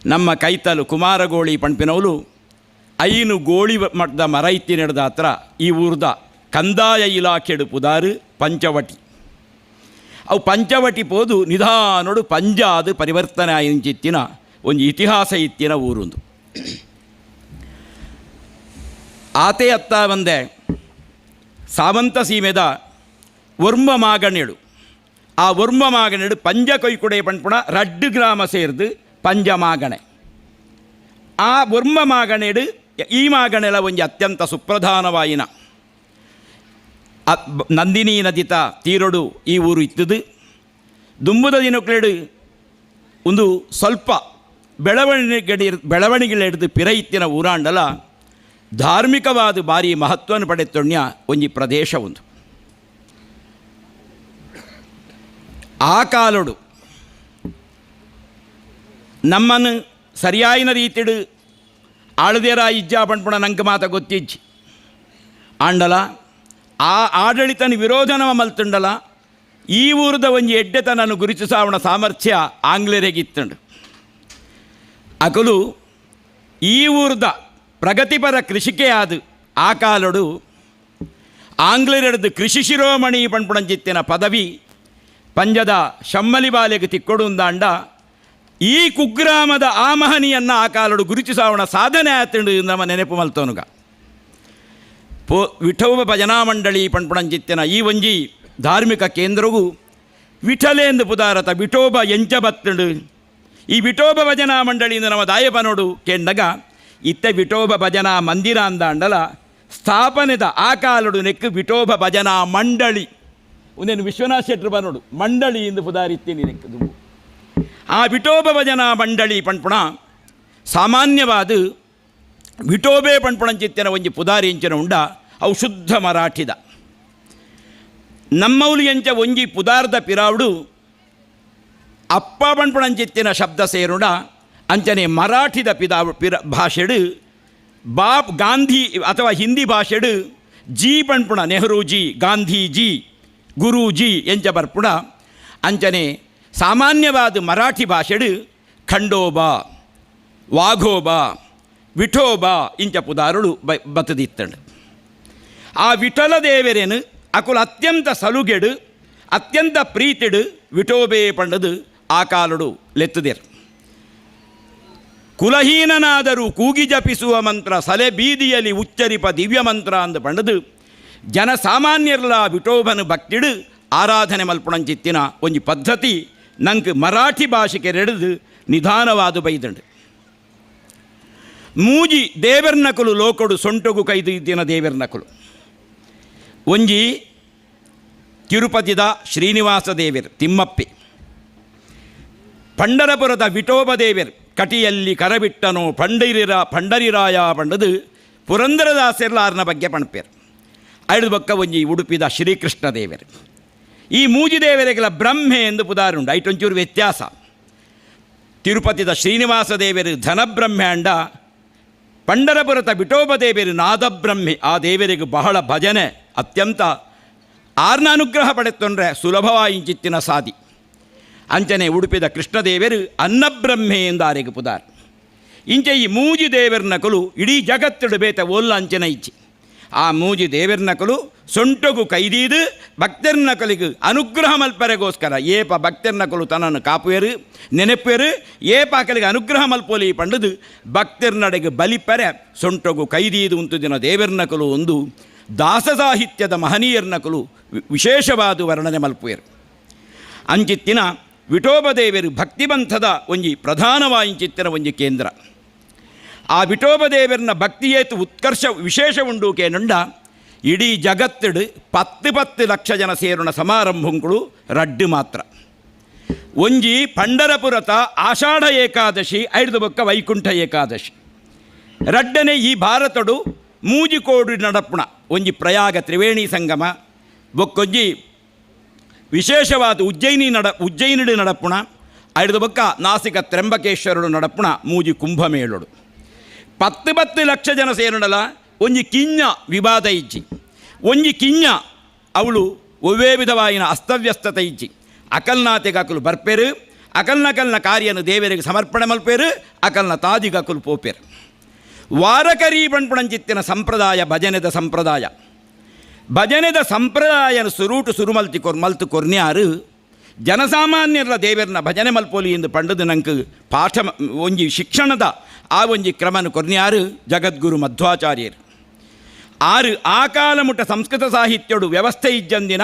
ನಮ್ಮ ಕೈತಲು ಕುಮಾರಗೋಳಿ ಪಂಪಿನವಲು ಐನು ಗೋಳಿ ಮಟ್ಟದ ಮರ ಇತ್ತಿ ನಡೆದ ಹತ್ರ ಈ ಊರ್ದ ಕಂದಾಯ ಇಲಾಖೆಡು ಪುದಾರು ಪಂಚವಟಿ ಅವು ಪಂಚವಟಿ ಪೋದು ನಿಧಾನೋಡು ಪಂಜಾದು ಪರಿವರ್ತನೆ ಆಯಿಂಚಿತ್ತಿನ ಒಂದು ಇತಿಹಾಸ ಇತ್ತಿನ ಊರುಂದು ಆತೆ ಅತ್ತ ಬಂದೆ ಸಾವಂತ ಸೀಮೆದ ಒರ್ಮ ಮಾಗಣೆಡು ಆ ಒರ್ಮ ಮಾಗಣೆಡು ಪಂಜ ಕೊಯ್ಕುಡೆ ಪಂಪುಣ ರಡ್ಡು ಗ್ರಾಮ ಸೇರ್ದು ಪಂಜ ಮಾಗಣೆ ಆ ಒರ್ಮ ಮಾಗಣೆಡು ಈ ಮಾಗಣೆಲ ಒಂಜಿ ಅತ್ಯಂತ ಸುಪ್ರಧಾನವಾಯಿನ ನಂದಿನಿ ನದಿತ ತೀರೊಡು ಈ ಊರು ಇತ್ತದು ದುಂಬುದ ದಿನಕ್ಲೆಡು ಒಂದು ಸ್ವಲ್ಪ ಬೆಳವಣಿಗೆಳೆಡ್ದು ಪಿರ ಇತ್ತಿನ ಊರಾಂಡಲ ಧಾರ್ಮಿಕವಾದ ಭಾರಿ ಮಹತ್ವವನ್ನು ಪಡೆತೊಣ್ಯ ಒಂಜಿ ಪ್ರದೇಶ ಒಂದು ಆ ಕಾಲೊಡು ನಮ್ಮನ್ನು ಸರಿಯಾಯಿನ ರೀತಿಡು ಆಳದೇರ ಇಜ್ಜ ಪಂಪುಣ ನಂಗೆ ಮಾತ ಗೊತ್ತಿಜ್ಜಿ ಆಂಡಲ ಆ ಆಡಳಿತನ ವಿರೋಧನವ ಮಲ್ತುಂಡಲ ಈ ಊರದ ಒಂಜಿ ಎಡ್ಡೆತನನ್ನು ಗುರುತಿಸಾವಣ ಸಾಮರ್ಥ್ಯ ಆಂಗ್ಲೇರಿಗಿತ್ತುಂಡು ಅಕಲು ಈ ಊರದ ಪ್ರಗತಿಪರ ಕೃಷಿಕೆ ಆದು ಆ ಕಾಲೊಡು ಆಂಗ್ಲೇರಡ್ದು ಕೃಷಿ ಶಿರೋಮಣಿ ಪಂಪುಣಂಜಿತ್ತಿನ ಪದವಿ ಪಂಜದ ಶಮ್ಮಲಿ ಬಾಲೆಗೆ ತಿಕ್ಕೊಡು ಅಂದಾಂಡ ಈ ಕುಗ್ರಾಮದ ಆ ಮಹನಿಯನ್ನು ಆ ಕಾಲೊಡು ಗುರುತಿಸಾವಣ ಸಾಧನೆ ಆತುಂಡು ನಮ್ಮ ನೆನಪು ಮಲ್ತೋನುಗ ವಿಠೋಬ ಭಜನಾ ಮಂಡಳಿ ಪಂಪುಣಂಜಿತ್ತಿನ ಈ ಒಂಜಿ ಧಾರ್ಮಿಕ ಕೇಂದ್ರವು ವಿಠಲೇಂದು ಪುದಾರತ ವಿಠೋಬ ಎಂಚ ಬತ್ತಡು ಈ ವಿಠೋಬ ಭಜನಾ ಮಂಡಳಿಯಿಂದ ನಮ್ಮ ದಾಯಪನೋಡು ಕೇಂಡಗ ಇತ್ತೆ ವಿಠೋಬ ಭಜನಾ ಮಂದಿರ ಅಂದ ಅಂಡಲ ಸ್ಥಾಪನೆದ ಆ ಕಾಲಡು ನೆಕ್ಕು ವಿಠೋಬ ಭಜನಾ ಮಂಡಳಿ ಒಂದೇನು ವಿಶ್ವನಾಥ್ ಶೆಟ್ರು ಬನೋಡು ಮಂಡಳಿ ಎಂದು ಪುದಾರಿತ್ತೀನಿ ನೆಕ್ಕದು ಆ ವಿಠೋಬ ಭಜನಾ ಮಂಡಳಿ ಪಣ್ಪುಣ ಸಾಮಾನ್ಯವಾದ ವಿಠೋಬೆ ಪಣ್ಪುಣಂಚಿತ್ತಿನ ಒಂಜಿ ಪುದಾರಿ ಎಂಚಿನ ಉಂಡ ಅವು ಶುದ್ಧ ಮರಾಠಿದ ನಮ್ಮೌಲಿ ಎಂಚ ಒಂಜಿ ಪುದಾರ್ದ ಪಿರಾವುಡು ಅಪ್ಪ ಪಣ್ಪುಣಂಚಿತ್ತಿನ ಶಬ್ದ ಸೇರುಡ ಅಂಚನೆ ಮರಾಠಿದ ಭಾಷೆಡು ಬಾಬ್ ಗಾಂಧಿ ಅಥವಾ ಹಿಂದಿ ಭಾಷೆಡು ಜಿ ಪಣ್ಪುಣ ನೆಹರೂಜಿ ಗಾಂಧೀಜಿ ಗುರೂಜಿ ಎಂಚ ಬರ್ಪುಣ ಅಂಚನೆ ಸಾಮಾನ್ಯವಾದ ಮರಾಠಿ ಭಾಷೆಡು ಖಂಡೋಬಾ ವಾಘೋಬಾ ವಿಠೋಬಾ ಇಂಚ ಪುದಾರುಳು ಬತ್ತದಿತ್ತಂಡು ಆ ವಿಠಲ ದೇವರೇನು ಅಕುಲು ಅತ್ಯಂತ ಸಲುಗೆಡು ಅತ್ಯಂತ ಪ್ರೀತಿಡು ವಿಠೋಬೆ ಪಂಡದು ಆ ಕಾಲಡು ಲೆತ್ತದೇರು ಕುಲಹೀನನಾದರೂ ಕೂಗಿ ಜಪಿಸುವ ಮಂತ್ರ ಸಲೆ ಬೀದಿಯಲ್ಲಿ ಉಚ್ಚರಿಪ ದಿವ್ಯ ಮಂತ್ರ ಅಂದು ಪಂಡದು ಜನಸಾಮಾನ್ಯರ್ಲ ವಿಠೋಬನು ಭಕ್ತಿಡು ಆರಾಧನೆ ಮಲ್ಪುಣಂಚಿತ್ತಿನ ಒಂಜಿ ಪದ್ಧತಿ ನಂಗೆ ಮರಾಠಿ ಭಾಷೆಗೆ ರೆಡಿದು ನಿಧಾನವಾದ ಬೈದಂಡು ಮೂಜಿ ದೇವರ್ನಕುಲು ಲೋಕಡು ಸೊಂಟೊಗು ಕೈದು ಇದ್ದಿನ ದೇವರ್ನಕುಲು ಒಂಜಿ ತಿರುಪತಿದ ಶ್ರೀನಿವಾಸ ದೇವರು ತಿಮ್ಮಪ್ಪೆ ಪಂಡರಪುರದ ವಿಠೋಬ ದೇವರು ಕಟಿಯಲ್ಲಿ ಕರಬಿಟ್ಟನೋ ಪಂಡರಿರಾಯ ಪಂಡದು ಪುರಂದರದಾಸರ್ಲಾರ್ನ ಬಗ್ಗೆ ಪಣಪೇರು ಐದು ಬೊಕ್ಕ ಒಂಜಿ ಉಡುಪಿದ ಶ್ರೀಕೃಷ್ಣ ದೇವರು ಈ ಮೂಜಿ ದೇವರಿಗೆಲ್ಲ ಬ್ರಹ್ಮೆ ಎಂದು ಪುದಾರುಂಡು ಐಟೊಂಚೂರು ವ್ಯತ್ಯಾಸ ತಿರುಪತಿದ ಶ್ರೀನಿವಾಸ ದೇವರು ಧನಬ್ರಹ್ಮೆ ಅಂಡ ಪಂಡರಪುರದ ವಿಠೋಬ ದೇವರು ನಾದಬ್ರಹ್ಮೆ ಆ ದೇವರಿಗೆ ಬಹಳ ಭಜನೆ ಅತ್ಯಂತ ಆರ್ನ ಅನುಗ್ರಹ ಪಡೆತ್ತೊಂಡ್ರೆ ಸುಲಭವಾಯಿಂಚಿತ್ತಿನ ಸಾದಿ ಅಂಚನೆ ಉಡುಪಿದ ಕೃಷ್ಣದೇವರು ಅನ್ನಬ್ರಹ್ಮೆ ಎಂದಾರಿಗೆ ಪುದಾರ್ ಇಂಚೆ ಈ ಮೂಜಿ ದೇವರ್ನಕಲು ಇಡೀ ಜಗತ್ತಿಡು ಬೇತ ಒಲ್ಲ ಅಂಚನೆ ಇಚ್ಚಿ ಆ ಮೂಜಿ ದೇವರ್ನಕಲು ಸೊಂಟೊಗು ಕೈದೀದು ಭಕ್ತರ್ನಕಲಿಗೆ ಅನುಗ್ರಹ ಮಲ್ಪರೆಗೋಸ್ಕರ ಏಪ ಭಕ್ತರ್ನಕಲು ತನ್ನನ್ನು ಕಾಪುವೆರು ನೆನಪುವೆರು ಏಪ ಆಕಲಿಗೆ ಅನುಗ್ರಹ ಮಲ್ಪೋಲಿ ಪಂಡದು ಭಕ್ತರ್ನಡೆಗೆ ಬಲಿಪರೆ ಸೊಂಟೊಗು ಕೈದೀದು ಉಂಟು ದಿನ ದೇವರ್ನಕಲು ಒಂದು ದಾಸ ಸಾಹಿತ್ಯದ ಮಹನೀಯರ್ನಕಲು ವಿಶೇಷವಾದ ವರ್ಣನೆ ಮಲ್ಪುವೆರು ಅಂಚಿತ್ತಿನ ವಿಠೋಬ ದೇವರು ಭಕ್ತಿಬಂಧದ ಒಂಜಿ ಪ್ರಧಾನವಾಯಿಂಚಿತ್ತಿನ ಒಂಜಿ ಕೇಂದ್ರ ಆ ವಿಠೋಬ ದೇವರನ್ನ ಭಕ್ತಿಯೇತು ಉತ್ಕರ್ಷ ವಿಶೇಷ ಉಂಡು ಕೇನುಂಡ ಇಡೀ ಜಗತ್ತಿಡು 10 ಲಕ್ಷ ಜನ ಸೇರುಣ ಸಮಾರಂಭಗಳು ರಡ್ಡು ಮಾತ್ರ ಒಂಜಿ ಪಂಡರಪುರತ ಆಷಾಢ ಏಕಾದಶಿ ಐದು ಬೊಕ್ಕ ವೈಕುಂಠ ಏಕಾದಶಿ ರಡ್ಡನೆ ಈ ಭಾರತಡು ಮೂಜಿಕೋಡು ನಡಪುಣ ಒಂಜಿ ಪ್ರಯಾಗ ತ್ರಿವೇಣಿ ಸಂಗಮ ಬೊಕ್ಕೊಂಜಿ ವಿಶೇಷವಾದ ಉಜ್ಜಯಿನಿಡು ನಡಪುಣ ಐದು ಬೊಕ್ಕ ನಾಸಿಕ ತ್ರ್ಯಂಬಕೇಶ್ವರಡು ನಡಪುಣ ಮೂಜಿ ಕುಂಭಮೇಳಡು 10 ಲಕ್ಷ ಜನ ಸೇರುಣಲ ಒಂಜಿ ಕಿಂಜ ವಿವಾದ ಇಜ್ಜಿ ಒಂಜಿ ಕಿಂಜ ಅವಳು ಒವ್ವೇ ವಿಧವಾಯಿನ ಅಸ್ತವ್ಯಸ್ತತೆ ಇಜ್ಜಿ ಅಕಲ್ನಾತೆಗೆ ಅಕಲು ಬರ್ಪೇರು ಅಕಲ್ನ ಕಾರ್ಯನು ದೇವರಿಗೆ ಸಮರ್ಪಣೆ ಮಲ್ಪೇರು ಅಕಲ್ನ ತಾದಿಗೆ ಅಕಲು ಪೋಪೇರು ವಾರಕರಿ ಪಣ್ಪುಣಂಚಿತ್ತಿನ ಸಂಪ್ರದಾಯ ಭಜನೆದ ಸಂಪ್ರದಾಯನ ಮಲ್ತು ಕೊರ್ನ್ಯಾರು ಜನಸಾಮಾನ್ಯರ ದೇವರನ್ನ ಭಜನೆ ಮಲ್ಪೋಲಿ ಎಂದು ಪಂಡದು ನಂಗೆ ಪಾಠ ಒಂಜಿ ಶಿಕ್ಷಣದ ಆ ಒಂಜಿ ಕ್ರಮನು ಕೊರ್ನ್ಯಾರು ಜಗದ್ಗುರು ಮಧ್ವಾಚಾರ್ಯರು ಆ ಕಾಲ ಮುಟ್ಟ ಸಂಸ್ಕೃತ ಸಾಹಿತ್ಯಡು ವ್ಯವಸ್ಥೆ ಇಜ್ಜಂದಿನ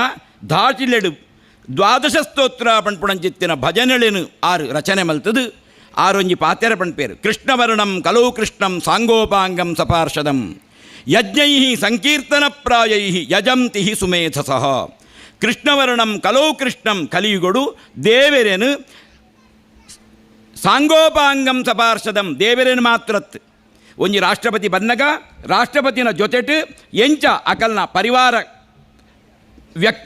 ದಾಟಿಲೆಡು 12 ಸ್ತೋತ್ರ ಪಣ್ಪುಣಂಚಿತ್ತಿನ ಭಜನೆಳೆನು ರಚನೆ ಮಲ್ತದು ಆರೊಂಜಿ ಪಾತ್ಯರ ಪಣ್ಪೇರು ಕೃಷ್ಣವರ್ಣಂ ಕಲೌ ಕೃಷ್ಣಂ ಸಾಂಗೋಪಾಂಗಂ ಸಪಾರ್ಷದಂ ಯಜ್ಞೈ ಸಂಕೀರ್ತನ ಪ್ರಾಯೈ ಯಜಂತಿ ಸುಮೇಧಸಃ ಕೃಷ್ಣವರ್ಣಂ ಕಲೌ ಕೃಷ್ಣಂ ಕಲಿಯುಗಡು ದೇವರೇನು ಸಾಂಗೋಪಾಂಗಂ ಸಪಾರ್ಷದಂ ದೇವರೇನು ಮಾತ್ರತ್ ಒಂಜಿ ರಾಷ್ಟ್ರಪತಿ ಬಂದಾಗ ರಾಷ್ಟ್ರಪತಿನ ಜೊತೆಟು ಎಂಚ ಅಕಲ್ನ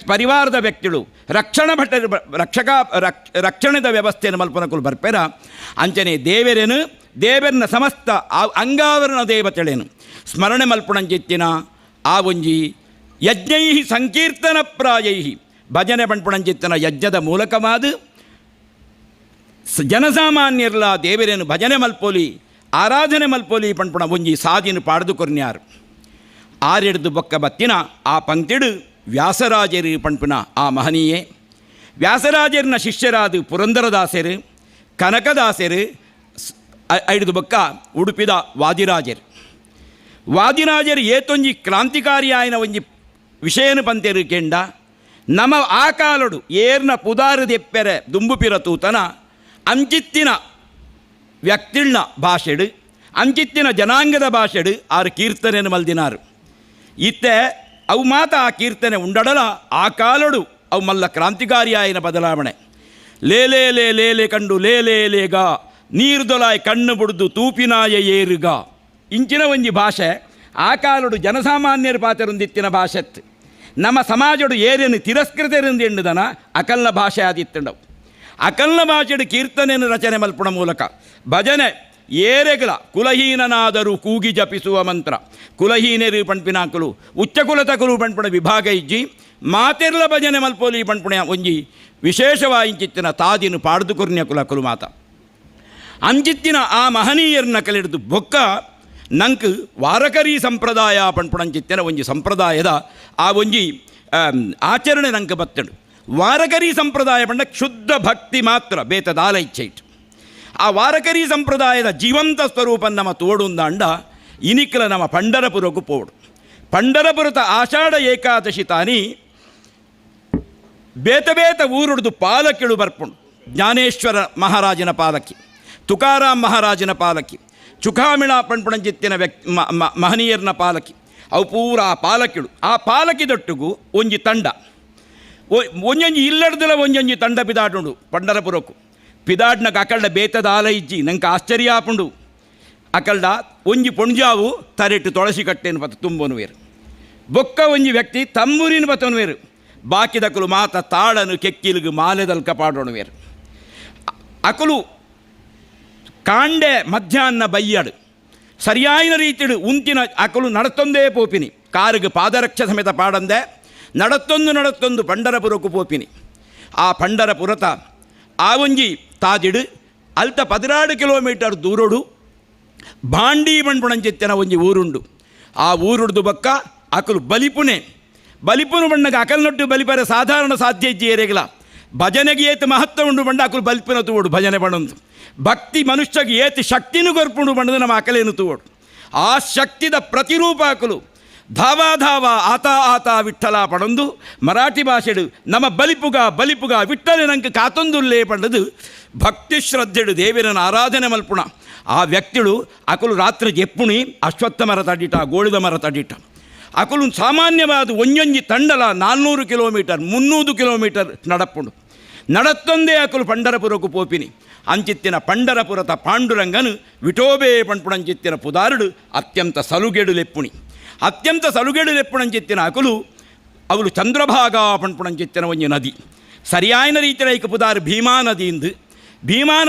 ಪರಿವಾರದ ವ್ಯಕ್ತಿಗಳು ರಕ್ಷಣದ ವ್ಯವಸ್ಥೆಯನ್ನು ಮಲ್ಪನಕುಲು ಬರ್ಪೇರ ಅಂಚನೆ ದೇವರನ ಸಮಸ್ತ ಅಂಗಾವರಣ ದೇವತೆಳೇನು ಸ್ಮರಣೆ ಮಲ್ಪುಣಂಚಿತ್ತಿನ ಆ ಒಂಜಿ ಯಜ್ಞೈ ಸಂಕೀರ್ತನ ಪ್ರಾಯೈ ಭಜನೆ ಪಣ್ಪುಣಂಚಿತ್ತಿನ ಯಜ್ಞದ ಮೂಲಕವಾದ ಜನಸಾಮಾನ್ಯರ್ಲ ದೇವರೇನು ಭಜನೆ ಮಲ್ಪೋಲಿ ಆರಾಧನೆ ಮಲ್ಪೋಲಿ ಪಣ್ಪುಣ ಒಂಜಿ ಸಾದಿನ ಪಾಡ್ದು ಕೊರ್ನ್ಯಾರು ಆರೆಡ್ದು ಬೊಕ್ಕ ಬತ್ತಿನ ಆ ಪಂಕ್ತಿಡು ವ್ಯಾಸರಾಜರು ಪಣ್ಪುನ ಆ ಮಹನೀಯೇ ವ್ಯಾಸರಾಜರಿನ ಶಿಷ್ಯರಾದ ಪುರಂದರದಾಸರು ಕನಕದಾಸರು ಐದು ಬೊಕ್ಕ ಉಡುಪಿದ ವಾದಿರಾಜರು ಏತೊಂಜಿ ಕ್ರಾಂತಿಕಾರಿಯಾಯಿನ ಒಂಜಿ ವಿಷಯನು ಪಂತೆರು ಕೆಂಡ ನಮ ಆ ಕಾಲಡು ಏರ್ನ ಪುದಾರದೆಪ್ಪೆರೆ ದುಂಬುಪಿರ ತೂತನ ಅಂಚಿತ್ತಿನ ವ್ಯಕ್ತಿಳ್ನ ಭಾಷೆಡು ಅಂಚಿತ್ತಿನ ಜನಾಂಗದ ಭಾಷೆಡು ಆರು ಕೀರ್ತನೆಯನ್ನು ಮಲ್ದಿನಾರು. ಇತ್ತೆ ಅವು ಮಾತ ಆ ಕೀರ್ತನೆ ಉಂಡಡಲ ಆ ಕಾಲಡು ಅವು ಮಲ್ಲ ಕ್ರಾಂತಿಕಾರಿಯಾಯಿನ ಬದಲಾವಣೆ. ಲೇಲೇ ಲೇ ಲೇಲೆ ಕಂಡು ಲೇಲೇ ಲೇಗ ನೀರ್ದೊಲಾಯ್ ಕಣ್ಣು ಬುಡ್ದು ತೂಪಿನಾಯ ಏರುಗ ಇಂಚಿನ ಒಂಜಿ ಭಾಷೆ ಆ ಕಾಲಡು ಜನಸಾಮಾನ್ಯರ ಪಾತ್ರರೊಂದಿತ್ತಿನ ಭಾಷೆತ್ತು. ನಮ್ಮ ಸಮಾಜಡು ಏರೇನು ತಿರಸ್ಕೃತರಿಂದ ಎಣ್ಣುದನ ಅಕಲ್ನ ಭಾಷೆ ಆದಿತ್ತಂಡವು. ಅಕಲ್ನ ಭಾಷೆಡು ಕೀರ್ತನೆಯನ್ನು ರಚನೆ ಮಲ್ಪುಣ ಮೂಲಕ ಭಜನೆ ಏರೆಗಳ ಕುಲಹೀನನಾದರೂ ಕೂಗಿ ಜಪಿಸುವ ಮಂತ್ರ ಕುಲಹೀನೆರು ಪಂಪಿನಾಕುಲು ಉಚ್ಚಕುಲತಕುಲು ಪಂಪುಣ ವಿಭಾಗ ಇಜ್ಜಿ ಮಾತೆರ್ಲ ಭಜನೆ ಮಲ್ಪೋಲಿ ಪಂಪುಣ ಒಂಜಿ ವಿಶೇಷವಾಯಿಂಚಿತ್ತಿನ ತಾದಿನು ಪಾಡ್ದು ಕುರ್ನ್ಯ ಕುಲಕುಲು ಮಾತ ಅಂಚಿತ್ತಿನ ಆ ಮಹನೀಯರನ್ನ ಕಲಿಡ್ದು ಬೊಕ್ಕ ನಂಗೆ ವಾರಕರಿ ಸಂಪ್ರದಾಯ ಪಂಪುಣಂಚಿತ್ತಿನ ಒಂಜಿ ಸಂಪ್ರದಾಯದ ಆ ಒಂಜಿ ಆಚರಣೆ ನಂಗೆ ಬತ್ತಡು. ವಾರಕರಿ ಸಂಪ್ರದಾಯ ಪಂಡ ಶುದ್ಧ ಭಕ್ತಿ ಮಾತ್ರ ಬೇತದಾಲ ಇಚ್ಛೆ ಇಟ್ಟು ಆ ವಾರಕರಿ ಸಂಪ್ರದಾಯದ ಜೀವಂತ ಸ್ವರೂಪ ನಮ್ಮ ತೋಡುಂದಾಂಡ ಇನಿಕಲ ನಮ್ಮ ಪಂಡರಪುರಕ್ಕೂ ಪೋಡು. ಪಂಡರಪುರದ ಆಷಾಢ ಏಕಾದಶಿ ತಾನಿ ಬೇತ ಊರುಡ್ದು ಪಾಲಕಿಳು ಬರ್ಪುಂಡು. ಜ್ಞಾನೇಶ್ವರ ಮಹಾರಾಜನ ಪಾಲಕಿ, ತುಕಾರಾಮ್ ಮಹಾರಾಜನ ಪಾಲಕಿ, ಚುಖಾಮಿಳ ಪಂಪುಣಂಚಿತ್ತಿನ ಮಹನೀಯರ್ನ ಪಾಲಕಿ, ಅವು ಪೂರ ಆ ಪಾಲಕಿಳು. ಆ ಪಾಲಕಿದೊಟ್ಟಿಗೂ ಒಂಜಿ ತಂಡ ಒಂಜೊಂಜಿ ಇಲ್ಲಡ್ದಲ ಒಂಜೊಂಜಿ ತಂಡ ಪಿದಾಟುಂಡು ಪಂಡರಪುರಕ್ಕೂ. ಪಿದಾಡ್ನಕ್ಕೆ ಅಕಲ್ಡ ಬೇತದ ಆಲ ಇಜ್ಜಿ ನಂಗೆ ಆಶ್ಚರ್ಯ ಆಪುಂಡು. ಅಕಲ್ಡ ಒಂಜಿ ಪೊಣ್ಜಾವು ತರೆಟ್ಟು ತುಳಸಿ ಕಟ್ಟೆನು ಬತ್ತ ತುಂಬನುವೇರು ಬೊಕ್ಕ ಒಂಜಿ ವ್ಯಕ್ತಿ ತಂಬೂರಿನ ಬತ್ತನುವೇರು ಬಾಕಿದಕಲು ಮಾತ ತಾಳನು ಕೆಕ್ಕಿಲಿಗೆ ಮಾಲೆದಲ್ಕ ಪಾಡೋಣವೇರು. ಅಕಲು ಕಾಂಡೆ ಮಧ್ಯಾಹ್ನ ಬಯ್ಯಾಡು ಸರಿಯಾಯಿನ ರೀತಿಡು ಉಂತಿನ ಅಕಲು ನಡತೊಂದೇ ಪೋಪಿನಿ ಕಾರಿಗೆ ಪಾದರಕ್ಷ ಸಮೇತ ಪಾಡಂದೆ ನಡತ್ತೊಂದು ಪಂಡರಪುರಕ್ಕೂ ಪೋಪಿನಿ. ಆ ಪಂಡರಪುರತ ಆ ಒಂಜಿ ತಾದಿಡು ಅಲ್ತ 16 ಕಿಲೋಮೀಟರ್ ದೂರೋಡು ಬಾಂಡಿ ಪಂಪುಣಂಚಿತ್ತಿನ ಒಂಜಿ ಊರುಂಡು. ಆ ಊರುಡ್ದು ಬಕ್ಕ ಅಕಲು ಬಲಿಪುನು ಬಣ್ಣಗೆ ಅಕಲ್ನೊಟ್ಟು ಬಲಿಪರ ಸಾಧಾರಣ ಸಾಧ್ಯ ಇಜ್ಜಿ ಏರೆಗಲ ಭಜನೆಗೆ ಏತು ಮಹತ್ವ ಉಂಡು ಬಂಡ ಅಕಲು ಬಲಿಪಿನ ತೂಡು ಭಜನೆ ಬಣ್ಣದು ಭಕ್ತಿ ಮನುಷ್ಯಗೆ ಏತು ಶಕ್ತಿನೂ ಗೊರ್ಪುಂಡು ಬಣ್ಣದು ನಮ್ಮ ಅಕಲೇನು ತೂಡು. ಆ ಶಕ್ತಿದ ಪ್ರತಿರೂಪ ಅಕಲು ಧಾವ ಆತ ವಿಠ್ಠಲ ಪಡೊಂದು ಮರಾಠಿ ಭಾಷೆಡು ನಮ್ಮ ಬಲಿಪುಗ ವಿಠ್ಠಲೆ ನಂಗೆ ಕಾತೊಂದುಲ್ಲೇ ಪಂಡದು ಭಕ್ತಿ ಶ್ರದ್ಧೆಡು ದೇವಿರನ ಆರಾಧನೆ ಮಲ್ಪುಣ. ಆ ವ್ಯಕ್ತಿಳು ಅಕಲು ರಾತ್ರಿ ಎಪ್ಪುಣಿ ಅಶ್ವತ್ಥ ಮರ ತಡಿಟ ಗೋಳಿದ ಮರ ತಡಿಟ ಅಕಲು ಸಾಮಾನ್ಯವಾದ ಒಂಜೊಂಜಿ ತಂಡಲ 400 ಕಿಲೋಮೀಟರ್ 300 ಕಿಲೋಮೀಟರ್ ನಡಪ್ಪುಂಡು. ನಡತ್ತೊಂದೇ ಅಕಲು ಪಂಡರಪುರಕ್ಕೂ ಪೋಪಿನಿ. ಅಂಚಿತ್ತಿನ ಪಂಡರಪುರತ ಪಾಂಡುರಂಗನು ವಿಠೋಬೆ ಪಂಪುಣಂಚಿತ್ತಿನ ಪುದಾರುಡು ಅತ್ಯಂತ ಸಲುಗೆಡು ಲೆಪ್ಪುಣಂಚಿತ್ತಿನ ಅಕಲು ಅವಳು ಚಂದ್ರಭಾಗ ಪಂಪುಣಂಚಿತ್ತಿನ ಒಂಜಿ ನದಿ ಸರಿಯಾಯಿನ ರೀತಿಯ ಪುದಾರು ಭೀಮಾ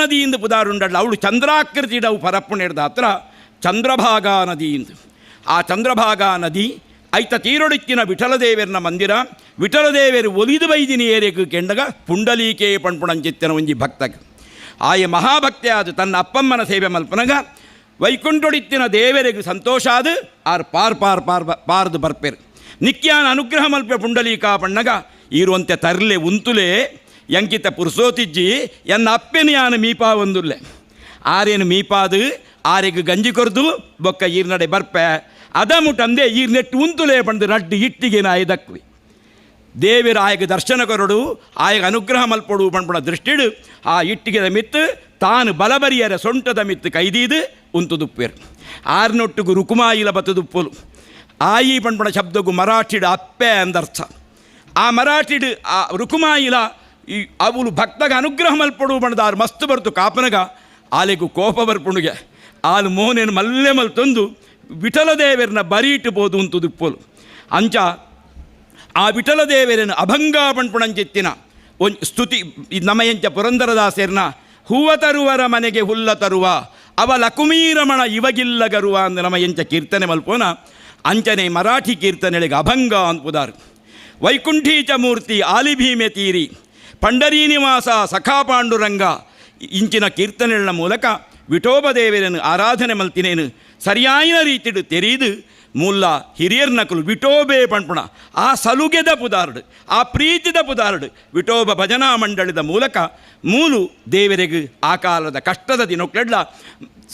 ನದಿಯಿಂದ ಪುದಾರುಂಡಲ್ಲ ಅವಳು ಚಂದ್ರಾಕೃತಿಡ ಅವು ಪರಪ್ಪುಣ ಹಿಡ್ದ ಹತ್ರ ಚಂದ್ರಭಾಗ ನದಿಯಿಂದ. ಆ ಚಂದ್ರಭಾಗ ನದಿ ಐತ ತೀರೊಡುಕ್ಕಿನ ವಿಠಲದೇವರನ ಮಂದಿರ ವಿಠಲದೇವರು ಒಲಿದು ಬೈದಿನಿ ಏರಿಯಕ್ಕೆ ಕೆಂಡಗ ಪುಂಡಲೀಕೆ ಪಂಪುಣಂಚಿತ್ತಿನ ಒಂಜಿ ಭಕ್ತಗ ಆಯ ಮಹಾಭಕ್ತಿ ಆದ ತನ್ನ ಅಪ್ಪಮ್ಮನ ಸೇವೆ ಮಲ್ಪನಗ ವೈಕುಂಠೊಡಿತ್ತಿನ ದೇವರಿಗೆ ಸಂತೋಷ ಆದ ಆರು ಪಾರ್ದು ಬರ್ಪೇರು ನಿಕ್ಯಾನ ಅನುಗ್ರಹ ಮಲ್ಪೆ ಪುಂಡಲೀಕ ಪಣ್ಣಗ ಇರುವಂತೆ ತರ್ಲೆ ಉಂತುಲೆ ಎಂಕಿತ ಪುರುಸೋತಿಜ್ಜಿ ಎನ್ನ ಅಪ್ಪೆನ ಯಾನು ಮೀಪಾ ಒಂದುಲ್ಲೆ ಆರೇನು ಮೀಪಾದು ಆರೆಗೆ ಗಂಜಿ ಕೊರ್ದು ಬೊಕ್ಕ ಈರ್ನಡೆ ಬರ್ಪೆ ಅದ ಮುಟ್ಟಂದೆ ಈರ್ನೆಟ್ಟು ಉಂತುಲೆ ಪಂಡು ರಡ್ಡು ಇಟ್ಟಿಗೆ ನಾಯಿ ದಕ್ವಿ ದೇವಿರ ಆಯಗೆ ದರ್ಶನ ಕೊರಡು ಆಯಗೆ ಅನುಗ್ರಹ ಮಲ್ಪಡು ಪಂಪುಣ ದೃಷ್ಟಿಡು ಆ ಇಟ್ಟಿಗೆದ ಮಿತ್ತು ತಾನು ಬಲಬರಿಯರ ಸೊಂಟದ ಮಿತ್ತು ಕೈದೀದು ಉಂತುದುಪ್ಪೇರು ಆರ್ನೊಟ್ಟಿಗೂ ರುಕುಮಾಯಿಲ ಬತ್ತದುಪ್ಪಲು ಆಯಿ ಪಂಪುಣ ಶಬ್ದಗೂ ಮರಾಠಿಡು ಅಪ್ಪೆ ಅಂದರ್ಥ. ಆ ಮರಾಠಿಡು ಆ ರುಕುಮಾಯಿಲ ಈ ಅವಳು ಭಕ್ತಗ ಅನುಗ್ರಹ ಮಲ್ಪಡು ಬಣ್ಣದಾರು ಮಸ್ತು ಬರ್ತು ಕಾಪನಗ ಆಲೆಗೂ ಕೋಪ ಬರ್ಪುಣಿಗೆ ಆಲು ಮೋಹನೇನು ಮಲ್ಲೆ ಮಲ್ತೊಂದು ವಿಠಲದೇವರನ್ನ ಬರೀಟು ಬೋದು ಉಂತುದುಪ್ಪಲು ಅಂಚ ಆ ವಿಠಲದೇವರನ್ನು ಅಭಂಗ ಪಂಪುಣಂಚಿತ್ತಿನ ಒಂದು ಸ್ತುತಿ ನಮಯಂಚ ಪುರಂದರದಾಸರ್ನ ಹೂವ ತರುವರ ಮನೆಗೆ ಹುಲ್ಲ ತರುವ ಅವ ಲಕುಮೀರಮಣ ಇವಗಿಲ್ಲಗರುವ ಅಂದ ನಮಯಂಚ ಕೀರ್ತನೆ ಮಲ್ಪೋನ ಅಂಚನೆ ಮರಾಠಿ ಕೀರ್ತನೆಗಳಿಗೆ ಅಭಂಗ ಅನ್ಪುದಾರು. ವೈಕುಂಠೀಚ ಮೂರ್ತಿ ಆಲಿಭೀಮೆ ತೀರಿ ಪಂಡರೀನಿವಾಸ ಸಖಾ ಪಾಂಡುರಂಗ ಇಂಚಿನ ಕೀರ್ತನೆಗಳ ಮೂಲಕ ವಿಠೋಬದೇವರನ್ನು ಆರಾಧನೆ ಮಲ್ತಿನೇನು ಸರಿಯಾಯಿನ ರೀತಿಡು ತೆರೀದು ಮೂಲ ಹಿರಿಯರ್ ನಕಲು ವಿಠೋಬೆ ಪಂಪುಣ ಆ ಸಲುಗೆದ ಪುದಾರ್ಡು ಆ ಪ್ರೀತಿದ ಪುದಾರ್ಡು ವಿಠೋಬ ಭಜನಾ ಮಂಡಳಿದ ಮೂಲಕ ಮೂಲು ದೇವರಿಗೆ ಆ ಕಾಲದ ಕಷ್ಟದ ದಿನಕ್ಕೆಡ್ಲ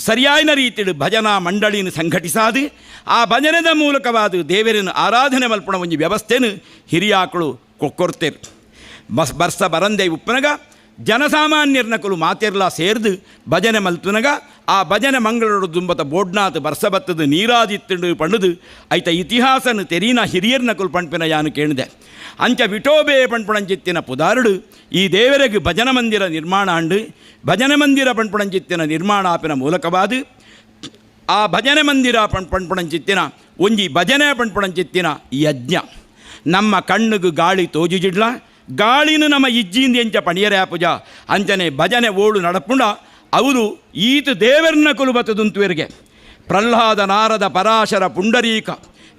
ಸರಿಯಾಯಿನ ರೀತಿಡು ಭಜನಾ ಮಂಡಳಿನ ಸಂಘಟಿಸಾದು ಆ ಭಜನೆದ ಮೂಲಕವಾದ ದೇವರನ್ನು ಆರಾಧನೆ ಮಲ್ಪುಣ ಒಂಜಿ ವ್ಯವಸ್ಥೆನು ಹಿರಿಯಾಕಳು ಕೊಡ್ತೇರು. ಬರ್ಸ ಬರಂದೆ ಉಪ್ಪನಗ ಜನಸಾಮಾನ್ಯರ್ನಕಲು ಮಾತೆರ್ಲ ಸೇರ್ದು ಭಜನೆ ಮಲ್ತುನಗ ಆ ಭಜನೆ ಮಂಗಳೂರು ದುಂಬತ ಬೋಡ್ನಾಥ್ ಬರ್ಸ ಬತ್ತದು ನೀರಾದಿತ್ತಂಡು ಪಂಡುದು ಐತ ಇತಿಹಾಸನ ತೆರೀನ ಹಿರಿಯರ್ನಕಲು ಪಂಪಿನ ಯಾನು ಕೇಳಿದೆ. ಅಂಚ ವಿಠೋಬೆ ಪಂಪುಣಂಚಿತ್ತಿನ ಪುದಾರುಡು ಈ ದೇವರಿಗೆ ಭಜನ ಮಂದಿರ ನಿರ್ಮಾಣ ಅಂಡು ಭಜನೆ ಮಂದಿರ ಪಂಪುಣಂಚಿತ್ತಿನ ನಿರ್ಮಾಣ ಆಪಿನ ಮೂಲಕವಾದು ಆ ಭಜನೆ ಮಂದಿರ ಪಂಪುಣಂಚಿತ್ತಿನ ಒಂಜಿ ಭಜನೆ ಪಂಪುಣಂಚಿತ್ತಿನ ಯಜ್ಞ ನಮ್ಮ ಕಣ್ಣಿಗೆ ಗಾಳಿ ತೋಜುಜಿಡ್ಲ ಗಾಳಿನ ನಮ್ಮ ಇಜ್ಜಿಂದ ಎಂಚ ಪಣಿಯರೆ ಪೂಜ ಅಂಚನೆ ಭಜನೆ ಓಡು ನಡಪುಂಡ ಅವರು ಈತ ದೇವರನ್ನ ಕುಲುಬತದುಂತುವರಿಗೆ ಪ್ರಹ್ಲಾದ ನಾರದ ಪರಾಶರ ಪುಂಡರೀಕ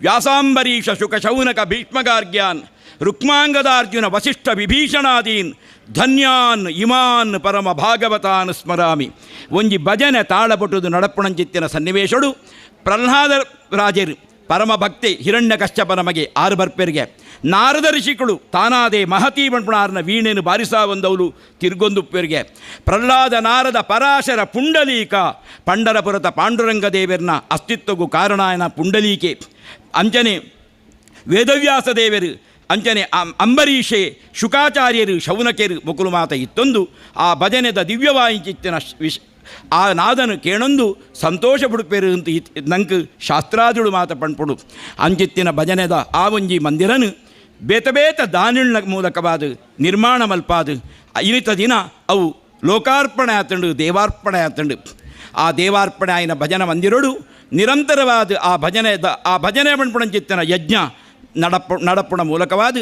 ವ್ಯಾಸಾಂಬರೀಷ ಶುಕ ಶೌನಕ ಭೀಷ್ಮಗಾರ್ಗ್ಯಾನ್ ರುಕ್ಮಾಂಗದಾರ್ಜುನ ವಸಿಷ್ಠ ವಿಭೀಷಣಾದೀನ್ ಧನ್ಯಾನ್ ಇಮಾನ್ ಪರಮ ಭಾಗವತಾನ್ ಸ್ಮರಾಮಿ. ಒಂಜಿ ಭಜನೆ ತಾಳಪಟ್ಟುದು ನಡಪುಣಂಚಿತ್ತಿನ ಸನ್ನಿವೇಶಡು ಪ್ರಹ್ಲಾದ ರಾಜರು ಪರಮ ಭಕ್ತಿ ಹಿರಣ್ಯ ಕಶ್ಯಪ ನಮಗೆ ಆರು ಬರ್ಪೆರಿಗೆ ನಾರದ ಋಷಿಗಳು ತಾನಾದೇ ಮಹತಿ ಬಣ್ಪುಣಾರ್ನ ವೀಣೆನು ಬಾರಿಸಾ ಒಂದವಳು ತಿರ್ಗೊಂದುಪ್ಪೆರಿಗೆ ಪ್ರಹ್ಲಾದ ನಾರದ ಪರಾಶರ ಪುಂಡಲೀಕ ಪಂಡರಪುರದ ಪಾಂಡುರಂಗ ದೇವರನ್ನ ಅಸ್ತಿತ್ವಗೂ ಕಾರಣಾಯನ ಪುಂಡಲೀಕೆ ಅಂಚನೆ ವೇದವ್ಯಾಸ ದೇವರು ಅಂಚನೆ ಅಂಬರೀಷೆ ಶುಕಾಚಾರ್ಯರು ಶೌನಕೆರು ಬೊಕುಲು ಮಾತ ಇತ್ತೊಂದು ಆ ಭಜನೆದ ದಿವ್ಯವಾಯಿಚಿತ್ತಿನ ಆ ನಾದನು ಕೇಳೊಂದು ಸಂತೋಷ ಪಡುಪೇರು ಅಂತ ನಂಗೆ ಶಾಸ್ತ್ರಾದುಳು ಮಾತ ಪಣ್ಪುಡು ಅಂಚಿತ್ತಿನ ಭಜನೆದ ಆ ಒಂಜಿ ಮಂದಿರನು ಬೇತ ದಾನಿಳ್ನ ಮೂಲಕವಾದ ನಿರ್ಮಾಣ ಮಲ್ಪಾದು ಇನ್ನಿತ ದಿನ ಅವು ಲೋಕಾರ್ಪಣೆ ಆತಂಡು ದೇವಾರ್ಪಣೆ ಆತಂಡು ಆ ದೇವಾರ್ಪಣೆ ಆಯ್ನ ಭಜನ ಮಂದಿರಡು ನಿರಂತರವಾದ ಆ ಭಜನೆ ಪಣ್ಪುಣಂಚಿತ್ತಿನ ಯಜ್ಞ ನಡಪುಣ ಮೂಲಕವಾದ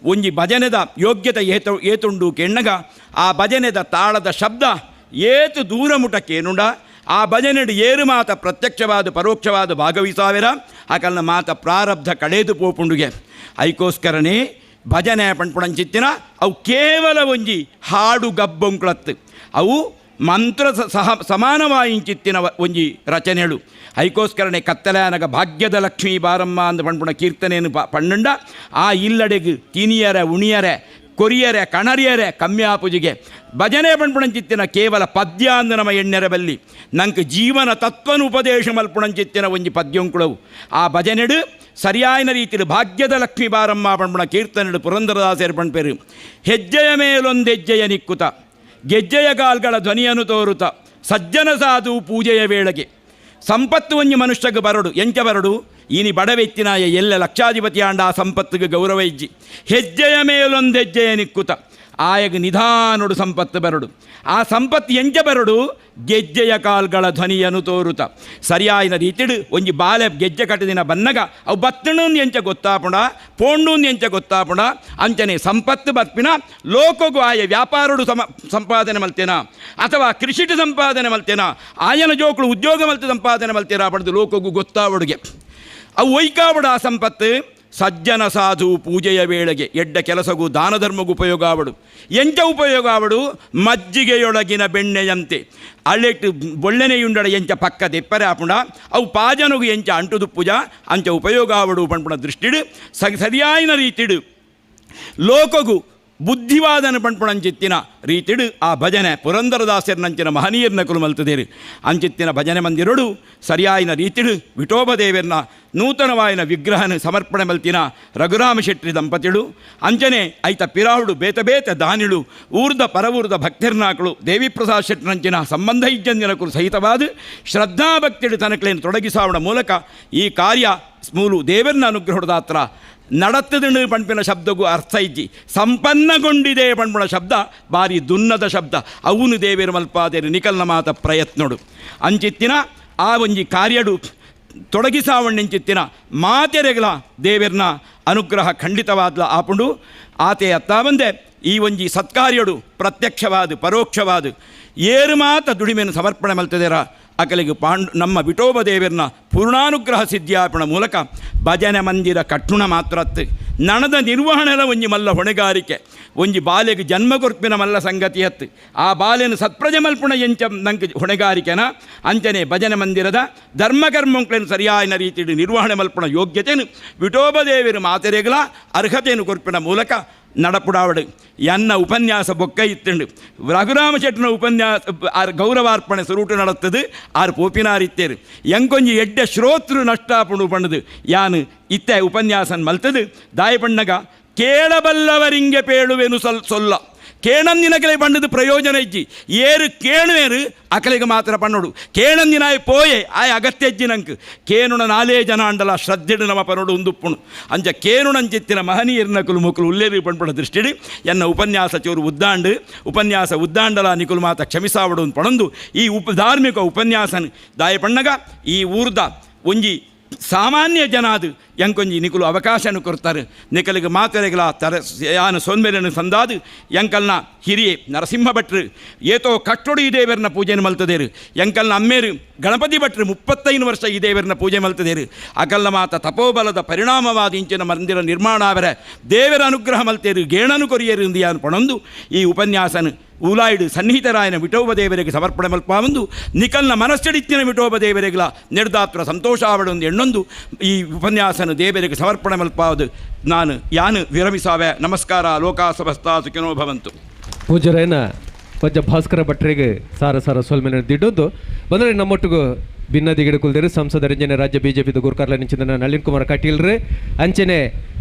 ಒಂಜಿ ಭಜನೆದ ಯೋಗ್ಯತೆ ಏತುಂಡು ಕೆಣ್ಣಗ ಆ ಭಜನೆದ ತಾಳದ ಶಬ್ದ ಏತು ದೂರ ಮುಟಕ್ಕೇನುಂಡ ಆ ಭಜನೆಡು ಏರು ಮಾತ ಪ್ರತ್ಯಕ್ಷವಾದ ಪರೋಕ್ಷವಾದ ಭಾಗವಹಿಸಾವೆರ ಆಕಲ್ನ ಮಾತ ಪ್ರಾರಬ್ಧ ಕಡೆದು ಪೋಪುಂಡುಗೆ ಐಕೋಸ್ಕರನೇ ಭಜನೆ ಪಣ್ಪುಣಂಚಿತ್ತಿನ ಅವು ಕೇವಲ ಒಂಜಿ ಹಾಡು ಗಬ್ಬೊಂಕ್ಳತ್ತು ಅವು ಮಂತ್ರ ಸಮಾನವಾಯಿಂಚಿತ್ತಿನ ಒಂಜಿ ರಚನೆಗಳು ಐಕೋಸ್ಕರನೇ ಕತ್ತಲೆಯನಗ ಭಾಗ್ಯದ ಲಕ್ಷ್ಮೀ ಬಾರಮ್ಮ ಅಂದ ಪಣ್ಪುಣ ಕೀರ್ತನೆಯನ್ನು ಪಣ್ಣುಂಡ ಆ ಇಲ್ಲಡೆಗು ತಿನಿಯರೆ ಉಣಿಯರೆ ಕೊರಿಯರೆ ಕಣರಿಯರೆ ಕಮ್ಮಿ ಆಪುಜಿಗೆ ಭಜನೆ ಪಣ್ಪುಣಂಚಿತ್ತಿನ ಕೇವಲ ಪದ್ಯ ಅಂದ ನಮ್ಮ ಎಣ್ಣೆರ ಬಲ್ಲಿ ನಂಗೆ ಜೀವನ ತತ್ವನ ಉಪದೇಶ ಮಲ್ಪುಣಂಚಿತ್ತಿನ ಒಂಜಿ ಪದ್ಯಂಕುಳವು ಆ ಭಜನೆಡು ಸರಿಯಾಯಿನ ರೀತಿಯಲ್ಲಿ ಭಾಗ್ಯದ ಲಕ್ಷ್ಮೀ ಬಾರಮ್ಮ ಪಣ್ಪುಣ ಕೀರ್ತನೆಡು ಪುರಂದರದಾಸರು ಪಣ್ಪೇರು ಹೆಜ್ಜೆಯ ಮೇಲೊಂದು ಹೆಜ್ಜೆಯ ನಿಕ್ಕುತ ಗೆಜ್ಜೆಯ ಕಾಲ್ಗಳ ಧ್ವನಿಯನ್ನು ತೋರುತ ಸಜ್ಜನ ಸಾಧು ಪೂಜೆಯ ವೇಳೆಗೆ ಸಂಪತ್ತು ಒಂಜಿ ಮನುಷ್ಯಗೆ ಬರಡು ಎಂಚ ಬರಡು ಈನಿ ಬಡವೆತ್ತಿನಾಯ ಎಲ್ಲ ಲಕ್ಷಾಧಿಪತಿ ಆಂಡ ಆ ಸಂಪತ್ತಿಗೆ ಗೌರವ ಇಜ್ಜಿ ಹೆಜ್ಜೆಯ ಮೇಲೊಂದು ಹೆಜ್ಜೆಯ ನಿಕ್ಕುತ ಆಯಗ ನಿಧಾನೋಡು ಸಂಪತ್ತು ಬರಡು ಆ ಸಂಪತ್ತು ಎಂಚ ಬರಡು ಗೆಜ್ಜೆಯ ಕಾಲ್ಗಳ ಧ್ವನಿಯನ್ನು ತೋರುತ ಸರಿಯಾಯಿನ ರೀತಿಡು ಒಂಜಿ ಬಾಲೆ ಗೆಜ್ಜೆ ಕಟ್ಟಿದಿನ ಬನ್ನಗ ಅವು ಬತ್ತಣನ್ ಎಂಚ ಗೊತ್ತಾಪುಣ ಪೋಂಡುನ್ ಎಂಚ ಗೊತ್ತಾಪುಣ ಅಂಚನೆ ಸಂಪತ್ತು ಬರ್ಪಿನ ಲೋಕಗೂ ಆಯ ವ್ಯಾಪಾರಡು ಸಂಪಾದನೆ ಮಲ್ತೇನ ಅಥವಾ ಕೃಷಿಟು ಸಂಪಾದನೆ ಮಲ್ತೇನ ಆಯನ ಜೋಕುಳು ಉದ್ಯೋಗ ಮಲ್ತು ಸಂಪಾದನೆ ಮಲ್ತೇನ ಪಡೆದು ಲೋಕಗೂ ಗೊತ್ತಾವಡುಗೆ ಅವು ಒಯ್ಕಾವಡು ಆ ಸಂಪತ್ತು ಸಜ್ಜನ ಸಾಧು ಪೂಜೆಯ ವೇಳೆಗೆ ಎಡ್ಡ ಕೆಲಸಗೂ ದಾನ ಧರ್ಮಗೂ ಉಪಯೋಗ ಆವಡು ಎಂಚ ಉಪಯೋಗ ಆವಡು ಮಜ್ಜಿಗೆಯೊಳಗಿನ ಬೆಣ್ಣೆಯಂತೆ ಅಳ್ಳೆಟ್ಟು ಬೊಳ್ಳೆನೆಯುಂಡಡ ಎಂಚ ಪಕ್ಕ ದೆಪ್ಪರೆ ಆಪುಂಡ ಅವು ಪಾಜನಗೂ ಎಂಚ ಅಂಟುದು ಪೂಜ ಅಂಚ ಉಪಯೋಗ ಆವಡು ಪಣ್ಪುಣ ದೃಷ್ಟಿಡು ಸರಿಯಾಯಿನ ರೀತಿಡು ಲೋಕಗೂ ಬುದ್ಧಿವಾದನ ಪಣ್ಪುಣಂಚಿತ್ತಿನ ರೀತಿಡು ಆ ಭಜನೆ ಪುರಂದರದಾಸರ್ನಂಚಿನ ಮಹನೀಯರ್ನ ಕುಲು ಮಲ್ತದೇರಿ ಅಂಚಿತ್ತಿನ ಭಜನೆ ಮಂದಿರಡು ಸರಿಯಾಯಿನ ರೀತಿಡು ವಿಠೋಬ ದೇವರನ್ನ ನೂತನವಾಯಿನ ವಿಗ್ರಹನ ಸಮರ್ಪಣೆ ಮಲ್ತಿನ ರಘುರಾಮ ಶೆಟ್ಟಿ ದಂಪತಿಗಳು ಅಂಚನೆ ಐತ ಪಿರಾಹುಡು ಬೇತ ದಾನಿಳು ಊರ್ದ ಪರವೂರ್ದ ಭಕ್ತಿರ್ನಾಕಳು ದೇವಿ ಪ್ರಸಾದ್ ಶೆಟ್ಟಿನಂಚಿನ ಸಂಬಂಧ ಇಜ್ಜಂದಿನಕರು ಸಹಿತವಾದ ಶ್ರದ್ಧಾಭಕ್ತಿಡು ತನಕಲೇನು ತೊಡಗಿಸಾವಣ ಮೂಲಕ ಈ ಕಾರ್ಯ ಮೂಲು ದೇವರನ್ನ ಅನುಗ್ರಹದಾತ್ರ ನಡತ್ತದನು ಪಣ್ಪಿನ ಶಬ್ದಗೂ ಅರ್ಥ ಇಜ್ಜಿ ಸಂಪನ್ನಗೊಂಡಿದೆ ಪಣ್ಪುಣ ಶಬ್ದ ಬಾರಿ ದುನ್ನದ ಶಬ್ದ ಅವನು ದೇವೇರು ಮಲ್ಪಾದೇರು ನಿಕಲ್ನ ಮಾತ ಪ್ರಯತ್ನಡು ಅಂಚಿತ್ತಿನ ಆ ಒಂಜಿ ಕಾರ್ಯಡು ತೊಡಗಿಸಾವಣ್ಣೆಂಚಿತ್ತಿನ ಮಾತೆರೆಗಳ ದೇವರನ್ನ ಅನುಗ್ರಹ ಖಂಡಿತವಾದ್ಲ ಆಪುಂಡು ಆತೆ ಅತ್ತ ಬಂದೆ ಈ ಒಂಜಿ ಸತ್ಕಾರ್ಯಡು ಪ್ರತ್ಯಕ್ಷವಾದ ಪರೋಕ್ಷವಾದ ಏರು ಮಾತ ದುಡಿಮೆಯನ್ನು ಸಮರ್ಪಣೆ ಮಲ್ತದೇರ ಅಕಲಿಗೆ ನಮ್ಮ ವಿಠೋಬ ದೇವರನ್ನ ಪೂರ್ಣಾನುಗ್ರಹ ಸಿದ್ಧಿಯಾಪಣ ಮೂಲಕ ಭಜನೆ ಮಂದಿರ ಕಟ್ಟುಣ ಮಾತ್ರತ್ತು ನಣದ ನಿರ್ವಹಣೆಲ ಒಂಜಿ ಮಲ್ಲ ಹೊಣೆಗಾರಿಕೆ ಒಂಜಿ ಬಾಲೆಗೆ ಜನ್ಮ ಕೊರ್ಪಿನ ಮಲ್ಲ ಸಂಗತಿಯತ್ತು ಆ ಬಾಲೆಯನ್ನು ಸತ್ಪ್ರಜೆ ಮಲ್ಪುಣ ಎಂಚ ನಂಗೆ ಹೊಣೆಗಾರಿಕೆನ ಅಂಚನೆ ಭಜನೆ ಮಂದಿರದ ಧರ್ಮಕರ್ಮಂಕ್ಳನ್ನು ಸರಿಯಾಯಿನ ರೀತಿಯಲ್ಲಿ ನಿರ್ವಹಣೆ ಮಲ್ಪುಣ ಯೋಗ್ಯತೆಯನ್ನು ವಿಠೋಬ ದೇವರು ಮಾತೆರೆಗಳ ಅರ್ಹತೆಯನ್ನು ಕೊರ್ಪಿನ ಮೂಲಕ ನಡಪುಡಾವಡು ಎನ್ನ ಉಪನ್ಯಾಸ ಬೊಕ್ಕ ಇತ್ತುಂಡು ರಘುರಾಮ ಶೆಟ್ಟಿನ ಉಪನ್ಯಾಸ ಗೌರವಾರ್ಪಣೆ ಸುರುಟು ನಡತ್ತದು ಆರು ಪೋಪಿನಾರಿತ್ತೇರು ಎಂಕೊಂಜಿ ಎಡ್ಡೆ ಶ್ರೋತೃ ನಷ್ಟಾಪುಂಡು ಪಣ್ಣದು ಯಾನು ಇತ್ತೆ ಉಪನ್ಯಾಸನ್ ಮಲ್ತದು ದಾಯ ಪಣ್ಣಗ ಕೇಳಬಲ್ಲವರಿಂಗೆ ಪೇಳುವೆನು ಸೊಲ್ಲ ಕೇಣಂದಿನಕಲೆ ಪಂಡದು ಪ್ರಯೋಜನ ಇಜ್ಜಿ ಏರು ಕೇಳುವೇರು ಅಕಲೆಗೆ ಮಾತ್ರ ಪಣ್ಣೋಡು ಕೇಣಂದಿನಾಯ ಪೋಯೆ ಆಯ ಅಗತ್ಯ ಇಜ್ಜಿ ನಂಗೆ ಕೇನುಣ ನಾಲೇ ಜನ ಅಂಡಲ ಶ್ರದ್ಧೆಡು ನಮ್ಮ ಪನೋಡು ಉಂದುಪ್ಪುಣು ಅಂಚ ಕೇನುಣಂಚಿತ್ತಿನ ಮಹನೀಯರ್ನಕಲು ಮುಕ್ಕಲು ಉಲ್ಲೇರಿ ಪಣ್ಪಡ ದೃಷ್ಟಿಡಿ ಎನ್ನ ಉಪನ್ಯಾಸ ಚೋರು ಉಪನ್ಯಾಸ ಉದ್ದಾಂಡಲ ನಿಕುಲು ಮಾತ ಕ್ಷಮಿಸಾವಡು ಪಣಂದು ಈ ಧಾರ್ಮಿಕ ಉಪನ್ಯಾಸನ ದಾಯ ಪಣ್ಣಗ ಈ ಊರ್ದ ಒಂಜಿ ಸಾಮಾನ್ಯ ಜನಾದು ಎಂಕೊಂಜಿ ನಿಕುಲು ಅವಕಾಶನು ಕೊಡ್ತಾರೆ ನಿಕಲಿಗೆ ಮಾತೆರೆಗಳ ತರ ಯಾನು ಸೋನ್ಮೇಲನ್ನು ಸಂದಾದು ಎಂಕಲ್ನ ಹಿರಿಯೆ ನರಸಿಂಹ ಭಟ್ರು ಏತೋ ಕಟ್ಟೊಡು ಈ ದೇವರನ್ನ ಪೂಜೆಯನ್ನು ಮಲ್ತದೇರು ಎಂಕಲ್ನ ಅಮ್ಮೇರು ಗಣಪತಿ ಭಟ್ರು 35 ವರ್ಷ ಈ ದೇವರನ್ನ ಪೂಜೆ ಮಲ್ತದೇರು ಅಕಲ್ನ ಮಾತ ತಪೋಬಲದ ಪರಿಣಾಮವಾದ ಇಂಚಿನ ಮಂದಿರ ನಿರ್ಮಾಣ ಅವರ ದೇವರ ಅನುಗ್ರಹ ಮಲ್ತೇರು ಗೇಣನು ಕೊರಿಯರು ಇಂದಿಯಾನು ಪಣೊಂದು ಈ ಉಪನ್ಯಾಸನು ಊಲಾಯ್ಡು ಸನ್ನಿಹಿತರಾಯನ ವಿಠೋಬ ದೇವರಿಗೆ ಸಮರ್ಪಣೆ ಮಲ್ಪಾವಂದು ನಿಕಲ್ನ ಮನಸ್ಸಡಿತ್ತಿನ ವಿಠೋಬ ದೇವರಿಗಳ ನಿರ್ದಾತ್ರ ಸಂತೋಷ ಆವಡೊಂದು ಎಣ್ಣೊಂದು ಈ ಉಪನ್ಯಾಸನ ದೇವರಿಗೆ ಸಮರ್ಪಣೆ ಮಲ್ಪಾವುದು ನಾನು ಯಾನು ವಿರಮಿಸಾವೆ ನಮಸ್ಕಾರ ಲೋಕಾ ಸಮಸ್ತ ಸುಖಿನೋ ಭವಂತು. ಪೂಜರೇನ ಪಂಚ ಭಾಸ್ಕರ ಭಟ್ರಿಗೆ ಸಾರ ಸೋಲ್ಮೆನ ದಿಡ್ಡೊಂದು ಬಂದರೆ ನಮ್ಮೊಟ್ಟಿಗೂ ಭಿನ್ನದಿ ಗಿಡಕುಲ್ದೇರು ಸಂಸದ ರಂಜನೆ ರಾಜ್ಯ ಬಿಜೆಪಿದ ಗುರುಕಾರ್ಲ ನಿಂಚಿನ ನಳಿನ್ ಕುಮಾರ್ ಕಟೀಲ್ರೆ ಅಂಚನೆ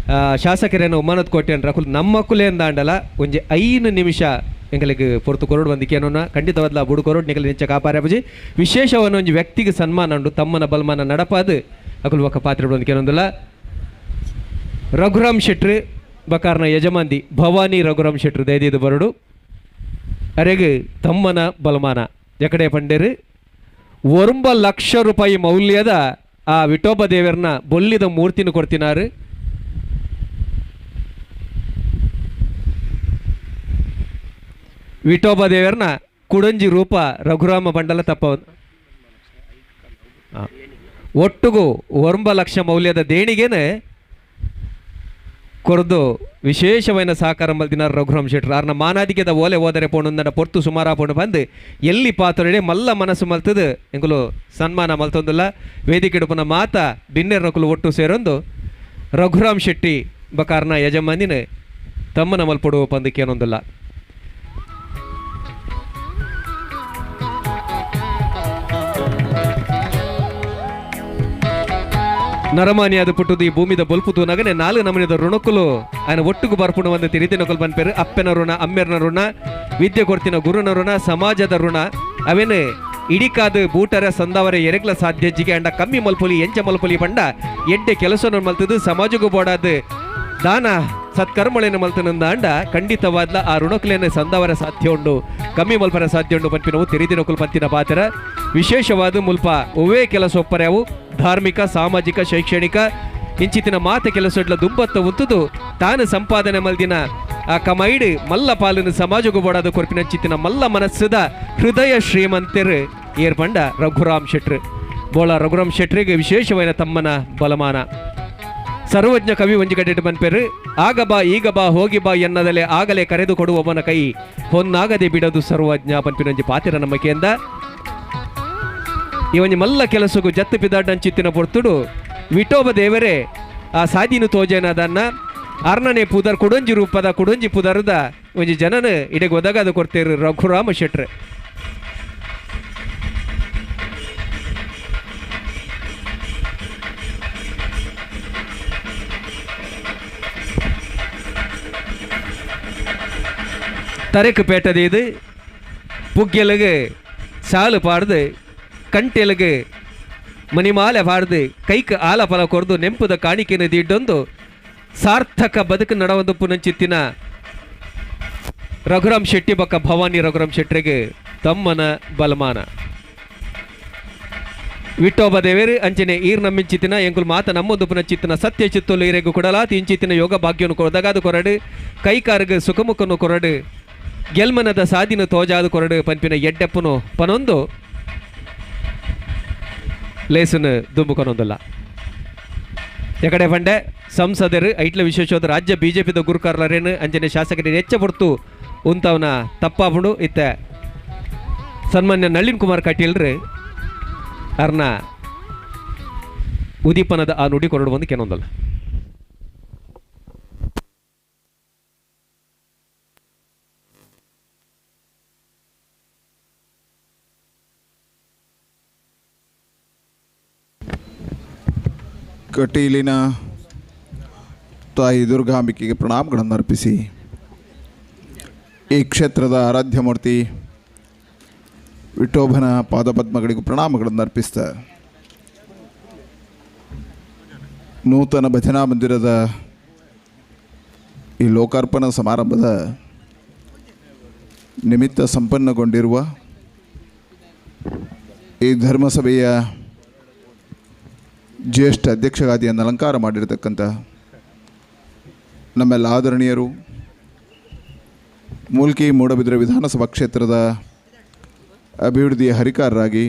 ಶಾಸಕರೇನು ಉಮಾನತ್ ಕೋಟೆ ರಕುಲ್ ನಮ್ಮ ಕುಲೆ ಅಂದಾಂಡಲ ಒಂಜಿ 5 ನಿಮಿಷ ಎಂಗಳಿಗೆ ಪೊರ್ತು ಕೊರೋಡು ಬಂದಿಕೇನೋನ ಖಂಡಿತವಾದ್ಲ ಬುಡು ಕೊರೋಡು ನಿಗಲಿ ನಿಂಚ ಕಾಪಾರ್ಯಾಬಜಿ ವಿಶೇಷವನ್ನು ಒಂಜಿ ವ್ಯಕ್ತಿಗೆ ಸನ್ಮಾನ ಉಂಡು ತಮ್ಮನ ಬಲ್ಮಾನ ನಡಪಾದು ಅಕುಲ್ ಒಕ್ಕ ಪಾತ್ರೆ ಬಂದಿಕೇನೊಂದಿಲ್ಲ ರಘುರಾಮ್ ಶೆಟ್ರು ಬಕಾರ್ನ ಯಜಮಾಂದಿ ಭವಾನಿ ರಘುರಾಮ್ ಶೆಟ್ರು ದಯದಿದು ಬರಡು ಅರೆಗೆ ತಮ್ಮನ ಬಲಮಾನ ಎಕಡೆ ಪಂಡೇರು 1 ಲಕ್ಷ ರೂಪಾಯಿ ಮೌಲ್ಯದ ಆ ವಿಠೋಬ ದೇವರನ್ನ ಬೊಲ್ಲಿದ ಮೂರ್ತಿನ ಕೊಡ್ತಿನಾರು. ವಿಠೋಬ ದೇವರನ್ನ ಕುಡಂಜಿ ರೂಪ ರಘುರಾಮ ಬಂಡಲ ತಪ್ಪ ಒಟ್ಟುಗೂ 1 ಲಕ್ಷ ಮೌಲ್ಯದ ದೇಣಿಗೆನೆ ಕೊರದು ವಿಶೇಷమైన ಸಹಕಾರ ಮಲ್ದಿನಾರ ರಘುರಾಮ್ ಶೆಟ್ರು ಆರ್ನ ಮಾನಾದಿಗೆದ ಓಲೆ ಓದರೆ ಪೋಣಂದನ ಪೊರ್ತು ಸುಮಾರ ಪೋಣ ಬಂದು ಎಲ್ಲಿ ಪಾತ್ರಡೆ ಮಲ್ಲ ಮನಸ್ಸು ಮಲ್ತದು ಎಂಗುಲು ಸನ್ಮಾನ ಮಲ್ತೊಂದಿಲ್ಲ ವೇದಿಕೆಡುಪನ ಮಾತ ಬಿನ್ನೆರ್ ನಕುಲು ಒಟ್ಟು ಸೇರೊಂದು ರಘುರಾಮ್ ಶೆಟ್ಟಿ ಬಕಾರ್ನ ಯಜಮಾನಿನ ತಮ್ಮನ ಮಲ್ಪಡುವ ಪಂದಕ್ಕೇನೊಂದಿಲ್ಲ. ನರಮಾನಿಯಾದ ಪುಟ್ಟದು ಈ ಭೂಮಿದ ಬಲ್ಪುತು ನಗನೆ 4 ನಮೂನೆದ ಋಣಕ್ಕಲು ఆయన ಒಟ್ಟಿಗೂ ಬರ್ಪುಣ ಒಂದು ತಿರಿತಿನಕಲು ಬಂದ್ಪೇರು ಅಪ್ಪನ ಋಣ ಅಮ್ಮೆರ್ನ ಋಣ ವಿದ್ಯೆ ಕೊಡ್ತಿನ ಗುರುನ ಋಣ ಸಮಾಜದ ಋಣ ಅವೇನು ಇಡಿಕಾದು ಬೂಟರ ಸಂದಾವರ ಎರೆಗ್ಲ ಸಾಧ್ಯಜ್ಜಿಗೆ ಅಂಡ ಕಮ್ಮಿ ಮಲ್ಪುಲಿ ಎಂಚ ಮಲ್ಪುಲಿ ಬಂಡ ಎಡ್ಡೆ ಕೆಲಸವನ್ನು ಮಲ್ತದು ಸಮಾಜಗೂ ಬೋಡಾದ ದಾನ ಸತ್ಕರ್ಮಳೇನು ಮಲ್ತನಂದ ಅಂಡ ಖಂಡಿತವಾದ್ಲ ಆ ಋಣಕಲೇನೆ ಸಂದಾವರ ಸಾಧ್ಯ ಉಂಡು ಕಮ್ಮಿ ಮಲ್ಪರ ಸಾಧ್ಯ ಉಂಡು ಪಂಪಿನವು ತಿರಿದಿನಕುಲು ಪಂತಿನ ಪಾತ್ರ ವಿಶೇಷವಾದ ಮುಲ್ಪ ಒವೇ ಕೆಲಸ ಒಪ್ಪರ್ಯಾವು ಧಾರ್ಮಿಕ ಸಾಮಾಜಿಕ ಶೈಕ್ಷಣಿಕ ಇಂಚಿತಿನ ಮಾತ ಕೆಲಸ ದುಂಬತ್ತ ಉಂತುದು ತಾನು ಸಂಪಾದನೆ ಮಲ್ದಿನ ಆ ಕಮೈಡ್ ಮಲ್ಲ ಪಾಲನ ಸಮಾಜಗೂ ಬೋಡಾದ ಕೊರ್ಪಿನ ಚಿತ್ತಿನ ಮಲ್ಲ ಮನಸ್ಸದ ಹೃದಯ ಶ್ರೀಮಂತರು ಏರ್ಪಂಡ ರಘುರಾಮ್ ಶೆಟ್ರು ಬೋಳ ರಘುರಾಮ್ ಶೆಟ್ರಿಗೆ ವಿಶೇಷವಾದ ತಮ್ಮನ ಬಲಮಾನ ಸರ್ವಜ್ಞ ಕವಿ ಒಂಜಿಗಡ್ಡೆ ಬಂದ್ಪೇರು ಆಗ ಬಾ ಈಗ ಬಾ ಹೋಗಿ ಬಾ ಎನ್ನದಲೆ ಆಗಲೇ ಕರೆದು ಕೊಡುವವನ ಕೈ ಹೊನ್ನಾಗದೆ ಬಿಡದು ಸರ್ವಜ್ಞ ಪಂಪಿನಂಜಿ ಪಾತಿರ ನಮ್ಮಕೆಯಿಂದ ಈ ಒಂಜಿ ಮಲ್ಲ ಕೆಲಸಗೂ ಜತ್ತು ಪಿದಾಡಂಚಿತ್ತಿನ ಪೊರ್ತುಡು ವಿಠೋಬ ದೇವರೇ ಆ ಸಾದಿನು ತೋಜೇನದನ್ನ ಅರ್ನನೆ ಪುದರ್ ಕುಡಂಜಿ ರೂಪದ ಕುಡಂಜಿ ಪುದರದ ಒಂಜಿ ಜನನ ಇಡೆಗೆ ಒದಗಾದ ಕೊಡ್ತೇರು ರಘುರಾಮ ಶೆಟ್ರು. தரைக்கு பேட்டது இது புக்கியலுக்கு சாಲು ಪಾಡ್ದು ಕಂಟೆಲುಗೆ ಮಣಿಮಾಲೆ ಪಾಡ್ದು ಕೈಕ್ ಆಲ ಫಲ ಕೊರ್ದು ನೆಂಪುದ ಕಾಣಿಕೆನ ದಿಡ್ಡೊಂದು ಸಾರ್ಥಕ ಬದುಕು ನಡವೊಂದು ಪುನಂಚಿತ್ತಿನ ರಘುರಾಮ್ ಶೆಟ್ಟಿ ಬಕ್ಕ ಭವಾನಿ ರಘುರಾಮ್ ಶೆಟ್ರಿಗೆ ತಮ್ಮನ ಬಲಮಾನ ವಿಠೋಬ ದೇವೇರು ಅಂಚನೆ ಈರ್ ನಮ್ಮಿಂಚಿತ್ತಿನ ಎಂಕುಲು ಮಾತ ನಮ್ಮೊಂದು ಪುನಂಚಿತ್ತಿನ ಸತ್ಯ ಚಿತ್ತೋಲು ಇರೆಗು ಕೊಡಲಾತಿ ಇಂಚಿತ್ತಿನ ಯೋಗ ಭಾಗ್ಯನು ಕೊಡದಾಗಾದು ಕೊರಡು ಕೈಕಾರ್ಗ ಸುಖಮುಖನು ಕೊರಡು ಗೆಲ್ಮನದ ಸಾದಿನ ತೋಜಾದು ಕೊರಡು ಪಂಪಿನ ಎಡ್ಡೆಪ್ಪನು ಪನೊಂದು ಲೇಸನು ದುಂಬುಕೊನೊಂದಲ್ಲ ಎಕಡೆ ಪಂಡೆ ಸಂಸದರು ಐಟ್ಲ ವಿಶೇಷವಾದ ರಾಜ್ಯ ಬಿಜೆಪಿದ ಗುರುಕಾರ್ಲರೇನು ಅಂಜನೆ ಶಾಸಕರಿಗೆ ಹೆಚ್ಚ ಹೊರ್ತು ಉಂತವನ ತಪ್ಪಾಪುಡು ಇತ್ತ ಸನ್ಮಾನ್ಯ ನಳಿನ್ ಕುಮಾರ್ ಕಟೀಲ್ರು ಅರ್ನ ಉದೀಪನದ ಆ ನುಡಿ ಕೊರಡು ಬಂದು ಕೆನೊಂದಲ್ಲ. ಕಟೀಲಿನ ತಾಯಿ ದುರ್ಗಾಂಬಿಕೆಗೆ ಪ್ರಣಾಮಗಳನ್ನು ಅರ್ಪಿಸಿ ಈ ಕ್ಷೇತ್ರದ ಆರಾಧ್ಯ ಮೂರ್ತಿ ವಿಠೋಬನ ಪಾದಪದ್ಮಗಳಿಗೂ ಪ್ರಣಾಮಗಳನ್ನು ಅರ್ಪಿಸ್ತಾ ನೂತನ ಭಜನಾ ಮಂದಿರದ ಈ ಲೋಕಾರ್ಪಣಾ ಸಮಾರಂಭದ ನಿಮಿತ್ತ ಸಂಪನ್ನಗೊಂಡಿರುವ ಈ ಧರ್ಮಸಭೆಯ ಜ್ಯೇಷ್ಠ ಅಧ್ಯಕ್ಷಗಾದಿಯನ್ನು ಅಲಂಕಾರ ಮಾಡಿರತಕ್ಕಂಥ ನಮ್ಮೆಲ್ಲ ಆದರಣೀಯರು, ಮೂಲ್ಕಿ ಮೂಡಬಿದ್ರೆ ವಿಧಾನಸಭಾ ಕ್ಷೇತ್ರದ ಅಭಿವೃದ್ಧಿಯ ಹರಿಕಾರರಾಗಿ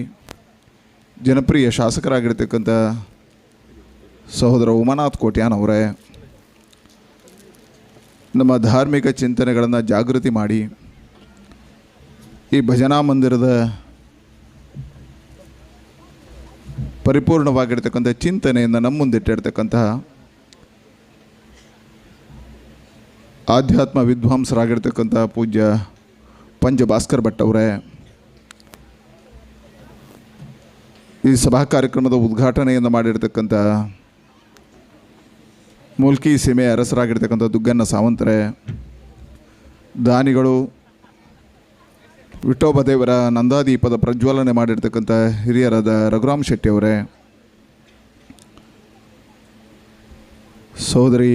ಜನಪ್ರಿಯ ಶಾಸಕರಾಗಿರ್ತಕ್ಕಂಥ ಸಹೋದರ ಉಮಾನಾಥ್ ಕೋಟ್ಯಾನ್ ಅವರೇ, ನಮ್ಮ ಧಾರ್ಮಿಕ ಚಿಂತನೆಗಳನ್ನು ಜಾಗೃತಿ ಮಾಡಿ ಈ ಭಜನಾ ಮಂದಿರದ ಪರಿಪೂರ್ಣವಾಗಿರ್ತಕ್ಕಂಥ ಚಿಂತನೆಯನ್ನು ನಮ್ಮ ಮುಂದಿಟ್ಟಿರ್ತಕ್ಕಂತಹ ಆಧ್ಯಾತ್ಮ ವಿದ್ವಾಂಸರಾಗಿರ್ತಕ್ಕಂಥ ಪೂಜ್ಯ ಪಂಜ ಭಾಸ್ಕರ್ ಭಟ್ ಅವರೇ, ಈ ಸಭಾ ಕಾರ್ಯಕ್ರಮದ ಉದ್ಘಾಟನೆಯನ್ನು ಮಾಡಿರ್ತಕ್ಕಂಥ ಮೂಲ್ಕಿ ಸೀಮೆಯ ಅರಸರಾಗಿರ್ತಕ್ಕಂಥ ದುಗ್ಗನ್ನ ಸಾವಂತರೇ, ದಾನಿಗಳು, ವಿಠೋಬ ದೇವರ ನಂದಾದೀಪದ ಪ್ರಜ್ವಲನೆ ಮಾಡಿರ್ತಕ್ಕಂಥ ಹಿರಿಯರಾದ ರಘುರಾಮ್ ಶೆಟ್ಟಿ ಅವರೇ, ಸಹೋದರಿ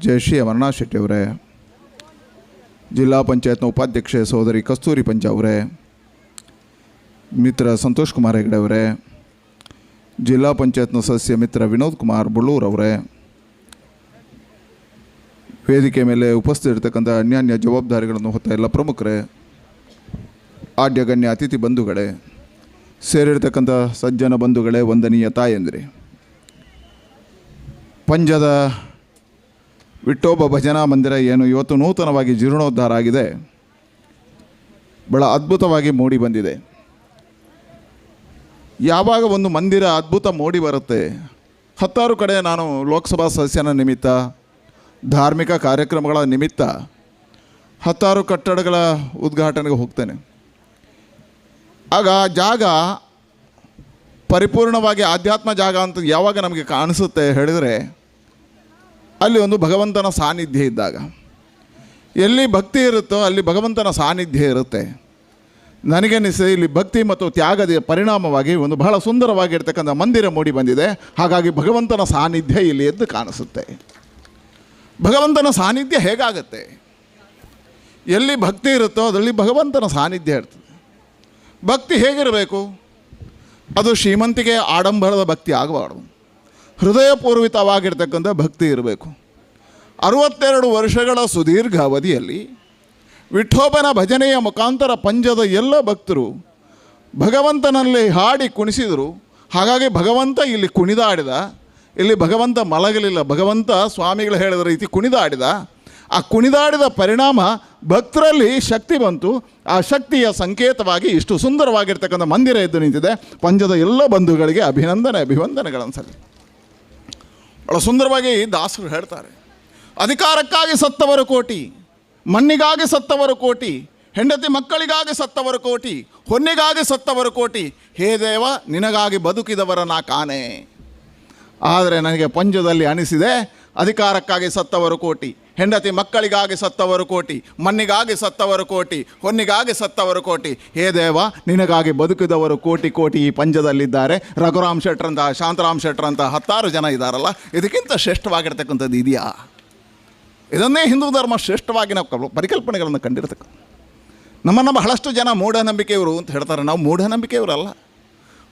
ಜಯಶ್ರೀ ಅಮರನಾಥ್ ಶೆಟ್ಟಿ ಅವರೇ, ಜಿಲ್ಲಾ ಪಂಚಾಯತ್ನ ಉಪಾಧ್ಯಕ್ಷೆ ಸಹೋದರಿ ಕಸ್ತೂರಿ ಪಂಚ ಅವರೇ, ಮಿತ್ರ ಸಂತೋಷ್ ಕುಮಾರ್ ಹೆಗಡೆ ಅವರೇ, ಜಿಲ್ಲಾ ಪಂಚಾಯತ್ನ ಸದಸ್ಯ ಮಿತ್ರ ವಿನೋದ್ ಕುಮಾರ್ ಬುಳ್ಳೂರ್ ಅವರೇ, ವೇದಿಕೆ ಮೇಲೆ ಉಪಸ್ಥಿತರಿರ್ತಕ್ಕಂಥ ಅನ್ಯಾನ್ಯ ಜವಾಬ್ದಾರಿಗಳನ್ನು ಹೊತ್ತ ಎಲ್ಲ ಪ್ರಮುಖರೇ, ಆಡ್ಯಗಣ್ಯ ಅತಿಥಿ ಬಂಧುಗಳೇ, ಸೇರಿರ್ತಕ್ಕಂಥ ಸಜ್ಜನ ಬಂಧುಗಳೇ, ವಂದನೀಯ ತಾಯಂದಿರಿ, ಪಂಜದ ವಿಠೋಬ ಭಜನಾ ಮಂದಿರ ಏನು ಇವತ್ತು ನೂತನವಾಗಿ ಜೀರ್ಣೋದ್ಧಾರ ಆಗಿದೆ, ಬಹಳ ಅದ್ಭುತವಾಗಿ ಮೂಡಿ ಬಂದಿದೆ. ಯಾವಾಗ ಒಂದು ಮಂದಿರ ಅದ್ಭುತ ಮೂಡಿ ಬರುತ್ತೆ, ಹತ್ತಾರು ಕಡೆ ನಾನು ಲೋಕಸಭಾ ಸದಸ್ಯನ ನಿಮಿತ್ತ, ಧಾರ್ಮಿಕ ಕಾರ್ಯಕ್ರಮಗಳ ನಿಮಿತ್ತ ಹತ್ತಾರು ಕಟ್ಟಡಗಳ ಉದ್ಘಾಟನೆಗೆ ಹೋಗ್ತೇನೆ. ಆಗ ಜಾಗ ಪರಿಪೂರ್ಣವಾಗಿ ಆಧ್ಯಾತ್ಮ ಜಾಗ ಅಂತ ಯಾವಾಗ ನಮಗೆ ಕಾಣಿಸುತ್ತೆ ಹೇಳಿದರೆ, ಅಲ್ಲಿ ಒಂದು ಭಗವಂತನ ಸಾನ್ನಿಧ್ಯ ಇದ್ದಾಗ. ಎಲ್ಲಿ ಭಕ್ತಿ ಇರುತ್ತೋ ಅಲ್ಲಿ ಭಗವಂತನ ಸಾನ್ನಿಧ್ಯ ಇರುತ್ತೆ. ನನಗನ್ನಿಸಿ ಇಲ್ಲಿ ಭಕ್ತಿ ಮತ್ತು ತ್ಯಾಗದ ಪರಿಣಾಮವಾಗಿ ಒಂದು ಬಹಳ ಸುಂದರವಾಗಿರ್ತಕ್ಕಂಥ ಮಂದಿರ ಮೂಡಿ ಬಂದಿದೆ. ಹಾಗಾಗಿ ಭಗವಂತನ ಸಾನ್ನಿಧ್ಯ ಇಲ್ಲಿ ಎದ್ದು ಕಾಣಿಸುತ್ತೆ. ಭಗವಂತನ ಸಾನ್ನಿಧ್ಯ ಹೇಗಾಗುತ್ತೆ? ಎಲ್ಲಿ ಭಕ್ತಿ ಇರುತ್ತೋ ಅದರಲ್ಲಿ ಭಗವಂತನ ಸಾನ್ನಿಧ್ಯ ಇರ್ತದೆ. ಭಕ್ತಿ ಹೇಗಿರಬೇಕು? ಅದು ಶ್ರೀಮಂತಿಗೆ ಆಡಂಬರದ ಭಕ್ತಿ ಆಗಬಾರ್ದು, ಹೃದಯಪೂರ್ವಿತವಾಗಿರ್ತಕ್ಕಂಥ ಭಕ್ತಿ ಇರಬೇಕು. 62 ವರ್ಷಗಳ ಸುದೀರ್ಘ ಅವಧಿಯಲ್ಲಿ ವಿಠೋಬನ ಭಜನೆಯ ಮುಖಾಂತರ ಪಂಜದ ಎಲ್ಲ ಭಕ್ತರು ಭಗವಂತನಲ್ಲಿ ಹಾಡಿ ಕುಣಿಸಿದರು. ಹಾಗಾಗಿ ಭಗವಂತ ಇಲ್ಲಿ ಕುಣಿದಾಡಿದ. ಇಲ್ಲಿ ಭಗವಂತ ಮಲಗಲಿಲ್ಲ, ಭಗವಂತ ಸ್ವಾಮಿಗಳು ಹೇಳಿದ ರೀತಿ ಕುಣಿದಾಡಿದ. ಆ ಕುಣಿದಾಡಿದ ಪರಿಣಾಮ ಭಕ್ತರಲ್ಲಿ ಶಕ್ತಿ ಬಂತು. ಆ ಶಕ್ತಿಯ ಸಂಕೇತವಾಗಿ ಇಷ್ಟು ಸುಂದರವಾಗಿರ್ತಕ್ಕಂಥ ಮಂದಿರ ಎದ್ದು ನಿಂತಿದೆ. ಪಂಜದ ಎಲ್ಲ ಬಂಧುಗಳಿಗೆ ಅಭಿವಂದನೆಗಳನ್ನು ಸಲ್ಲಿ. ಭಾಳ ಸುಂದರವಾಗಿ ದಾಸರು ಹೇಳ್ತಾರೆ, ಅಧಿಕಾರಕ್ಕಾಗಿ ಸತ್ತವರು ಕೋಟಿ, ಮಣ್ಣಿಗಾಗಿ ಸತ್ತವರು ಕೋಟಿ, ಹೆಂಡತಿ ಮಕ್ಕಳಿಗಾಗಿ ಸತ್ತವರು ಕೋಟಿ, ಹೊನ್ನಿಗಾಗಿ ಸತ್ತವರು ಕೋಟಿ, ಹೇ ದೇವ ನಿನಗಾಗಿ ಬದುಕಿದವರ ನಾ ಕಾಣೆ. ಆದರೆ ನನಗೆ ಪಂಜದಲ್ಲಿ ಅನಿಸಿದೆ, ಅಧಿಕಾರಕ್ಕಾಗಿ ಸತ್ತವರು ಕೋಟಿ, ಹೆಂಡತಿ ಮಕ್ಕಳಿಗಾಗಿ ಸತ್ತವರು ಕೋಟಿ, ಮಣ್ಣಿಗಾಗಿ ಸತ್ತವರು ಕೋಟಿ, ಹೊನ್ನಿಗಾಗಿ ಸತ್ತವರು ಕೋಟಿ, ಹೇ ದೇವ ನಿನಗಾಗಿ ಬದುಕಿದವರು ಕೋಟಿ ಕೋಟಿ ಈ ಪಂಜದಲ್ಲಿದ್ದಾರೆ. ರಘುರಾಮ್ ಶೆಟ್ರಂತ, ಶಾಂತರಾಮ್ ಶೆಟ್ರಂತ ಹತ್ತಾರು ಜನ ಇದ್ದಾರಲ್ಲ, ಇದಕ್ಕಿಂತ ಶ್ರೇಷ್ಠವಾಗಿರ್ತಕ್ಕಂಥದ್ದು ಇದೆಯಾ? ಇದನ್ನೇ ಹಿಂದೂ ಧರ್ಮ ಶ್ರೇಷ್ಠವಾಗಿ ನಾವು ಪರಿಕಲ್ಪನೆಗಳನ್ನು ಕಂಡಿರ್ತಕ್ಕಂಥ. ನಮ್ಮನ್ನು ಬಹಳಷ್ಟು ಜನ ಮೂಢನಂಬಿಕೆಯವರು ಅಂತ ಹೇಳ್ತಾರೆ. ನಾವು ಮೂಢನಂಬಿಕೆಯವರಲ್ಲ.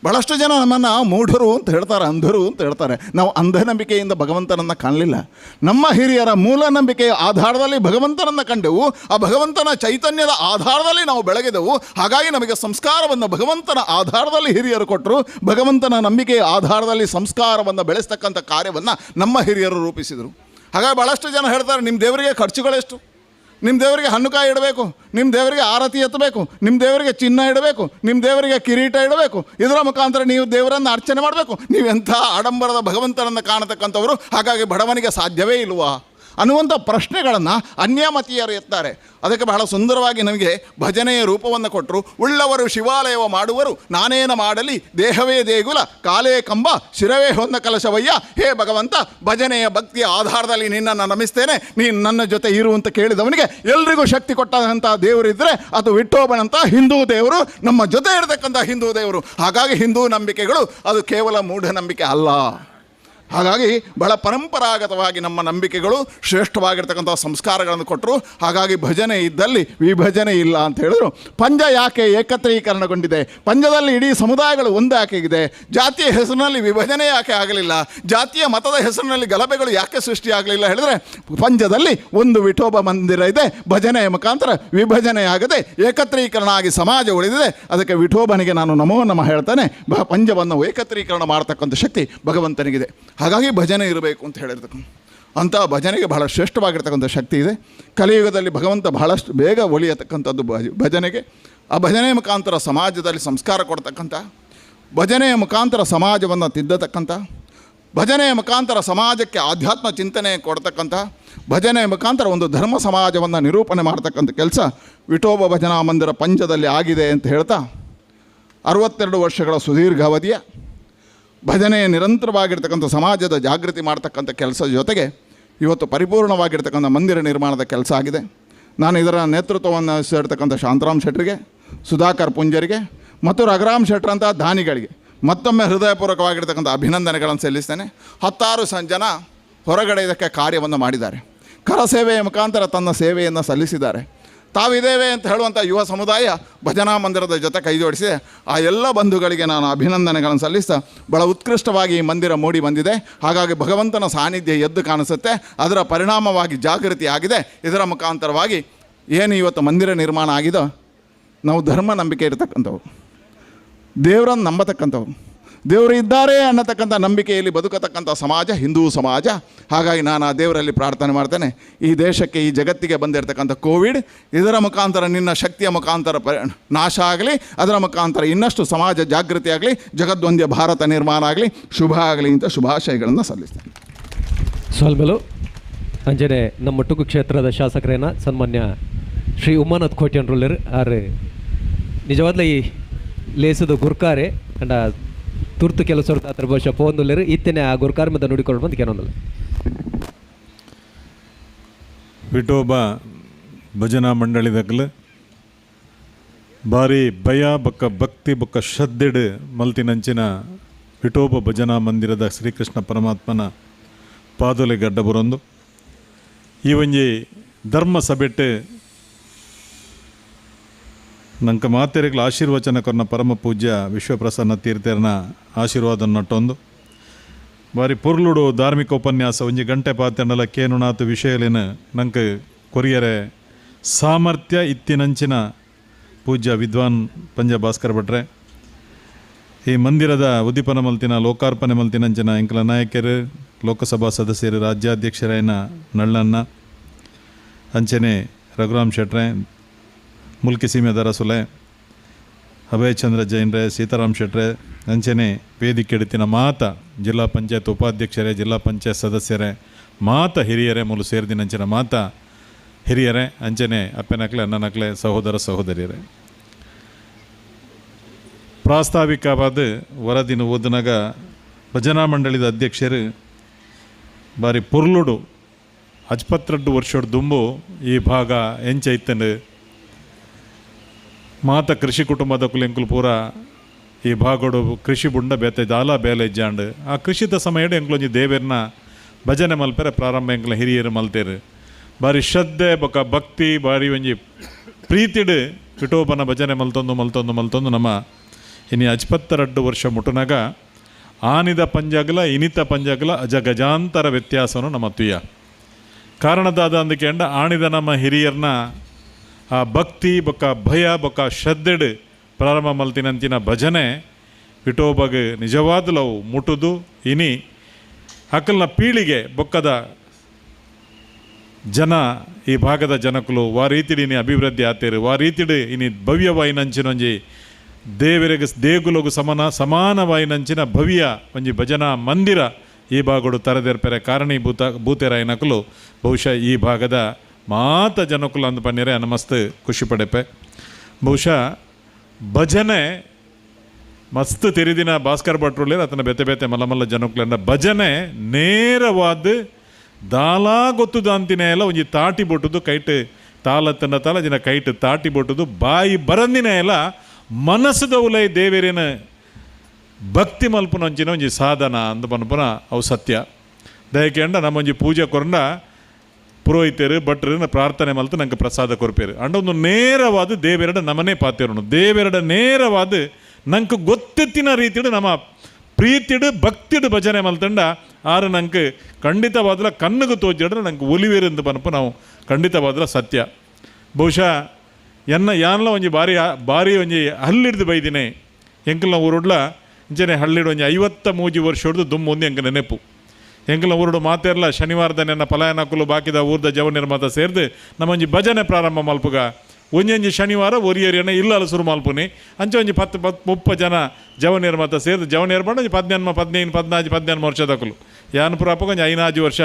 ಬಹಳಷ್ಟು ಜನ ನಮ್ಮನ್ನು ಮೂಢರು ಅಂತ ಹೇಳ್ತಾರೆ, ಅಂಧರು ಅಂತ ಹೇಳ್ತಾರೆ. ನಾವು ಅಂಧನಂಬಿಕೆಯಿಂದ ಭಗವಂತನನ್ನು ಕಾಣಲಿಲ್ಲ. ನಮ್ಮ ಹಿರಿಯರ ಮೂಲ ನಂಬಿಕೆಯ ಆಧಾರದಲ್ಲಿ ಭಗವಂತನನ್ನು ಕಂಡೆವು. ಆ ಭಗವಂತನ ಚೈತನ್ಯದ ಆಧಾರದಲ್ಲಿ ನಾವು ಬೆಳಗಿದೆವು. ಹಾಗಾಗಿ ನಮಗೆ ಸಂಸ್ಕಾರವನ್ನು ಭಗವಂತನ ಆಧಾರದಲ್ಲಿ ಹಿರಿಯರು ಕೊಟ್ಟರು. ಭಗವಂತನ ನಂಬಿಕೆಯ ಆಧಾರದಲ್ಲಿ ಸಂಸ್ಕಾರವನ್ನು ಬೆಳೆಸ್ತಕ್ಕಂಥ ಕಾರ್ಯವನ್ನು ನಮ್ಮ ಹಿರಿಯರು ರೂಪಿಸಿದರು. ಹಾಗಾಗಿ ಭಾಳಷ್ಟು ಜನ ಹೇಳ್ತಾರೆ, ನಿಮ್ಮ ದೇವರಿಗೆ ಖರ್ಚುಗಳೆಷ್ಟು? ನಿಮ್ಮ ದೇವರಿಗೆ ಹಣ್ಣುಕಾಯಿ ಇಡಬೇಕು, ನಿಮ್ಮ ದೇವರಿಗೆ ಆರತಿ ಎತ್ತಬೇಕು, ನಿಮ್ಮ ದೇವರಿಗೆ ಚಿನ್ನ ಇಡಬೇಕು, ನಿಮ್ಮ ದೇವರಿಗೆ ಕಿರೀಟ ಇಡಬೇಕು, ಇದರ ಮುಖಾಂತರ ನೀವು ದೇವರನ್ನು ಅರ್ಚನೆ ಮಾಡಬೇಕು. ನೀವೆಂಥ ಆಡಂಬರದ ಭಗವಂತನನ್ನು ಕಾಣತಕ್ಕಂಥವರು. ಹಾಗಾಗಿ ಬಡವನಿಗೆ ಸಾಧ್ಯವೇ ಇಲ್ವಾ? ಅನ್ನುವಂಥ ಪ್ರಶ್ನೆಗಳನ್ನು ಅನ್ಯಮತೀಯರು ಎತ್ತಾರೆ. ಅದಕ್ಕೆ ಬಹಳ ಸುಂದರವಾಗಿ ನಮಗೆ ಭಜನೆಯ ರೂಪವನ್ನು ಕೊಟ್ಟರು. ಉಳ್ಳವರು ಶಿವಾಲಯವ ಮಾಡುವರು, ನಾನೇನ ಮಾಡಲಿ, ದೇಹವೇ ದೇಗುಲ, ಕಾಲೇ ಕಂಬ, ಶಿರವೇ ಹೊನ್ನ ಕಲಶವಯ್ಯ. ಹೇ ಭಗವಂತ, ಭಜನೆಯ ಭಕ್ತಿಯ ಆಧಾರದಲ್ಲಿ ನಿನ್ನನ್ನು ನಮಿಸ್ತೇನೆ, ನೀನು ನನ್ನ ಜೊತೆ ಇರು ಅಂತ ಕೇಳಿದವನಿಗೆ ಎಲ್ರಿಗೂ ಶಕ್ತಿ ಕೊಟ್ಟಂಥ ದೇವರಿದ್ದರೆ ಅದು ವಿಠೋಬನಂತ ಹಿಂದೂ ದೇವರು, ನಮ್ಮ ಜೊತೆ ಇರತಕ್ಕಂಥ ಹಿಂದೂ ದೇವರು. ಹಾಗಾಗಿ ಹಿಂದೂ ನಂಬಿಕೆಗಳು ಅದು ಕೇವಲ ಮೂಢನಂಬಿಕೆ ಅಲ್ಲ. ಹಾಗಾಗಿ ಬಹಳ ಪರಂಪರಾಗತವಾಗಿ ನಮ್ಮ ನಂಬಿಕೆಗಳು ಶ್ರೇಷ್ಠವಾಗಿರ್ತಕ್ಕಂಥ ಸಂಸ್ಕಾರಗಳನ್ನು ಕೊಟ್ಟರು. ಹಾಗಾಗಿ ಭಜನೆ ಇದ್ದಲ್ಲಿ ವಿಭಜನೆ ಇಲ್ಲ ಅಂತ ಹೇಳಿದ್ರು. ಪಂಜ ಯಾಕೆ ಏಕತ್ರೀಕರಣಗೊಂಡಿದೆ? ಪಂಜದಲ್ಲಿ ಇಡೀ ಸಮುದಾಯಗಳು ಒಂದಾಗಿದೆ. ಜಾತಿಯ ಹೆಸರಿನಲ್ಲಿ ವಿಭಜನೆ ಯಾಕೆ ಆಗಲಿಲ್ಲ? ಜಾತಿಯ ಮತದ ಹೆಸರಿನಲ್ಲಿ ಗಲಭೆಗಳು ಯಾಕೆ ಸೃಷ್ಟಿಯಾಗಲಿಲ್ಲ ಹೇಳಿದ್ರೆ, ಪಂಜದಲ್ಲಿ ಒಂದು ವಿಠೋಬ ಮಂದಿರ ಇದೆ, ಭಜನೆಯ ಮುಖಾಂತರ ವಿಭಜನೆಯಾಗದೆ ಏಕತ್ರೀಕರಣ ಆಗಿ ಸಮಾಜ ಉಳಿದಿದೆ. ಅದಕ್ಕೆ ವಿಠೋಬನಿಗೆ ನಾನು ನಮೋ ನಮಃ ಹೇಳ್ತಾನೆ. ಪಂಜವನ್ನು ಏಕತ್ರೀಕರಣ ಮಾಡತಕ್ಕಂಥ ಶಕ್ತಿ ಭಗವಂತನಿಗಿದೆ. ಹಾಗಾಗಿ ಭಜನೆ ಇರಬೇಕು ಅಂತ ಹೇಳಿರ್ತಕ್ಕಂಥ ಅಂಥ ಭಜನೆಗೆ ಬಹಳ ಶ್ರೇಷ್ಠವಾಗಿರ್ತಕ್ಕಂಥ ಶಕ್ತಿ ಇದೆ. ಕಲಿಯುಗದಲ್ಲಿ ಭಗವಂತ ಬಹಳಷ್ಟು ಬೇಗ ಒಲಿಯತಕ್ಕಂಥದ್ದು ಭಜನೆಗೆ. ಆ ಭಜನೆಯ ಮುಖಾಂತರ ಸಮಾಜದಲ್ಲಿ ಸಂಸ್ಕಾರ ಕೊಡ್ತಕ್ಕಂಥ, ಭಜನೆಯ ಮುಖಾಂತರ ಸಮಾಜವನ್ನು ತಿದ್ದತಕ್ಕಂಥ, ಭಜನೆಯ ಮುಖಾಂತರ ಸಮಾಜಕ್ಕೆ ಆಧ್ಯಾತ್ಮ ಚಿಂತನೆ ಕೊಡ್ತಕ್ಕಂಥ, ಭಜನೆಯ ಮುಖಾಂತರ ಒಂದು ಧರ್ಮ ಸಮಾಜವನ್ನು ನಿರೂಪಣೆ ಮಾಡ್ತಕ್ಕಂಥ ಕೆಲಸ ವಿಠೋಬ ಭಜನಾ ಮಂದಿರ ಪಂಜದಲ್ಲಿ ಆಗಿದೆ ಅಂತ ಹೇಳ್ತಾ, 62 ವರ್ಷಗಳ ಸುದೀರ್ಘ ಅವಧಿಯ ಭಜನೆಯ ನಿರಂತರವಾಗಿರ್ತಕ್ಕಂಥ ಸಮಾಜದ ಜಾಗೃತಿ ಮಾಡ್ತಕ್ಕಂಥ ಕೆಲಸದ ಜೊತೆಗೆ ಇವತ್ತು ಪರಿಪೂರ್ಣವಾಗಿರ್ತಕ್ಕಂಥ ಮಂದಿರ ನಿರ್ಮಾಣದ ಕೆಲಸ ಆಗಿದೆ. ನಾನು ಇದರ ನೇತೃತ್ವವನ್ನು ಸೇರ್ತಕ್ಕಂಥ ಶಾಂತರಾಮ್ ಶೆಟ್ಟರಿಗೆ, ಸುಧಾಕರ್ ಪುಂಜರಿಗೆ ಮತ್ತು ರಘುರಾಮ್ ಶೆಟ್ಟರಂಥ ದಾನಿಗಳಿಗೆ ಮತ್ತೊಮ್ಮೆ ಹೃದಯಪೂರ್ವಕವಾಗಿರ್ತಕ್ಕಂಥ ಅಭಿನಂದನೆಗಳನ್ನು ಸಲ್ಲಿಸ್ತೇನೆ. 10 ಜನ ಹೊರಗಡೆ ಇದಕ್ಕೆ ಕಾರ್ಯವನ್ನು ಮಾಡಿದ್ದಾರೆ. ಕರಸೇವೆಯ ಮುಖಾಂತರ ತನ್ನ ಸೇವೆಯನ್ನು ಸಲ್ಲಿಸಿದ್ದಾರೆ. ತಾವಿದ್ದೇವೆ ಅಂತ ಹೇಳುವಂಥ ಯುವ ಸಮುದಾಯ ಭಜನಾ ಮಂದಿರದ ಜೊತೆ ಕೈ ಜೋಡಿಸಿದೆ. ಆ ಎಲ್ಲ ಬಂಧುಗಳಿಗೆ ನಾನು ಅಭಿನಂದನೆಗಳನ್ನು ಸಲ್ಲಿಸ್ತಾ, ಬಹಳ ಉತ್ಕೃಷ್ಟವಾಗಿ ಈ ಮಂದಿರ ಮೂಡಿ ಬಂದಿದೆ. ಹಾಗಾಗಿ ಭಗವಂತನ ಸಾನ್ನಿಧ್ಯ ಎದ್ದು ಕಾಣಿಸುತ್ತೆ. ಅದರ ಪರಿಣಾಮವಾಗಿ ಜಾಗೃತಿ ಆಗಿದೆ. ಇದರ ಮುಖಾಂತರವಾಗಿ ಏನು ಇವತ್ತು ಮಂದಿರ ನಿರ್ಮಾಣ ಆಗಿದೋ, ನಾವು ಧರ್ಮ ನಂಬಿಕೆ ಇರತಕ್ಕಂಥವು, ದೇವರನ್ನು ನಂಬತಕ್ಕಂಥವು, ದೇವರು ಇದ್ದಾರೆ ಅನ್ನತಕ್ಕಂಥ ನಂಬಿಕೆಯಲ್ಲಿ ಬದುಕತಕ್ಕಂಥ ಸಮಾಜ ಹಿಂದೂ ಸಮಾಜ. ಹಾಗಾಗಿ ನಾನು ಆ ದೇವರಲ್ಲಿ ಪ್ರಾರ್ಥನೆ ಮಾಡ್ತೇನೆ, ಈ ದೇಶಕ್ಕೆ, ಈ ಜಗತ್ತಿಗೆ ಬಂದಿರತಕ್ಕಂಥ ಕೋವಿಡ್, ಇದರ ಮುಖಾಂತರ ನಿನ್ನ ಶಕ್ತಿಯ ಮುಖಾಂತರ ನಾಶ ಆಗಲಿ, ಅದರ ಮುಖಾಂತರ ಇನ್ನಷ್ಟು ಸಮಾಜ ಜಾಗೃತಿ ಆಗಲಿ, ಜಗದ್ವಂದ್ಯ ಭಾರತ ನಿರ್ಮಾಣ ಆಗಲಿ, ಶುಭ ಆಗಲಿ ಅಂತ ಶುಭಾಶಯಗಳನ್ನು ಸಲ್ಲಿಸ್ತೇನೆ. ಸ್ವಲ್ಬಲು ಅಂಜನೆ ನಮ್ಮ ಟುಕು ಕ್ಷೇತ್ರದ ಶಾಸಕರೇನ ಸನ್ಮಾನ್ಯ ಶ್ರೀ ಉಮಾನಾಥ್ ಕೋಟ್ಯನ್ರುಲ್ಲರ್ ಆರು ನಿಜವಾದ್ಲ ಈ ಲೇಸದ ಗುರ್ಕಾರೆ ಅಂಡ ತುರ್ತು ಕೆಲಸ ಅದ್ರ ಬಹುಶಃ ಪೋಂದುಲ್ಲರು ಇತ್ತೇನೆ ಆ ಗುರ್ಕಾರ್ ಮದ ನುಡಿಕೊಂಡು ಬಂದು ಕೆಲವೊಂದಲ್ಲ. ವಿಠೋಬ ಭಜನಾ ಮಂಡಳಿದಾಗಲು ಭಾರಿ ಭಯ ಬೊಕ್ಕ ಭಕ್ತಿ ಬೊಕ್ಕ ಶ್ರದ್ಧೆಡು ಮಲ್ತಿನಂಚಿನ ವಿಠೋಬ ಭಜನಾ ಮಂದಿರದ ಶ್ರೀಕೃಷ್ಣ ಪರಮಾತ್ಮನ ಪಾದೊಲೆ ಗಡ್ಡ ಬರೊಂದು ಈ ಒಂಜಿ ಧರ್ಮ ಸಭೆಟ್ಟು ನಂಗೆ ಮಾತೆರೆಗಳ ಆಶೀರ್ವಚನ ಕೊನ್ನ ಪರಮ ಪೂಜ್ಯ ವಿಶ್ವಪ್ರಸನ್ನ ತೀರ್ಥರನ ಆಶೀರ್ವಾದ ನಟ್ಟೊಂದು ಬಾರಿ ಪುರ್ಲುಡು ಧಾರ್ಮಿಕ ಉಪನ್ಯಾಸ 1 ಗಂಟೆ ಪಾತೆಂಡಲ ಕೇನುನಾತು ವಿಷಯಲೇನು ನಂಗೆ ಕೊರಿಯರೆ ಸಾಮರ್ಥ್ಯ ಇತ್ತಿನಂಚಿನ ಪೂಜ್ಯ ವಿದ್ವಾನ್ ಪಂಜ ಭಾಸ್ಕರ್ ಭಟ್ರೆ ಈ ಮಂದಿರದ ಉದ್ದೀಪನ ಮಲ್ತಿನ ಲೋಕಾರ್ಪಣೆ ಮಲ್ತಿನಂಚಿನ ಇಂಕಲ ನಾಯಕರು ಲೋಕಸಭಾ ಸದಸ್ಯರು ರಾಜ್ಯಾಧ್ಯಕ್ಷರೇನ ನಳ್ಳಣ್ಣ ಅಂಚನೆ ರಘುರಾಮ್ ಶೆಟ್ರೆ ಮುಲ್ಕಿ ಸೀಮೆ ದರಸುಲೆ ಅಭಯ್ ಚಂದ್ರ ಜೈನ್ರೆ ಸೀತಾರಾಮ್ ಶೆಟ್ರೆ ಅಂಚನೆ ವೇದಿಕೆ ಎಡುತ್ತಿನ ಮಾತ ಜಿಲ್ಲಾ ಪಂಚಾಯತ್ ಉಪಾಧ್ಯಕ್ಷರೇ ಜಿಲ್ಲಾ ಪಂಚಾಯತ್ ಸದಸ್ಯರೇ ಮಾತ ಹಿರಿಯರೇ ಮೂಲು ಸೇರಿದಿನಂಚಿನ ಮಾತ ಹಿರಿಯರೇ ಅಂಚನೆ ಅಪ್ಪನಕ್ಲೆ ಅಣ್ಣನಕ್ಲೆ ಸಹೋದರ ಸಹೋದರಿಯರೇ ಪ್ರಾಸ್ತಾವಿಕವಾದ ವರದಿನ ಓದಿನಾಗ ಭಜನಾ ಮಂಡಳಿದ ಅಧ್ಯಕ್ಷರು ಬಾರಿ ಪುರ್ಲುಡು 52 ವರ್ಷದ ದುಂಬು ಈ ಭಾಗ ಎಂಚೈತಂಡು ಮಾತ ಕೃಷಿ ಕುಟುಂಬದ ಕುಲೆಂಕುಲು ಪೂರ ಈ ಭಾಗೋಡು ಕೃಷಿ ಬುಂಡ ಬೇತೆ ದಾಲ ಬೇಲೆ ಇಜ್ಜಾಂಡು ಆ ಕೃಷಿದ ಸಮಯಡು ಎಂಕ್ಲೊಂಜಿ ದೇವೇರ್ನ ಭಜನೆ ಮಲ್ಪೆರೆ ಪ್ರಾರಂಭ ಎಂಕ್ಲ ಹಿರಿಯರು ಮಲ್ತೇರು ಬಾರಿ ಶ್ರದ್ಧೆ ಬೊಕ್ಕ ಭಕ್ತಿ ಬಾರಿ ಒಂಜಿ ಪ್ರೀತಿಡು ವಿಠೋಬನ ಭಜನೆ ಮಲ್ತೊಂದು ನಮ್ಮ ಇನ್ನು 52 ವರ್ಷ ಮುಟ್ಟುನಾಗ ಆನಿದ ಪಂಜಾಗಲ ಇನಿತ ಪಂಜಾಗಲ ಅಜಗಜಾಂತರ ವ್ಯತ್ಯಾಸವನ್ನು ನಮ್ಮ ತುಯ್ಯ ಕಾರಣದಾದ ಅಂದಕ್ಕೆ ಆಣಿದ ನಮ್ಮ ಹಿರಿಯರ್ನ ಆ ಭಕ್ತಿ ಬೊಕ್ಕ ಭಯ ಬೊಕ್ಕ ಶ್ರದ್ಧೆಡು ಪ್ರಾರಂಭ ಮಲ್ತಿನಂತಿನ ಭಜನೆ ವಿಠೋಬಗೆ ನಿಜವಾದಲವು ಮುಟ್ಟುದು ಇನಿ ಅಕಲ್ನ ಪೀಳಿಗೆ ಬೊಕ್ಕದ ಜನ ಈ ಭಾಗದ ಜನಕುಲು ವಾ ರೀತಿಡಿ ಇನಿ ಅಭಿವೃದ್ಧಿ ಆತೇರು ವಾ ರೀತಿಡು ಇನಿ ಭವ್ಯವಾಯಿನಂಚಿನೊಂಜಿ ದೇವರಿಗೆ ದೇಗುಲಗು ಸಮಾನವಾಯಿನಂಚಿನ ಭವ್ಯ ಒಂಜಿ ಭಜನಾ ಮಂದಿರ ಈ ಭಾಗಡು ತರದೇರ್ಪೆರೆ ಭೂತೆರಾಯ ನಕಲು ಬಹುಶಃ ಈ ಭಾಗದ ಮಾತ ಜನಕುಲು ಅಂದು ಪನ್ನೀರೆ ಅನ್ನ ಮಸ್ತ್ ಖುಷಿ ಪಡೆಪೆ. ಬಹುಶಃ ಭಜನೆ ಮಸ್ತ್ ತಿರಿದಿನ ಭಾಸ್ಕರ್ ಭಟ್ರುಳ್ಳೇರು ಅತನ ಬೆತೆ ಬೆತೆ ಮಲ್ಲ ಜನಕುಲಂಡ ಭಜನೆ ನೇರವಾದ ದಾಲಾ ಗೊತ್ತುದು ಅಂತಿನ ಎಲ್ಲ ಒಂಜಿ ತಾಟಿ ಬೊಟ್ಟುದು ಕೈಟ್ ತಾಲತ್ತನ ತಾಲ ಜಿನ ಕೈಟ್ ತಾಟಿ ಬೊಟ್ಟುದು ಬಾಯಿ ಬರಂದಿನ ಎಲ್ಲ ಮನಸ್ಸದ ಉಲೈ ದೇವೇರಿನ ಭಕ್ತಿ ಮಲ್ಪುನ ಒಂಚಿನ ಒಂಜಿ ಸಾಧನ ಅಂದ ಪನ್ಪುನ ಅವು ಸತ್ಯ. ದಯಕೆಂಡ ನಮ್ಮೊಂಜಿ ಪೂಜೆ ಕೊರಂಡ ಪುರೋಹಿತರು ಭಟ್ರು ಪ್ರಾರ್ಥನೆ ಮಲ್ತು ನಂಗೆ ಪ್ರಸಾದ ಕೊರ್ಪೇರು ಅಂಡ ಒಂದು ನೇರವಾದ ದೇವೆರಡ ನಮನೇ ಪಾತಿರೋನು ದೇವೆರಡ ನೇರವಾದ ನಂಗೆ ಗೊತ್ತಿನ ರೀತಿಡು ನಮ್ಮ ಪ್ರೀತಿಡು ಭಕ್ತಿಡು ಭಜನೆ ಮಲ್ತಂಡ ಆರು ನಂಗೆ ಖಂಡಿತವಾದಲ ಕಣ್ಣಿಗೆ ತೋಜಿಡ್ರೆ ನಂಗೆ ಒಲಿವೇರಿಂದ ಪನಪು ನಾವು ಖಂಡಿತವಾದಲ ಸತ್ಯ. ಬಹುಶಃ ಯಾನಲ ಒಂಜಿ ಭಾರಿ ಒಂಜಿ ಹಲ್ಲಿಡ್ದು ಬೈದಿನೇ ಎಂಕಲ್ನ ಊರುಡ್ಲ ಇಂಚನೆ ಹಳ್ಳಿಡು ಒಂಜಿ 53 ವರ್ಷ ಹೊಡೆದು ದುಮ್ಮು ಒಂದು ಎಂಕ ನೆನಪು ಎಂಕಲ್ನ ಊರುಡು ಮಾತೇರ್ಲ ಶನಿವಾರದ ನೆನ್ನ ಪಲಾಯನಕುಲು ಬಾಕಿದ ಊರ್ದ ಜವ ನಿರ್ಮಾತ ಸೇರಿದು ನಮ್ಮೊಂಜಿ ಭಜನೆ ಪ್ರಾರಂಭ ಮಲ್ಪುಗ ಒಂಜಿ ಶನಿವಾರ ಒರಿಯರಿಯನ್ನ ಇಲ್ಲ ಶುರು ಮಲ್ಪುನಿ ಅಂಚೆ ಒಂಜಿ 10-30 ಜನ ಜವ ನಿರ್ಮಾತ ಸೇರಿದು ಜವ ನಿರ್ಮಾಣ ಒಂಜಿ 15 ವರ್ಷದಕಲು ಯಾನಪುರ ಅಪ್ಪಗ ಒಂಜಿ 5 ವರ್ಷ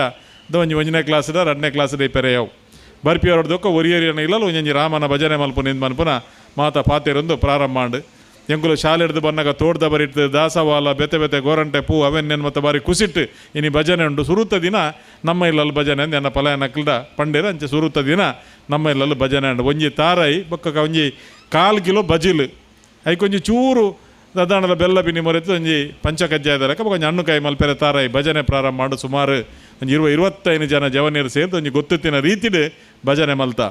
ಒಂಜಿ 1ನೇ ಕ್ಲಾಸ್ದ 2ನೇ ಕ್ಲಾಸ್ದ ಪೆರೆಯವು ಬರ್ಪಿ ಹೊರಡ್ದೊಕ್ಕ ಒರಿಯರಿಯನ್ನ ಇಲ್ಲ ಒಂಜಿ ರಾಮನ ಭಜನೆ ಮಲ್ಪುನಿಂದ ಮನ್ಪುನ ಮಾತ ಪಾತೆರೊಂದು ಪ್ರಾರಂಭ ಮಾಡು ಎಂಕುಲು ಶಾಲೆ ಹಿಡ್ದು ಬಂದಾಗ ತೋಡ್ದ ಬರಿಟ್ಟು ದಾಸವಾಲ ಬೆತೆ ಬೆತೆ ಗೋರಂಟೆ ಪೂ ಅವೆನ್ನೇನು ಮತ್ತು ಬಾರಿ ಕುಸಿಟ್ಟು ಇನಿ ಭಜನೆ ಉಂಟು ಸುರುತ್ತ ದಿನ ನಮ್ಮ ಇಲ್ಲಲ್ಲಿ ಭಜನೆ ಅಂದು ಎನ್ನ ಪಲಾಯನಕ್ಲ್ದ ಪಂಡೇರ ಅಂಚೆ ಸುರುತ್ತ ದಿನ ನಮ್ಮ ಇಲ್ಲಲ್ಲಿ ಭಜನೆ ಉಂಟು ಒಂಜಿ ತಾರೈ ಬೊಕ್ಕ ಒಂಜಿ 1/4 ಕಿಲೋ ಬಜಿಲು ಐಕೊಂಜಿ ಚೂರು ದದಾಣದ ಬೆಲ್ಲ ಬಿನಿ ಮೊರೆತು ಒಂಜಿ ಪಂಚಕಜ್ಜಾಯದ ಲೆಕ್ಕ ಒಂಜಿ ಹಣ್ಣುಕಾಯಿ ಮಲ್ಪೆರೆ ತಾರೈ ಭಜನೆ ಪ್ರಾರಂಭ ಮಾಡು ಸುಮಾರು ಒಂಜಿ 25 ಜನ ಜವನೀರು ಸೇರಿದು ಒಂಜಿ ಗೊತ್ತಿನ ರೀತಿಡು ಭಜನೆ ಮಲ್ತ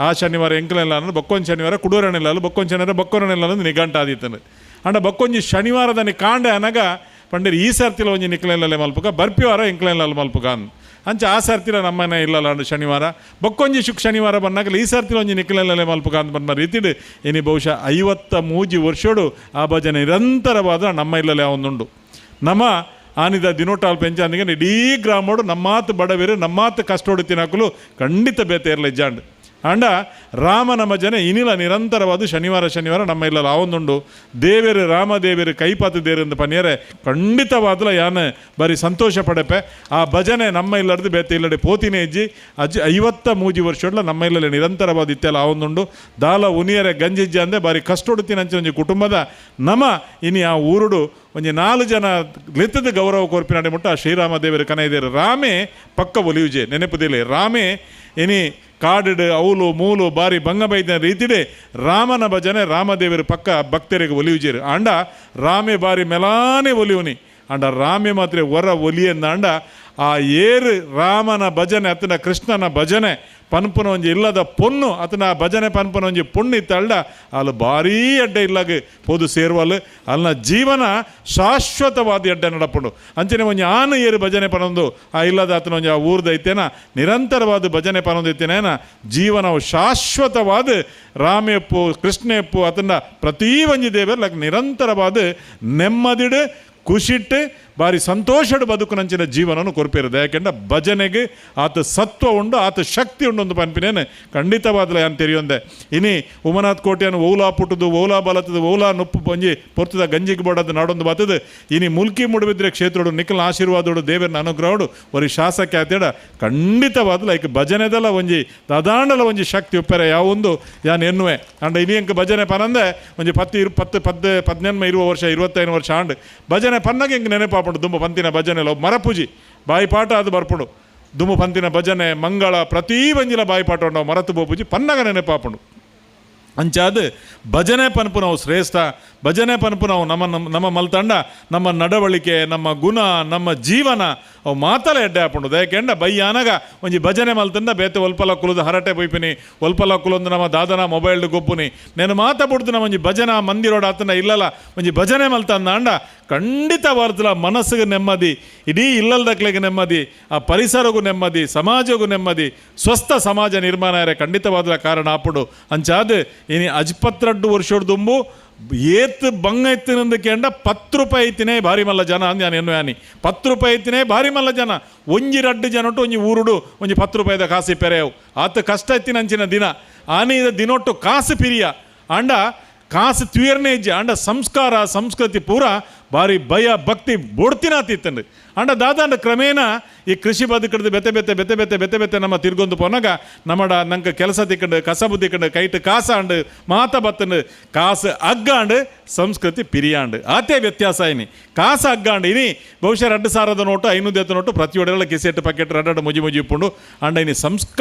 ಆ ಶನಿವಾರ ಎಂಕಲೆಲ್ಲ ಅನ್ನೋದು ಬಕ್ಕೊಂದು ಶನಿವಾರ ಕುಡೂರನೆಲ್ಲ ಬಕ್ಕೊಂದು ಶನಿವಾರ ಬಕ್ಕೋರನೆಲ್ಲ ಅನ್ನೋದು ನಿಘಂಟ ಆದಿತ್ತನು ಅಂಡ ಬಕ್ಕೊಂಜಿ ಶನಿವಾರದನಿ ಕಾಂಡೆ ಅನಗ ಪಂಡೇರು ಈ ಸರ್ತಿಲ ಒಂಜಿ ನಿಕ್ಲೆಲ್ಲೇ ಮಲ್ಪುಗ ಬರ್ಪಿವಾರ ಎಂಕ್ಲೆಲ್ಲ ಮಲ್ಪುಗ ಅಂಚೆ ಆ ಸರ್ತಿಲ ನಮ್ಮನೆ ಇಲ್ಲಲ್ಲ ಅಂಡು ಶನಿವಾರ ಬಕ್ಕೊಂಜಿ ಶನಿವಾರ ಬಂದಾಗಲ ಈ ಸರ್ತಿಲ ಒಂಜಿ ನಿಕ್ಲೆಲ್ಲೇ ಮಲ್ಪುಗ ಅಂತ ಬಂದ ರೀತಿಡು ಇನಿ ಬಹುಶಃ 53 ವರ್ಷೋಡು ಆ ಭಜನೆ ನಿರಂತರವಾದ ನಮ್ಮ ಇಲ್ಲಲ್ಲೇ ಒಂದುಂಡು ನಮ್ಮ ಆನಿದ ದಿನೋಟಾಲ್ ಪೆಂಚ ಅಂದಿಗೆ ಇಡೀ ಗ್ರಾಮೋಡು ನಮ್ಮಾತು ಬಡವೇರು ನಮ್ಮಾತು ಕಷ್ಟೋಡು ತಿನ್ನಕಲು ಖಂಡಿತ ಬೇತೆ ಇರಲಿ ಇಜ್ಜಾಂಡು ಅಂಡ ರಾಮನ ಭಜನೆ ಇನಿಲ ನಿರಂತರವಾದ ಶನಿವಾರ ನಮ್ಮ ಇಲ್ಲ ಆವೊಂದುಂಡು ದೇವೇರು ರಾಮದೇವೇರು ಕೈಪಾತು ದೇರಿಂದ ಪನ್ಯರೆ ಖಂಡಿತವಾದಲ ಯಾನ ಬಾರಿ ಸಂತೋಷ ಪಡೆಪೆ ಆ ಭಜನೆ ನಮ್ಮ ಇಲ್ಲಡ್ದು ಬೇತೆ ಇಲ್ಲಡೆ ಪೋತಿನೇ ಇಜ್ಜಿ 53 ವರ್ಷ ನಮ್ಮ ಇಲ್ಲೇ ನಿರಂತರವಾದ ಇತ್ತೆಲ್ಲ ಆವೊಂದುಂಡು ದಾಲ ಉನಿಯರೆ ಗಂಜಿಜ್ಜ ಅಂದೆ ಬಾರಿ ಕಷ್ಟೊಡುತ್ತೀನಿ ಅಂಚೆ ಒಂಜಿ ಕುಟುಂಬದ ನಮ್ಮ ಇನಿ ಆ ಊರುಡು ಒಂಜಿ 4 ಜನ ಲೆತ್ತದ ಗೌರವ ಕೋರ್ಪಿನಾಡೆ ಮುಟ್ಟ ಶ್ರೀರಾಮದೇವರು ಕನೈದೇರು ರಾಮೇ ಪಕ್ಕ ಒಲಿಯುಜೆ ನೆನಪುದಿಲ್ಲ ರಾಮೇ ಇನಿ ಕಾಡಿಡು ಅವಲು ಮೂಲು ಬಾರಿ ಬಂಗಬೈದ ರೀತಿಡೆ ರಾಮನ ಭಜನೆ ರಾಮದೇವರು ಪಕ್ಕ ಭಕ್ತರಿಗೆ ಒಲಿಯುಜೇರು ಅಂಡ ರಾಮೆ ಬಾರಿ ಮೆಲಾನೆ ಒಲಿಯುನಿ ಅಂಡ ರಾಮೆ ಮಾತ್ರ ಹೊರ ಒಲಿಯಂದ ಅಂಡ ಆ ಏರು ರಾಮನ ಭಜನೆ ಅತನ ಕೃಷ್ಣನ ಭಜನೆ ಪನ್ಪುನ ಒಂಜಿ ಇಲ್ಲದ ಪೊನ್ನು ಅತನ ಭಜನೆ ಪನ್ಪುನ ಒಂಜಿ ಪೊಣ್ಣು ಇತ್ತಳ್ಳ ಅಲ್ಲಿ ಭಾರೀ ಅಡ್ಡೆ ಇಲ್ಲಾಗ ಪೋದು ಸೇರುವಲ್ ಅಲ್ಲಿನ ಜೀವನ ಶಾಶ್ವತವಾದ ಅಡ್ಡೆ ನಡಪುಂಡು ಅಂಚನೆ ಒಂಜಿ ಆನು ಏರು ಭಜನೆ ಪನೊಂದು ಆ ಇಲ್ಲದ ಅತನ ಒಂಜಿ ಆ ಊರ್ದ ಐತೇನ ನಿರಂತರವಾದ ಭಜನೆ ಪನೊಂದು ಐತೇನೇನ ಜೀವನವು ಶಾಶ್ವತವಾದ ರಾಮೆಪ್ಪು ಕೃಷ್ಣೆಪ್ಪು ಅತನ ಪ್ರತಿ ಒಂಜಿ ದೇವರ್ ನಿರಂತರವಾದ ನೆಮ್ಮದಿಡು ಖುಷಿಟ್ಟು ಬಾರಿ ಸಂತೋಷದ ಬದುಕುನಂಚಿನ ಜೀವನವನ್ನು ಕೊರ್ಪಿರೋದು ಯಾಕೆಂದ್ರೆ ಭಜನೆಗೆ ಆತ ಸತ್ವ ಉಂಡು ಆತ ಶಕ್ತಿ ಉಂಡು ಒಂದು ಪನ್ಪಿನೇನು ಖಂಡಿತವಾದಲ ಏನು ತೆರೆಯೊಂದೆ ಇನಿ ಉಮನಾಥ್ ಕೋಟೆಯನ್ನು ಓಲಾ ಪುಟ್ಟದು ಓಲಾ ಬಲತದು ಓಲಾ ನುಪ್ಪು ಬಂಜಿ ಪೊರ್ತದ ಗಂಜಿಗೆ ಬೋಡದು ನಾಡೊಂದು ಬತ್ತದು ಇನಿ ಮುಲ್ಕಿ ಮುಡುಬಿದ್ರೆ ಕ್ಷೇತ್ರಡು ನಿಖಲ್ ಆಶೀರ್ವಾದೋಡು ದೇವರನ್ನ ಅನುಗ್ರಹಡು ಒರಿ ಶಾಸಕ ಆತೇಡ ಖಂಡಿತವಾದಲ ಈಗ ಭಜನೆದಲ್ಲ ಒಂಜಿ ದಾದಾಂಡಲ ಒಂಜಿ ಶಕ್ತಿ ಉಪ್ಪೆರೆ ಯಾವೊಂದು ಯಾನು ಎನ್ನುವೆ ಅಂಡ ಇನಿ ಅಂಕ ಭಜನೆ ಪನಂದೆ ಒಂಜಿ 15 ವರ್ಷ 25 ವರ್ಷ ಆಂಡ್ ಭಜನೆ ಪನ್ನಾಗ ಹಿಂಗೆ ನೆನಪಾಪ ದುಂಬು ಪಂತಿನ ಭಜನೆ ಮರಪೂಜಿ ಬಾಯಿಪಾಠ ಅದು ಬರ್ಪುಡು ದುಂಬು ಪಂತಿನ ಭಜನೆ ಮಂಗಳ ಪ್ರತಿ ಬಂಜಿಲ ಬಾಯಿಪಾಠ ಉಂಡು ಮರತು ಬೋಪೂಜಿ ಪನ್ನಗ ನೆನಪಾಪುಂಡು ಅಂಚಾದ ಭಜನೆ ಪನ್ಪು ನಾವು ಶ್ರೇಷ್ಠ ಭಜನೆ ಪನ್ಪು ನಾವು ನಮ್ಮ ಮಲ್ತಂಡ ನಮ್ಮ ನಡವಳಿಕೆ ನಮ್ಮ ಗುಣ ನಮ್ಮ ಜೀವನ ಅವು ಮಾತಲ್ಲ ಎಡ್ಡೆ ಹಾಪುಂಡು ದಯಕೆಂಡ ಬೈಯಾನಾಗ ಒಂಜಿ ಭಜನೆ ಮಲ್ತಂಡ ಬೇತೆ ಒಲ್ಪಲ ಕುಲದ ಹರಟೆ ಬೈಪಿನಿ ಒಲ್ಪಲ ಕುಲೊಂದು ನಮ್ಮ ದಾದನ ಮೊಬೈಲ್ಡು ಗೊಪ್ಪುನಿ నేను ಮಾತಾಡ್ಬಿಡ್ತು ನಮ್ಮ ಒಂಜಿ ಭಜನ ಮಂದಿರೋಡ ಆತನ ಇಲ್ಲಲ್ಲ ಒಂಜಿ ಭಜನೆ ಮಲ್ತಂದ ಅಂಡ ಖಂಡಿತವಾರ್ದಲ ಮನಸ್ಸಿಗೆ ನೆಮ್ಮದಿ ಇಡೀ ಇಲ್ಲಲ್ದಕ್ಲೆಗೆ ನೆಮ್ಮದಿ ಆ ಪರಿಸರಗೂ ನೆಮ್ಮದಿ ಸಮಾಜಗೂ ನೆಮ್ಮದಿ ಸ್ವಸ್ಥ ಸಮಾಜ ನಿರ್ಮಾಣ ಇರೇ ಖಂಡಿತವಾದ ಕಾರಣ ಆಪುಡು ಅಂಚಾದ ಇನಿ 52 ವರ್ಷದ ದುಂಬು ಏತ್ ಬಂಗ ಎತ್ತಿನಂದಕ್ಕೆ ಅಂಡ 10 ರೂಪಾಯಿ ಐತಿನೇ ಭಾರಿ ಮಲ್ಲ ಜನ ಅಂದ್ ನಾನು ಎನ್ನು ಯಾನಿ 10 ರೂಪಾಯಿ ಐತಿನೇ ಭಾರಿ ಮಲ್ಲ ಜನ ಒಂಜಿ 2 ಜನ ಒಟ್ಟು ಒಂಜಿ ಊರುಡು ಒಂಜಿ 10 ರೂಪಾಯಿದ ಕಾಸಿ ಪೆರೆಯವು ಆತ ಕಷ್ಟ ಎತ್ತಿನ ಅಂಚಿನ ದಿನ ಆನೆಯ ದಿನೊಟ್ಟು ಕಾಸು ಪಿರಿಯ ಅಂಡ ಕಾಸು ತ್ವೀರ್ನೇ ಇಜ್ಜೆ ಅಂಡ ಸಂಸ್ಕಾರ ಸಂಸ್ಕೃತಿ ಪೂರ ಭಾರಿ ಭಯ ಭಕ್ತಿ ಬೊಡ್ತಿನಾತಿತ್ತಂಡು ಅಂಡ ದಾದಾಂಡ ಕ್ರಮೇಣ ಈ ಕೃಷಿ ಬದುಕಡ್ದು ಬೆತೆ ನಮ್ಮ ತಿರ್ಗೊಂದು ಪೋನಾಗ ನಮ್ಮಡ ನಂಗೆ ಕೆಲಸ ತಿಕ್ಕಂಡು ಕಸ ಬುದ್ದಿಕ್ಕಂಡು ಕೈಟ್ ಕಾಸ ಅಂಡು ಮಾತ ಬತ್ತಂಡು ಕಾಸು ಅಗ್ಗಾಂಡು ಸಂಸ್ಕೃತಿ ಪಿರಿಯಾಂಡು ಆತೇ ವ್ಯತ್ಯಾಸ ಇನಿ ಕಾಸು ಅಗ್ಗಾಂಡು ಇನಿ ಬಹುಶಃ 2,000 ನೋಟು 500 ನೋಟು ಪ್ರತಿಯೊಡೆಲ್ಲ ಕಿಸೆಟ್ ಪಕೆಟ್ ರಡ್ಡ ಮುಜಿ ಇಪ್ಪುಂಡು ಅಂಡ ಇನಿ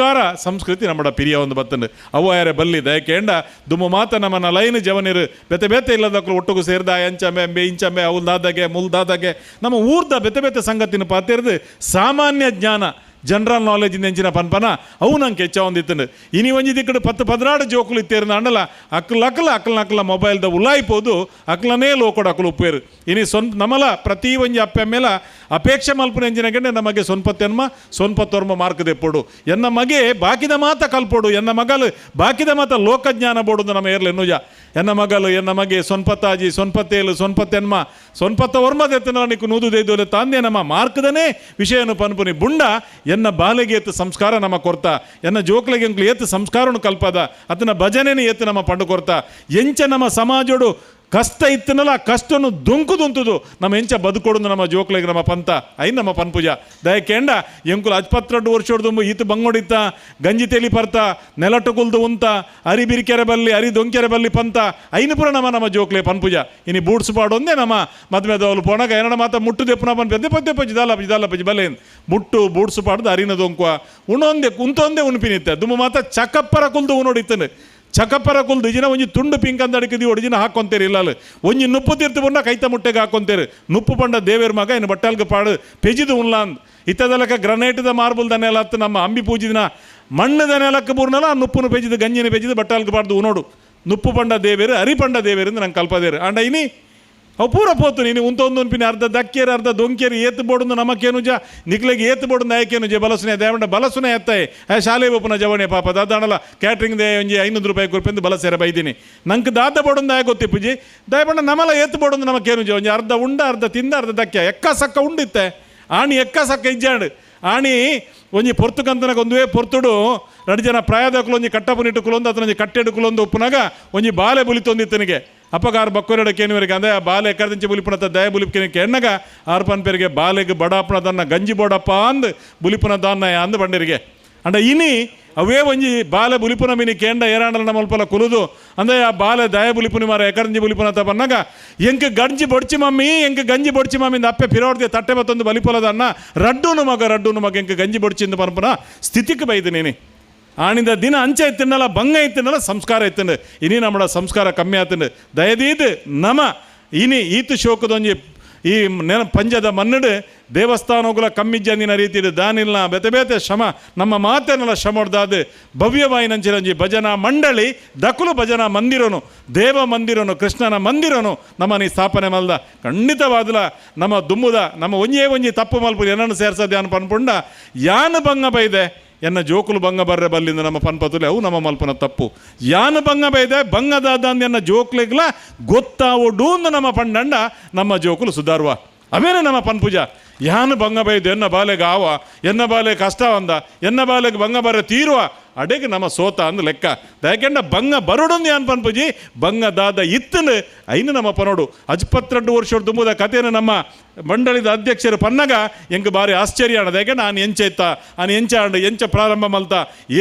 ಸಂಸ್ಕೃತಿ ನಮ್ಮಡ ಪಿರಿಯ ಒಂದು ಬತ್ತಂಡು ಅವು ಯಾರೇ ಬಲ್ಲಿ ದಯಕೇಂಡ ದುಮ್ಮು ಮಾತ ನಮ್ಮನ್ನ ಲೈನ್ ಜವನಿರು ಬೆತೆ ಇಲ್ಲದಕ್ಕೂ ಒಟ್ಟಿಗೂ ಸೇರಿದ ಎಂಚಂಬೆ ಇಂಚಂಬೆ ಅವಲ್ದಾದಾಗೆ ಮುಲ್ದಾದಾಗೆ ನಮ್ಮ ಊರ್ದ ಬೆತೆ ಸಂಗತಿನ ಪಾತಿರ್ದು ಸಾಮಾನ್ಯ ಜ್ಞಾನ ಜನರಲ್ ನಾಲೆಜ್ ಎಂಚಿನ ಪನ್ಪನ ಅವು ನಂಗೆ ಹೆಚ್ಚ ಒಂದಿತ್ತು ಇನಿ ಒಂಜಿ ದಿಕ್ಕಡು 10-16 ಜೋಕುಲು ಇತ್ತೇರ್ನ ಅಂಡಲ ಅಕ್ಕಲ ಮೊಬೈಲ್ದ ಉಲಾಯಿಪೋದು ಅಕ್ಲನೇ ಲೋಕೋಡು ಅಕ್ಕಲು ಉಪ್ಪೇರು ಇನಿ ನಮಲ ಪ್ರತಿ ಒಂಜಿ ಅಪ್ಪೆ ಮೇಲೆ ಅಪೇಕ್ಷೆ ಮಲ್ಪನ ಎಂಜಿನ ಗಂಡೆ ನಮಗೆ ಸೊನ್ಪತ್ತೊರ್ಮ ಮಾರ್ಕ್ ದೆಪ್ಪೋಡು ಎನ್ನ ಮಗೆ ಬಾಕಿದ ಮಾತ ಕಲ್ಪೋಡು ಎನ್ನ ಮಗಲು ಬಾಕಿದ ಮಾತ ಲೋಕಜ್ಞಾನ ಬೋಡುದು ನಮ್ಮ ಏರ್ಲೆ ಎನ್ನುಜ ಎನ್ನ ಮಗಲು ಎನ್ನ ಮಗೆ ಸೊನ್ಪತ್ತಾಜಿ ಸೊನ್ಪತ್ತೇಳು ಸೊನ್ಪತ್ತೆನ್ಮ ಸೊನ್ಪತ್ತ ವರ್ಮದೆತ್ತನ ನಿಕ್ಕು ನೂದು ದೈದೋಲೆ ತಾಂದೆ ನಮ್ಮ ಮಾರ್ಕ್ದನೇ ವಿಷಯನು ಪನ್ಪುನಿ ಬುಂಡ ಎನ್ನ ಬಾಲೆಗೆ ಎತ್ತು ಸಂಸ್ಕಾರ ನಮ್ಮ ಕೊರ್ತ ಎನ್ನ ಜೋಕ್ಲೆಗೆ ಎಂಕ್ಲು ಎತ್ತು ಸಂಸ್ಕಾರನು ಕಲ್ಪದ ಅತನ ಭಜನೆನೇ ಎತ್ತು ನಮ್ಮ ಪಂಡು ಕೊರ್ತ ಎಂಚ ನಮ್ಮ ಸಮಾಜೋಡು ಕಷ್ಟ ಇತ್ತನಲ್ಲ ಕಷ್ಟನು ದುಂಕುದುಂತುದು ನಮ್ಮ ಎಂಚ ಬದುಕೊಡು ನಮ್ಮ ಜೋಕ್ಲೆಗೆ ನಮ್ಮ ಪಂತ ಐನ್ ನಮ್ಮ ಪನ್ಪುಜ ದಯಕೇಂಡ ಎಂಕುಲು 22 ವರ್ಷೋಡ್ದು ಈತು ಬಂಗೋಡಿತ್ತ ಗಂಜಿ ತೆಲಿ ಪರ್ತ ನೆಲಟು ಕುಲ್ದು ಉಂತ ಅರಿ ಬಿರಿಕೆರೆ ಬಲ್ಲಿ ಅರಿ ದೊಂಕೆರೆ ಬಲ್ಲಿ ಪಂತ ಐನು ಪುರ ನಮ್ಮ ಜೋಕ್ಲೆ ಪನ್ಪುಜ ಇನಿ ಬೂಟ್ಸ್ ಪಾಡೊಂದೇ ನಮ್ಮ ಮದ್ಮೆದವಲು ಪೋಣಗ ಏನಡ ಮಾತ ಮುಟ್ಟು ದೆಪ್ಪುನ ಪನ್ ಪೆದ್ದೆ ದಾಲಪಜಿ ಬಲೇನ್ ಮುಟ್ಟು ಬೂಟ್ಸ್ ಪಾಡ್ದು ಅರಿನ ದೊಂಕುವ ಉಣೊಂದೆ ಕುಂತೊಂದೇ ಉಣ್ಪಿನಿತ್ತೆ ದುಮ್ಮ ಮಾತ ಚಕಪ್ಪರ ಕುಲ್ದು ಉಣೋಡಿತ್ತನು ಚಕಪ್ಪರ ಕುಲ್ದು ಇಜಿನ ಒಂಜಿ ತುಂಡು ಪಿಂಕ್ ಅಂತ ಅಡಿಕಿದಿ ಒಡಿಜಿನ ಹಾಕೊಂತೇರಿ ಇಲ್ಲ ಒಂಜಿ ನುಪ್ಪು ತೀರ್ತು ಬಂಡ ಕೈತ ಮುಟ್ಟೆಗೆ ಹಾಕೊಂತೇರು ನುಪ್ಪು ಪಂಡ ದೇವೇರ್ ಮಗ ಇನ್ನು ಬಟ್ಟಲ್ಗೆ ಪಾಡು ಪೆಜಿದು ಉಣ್ಲಾಂದ್ ಇತ್ತದಲಕ ಗ್ರನೈಟ್ದ ಮಾರ್ಬಲ್ ದನೆಲ್ಲ ಹತ್ತು ನಮ್ಮ ಅಂಬಿ ಪೂಜಿದಿನ ಮಣ್ಣದ ನೆಲಕ್ಕೆ ಬೂರ್ನಲ್ಲ ನುಪ್ಪುನು ಪೆಜಿದು ಗಂಜಿನ ಪೆಜಿದು ಬಟ್ಟಲ್ಗೆ ಪಾಡ್ದು ಉಣೋಡು ನುಪ್ಪು ಪಂಡ ದೇವೇರು ಅರಿಪಂಡ ದೇವೇರು ನಂಗೆ ಕಲ್ಪದೇರು ಅಂಡ ಇನಿ ಅವು ಪೂರ ಪೋತು ನೀನು ಉಂತೊಂದುನ್ಪಿನ ಅರ್ಧ ದಕ್ಕೇರು ಅರ್ಧ ದೊಂಕೇರಿ ಏತು ಬೋಡುಂದು ನಮಕೇನುಜ ನಿಕ್ಲೆಗೆ ಏತು ಬೋಡುಂದು ಆಯ್ಕೇನುಜ ಬಲಸುನೆ ದೇವಂಡ ಬಲಸುನೆ ಎತ್ತಾಯಿ ಶಾಲೆ ಒಪ್ಪನ ಜವಣೆ ಪಾಪ ದಾದಾಣಲ್ಲ ಕ್ಯಾಟ್ರಿಂಗ್ ದೇ ಒಂಜಿ 500 ರೂಪಾಯಿ ಕೊರ್ಪೆಂದು ಬಲಸೇರ ಬೈದಿನಿ ನಂಗೆ ದಾದ ಬೋಡುಂದು ಆಯ ಗೊತ್ತಿಪ್ಪುಜಿ ದಯಪಂಡ ನಮಲ ಏತು ಬೋಡುಂದು ನಮಕೇನುಜ ಒಂಜಿ ಅರ್ಧ ಉಂಡ ಅರ್ಧ ತಿಂದ ಅರ್ಧ ದಕ್ಕೆ ಎಕ್ಕ ಸಕ್ಕ ಉಂಡಿತ್ತೆ ಆಣಿ ಎಕ್ಕ ಸಕ್ಕ ಇಜ್ಜಾಡು ಆಣಿ ಒಂಜಿ ಪೊರ್ತು ಕಂತನಗ ಒಂದುವೇ ಪೊರ್ತುಡು 2 ಜನ ಪ್ರಾಯದಕ್ಕಲು ಒಂಜಿ ಕಟ್ಟಪುನಿಟ್ಟು ಕುಲೊಂದು ಅತನೊಂಜಿ ಕಟ್ಟೆಡು ಕುಲೊಂದು ಉಪ್ಪುನಾಗ ಒಂಜಿ ಬಾಲೆ ಬುಲಿತೊಂದಿತ್ತನಿಗೆ ಅಪ್ಪಗಾರು ಬಕ್ಕೋರೆಡ ಕೇನುವರಿಗೆ ಅಂದೆ ಆ ಬಾಲೆ ಎಕ್ಕರ್ದಿಂಚೆ ಬುಲಿಪುನತ ದಯ ಬುಲಿಪ್ಕೆನಿಕೆ ಎಣ್ಣಗ ಆರ್ಪನ್ ಪೇರಿಗೆ ಬಾಲೆಗೆ ಬಡಾಪುನ ದನ್ನ ಗಂಜಿ ಬೋಡಪ್ಪ ಅಂದ್ ಬುಲಿಪುನ ದಾನ್ನ ಅಂದ್ ಬಂಡಿರಿಗೆ ಅಂಡ ಇನಿ ಅವೇ ಒಂಜಿ ಬಾಲೆ ಬುಲಿಪುನ ಮಿನಿ ಕೇಂಡ ಏರಾಂಡಲ ನಮ್ಮಲ್ಪಲ ಕುಲುದು ಅಂದ್ರೆ ಆ ಬಾಲೆ ದಯ ಬುಲಿಪುನಿ ಮಾರ ಎಕರಂಜಿ ಬುಲಿಪುನತ ಬನ್ನಾಗ ಎಂಕ್ ಗಂಜಿ ಬೊಡ್ಚಿ ಮಮ್ಮಿಂದ ಅಪ್ಪೆ ಪಿರೋಡ್ದೆ ತಟ್ಟೆ ಬತ್ತೊಂದು ಬಲಿಪೊಲದ ಅನ್ನ ರಡ್ಡೂನು ಮಗ ಎಂಕ್ ಗಂಜಿ ಬೊಡ್ಚಿಂದ ಪನ್ಪುನ ಸ್ಥಿತಿಗೆ ಬೈದು ನೀನಿ ಆಣಿಂದ ದಿನ ಅಂಚೆ ಇತ್ತಿನಲ್ಲ ಬಂಗ ಇತ್ತಿನಲ್ಲ ಸಂಸ್ಕಾರ ಇತ್ತಂಡು ಇನಿ ನಮ್ಮ ಸಂಸ್ಕಾರ ಕಮ್ಮಿ ಆತಂಡು ದಯದೀದು ನಮ ಇನಿ ಈತು ಶೋಕದೊಂಜಿ ಈ ಪಂಜದ ಮನ್ನಡು ದೇವಸ್ಥಾನಗಳ ಕಮ್ಮಿ ಜನಿನ ರೀತಿ ದಾನಿಲ್ಲ ಬೆತೆ ಶ್ರಮ ನಮ್ಮ ಮಾತೇನೆಲ್ಲ ಶ್ರಮ ಹೊಡ್ದಾದು ಭವ್ಯವಾಯಿನಂಚಿರಂಜಿ ಭಜನಾ ಮಂಡಳಿ ದಕುಲು ಭಜನಾ ಮಂದಿರನು ದೇವ ಮಂದಿರನು ಕೃಷ್ಣನ ಮಂದಿರನು ನಮ್ಮ ನೀ ಸ್ಥಾಪನೆ ಮಲ್ದ ಖಂಡಿತವಾದಲ ನಮ್ಮ ದುಮ್ಮುದ ನಮ್ಮ ಒಂಜಿ ತಪ್ಪು ಮಲ್ಪು ಏನನ್ನು ಸೇರ್ಸದೆ ಅನ್ ಪನ್ಪುಂಡ ಯಾನು ಭಂಗ ಬೈದೆ ಎನ್ನ ಜೋಕುಲು ಭಂಗ ಬರ್ರೆ ಬಲ್ಲಿಂದ ನಮ್ಮ ಪನ್ಪತುಲೆ ಅವು ನಮ್ಮ ಮಲ್ಪನ ತಪ್ಪು ಯಾನು ಭಂಗ ಬೈದೆ ಭಂಗದಾದಂದು ಎನ್ನ ಜೋಕ್ಲೆಗ್ಲ ಗೊತ್ತಾವುಡು ನಮ್ಮ ಪಂಡಂಡ ನಮ್ಮ ಜೋಕುಲು ಸುಧಾರುವ ಅವೇನೇ ನಮ್ಮ ಪನ್ಪುಜ ಯಾನು ಭಂಗ ಬೈದು ಎನ್ನ ಬಾಲೆಗೆ ಆವ ಎನ್ನ ಬಾಲೆ ಕಷ್ಟ ಅಂದ ಎನ್ನ ಬಾಲೆಗೆ ಭಂಗ ಬರ್ರೆ ತೀರುವ ಅಡೆಗೆ ನಮ್ಮ ಸೋತ ಅಂದು ಲೆಕ್ಕ ಯಾಕೆಂಡ ಭಂಗ ಬರೋಡೊಂದು ಯಾನ್ ಪನ್ಪುಜಿ ಭಂಗ ದಾದ ಇತ್ತನು ಐನು ನಮ್ಮ ಪನೋಡು 22 ವರ್ಷ ತುಂಬುದ ಕಥೆಯನ್ನು ನಮ್ಮ ಮಂಡಳಿದ ಅಧ್ಯಕ್ಷರು ಪನ್ನಗ ಎಂಗೆ ಬಾರಿ ಆಶ್ಚರ್ಯ ಅನ್ನೋದು ಯಾಕೆ ನಾನು ಎಂಚ ಪ್ರಾರಂಭ ಮಲ್ತ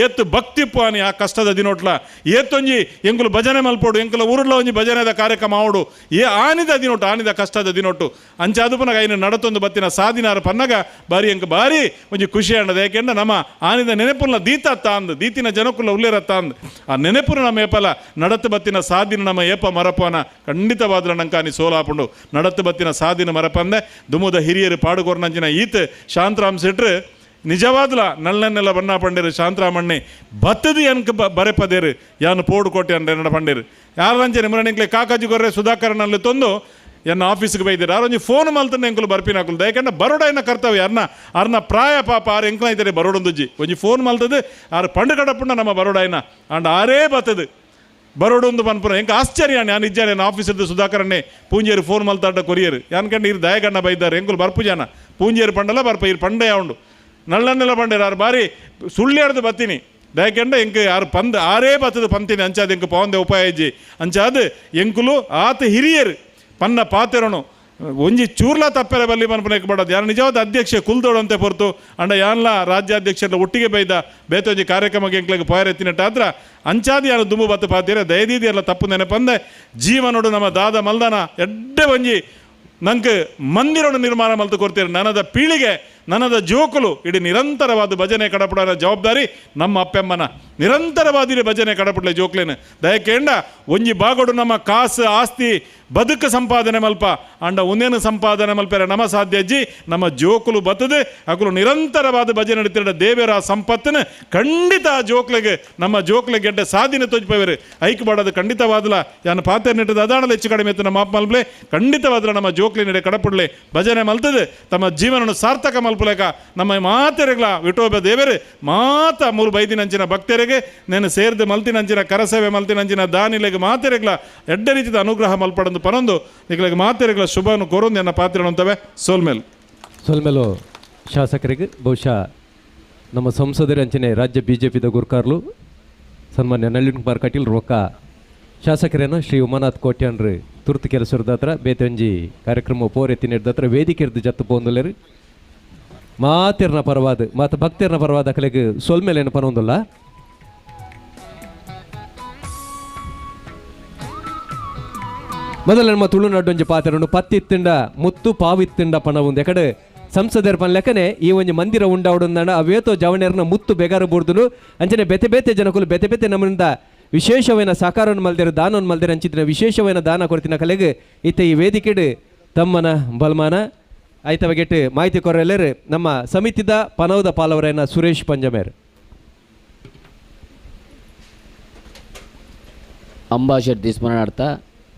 ಏತು ಭಕ್ತಿಪ್ಪು ಆನಿ ಆ ಕಷ್ಟದ ದಿನೋಟ್ಲ ಏತೊಂಜಿ ಎಂಕುಲು ಭಜನೆ ಮಲ್ಪೋಡು ಎಂಕುಲ ಊರುಲ ಒಂಜಿ ಭಜನೆದ ಕಾರ್ಯಕ್ರಮ ಆವಡು ಆನಿದ ಕಷ್ಟದ ದಿನೊಟ್ಟು ಅಂಚ ಅದು ಪನಗ ಐನು ನಡತೊಂದು ಬತ್ತಿನ ಸಾದಿನಾರ ಪನ್ನಗ ಬಾರಿ ಎಂಕ ಬಾರಿ ಒಂಜಿ ಖುಷಿ ಅನ್ನೋದು ಯಾಕೆಂಡ ನಮ್ಮ ಆನಿದ ನೆನಪುಲ್ಲ ದೀತಿನ ಜನಕ್ಕುಲ್ಲ ಉಲ್ಲೇರತ್ತ ಅಂದ್ ಆ ನೆನಪುನ ನಮ್ಮ ಏಪಲ ನಡತ್ತು ಬತ್ತಿನ ಸಾದಿನ ನಮ್ಮ ಏಪ ಮರಪನ ಖಂಡಿತವಾದ್ರ ನಂಕಾನಿ ಸೋಲಾಪುಂಡು ನಡತ್ತು ಬತ್ತಿನ ಸಾದಿನ ಮರಪಂದೆ ದುಮುದ ಹಿರಿಯರು ಪಾಡುಗೋರ್ನಂಚಿನ ಈತ್ ಶಾಂತರಾಮ್ ಸೆಟ್ರು ನಿಜವಾದ್ಲ ನಲ್ಲನ್ನೆಲ್ಲ ಬಣ್ಣ ಪಂಡೇರು ಶಾಂತರಾಮಣ್ಣೆ ಬತ್ತದು ಎನ್ಕ ಬರೆಪದೇರು ಯಾನು ಪೋಡು ಕೋಟೆ ಅಂದ್ರೆ ನಡ ಪಂಡೇರು ಯಾರಂಚೆ ಮುರಣಿಂಕ್ಲೆ ಕಾಕಾಜಿ ಗೊರ್ರೆ ಸುಧಾಕರನಲ್ಲಿ ತಂದು ಎನ್ನ ಆಫೀಸ್ಗೆ ಬೈದಿರು ಆರೊಂಜಿ ಫೋನ್ ಮಲ್ತಂದು ಎಂಕುಲು ಬರ್ಪಿನ ಹಾಕುಲ್ದು ಯಾಕಂದ್ರೆ ಬರೋಡೈನ ಕರ್ತವ್ಯ ಅರ್ನ ಪ್ರಾಯ ಪಾಪ ಆರು ಎಂಕ್ಲ ಇದ್ದಾರೆ ಬರೋಡೊಂದುಜ್ಜಿ ಒಂಜಿ ಫೋನ್ ಮಲ್ತದು ಆರು ಪಂಡು ಕಡಪುಂಡ ನಮ್ಮ ಬರೋಡೈನ ಅಂಡ್ ಆರೇ ಬತ್ತದು ಬರೋಡೊಂದು ಪನ್ಪುರ ಎಂಕ ಆಶ್ಚರ್ಯ ನಾನು ಇಜ್ಜಾನೆ ನನ್ನ ಆಫೀಸದ್ದು ಸುಧಾಕರನ್ನೇ ಪೂಂಜೇರು ಫೋನ್ ಮಲ್ತಾಡ ಕೊರಿಯರು ಯಾನ್ಕಂಡು ಇರು ದಯಗಣ್ಣ ಬೈದಾರೆ ಎಂಕುಲು ಬರ್ಪು ಜನ ಪೂಂಜೇರು ಪಂಡಲ್ಲ ಬರ್ಪ ಇರು ಪಂಡೆ ಉಂಡು ನಳ್ಳನ್ನೆಲ್ಲ ಪಂಡೇರು ಆರು ಬಾರಿ ಸುಳ್ಳ್ಯಾಡ್ದು ಬತ್ತೀನಿ ದಯಕೆಂಡ ಎಂಕ್ ಯಾರು ಆರೇ ಬತ್ತದು ಪಂತೀನಿ ಅಂಚಾದ ಎಂಕ್ ಪವಂದೆ ಉಪಾಯ ಇಜ್ಜಿ ಅಂಚಾದ ಎಂಕುಲು ಆತ ಹಿರಿಯರು ಪನ್ನ ಪಾತೆರನು ಒಂಜಿ ಚೂರ್ಲ ತಪ್ಪೆರೆ ಬಲ್ಲಿ ಮನ್ಪನಕ್ಕೆ ಬಡೋದು ಯಾರು ನಿಜವಾದ ಅಧ್ಯಕ್ಷ ಕುಲ್ದೋಡಂತೆ ಹೊರತು ಅಂಡ ಯಾನ್ಲ ರಾಜ್ಯಾಧ್ಯಕ್ಷರ ಒಟ್ಟಿಗೆ ಬೈದ ಬೇತೊಂಜಿ ಕಾರ್ಯಕ್ರಮಕ್ಕೆ ಎಂಕ್ಲೆಗೆ ಪೋಯರೆತ್ತಿನಟ್ಟಾದ್ರ ಅಂಚಾದಿ ಯಾರು ದುಂಬು ಬತ್ತು ಪಾತೀರ ದಯದೀದಿ ಎಲ್ಲ ತಪ್ಪು ನೆನಪಂದೆ ಜೀವನೋಡು ನಮ್ಮ ದಾದ ಮಲ್ದನ ಎಡ್ಡೆ ಒಂಜಿ ನಂಗೆ ಮಂದಿರವನ್ನು ನಿರ್ಮಾಣ ಮಲ್ತು ಕೊಡ್ತೀರಿ ನನ್ನದ ಪೀಳಿಗೆ ನನ್ನದ ಜೋಕುಲು ಇಡೀ ನಿರಂತರವಾದ ಭಜನೆ ಕಡಪಡೋ ಜವಾಬ್ದಾರಿ ನಮ್ಮ ಅಪ್ಪೆಮ್ಮನ ನಿರಂತರವಾದ ಭಜನೆ ಕಡಪಡಲೆ ಜೋಕ್ಲೇನು ದಯಕೇಂಡ ಒಂಜಿ ಬಾಗೋಡು ನಮ್ಮ ಕಾಸು ಆಸ್ತಿ ಬದುಕು ಸಂಪಾದನೆ ಮಲ್ಪ ಅಂಡ ಒಂದೇನು ಸಂಪಾದನೆ ಮಲ್ಪೇರೆ ನಮ್ಮ ಸಾಧ್ಯ ಅಜ್ಜಿ ನಮ್ಮ ಜೋಕುಲು ಬತ್ತದು ಅಕಲು ನಿರಂತರವಾದ ಭಜನೆ ನಡೀತಿರ ದೇವರ ಸಂಪತ್ತನ್ನು ಖಂಡಿತ ಆ ಜೋಕ್ಲೆಗೆ ನಮ್ಮ ಜೋಕ್ಲೆ ಗೆಡ್ಡೆ ಸಾಧಿನ ತೋಜ್ಪೇರು ಐಕ್ ಬಾಡೋದು ಖಂಡಿತವಾದಲ್ಲ ಯಾನು ಪಾತ್ರೆ ನೆಟ್ಟದ ಅದಾಣಲ್ಲ ಹೆಚ್ಚು ಕಡಿಮೆ ಇತ್ತು ನಮ್ಮ ಅಪ್ಪ ಮಲ್ಪಲೆ ಖಂಡಿತವಾದಲ್ಲ ನಮ್ಮ ಜೋಕ್ಲಿ ನಡೆ ಕಡಪಡ್ಲೆ ಭಜನೆ ಮಲ್ತದೆ ತಮ್ಮ ಜೀವನ ಸಾರ್ಥಕ ಮಲ್ಪಲೇಕ ನಮ್ಮ ಮಾತೆರೆಗಳ ವಿಠೋಬ ದೇವರೇ ಮಾತ ಮೂರು ಬೈದಿನಂಚಿನ ಭಕ್ತರಿಗೆ నేను ಸೇರಿದ ಮಲ್ತಿನಂಚಿನ ಕರಸೇವೆ ಮಲ್ತಿನಂಚಿನ ದಾನಿಲೆಗೆ ಮಾತೆರೆಗಳ ಎಡ್ಡ ರೀತಿಯ ಅನುಗ್ರಹ ಮಲ್ಪಡೊಂದು ಪನೊಂದು ನಿಗಳಿಗೆ ಮಾತೆರೆಗಳ ಶುಭವನ್ನು ಕೋರೊಂದು ಎನ್ನ ಪಾತ್ರೆಗಳಂತವೆ ಸೋಲ್ಮೇಲು ಶಾಸಕರಿಗೆ ಬಹುಶಃ ನಮ್ಮ ಸಂಸದರ ಅಂಚನೆ ರಾಜ್ಯ BJPದ ಗುರ್ಕಾರ್ಲು ಸನ್ಮಾನ್ಯ ನಳಿನ್ ಕುಮಾರ್ ಕಟೀಲ್ ರೊಕ್ಕ ಶಾಸಕರೇನ ಶ್ರೀ ಉಮಾನಾಥ್ ಕೋಟ್ಯಾನ್ರು ತುರ್ತು ಕೆಲಸದ ಹತ್ರ ಬೇತಂಜಿ ಕಾರ್ಯಕ್ರಮ ಪೋರೆತ್ತಿ ನಡೆದ ಹತ್ರ ವೇದಿಕೆ ಇರ್ದು ಜತ್ತು ಪೋಂದುಲೇರು ಮಾತಿರ್ನ ಪರವಾದ ಮತ್ತು ಭಕ್ತಿರ್ನ ಪರವಾದ ಕಲೆಗೆ ಸೋಲ್ಮೇಲೇನು ಪನೊಂದಲ್ಲ ಮೊದಲ ನಮ್ಮ ತುಳುನಾಡೊಂಜಿ ಪಾತ್ರನು ಪತ್ತಿತ್ತಿಂಡ ಮುತ್ತು ಪಾವಿತ್ತಿಂಡ ಪಣ ಒಂದು ಎಕಡೆ ಸಂಸದರ ಪನ್ ಲೆಕ್ಕನೆ ಈ ಒಂಜಿ ಮಂದಿರ ಉಂಡಾವಡೊಂದಣ್ಣ ಅವೇತೋ ಜವಣೆರ್ನ ಮುತ್ತು ಬೆಗಾರು ಬುಡ್ದುನು ಅಂಚನೆ ಬೆತೆ ಬೆತೆ ಜನಕುಲು ಬೆತೆ ಬೆತೆ ನಮ್ಮಿಂದ ವಿಶೇಷವೈನ ಸಾಕಾರವನ್ನು ಮಲ್ದಿರ ದಾನವನ್ನು ಮಲ್ದಿರ ಅಂಚಿತ್ತಿನ ವಿಶೇಷವೈನ ದಾನ ಕೊಡ್ತಿನ ಕಲೆಗೆ ಇತ್ತ ಈ ವೇದಿಕೆಡು ತಮ್ಮನ ಬಲ್ಮಾನ ಆಯ್ತವಗೆಟ್ಟು ಮಾಹಿತಿ ಕೊರೆಯಲೇರು ನಮ್ಮ ಸಮಿತಿದ ಪನವದ ಪಾಲವರೇನ ಸುರೇಶ್ ಪಂಜಮೇರ್ ಅಂಬಾ ಶೆಟ್ಟಿ ಸ್ಮರಣಾರ್ಥ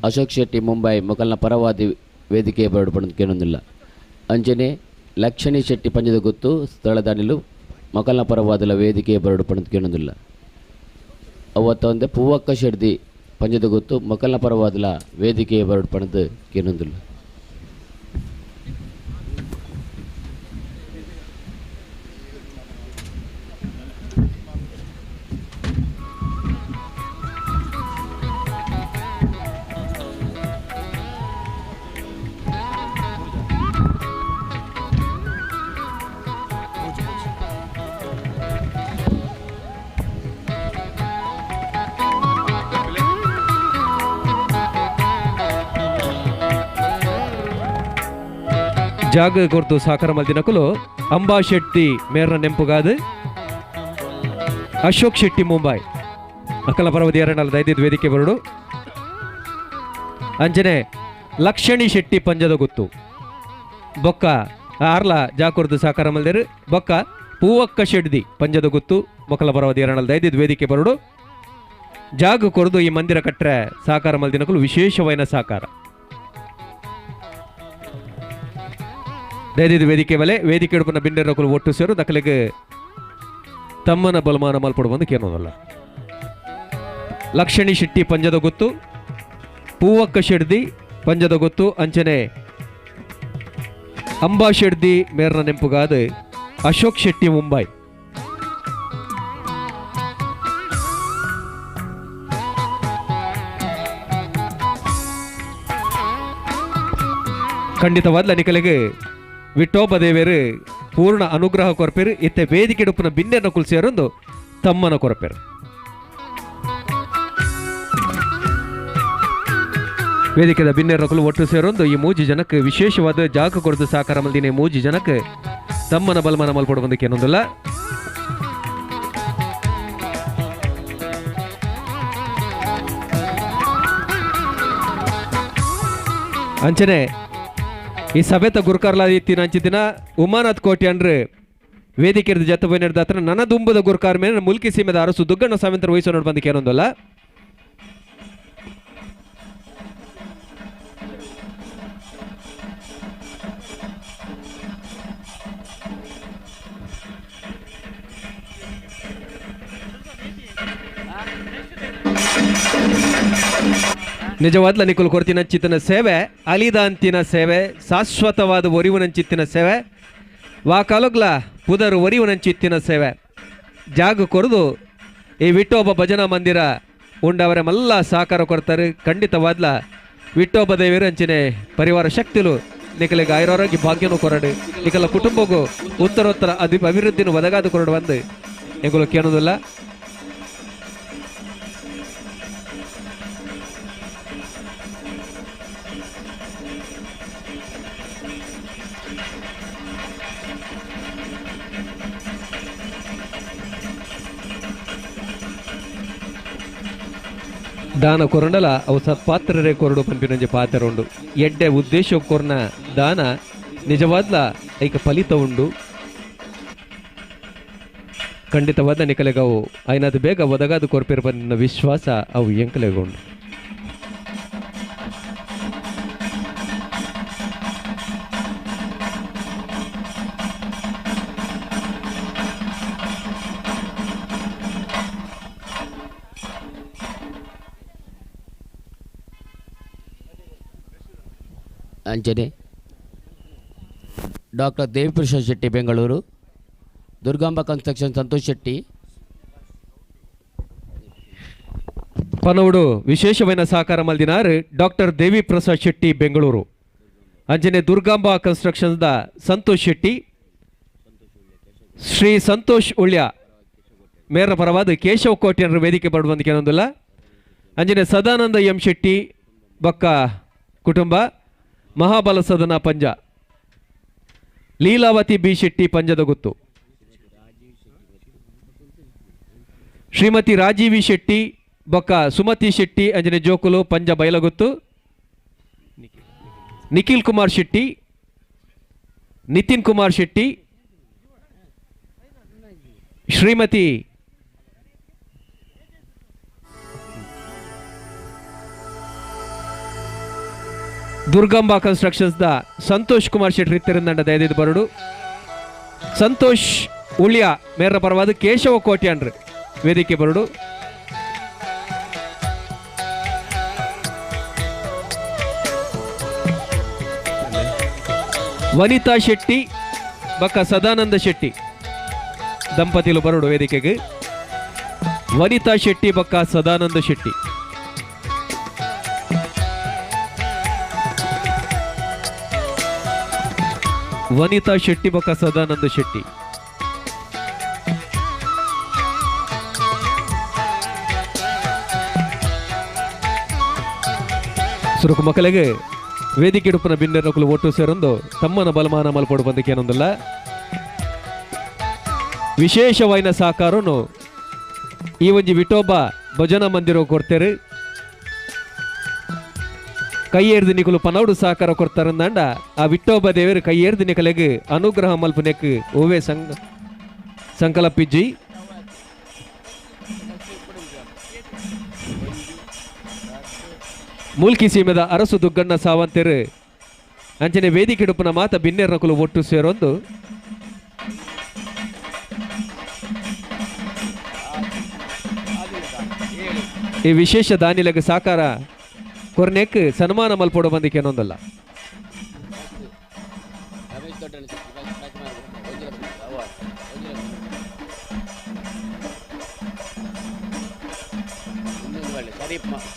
ಅಶೋಕ್ ಶೆಟ್ಟಿ ಮುಂಬೈ ಮೊಕಲ್ನ ಪರವಾದಿ ವೇದಿಕೆ ಬರಡು ಕೇಳೊಂದಿಲ್ಲ ಅಂಚನೆ ಲಕ್ಷಣಿ ಶೆಟ್ಟಿ ಪಂಜದ ಗೊತ್ತು ಸ್ಥಳದಾನಿಲು ಮೊಕಲ್ನ ಪರವಾದಲ ವೇದಿಕೆ ಬರಡು ಕೇಳೊಂದಿಲ್ಲ ಅವತ್ತೊಂದೆ ಪೂವಕ್ಕ ಶೆಡ್ದಿ ಪಂಜದ ಗೊತ್ತು ಮೊಕಲ್ನ ಪರವಾದಲ ವೇದಿಕೆ ಬರಡು ಪಣದು ಕೇಳೊಂದಿಲ್ಲ ಜಾಗ ಕೊರ್ತು ಸಾಕಾರ ಮಲ್ದಿನಕುಲು ಅಂಬಾ ಶೆಟ್ಟಿ ಮೇರ್ನ ನೆಂಪುಗಾದು ಅಶೋಕ್ ಶೆಟ್ಟಿ ಮುಂಬೈ ಅಕಲ ಪರವದಿ 245 ವೇದಿಕೆ ಬರಡು ಅಂಜನೆ ಲಕ್ಷಣಿ ಶೆಟ್ಟಿ ಪಂಜದ ಗೊತ್ತು ಬೊಕ್ಕ ಆರ್ಲ ಜಾಕೊರ್ದು ಸಾಕಾರ ಮಲ್ದೇರು ಬೊಕ್ಕ ಪೂವಕ್ಕ ಶೆಡ್ದಿ ಪಂಜದ ಗೊತ್ತು ಮೊಕಲ ಪರವದಿ 245 ವೇದಿಕೆ ಬರಡು ಜಾಗ ಕೊರ್ದು ಈ ಮಂದಿರ ಕಟ್ರೆ ಸಾಕಾರ ಮಲ್ದಿನಕುಲು ವಿಶೇಷವೈನ ಸಾಕಾರ ದಯದಿದ್ದು ವೇದಿಕೆ ಮೇಲೆ ವೇದಿಕೆ ಹಿಡ್ಪನ ಬಿಂಡೆರಕುಲು ಒಟ್ಟು ಸೇರು ದಕ್ಕಲಿಗೆ ತಮ್ಮನ ಬಲಮಾನ ಮಲ್ಪಡುವಂದು ಕೇನೋದಲ್ಲ ಲಕ್ಷಣಿ ಶೆಟ್ಟಿ ಪಂಜದ ಗೊತ್ತು ಪೂವಕ್ಕ ಶೆಡ್ದಿ ಪಂಜದ ಗೊತ್ತು ಅಂಚನೆ ಅಂಬಾ ಶೆಡ್ದಿ ಮೇರ್ನ ನೆಂಪುಗಾದ ಅಶೋಕ್ ಶೆಟ್ಟಿ ಮುಂಬೈ ಖಂಡಿತವಾದ ನಿಕಲಿಗೆ ವಿಠೋಬ ದೇವೇರು ಪೂರ್ಣ ಅನುಗ್ರಹ ಕೊರಪೇರು ಇತ್ತೆ ವೇದಿಕೆ ಡುಪ್ಪನ ಬಿನ್ನೆನ ಕುಲ್ಸಿಯರೊಂದು ತಮ್ಮನ ಕೊರಪೇರು ವೇದಿಕೆದ ಬಿನ್ನೆರ ಕುಲು ಒಟ್ಟು ಸೇರೊಂದು ಈ ಮೂಜಿ ಜನಕ್ಕೆ ವಿಶೇಷವಾದ ಜಾಗ ಕೊರದು ಸಾಕಾರ ಮಲ್ದಿನ ಮೂಜಿ ಜನಕ್ಕೆ ತಮ್ಮನ ಬಲಮಾನ ಮಲ್ಪಡುವಂದಕ್ಕೆ ಏನೊಂದಿಲ್ಲ ಅಂಚನೆ ಈ ಸಭೆತ ಗುರುಕಾರ್ಲಾದಿತ್ತಿನ ಅಂಚಿದಿನ ಉಮಾನಾಥ್ ಕೋಟ್ಯಾನ್ರು ವೇದಿಕೆ ಜತ್ತ ಬೈ ನಡೆದ ಹತ್ರ ನನ್ನ ದುಂಬದ ಗುರುಕಾರ್ ಮೇಲೆ ಮುಲ್ಕಿ ಸೀಮೆದ ಅರಸು ದುಗ್ಗಣ್ಣ ಸಾವಂತರ ವಹಿಸೋ ನೋಡಿ ಬಂದಕ್ಕೆ ಏನೊಂದಲ್ಲ ನಿಜವಾದ ನಿಕುಲ್ ಕೊರ್ತಿನಂಚಿತ್ತಿನ ಸೇವೆ ಅಲಿದಾಂತಿನ ಸೇವೆ ಶಾಶ್ವತವಾದ ಒರಿವನಂಚಿತ್ತಿನ ಸೇವೆ ವಾಕಾಲೊಗ್ಲ ಪುದರು ಒರಿವನಂಚಿತ್ತಿನ ಸೇವೆ ಜಾಗ ಕೊರದು ಈ ವಿಠೋಬ ಭಜನಾ ಮಂದಿರ ಉಂಡವರ ಮಲ್ಲ ಸಹಕಾರ ಕೊಡ್ತಾರೆ ಖಂಡಿತವಾದ್ಲ ವಿಟ್ಟೋಬ ದೇವರು ಅಂಚನೆ ಪರಿವಾರ ಶಕ್ತಿಲು ನಿಕಲಿಗೆ ಆಯುರಾರೋಗ್ಯ ಭಾಗ್ಯನು ಕೊರಡು ನಿಕಲ ಕುಟುಂಬಗೂ ಉತ್ತರೋತ್ತರ ಅಭಿವೃದ್ಧಿನ ಒದಗಾದು ಕೊರಡು ಬಂದು ಎಗುಲು ಕೇಳೋದಿಲ್ಲ. ದಾನ ಕೊರಂಡಲ ಅವು ಸತ್ಪಾತ್ರರೇ ಕೊರಡು ಪಂಪಿನಂಜೆ ಪಾತ್ರ ಉಂಡು. ಎಡ್ಡೆ ಉದ್ದೇಶ ಕೊರ್ನ ದಾನ ನಿಜವಾದ್ಲ ಐಕ ಫಲಿತ ಉಂಡು. ಖಂಡಿತವಾದ ನಿಕಲೆಗವು ಐನಾದ ಬೇಗ ಒದಗಾದು ಕೊರ್ಪಿರ ಬಂದ ವಿಶ್ವಾಸ ಅವು ಎಂಕಲೆಗೊಂಡು. ಅಂಚನೆ ಡಾಕ್ಟರ್ ದೇವಿಪ್ರಸಾದ್ ಶೆಟ್ಟಿ ಬೆಂಗಳೂರು, ದುರ್ಗಾಂಬ ಕನ್ಸ್ಟ್ರಕ್ಷನ್ ಸಂತೋಷ್ ಶೆಟ್ಟಿ ಪನವಡು ವಿಶೇಷವೈನ ಸಹಕಾರ ಮಲ್ದಿನಾರ್ ಡಾಕ್ಟರ್ ದೇವಿ ಪ್ರಸಾದ್ ಶೆಟ್ಟಿ ಬೆಂಗಳೂರು. ಅಂಜನೆ ದುರ್ಗಾಂಬ ಕನ್ಸ್ಟ್ರಕ್ಷನ್ದ ಸಂತೋಷ್ ಶೆಟ್ಟಿ, ಶ್ರೀ ಸಂತೋಷ್ ಉಳ್ಯ ಮೇರ ಪರವಾದ ಕೇಶವ ಕೋಟ್ಯನರ ವೇದಿಕೆ ಪಡುವಂತ ಕೆಲವೊಂದಿಲ್ಲ. ಅಂಜನೆ ಸದಾನಂದ ಎಂ ಶೆಟ್ಟಿ ಬಕ್ಕ ಕುಟುಂಬ, ಮಹಾಬಲ ಸದನ ಪಂಜ, ಲೀಲಾವತಿ ಬಿ ಶೆಟ್ಟಿ ಪಂಜದ ಗುತ್ತು, ಶ್ರೀಮತಿ ರಾಜೀವಿ ಶೆಟ್ಟಿ ಬೊಕ್ಕ ಸುಮತಿ ಶೆಟ್ಟಿ ಅಂಜನೆ ಜೋಕುಲು ಪಂಜ ಬಯಲಗುತ್ತು, ನಿಖಿಲ್ ಕುಮಾರ್ ಶೆಟ್ಟಿ, ನಿತಿನ್ ಕುಮಾರ್ ಶೆಟ್ಟಿ, ಶ್ರೀಮತಿ ದುರ್ಗಾಂಬ ಕನ್ಸ್ಟ್ರಕ್ಷನ್ಸ್ ದ ಸಂತೋಷ್ ಕುಮಾರ್ ಶೆಟ್ಟಿ ರಿತ್ತರಿಂದಂಡ ದಯದಿದ್ದು ಬರಡು. ಸಂತೋಷ್ ಉಳ್ಯ ಮೇರ ಪರವಾದ ಕೇಶವ ಕೋಟ್ಯಾನ್ರು ವೇದಿಕೆ ಬರಡು. ವನಿತಾ ಶೆಟ್ಟಿ ಬಕ್ಕ ಸದಾನಂದ ಶೆಟ್ಟಿ ದಂಪತಿಲು ಬರಡು ವೇದಿಕೆಗೆ. ವನಿತಾ ಶೆಟ್ಟಿ ಬಕ್ಕ ಸದಾನಂದ ಶೆಟ್ಟಿ. ವನಿತಾ ಶೆಟ್ಟಿ ಬಕ್ಕ ಸದಾನಂದ ಶೆಟ್ಟಿ. ಸುರುಕು ಮಕ್ಕಳಿಗೆ ವೇದಿಕೆ ಇಡುಪನ ಭಿನ್ನರಕಲು ಒಟ್ಟು ಸೇರೊಂದು ತಮ್ಮನ ಬಲಮಾನ ಮಲ್ಪಡು ಬಂದಕ್ಕೆ ಏನೊಂದಲ್ಲ. ವಿಶೇಷವಾಯಿನ ಸಹಕಾರನು ಈ ಒಂಜಿ ವಿಠೋಬ ಭಜನಾ ಮಂದಿರ ಕೊಡ್ತೇರು. ಕೈ ಏರ್ದು ನಿಕಲು ಪನೌಡು ಸಹಕಾರ ಕೊಡ್ತಾರಂದಂಡ ಆ ವಿಠೋಬ ದೇವರು ಕೈ ಏರ್ದು ನಿಕಲೆಗೆ ಅನುಗ್ರಹ ಮಲ್ಪನೆಕ್ ಓವೇ ಸಂಕಲ್ಪಿಜ್ಜಿ. ಮೂಲ್ಕಿ ಸೀಮೆದ ಅರಸು ದುಗ್ಗಣ್ಣ ಸಾವಂತೆರು ಅಂಚನೆ ವೇದಿಕೆ ಇಡುಪನ ಮಾತ ಭಿನ್ನೆರ್ನಕುಲು ಒಟ್ಟು ಸೇರೊಂದು ಈ ವಿಶೇಷ ದಾನಿಲೆಗೆ ಸಾಕಾರ ಕೊರ್ನೆಕ್ ಸನ್ಮಾನ ಮಲ್ಪೋಡು ಬಂದಿಕ್ಕೆ ಏನೊಂದಲ್ಲ.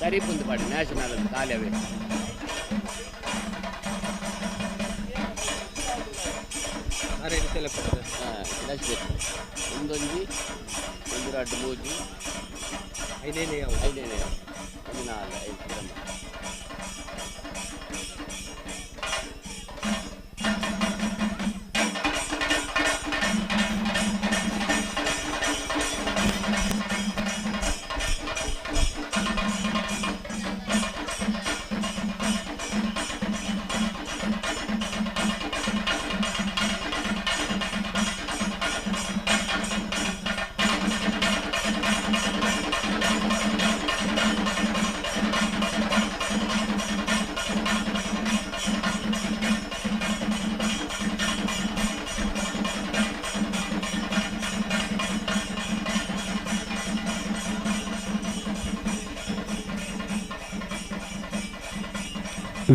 ಸರಿಪುಂದು ಪಾಡಿ ನ್ಯಾಷನಲ್ ಕಾಲವೇ ಒಂದೊಂಜಿ ಒಂದು ರಡ್ಡು ಮೂಜಿ ಐದೇನೇ ಒಂದು ನಾಲ್ಕು 5 ಗ್ರಾಮ.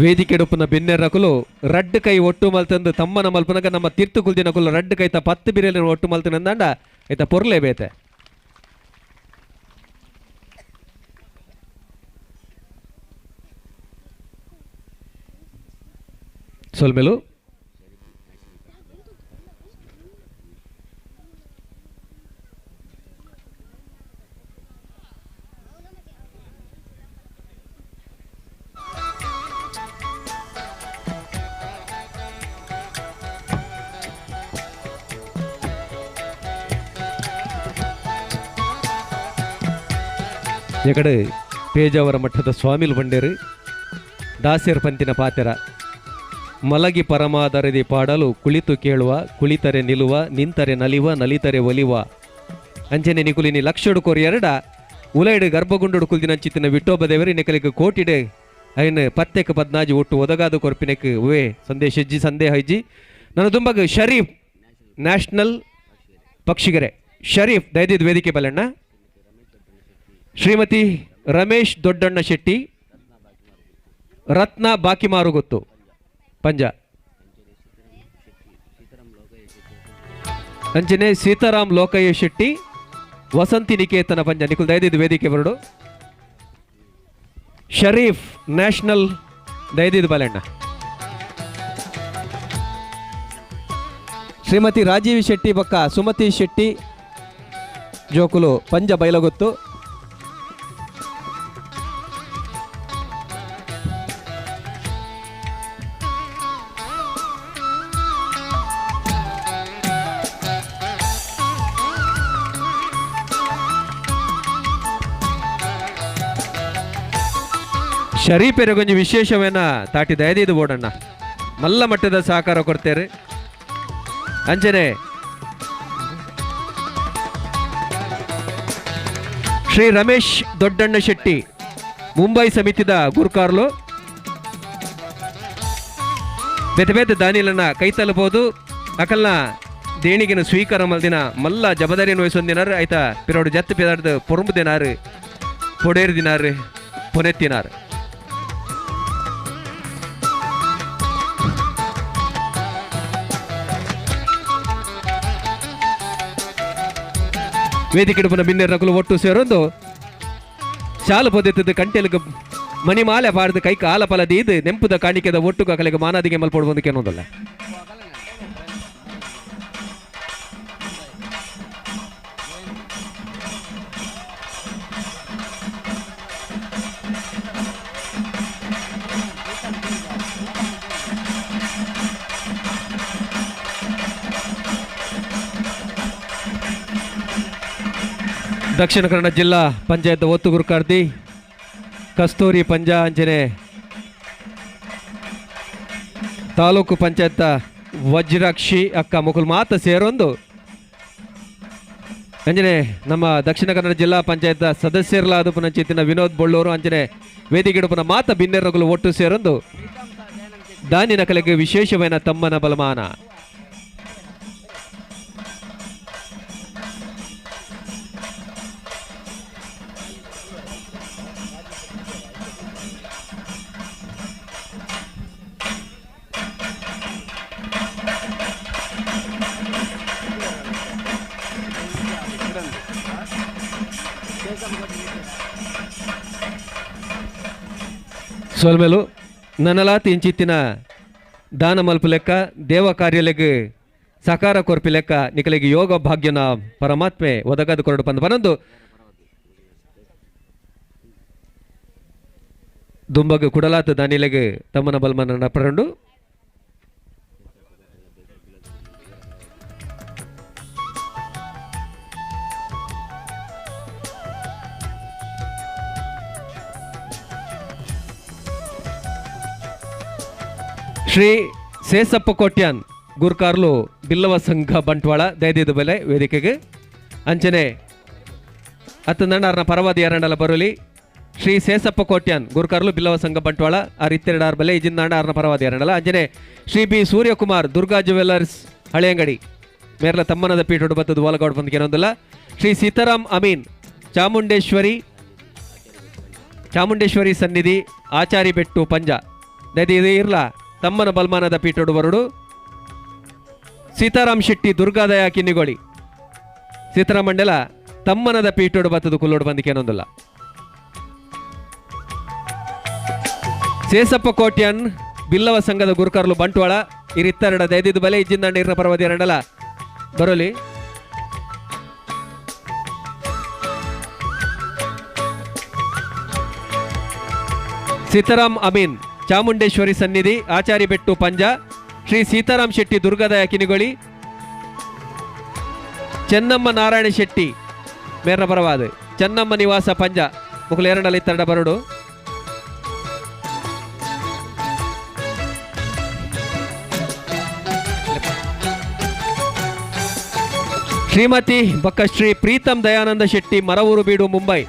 ವೇದಿಕೆ ಡುಪ್ಪನ ಬೆನ್ನೆರಕುಲು ರಡ್ಡು ಕೈ ಒಟ್ಟು ಮಲ್ತಂದು ತಮ್ಮನ ಮಲ್ಪನಗ ನಮ್ಮ ತೀರ್ತು ಕುಲ್ದಿನಕುಲು ರಡ್ಡು ಕೈತ 10 ಬಿರಿಯಲಿನ ಒಟ್ಟು ಮಲ್ತನಂದಾಂಡ ಐತ ಪೊರ್ಲೆ ಬೇತೆ. ಸೊಲ್ಮೆಲು ಎಕಡೆ ಪೇಜಾವರ ಮಠದ ಸ್ವಾಮಿಲು ಬಂಡೇರು ದಾಸ್ಯರ್ ಪಂತಿನ ಪಾತೆರ ಮಲಗಿ ಪರಮಾದರದಿ ಪಾಡಲು ಕುಳಿತು ಕೇಳುವ ಕುಳಿತರೆ ನಿಲುವ ನಿಂತರೆ ನಲಿವ ನಲಿತರೆ ಒಲಿವ ಅಂಚನೆ ನಿಕುಲಿನಿ ಲಕ್ಷಡು ಕೊರಿ ಎರಡ ಉಲೈಡು ಗರ್ಭಗುಂಡು ಕುಲ್ದಿನಂಚಿತ್ತಿನ ವಿಠೋಬ ದೇವರಿ ನಿಕಲಿಗೆ ಕೋಟಿಡೆ ಐನ್ ಪತ್ತೆಕ್ ಪದ್ನಾಜಿ ಒಟ್ಟು ಒದಗಾದ ಕೊರ್ಪಿನಕ್ ಉವೆ ಸಂದೇಶ ಇಜ್ಜಿ ಸಂದೇಹ ಇಜ್ಜಿ ನನ್ನ ತುಂಬಗ ಶರೀಫ್ ನ್ಯಾಷನಲ್ ಪಕ್ಷಿಗರೆ ಶರೀಫ್ ದಯದಿದ್ ವೇದಿಕೆ ಬಲಣ್ಣ ಶ್ರೀಮತಿ ರಮೇಶ್ ದೊಡ್ಡಣ್ಣ ಶೆಟ್ಟಿ ರತ್ನ ಬಾಕಿ ಮಾರು ಗೊತ್ತು ಪಂಜ ಅಂಚನೆ ಸೀತಾರಾಮ್ ಲೋಕಯ್ಯ ಶೆಟ್ಟಿ ವಸಂತಿ ನಿಕೇತನ ಪಂಜ ನಿಕುಲ್ ದಯದಿದ್ ವೇದಿಕೆ ಬರಡು ಶರೀಫ್ ನ್ಯಾಷನಲ್ ದಯದಿದ್ ಬಲಣ್ಣ ಶ್ರೀಮತಿ ರಾಜೀವ್ ಶೆಟ್ಟಿ ಬಕ್ಕ ಸುಮತಿ ಶೆಟ್ಟಿ ಜೋಕುಲು ಪಂಜ ಬೈಲಗೊತ್ತು ಶರೀಫೆರ ಕೊಂಚ ವಿಶೇಷವೇನ ತಾಟಿ ದಯದಿದು ಬೋಡಣ್ಣ ಮಲ್ಲ ಮಟ್ಟದ ಸಹಕಾರ ಕೊಡ್ತೇವೆ ಅಂಚನೆ ಶ್ರೀ ರಮೇಶ್ ದೊಡ್ಡಣ್ಣ ಶೆಟ್ಟಿ ಮುಂಬೈ ಸಮಿತಿದ ಗುರುಕಾರ್ಲು ಬೇತೆ ಬೇತೆ ದಾನಿಲನ್ನ ಕೈ ತಲುಪೋದು ಅಕಲ್ನ ದೇಣಿಗೆನ ಸ್ವೀಕಾರ ಮಲ್ದಿನ ಮಲ್ಲ ಜವಾಬ್ದಾರಿಯನ್ನು ವಹಿಸೊಂದಿನಾರು ಆಯ್ತಾ ಪಿರೋಡು ಜತ್ತು ಪಿದಾಡ್ದು ಪೊರುಂಬುದಿನಾರು ಪೊಡೇರ್ದಿನಾರು ಪೊನೆತ್ತಿನಾರು ವೇದಿಕೆಡುಪನ ಬಿನ್ನೆರ ನಕಲು ಒಟ್ಟು ಸೇರೊಂದು ಶಾಲು ಪೊದೆತ್ತದ ಕಂಟೆಲ್ಗೆ ಮಣಿಮಾಲೆ ಪಾಡ್ದು ಕೈಕ ಆಲಪಲ ದೀದು ನೆಂಪುದ ಕಾಣಿಕೆದ ಒಟ್ಟುಗ ಕಲೆಗೆ ಮಾನಾದಿಗೆ ಮಲ್ಪಡುವುದು ಕೆನ್ನೋದಲ್ಲ ದಕ್ಷಿಣ ಕನ್ನಡ ಜಿಲ್ಲಾ ಪಂಚಾಯತ್ ಒತ್ತು ಗುರುಕಾರ್ತಿ ಕಸ್ತೂರಿ ಪಂಜ ಅಂಚನೆ ತಾಲೂಕು ಪಂಚಾಯತ್ ವಜ್ರಾಕ್ಷಿ ಅಕ್ಕ ಮುಕುಲ್ ಮಾತ ಸೇರೊಂದು ಅಂಜನೆ ನಮ್ಮ ದಕ್ಷಿಣ ಕನ್ನಡ ಜಿಲ್ಲಾ ಪಂಚಾಯತ್ ಸದಸ್ಯರಲಾದ ಪುನಂಚಿತ್ತಿನ ವಿನೋದ್ ಬೊಳ್ಳೂರು ಅಂಜನೆ ವೇದಿಕೆಡುಪನ ಮಾತ ಬಿನ್ನೆರಗಲು ಒಟ್ಟು ಸೇರೊಂದು ದಾನಿನ ಕಲೆಗೆ ವಿಶೇಷವಾದ ತಮ್ಮನ ಬಲಮಾನ ಸೋಲ್ಮೇಲು ನನ್ನಲಾ ತಿಂಚಿತ್ತಿನ ದಾನ ಮಲ್ಪು ಲೆಕ್ಕ ದೇವ ಕಾರ್ಯಲೆಗ್ ಸಕಾರ ಕೊರ್ಪಿ ಲೆಕ್ಕ ನಿಕಲಿಗೆ ಯೋಗ ಭಾಗ್ಯನ ಪರಮಾತ್ಮೆ ಒದಗದು ಕೊರಡು ಪಂದು ಬನಂದು ದುಂಬಗ್ ಕುಡಲಾತ ದಾನಿಲೆಗ್ ತಮ್ಮನ ಬಲ್ಮನ ನಪರಂಡು ಶ್ರೀ ಸೇಸಪ್ಪ ಕೋಟ್ಯಾನ್ ಗುರ್ಕಾರ್ಲು ಬಿಲ್ಲವ ಸಂಘ ಬಂಟ್ವಾಳ ದಯದಿದ ಬೆಲೆ ವೇದಿಕೆಗೆ ಅಂಚನೆ ಹತ್ತು ನಂಡಾರ್ನ ಪರವಾದಿ ಎರಡಲ ಬರಲಿ ಶ್ರೀ ಸೇಸಪ್ಪ ಕೋಟ್ಯಾನ್ ಗುರ್ಕಾರ್ಲು ಬಿಲ್ಲವ ಸಂಘ ಬಂಟ್ವಾಳ ಆ ರೀತಿಯೆರಡಾರ್ ಬೆಲೆ ಇಜಿಂದ ನಂಡಾರ್ನ ಪರವಾದಿ ಎರಡಲ ಅಂಚನೆ ಶ್ರೀ ಬಿ ಸೂರ್ಯಕುಮಾರ್ ದುರ್ಗಾ ಜ್ಯುವೆಲ್ಲರ್ಸ್ ಹಳೆಯಂಗಡಿ ಮೇರ್ಲ ತಮ್ಮನದ ಪೀಠ ಬತ್ತದ ಓಲಗೌಡ ಬಂದಿಗೆ ಏನೊಂದಿಲ್ಲ ಶ್ರೀ ಸೀತಾರಾಮ್ ಅಮೀನ್ ಚಾಮುಂಡೇಶ್ವರಿ ಸನ್ನಿಧಿ ಆಚಾರಿ ಬೆಟ್ಟು ಪಂಜ ದಯದಿ ಇರ್ಲ ತಮ್ಮನ ಬಲ್ಮಾನದ ಪೀಠೋಡು ಬರಡು ಸೀತಾರಾಮ್ ಶೆಟ್ಟಿ ದುರ್ಗಾದಯ ಕಿನ್ನಿಗೋಳಿ ಸೀತಾರಾಮ್ ಮಂಡಲ ತಮ್ಮನದ ಪೀಠೋಡು ಬತ್ತದು ಕುಲ್ಲೋಡು ಬಂದಿಕೆ ಅನ್ನೊಂದಿಲ್ಲ ಸೇಸಪ್ಪ ಕೋಟ್ಯಾನ್ ಬಿಲ್ಲವ ಸಂಘದ ಗುರುಕಾರ್ಲು ಬಂಟ್ವಾಳ ಇರಿತ್ತರಡ ದೈದಿದ್ದು ಬಲೆ ಇಜ್ಜಿಂದ ನೀರಿನ ಪರ್ವದಿ ಎರಡಲ ಬರೋಲಿ. ಸೀತಾರಾಮ್ ಅಮೀನ್ ಚಾಮುಂಡೇಶ್ವರಿ ಸನ್ನಿಧಿ ಆಚಾರಿ ಬೆಟ್ಟು ಪಂಜ ಶ್ರೀ ಸೀತಾರಾಮ್ ಶೆಟ್ಟಿ ದುರ್ಗದಯ ಕಿನಿಗೊಳಿ ಚೆನ್ನಮ್ಮ ನಾರಾಯಣ ಶೆಟ್ಟಿ ಮೇರ್ನ ಪರವಾದ ಚೆನ್ನಮ್ಮ ನಿವಾಸ ಪಂಜ ಮುಕುಲು ಎರಡಲ್ಲಿ ಇತ್ತರಡ ಬರಡು. ಶ್ರೀಮತಿ ಬಕ್ಕ ಶ್ರೀ ಪ್ರೀತಮ್ ದಯಾನಂದ ಶೆಟ್ಟಿ ಮರವೂರು ಬೀಡು ಮುಂಬೈ.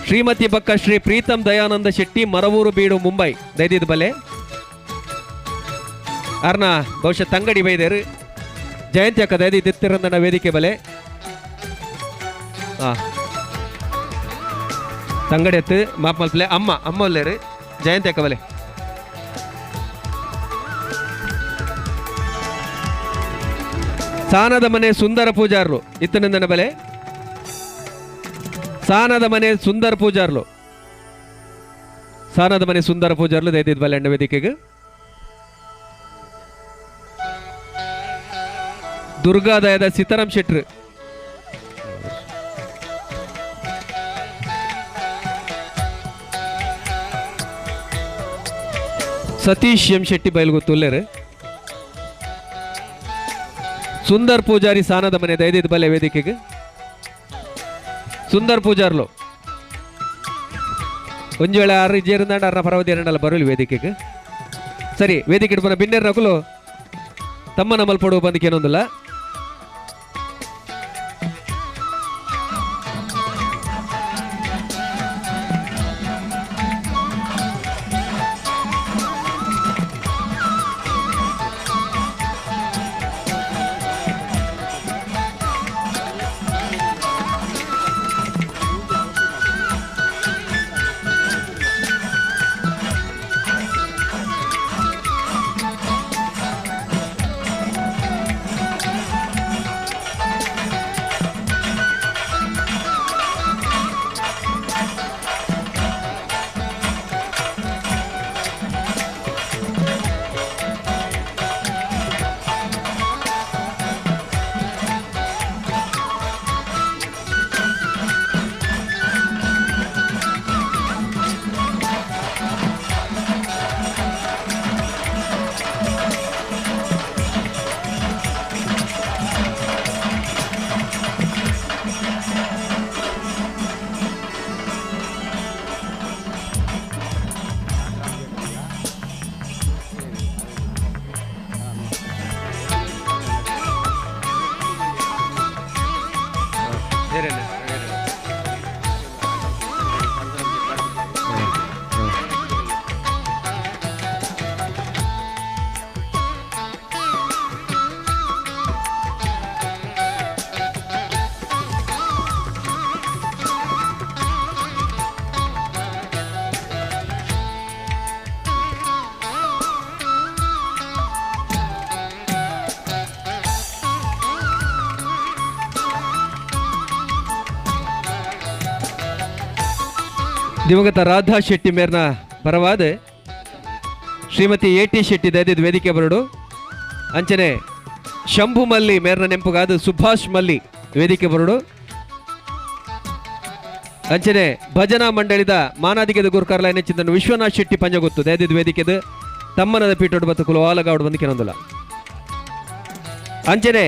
ಶ್ರೀಮತಿ ಬಕ್ಕ ಶ್ರೀ ಪ್ರೀತಮ್ ದಯಾನಂದ ಶೆಟ್ಟಿ ಮರವೂರು ಬೀಡು ಮುಂಬೈ ದೈದಿದ ಬಲೆ ಅರ್ನ ಬಹುಶಃ ತಂಗಡಿ ಬೈದೇರು ಜಯಂತಿ ಅಕ್ಕ ದೈದಿ ದಿತ್ತಿರಂದನ ವೇದಿಕೆ ಬಲೆ ತಂಗಡಿ ಎತ್ತು ಮಾಪಲ್ಪಲೆ ಅಮ್ಮ ಒಲ್ಲೇರು ಜಯಂತಿ ಅಕ್ಕ ಬಲೆ. ಸಾನದ ಮನೆ ಸುಂದರ ಪೂಜಾರ್ಲು ಇತ್ತನಿಂದನ ಬಲೆ ಸಾನದ ಮನೆ ಸುಂದರ ಪೂಜಾರ್ಲು ದೈದಿದ್ ಬಲೆ ಎಂಡ ವೇದಿಕೆಗೆ ದುರ್ಗಾದಯದ ಸೀತಾರಾಮ್ ಶೆಟ್ರು ಸತೀಶ್ ಎಂ ಶೆಟ್ಟಿ ಬಯಲ್ಗೊತ್ತುಲ್ಲೇರು ಸುಂದರ್ ಪೂಜಾರಿ ಸಾನದ ಮನೆ ದೈದಿದ್ ಬಲೆ ವೇದಿಕೆಗೆ ಸುಂದರ್ ಪೂಜಾರ್ಲು ಒಂದು ವೇಳೆ 6 ಜೇರಿಂದಾಂಡ 6 ಪರವದಿ ಎರಡಲ್ಲ ಬರೋಲಿ ವೇದಿಕೆಗೆ. ಸರಿ ವೇದಿಕೆ ಇಡ್ಬನ ಬಿನ್ನೇರ್ ನಕುಲು ತಮ್ಮನ ಮಲ್ಪಡುವ ಬಂದಕ್ಕೆ ಏನೊಂದಿಲ್ಲ. ದಿವಂಗತ ರಾಧಾ ಶೆಟ್ಟಿ ಮೇರ್ನ ಪರವಾದ ಶ್ರೀಮತಿ ಎ.ಟಿ. ಶೆಟ್ಟಿ ದೈದಿದ್ ವೇದಿಕೆ ಬರಡು ಅಂಚನೆ ಶಂಭು ಮಲ್ಲಿ ಮೇರ್ನ ನೆಂಪುಗಾದ ಸುಭಾಷ್ ಮಲ್ಲಿ ವೇದಿಕೆ ಬರಡು ಅಂಚನೆ ಭಜನಾ ಮಂಡಳಿದ ಮಾನಾದಿಗೆದ ಗುರುಕಾರ್ಲ ನೆಚ್ಚಿದ ವಿಶ್ವನಾಥ್ ಶೆಟ್ಟಿ ಪಂಜಗೊತ್ತು ದೈದಿದ್ ವೇದಿಕೆದು ತಮ್ಮನದ ಪೀಠೋಡು ಬತ್ತು ಕುಲು ಆಲಗಾವಡು ಬಂದು ಕೆನೊಂದಲ್ಲ ಅಂಚನೆ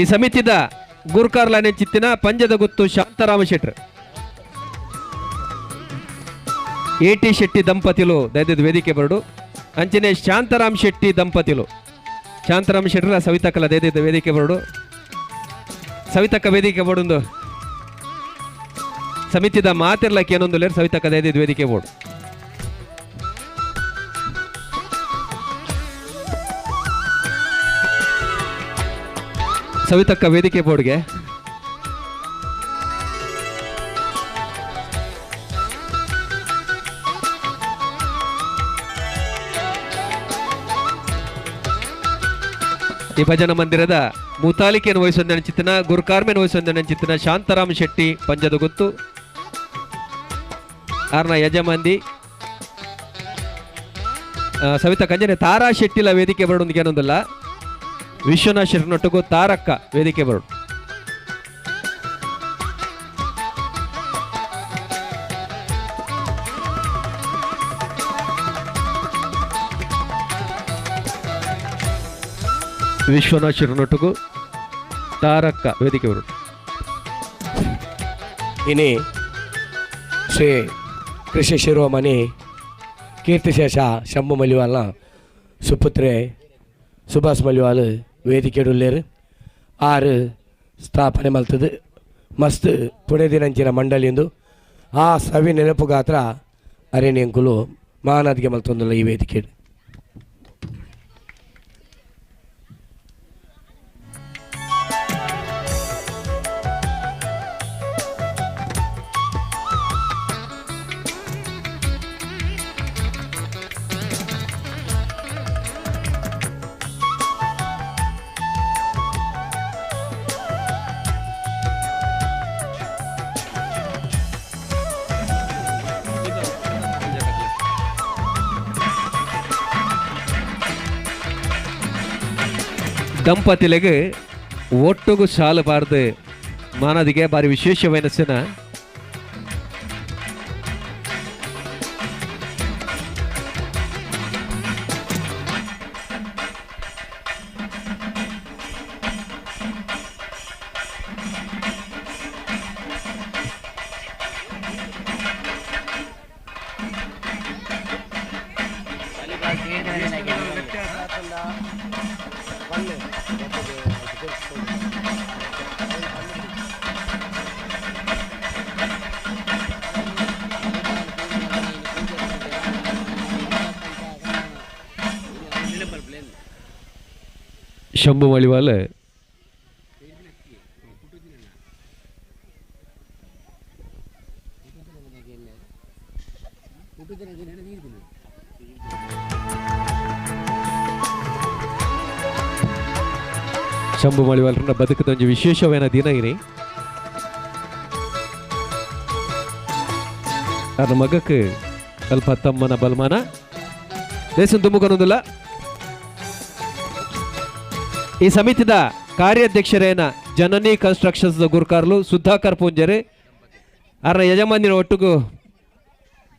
ಈ ಸಮಿತಿದ ಗುರುಕಾರ್ಲ ನೆಚ್ಚಿತ್ತಿನ ಪಂಜದ ಗುತ್ತು ಶಾಂತರಾಮ ಶೆಟ್ರು ಎ.ಟಿ. ಶೆಟ್ಟಿ ದಂಪತಿಲು ದೈದಿದ್ ವೇದಿಕೆ ಬರಡು ಅಂಚನೆ ಶಾಂತರಾಮ್ ಶೆಟ್ಟಿ ದಂಪತಿಲು ಶಾಂತರಾಮ್ ಶೆಟ್ರ ಸವಿತಕ್ಕಲ ದೈದಿದ್ ವೇದಿಕೆ ಬರಡು ಸವಿತಕ್ಕ ವೇದಿಕೆ ಬೋಡು ಸಮಿತಿದ ಮಾತಿರ್ಲಕ್ಕೆ ಏನೊಂದು ಲೇರ್ ಸವಿತಕ್ಕ ದೈದಿದ್ ವೇದಿಕೆ ಬೋರ್ಡು ಸವಿತಕ್ಕ ವೇದಿಕೆ ಬೋರ್ಡ್ಗೆ ಈ ಭಜನಾ ಮಂದಿರದ ಮುತಾಲಿಕೆಯನ್ನು ವಹಿಸೊಂದನ ಚಿತ್ತನ ಗುರುಕಾರ್ಮೆಯನ್ನು ವಹಿಸೊಂದನ ಚಿತ್ತನ ಶಾಂತರಾಮ್ ಶೆಟ್ಟಿ ಪಂಜದ ಗುತ್ತು ಆರ್ನ ಯಜಮಾಂದಿ ಸವಿತಾ ಕಂಜನೆ ತಾರಾ ಶೆಟ್ಟಿಲ ವೇದಿಕೆ ಬರೋದಕ್ಕೆ ಏನೊಂದಿಲ್ಲ. ವಿಶ್ವನಾಥ್ ಶೆಟ್ಟಿನೊಟ್ಟಿಗೂ ತಾರಕ್ಕ ವೇದಿಕೆ ಬರೋದು. ವಿಶ್ವನಾಥ್ ಶೆಟ್ಟಿನೊಟ್ಟಿಗೂ ತಾರಕ್ಕ ವೇದಿಕೆ ಬರೋದು. ಇನಿ ಶ್ರೀ ಕೃಷಿ ಶಿರೋಮಣಿ ಕೀರ್ತಿಶೇಷ ಶಂಭು ಮಲಿವಾಲ್ನ ಸುಪುತ್ರೆ ಸುಭಾಷ್ ಮಲಿವಾಲ್ ವೇದಿಕೆಡುಲ್ಲೇರು ಆರು ಸ್ಥಾಪನೆ ಮಲ್ತದು ಮಸ್ತ್ ಪುಣೆದಿನಂಚಿನ ಮಂಡಳಿಂದು ಆ ಸವಿ ನೆನಪು ಗಾತ್ರ ಅರೇಣಿಯಂಕುಲು ಮಹಾನದಿಗೆ ಮಲ್ತೊಂದಿಲ್ಲ ಈ ವೇದಿಕೆ. ದಂಪತಿಲೆಗೆ ಒಟ್ಟಿಗೂ ಶಾಲು ಬಾರ್ದು ಮಾನದಿಗೆ ಬಾರಿ ವಿಶೇಷವೈನ ಸಿನ ಶಂಭು ಮಳಿವಾಲ್ ಶಂಭು ಮಳಿವಾಲ್ರನ್ನ ಬದುಕದ ಒಂದು ವಿಶೇಷವೈನ ದಿನ ಇನಿ. ನನ್ನ ಮಗಕ್ಕೆ ಅಲ್ಪ ತಮ್ಮನ ಬಲ್ಮಾನ ದೇಶ ತುಂಬುಕೊನ್ನೋದಿಲ್ಲ. ಈ ಸಮಿತಿದ ಕಾರ್ಯಾಧ್ಯಕ್ಷರೇನ ಜನನಿ ಕನ್ಸ್ಟ್ರಕ್ಷನ್ಸ್ ಗುರುಕಾರ್ಲು ಸುಧಾಕರ್ ಪೂಂಜರೆ ಅರ್ನ ಯಜಮಾನಿನ ಒಟ್ಟಿಗೂ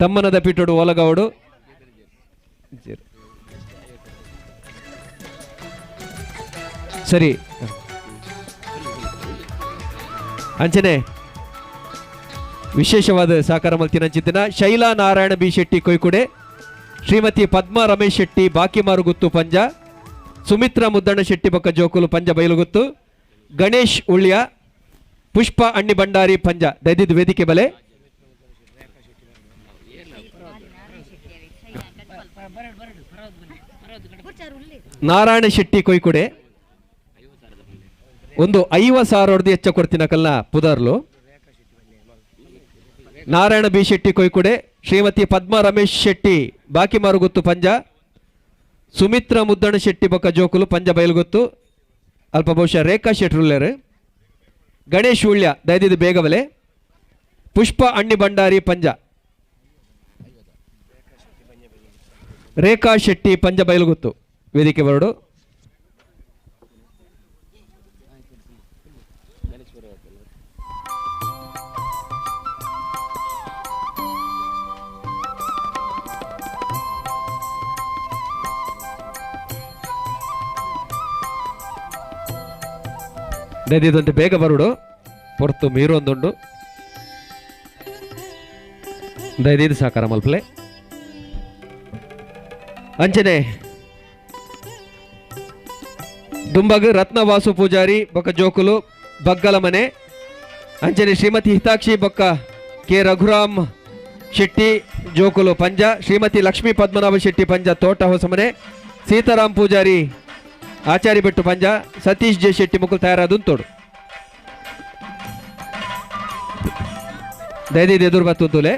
ತಮ್ಮನದ ಪಿಟ್ಟೋಡು ಓಲಗೌಡು ಸರಿ ಅಂಚನೆ ವಿಶೇಷವಾದ ಸಹಕಾರ ಮಲ್ತಿನಂಚಿತ್ತಿನ ಶೈಲಾ ನಾರಾಯಣ ಬಿ ಶೆಟ್ಟಿ ಕೊಯ್ಕುಡೆ, ಶ್ರೀಮತಿ ಪದ್ಮಾ ರಮೇಶ್ ಶೆಟ್ಟಿ ಬಾಕಿಮಾರುಗುತ್ತು ಪಂಜ, ಸುಮಿತ್ರಾ ಮುದ್ದಣ್ಣ ಶೆಟ್ಟಿ ಬೊಕ್ಕ ಜೋಕುಲು ಪಂಜ ಬಯಲುಗುತ್ತು, ಗಣೇಶ್ ಉಳ್ಯ, ಪುಷ್ಪ ಅಣ್ಣಿ ಭಂಡಾರಿ ಪಂಜ ದೈದಿದ್ ವೇದಿಕೆ ಬಲೆ, ನಾರಾಯಣ ಶೆಟ್ಟಿ ಕೊಯ್ಕುಡೆ ಒಂದು 50,000 ಹೆಚ್ಚ ಕೊಡ್ತಿನ ಕಲ್ನ ಪುದರ್ಲು, ನಾರಾಯಣ ಬಿ ಶೆಟ್ಟಿ ಕೊಯ್ಕುಡೆ, ಶ್ರೀಮತಿ ಪದ್ಮಾ ರಮೇಶ್ ಶೆಟ್ಟಿ ಬಾಕಿ ಮಾರುಗುತ್ತು ಪಂಜ, ಸುಮಿತ್ರಾ ಮುದ್ದಣ್ಣ ಶೆಟ್ಟಿ ಬೊಕ್ಕ ಜೋಕುಲು ಪಂಜ ಬಯಲುಗುತ್ತು ಅಲ್ಪ ಬಹುಶಃ ರೇಖಾ ಶೆಟ್ರುಲ್ಲೇರು, ಗಣೇಶ್ ಉಳ್ಯ ದೈದಿದ್ ಬೇಗವಲೆ, ಪುಷ್ಪ ಅಣ್ಣಿ ಭಂಡಾರಿ ಪಂಜ, ರೇಖಾ ಶೆಟ್ಟಿ ಪಂಜ ಬಯಲುಗುತ್ತು ವೇದಿಕೆ ಬರಡು. ದೈದಿದಂತೆ ಬೇಗ ಬರುಡು ಹೊರತು ಮೀರೊಂದುಂಡು ದೈದಿದ ಸಾಕಾರ ಮಲ್ಪಲೆ ಅಂಚನೆ ದುಂಬಗ್ ರತ್ನವಾಸು ಪೂಜಾರಿ ಬೊಕ್ಕ ಜೋಕುಲು ಬಗ್ಗಲ ಮನೆ, ಅಂಚನೆ ಶ್ರೀಮತಿ ಹಿತಾಕ್ಷಿ ಬೊಕ್ಕ ಕೆ ರಘುರಾಮ್ ಶೆಟ್ಟಿ ಜೋಕುಲು ಪಂಜ, ಶ್ರೀಮತಿ ಲಕ್ಷ್ಮೀ ಪದ್ಮನಾಭ ಶೆಟ್ಟಿ ಪಂಜ ತೋಟ ಹೊಸಮನೆ, ಸೀತಾರಾಮ್ ಪೂಜಾರಿ ಆಚಾರಿ ಬೆಟ್ಟು ಪಂಜ, ಸತೀಶ್ ಜೆ ಶೆಟ್ಟಿ ಮುಕ್ಕಲು ತಯಾರಾದ ತೋಡು ದೈದಿದ ಎದುರು ಬತ್ತುಲೆ.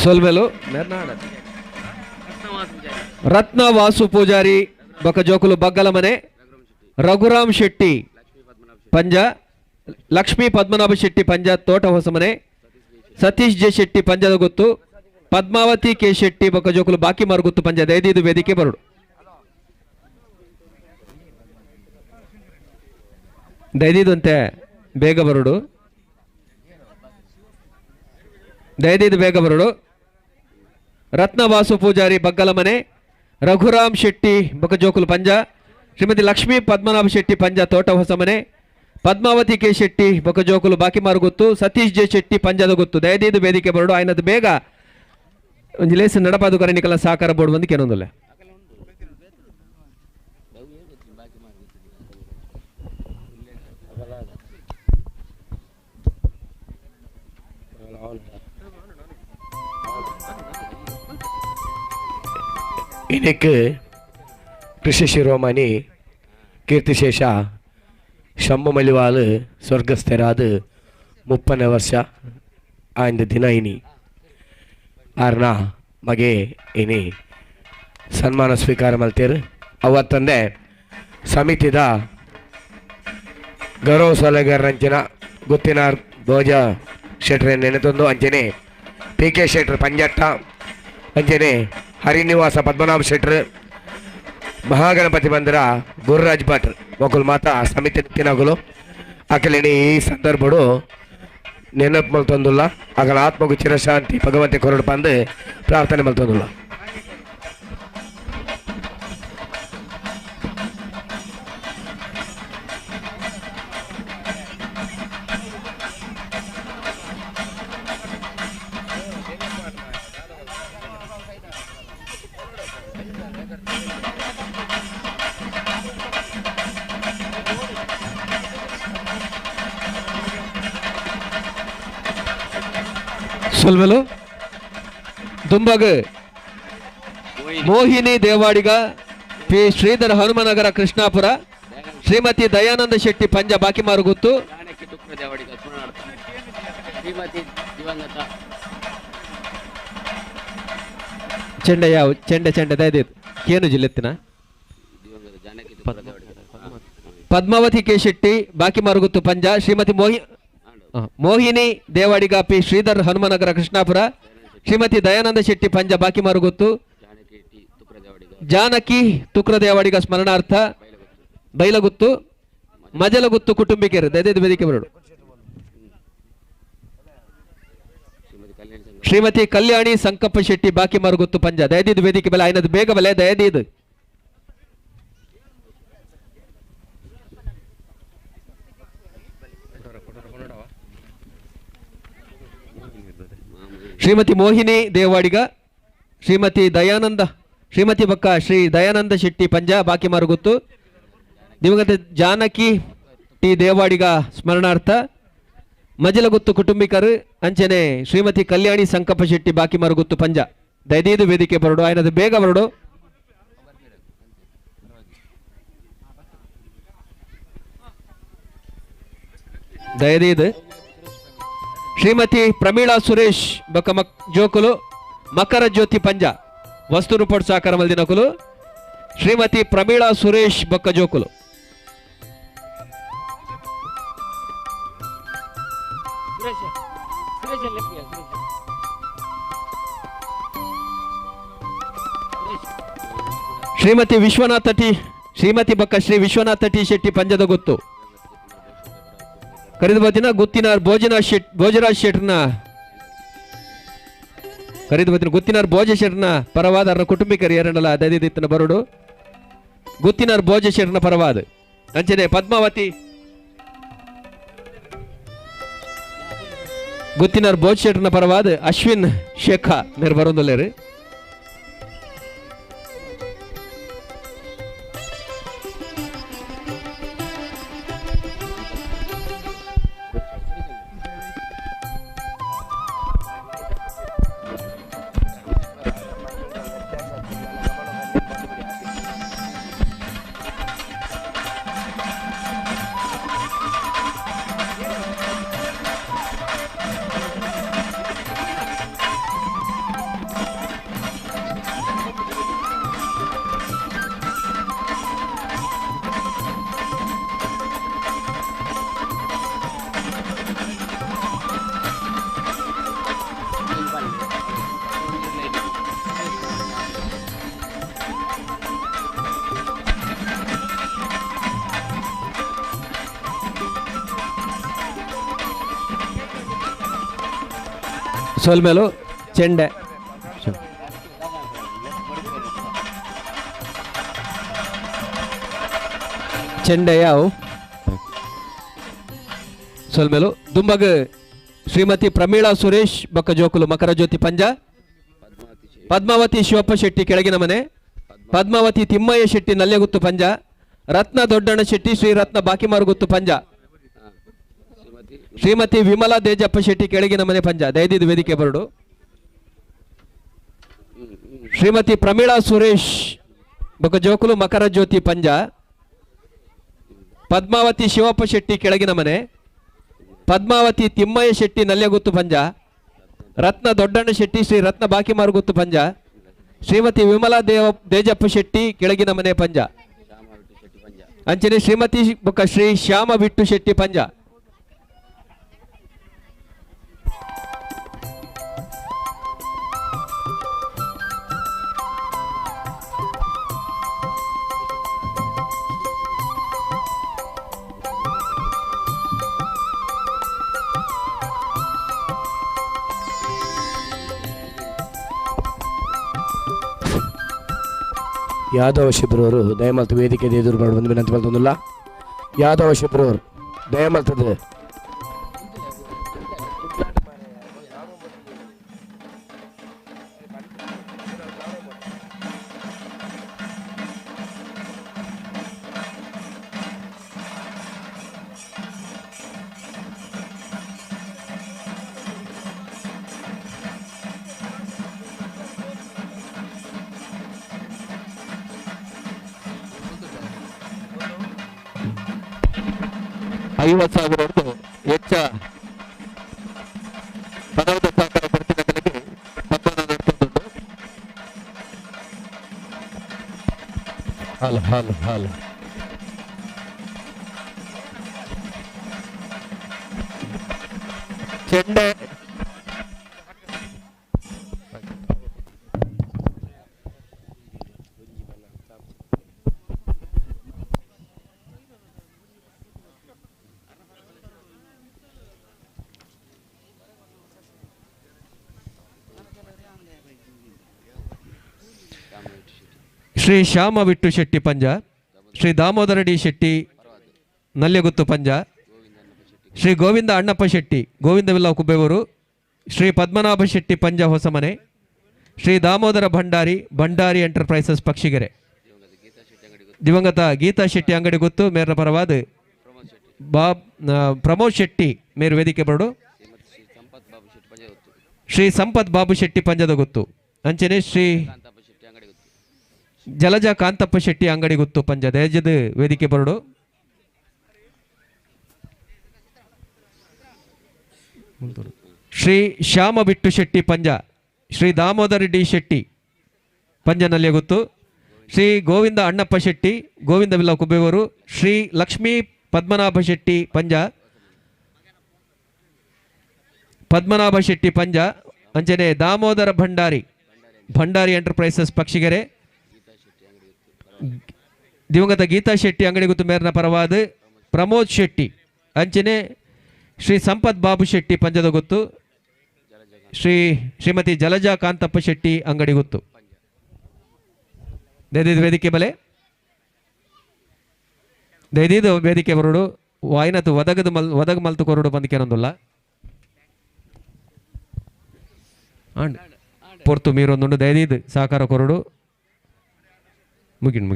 ಸೊಲ್ಮೆಲು ರತ್ನ ವಾಸು ಪೂಜಾರಿ ಬೊಕ ಜೋಕುಲು ಬಗ್ಗಲ ಮನೆ ರಘುರಾಮ್ ಶೆಟ್ಟಿ ಪಂಜ ಲಕ್ಷ್ಮೀ ಪದ್ಮನಾಭ ಶೆಟ್ಟಿ ಪಂಜ ತೋಟ ಹೊಸಮನೆ ಸತೀಶ್ ಜೆ ಶೆಟ್ಟಿ ಪಂಜದ ಗೊತ್ತು ಪದ್ಮಾವತಿ ಕೆ ಶೆಟ್ಟಿ ಬೊಕ ಜೋಕುಲು ಬಾಕಿ ಮಾರ್ಗುತ್ತು ಪಂಜ ದಯದಿದು ವೇದಿಕೆ ಬರುಡು ದಯದಿದು ಅಂತೆ ಬೇಗ ಬರುಡು ದಯದಿದು ಬೇಗ ಬರುಡು ರತ್ನವಾಸು ಪೂಜಾರಿ ಬಗ್ಗಲ ಮನೆ ರಘುರಾಮ್ ಶೆಟ್ಟಿ ಬೊಕಜೋಕುಲು ಪಂಜ ಶ್ರೀಮತಿ ಲಕ್ಷ್ಮೀ ಪದ್ಮನಾಭ ಶೆಟ್ಟಿ ಪಂಜ ತೋಟ ಹೊಸಮನೆ ಪದ್ಮಾವತಿ ಕೆ ಶೆಟ್ಟಿ ಬೊಕಜೋಕುಲು ಬಾಕಿ ಮಾರು ಗೊತ್ತು ಸತೀಶ್ ಜೆ ಶೆಟ್ಟಿ ಪಂಜದ ಗೊತ್ತು ದಯದಿದು ವೇದಿಕೆ ಬರಡು ಆಯ್ನದು ಬೇಗ ಒಂದು ಲೇಸ್ ನಡಪಾದು ಕರಣಿಕಲ ಸಹಕಾರ ಬೋರ್ಡ್ ಬಂದು ಕೇನೊಂದಿಲ್ಲ എനിക്ക് കൃഷി ശിരോമണി കീർത്തിശേഷ ಶಂಭು ಮಲಿವಾಲ್ ಸ್ವರ್ಗಸ್ಥರಾದ 30 ವರ್ಷ ಆಯ್ದ ದಿನ ಇನಿ ಆರ್ನ ಮಗೆ ಇನಿ ಸನ್ಮಾನ ಸ್ವೀಕಾರ ಮಲ್ತೇರು ಅವತ್ತಂದೆ ಸಮಿತಿದ ಗೌರವ ಸಲಹೆಗಾರರಂಚಿನ ಗೊತ್ತಿನ ಭೋಜ ಶೆಟ್ರ ನೆನೆತೊಂದು ಅಂಚನೆ ಪಿ ಕೆ ಶೆಟ್ರ್ ಪಂಜಟ್ಟ ಅಂಚನೆ ಹರಿನಿವಾಸ ಪದ್ಮನಾಭ ಶೆಟ್ರ್ ಮಹಾಗಣಪತಿ ಮಂದಿರ ಗುರುರಾಜ್ ಭಟ್ ಮೊಗಲು ಮಾತ ಸಮಿತಿ ತಿನ್ನಗಲು ಅಕಲಿನಿ ಈ ಸಂದರ್ಭಡು ನೆನಪು ಮಲ್ತೊಂದುಲ್ಲ ಅಗಲ ಆತ್ಮಗೂ ಚಿರಶಾಂತಿ ಭಗವಂತಿ ಕೊರಡು ಬಂದು ಪ್ರಾರ್ಥನೆ ಮಲ್ತೊಂದುಲ್ಲ ಸೊಲ್ಮೆಲು ದುಂಬಗ ಮೋಹಿನಿ ದೇವಾಡಿಗ ಪಿ ಶ್ರೀಧರ್ ಹನುಮನಗರ ಕೃಷ್ಣಾಪುರ ಶ್ರೀಮತಿ ದಯಾನಂದ ಶೆಟ್ಟಿ ಪಂಜ ಬಾಕಿ ಮಾರು ಗೊತ್ತು ಚೆಂಡೆ ಯಾವ ಚೆಂಡೆ ಚೆಂಡೆ ದಯದಿತ್ತು ಕೇನು ಜಿಲ್ಲೆತ್ತಿನ ಪದ್ಮಾವತಿ ಕೆ ಶೆಟ್ಟಿ ಬಾಕಿ ಮಾರು ಗೊತ್ತು ಪಂಜ ಶ್ರೀಮತಿ ಮೋಹಿನಿ ದೇವಾಡಿಗ ಪಿ ಶ್ರೀಧರ್ ಹನುಮನಗರ ಕೃಷ್ಣಾಪುರ ಶ್ರೀಮತಿ ದಯಾನಂದ ಶೆಟ್ಟಿ ಪಂಜ ಬಾಕಿ ಮಾರು ಗೊತ್ತು ಜಾನಕಿ ತುಕ್ರ ದೇವಾಡಿಗ ಸ್ಮರಣಾರ್ಥ ಬೈಲಗುತ್ತು ಮಜಲಗುತ್ತು ಕುಟುಂಬಿಕರು ದಯದಿದ್ದು ವೇದಿಕೆ ಬರಡು ಶ್ರೀಮತಿ ಕಲ್ಯಾಣಿ ಸಂಕಪ್ಪ ಶೆಟ್ಟಿ ಬಾಕಿ ಮಾರು ಗೊತ್ತು ಪಂಜ ದಯದಿದ್ದು ವೇದಿಕೆ ಬೆಲೆ ಐನದು ಬೇಗ ಬೆಲೆ ದಯದಿದ್ದು ಶ್ರೀಮತಿ ಮೋಹಿನಿ ದೇವಾಡಿಗ ಶ್ರೀಮತಿ ದಯಾನಂದ ಶ್ರೀಮತಿ ಬಕ್ಕ ಶ್ರೀ ದಯಾನಂದ ಶೆಟ್ಟಿ ಪಂಜ ಬಾಕಿ ಮಾರು ಗೊತ್ತು ದಿವಂಗತ ಜಾನಕಿ ಟಿ ದೇವಾಡಿಗ ಸ್ಮರಣಾರ್ಥ ಮಜಲಗುತ್ತು ಕುಟುಂಬಿಕರು ಅಂಚನೆ ಶ್ರೀಮತಿ ಕಲ್ಯಾಣಿ ಸಂಕಪ್ಪ ಶೆಟ್ಟಿ ಬಾಕಿ ಮಾರು ಗೊತ್ತು ಪಂಜ ದಯದಿದು ವೇದಿಕೆ ಬರಡು ಆಯ್ನದು ಬೇಗ ಬರಡು ದಯದಿದು ಶ್ರೀಮತಿ ಪ್ರಮೀಳಾ ಸುರೇಶ್ ಬಕ ಜೋಕುಲು ಮಕರ ಜ್ಯೋತಿ ಪಂಜ ವಸ್ತು ರೂಪಡ್ ಸಾಕಾರ ಮಲ್ದಿನಕುಲು ಶ್ರೀಮತಿ ಪ್ರಮೀಳಾ ಸುರೇಶ್ ಬಕ್ಕ ಜೋಕುಲು ಶ್ರೀಮತಿ ವಿಶ್ವನಾಥ ಟಿ ಶ್ರೀಮತಿ ಬಕ್ಕ ಶ್ರೀ ವಿಶ್ವನಾಥ ಟಿ ಶೆಟ್ಟಿ ಪಂಜದ ಗೊತ್ತು ಕರೆದು ಬದಿನ ಗುತ್ತಿನ ಭೋಜರಾಜ್ ಶೆಟ್ರ್ನ ಕರೀದು ಬತ್ತಿನ ಗುತ್ತಿನಾರ್ ಭೋಜೇಶ್ವರನ ಪರವಾದ ಅರ್ನ ಕುಟುಂಬಿಕರು ಎರಡಲ್ಲ ದೈದಿತ್ತಿನ ಬರುಡು ಗುತ್ತಿನಾರ್ ಭೋಜೇಶ್ವರನ ಪರವಾದ ಅಂಚನೆ ಪದ್ಮಾವತಿ ಗುತ್ತಿನಾರ್ ಭೋಜೇಶ್ವರನ ಪರವಾದ ಅಶ್ವಿನ್ ಶೇಖ ಮೇರೆ ಬರೋದಲ್ಲೇರು ಸೋಲ್ಮೇಲು ಚೆಂಡೆ ಚೆಂಡೆಯಾವು ಸೋಲ್ಮೇಲು ದುಂಬಗ್ ಶ್ರೀಮತಿ ಪ್ರಮೀಳಾ ಸುರೇಶ್ ಬಕ್ಕ ಜೋಕುಲು ಮಕರ ಜ್ಯೋತಿ ಪಂಜ ಪದ್ಮಾವತಿ ಶಿವಪ್ಪ ಶೆಟ್ಟಿ ಕೆಳಗಿನ ಮನೆ ಪದ್ಮಾವತಿ ತಿಮ್ಮಯ್ಯ ಶೆಟ್ಟಿ ನಲ್ಲೆಗುತ್ತು ಪಂಜ ರತ್ನ ದೊಡ್ಡಣ್ಣ ಶೆಟ್ಟಿ ಶ್ರೀರತ್ನ ಬಾಕಿಮಾರುಗುತ್ತು ಪಂಜ ಶ್ರೀಮತಿ ವಿಮಲಾ ದೇಜಪ್ಪ ಶೆಟ್ಟಿ ಕೆಳಗಿನ ಮನೆ ಪಂಜ ದಯದಿದ್ದು ವೇದಿಕೆ ಬರಡು ಶ್ರೀಮತಿ ಪ್ರಮೀಳಾ ಸುರೇಶ್ ಬಕ ಜೋಕುಲು ಮಕರ ಜ್ಯೋತಿ ಪಂಜ ಪದ್ಮಾವತಿ ಶಿವಪ್ಪ ಶೆಟ್ಟಿ ಕೆಳಗಿನ ಮನೆ ಪದ್ಮಾವತಿ ತಿಮ್ಮಯ್ಯ ಶೆಟ್ಟಿ ನಲ್ಲೆಗುತ್ತು ಪಂಜ ರತ್ನ ದೊಡ್ಡಣ್ಣ ಶೆಟ್ಟಿ ಶ್ರೀ ರತ್ನ ಬಾಕಿಮಾರುಗುತ್ತು ಪಂಜ ಶ್ರೀಮತಿ ವಿಮಲಾ ದೇಜಪ್ಪ ಶೆಟ್ಟಿ ಕೆಳಗಿನ ಮನೆ ಪಂಜ ಅಂಚನೆ ಶ್ರೀಮತಿ ಬಕ ಶ್ರೀ ಶ್ಯಾಮ ಬಿಟ್ಟು ಶೆಟ್ಟಿ ಪಂಜ ಯಾದವ ಶಿಬ್ರವರು ದಯಮಲ್ತ ವೇದಿಕೆ ಎದುರು ಮಾಡಿ ಬಂದು ವಿನಂತಿ ಮಾಡ್ತಂದಿಲ್ಲ ಯಾದವ ಶಿಬ್ರವರು ದಯಮಲ್ತದ $50,000 ವೆಚ್ಚ ಪದವಿದ ಸಹಕಾರ ಕೊಡ್ತಿದ್ದಗಳಿಗೆ ಹಾಲು ಚೆಂಡೆ ಶ್ರೀ ಶ್ಯಾಮ ಬಿಟ್ಟು ಶೆಟ್ಟಿ ಪಂಜ ಶ್ರೀ ದಾಮೋದರ ಡಿ ಶೆಟ್ಟಿ ನಲ್ಲೆಗುತ್ತು ಪಂಜ ಶ್ರೀ ಗೋವಿಂದ ಅಣ್ಣಪ್ಪ ಶೆಟ್ಟಿ ಗೋವಿಂದವಿಲ್ಲ ಕುಬ್ಬೇವರು ಶ್ರೀ ಪದ್ಮನಾಭ ಶೆಟ್ಟಿ ಪಂಜ ಹೊಸಮನೆ ಶ್ರೀ ದಾಮೋದರ ಭಂಡಾರಿ ಎಂಟರ್ಪ್ರೈಸಸ್ ಪಕ್ಷಿಗೆರೆ ದಿವಂಗತ ಗೀತಾ ಶೆಟ್ಟಿ ಅಂಗಡಿ ಗೊತ್ತು ಮೇರ ಪರವಾದ ಪ್ರಮೋದ್ ಶೆಟ್ಟಿ ಮೇರು ವೇದಿಕೆ ಬರಡು ಶ್ರೀ ಸಂಪತ್ ಬಾಬು ಶೆಟ್ಟಿ ಪಂಜದ ಗೊತ್ತು ಅಂಚನೆ ಶ್ರೀ ಜಲಜ ಕಾಂತಪ್ಪ ಶೆಟ್ಟಿ ಅಂಗಡಿ ಗೊತ್ತು ಪಂಜ ದಯಜದ ವೇದಿಕೆ ಬರಡು ಶ್ರೀ ಶ್ಯಾಮ ಬಿಟ್ಟು ಶೆಟ್ಟಿ ಪಂಜ ಶ್ರೀ ದಾಮೋದರ ಡಿ ಶೆಟ್ಟಿ ಪಂಜನಲ್ಲಿಯೇ ಗೊತ್ತು ಶ್ರೀ ಗೋವಿಂದ ಅಣ್ಣಪ್ಪ ಶೆಟ್ಟಿ ಗೋವಿಂದವಿಲ್ಲ ಕುಬ್ಬೇವರು ಶ್ರೀ ಲಕ್ಷ್ಮೀ ಪದ್ಮನಾಭ ಶೆಟ್ಟಿ ಪಂಜ ಪದ್ಮನಾಭ ಶೆಟ್ಟಿ ಪಂಜ ಅಂಚನೆ ದಾಮೋದರ ಭಂಡಾರಿ ಎಂಟರ್ಪ್ರೈಸಸ್ ಪಕ್ಷಿಗೆರೆ ದಿವಂಗತ ಗೀತಾ ಶೆಟ್ಟಿ ಅಂಗಡಿ ಗೊತ್ತು ಮೇರ್ನ ಪರವಾದ ಪ್ರಮೋದ್ ಶೆಟ್ಟಿ ಅಂಚನೆ ಶ್ರೀ ಸಂಪತ್ ಬಾಬು ಶೆಟ್ಟಿ ಪಂಜದ ಗೊತ್ತು ಶ್ರೀಮತಿ ಜಲಜಾ ಕಾಂತಪ್ಪ ಶೆಟ್ಟಿ ಅಂಗಡಿಗುತ್ತು. ದಯದಿದ್ದು ವೇದಿಕೆ ಬಲೆ, ದಯದಿದ್ದು ವೇದಿಕೆ ಬರೋಡು ವಾಯ್ನತ್ತು ಒದಗ ಮಲ್ತು ಕೊರಡು ಬಂದಿಕೇನೊಂದುಲ್ಲ ಅಂಡ್ ಪೊರ್ತು ಮೀರೊಂದುಂಡು ದಯದಿದ್ದು ಸಹಕಾರ ಕೊರಡು ಮುಗಿಣ್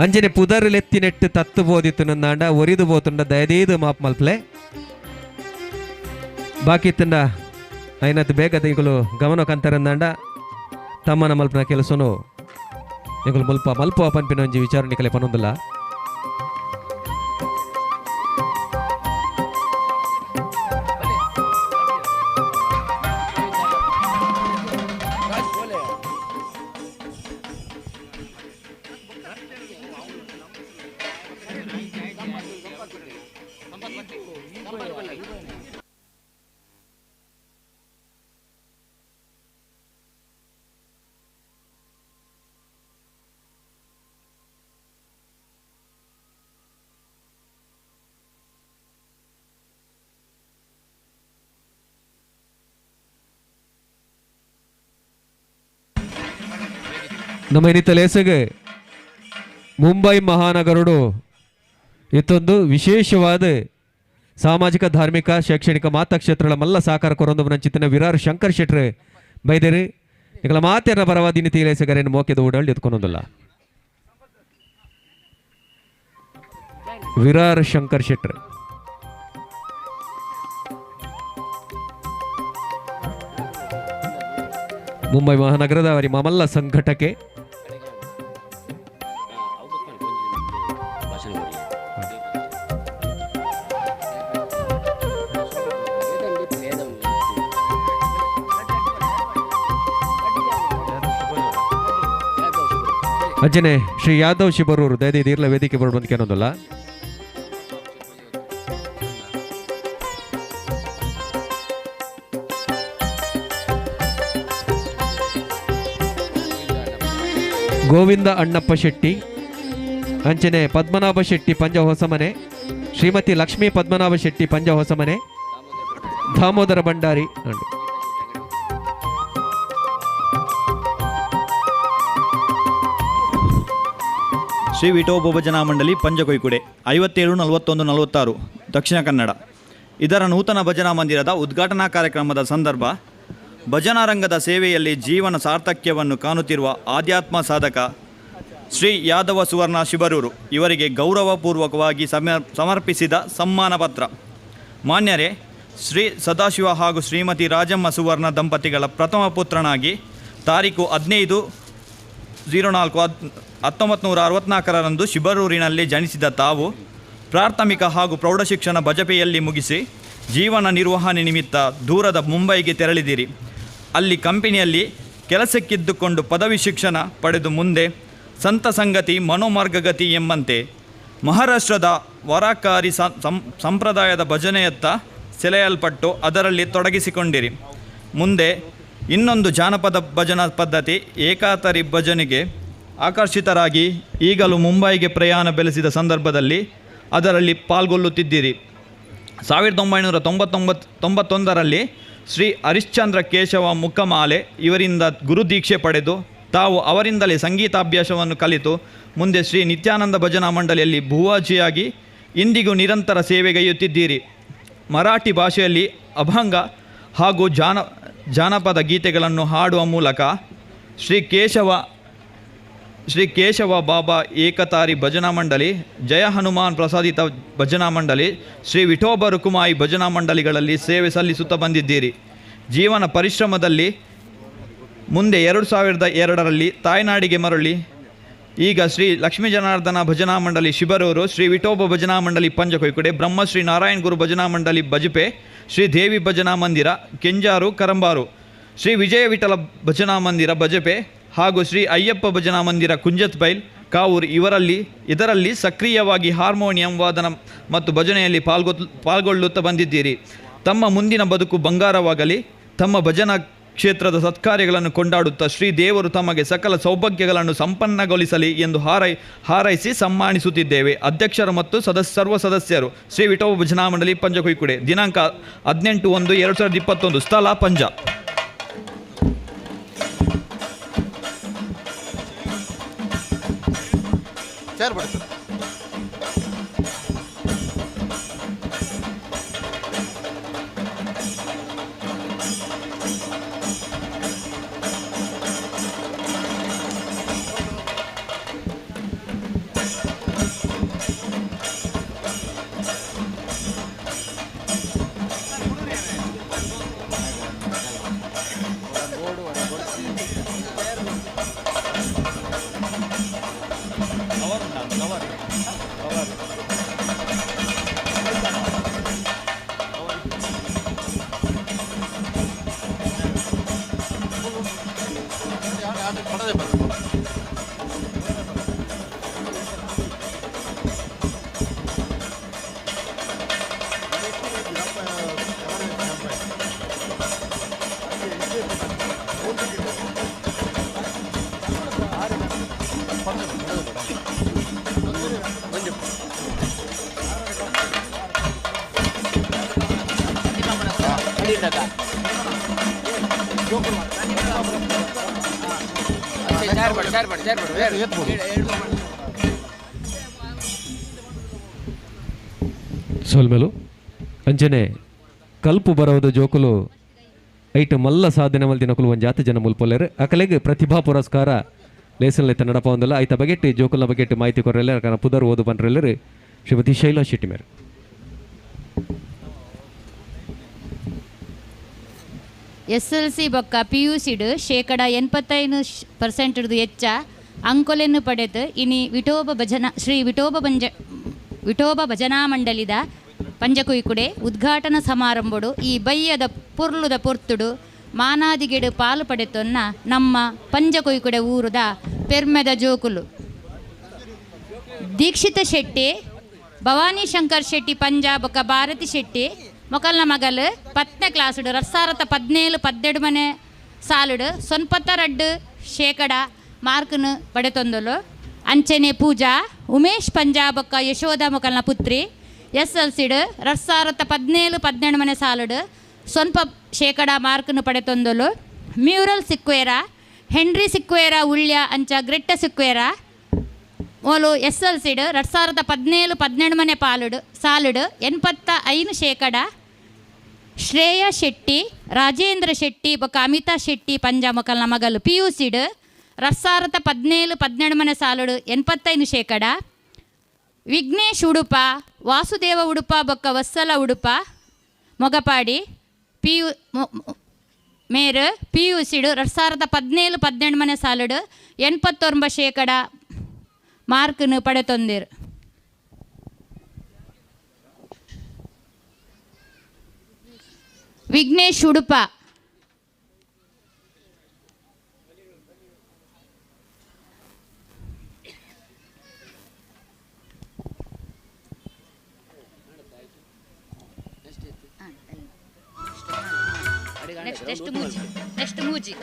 ಅಂಜನೆ ಪುದರ್ಲೆತ್ತಿ ನೆಟ್ಟು ತತ್ತು ಬೋದಿತ್ತು ನಂದಾಂಡ ಒರಿದು పోతుండ ದಯದೀದು ಮಾಪ್ ಮಲ್ಪಲೆ ಬಾಕಿ ತಿಂಡ ಐನತ್ತು ಬೇಗ ಈಗಲು ಗಮನ ಕಂತಾರಂದಾಂಡ ತಮ್ಮನ ಮಲ್ಪನ ಕೆಲಸನು ಈಗಲು ಮಲ್ಪ ಪನ್ಪಿನ ಒಂಜಿ ವಿಚಾರ ನಿಕಲೆ ಪನೊಂದಿಲ್ಲ. ನಮ್ಮ ಇನ್ನಿತ ಲೇಸಗೆ ಮುಂಬೈ ಮಹಾನಗರಡು ಇತ್ತೊಂದು ವಿಶೇಷವಾದ ಸಾಮಾಜಿಕ ಧಾರ್ಮಿಕ ಶೈಕ್ಷಣಿಕ ಮಾತಕ್ಷೇತ್ರಗಳ ಮಲ್ಲ ಸಹಕಾರ ಕೊರೊಂದು ನಂಚಿತ್ತಿನ ವಿರಾರ್ ಶಂಕರ್ ಶೆಟ್ರ್ ಬೈದೇರಿ ನಿಗಳ ಮಾತೇನ ಪರವಾದ ಇನ್ನಿತ ಲೇಸಗರೇನು ಮೋಕೆದ ಓಡಾಡಿ ಎತ್ಕೊಳೋದಿಲ್ಲ. ವಿರಾರ್ ಶಂಕರ್ ಶೆಟ್ರ್ ಮುಂಬೈ ಮಹಾನಗರದ ಅವರಿ ಮಮಲ್ಲ ಸಂಘಟಕ್ಕೆ ಅಂಜನೆ ಶ್ರೀ ಯಾದವ್ ಶಿಬರೂರು ದಯದಿ ಇರ್ಲ ವೇದಿಕೆ ಬರೋದು ಏನೊಂದಲ್ಲ. ಗೋವಿಂದ ಅಣ್ಣಪ್ಪ ಶೆಟ್ಟಿ ಅಂಚನೆ ಪದ್ಮನಾಭ ಶೆಟ್ಟಿ ಪಂಜ ಹೊಸಮನೆ, ಶ್ರೀಮತಿ ಲಕ್ಷ್ಮೀ ಪದ್ಮನಾಭ ಶೆಟ್ಟಿ ಪಂಜ ಹೊಸಮನೆ, ದಾಮೋದರ ಭಂಡಾರಿ ಅಂಡ್ ಶ್ರೀ ವಿಠೋಬ ಭಜನಾ ಮಂಡಳಿ ಪಂಜಕೊಯ್ಕುಡೆ 57 41 46 ದಕ್ಷಿಣ ಕನ್ನಡ. ಇದರ ನೂತನ ಭಜನಾ ಮಂದಿರದ ಉದ್ಘಾಟನಾ ಕಾರ್ಯಕ್ರಮದ ಸಂದರ್ಭ ಭಜನಾ ರಂಗದ ಸೇವೆಯಲ್ಲಿ ಜೀವನ ಸಾರ್ಥಕ್ಯವನ್ನು ಕಾಣುತ್ತಿರುವ ಆಧ್ಯಾತ್ಮ ಸಾಧಕ ಶ್ರೀ ಯಾದವ ಸುವರ್ಣ ಶಿಬರೂರು ಇವರಿಗೆ ಗೌರವಪೂರ್ವಕವಾಗಿ ಸಮರ್ಪಿಸಿದ ಸಮ್ಮಾನ ಪತ್ರ. ಮಾನ್ಯರೇ, ಶ್ರೀ ಸದಾಶಿವ ಹಾಗೂ ಶ್ರೀಮತಿ ರಾಜಮ್ಮ ಸುವರ್ಣ ದಂಪತಿಗಳ ಪ್ರಥಮ ಪುತ್ರನಾಗಿ ತಾರೀಕು 15/04/1964 ಶಿಬರೂರಿನಲ್ಲಿ ಜನಿಸಿದ ತಾವು ಪ್ರಾಥಮಿಕ ಹಾಗೂ ಪ್ರೌಢಶಿಕ್ಷಣ ಬಜಪೆಯಲ್ಲಿ ಮುಗಿಸಿ ಜೀವನ ನಿರ್ವಹಣೆ ನಿಮಿತ್ತ ದೂರದ ಮುಂಬೈಗೆ ತೆರಳಿದಿರಿ. ಅಲ್ಲಿ ಕಂಪನಿಯಲ್ಲಿ ಕೆಲಸಕ್ಕಿದ್ದುಕೊಂಡು ಪದವಿ ಶಿಕ್ಷಣ ಪಡೆದು ಮುಂದೆ ಸಂತ ಸಂಗತಿ ಮನೋಮಾರ್ಗಗತಿ ಎಂಬಂತೆ ಮಹಾರಾಷ್ಟ್ರದ ವರಾಕಾರಿ ಸಂಪ್ರದಾಯದ ಭಜನೆಯತ್ತ ಸೆಳೆಯಲ್ಪಟ್ಟು ಅದರಲ್ಲಿ ತೊಡಗಿಸಿಕೊಂಡಿರಿ. ಮುಂದೆ ಇನ್ನೊಂದು ಜಾನಪದ ಭಜನಾ ಪದ್ಧತಿ ಏಕಾತರಿ ಭಜನೆಗೆ ಆಕರ್ಷಿತರಾಗಿ ಈಗಲೂ ಮುಂಬೈಗೆ ಪ್ರಯಾಣ ಬೆಳೆಸಿದ ಸಂದರ್ಭದಲ್ಲಿ ಅದರಲ್ಲಿ ಪಾಲ್ಗೊಳ್ಳುತ್ತಿದ್ದೀರಿ. 1991ರಲ್ಲಿ ಶ್ರೀ ಹರಿಶ್ಚಂದ್ರ ಕೇಶವ ಮುಖಮಾಲೆ ಇವರಿಂದ ಗುರುದೀಕ್ಷೆ ಪಡೆದು ತಾವು ಅವರಿಂದಲೇ ಸಂಗೀತಾಭ್ಯಾಸವನ್ನು ಕಲಿತು ಮುಂದೆ ಶ್ರೀ ನಿತ್ಯಾನಂದ ಭಜನಾ ಮಂಡಳಿಯಲ್ಲಿ ಭೂವಾಜಿಯಾಗಿ ಇಂದಿಗೂ ನಿರಂತರ ಸೇವೆಗೈಯುತ್ತಿದ್ದೀರಿ. ಮರಾಠಿ ಭಾಷೆಯಲ್ಲಿ ಅಭಂಗ ಹಾಗೂ ಜಾನಪದ ಗೀತೆಗಳನ್ನು ಹಾಡುವ ಮೂಲಕ ಶ್ರೀ ಕೇಶವ ಬಾಬಾ ಏಕತಾರಿ ಭಜನಾ ಮಂಡಳಿ, ಜಯ ಹನುಮಾನ್ ಪ್ರಸಾದಿತ ಭಜನಾ ಮಂಡಳಿ, ಶ್ರೀ ವಿಠೋಬ ರುಕುಮಾಯಿ ಭಜನಾ ಮಂಡಳಿಗಳಲ್ಲಿ ಸೇವೆ ಸಲ್ಲಿಸುತ್ತಾ ಬಂದಿದ್ದೀರಿ. ಜೀವನ ಪರಿಶ್ರಮದಲ್ಲಿ ಮುಂದೆ 2002ರಲ್ಲಿ ತಾಯ್ನಾಡಿಗೆ ಮರಳಿ ಈಗ ಶ್ರೀ ಲಕ್ಷ್ಮೀ ಜನಾರ್ದನ ಭಜನಾ ಮಂಡಳಿ ಶಿಬರೂರು, ಶ್ರೀ ವಿಠೋಬ ಭಜನಾ ಮಂಡಳಿ ಪಂಜಕೊಯ್ಕುಡೆ, ಬ್ರಹ್ಮಶ್ರೀ ನಾರಾಯಣ ಗುರು ಭಜನಾ ಮಂಡಳಿ ಬಜಪೆ, ಶ್ರೀ ದೇವಿ ಭಜನಾ ಮಂದಿರ ಕೆಂಜಾರು ಕರಂಬಾರು, ಶ್ರೀ ವಿಜಯ ವಿಠಲ ಭಜನಾ ಮಂದಿರ ಬಜಪೆ ಹಾಗೂ ಶ್ರೀ ಅಯ್ಯಪ್ಪ ಭಜನಾ ಮಂದಿರ ಕುಂಜತ್ಬೈಲ್ ಕಾವೂರು ಇದರಲ್ಲಿ ಸಕ್ರಿಯವಾಗಿ ಹಾರ್ಮೋನಿಯಂ ವಾದನ ಮತ್ತು ಭಜನೆಯಲ್ಲಿ ಪಾಲ್ಗೊಳ್ಳುತ್ತಾ ಬಂದಿದ್ದೀರಿ. ತಮ್ಮ ಮುಂದಿನ ಬದುಕು ಬಂಗಾರವಾಗಲಿ, ತಮ್ಮ ಭಜನಾ ಕ್ಷೇತ್ರದ ಸತ್ಕಾರ್ಯಗಳನ್ನು ಕೊಂಡಾಡುತ್ತಾ ಶ್ರೀ ದೇವರು ತಮಗೆ ಸಕಲ ಸೌಭಾಗ್ಯಗಳನ್ನು ಸಂಪನ್ನಗೊಳಿಸಲಿ ಎಂದು ಹಾರೈಸಿ ಸನ್ಮಾನಿಸುತ್ತಿದ್ದೇವೆ. ಅಧ್ಯಕ್ಷರು ಮತ್ತು ಸರ್ವ ಸದಸ್ಯರು ಶ್ರೀ ವಿಠೋಬ ಭಜನಾ ಮಂಡಳಿ ಪಂಜಕುಯಿಕುಡೆ. ದಿನಾಂಕ 18/1/2021. ಸ್ಥಳ ಪಂಜ. ಸೋಲ್ಮೆಲು ಅಂಜನೆ ಕಲ್ಪು ಬರೋದು ಜೋಕುಲು ಐಟ್ ಮಲ್ಲ ಸಾಧನೆ ಮಲ್ದಿನಕುಲು ಒಂದು ಜಾತಿ ಜನ ಮುಲ್ಪೊಲ್ಲೇರು ಅಕಲೆಗೆ ಪ್ರತಿಭಾ ಪುರಸ್ಕಾರ ಲೇಸನ್ಲೆತ್ತ ನಡಪ ಒಂದಲ್ಲ ಐತ ಬಗೆಟ್ಟು ಜೋಕುಲ್ನ ಬಗೆಟ್ಟು ಮಾಹಿತಿ ಕೊರಲ್ಲ ಯಾಕಂದ್ರೆ ಪುದರ್ ಓದು ಬಂದ್ರೆಲ್ಲರು ಶ್ರೀಮತಿ ಶೈಲಾ ಶೆಟ್ಟಿ ಮೇರೆ. SLC ಬೊಕ್ಕ PUC ಶೇಕಡ 85% ಹೆಚ್ಚ ಅಂಕೊಲೆಯನ್ನು ಪಡೆದು ಇನಿ ಶ್ರೀ ವಿಠೋಬ ಭಜನಾ ಮಂಡಳಿದ ಪಂಜಕುಯಿಕುಡೆ ಉದ್ಘಾಟನಾ ಸಮಾರಂಭಡು ಈ ಬಯ್ಯದ ಪುರ್ಲುದ ಪೊರ್ತುಡು ಮಾನಾದಿಗೆಡು ಪಾಲು ಪಡೆತೊನ್ನ ನಮ್ಮ ಪಂಜಕುಯಿಕುಡೆ ಊರುದ ಪೆರ್ಮೆದ ಜೋಕುಲು ದೀಕ್ಷಿತ ಶೆಟ್ಟಿ, ಭವಾನಿ ಶಂಕರ್ ಶೆಟ್ಟಿ ಪಂಜ ಬೊಕ್ಕ ಭಾರತಿ ಶೆಟ್ಟಿ ಮೊಕಲ್ನ ಮಗಲು 10ನೇ ಕ್ಲಾಸುಡು 2017-18 ಮನೆ ಸಾಲುಡು 92% ಮಾರ್ಕ್ನು ಪಡೆತೊಂದಲು. ಅಂಚನೆ ಪೂಜಾ ಉಮೇಶ್ ಪಂಜಾ ಬೊಕ್ಕ ಯಶೋಧ ಮೊಕಲ್ನ ಪುತ್ರಿ SLCಡು 2017-18 ಮನೆ ಸಾಲುಡು 20% ಮಾರ್ಕ್ನು ಪಡೆತೊಂದಲು. ಮ್ಯೂರಲ್ ಸಿಕ್ವೇರ ಹೆನ್ರಿ ಸಿಕ್ವೇರ ಉಳ್ಯ ಅಂಚ ಗ್ರೆಟ್ಟ ಸಿಕ್ವೇರ ಓಲು SLCಡು 2017-18 ಮನೆ ಸಾಲುಡು 85% ಶ್ರೇಯಾ ಶೆಟ್ಟಿ, ರಾಜೇಂದ್ರ ಶೆಟ್ಟಿ ಬೊಕ್ಕ ಅಮಿತಾ ಶೆಟ್ಟಿ ಪಂಜ ಮೊಕಲ್ನ ಮಗಲು PUCಡು 2017-18 ಮನೆ ಸಾಲುಡು 85%. ವಿಘ್ನೇಶ್ ಉಡುಪ, ವಾಸುದೇವ ಉಡುಪ ಬೊಕ್ಕ ವತ್ಸಲ ಉಡುಪ ಮೊಗಪಾಡಿ ಮೇರು PUCಡು 2017-18 ಮನೆ ಸಾಲುಡು 89% ಮಾರ್ಕ್ನು ಪಡೆತೊಂದಿರು. ವಿಘ್ನೇಶ್ ಉಡುಪ ನೆಕ್ಸ್ಟ್ ಮೂಜಿ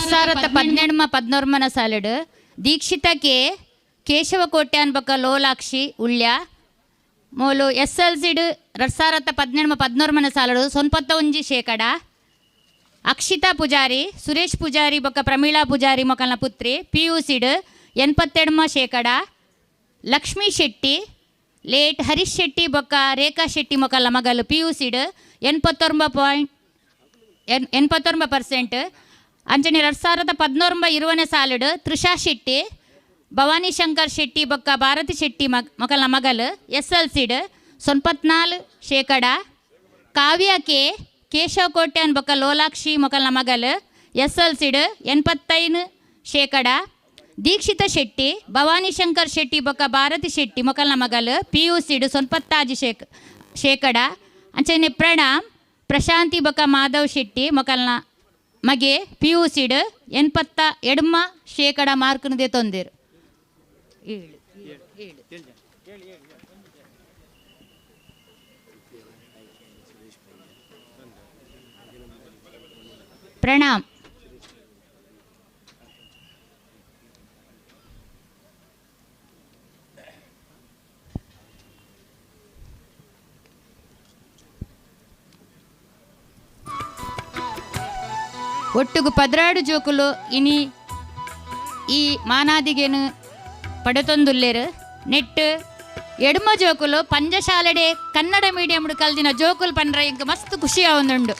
2017 ಸಾಲಡು ದೀಕ್ಷಿತಕ್ಕೆ ಕೇಶವ ಕೋಟ್ಯಾನ್ ಬೊಕ್ಕ ಲೋಲಾಕ್ಷಿ ಉಳ್ಯ ಮೋಲು SLCಡ್ 2017 ಸಾಲಡು 91%. ಅಕ್ಷಿತಾ ಪೂಜಾರಿ, ಸುರೇಶ್ ಪೂಜಾರಿ ಬೊಕ್ಕ ಪ್ರಮೀಳಾ ಪೂಜಾರಿ ಮೊಕಲ್ನ ಪುತ್ರಿ PUCಡ್ 87%. ಲಕ್ಷ್ಮೀ ಶೆಟ್ಟಿ ಲೇಟ್ ಹರೀಶ್ ಶೆಟ್ಟಿ ಬೊಕ್ಕ ರೇಖಾ ಶೆಟ್ಟಿ ಮೊಕಲ್ನ ಮಗಲು PUCಡ್ 89%. ಅಂಚನೆ 2019 ಸಾಲಡು ತೃಷಾ ಶೆಟ್ಟಿ, ಭವಾನಿ ಶಂಕರ್ ಶೆಟ್ಟಿ ಬೊಕ್ಕ ಭಾರತಿ ಶೆಟ್ಟಿ ಮೊಕಲ್ನ ಮಗಲು SLCಡ್ 94%. ಕಾವ್ಯಕ್ಕೆ ಕೇಶವ್ ಕೋಟ್ಯಾನ್ ಬೊಕ್ಕ ಲೋಲಾಕ್ಷಿ ಮೊಕಲ್ನ ಮಗಲು SLCಡ್ 85%. ದೀಕ್ಷಿತ ಶೆಟ್ಟಿ, ಭವಾನಿ ಶಂಕರ್ ಶೆಟ್ಟಿ ಬೊಕ್ಕ ಭಾರತಿ ಶೆಟ್ಟಿ ಮೊಕಲ್ನ ಮಗಲು PUCಡ್ 96%. ಅಂಚನೆ ಪ್ರಣಾಮ್ ಪ್ರಶಾಂತಿ ಬೊಕ್ಕ ಮಾಧವ್ ಶೆಟ್ಟಿ ಮೊಕಲ್ನ ಮಗೆ PUCಡ್ 82% ಮಾರ್ಕ್ನದೇ ತೊಂದಿರು. ಪ್ರಣಾಮ್ ಒಟ್ಟುಗು 16 ಜೋಕುಲು ಇನಿ ಈ ಮಾನಾದಿಗೆನು ಪಡೆತೊಂದುಲ್ಲೇರು. ನೆಟ್ಟು ಎಡ್ಮ ಜೋಕುಲು ಪಂಜಶಾಲೆಡೆ ಕನ್ನಡ ಮೀಡಿಯಂ ಕಲ್ದಿನ ಜೋಕುಲು ಪಂಡ್ರೆ ಇಂಕ ಮಸ್ತ್ ಖುಷಿ ಆವೊಂದುಂಡು.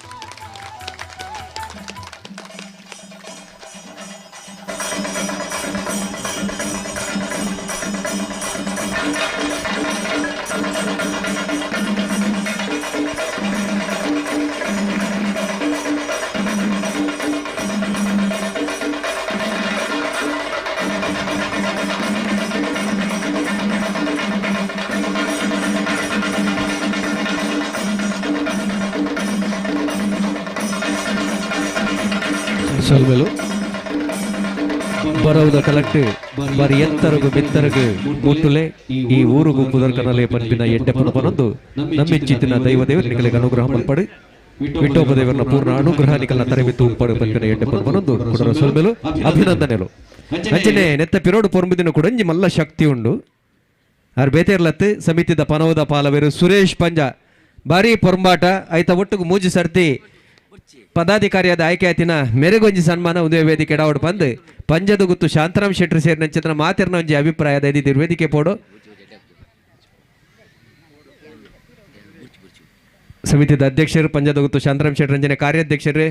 ಸಲ್ಮೆಲು ಬರವುದ ಕಲೆಕ್ಟ್ ಬಾರಿ ಎತ್ತರಗು ಬೆತ್ತರಗು ಮುಟ್ಟುಲೆ ಈ ಊರುಗು ಪುದರ್ಕನಲೆ ಪಂಪಿನ ಎಡ್ಡೆ ಪನಪನೊಂದು ನಮ್ಮೆಚ್ಚಿತ್ತಿನ ದೈವದೇವರು ನಿಗಳಿಗೆ ಅನುಗ್ರಹ ಮಲ್ಪಡು ವಿಠೋಬ ದೇವರನ್ನ ಪೂರ್ಣ ಅನುಗ್ರಹ ನಿಕಲ್ನ ತರಬೇತು ಉಪ್ಪಡು ಪಂಪಿನ ಎಡ್ಡೆ ಪನಪನೊಂದು ಕೊಡರ ಸಲ್ಮೆಲು ಅಭಿನಂದನೆಲು. ಅಂಚನೆ ನೆತ್ತ ಪಿರೋಡು ಪೊರ್ಮುದಿನ ಕುಡಂಜಿ ಮಲ್ಲ ಶಕ್ತಿ ಉಂಡು. ಆರ್ ಬೇತೇರ್ಲತ್ತು ಸಮಿತಿದ ಪನವದ ಪಾಲವೇರು ಸುರೇಶ್ ಪಂಜ ಬಾರಿ ಪೊರ್ಂಬಾಟ ಐತ ಒಟ್ಟುಗು ಮೂಜಿ ಸರ್ತಿ ಪದಾಧಿಕಾರಿಯಾದ ಆಯ್ಕೆ ಆಯ್ತಿನ ಮೆರುಗೊಂಜಿ ಸನ್ಮಾನ ಒಂದೇ ವೇದಿಕೆ ಎಡಾವಡು ಬಂದು ಪಂಜದ ಗುತ್ತು ಶಾಂತರಾಮ್ ಶೆಟ್ಟಿ ಸೇರಿನ ಚಿತ್ರ ಮಾತಿರ್ನ ಒಂಜಿ ಅಭಿಪ್ರಾಯದ ಇದ್ದಿದ್ದು ವೇದಿಕೆ ಪೋಡು ಸಮಿತಿದ ಅಧ್ಯಕ್ಷರು ಪಂಜದ ಗುತ್ತು ಶಾಂತರಾಮ್ ಶೆಟ್ಟಿ ಅಂಜನೆ ಕಾರ್ಯಾಧ್ಯಕ್ಷರು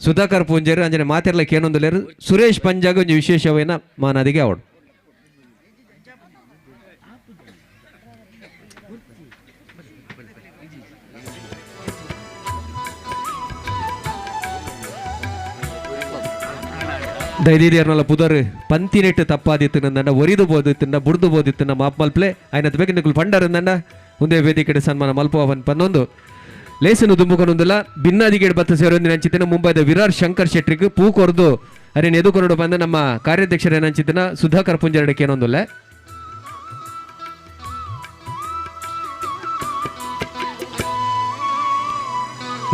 ಸುಧಾಕರ್ ಪೂಂಜರು ಅಂಜನೆ ಮಾತಿರ್ಲಕ್ಕೆ ಏನೊಂದುಲೇರು ಸುರೇಶ್ ಪಂಜಾಗ ಒಂಜಿ ವಿಶೇಷವೇನ ಮಾನದಿಗೆ ಅವಡು. ದೈದಿಯರ್ನಲ್ಲ ಪುದರ್ ಪಂತಿನೆಟ್ಟು ತಪ್ಪಾದಿತ್ತು ನನ್ನ ಒರಿದು ಬೋದಿತ್ತನ್ನ ಬುಡ್ದು ಬೋದಿತ್ತನ್ನ ಮಾಪ್ ಮಲ್ಪಲೆ ಆಯ್ನತ್ ಬೇಕು ನಿಕ್ಕಲು ಪಂಡರ್ ನನ್ನ ಮುಂದೆ ವೇದಿಕೆ ಸನ್ಮಾನ ಮಲ್ಪವನ್ ಪನ್ನೊಂದು ಲೇಸನು ದುಂಬುಕೊನೊಂದಿಲ್ಲ ಭಿನ್ನಾದಿಗೆ ಬತ್ತ ಸೇರೊಂದಿನ ಅಂಚಿತ್ತಿನ ಮುಂಬೈದ ವಿರಾರ್ ಶಂಕರ್ ಶೆಟ್ರಿಗೆ ಪೂ ಕೊರ್ದು ಅರೇನು ಎದುಕೊಂಡು ಬಂದ ನಮ್ಮ ಕಾರ್ಯಾಧ್ಯಕ್ಷರ ಏನಂಚಿತ್ತಿನ ಸುಧಾಕರ್ ಪುಂಜರಡಕ್ಕೆ ಏನೊಂದಿಲ್ಲ.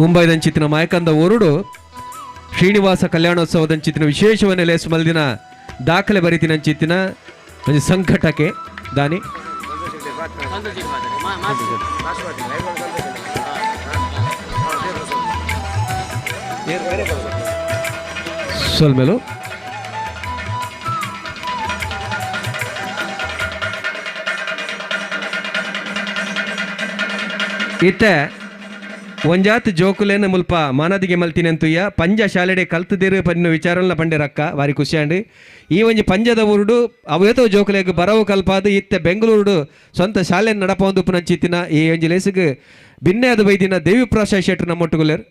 ಮುಂಬೈದಂಚಿತ್ತಿನ ಮಾಯಕಂದ ಓರುಡು ಶ್ರೀನಿವಾಸ ಕಲ್ಯಾಣೋತ್ಸವದಂಚಿತ್ತಿನ ವಿಶೇಷವನ್ನೇ ಲೇಸು ಮಲ್ದಿನ ದಾಖಲೆ ಬರಿತಿನಂಚಿತ್ತಿನ ಒಂದು ಸಂಕಟಕ್ಕೆ ದಾನಿ ಸೊಲ್ಮೆಲು ಇತ್ತೆ ಒಂಜಾತ್ ಜೋಕುಲೇನ ಮುಲ್ಪ ಮಾನದಿಗೆ ಮಲ್ತಿನಿ ಅಂತುಯ್ಯ ಪಂಜ ಶಾಲೆಡೆ ಕಲ್ತದಿರು ಪನ್ನ ವಿಚಾರಲ್ಲ ಪಂಡೆ ರಕ್ಕ ವಾರಿ ಖುಷಿಯಾಂಡು ಈ ಒಂಜಿ ಪಂಜದ ಊರುಡು ಅವೇತೋ ಜೋಕುಲೆಗ್ ಬರವು ಕಲ್ಪಾದು ಇತ್ತೆ ಬೆಂಗಳೂರು ಸ್ವಂತ ಶಾಲೆ ನಡಪೊಂದು ಪುನಂಚಿತ್ತಿನ ಈ ಒಂಜಿ ಲೇಸಿಗೆ ಭಿನ್ನೆ ಅದು ಬೈದಿನ ದೇವಿ ಪ್ರಸಾದ್ ಶೆಟ್ರು ನಮ್ಮೊಟ್ಟುಗುಲೇರು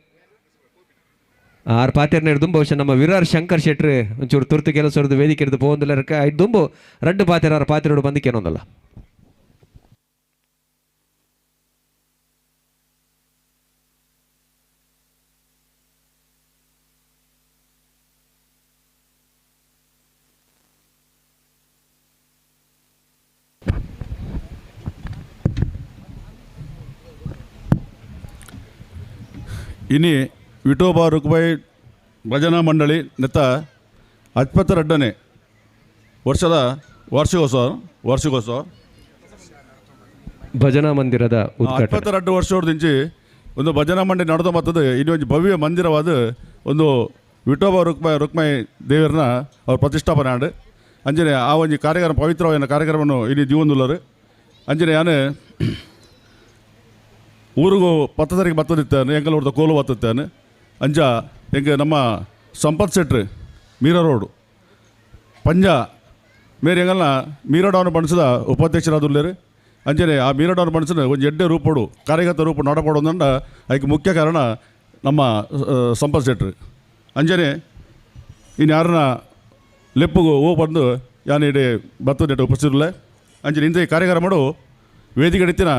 ಆರು ಪಾತೆರ್ನ ಹಿಡ್ದು ಬಹುಶಃ ನಮ್ಮ ವಿರಾರ್ ಶಂಕರ್ ಶೆಟ್ರು ಒಂಚೂರು ತುರ್ತು ಕೆಲಸದ ವೇದಿಕೆ ಹಿಡಿದು ಪೋಂದಿಲ್ಲ ಐದು ದುಂಬು ರಡ್ಡು ಪಾತೆರ ಆರು ಪಾತೆರೋಡು ಬಂದಿಕ್ಕೇನೊಂದಲ್ಲ. ಇನಿ ವಿಠೋಬಾ ರುಕ್ಬಾಯಿ ಭಜನಾ ಮಂಡಳಿ ನೆತ್ತ 72ನೇ ವರ್ಷದ ವಾರ್ಷಿಕೋತ್ಸವ ಭಜನಾ ಮಂದಿರದ ಉದ್ಘಾಟನೆ 72 ವರ್ಷದಿಂಚಿ ಒಂದು ಭಜನಾ ಮಂಡಳಿ ನಡೆದ ಮತ್ತದು ಇನ್ನೊಂದು ಭವ್ಯ ಮಂದಿರವಾದ ಒಂದು ವಿಠೋಬ ರುಕ್ಮಾಯಿ ದೇವರನ್ನ ಅವ್ರ ಪ್ರತಿಷ್ಠಾಪನೆ ಆಂಡು ಅಂಜನೆ ಆ ಒಂದು ಕಾರ್ಯಕ್ರಮ ಪವಿತ್ರವಾದ ಕಾರ್ಯಕ್ರಮವನ್ನು ಇಲ್ಲಿ ಜೀವನದುಲ್ಲರು ಅಂಜನೆ ಯಾನು ಊರಿಗೂ 10 ತಾರೀಕು ಬತ್ತದಿತ್ತಾನೆ ಎಂಕಲ್ ಊರ್ದ ಕೋಲು ಬತ್ತಿತ್ತಾನೆ ಅಂಜ ಎಂಗೆ ನಮ್ಮ ಸಂಪತ್ ಶೆಟ್ರು ಮೀರಾ ರೋಡು ಪಂಜ ಮೇರೆ ಎಂಗಲ್ನ ಮೀರಾಡವನು ಬಣಿಸಿದ ಉಪಾಧ್ಯಕ್ಷರಾದುಲ್ಲೇರು ಅಂಜನೆ ಆ ಮೀರಾಡವನು ಬಣಿಸಿದ ಒಂದು ಎಡ್ಡೆ ರೂಪಡು ಕಾರ್ಯಗತ ರೂಪ ನಡಪಡೋದಂಡ ಅದಕ್ಕೆ ಮುಖ್ಯ ಕಾರಣ ನಮ್ಮ ಸಂಪತ್ ಶೆಟ್ರು ಅಂಜನೆ ಇನ್ನು ಯಾರನ್ನ ಲೆಪ್ಪುಗು ಹೂ ಬಂದು ಯಾನು ಇಡೀ ಬತ್ತದ ಉಪಸ್ಥಿತಿರಲ್ಲ ಅಂಜನೆ ಇಂಥ ಈ ಕಾರ್ಯಕ್ರಮ ವೇದಿಕೆ ಹಿಡಿತಿನ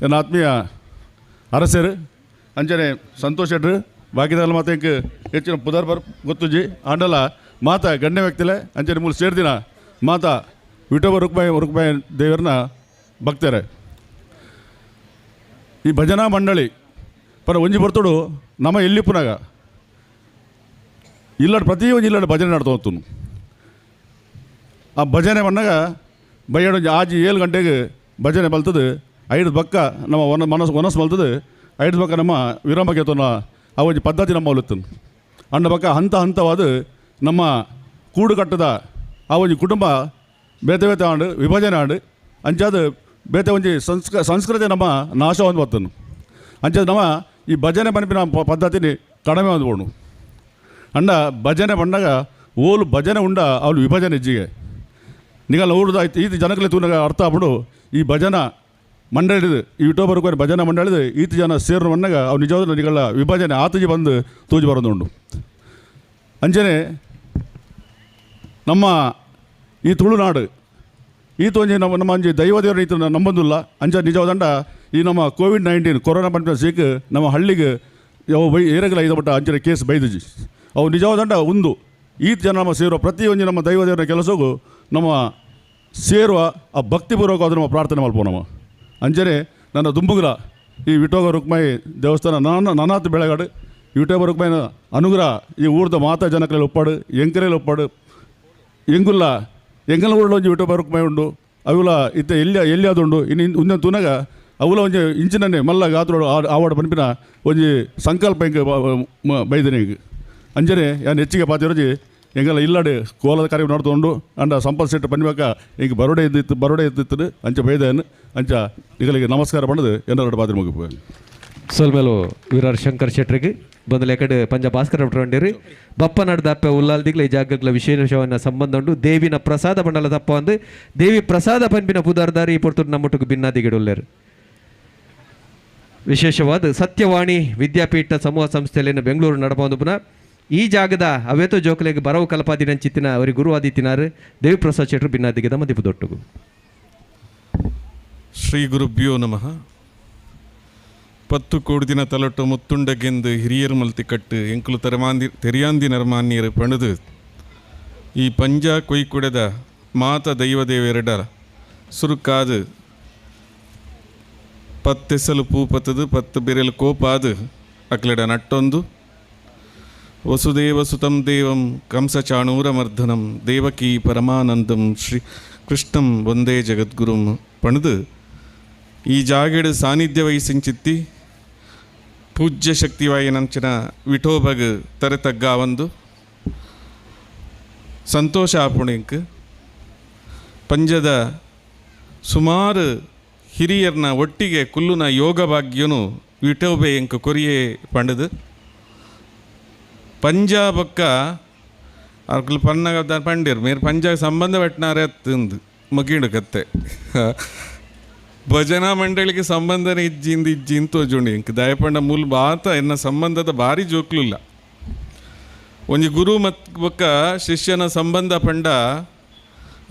ನನ್ನ ಆತ್ಮೀಯ ಅರಸರು ಅಂಜನೆ ಸಂತೋಷ್ ಶೆಟ್ರು ಬಾಕಿದಲ್ಲ ಮಾತು ಇಂಕ ಹೆಚ್ಚಿನ ಪುದರ್ ಗೊತ್ತುಜಿ ಆಂಡಲ ಮಾತಾ ಗಣ್ಯ ವ್ಯಕ್ತಿಲೆ ಅಂಚನೆ ಮೂಲ ಸೇರ್ದಿನ ಮಾತಾ ವಿಠೋಬ ರುಕ್ಮಾಯಿ ದೇವರನ್ನ ಭಕ್ತರೆ ಈ ಭಜನಾ ಮಂಡಳಿ ಪರ ಒಂಜಿ ಬರ್ತೋಡು ನಮ್ಮ ಎಲ್ಲಿ ಪುನಗ ಇಲ್ಲಾಡು ಪ್ರತಿ ಒಂದು ಇಲ್ಲಾಡು ಭಜನೆ ನಡ್ತಾ ಹೋಗ್ತು ಆ ಭಜನೆ ಬಂದಾಗ ಬೈಯಡು ಆಜಿ 7 ಗಂಟೆಗೆ ಭಜನೆ ಬಲ್ತದೆ 5 ಬಕ್ಕ ನಮ್ಮ ಮನಸ್ಸು ಬಲ್ತದೆ 5 ಬಕ್ಕ ನಮ್ಮ ವಿರಾಮ ಕೇತನ ಆ ಒಂದು ಪದ್ಧತಿ ನಮ್ಮ ಒಲುತ್ತನು ಅಂಡ ಬಕ್ಕ ಹಂತವಾದ ನಮ್ಮ ಕೂಡು ಕಟ್ಟದ ಆ ಒಂದು ಕುಟುಂಬ ಬೇತೆ ಆಂಡು ವಿಭಜನೆ ಆಂಡು ಅಂಚಾದ ಬೇತೆ ಒಂಜಿ ಸಂಸ್ಕೃತಿ ನಮ್ಮ ನಾಶ ಒಂದು ಬರ್ತನು ಅಂಚಾದ ನಮ್ಮ ಈ ಭಜನೆ ಬನ್ಪಿನ ಪದ್ಧತಿನಿ ಕಡಿಮೆ ಅಂದ್ಬೋಣು ಅಂಡ ಭಜನೆ ಬಂದಾಗ ಓಲು ಭಜನೆ ಉಂಡ ಅವಳು ವಿಭಜನೆ ಹೆಜ್ಜಿಗೆ ನಿಗಲ್ಲ ಊರ್ದು ಆಯ್ತು ಈತ ಜನಕಲೆ ತೂನಾಗ ಅರ್ಥ ಆಗ್ಬಿಡು ಈ ಭಜನಾ ಮಂಡಳಿದು ಈ ವಿಠೋಬ ಭಜನಾ ಮಂಡಳಿದು ಈತ ಜನ ಸೇರು ಬಂದಾಗ ಅವ್ರು ನಿಜವಾದ ನಿಗಳ ವಿಭಜನೆ ಆತಜಿ ಬಂದು ತೂಜಿ ಬರೋದುಂಡು ಅಂಜನೆ ನಮ್ಮ ಈ ತುಳುನಾಡು ಈತ ಒಂಜಿ ನಮ್ಮ ಅಂಜಿ ದೈವದೇವರ ಈತ ನಂಬಂದಿಲ್ಲ ಅಂಚ ನಿಜವಾದಂಡ ಈ ನಮ್ಮ ಕೋವಿಡ್-19 ಕೊರೋನಾ ಬಂದ ಸೀಕ್ ನಮ್ಮ ಹಳ್ಳಿಗೆ ಅವು ಏರಗಲ ಐದಪಟ್ಟ ಅಂಚನೆ ಕೇಸ್ ಬೈದುಜಿ ಅವು ನಿಜವಾದಂಡ ಒಂದು ಈತ ಜನ ನಮ್ಮ ಸೇರುವ ಪ್ರತಿಯೊಂದು ನಮ್ಮ ದೈವದೇವರ ಕೆಲಸಗೂ ನಮ್ಮ ಸೇರುವ ಆ ಭಕ್ತಿಪೂರ್ವಕವಾದ ನಮ್ಮ ಪ್ರಾರ್ಥನೆ ಮಲ್ಪ ನಮ್ಮ ಅಂಜನೆ ನನ್ನ ದುಂಬುಗ್ರ ಈ ವಿಠೋಬ ರುಕ್ಮಾಯಿ ದೇವಸ್ಥಾನ ನನಾತ್ ಬೆಳಗಾಡು ಈ ವಿಠೋಬ ರುಕ್ಮಾಯಿನ ಅನುಗ್ರಹ ಈ ಊರ್ದ ಮಾತಾ ಜನಕರಲ್ಲಿ ಒಪ್ಪಾಡು ಎಂಕರೆಯಲ್ಲಿ ಒಪ್ಪಾಡು ಎಂಗುಲ್ಲ ಎಂಗಲ ಊರಲ್ಲಿ ಒಂಜಿ ವಿಠೋಬ ರುಕ್ಮಾಯಿ ಉಂಡು ಅವುಲ ಇತ್ತ ಎಲ್ಲಿ ಅದುಂಡು ಇನ್ನು ಇನ್ನೊಂದು ತುನಗ ಅವುಲ ಒಂಜಿ ಇಂಚಿನನ್ನೇ ಮಲ್ಲ ಗಾತ್ರೋಡು ಆವಾಡ ಪಂಪಿನ ಒಂಜಿ ಸಂಕಲ್ಪ ಹೆಂಗೆ ಬೈದನೆ ಈಗ ಅಂಜನೆ ಯಾನು ಹೆಚ್ಚಿಗೆ ಪಾತಿರೋಜಿ ಎಂಗೆಲ್ಲ ಇಲ್ಲಾಡಿ ಕೋಲದ ಕಾರ್ಯ ನೋಡ್ಕೊಂಡು ಅಂಡ ಸಂಪತ್ ಶೆಟ್ಟಿ ಪನ್ಬೇಕ ಈಗ ಬರೋಡೆ ಎದ್ದಿತ್ತು ಅಂಚ ಬೈದೇನು ಅಂಚ ನಿಗಳಿಗೆ ನಮಸ್ಕಾರ ಪಂಡದು ಏನಾರು ಪಾತ್ರ ಮುಗಿಪು ಸೊಲ್ಮೇಲು ವೀರಾರ್ ಶಂಕರ್ ಶೆಟ್ರಿಗೆ ಬಂದಲೆ ಕಡೆ ಪಂಜ ಭಾಸ್ಕರ ಬಿಟ್ಕೊಂಡಿರಿ ಬಪ್ಪ ನಡೆದ ಅಪ್ಪ ಉಲ್ಲಾಲ್ದಿಗ್ಲ ಈ ಜಾಗಗಳ ವಿಶೇಷವನ್ನ ಸಂಬಂಧ ಉಂಡು ದೇವಿನ ಪ್ರಸಾದ ಬಂಡಲ ತಪ್ಪ ಒಂದು ದೇವಿ ಪ್ರಸಾದ ಪನ್ಪಿನ ಪುದಾರ್ದಾರಿ ಪೊರ್ತುಡು ನಮ್ಮೊಟ್ಟಿಗೆ ಭಿನ್ನಾದಿಗಿಡುಲ್ಲೇರು ವಿಶೇಷವಾದ ಸತ್ಯವಾಣಿ ವಿದ್ಯಾಪೀಠ ಸಮೂಹ ಸಂಸ್ಥೆಯಲ್ಲಿ ಬೆಂಗಳೂರು ನಡಪೊಂದು ಪುನಃ ಈ ಜಾಗದ ಅವೇತೋ ಜೋಕಲೆಗೆ ಬರವು ಕಲ್ಪಾದಿನಂಚಿತ್ತಿನ ಅವರಿಗೆ ಗುರುವಾದಿತ್ತಿನಾರು ದೇವಿ ಪ್ರಸಾದ್ ಶೆಟ್ರು ಭಿನ್ನಾದಿಗದ ಮದಿಪುದೊಟ್ಟುಗು ಶ್ರೀ ಗುರುಭ್ಯೋ ನಮಃ 10 ಕೋಡಿ ದಿನ ತಲೊಟ್ಟು ಮುತ್ತುಂಡಗೆಂದು ಹಿರಿಯರು ಮಲ್ತಿ ಕಟ್ಟು ಎಂಕುಲು ತೆರಿಯಾಂದಿ ನರ್ಮಾನ್ಯರು ಪಣದು ಈ ಪಂಜ ಕೊಯ್ಕುಡೆದ ಮಾತ ದೈವದೇವೆರಡ ಸುರುಕಾದು 10 ಎಸಲು ಪೂಪತದು 10 ಬೆರೆಲು ಕೋಪಾದು ಅಕ್ಲೆಡ ನಟ್ಟೊಂದು ವಸುದೇವ ಸುತಂ ದೇವಂ ಕಂಸಚಾಣೂರಮರ್ಧನಂ ದೇವಕೀ ಪರಮಾನಂದಂ ಶ್ರೀ ಕೃಷ್ಣಂ ಒಂದೇ ಜಗದ್ಗುರುಂ ಪಣದು ಈ ಜಾಗೆಡು ಸಾನ್ನಿಧ್ಯ ವಹಿಸಿಂಚಿತ್ತಿ ಪೂಜ್ಯ ಶಕ್ತಿವಾಯಿನಂಚಿನ ವಿಠೋಬಗ್ ತರೆತಗ್ಗ ಒಂದು ಸಂತೋಷ ಆಪುಣಿಂಕ್ ಪಂಜದ ಸುಮಾರು ಹಿರಿಯರ್ನ ಒಟ್ಟಿಗೆ ಕುಲ್ಲುನ ಯೋಗ ಭಾಗ್ಯನು ವಿಠೋಬೆ ಎಂಕ್ ಕೊರಿಯೇ ಪಂಡದು ಪಂಜಾಬಕ್ಕ ಅವ್ರು ಪನ್ನಗ ಪಂಡಿರು ಮೇರು ಪಂಜಾಬ್ ಸಂಬಂಧ ಬೆಟ್ಟನಾರೆ ಅತ್ತಂದು ಮಗಿಂಡು ಕತ್ತೆ ಭಜನಾ ಮಂಡಳಿಗೆ ಸಂಬಂಧನೇ ಇಜ್ಜಿಂದ ತೋಜುಂಡು ಇಂಕ ದಯಪಂಡ ಮೂಲ ಬಾತ ಎನ್ನ ಸಂಬಂಧದ ಭಾರಿ ಜೋಕ್ಲಿಲ್ಲ ಒಂಜಿ ಗುರು ಬೊಕ್ಕ ಶಿಷ್ಯನ ಸಂಬಂಧ ಪಂಡ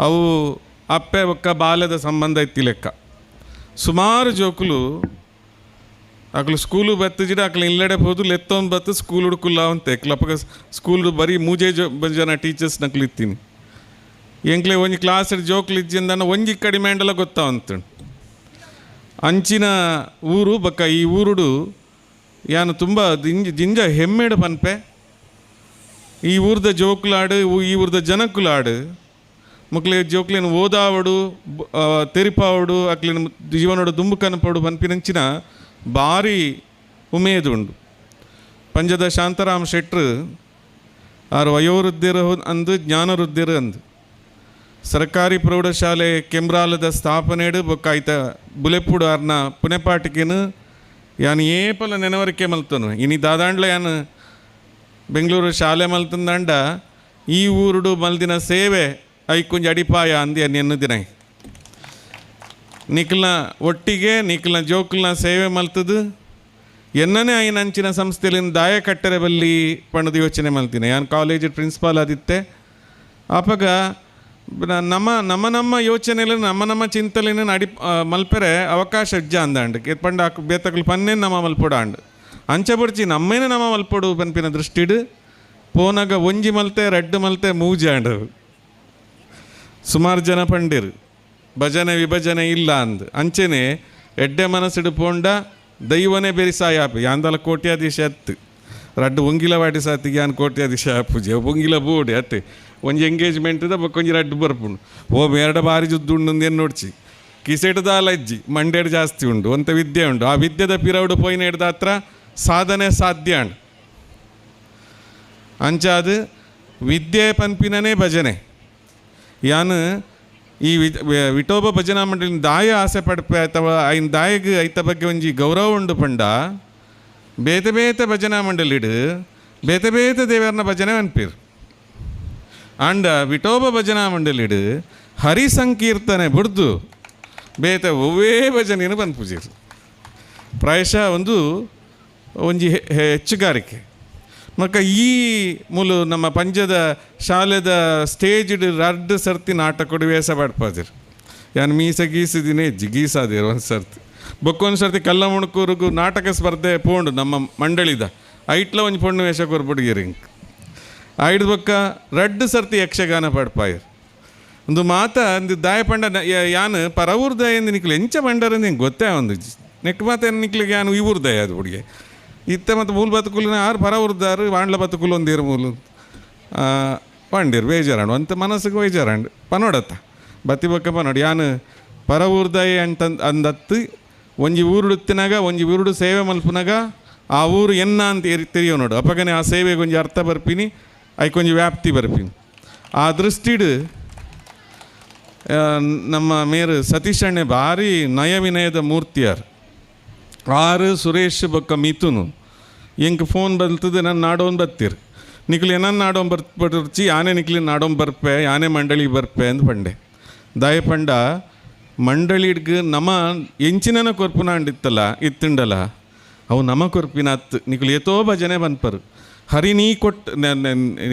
ಅವು ಅಪ್ಪೆ ಬೊಕ್ಕ ಬಾಲ್ಯದ ಸಂಬಂಧ ಇತ್ತಿ ಲೆಕ್ಕ ಸುಮಾರು ಜೋಕುಲು ಅಕ್ಲು ಸ್ಕೂಲು ಬತ್ತಿಜಿಡ ಅಕ್ಲು ಇಲ್ಲಡೆ ಹೋದು ಲೆತ್ತೊಂದು ಬತ್ತು ಸ್ಕೂಲ್ ಹುಡುಕುಲ್ಲ ಅಂತ ಎಕ್ಲಪ್ಪಗ ಸ್ಕೂಲ್ ಬರೀ ಮೂಜೆ ಜನ ಟೀಚರ್ಸ್ ನಕ್ಲು ಇತ್ತೀನಿ ಎಂಕ್ಲೆ ಒಂಜಿ ಕ್ಲಾಸ್ ಜೋಕ್ಲು ಇಜ್ಜಿಂದ ಒಂಜಿ ಕಡಿಮೆ ಅಂಡಲ ಗೊತ್ತಾವಂತ ಅಂಚಿನ ಊರು ಬಕ್ಕ ಈ ಊರುಡು ಯಾನು ತುಂಬ ಜಿಂಜ ಹೆಮ್ಮೆಡು ಪನ್ಪೆ ಈ ಊರ್ದ ಜೋಕ್ಲಾಡು ಈ ಊರ್ದ ಜನಕ್ಕುಲಾಡು ಮಕ್ಳಿಗೆ ಜೋಕ್ಲೇನು ಓದಾವಡು ತೆರಿಪಾವಡು ಅಕ್ಲಿನ ಜೀವನೋಡು ದುಂಬು ಕನಪಡು ಪನ್ಪಿನಂಚಿನ ಭಾರಿ ಉಮೇದು ಉಂಡು. ಪಂಜದ ಶಾಂತರಾಮ್ ಶೆಟ್ರು ಆರು ವಯೋವೃದ್ಧಿರು ಅಂದು ಜ್ಞಾನವೃದ್ಧಿರು ಅಂದು ಸರ್ಕಾರಿ ಪ್ರೌಢಶಾಲೆ ಕೆಮ್ರಾಲದ ಸ್ಥಾಪನೆಡು ಬೊಕ್ಕಾಯ್ತ ಬುಲೆಪುಡು ಆರ್ನ ಪುಣೆಪಾಟಿಕೆನು ಯಾನು ಏಪಲ ನೆನವರಿಕೆ ಮಲ್ತನು ಇನಿ ದಾದಾಂಡ್ಲ ಯಾನು ಬೆಂಗಳೂರು ಶಾಲೆ ಮಲ್ತಂದಾಂಡ ಈ ಊರುಡು ಮಲ್ದಿನ ಸೇವೆ ಐಕೊಂಜಿ ಅಡಿಪಾಯ ಅಂದಿ ಎನ್ನು ದಿನ ನಿಕ್ಲನ ಒಟ್ಟಿಗೆ ನಿಕ್ಲನ ಜೋಕ್ಲನ ಸೇವೆ ಮಲ್ತದು ಎನ್ನನೇ ಐನ ಅಂಚಿನ ಸಂಸ್ಥೆಲಿನ ದಾಯ ಕಟ್ಟರೆ ಬಲ್ಲಿ ಪಣದ ಯೋಚನೆ ಮಲ್ತೀನಿ. ನಾನು ಕಾಲೇಜ್ ಪ್ರಿನ್ಸಿಪಾಲ್ ಆದಿತ್ತೆ ಆಪಾಗ ನಮ್ಮ ಯೋಚನೆಯಲ್ಲಿ ನಮ್ಮ ಚಿಂತಲೆನ ಮಲ್ಪರೆ ಅವಕಾಶ ಇಜ್ಜ ಅಂದಾಂಡ್ ಪಂಡ ಬೇತಕ್ಲು ಪನ್ನೇನು ನಮ್ಮ ಮಲ್ಪೊಡಾಂಡ್ ಅಂಚ ಬಡ್ಚಿ ನಮ್ಮೇನೆ ನಮ್ಮ ಮಲ್ಪೊಡು ಪನ್ಪಿನ ದೃಷ್ಟಿಡು ಪೋನಾಗ ಒಂಜಿ ಮಲ್ತೆ ರೆಡ್ ಮಲ್ತೆ ಮೂಜಾಂಡ್ ಸುಮಾರು ಜನ ಪಂಡಿರು ಭಜನೆ ವಿಭಜನೆ ಇಲ್ಲ ಅಂದ್ ಅಂಚೆನೆ ಎಡ್ಡೆ ಮನಸ್ಸಿಡು ಪೋಂಡ ದೈವನೇ ಬೆರಿಸಾಯಾಪು ಯಾಂದಲ ಕೋಟ್ಯಾಧೀಶ ಅತ್ತು ರಡ್ಡು ಒಂಗಿಲ ವಾಡಿ ಸಾತಿಗೆ ಯಾನ್ ಕೋಟ್ಯಾಧೀಶ ಆಪುಜಿ ಒಂಗಿಲ ಬೋಡಿ ಅತ್ತೆ ಒಂಜಿ ಎಂಗೇಜ್ಮೆಂಟ್ದ ಬಕ್ಕೊಂಜಿ ರಡ್ಡು ಬರ್ಪುಂಡು ಓ ಮೇರಡ ಬಾರಿ ಜುದ್ದುಂಡು ಏನು ನೋಡ್ಚಿ ಕಿಸೆಡ್ದ ಅಲಜ್ಜಿ ಮಂಡ್ಯಡ್ ಜಾಸ್ತಿ ಉಂಡು ಅಂತ ವಿದ್ಯೆ ಉಂಡು ಆ ವಿದ್ಯೆದ ಪಿರೌಡು ಪೋಯಿನ ಹಿಡ್ದ ಹತ್ರ ಸಾಧನೆ ಸಾಧ್ಯ ಅಂಡ್ ಅಂಚಾದು ವಿದ್ಯೆ ಪನ್ಪಿನನೇ ಭಜನೆ ಯಾನು ಈ ವಿಠೋಬ ಭಜನಾ ಮಂಡಳಿನ ದಾಯ ಆಸೆ ಪಡ್ಪೆ ಅಥವಾ ಐನ್ ದಾಯಗೆ ಐತ ಬಗ್ಗೆ ಒಂಜಿ ಗೌರವ ಉಂಡು ಪಂಡ ಬೇತೆ ಬೇತೆ ಭಜನಾ ಮಂಡಳಿಡು ಬೇತೆ ಬೇತೆ ದೇವರನ್ನ ಭಜನೆ ಅನ್ಪೀರು ಅಂಡ ವಿಠೋಬ ಭಜನಾ ಮಂಡಳಿಡು ಹರಿ ಸಂಕೀರ್ತನೆ ಬಿಡ್ದು ಬೇತೆ ಒವ್ವೇ ಭಜನೆಯನ್ನು ಬಂದು ಪೂಜಿರು ಪ್ರಾಯಶಃ ಒಂಜಿ ಹೆಚ್ಚುಗಾರಿಕೆ ಮಕ್ಕ ಈ ಮೂಲು ನಮ್ಮ ಪಂಜದ ಶಾಲೆದ ಸ್ಟೇಜ್ಡ್ ರಡ್ಡು ಸರ್ತಿ ನಾಟಕಡು ವೇಷ ಪಡ್ಪಾದಿರು ಯಾನು ಮೀಸ ಗೀಸಿದಿನೇ ಹೆಜ್ಜಿ ಗೀಸಾದಿರು ಒಂದು ಸರ್ತಿ ಬೊಕ್ಕೊಂದು ಸರ್ತಿ ಕಲ್ಲ ಮುಣಕೂರಿಗೂ ನಾಟಕ ಸ್ಪರ್ಧೆ ಪೋಂಡು ನಮ್ಮ ಮಂಡಳಿದ ಐಟ್ಲ ಒಂಜಿ ಪೊಣ್ಣು ವೇಷ ಕೊರ್ಬಿಡ್ಗಿರಿ ಇಂಕ್ ಐಡ್ ಬೊಕ್ಕ ರಡ್ಡು ಸರ್ತಿ ಯಕ್ಷಗಾನ ಪಡ್ಪಾಯಿರು ಒಂದು ಮಾತ ಒಂದು ದಾಯ ಪಂಡ ಯಾನು ಪರವೂರ್ ದಯ ಎಂದು ನಿಕ್ಲು ಎಂಚ ಪಂಡರಂದು ಹಿಂಗೆ ಗೊತ್ತೇ ಒಂದು ನೆಕ್ ಮಾತ ನಿಕ್ಲಿಗೆ ಯಾನು ಈ ಊರ್ ದಯ ಅದು ಹುಡುಗಿ ಇತ್ತ ಮತ್ತು ಮೂಲ ಬದುಕುಲಿನ ಆರು ಪರ ಉರ್ದಾರು ವಾಂಡ್ಲ ಬದುಕುಲು ಒಂದಿರು ಮೂಲು ಪಂಡಿರು ಬೇಜಾರಂಡು ಅಂತ ಮನಸ್ಸಿಗೆ ಬೇಜಾರಂಡು ಪನೋಡತ್ತ ಬತ್ತಿ ಬೊಕ್ಕ ಪನೋಡು ಯಾನು ಪರ ಊರ್ದಾಯ ಅಂದತ್ತು ಒಂಜಿ ಊರುಡುತ್ತಿನಾಗ ಒಂಜಿ ಊರುಡು ಸೇವೆ ಮಲ್ಪನಾಗ ಆ ಊರು ಎನ್ನ ಅಂತ ತೆರಿಯೋ ನೋಡು ಅಪ್ಪಗನೆ ಆ ಸೇವೆಗೆ ಒಂಜಿ ಅರ್ಥ ಬರ್ಪಿನಿ ಐಕೊಂಜಿ ವ್ಯಾಪ್ತಿ ಬರ್ಪಿನಿ ಆ ದೃಷ್ಟಿಡು ನಮ್ಮ ಮೇರು ಸತೀಶ್ ಅಣ್ಣೆ ಭಾರಿ ನಯವಿನಯದ ಮೂರ್ತಿಯಾರು ಆರು ಸುರೇಶ್ ಬೊಕ್ಕ ಮಿಥುನು ಎಂಗೆ ಫೋನ್ ಬಲ್ತದೆ ನಾನು ನಾಡೋನ್ ಬತ್ತೀರಿ ನಿಕ್ಲಿ ಏನನ್ನ ನಾಡೋನ್ ಬರ್ಚಿ ಯಾನೇ ನಿಕ್ಲಿ ನಾಡೋನ್ ಬರ್ಪೆ ಯಾನೇ ಮಂಡಳಿಗೆ ಬರ್ಪೆ ಅಂತ ಪಂಡೆ ದಾಯ ಪಂಡ ಮಂಡಳಿಗೆ ನಮ್ಮ ಎಂಚಿನ ಕೊರ್ಪುನ ಅಂಡಿತ್ತಲ್ಲ ಇತ್ತುಂಡಲ್ಲ ಅವು ನಮ್ಮ ಕೊರ್ಪಿನ ಹತ್ತು ನಿಕ್ಲಿ ಏತೋ ಭಜನೆ ಬಂದ್ಪರು ಹರಿ ನೀ ಕೊಟ್ಟು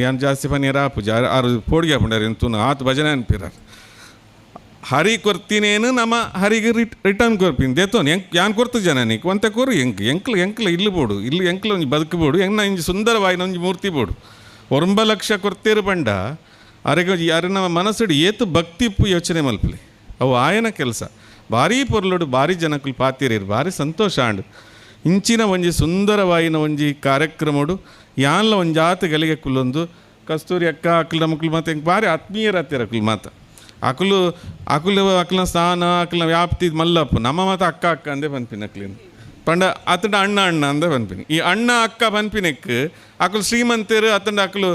ಯಾನು ಜಾಸ್ತಿ ಪನೀರ ಪೂಜ ಆರು ಪೋಡಿಗೆ ಹಾಕೊಂಡಾರ ಎಂತೂ ಆತು ಭಜನೆ ಅನ್ಪಿರಾರ ಹರಿ ಕೊರ್ತೀನೇನು ನಮ್ಮ ಹರಿಗೆ ರಿಟರ್ನ್ ಕೊರ್ಪಿನ್ ದೇತೋನ್ ಯಾನ್ ಕೊರ್ತು ಜನ ನೀಕು ಒಂತೆ ಕೊರು ಎಂಕ್ಲ ಇಲ್ಲಿ ಬೋಡು ಇಲ್ಲಿ ಎಂಕ್ಲ ಒಂಜಿ ಬದುಕಬೋಡು ಎಂಗ್ನ ಇಂಜಿ ಸುಂದರವಾಯಿನ ಒಂಜಿ ಮೂರ್ತಿ ಬೋಡು 9 ಲಕ್ಷ ಕೊರ್ತೀರು ಬಂಡ ಅರೆಗೆ ಯಾರು ನಮ್ಮ ಮನಸ್ಸಿಡು ಏತು ಭಕ್ತಿಪ್ಪು ಯೋಚನೆ ಮಲ್ಪಲಿ ಅವು ಆಯನ ಕೆಲಸ ಭಾರಿ ಪೊರ್ಲೋಡು ಭಾರಿ ಜನಕ್ಕಲು ಪಾತಿರೀರು ಭಾರಿ ಸಂತೋಷ ಆಂಡು ಇಂಚಿನ ಒಂಜಿ ಸುಂದರವಾಯಿನ ಒಂಜಿ ಕಾರ್ಯಕ್ರಮಡು ಯಾನ್ಲ ಒಂಜಿ ಜಾತಿ ಗಲಿಗೆ ಕುಲ್ಲೊಂದು ಕಸ್ತೂರಿ ಅಕ್ಕ ಅಕ್ಕಲ ಮಕ್ಕಳು ಮಾತು ಹೆಂಗೆ ಭಾರಿ ಆತ್ಮೀಯರತ್ತೀರ ಅಕ್ಕಲು ಮಾತು ಅಕ್ಕಲ ಸ್ಥಾನ ಅಕ್ಕಲ ವ್ಯಾಪ್ತಿ ಮಲ್ಲಪ್ಪ ನಮ್ಮ ಮಾತು ಅಕ್ಕ ಅಂದೇ ಪನ್ಪಿನ ಅಕ್ಲಿನ ಪಂಡ ಅತ್ತಂಡ ಅಣ್ಣ ಅಂದೇ ಪನ್ಪಿನಿ ಈ ಅಣ್ಣ ಅಕ್ಕ ಪನ್ಪಿನಕ್ಕೆ ಅಕ್ಕಲು ಶ್ರೀಮಂತರು ಅತ್ತಂಡ ಅಕ್ಕಲು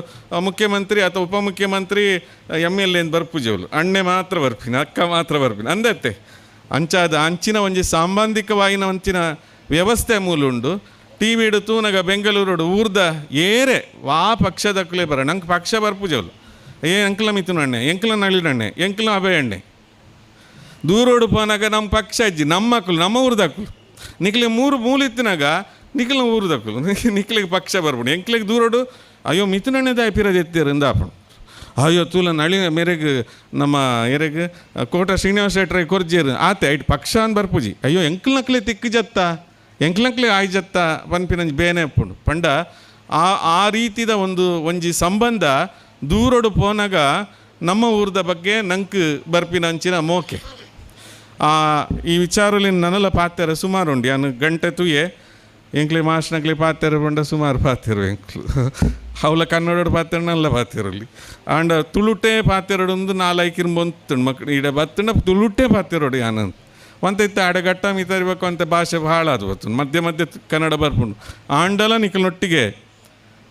ಮುಖ್ಯಮಂತ್ರಿ ಅಥವಾ ಉಪಮುಖ್ಯಮಂತ್ರಿ MLA ಎಂದು ಬರ್ಪುಜವಲು ಅಣ್ಣೆ ಮಾತ್ರ ಬರ್ಪಿನ ಅಕ್ಕ ಮಾತ್ರ ಬರ್ಪಿನ ಅಂದತ್ತೆ ಅಂಚಾದ ಅಂಚಿನ ಒಂಜಿ ಸಾಂಬಂಧಿಕವಾಯಿನ ಅಂಚಿನ ವ್ಯವಸ್ಥೆ ಮೂಲುಂಡು TV ಇಡು ತೂನಗ ಬೆಂಗಳೂರು ಊರ್ದ ಏರೆ ವಾ ಪಕ್ಷದಕ್ಕಲೇ ಬರ ನಂಗೆ ಪಕ್ಷ ಬರ್ಪುಜವಲು ಎಂಕ್ಲ ಮಿಥುನ ಅಣ್ಣೆ ಎಂಕ್ಲ ನಳಿನಣ್ಣೆ ಎಂಕ್ಲ ಅಭಯ ಅಣ್ಣೆ ದೂರೋಡು ಪೋನಾಗ ನಮ್ಮ ಪಕ್ಷ ಅಜ್ಜಿ ನಮ್ಮ ಮಕ್ಕಳು ನಮ್ಮ ಊರ್ದಕ್ಕಳು ನಿಕ್ಲಿಗೆ ಮೂಲಿತ್ತಿನಾಗ ನಿಕ್ಲ ಊರ್ದಕ್ಕಳು ನಿಕ್ಲಿಗೆ ಪಕ್ಷ ಬರ್ಬಿಡು ಎಂಕ್ಲಿಗೆ ದೂರೋಡು ಅಯ್ಯೋ ಮಿಥುನಣ್ಣೆ ದಾಯ ಪಿರದು ಎತ್ತೀರಿಂದ ಆಪಣ ಅಯ್ಯೋ ತೂಲ ನಳಿ ಮೇರೆಗೆ ನಮ್ಮ ಎರೆಗೆ ಕೋಟ ಶ್ರೀನಿವಾಸ ಶೆಟ್ಟ್ರೆ ಕೊರ್ಜೇರು ಆತೆ ಐಟ್ ಪಕ್ಷ ಅಂತ ಬರ್ಪುಜಿ ಅಯ್ಯೋ ಎಂಕ್ಲಕ್ಲೆ ತಿಕ್ಕು ಜತ್ತ ಎಂಕ್ಲಕ್ಲೆ ಆಯ್ ಜತ್ತ ಪನ್ಪಿನಂಜ್ ಬೇನೆ ಅಪ್ಪುಂಡು ಪಂಡ ಆ ರೀತಿದ ಒಂಜಿ ಸಂಬಂಧ ದೂರೋಡು ಪೋನಾಗ ನಮ್ಮ ಊರದ ಬಗ್ಗೆ ನಂಗೆ ಬರ್ಪಿನ ಅಂಚಿನ ಮೋಕೆ ಈ ವಿಚಾರದಲ್ಲಿ ನನ್ನೆಲ್ಲ ಪಾತ್ಯರ ಸುಮಾರು ಉಂಡು ಯಾನು ಗಂಟೆ ತುಯೆ ಎಂಕ್ಲೆ ಮಾಸ್ಟ್ನಕ್ಲೆ ಪಾತ್ಯರ ಬಂಡ ಸುಮಾರು ಪಾತ್ಯರು ಎಂಕ್ಲು ಅವಳ ಕನ್ನಡ ಪಾತ್ರೆಲ್ಲ ಪಾತಿರಲಿ ಆಂಡ ತುಳುಟೆ ಪಾತೆರಡು ಒಂದು 4 ಬಂತು ಮಕ್ಕಳು ಈಡ ಬತ್ತಂಡ ತುಳುಟೆ ಪಾತೆರಡು ಯಾನಂತ ಒಂತ ಇತ್ತ ಅಡಗಟ್ಟ ಮಿತರಿಬೇಕು ಅಂತ ಭಾಷೆ ಭಾಳ ಅದು ಬತ್ತು ಮಧ್ಯೆ ಮಧ್ಯೆ ಕನ್ನಡ ಬರ್ಪುಂಡು ಆಂಡಲ ನಿಕ್ಕಲೊಟ್ಟಿಗೆ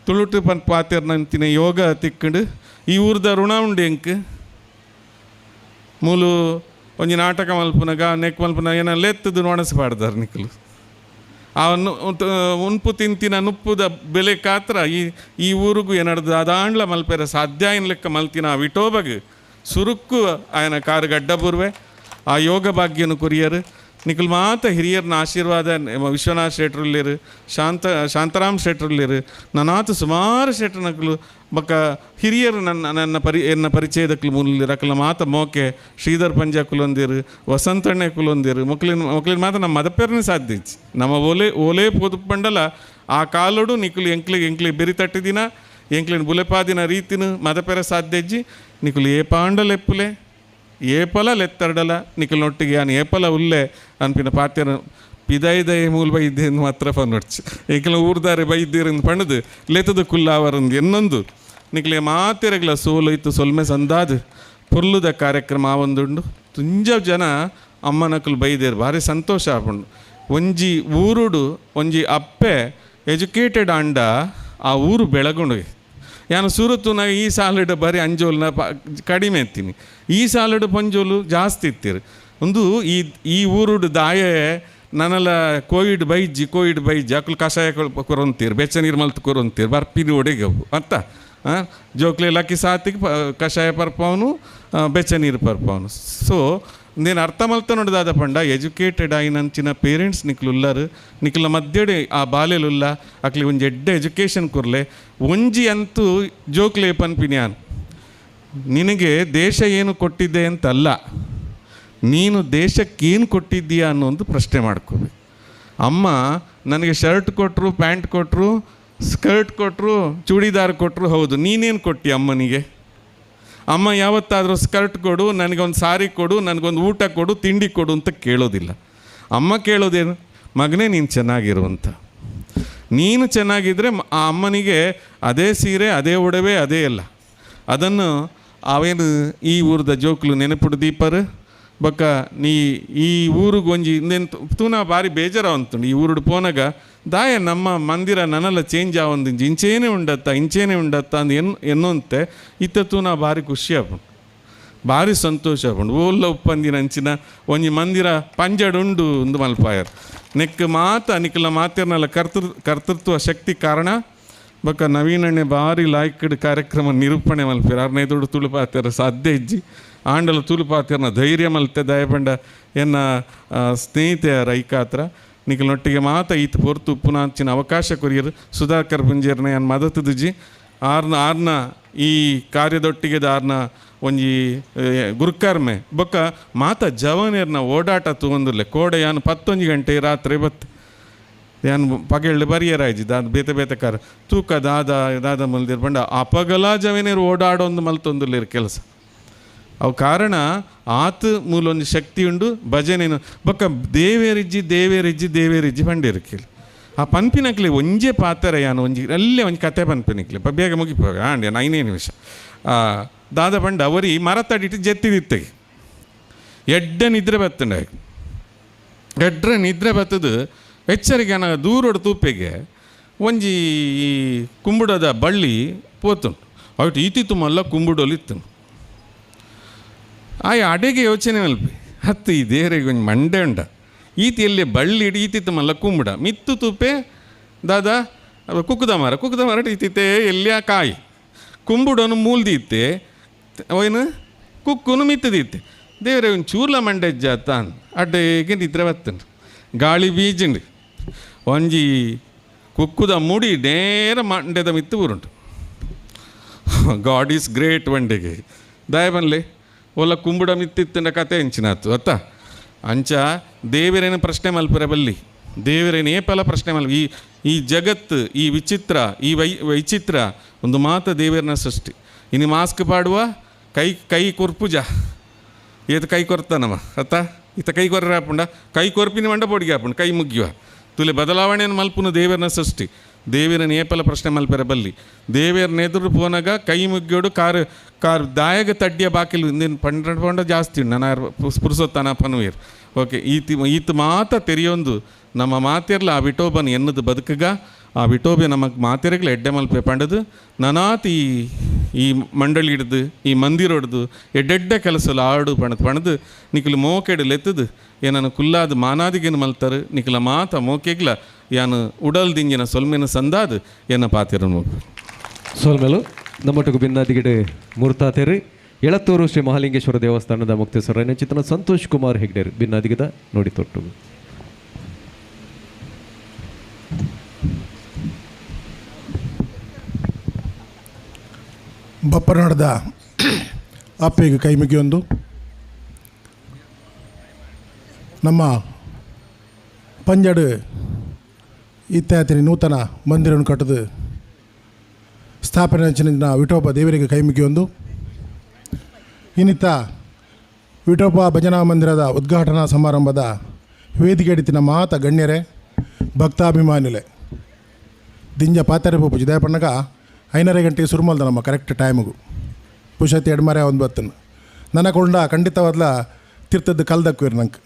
ತುಳುಟು ಪಾತೆರ್ನಂತಿನ ಯೋಗ ತಿಕ್ಕಂಡು ಈ ಊರ್ದ ಋಣ ಉಂಡು ಎಂಕ್ ಮೂಲು ಒಂಜಿ ನಾಟಕ ಮಲ್ಪುನಗ ನೆಕ್ ಮಲ್ಪುನ ಏನೆಲ್ಲ ಎತ್ತದು ನೋಣಸ್ಪಾಡ್ದಾರೆ ನಿಕ್ಕಲು ಅವನ್ನು ಉನ್ಪು ತಿಂತಿನ ನುಪ್ಪುದ ಬೆಲೆ ಕಾತ್ರ ಈ ಊರಿಗೂ ಏನಡ್ದು ಅದಾಂಡ್ಲ ಮಲ್ಪೆರ ಸಾಧ್ಯ ಏನು ಲೆಕ್ಕ ಮಲ್ತಿನ ಆ ವಿಟೋಬಗ್ ಸುರುಕ್ಕು ಆಯನ ಕಾರು ಗಡ್ಡ ಬುರ್ವೆ ಆ ಯೋಗ ಭಾಗ್ಯನು ಕುರಿಯರು ನಿಖಲ್ ಮಾತ ಹಿರಿಯರ್ನ ಆಶೀರ್ವಾದ ವಿಶ್ವನಾಥ್ ಶೆಟ್ರಲ್ಲಿರು ಶಾಂತರಾಮ್ ಶೆಟ್ರಲ್ಲಿರು ನನ್ನಾತು ಸುಮಾರು ಶೆಟ್ರನಕ್ಲು ಬಕ್ಕ ಹಿರಿಯರು ನನ್ನ ಪರಿಚಯದಕ್ಲು ಮೂಲ ರಕಲ ಮಾತ ಮೋಕೆ ಶ್ರೀಧರ್ ಪಂಜಾ ಕುಲೊಂದಿರು ವಸಂತಣ್ಣೆ ಕುಲೊಂದಿರು ಮೊಕ್ಲಿನ ಮಾತ ನಮ್ಮ ಮದಪೇರನೇ ಸಾಧ್ಯ ನಮ್ಮ ಓಲೆ ಪೊದುಪಂಡಲ ಆ ಕಾಲೋಡು ನಿಖಲು ಎಂಕ್ಲಿ ಬೆರಿ ತಟ್ಟಿದಿನ ಎಂಕ್ಲಿನ ಬುಲೆಪಾದಿನ ರೀತಿನ ಮದಪೇರ ಸಾಧ್ಯ ಇಜ್ಜಿ ನಿಖಲು ಏ ಪಾಂಡಲೆಪ್ಪುಲೆ ಏಪಲ ಲೆತ್ತರ್ಡಲ ನಿಖಲ್ನೊಟ್ಟಿಗೆ ಯಾನು ಏಪಲ ಉಲ್ಲೆ ಅನ್ಪಿನ ಪಾತ್ಯನ ಪಿದೈದಯ ಮೂಲ ಬೈದ್ಯನ್ನು ಮಾತ್ರ ಪನ್ನೊಡ್ಚು ಏಕೆಲ್ಲ ಊರ್ದಾರೆ ಬೈದ್ಯರಿಂದ ಪಣದು ಲೆತದ ಕುಲ್ಲಾವರಂದು ಎನ್ನೊಂದು ನಿಖಲೆ ಮಾತೆರಗ್ಲ ಸೋಲು ಇತ್ತು ಸೊಲ್ಮೆ ಸಂದಾದು ಪುರ್ಲುದ ಕಾರ್ಯಕ್ರಮ ಒಂದುಂಡು ತುಂಜ ಜನ ಅಮ್ಮನಕಲು ಬೈದೇರು ಭಾರಿ ಸಂತೋಷ ಆಪುಂಡು ಒಂಜಿ ಊರುಡು ಒಂಜಿ ಅಪ್ಪೆ ಎಜುಕೇಟೆಡ್ ಆಂಡ ಆ ಊರು ಬೆಳಗೊಂಡು ಯಾನು ಸೂರತ್ತುನ ಈ ಸಾಲಡ್ ಬರೀ ಅಂಜೋಲ್ನ ಕಡಿಮೆ ಎತ್ತೀನಿ ಈ ಸಾಲಡ್ ಪಂಜೋಲು ಜಾಸ್ತಿ ಇತ್ತೀರು ಒಂದು ಈ ಊರುಡು ದಾಯ ನನ್ನಲ್ಲ ಕೋವಿಡ್ ಬೈಜಿ ಅಕ್ಕಲು ಕಷಾಯ ಕೊರೊಂತೀರು ಬೆಚ್ಚ ನೀರು ಮಲ್ತು ಕೊರೊಂತೀರು ಬರ್ಪಿರಿ ಒಡೆಗವು ಅರ್ಥ ಜೋಕ್ಲೆ ಲಕ್ಕಿ ಸಾತಿಗೆ ಕಷಾಯ ಪರ್ಪವನು ಬೆಚ್ಚ ನೀರು ಪರ್ಪವನು ಸೊ నేను అర్థం అవుతానుండదా పండ ఎడ్యుకేటెడ్ అయినంచిన పేరెంట్స్ నికులుల్లారు నికుల మధ్యడే ఆ బాల్యలుల్లా అట్లా ಒಂಜಿ ಎಡ್ಡೆ ಎಜುಕೇಷನ್ ಕೊರ್ಲೆ ಒಂಜಿ ಅಂತೂ ಜೋಕ್ಲೆ ಪನ್ಪಿನ್ಯಾನ್ ನಿನಗೆ ದೇಶ ಏನು ಕೊಟ್ಟಿದ್ದೆ ಅಂತಲ್ಲ ನೀನು ದೇಶಕ್ಕೇನು ಕೊಟ್ಟಿದ್ದೀಯಾ ಅನ್ನೋ ಒಂದು ಪ್ರಶ್ನೆ ಮಾಡ್ಕೋಬೇಕು ಅಮ್ಮ ನನಗೆ ಶರ್ಟ್ ಕೊಟ್ಟರು ಪ್ಯಾಂಟ್ ಕೊಟ್ಟರು ಸ್ಕರ್ಟ್ ಕೊಟ್ಟರು ಚೂಡಿದಾರ್ ಕೊಟ್ಟರು ಹೌದು ನೀನೇನು ಕೊಟ್ಟಿ ಅಮ್ಮನಿಗೆ ಅಮ್ಮ ಯಾವತ್ತಾದರೂ ಸ್ಕರ್ಟ್ ಕೊಡು ನನಗೊಂದು ಸಾರಿ ಕೊಡು ನನಗೊಂದು ಊಟ ಕೊಡು ತಿಂಡಿ ಕೊಡು ಅಂತ ಕೇಳೋದಿಲ್ಲ ಅಮ್ಮ ಕೇಳೋದೇನು ಮಗನೇ ನೀನು ಚೆನ್ನಾಗಿರುವಂಥ ನೀನು ಚೆನ್ನಾಗಿದ್ದರೆ ಆ ಅಮ್ಮನಿಗೆ ಅದೇ ಸೀರೆ ಅದೇ ಒಡವೆ ಅದೇ ಎಲ್ಲ ಅದನ್ನು ಅವೇನು ಈ ಊರದ ಜೋಕ್ಲು ನೆನಪುಡು ದೀಪರು ಬೊಕ್ಕ ನೀ ಈ ಊರಿಗೆ ಒಂಜಿ ಇಂದೇನು ತೂನ ಭಾರಿ ಬೇಜಾರವಂತುಂಡು ಈ ಊರುಡು ಪೋನಾಗ ದಾಯ ನಮ್ಮ ಮಂದಿರ ನನ್ನಲ್ಲ ಚೇಂಜ್ ಆವೊಂದು ಇಂಚೇನೆ ಉಂಡತ್ತ ಅಂದು ಎನ್ನುವಂತೆ ಇತ್ತ ತೂನ ಭಾರಿ ಖುಷಿ ಆಪುಂಡು ಭಾರಿ ಸಂತೋಷ ಆಪುಂಡು ಓಲ್ಲ ಉಪ್ಪಂದಿನ ಅಂಚಿನ ಒಂಜಿ ಮಂದಿರ ಪಂಜಡುಂಡು ಒಂದು ಮಲ್ಪಾಯರು ನೆಕ್ ಮಾತ ನಿಖಲ ಮಾತಿರ್ನಲ್ಲ ಕರ್ತೃತ್ವ ಶಕ್ತಿ ಕಾರಣ ಬೊಕ್ಕ ನವೀನಣ್ಣೆ ಭಾರಿ ಲಾಯ್ಕಡ್ ಕಾರ್ಯಕ್ರಮ ನಿರೂಪಣೆ ಮಲ್ಪೇರು 15 ತುಳುಪಾತ್ಯರ ಸಾಧ್ಯ ಇಜ್ಜಿ ಆಂಡಲ ತುಳುಪಾತ್ಯರ್ನ ಧೈರ್ಯ ಮಲ್ತೆ ದಯಪಂಡ ಎನ್ನ ಸ್ನೇಹಿತೆಯರ ಐಕಾತ್ರ ನಿಖಲ್ನೊಟ್ಟಿಗೆ ಮಾತ ಈತ ಪೊರ್ತು ಪುನಾಂಚಿನ ಅವಕಾಶ ಕೊರಿಯರು ಸುಧಾಕರ್ ಪುಂಜೇರ್ನ ಏನು ಮದತುದುಜಿ ಆರ್ನ ಈ ಕಾರ್ಯದೊಟ್ಟಿಗೆ ಆರ್ನ ಒಂಜಿ ಗುರುಕರ್ಮೆ ಬೊಕ್ಕ ಮಾತ ಜವನೇರ್ನ ಓಡಾಟ ತೂಂದುಲ್ಲೆ ಕೋಡೆ ಯಾನು 11 ಗಂಟೆ ರಾತ್ರಿ ಬತ್ತು ಯಾನು ಪಗೆಳ್ಳು ಬರಿಯರಾಯ್ಜಿ ದಾದ ಬೇತೆ ಕಾರ ತೂಕ ದಾದ ಮಲ್ದಿರ್ ಬಂಡ ಅಪಗಲ ಜವನೇರು ಓಡಾಡೊಂದು ಮಲ್ತೊಂದುಲ್ಲೇರು ಕೆಲಸ ಅವು ಕಾರಣ ಆತ ಮೂಲೊಂದು ಶಕ್ತಿ ಉಂಡು ಭಜನೆನು ಬೊಕ್ಕ ದೇವೇರಿಜ್ಜಿ ಬಂಡೇರು ಕೇಳಿ ಆ ಪನ್ಪಿನಕ್ಲಿ ಒಂಜೇ ಪಾತ್ರ ಯಾನು ಅಲ್ಲೇ ಒಂಜಿ ಕತೆ ಪನ್ಪಿನಕ್ಲಿ ಬೇಗ ಮುಗಿಪೋಗ ಆಂಡ್ಯ 9 ನಿಮಿಷ ದಾದ ಬಂಡ ಅವರಿ ಮರ ತಡಿಟ್ಟು ಜೆತ್ತಿದಿತ್ತೆಗೆ ಎಡ್ಡೆ ನಿದ್ರೆ ಬತ್ತಂಡ ಎಡ್ರೆ ನಿದ್ರೆ ಬತ್ತದು ಎಚ್ಚರಿಕೆ ದೂರೋಡು ತೂಪೆಗೆ ಒಂಜಿ ಕುಂಬುಡದ ಬಳ್ಳಿ ಪೋತುಂಟು ಅವಟ್ಟು ಈತಿತ್ತು ಮಲ್ಲ ಕುಂಬುಡೋಲಿತ್ತು ಆಯ ಅಡೆಗೆ ಯೋಚನೆ ಮಲ್ಪಿ ಹತ್ತು ಈ ದೇವರಿಗೆ ಒಂದು ಮಂಡೆ ಉಂಡ ಈತಿಯಲ್ಲಿ ಬಳ್ಳಿ ಇಡಿ ಈತಿತ್ತು ಮಲ್ಲ ಕುಂಬುಡ ಮಿತ್ತು ತುಪ್ಪೆ ದಾದ ಕುಕ್ಕುದ ಮರ ಈತಿತ್ತೆ ಎಲ್ಲಿಯ ಕಾಯಿ ಕುಂಬುಡನು ಮೂಲ್ದಿತ್ತೆ ಅವನು ಕುಕ್ಕುನು ಮಿತ್ತದಿತ್ತೆ ದೇವರೇ ಒಂದು ಚೂರ್ಲ ಮಂಡೆ ಜಾತಾನ್ ಅಡ್ಡೆಗೆ ನಿದ್ರೆ ಬತ್ತಂಡು ಗಾಳಿ ಬೀಜಂಡು ಒಂಜಿ ಕುಕ್ಕುದ ಮುಡಿ ನೇರ ಮಂಡ್ಯದ ಮಿತ್ತು ಊರುಂಟು ಗಾಡ್ ಈಸ್ ಗ್ರೇಟ್ ಮಂಡೆಗೆ ದಯ ಬನ್ಲೆ ಒಲ್ಲ ಕುಂಬುಡ ಮಿತ್ತಿತ್ತಿನ ಕತೆ ಹೆಂಚಿನಾತು ಅತ್ತ ಅಂಚ ದೇವರೇನು ಪ್ರಶ್ನೆ ಮಲ್ಪರೆ ಬಲ್ಲಿ ದೇವರೇನು ಏಪಲ ಪ್ರಶ್ನೆ ಮಲ್ಪ ಈ ಜಗತ್ತು ಈ ವಿಚಿತ್ರ ಈ ವೈಚಿತ್ರ ಒಂದು ಮಾತ ದೇವರನ ಸೃಷ್ಟಿ ಇನ್ನು ಮಾಸ್ಕ್ ಪಾಡುವ ಕೈ ಕೊರ್ಪುಜ ಏತು ಕೈ ಕೊರ್ತಾನವ ಅತ್ತ ಈತ ಕೈ ಕೊರ್ರ ಹಾಪುಂಡ ಕೈ ಕೊರ್ಪಿನ ಮಂಡ ಪೊಡಿಗೆ ಹಾಪುಂಡು ಕೈ ಮುಗ್ಗಿವ ತುಲೆ ಬದಲಾವಣೆಯನ್ನು ಮಲ್ಪುನು ದೇವರನ ಸೃಷ್ಟಿ ದೇವಿರನ ಏಪಲ ಪ್ರಶ್ನೆ ಮಲ್ಪೆರೆ ಬಲ್ಲಿ ದೇವಿಯರ್ನ ಎದುರು ಪೋನಾಗ ಕೈ ಮುಗ್ಗೋಡು ಕಾರ್ ದಾಯಗ ತಡ್ಡಿಯ ಬಾಕಿಲು ಇಂದಿನ ಪಂಡ ಜಾಸ್ತಿ ಉಂಡು ನಾನು ಪುರುಸೊತ್ತಾನ ಪನುವೇರ್ ಓಕೆ ಈತ ಮಾತ ತೆರೆಯೊಂದು ನಮ್ಮ ಮಾತಿರ್ಲ ಆ ವಿಟೋಬನ್ ಎನ್ನದು ಬದುಕಗ ಆ ವಿಟೋಬೆ ನಮಗೆ ಮಾತಿರಗ್ಲ ಎಡ್ಡೆ ಮಲ್ಪೆ ಪಂಡದು ನನಾತ್ ಈ ಮಂಡಳಿ ಹಿಡ್ದು ಈ ಮಂದಿರ ಹಿಡ್ದು ಎಡ್ಡೆಡ್ಡೆ ಕೆಲಸಲು ಆಡು ಪಣದು ನಿಖಲು ಮೋಕೆಡು ಲೆತ್ತದು ಏನನ್ನು ಕುಲ್ಲಾದ ಮಾನಾದಿಗೇನು ಮಲ್ತಾರೆ ನಿಖಲ ಮಾತ ಮೋಕೆಗ್ಲ ಯಾನು ಉಡಲ್ ದಿಂಜಿನ ಸೊಲ್ಮೆನ ಸಂದಾದು ಏನ ಪಾತಿರ ಸೋಲ್ಮೇಲು ನಮ್ಮೊಟ್ಟಿಗೆ ಭಿನ್ನಾದಿಗಿಡೆ ಮೂರ್ತಾತೇರಿ ಎಳತ್ತೂರು ಶ್ರೀ ಮಹಾಲಿಂಗೇಶ್ವರ ದೇವಸ್ಥಾನದ ಮುಕ್ತೇಶ್ವರ ಚಿತ್ರನ ಸಂತೋಷ್ ಕುಮಾರ್ ಹೆಗ್ಡೇರಿ ಭಿನ್ನಾದಿಗದ ನೋಡಿ ತೊಟ್ಟು ಬಪ್ಪನಾಡದ ಅಪ್ಪೆಗೆ ಕೈ ಮುಗಿಯೊಂದು ನಮ್ಮ ಪಂಜಡ್ ಇತ್ಯಾದಿ ನೂತನ ಮಂದಿರವನ್ನು ಕಟ್ಟದು ಸ್ಥಾಪನೆ ಹಂಚಿನ ವಿಠೋಬ ದೇವರಿಗೆ ಕೈ ಮುಗಿಯೊಂದು ಇನ್ನಿತ್ತ ವಿಠೋಬ ಭಜನಾ ಮಂದಿರದ ಉದ್ಘಾಟನಾ ಸಮಾರಂಭದ ವೇದಿಕೆ ಹಿಡಿತಿನ ಮಾತ ಗಣ್ಯರೇ ಭಕ್ತಾಭಿಮಾನಿಲೆ ದಿಂಜ ಪಾತ್ರೆ ಪೂಜೆ ದಯಪಣ್ಣಗ 5:30 ಗಂಟೆಗೆ ಸುರುಮಲ್ದ ನಮ್ಮ ಕರೆಕ್ಟ್ ಟೈಮಿಗೂ ಪುಷತಿ ಎಡ್ಮರೆ ಒಂದು ಬತ್ತನು ನನಗೊಂಡ ಖಂಡಿತವಾದ್ಲ ತಿರ್ತದ್ದು ಕಲ್ದಕ್ಕಿರು ನಂಗೆ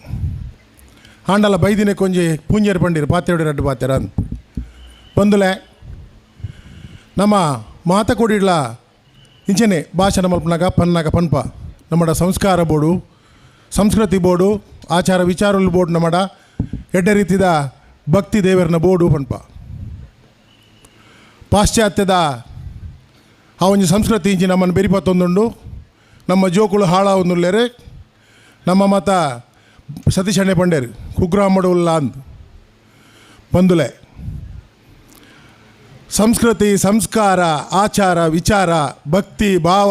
ಆಂಡಲ ಬೈದಿನ ಕೊಂಜಿ ಪೂಂಜೇರು ಪಂಡಿರು ಪಾತ್ರೆ ರಡ್ಡು ಪಾತ್ರೆ ಅಂತ ಬಂದುಲೆ ನಮ್ಮ ಮಾತ ಕೊಡಿಡ್ಲ ಇಂಚನೆ ಭಾಷಣ ಮಲ್ಪನಾಗ ಪನ್ಪ ನಮ್ಮಡ ಸಂಸ್ಕಾರ ಬೋರ್ಡು ಸಂಸ್ಕೃತಿ ಬೋರ್ಡು ಆಚಾರ ವಿಚಾರಗಳು ಬೋರ್ಡು ನಮ್ಮಡ ಎಡ್ಡೆ ರೀತಿದ ಭಕ್ತಿ ದೇವರನ ಬೋರ್ಡು ಪನ್ಪ ಪಾಶ್ಚಾತ್ಯದ ಆ ಒಂದು ಸಂಸ್ಕೃತಿ ಇಂಚಿ ನಮ್ಮನ್ನು ಬೆರಿಪತ್ತೊಂದುಂಡು ನಮ್ಮ ಜೋಕುಳು ಹಾಳಾವೊಂದುಲ್ಲೇರೆ ನಮ್ಮ ಮತ ಸತೀಶಣ್ಣೆ ಪಂಡೇರು ಕುಗ್ರಾಮಡುಲ್ಲ ಅಂದ್ ಬಂದುಲೆ ಸಂಸ್ಕೃತಿ ಸಂಸ್ಕಾರ ಆಚಾರ ವಿಚಾರ ಭಕ್ತಿ ಭಾವ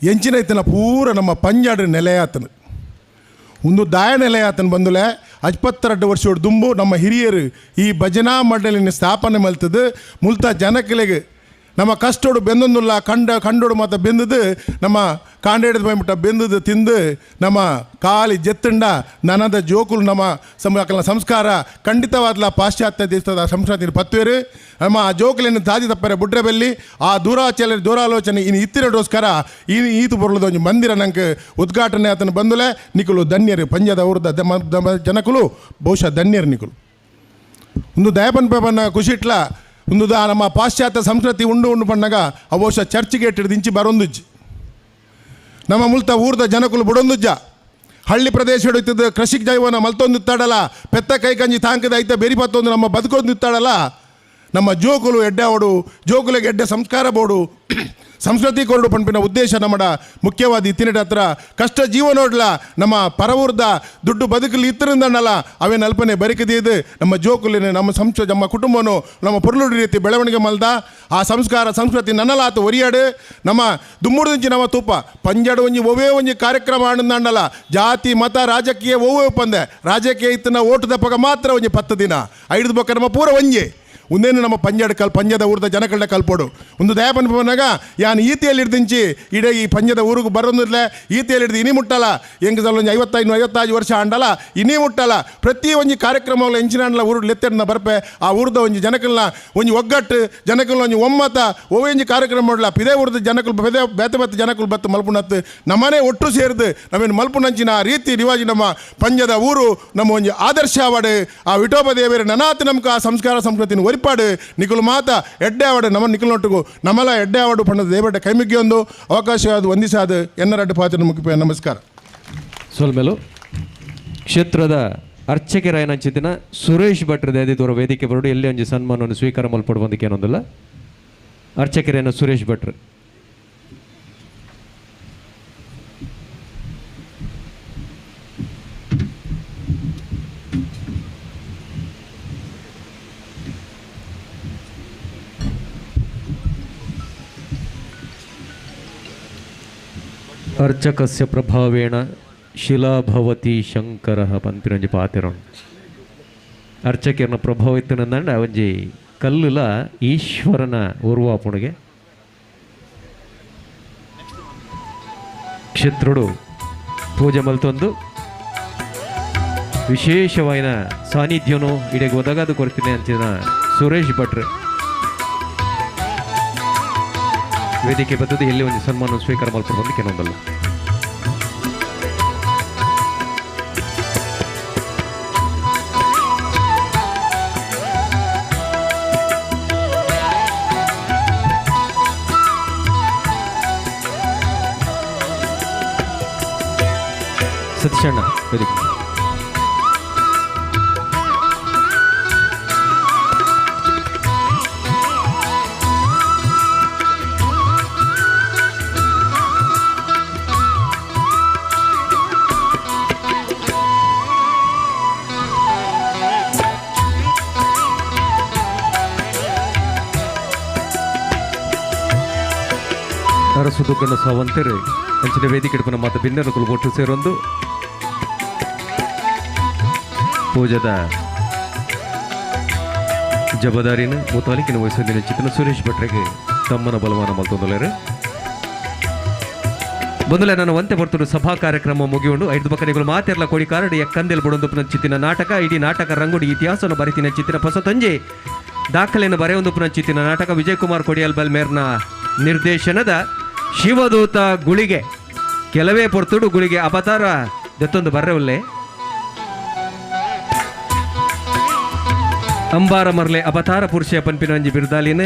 ಎಂಚಿನ ಇತ್ತನ ಪೂರ ನಮ್ಮ ಪಂಜಾಡು ನೆಲೆಯಾತನು ಒಂದು ದಾಯ ನೆಲೆಯಾತನು ಬಂದುಲೆ 72 ವರ್ಷದ ದುಂಬು ನಮ್ಮ ಹಿರಿಯರು ಈ ಭಜನಾ ಮಂಡಳಿನ ಸ್ಥಾಪನೆ ಮಲ್ತದು ಮುಲ್ತ ಜನಕಲೆಗೆ ನಮ್ಮ ಕಷ್ಟೋಡು ಬೆಂದೊಂದುಲ್ಲ ಕಂಡೋಡು ಮಾತ್ರ ಬೆಂದದು ನಮ್ಮ ಕಾಂಡೇಡದ ಬಂದ್ಬಿಟ್ಟ ಬೆಂದದು ತಿಂದು ನಮ್ಮ ಕಾಲಿ ಜೆತ್ತಂಡ ನನದ ಜೋಕುಲು ನಮ್ಮ ಸಂಸ್ಕಾರ ಖಂಡಿತವಾದ್ಲ ಪಾಶ್ಚಾತ್ಯ ದೇಶದ ಸಂಸ್ಕೃತಿ ಪತ್ವೇರು ನಮ್ಮ ಆ ಜೋಕುಲಿನ ತಾಜಿ ತಪ್ಪರೆ ಬುಡ್ರೆ ಬೆಲ್ಲಿ ಆ ದೂರಾಲೋಚನೆ ಇನ್ನು ಇತ್ತಿರೋಸ್ಕರ ಈತು ಬರಲದ ಒಂದು ಮಂದಿರ ನಂಗೆ ಉದ್ಘಾಟನೆ ಆತನ ಬಂದುಲೆ ನಿಕುಲು ಧನ್ಯರು ಪಂಜದ ಊರದ ಜನಕುಲು ಬಹುಶಃ ಧನ್ಯರು ನಿಕುಲು ಒಂದು ದಯಪನ್ ಪೇಪನ್ನ ಖುಷಿಟ್ಲ ಒಂದು ನಮ್ಮ ಪಾಶ್ಚಾತ್ಯ ಸಂಸ್ಕೃತಿ ಉಂಡು ಪಣ್ಣಾಗ ಬಹುಶಃ ಚರ್ಚಿಗೆ ಇಟ್ಟಿಡ್ದು ಇಂಚಿ ಬರೊಂದುಜ್ಜಿ ನಮ್ಮ ಮುಲ್ತ ಊರ್ದ ಜನಕುಲು ಬುಡೊಂದುಜ್ಜ ಹಳ್ಳಿ ಪ್ರದೇಶ ಹಿಡಿತದ ಕೃಷಿಕ್ ಜೈವನ ಮಲ್ತೊಂದು ಇತ್ತಾಡಲ್ಲ ಪೆತ್ತ ಕೈ ಕಂಜಿ ತಾಂಕದ ಐತ ಬೆರಿಪತ್ತೊಂದು ನಮ್ಮ ಬದುಕೊಂದು ಇತ್ತಾಡಲ್ಲ ನಮ್ಮ ಜೋಕುಲು ಎಡ್ಡೆ ಜೋಕುಲಿಗೆ ಎಡ್ಡೆ ಸಂಸ್ಕಾರ ಬೋಡು ಸಂಸ್ಕೃತಿ ಕೊರಡು ಪಂಪಿನ ಉದ್ದೇಶ ನಮ್ಮಡ ಮುಖ್ಯವಾದ ಇತ್ತಿನ ಹತ್ರ ಕಷ್ಟ ಜೀವ ನೋಡ್ಲ ನಮ್ಮ ಪರವೂರ್ದ ದುಡ್ಡು ಬದುಕಲಿ ಇತ್ತರಿಂದಲ್ಲ ಅವೇನು ಅಲ್ಪನೆ ಬರಿಕದಿದ್ದು ನಮ್ಮ ಜೋಕುಲಿನ ನಮ್ಮ ಕುಟುಂಬನು ನಮ್ಮ ಪುರ್ಲುಡಿ ರೀತಿ ಬೆಳವಣಿಗೆ ಮಲ್ದ ಆ ಸಂಸ್ಕಾರ ಸಂಸ್ಕೃತಿ ನನ್ನಲಾತು ಒರಿಯಾಡು ನಮ್ಮ ದುಮ್ಮುಡ್ದಿಂಚಿ ನಮ್ಮ ತುಪ್ಪ ಪಂಜಾಡು ಒಂಜಿ ಕಾರ್ಯಕ್ರಮ ಆಡಂದಲ್ಲ ಜಾತಿ ಮತ ರಾಜಕೀಯ ಪಂದೆ ರಾಜಕೀಯ ಇತ್ತನ ಓಟು ದಪ್ಪಗ ಮಾತ್ರ 10 ದಿನ 5 ಬೊಕ್ಕ ನಮ್ಮ ಪೂರ ಒಂಜೆ ಒಂದೇನು ನಮ್ಮ ಪಂಜದ ಊರದ ಜನಗಳನ್ನ ಕಲ್ಪೋಡು ಒಂದು ದಯಪನ್ ಬಂದಾಗ ಯಾನು ಈತಿಯಲ್ಲಿ ಹಿಡ್ದಿಂಚಿ ಇಡೀ ಈ ಪಂಜದ ಊರಿಗೆ ಬರೋದಿಲ್ಲ ಈತಿಯಲ್ಲಿ ಹಿಡ್ದು ಇನಿ ಮುಟ್ಟಲ್ಲ ಹೆಂಗೆ ಒಂದು 55 ವರ್ಷ ಆಂಡಲ್ಲ ಇನಿ ಮುಟ್ಟಲ್ಲ ಪ್ರತಿ ಒಂದು ಕಾರ್ಯಕ್ರಮಗಳು ಎಂಚಿನ ಊರು ಲೆತ್ತರ್ನ ಬರ್ಪೆ ಆ ಊರದ ಒಂದು ಜನಗಳನ್ನ ಒಂದು ಒಗ್ಗಟ್ಟು ಜನಕಲ್ನ ಒಂದು ಒಮ್ಮತ ಒಂಜಿ ಕಾರ್ಯಕ್ರಮ ಮಾಡಲ್ಲ ಪಿದೇ ಊರದ ಜನಕಲ್ ಬೇತೆ ಜನಕಲ್ ಬತ್ತು ಮಲ್ಪುನತ್ತು ನಮ್ಮನೆ ಒಟ್ಟು ಸೇರಿದು ನಾವೇನು ಮಲ್ಪುನಂಚಿನ ಆ ರೀತಿ ರಿವಾಜಿ ನಮ್ಮ ಪಂಜದ ಊರು ನಮ್ಮ ಒಂದು ಆದರ್ಶವಾಡು ಆ ವಿಠೋಬ ದೇವರ ನನಾತ್ ನಮ್ಗೆ ಆ ಸಂಸ್ಕಾರ ಸಂಸ್ಕೃತಿನ ಒರಿಪಾಡು ನಿಕುಲು ಮಾತ ಎಡ್ಡೆ ಆವಾಡು ನಮ್ಮ ನಿಕುಲ್ ನೊಟ್ಟಿಗೂ ನಮ್ಮಲ್ಲ ಎಡ್ಡೆ ಆವಾಡು ಪಣ್ಣದ ದೇವಡ್ಡ ಕೈಮಿಗ್ಗೆ ಒಂದು ಅವಕಾಶ ಅದು ವಂದಿಸಾದ ಎನ್ನರಡ್ಡ ಪಾತ್ರ ಮುಖ್ಯ ನಮಸ್ಕಾರ ಸೋಲ್ಮೇಲು ಕ್ಷೇತ್ರದ ಅರ್ಚಕರಾಯನಂಚಿನ ಸುರೇಶ್ ಭಟ್ರ ದೇದಿದವರ ವೇದಿಕೆ ಬರೋಡು ಎಲ್ಲಿ ಒಂದು ಸನ್ಮಾನವನ್ನು ಸ್ವೀಕಾರ ಮಲ್ಪಡು ಬಂದಕ್ಕೆ ಏನೊಂದಿಲ್ಲ ಅರ್ಚಕರೇನ ಸುರೇಶ್ ಭಟ್ರು ಅರ್ಚಕಸ್ಯ ಪ್ರಭಾವೇಣ ಶಿಲಾಭವತಿ ಶಂಕರ ಪಂಪಿರಂಜಿ ಪಾತಿರಂ ಅರ್ಚಕರನ ಪ್ರಭಾವಿತನಂದ ಒಂಜಿ ಕಲ್ಲುಲ ಈಶ್ವರನ ಉರ್ವಾಪುಣಿಗೆ ಕ್ಷೇತ್ರುಡು ಪೂಜೆ ಮಲ್ತೊಂದು ವಿಶೇಷವಾದ ಸಾನ್ನಿಧ್ಯನು ಇಡೆಗೆ ಒದಗದು ಕೊಡ್ತೀನಿ ಅಂಚಿನ ಸುರೇಶ್ ಭಟ್ರು ವೇದಿಕೆ ಬದ್ದದ್ದು ಎಲ್ಲಿ ಒಂದು ಸನ್ಮಾನ ಸ್ವೀಕಾರ ಮಾಡ್ಕೊಂಡು ಕೆಲವೊಂದಲ್ಲ. ಸತೀಶಣ್ಣ ವೇದಿಕೆ ಅರಸು ದುಗ್ಗನ ಸಾವಂತರು ಅಂಚಿನ ವೇದಿಕೆ ಇಡ್ಪನ ಮಾತು ಭಿನ್ನರಗಳು ಒಟ್ಟು ಸೇರೊಂದು ಪೂಜದ ಜವಾಬ್ದಾರಿನ ಮುತಾಲಿಕಿನ ವಯಸ್ಸಂದಿನ ಚಿತ್ರನ ಸುರೇಶ್ ಭಟ್ರಿಗೆ ತಮ್ಮನ ಬಲವಾನ ಮಲ್ತೊಂದಲೇರು ಮೊದಲೇ ನಾನು ಒಂತೆ ಬರ್ತರು ಸಭಾ ಕಾರ್ಯಕ್ರಮ ಮುಗಿಯುಂಡು 5 ಬಕ್ಕನೆಗಳು ಮಾತೆರ್ಲ ಕೊಡಿ ಕಾರಡಿ ಕಂದೆಲ್ ಬುಡೊಂದು ಚಿತ್ತಿನ ನಾಟಕ ಇಡೀ ನಾಟಕ ರಂಗೋಡಿ ಇತಿಹಾಸವನ್ನು ಬರಿತಿನ ಚಿತ್ತಿನ ಹೊಸತಂಜೆ ದಾಖಲೆಯನ್ನು ಬರೆಯೊಂದು ಚಿತ್ತಿನ ನಾಟಕ ವಿಜಯಕುಮಾರ್ ಕೊಡಿಯಲ್ ಬಲ್ಮೇರ್ನ ನಿರ್ದೇಶನದ ಶಿವದೂತ ಗುಳಿಗೆ ಕೆಲವೇ ಪೊರ್ತುಡು ಗುಳಿಗೆ ಅವತಾರ ದತ್ತೊಂದು ಬರ್ರವಲ್ಲೇ ಅಂಬಾರ ಮರ್ಲೆ ಅವತಾರ ಪುರುಷ ಪನ್ಪಿನಂಜಿ ಬಿರುದಾಲಿನ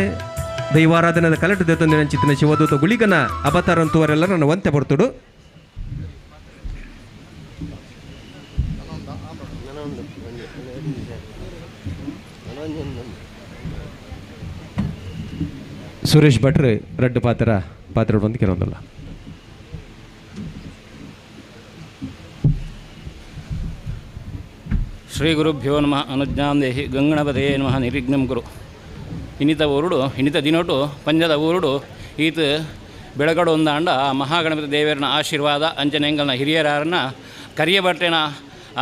ದೈವಾರಾಧನದ ಕಲಟು ದತ್ತೊಂದಿನ ಚಿತ್ತಿನ ಶಿವದೂತ ಗುಳಿಗನ ಅವತಾರ ಅಂತುವರೆಲ್ಲ ನನ್ನ ಒಂತೆ ಬರ್ತುಡು ಸುರೇಶ್ ಭಟ್ರು ರಡ್ಡು ಪಾತ್ರ ಬಂದು ಕೆಲವೊಂದಲ್ಲ. ಶ್ರೀ ಗುರುಭ್ಯೋ ನಮಃ ಅನುಜ್ಞಾಂ ದೇಹಿ ಗಂಗಣಪದೇ ನಮಃ ನಿರ್ವಿಘ್ನಂ ಗುರು. ಇನಿತ ದಿನೋಟು ಪಂಜದ ಊರುಡು ಈತ ಬೆಳಗಡು ಒಂದಾಂಡ ಆ ಮಹಾಗಣಪತಿ ದೇವರನ ಆಶೀರ್ವಾದ ಅಂಜನೆಂಗಲ್ನ ಹಿರಿಯರನ್ನ ಕರಿಯಬಟ್ಟೆನ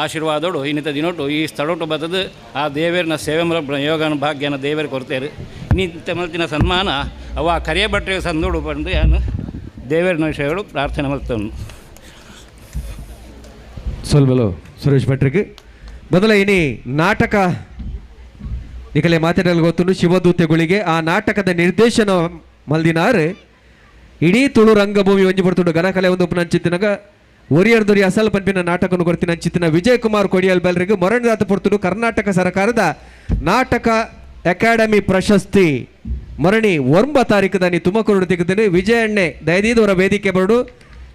ಆಶೀರ್ವಾದೋಡು ಇನಿತ ದಿನೋಟು ಈ ಸ್ಥಳೋಟು ಬತ್ತದು ಆ ದೇವರನ ಸೇವೆ ಮೂಲಕ ಯೋಗನ ಭಾಗ್ಯನ ದೇವರು ಕೊಡ್ತೇರು. ಇನ್ನಿತ ಮಲ್ತಿನ ಸನ್ಮಾನ ಅವ ಕರಿಯಬಟ್ಟೆ ಸಂದೋಡು ಬಂದು ಏನು ದೇವರನ ವಿಷಯಗಳು ಪ್ರಾರ್ಥನೆ ಮಾಡ್ತವನು ಸೊಲ್ಬಲು ಸುರೇಶ್ ಭಟ್ರಿಗೆ ಮೊದಲ ಇನಿ ನಾಟಕ ಈಗಲೇ ಮಾತಾಡಲು ಗೊತ್ತು ಶಿವದೂತೆಗಳಿಗೆ ಆ ನಾಟಕದ ನಿರ್ದೇಶನ ಮಲ್ದಿನಾರು ಇಡೀ ತುಳು ರಂಗಭೂಮಿ ಒಂಜಿ ಬರ್ತುಂಡು ಗನಕಲೆ ಒಂದು ನಂಚಿತ್ತಿನಾಗ ಒರಿಯರ್ದೊರಿ ಅಸಲ್ ಪಂಪಿನ ನಾಟಕವನ್ನು ಕೊಡ್ತೀನಿ ಅಂಚಿತ್ತಿನ ವಿಜಯಕುಮಾರ್ ಕೊಡಿಯಲ್ ಬೆಲ್ರಿಗೆ ಮೊರಣಿದಾತ ಪೊರ್ತುಡು ಕರ್ನಾಟಕ ಸರ್ಕಾರದ ನಾಟಕ ಅಕಾಡೆಮಿ ಪ್ರಶಸ್ತಿ ಮರಣಿ 9 ತಾರೀಕದಾನಿ ತುಮಕೂರು ತೆಗೆದಿದ್ದು ವಿಜಯಣ್ಣೆ ದಯದೀದವರ ವೇದಿಕೆ ಬರಡು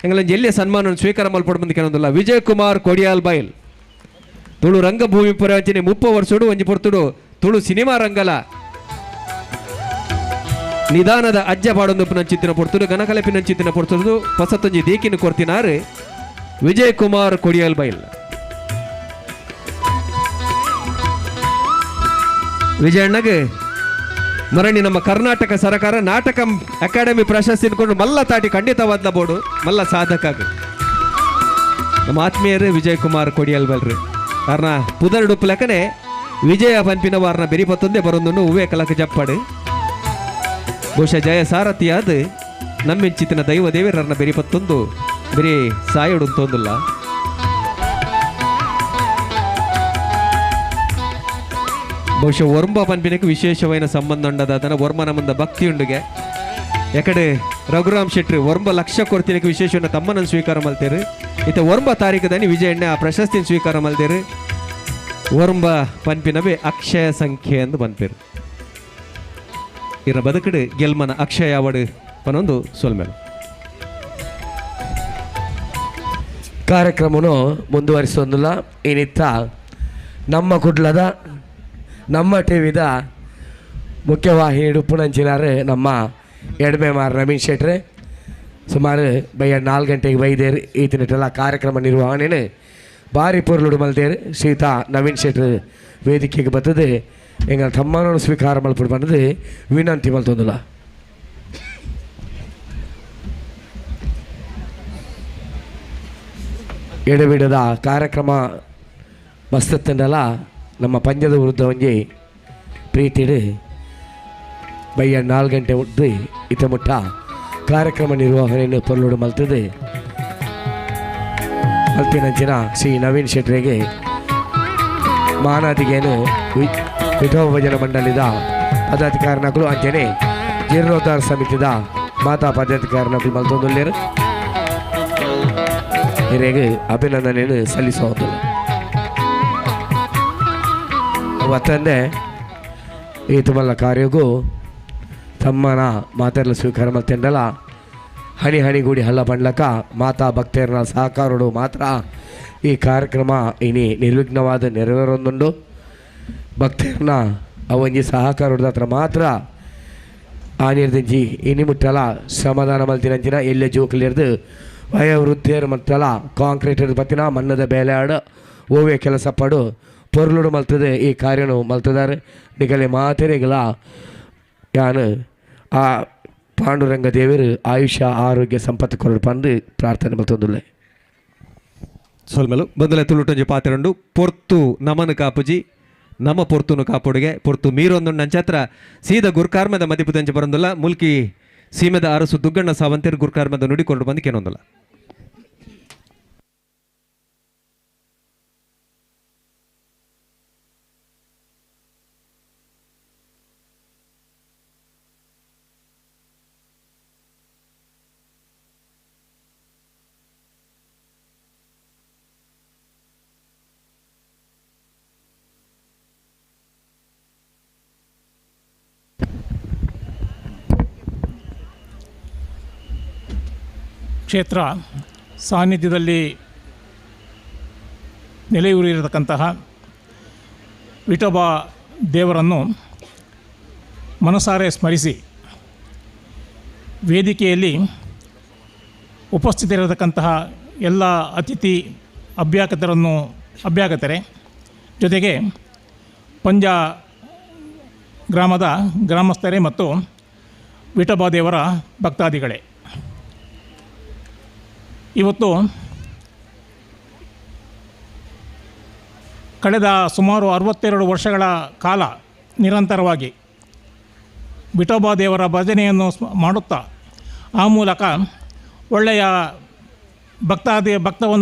ಎಂಗಳಂಜಿ ಎಲ್ಲಿಯ ಸನ್ಮಾನವನ್ನು ಸ್ವೀಕಾರ ಮಲ್ಪಡು ಬಂದು ಕೆಲವೊಂದಿಲ್ಲ. ವಿಜಯಕುಮಾರ್ ಕೊಡಿಯಾಲ್ ಬೈಲ್ ತುಳು ರಂಗಭೂಮಿ ಪುರಾಂಚನೆ 30 ವರ್ಷಡು ಒಂಜಿ ಪೊರ್ತುಡು ತುಳು ಸಿನಿಮಾ ರಂಗಲ ನಿಧಾನದ ಅಜ್ಜ ಪಾಡೊಂದು ನಂಚಿತ್ತಿನ ಪೊರ್ತುಡು ಗನಕಲೆಪಿನ ಚಿತ್ತಿನ ಪೊರ್ತುಡು ಹೊಸತೊಂಜಿ ದೇಕಿನ ಕೊರ್ತಿನಾರು ವಿಜಯಕುಮಾರ್ ಕೊಡಿಯಾಲ್ ಬೈಲ್. ವಿಜಯಣ್ಣಗೆ ಮರಣಿ ನಮ್ಮ ಕರ್ನಾಟಕ ಸರ್ಕಾರ ನಾಟಕ ಅಕಾಡೆಮಿ ಪ್ರಶಸ್ತಿ ಕೊಂಡು ಮಲ್ಲ ತಾಟಿ ಖಂಡಿತವಾದ ಬೋಡು ಮಲ್ಲ ಸಾಧಕ ನಮ್ಮ ಆತ್ಮೀಯರೇ ವಿಜಯಕುಮಾರ್ ಕೊಡಿಯಲ್ ಬಲ್ರಿ ಕಾರಣ ಪುದರ್ಡುಪ್ಪು ಲೆಕ್ಕನೆ ವಿಜಯ ಪಂಪಿನ ವಾರನ ಬೆರಿಪತ್ತೊಂದೇ ಬರೋದನ್ನು ಹೂವೇ ಕಲಕ ಜಪ್ಪಾಡು ಬಹುಶಃ ಜಯ ಸಾರಥಿಯಾದ ನಮ್ಮೆಂಚಿತ್ತಿನ ದೈವ ದೇವರನ್ನ ಬೆರಿಪತ್ತೊಂದು ಬರೀ ಸಾಯೋಡು ಅಂತೊಂದಿಲ್ಲ. ಬಹುಶಃ ವರ್ಮ ಪನ್ಪಿನಕ್ಕೆ ವಿಶೇಷವಾದ ಸಂಬಂಧ ಉಂಡದ ಅದನ್ನು ವರ್ಮನ ಮುಂದೆ ಭಕ್ತಿ ಉಂಡುಗೆ ಯಾಕಡೆ ರಘುರಾಮ್ ಶೆಟ್ಟಿ ವರ್ಮ ಲಕ್ಷ ಕೊಡ್ತಿನಕ್ಕೆ ವಿಶೇಷವನ್ನು ತಮ್ಮನನ್ನು ಸ್ವೀಕಾರ ಮಲ್ತೇರು ಇತ್ತ 9 ತಾರೀಕದಲ್ಲಿ ವಿಜಯಣ್ಣ ಆ ಪ್ರಶಸ್ತಿ ಸ್ವೀಕಾರ ಮಲ್ತೇರು. ವರ್ಮ ಪನ್ಪಿನವೇ ಅಕ್ಷಯ ಸಂಖ್ಯೆ ಎಂದು ಬಂದ್ಪೇರು ಇರ ಬದುಕಡು ಗೆಲ್ಮನ ಅಕ್ಷಯ ಅವಡು ಪನೊಂದು ಸೊಲ್ಮೇಲು ಕಾರ್ಯಕ್ರಮವನ್ನು ಮುಂದುವರಿಸೋದಿಲ್ಲ. ಏನಿತ್ತ ನಮ್ಮ ಕುಡ್ಲದ ನಮ್ಮ ಟಿವಿದ ಮುಖ್ಯವಾಹಿನಿ ಉಪ್ಪುನಂಚಿನಾರು ನಮ್ಮ ಎಡಮೆಮಾರ್ ನವೀನ್ ಶೆಟ್ರೆ ಸುಮಾರು ಬೈಯ 4 ಗಂಟೆಗೆ ಬೈದೇರು ಈತಿನಿಟ್ಟೆಲ್ಲ ಕಾರ್ಯಕ್ರಮ ನಿರ್ವಹಣೆನು ಭಾರಿ ಪೊರ್ಲುಡು ಮಲ್ದೇರು ಸೀತಾ ನವೀನ್ ಶೆಟ್ರು ವೇದಿಕೆಗೆ ಬರ್ತದೆ ಎಂಗ ತಮ್ಮನನ್ನು ಸ್ವೀಕಾರ ಮಲ್ಪಡು ಬಂದದು ವಿನಂತಿ ಮಲ್ತೊಂದಿಲ್ಲ. ಎಡಬಿಡದ ಕಾರ್ಯಕ್ರಮ ಮಸ್ತತ್ತಂಡಲ್ಲ ನಮ್ಮ ಪಂಜದ ವಿರುದ್ಧ ಒಂಜಿ ಪ್ರೀತಿಡು ಬೈಯ 4 ಗಂಟೆ ಉದ್ದು ಇತ ಮುಟ್ಟ ಕಾರ್ಯಕ್ರಮ ನಿರ್ವಹಣೆಯನ್ನು ಪೊರ್ಲುಡು ಮಲ್ತದೆ ಮಲ್ತಿನಂಚಿನ ಶ್ರೀ ನವೀನ್ ಶೆಟ್ರಿಗೆ ಮಾನದಿಗೇನು ವಿಠೋಬ ಭಜನಾ ಮಂಡಳಿದ ಪದಾಧಿಕಾರಿಗಳು ಅಂಚನೆ ಜೀರ್ಣೋದ್ಧಾರ ಸಮಿತಿದ ಮಾತಾ ಪದಾಧಿಕಾರಿಗಳು ಮಲ್ತೊಂದುಲ್ಲೇರು ಹಿರಿಯಗೆ ಅಭಿನಂದನೆಯನ್ನು ಸಲ್ಲಿಸೋದು ಮತ್ತಂದೆ ಈ ತುಮಲ್ಲ ಕಾರ್ಯಗೂ ತಮ್ಮನ ಮಾತೆಲ್ಲ ಸ್ವೀಕಾರ ಮಲ್ತೆಂಡಲ ಹಣಿ ಹಣಿಗೂಡಿ ಹಲ್ಲ ಬಂಡ್ಲಕ ಮಾತಾ ಭಕ್ತರನ ಸಹಕಾರಡು ಮಾತ್ರ ಈ ಕಾರ್ಯಕ್ರಮ ಇನಿ ನಿರ್ವಿಘ್ನವಾದ ನೆರವೇರೊಂದುಂಡು ಭಕ್ತರನ್ನ ಅವೊಂಜಿ ಸಹಕಾರದ ಹತ್ರ ಮಾತ್ರ ಆ ನಿರ್ದಿಂಜಿ ಇನಿ ಮುಟ್ಟಲ ಶ್ರಮದಾನ ಮಲ್ತಿನಂಚಿನ ಎಲ್ಲೆ ಜೋಕಲಿರ್ದು ವಯೋವೃದ್ಧಿಯರು ಮತ್ತಲ ಕಾಂಕ್ರೀಟ್ ಪತ್ತಿನ ಮಣ್ಣದ ಬೇಲೆ ಆಡು ಓವೆ ಕೆಲಸ ಪಡು ಪೊರ್ಲುಡು ಮಲ್ತದೆ ಈ ಕಾರ್ಯನು ಮಲ್ತಿದ್ದಾರೆ ನಿಗಲೆ ಮಾತೆರೆಗಳ ಯಾನು ಆ ಪಾಂಡುರಂಗ ದೇವರು ಆಯುಷ್ಯ ಆರೋಗ್ಯ ಸಂಪತ್ತು ಕೊರಡು ಪಂದು ಪ್ರಾರ್ಥನೆ ಮಲ್ತೊಂದುಲ್ಲೆ ಸೊಲ್ಮೆಲು ಬಂದಲೆ ತುಳುಟೊಂಜಿ ಪಾತ್ರೆಂಡು ಪೊರ್ತು ನಮನು ಕಾಪುಜಿ ನಮ್ಮ ಪೊರ್ತುನು ಕಾಪುಡುಗೆ ಪೊರ್ತು ಮೀರೊಂದು ನಂಚತ್ರ ಸೀದಾ ಗುರ್ಕಾರ್ಮದ ಮದಿಪುದಂಚ ಬರಂದುಲ್ಲ ಮುಲ್ಕಿ ಸೀಮೆದ ಅರಸು ದುಗ್ಗಣ್ಣ ಸಾವಂತೇರು ಗುರ್ಕಾರ್ಮದ ನುಡಿಕೊಂಡು ಬಂದು ಕೇನೊಂದಲ್ಲ. ಕ್ಷೇತ್ರ ಸಾನ್ನಿಧ್ಯದಲ್ಲಿ ನೆಲೆಯೂರಿರತಕ್ಕಂತಹ ವಿಠೋಬ ದೇವರನ್ನು ಮನಸಾರೆ ಸ್ಮರಿಸಿ ವೇದಿಕೆಯಲ್ಲಿ ಉಪಸ್ಥಿತರಿರತಕ್ಕಂತಹ ಎಲ್ಲ ಅತಿಥಿ ಅಭ್ಯಾಗತರೆ ಜೊತೆಗೆ ಪಂಜ ಗ್ರಾಮದ ಗ್ರಾಮಸ್ಥರೇ ಮತ್ತು ವಿಠೋಬ ದೇವರ ಭಕ್ತಾದಿಗಳೇ, ಇವತ್ತು ಕಳೆದ ಸುಮಾರು 62 ವರ್ಷಗಳ ಕಾಲ ನಿರಂತರವಾಗಿ ವಿಠೋಬ ದೇವರ ಭಜನೆಯನ್ನು ಮಾಡುತ್ತಾ ಆ ಮೂಲಕ ಒಳ್ಳೆಯ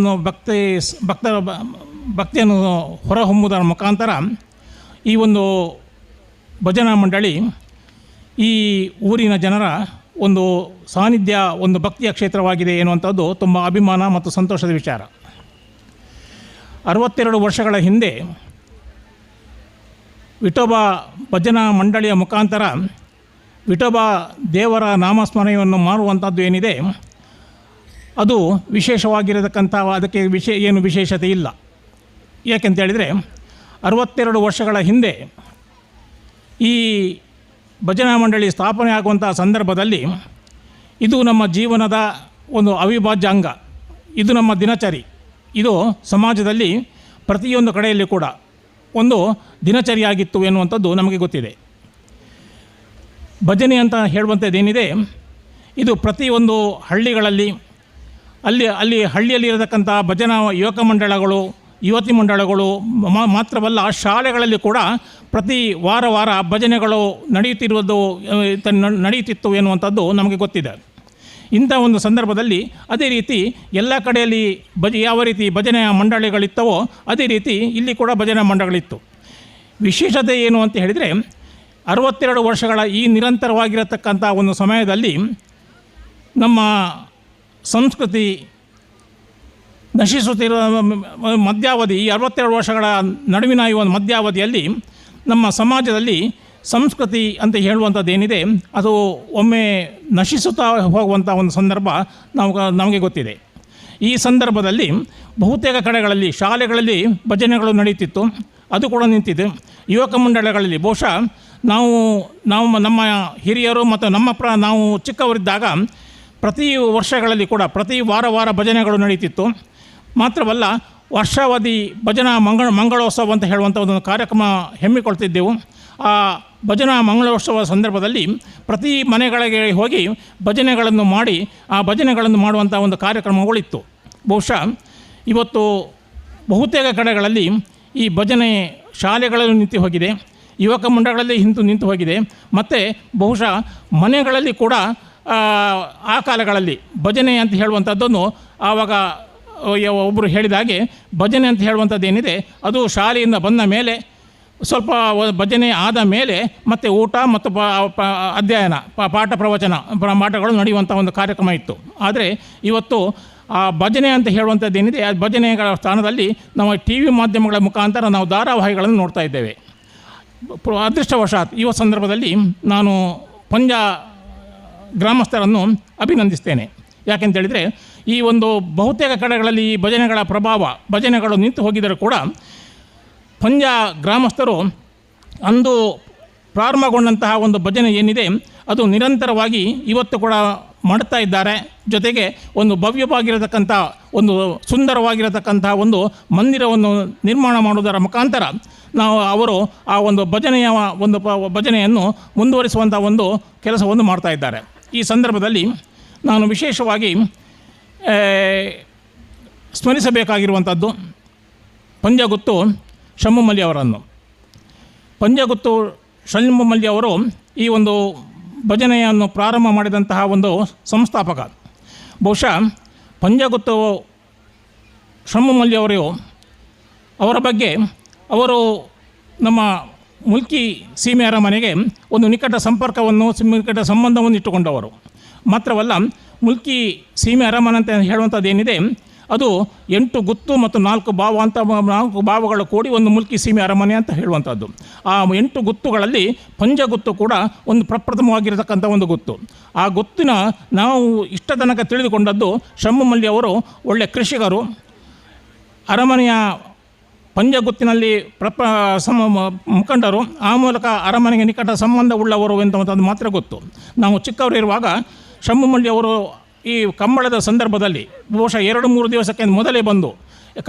ಭಕ್ತಿಯನ್ನು ಹೊರಹೊಮ್ಮುವುದರ ಮುಖಾಂತರ ಈ ಒಂದು ಭಜನಾ ಮಂಡಳಿ ಈ ಊರಿನ ಜನರ ಒಂದು ಸಾನ್ನಿಧ್ಯ, ಒಂದು ಭಕ್ತಿಯ ಕ್ಷೇತ್ರವಾಗಿದೆ ಎನ್ನುವಂಥದ್ದು ತುಂಬ ಅಭಿಮಾನ ಮತ್ತು ಸಂತೋಷದ ವಿಚಾರ. 62 ವರ್ಷಗಳ ಹಿಂದೆ ವಿಠೋಬ ಭಜನಾ ಮಂಡಳಿಯ ಮುಖಾಂತರ ವಿಠೋಬ ದೇವರ ನಾಮಸ್ಮರಣೆಯನ್ನು ಮಾಡುವಂಥದ್ದು ಏನಿದೆ ಅದು ವಿಶೇಷವಾಗಿರತಕ್ಕಂಥ, ಅದಕ್ಕೆ ಏನು ವಿಶೇಷತೆ ಇಲ್ಲ. ಏಕೆಂತೇಳಿದರೆ 62 ವರ್ಷಗಳ ಹಿಂದೆ ಈ ಭಜನಾ ಮಂಡಳಿ ಸ್ಥಾಪನೆ ಆಗುವಂಥ ಸಂದರ್ಭದಲ್ಲಿ ಇದು ನಮ್ಮ ಜೀವನದ ಒಂದು ಅವಿಭಾಜ್ಯ ಅಂಗ, ಇದು ನಮ್ಮ ದಿನಚರಿ, ಇದು ಸಮಾಜದಲ್ಲಿ ಪ್ರತಿಯೊಂದು ಕಡೆಯಲ್ಲಿ ಕೂಡ ಒಂದು ದಿನಚರಿಯಾಗಿತ್ತು ಎನ್ನುವಂಥದ್ದು ನಮಗೆ ಗೊತ್ತಿದೆ. ಭಜನೆ ಅಂತ ಹೇಳುವಂಥದ್ದೇನಿದೆ ಇದು ಪ್ರತಿಯೊಂದು ಹಳ್ಳಿಗಳಲ್ಲಿ ಅಲ್ಲಿ ಹಳ್ಳಿಯಲ್ಲಿರತಕ್ಕಂಥ ಭಜನಾ ಯುವಕ ಮಂಡಳಗಳು, ಯುವತಿ ಮಂಡಳಗಳು ಮಾತ್ರವಲ್ಲ, ಶಾಲೆಗಳಲ್ಲಿ ಕೂಡ ಪ್ರತಿ ವಾರ ಭಜನೆಗಳು ನಡೆಯುತ್ತಿತ್ತು ಎನ್ನುವಂಥದ್ದು ನಮಗೆ ಗೊತ್ತಿದೆ. ಇಂಥ ಒಂದು ಸಂದರ್ಭದಲ್ಲಿ ಅದೇ ರೀತಿ ಎಲ್ಲ ಕಡೆಯಲ್ಲಿ ಯಾವ ರೀತಿ ಭಜನೆಯ ಮಂಡಳಿಗಳಿತ್ತವೋ ಅದೇ ರೀತಿ ಇಲ್ಲಿ ಕೂಡ ಭಜನಾ ಮಂಡಳಿಗಳಿತ್ತು. ವಿಶೇಷತೆ ಏನು ಅಂತ ಹೇಳಿದರೆ 62 ವರ್ಷಗಳ ಈ ನಿರಂತರವಾಗಿರತಕ್ಕಂಥ ಒಂದು ಸಮಯದಲ್ಲಿ ನಮ್ಮ ಸಂಸ್ಕೃತಿ ನಶಿಸುತ್ತಿರುವ ಮಧ್ಯಾವಧಿ, ಈ 62 ವರ್ಷಗಳ ನಡುವಿನ ಈ ಒಂದು ಮಧ್ಯಾವಧಿಯಲ್ಲಿ ನಮ್ಮ ಸಮಾಜದಲ್ಲಿ ಸಂಸ್ಕೃತಿ ಅಂತ ಹೇಳುವಂಥದ್ದೇನಿದೆ ಅದು ಒಮ್ಮೆ ನಶಿಸುತ್ತಾ ಹೋಗುವಂಥ ಒಂದು ಸಂದರ್ಭ ನಮಗೆ ಗೊತ್ತಿದೆ. ಈ ಸಂದರ್ಭದಲ್ಲಿ ಬಹುತೇಕ ಕಡೆಗಳಲ್ಲಿ ಶಾಲೆಗಳಲ್ಲಿ ಭಜನೆಗಳು ನಡೀತಿತ್ತು, ಅದು ಕೂಡ ನಿಂತಿದೆ. ಯುವಕ ಮಂಡಳಗಳಲ್ಲಿ ಬಹುಶಃ ನಮ್ಮ ಹಿರಿಯರು ಮತ್ತು ನಾವು ಚಿಕ್ಕವರಿದ್ದಾಗ ಪ್ರತಿ ವರ್ಷಗಳಲ್ಲಿ ಕೂಡ ಪ್ರತಿ ವಾರ ಭಜನೆಗಳು ನಡೀತಿತ್ತು. ಮಾತ್ರವಲ್ಲ, ವರ್ಷಾವಧಿ ಭಜನಾ ಮಂಗಳೋತ್ಸವ ಅಂತ ಹೇಳುವಂಥ ಒಂದು ಕಾರ್ಯಕ್ರಮ ಹಮ್ಮಿಕೊಳ್ತಿದ್ದೆವು. ಆ ಭಜನಾ ಮಂಗಳೋತ್ಸವ ಸಂದರ್ಭದಲ್ಲಿ ಪ್ರತಿ ಮನೆಗಳಿಗೆ ಹೋಗಿ ಭಜನೆಗಳನ್ನು ಮಾಡಿ ಆ ಭಜನೆಗಳನ್ನು ಮಾಡುವಂಥ ಒಂದು ಕಾರ್ಯಕ್ರಮಗಳಿತ್ತು. ಬಹುಶಃ ಇವತ್ತು ಬಹುತೇಕ ಕಡೆಗಳಲ್ಲಿ ಈ ಭಜನೆ ಶಾಲೆಗಳಲ್ಲಿ ನಿಂತು ಹೋಗಿದೆ, ಯುವಕ ಮಂಡಳಗಳಲ್ಲಿ ನಿಂತು ಹೋಗಿದೆ. ಮತ್ತು ಬಹುಶಃ ಮನೆಗಳಲ್ಲಿ ಕೂಡ ಆ ಕಾಲಗಳಲ್ಲಿ ಭಜನೆ ಅಂತ ಹೇಳುವಂಥದ್ದನ್ನು ಆವಾಗ ಒಬ್ಬರು ಹೇಳಿದ ಹಾಗೆ ಭಜನೆ ಅಂತ ಹೇಳುವಂಥದ್ದು ಏನಿದೆ ಅದು ಶಾಲೆಯಿಂದ ಬಂದ ಮೇಲೆ ಸ್ವಲ್ಪ ಭಜನೆ ಆದ ಮೇಲೆ ಮತ್ತು ಊಟ ಮತ್ತು ಅಧ್ಯಯನ ಪಾಠ ಪ್ರವಚನ ಪಾಠಗಳು ನಡೆಯುವಂಥ ಒಂದು ಕಾರ್ಯಕ್ರಮ ಇತ್ತು. ಆದರೆ ಇವತ್ತು ಆ ಭಜನೆ ಅಂತ ಹೇಳುವಂಥದ್ದು ಏನಿದೆ ಆ ಭಜನೆಗಳ ಸ್ಥಾನದಲ್ಲಿ ನಾವು ಟಿ ವಿ ಮಾಧ್ಯಮಗಳ ಮುಖಾಂತರ ನಾವು ಧಾರಾವಾಹಿಗಳನ್ನು ನೋಡ್ತಾ ಇದ್ದೇವೆ. ಅದೃಷ್ಟವಶಾತ್ ಈ ಸಂದರ್ಭದಲ್ಲಿ ನಾನು ಪಂಜ ಗ್ರಾಮಸ್ಥರನ್ನು ಅಭಿನಂದಿಸ್ತೇನೆ. ಯಾಕೆಂತೇಳಿದರೆ ಈ ಒಂದು ಬಹುತೇಕ ಕಡೆಗಳಲ್ಲಿ ಈ ಭಜನೆಗಳ ಪ್ರಭಾವ ಭಜನೆಗಳು ನಿಂತು ಹೋಗಿದ್ದರೂ ಕೂಡ ಪಂಜ ಗ್ರಾಮಸ್ಥರು ಅಂದು ಪ್ರಾರಂಭಗೊಂಡಂತಹ ಒಂದು ಭಜನೆ ಏನಿದೆ ಅದು ನಿರಂತರವಾಗಿ ಇವತ್ತು ಕೂಡ ಮಾಡ್ತಾ ಇದ್ದಾರೆ. ಜೊತೆಗೆ ಒಂದು ಭವ್ಯವಾಗಿರತಕ್ಕಂಥ ಒಂದು ಸುಂದರವಾಗಿರತಕ್ಕಂಥ ಒಂದು ಮಂದಿರವನ್ನು ನಿರ್ಮಾಣ ಮಾಡುವುದರ ಮುಖಾಂತರ ಅವರು ಆ ಒಂದು ಭಜನೆಯ ಒಂದು ಭಜನೆಯನ್ನು ಮುಂದುವರಿಸುವಂಥ ಒಂದು ಕೆಲಸವನ್ನು ಮಾಡ್ತಾ ಇದ್ದಾರೆ. ಈ ಸಂದರ್ಭದಲ್ಲಿ ನಾನು ವಿಶೇಷವಾಗಿ ಸ್ಮರಿಸಬೇಕಾಗಿರುವಂಥದ್ದು ಪಂಜಗುತ್ತು ಶಮ್ಮುಮಲ್ಲಿ ಅವರನ್ನು. ಪಂಜಗುತ್ತು ಶಮ್ಮುಮಲ್ಲಿ ಅವರು ಈ ಒಂದು ಭಜನೆಯನ್ನು ಪ್ರಾರಂಭ ಮಾಡಿದಂತಹ ಒಂದು ಸಂಸ್ಥಾಪಕ. ಬಹುಶಃ ಪಂಜಗುತ್ತು ಶಮ್ಮುಮಲ್ಲಿ ಅವರ ಬಗ್ಗೆ ಅವರು ನಮ್ಮ ಮುಲ್ಕಿ ಸೀಮೆ ಅರಮನೆಗೆ ಒಂದು ನಿಕಟ ಸಂಪರ್ಕವನ್ನು ನಿಕಟ ಸಂಬಂಧವನ್ನು ಇಟ್ಟುಕೊಂಡವರು. ಮಾತ್ರವಲ್ಲ ಮುಲ್ಕಿ ಸೀಮೆ ಅರಮನೆ ಅಂತ ಹೇಳುವಂಥದ್ದು ಏನಿದೆ ಅದು 8 ಗುತ್ತು ಮತ್ತು 4 ಬಾವ ಅಂತ 4 ಬಾವಗಳು ಕೂಡಿ ಒಂದು ಮುಲ್ಕಿ ಸೀಮೆ ಅರಮನೆ ಅಂತ ಹೇಳುವಂಥದ್ದು. ಆ 8 ಗುತ್ತುಗಳಲ್ಲಿ ಪಂಜಗುತ್ತು ಕೂಡ ಒಂದು ಪ್ರಪ್ರಥಮವಾಗಿರತಕ್ಕಂಥ ಒಂದು ಗುತ್ತು. ಆ ಗುತ್ತಿನ ನಾವು ಇಷ್ಟ ತನಕ ತಿಳಿದುಕೊಂಡದ್ದು ಶಮ್ಮುಮಲ್ಲಿ ಅವರು ಒಳ್ಳೆಯ ಕೃಷಿಕರು, ಅರಮನೆಯ ಪಂಜಗುತ್ತಿನಲ್ಲಿ ಮುಖಂಡರು, ಆ ಮೂಲಕ ಅರಮನೆಗೆ ನಿಕಟ ಸಂಬಂಧ ಉಳ್ಳವರು ಎಂತಂಥದ್ದು ಮಾತ್ರ ಗೊತ್ತು. ನಾವು ಚಿಕ್ಕವರಿರುವಾಗ ಶಮ್ಮುಮಲ್ಲಿ ಅವರು ಈ ಕಂಬಳದ ಸಂದರ್ಭದಲ್ಲಿ ಬಹುಶಃ 2-3 ದಿವಸಕ್ಕೆ ಮೊದಲೇ ಬಂದು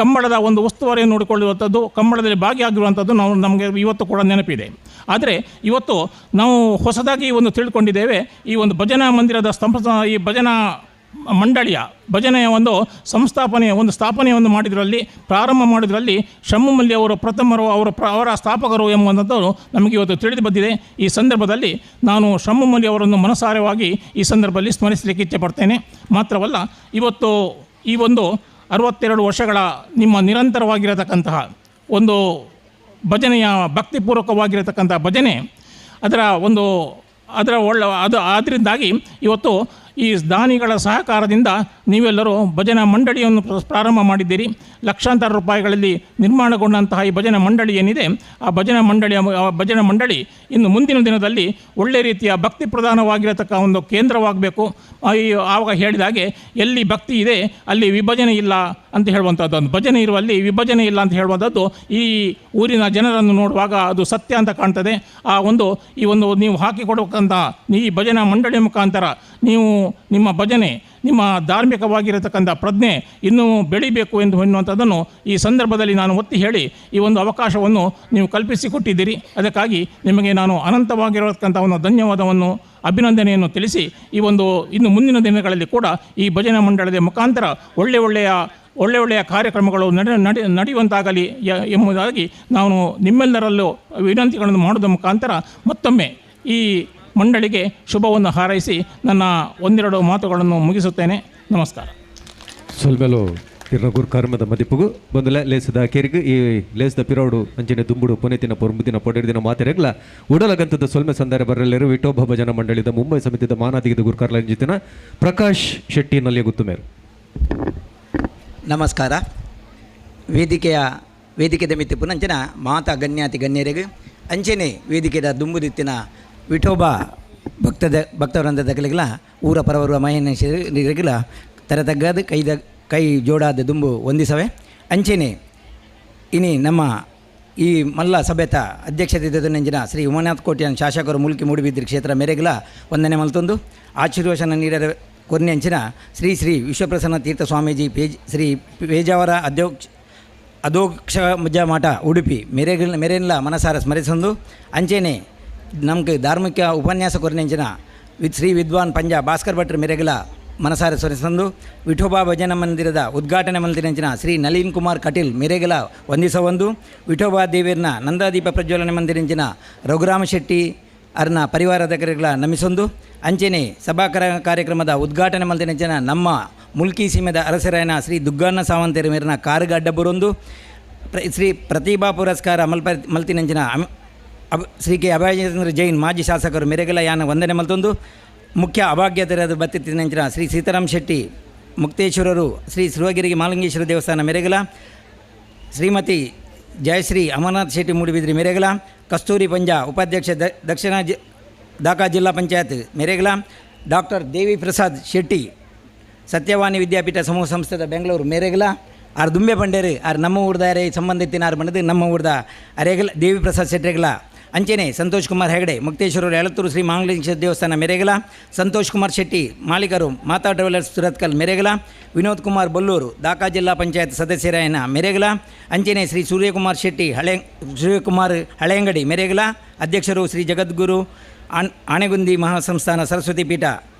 ಕಂಬಳದ ಒಂದು ಉಸ್ತುವಾರಿಯನ್ನು ನೋಡಿಕೊಳ್ಳುವಂಥದ್ದು, ಕಂಬಳದಲ್ಲಿ ಭಾಗಿಯಾಗಿರುವಂಥದ್ದು ನಮಗೆ ಇವತ್ತು ಕೂಡ ನೆನಪಿದೆ. ಆದರೆ ಇವತ್ತು ನಾವು ಹೊಸದಾಗಿ ಒಂದು ತಿಳ್ಕೊಂಡಿದ್ದೇವೆ, ಈ ಒಂದು ಭಜನಾ ಮಂದಿರದ ಈ ಭಜನಾ ಮಂಡಳಿಯ ಭಜನೆಯ ಒಂದು ಸ್ಥಾಪನೆಯನ್ನು ಮಾಡಿದ್ರಲ್ಲಿ ಪ್ರಾರಂಭ ಮಾಡಿದ್ರಲ್ಲಿ ಶಮ್ಮುಮಲ್ಲಿ ಅವರು ಪ್ರಥಮರು, ಅವರ ಸ್ಥಾಪಕರು ಎಂಬುವಂಥದ್ದು ನಮಗೆ ಇವತ್ತು ತಿಳಿದು ಬಂದಿದೆ. ಈ ಸಂದರ್ಭದಲ್ಲಿ ನಾನು ಶಮ್ಮುಮಲ್ಲಿ ಅವರನ್ನು ಮನಸಾರವಾಗಿ ಈ ಸಂದರ್ಭದಲ್ಲಿ ಸ್ಮರಿಸಲಿಕ್ಕೆ ಇಚ್ಛೆಪಡ್ತೇನೆ. ಮಾತ್ರವಲ್ಲ ಇವತ್ತು ಈ ಒಂದು 62 ವರ್ಷಗಳ ನಿಮ್ಮ ನಿರಂತರವಾಗಿರತಕ್ಕಂತಹ ಒಂದು ಭಜನೆಯ ಭಕ್ತಿಪೂರ್ವಕವಾಗಿರತಕ್ಕಂಥ ಭಜನೆ ಅದರಿಂದಾಗಿ ಇವತ್ತು ಈ ದಾನಿಗಳ ಸಹಕಾರದಿಂದ ನೀವೆಲ್ಲರೂ ಭಜನಾ ಮಂಡಳಿಯನ್ನು ಪ್ರಾರಂಭ ಮಾಡಿದ್ದೀರಿ. ಲಕ್ಷಾಂತರ ರೂಪಾಯಿಗಳಲ್ಲಿ ನಿರ್ಮಾಣಗೊಂಡಂತಹ ಈ ಭಜನಾ ಮಂಡಳಿ ಏನಿದೆ ಆ ಭಜನಾ ಮಂಡಳಿ ಇನ್ನು ಮುಂದಿನ ದಿನದಲ್ಲಿ ಒಳ್ಳೆ ರೀತಿಯ ಭಕ್ತಿ ಪ್ರಧಾನವಾಗಿರತಕ್ಕ ಒಂದು ಕೇಂದ್ರವಾಗಬೇಕು. ಆವಾಗ ಹೇಳಿದಾಗೆ ಎಲ್ಲಿ ಭಕ್ತಿ ಇದೆ ಅಲ್ಲಿ ವಿಭಜನೆ ಇಲ್ಲ ಅಂತ ಹೇಳುವಂಥದ್ದು, ಒಂದು ಭಜನೆ ಇರುವಲ್ಲಿ ವಿಭಜನೆ ಇಲ್ಲ ಅಂತ ಹೇಳುವಂಥದ್ದು ಈ ಊರಿನ ಜನರನ್ನು ನೋಡುವಾಗ ಅದು ಸತ್ಯ ಅಂತ ಕಾಣ್ತದೆ. ಈ ಒಂದು ನೀವು ಹಾಕಿಕೊಡಬೇಕಂತ ಈ ಭಜನಾ ಮಂಡಳಿಯ ಮುಖಾಂತರ ನೀವು ನಿಮ್ಮ ಭಜನೆ ನಿಮ್ಮ ಧಾರ್ಮಿಕವಾಗಿರತಕ್ಕಂಥ ಪ್ರಜ್ಞೆ ಇನ್ನೂ ಬೆಳಿಬೇಕು ಎಂದು ಎನ್ನುವಂಥದ್ದನ್ನು ಈ ಸಂದರ್ಭದಲ್ಲಿ ನಾನು ಒತ್ತಿ ಹೇಳಿ ಈ ಒಂದು ಅವಕಾಶವನ್ನು ನೀವು ಕಲ್ಪಿಸಿಕೊಟ್ಟಿದ್ದೀರಿ. ಅದಕ್ಕಾಗಿ ನಿಮಗೆ ನಾನು ಅನಂತವಾಗಿರತಕ್ಕಂಥ ಒಂದು ಧನ್ಯವಾದವನ್ನು ಅಭಿನಂದನೆಯನ್ನು ತಿಳಿಸಿ ಇನ್ನು ಮುಂದಿನ ದಿನಗಳಲ್ಲಿ ಕೂಡ ಈ ಭಜನಾ ಮಂಡಳದ ಮುಖಾಂತರ ಒಳ್ಳೆಯ ಕಾರ್ಯಕ್ರಮಗಳು ನಡೆಯುವಂತಾಗಲಿ ಎಂಬುದಾಗಿ ನಾನು ನಿಮ್ಮೆಲ್ಲರಲ್ಲೂ ವಿನಂತಿಗಳನ್ನು ಮಾಡೋದ್ರ ಮುಖಾಂತರ ಮತ್ತೊಮ್ಮೆ ಈ ಮಂಡಳಿಗೆ ಶುಭವನ್ನು ಹಾರೈಸಿ ನನ್ನ 1-2 ಮಾತುಗಳನ್ನು ಮುಗಿಸುತ್ತೇನೆ. ನಮಸ್ಕಾರ. ಸೊಲ್ಮೆಲು ಕಿರ್ನಗೂರ್ ಕರ್ಮದ ಮದಿಪ್ಪುಗು ಬಂದಲ ಲೇಸದ ಕೆರಿಗು ಈ ಲೇಸದ ಪಿರೋಡು ಅಂಜನೆ ದುಂಬುಡು ಪೊನೆತಿನ ಪೊರ್ಮುದಿನ ಪೊಡೆಡಿನ ಮಾತೆರೆಗ್ಲ ಉಡಲಗಂತದ ಸೊಲ್ಮೆ ಸಂದಾರ ಬರಲೆರು ವಿಠೋಬ ಭಜನಾ ಮಂಡಳಿದ ಮುಂಬೈ ಸಮಿತಿದ ಮಾನಾದಿಗಿದ ಗುರ್ಕಾರ್ಲ ಜಿತಿನ ಪ್ರಕಾಶ್ ಶೆಟ್ಟಿ ನಲ್ಲಿ ಗುತ್ತುಮೇರು. ನಮಸ್ಕಾರ. ವೇದಿಕೆದ ಮಿತಿ ಪುನಂಚನ ಮಾತಾ ಗಣ್ಯಾತಿ ಗಣ್ಯರಿಗೆ ಅಂಚೆನೆ ವೇದಿಕೆದ ದುಂಬುದಿತ್ತಿನ ವಿಠೋಬ ಭಕ್ತವೃಂದದ ಕಲಿಗಳ ಊರ ಪರವರುವ ಮಹೇಶ್ವರಿಗಳ ತರತಗ್ಗದ ಕೈ ಜೋಡಾದ ದುಂಬು ಹೊಂದಿಸವೆ ಅಂಚೆನೆ ಇನಿ ನಮ್ಮ ಈ ಮಲ್ಲ ಸಭೆತ ಅಧ್ಯಕ್ಷತೆ ನೆಂಜಿನ ಶ್ರೀ ಉಮಾನಾಥ್ ಕೋಟ್ಯಾನ್ ಶಾಸಕರು ಮುಲ್ಕಿ ಮೂಡುಬಿದ್ರಿ ಕ್ಷೇತ್ರ ಮೇರೆಗಳ ವಂದನೆ ಮಲ್ತೊಂದು ಆಶೀರ್ವಚನ ನೀಡರ ಕೊರ್ನೆಂಚಿನ ಶ್ರೀ ವಿಶ್ವಪ್ರಸನ್ನ ತೀರ್ಥ ಸ್ವಾಮೀಜಿ ಶ್ರೀ ಪೇಜಾವರ ಅಧೋಕ್ಷ ಮುಜ್ಜ ಮಠ ಉಡುಪಿ ಮೇರೆಲ್ಲ ಮನಸಾರ ಸ್ಮರಿಸೊಂದು ಅಂಚೆನೆ ನಮಗೆ ಧಾರ್ಮಿಕ ಉಪನ್ಯಾಸ ಕೊರನೆಂಚಿನ ಶ್ರೀ ವಿದ್ವಾನ್ ಪಂಜ ಭಾಸ್ಕರ್ ಭಟ್ರು ಮೆರೆಗಲ ಮನಸಾರ ಸ್ಮರಿಸೊಂದು ವಿಠೋಬಾ ಭಜನಾ ಮಂದಿರದ ಉದ್ಘಾಟನೆ ಮಂದಿರಂಚಿನ ಶ್ರೀ ನಳಿನ್ ಕುಮಾರ್ ಕಟೀಲ್ ಮೆರೆಗಲ ವಂದಿಸೊಂದು ವಿಠೋಬಾ ದೇವಿಯರ್ನ ನಂದಾದೀಪ ಪ್ರಜ್ವಲನೆ ಮಂದಿರಂಚಿನ ರಘುರಾಮ ಶೆಟ್ಟಿ ಅರ್ನ ಪರಿವಾರದ ಕರೆಗಳ ನಮಿಸೊಂದು ಅಂಚೆನೆ ಸಭಾ ಕಾರ್ಯಕ್ರಮದ ಉದ್ಘಾಟನೆ ಮಂದಿರಂಚಿನ ನಮ್ಮ ಮುಲ್ಕಿ ಸೀಮೆದ ಅರಸರಾಯನ ಶ್ರೀ ದುಗ್ಗಣ್ಣ ಸಾವಂತೇರ ಮೇರಿನ ಕಾರುಗ ಅಡ್ಡಬುರೊಂದು ಶ್ರೀ ಪ್ರತಿಭಾ ಪುರಸ್ಕಾರ ಮಲ್ತಿನಂಚಿನ ಶ್ರೀ ಕೆ ಅಭಯಚಂದ್ರ ಜೈನ್ ಮಾಜಿ ಶಾಸಕರು ಮೆರೆಗಲ ಯಾನ ವಂದನೆ ಮಲ್ತೊಂದು ಮುಖ್ಯ ಅಭಾಗ್ಯತೆರಾದ ಬತ್ತಿನಂಚಿನ ಶ್ರೀ ಸೀತಾರಾಮ್ ಶೆಟ್ಟಿ ಮುಕ್ತೇಶ್ವರರು ಶ್ರೀ ಶಿವಗಿರಿ ಮಹಾಲಿಂಗೇಶ್ವರ ದೇವಸ್ಥಾನ ಮೆರೆಗಲ ಶ್ರೀಮತಿ ಜಯಶ್ರೀ ಅಮರನಾಥ್ ಶೆಟ್ಟಿ ಮೂಡಿಬಿದ್ರಿ ಮೆರೆಗಲ ಕಸ್ತೂರಿ ಪಂಜಾ ಉಪಾಧ್ಯಕ್ಷ ದಕ್ಷಿಣ ದಾಖಾ ಜಿಲ್ಲಾ ಪಂಚಾಯತ್ ಮೆರೆಗಲ ಡಾಕ್ಟರ್ ದೇವಿ ಪ್ರಸಾದ್ ಶೆಟ್ಟಿ ಸತ್ಯವಾಣಿ ವಿದ್ಯಾಪೀಠ ಸಮೂಹ ಸಂಸ್ಥೆದ ಬೆಂಗಳೂರು ಮೆರೆಗಲ ಆರು ದುಂಬೆ ಪಂಡೇರು ಆರು ನಮ್ಮ ಊರ್ದ ಅರೆ ಸಂಬಂಧಿತಿನ ಆರು ಬಂಡದು ನಮ್ಮ ಊರ್ದ ಅರೆಗಲ ದೇವಿ ಪ್ರಸಾದ್ ಶೆಟ್ಟಿಗಲ ಅಂಚೆನೆ ಸಂತೋಷ್ ಕುಮಾರ್ ಹೆಗಡೆ ಮುಕ್ತೇಶ್ವರರು ಎಳತ್ತೂರು ಶ್ರೀ ಮಹಾಲಿಂಗೇಶ್ವರ ದೇವಸ್ಥಾನ ಮೆರೆಗಲ ಸಂತೋಷ್ ಕುಮಾರ್ ಶೆಟ್ಟಿ ಮಾಲೀಕರು ಮಾತಾ ಟ್ರಾವೆಲರ್ಸ್ ಸುರತ್ಕಲ್ ಮೆರೆಗಲ ವಿನೋದ್ ಕುಮಾರ್ ಬೊಲ್ಲೂರು ದಾಖಾ ಜಿಲ್ಲಾ ಪಂಚಾಯತ್ ಸದಸ್ಯರಾಯನ ಮೆರೆಗಲ ಅಂಚೆನೆ ಶ್ರೀ ಸೂರ್ಯಕುಮಾರ್ ಶೆಟ್ಟಿ ಸೂರ್ಯಕುಮಾರ್ ಹಳೆಯಂಗಡಿ ಮೆರೆಗಲ ಅಧ್ಯಕ್ಷರು ಶ್ರೀ ಜಗದ್ಗುರು ಆಣೆಗುಂದಿ ಮಹಾಸಂಸ್ಥಾನ ಸರಸ್ವತಿ ಪೀಠ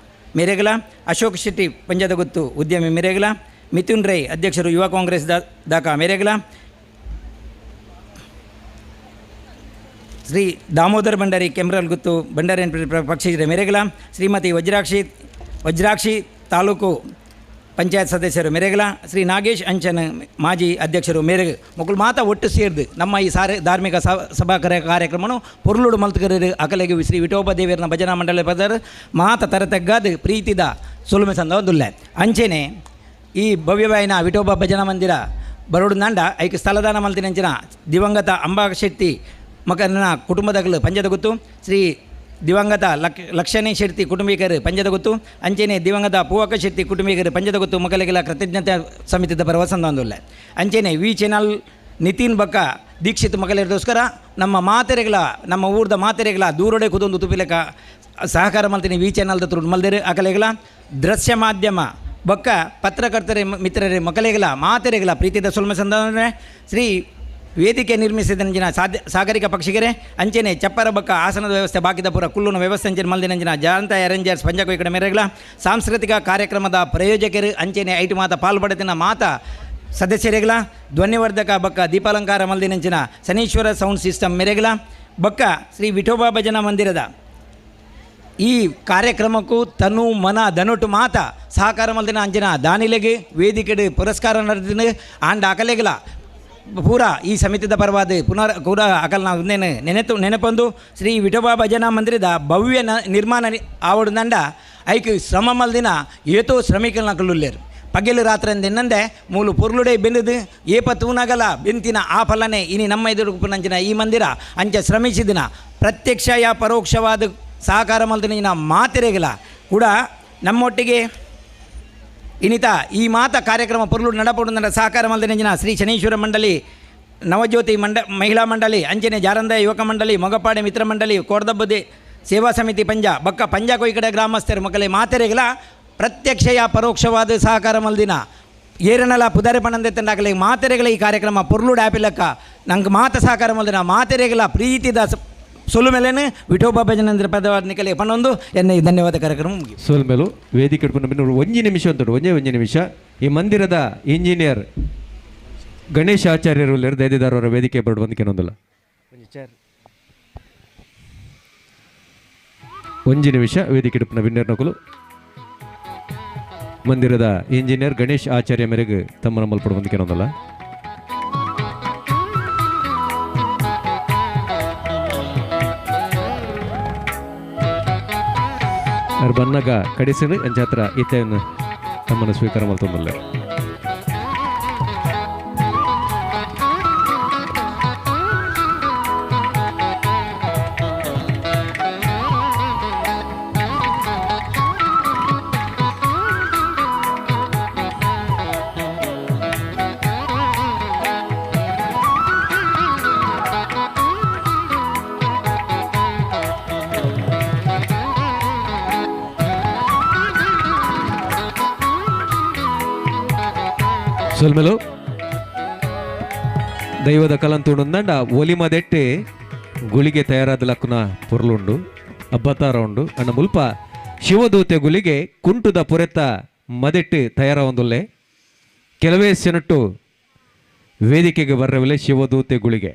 ಮೆರೆಗಲ ಅಶೋಕ್ ಶೆಟ್ಟಿ ಪಂಜದಗುತ್ತು ಉದ್ಯಮಿ ಮೆರೆಗಲ ಮಿಥುನ್ ರೈ ಅಧ್ಯಕ್ಷರು ಯುವ ಕಾಂಗ್ರೆಸ್ ದಾಖಾ ಮೆರೆಗಲ ಶ್ರೀ ದಾಮೋದರ್ ಭಂಡಾರಿ ಕೆಮ್ರಲ್ ಗುತ್ತು ಭಂಡಾರಿ ಪಕ್ಷದ ಮೆರೆಗಲ ಶ್ರೀಮತಿ ವಜ್ರಾಕ್ಷಿ ತಾಲೂಕು ಪಂಚಾಯತ್ ಸದಸ್ಯರು ಮೆರೆಗಲ ಶ್ರೀ ನಾಗೇಶ್ ಅಂಚನ್ ಮಾಜಿ ಅಧ್ಯಕ್ಷರು ಮೆರೆಗ ಮಕ್ಕಳು ಮಾತಾ ಒಟ್ಟು ಸೇರಿದು ನಮ್ಮ ಈ ಧಾರ್ಮಿಕ ಸಭಾ ಕಾರ್ಯಕ್ರಮನು ಪೊರ್ಲುಡು ಮಲ್ತಕರು ಅಕಲೆಗೆ ಶ್ರೀ ವಿಠೋಬ ದೇವಿಯರ್ನ ಭಜನಾ ಮಂಡಳಿ ಪದರ್ ಮಾತ ತರತಗ್ಗಾದ ಪ್ರೀತಿದ ಸುಲುಮೆ ಸಂದ ಒಂದುಲ್ಲೆ ಅಂಚೆನೆ ಈ ಭವ್ಯವಾಯಿನ ವಿಠೋಬ ಭಜನಾ ಮಂದಿರ ಬರೋಡು ನಂಡ ಐಕೆ ಸ್ಥಳದಾನ ಮಲ್ತಿನಂಚಿನ ದಿವಂಗತ ಅಂಬಾ ಶೆಟ್ಟಿ ಮಗನ ಕುಟುಂಬದಗಳು ಪಂಜದ ಗೊತ್ತು ಶ್ರೀ ದಿವಂಗತ ಲಕ್ಷಣಿ ಶೆಟ್ಟಿ ಕುಟುಂಬಿಕರು ಪಂಜದ ಗೊತ್ತು ಅಂಚೆನೆ ದಿವಂಗತ ಪೂವಕ ಶೆಟ್ಟಿ ಕುಟುಂಬಿಕರು ಪಂಜದ ಗೊತ್ತು ಮಕ್ಕಳಿಗೆಲ್ಲ ಕೃತಜ್ಞತೆ ಸಮಿತಿದ ಭರವಸೆ ಒಂದುಲ್ಲ ಅಂಚೆನೆ ವಿ ಚಾನಲ್ ನಿತಿನ್ ಬಕ್ಕ ದೀಕ್ಷಿತ್ ಮಕ್ಕಳಿರೋಸ್ಕರ ನಮ್ಮ ಊರ್ದ ಮಾತೆರೆಗಳ ದೂರೊಡೆ ಕುದೊಂದು ತುಪಿಲೆಕ ಸಹಕಾರ ಮಲ್ತೀನಿ ವಿ ಚಾನಲ್ದ ತುರು ಮಲ್ದೇರು ಅಕಲೆಗಳ ದೃಶ್ಯ ಮಾಧ್ಯಮ ಬೊಕ್ಕ ಪತ್ರಕರ್ತರೆ ಮಿತ್ರರೇ ಮಕ್ಕಳಿಗೆಲ್ಲ ಮಾತೆರೆಗಳ ಪ್ರೀತಿದ ಸುಲ್ಮ ಸಂದಾನ ಶ್ರೀ ವೇದಿಕೆ ನಿರ್ಮಿಸಿದಂಜಿನ ಸಾಗರಿಕ ಪಕ್ಷಿಗೆರೆ ಅಂಚೆನೆ ಚಪ್ಪರ ಬಕ್ಕ ಆಸನದ ವ್ಯವಸ್ಥೆ ಬಾಕಿದ ಪೂರ ಕುಲ್ಲುನ ವ್ಯವಸ್ಥೆ ಅಂಚೆನೆ ಮಲ್ದಿನಂಜಿನ ಜಾಂತ ಅರೇಂಜರ್ಸ್ ಪಂಜಾಕು ಈ ಕಡೆ ಮೇರೆಗಳ ಸಾಂಸ್ಕೃತಿಕ ಕಾರ್ಯಕ್ರಮದ ಪ್ರಯೋಜಕರು ಅಂಚೆನೆ ಐಟು ಮಾತ ಪಾಲ್ಪಡತಿನ ಮಾತ ಸದಸ್ಯರೆಗಳ ಧ್ವನಿವರ್ಧಕ ಬಕ್ಕ ದೀಪಾಲಂಕಾರ ಮಲ್ದಿನಂಚಿನ ಶನೀಶ್ವರ ಸೌಂಡ್ ಸಿಸ್ಟಮ್ ಮೆರೆಗಳ ಬಕ್ಕ ಶ್ರೀ ವಿಠೋಬಾ ಭಜನಾ ಮಂದಿರದ ಈ ಕಾರ್ಯಕ್ರಮಕ್ಕೂ ತನು ಮನ ದನೊಟ್ಟು ಮಾತ ಸಹಕಾರ ಮಲ್ದಿನ ಅಂಚಿನ ದಾನಿಲೆಗೆ ವೇದಿಕೆ ಪುರಸ್ಕಾರ ನಡೆದಿನ ಆಂಡ ಅಕಲೆಗಳ ಪೂರ ಈ ಸಮಿತಿದ ಪರವಾದ ಕೂಡ ಅಕಲ್ ನಾವು ನೆನಪೊಂದು ಶ್ರೀ ವಿಠೋಬಾ ಭಜನಾ ಮಂದಿರದ ಭವ್ಯ ನಿರ್ಮಾಣ ಆವಡು ನಂಡ ಐಕ್ ಶ್ರಮ ಮಲ್ದಿನ ಏತೋ ಶ್ರಮಿಕಲ್ನ ಕಲ್ಲುಲ್ಲೇರು ಪಗೆಲು ರಾತ್ರಿ ಅಂದೆನ್ನಂದೆ ಮೂಲು ಪೊರ್ಲುಡೆ ಬೆನ್ನದು ಏಪ ತೂನಗಲ ಬೆಂತಿನ ಆ ಫಲನೆ ಇನಿ ನಮ್ಮ ಎದುರುಪುನಂಚಿನ ಈ ಮಂದಿರ ಅಂಚ ಶ್ರಮಿಸಿದಿನ ಪ್ರತ್ಯಕ್ಷ ಯಾ ಪರೋಕ್ಷವಾದ ಸಹಕಾರ ಮಲ್ದಿನ ಮಾತೆರೆಗಲ ಕೂಡ ನಮ್ಮೊಟ್ಟಿಗೆ ಇನ್ನಿತ ಈ ಮಾತ ಕಾರ್ಯಕ್ರಮ ಪೊರ್ಲು ನಡಪಡುವ ಸಹಕಾರ ಮಲ್ದಿನ ಶ್ರೀ ಶನೀಶ್ವರ ಮಂಡಳಿ ನವಜ್ಯೋತಿ ಮಹಿಳಾ ಮಂಡಳಿ ಅಂಚನೆ ಜಾರಂದ ಯುವಕ ಮಂಡಳಿ ಮೊಗಪಾಡೆ ಮಿತ್ರ ಮಂಡಳಿ ಕೋರ್ದಬ್ಬದೆ ಸೇವಾ ಸಮಿತಿ ಪಂಜ ಬಕ್ಕ ಪಂಜ ಕೊಯ್ಕಡೆ ಗ್ರಾಮಸ್ಥರು ಮಕ್ಕಳೇ ಮಾತೆರೆಗಳ ಪ್ರತ್ಯಕ್ಷಯ ಪರೋಕ್ಷವಾದ ಸಹಕಾರ ಮಲ್ದಿನ ಏರನಲ ಪುದರೆ ಪಣಂದೆ ತಂದಾಗಲಿ ಮಾತೆರೆಗಳ ಈ ಕಾರ್ಯಕ್ರಮ ಪೊರ್ಲುಡು ಆಪಿಲಕ್ಕ ನಂಗೆ ಮಾತ ಸಹಕಾರ ಮಲ್ದಿನ ಮಾತೆರೆಗಳ ಪ್ರೀತಿದ ಸೊಲುಮೆಲೇನು ವಿಠೋಬಾ ಭಜನಂದ್ರ ಪದವಾದ ನಿಕಲೆ ಪನ್ನೊಂದು ಎನ್ನ ಧನ್ಯವಾದ ಕಾರ್ಯಕ್ರಮ ಮುಗಿ ಸೋಲ್ಮೇಲು ವೇದಿಕೆ ಇಟ್ಕೊಂಡು ಒಂಜಿ ನಿಮಿಷ ಅಂತ ಒಂಜೇ ನಿಮಿಷ ಈ ಮಂದಿರದ ಇಂಜಿನಿಯರ್ ಗಣೇಶ್ ಆಚಾರ್ಯರು ದೈದಿದಾರವರ ವೇದಿಕೆ ಬರಡು ಬಂದು ಕೆಲವೊಂದಲ್ಲ ಒಂಜಿ ನಿಮಿಷ ವೇದಿಕೆ ಇಡುಪನ ವಿನ್ನರ್ ನಕಲು ಮಂದಿರದ ಇಂಜಿನಿಯರ್ ಗಣೇಶ್ ಆಚಾರ್ಯ ಮೇರೆಗೆ ತಮ್ಮ ನಮ್ಮಲ್ಪಡು ಬಂದು ಕೆಲವೊಂದಲ್ಲ ಅವ್ರು ಬಂದಾಗ ಕಡಿಸಲು ಅಂಚಾತ್ರ ಈತೆಯನ್ನು ತಮ್ಮನ್ನು ಸ್ವೀಕಾರ ಮಾಡ್ತೊಂಬಲ್ಲ ಸೊಲ್ಮೆಲು ದೈವದ ಕಲಂತುಂಡ ಒಲಿಮದೆಟ್ಟೆ ಗುಳಿಗೆ ತಯಾರಾದ ಲಕ್ಕುನ ಪುರ್ಲುಂಡು ಅಬ್ಬತಾರ ಉಂಡು ಅಣ್ಣ ಮುಲ್ಪ ಶಿವದೂತೆ ಗುಳಿಗೆ ಕುಂಟುದ ಪುರೆತ ಮದೆಟ್ಟು ತಯಾರ ಒಂದುಲ್ಲೆ ಕೆಲವೇ ಸೆನಟ್ಟು ವೇದಿಕೆಗೆ ಬರ್ರವಿಲೆ ಶಿವದೂತೆ ಗುಳಿಗೆ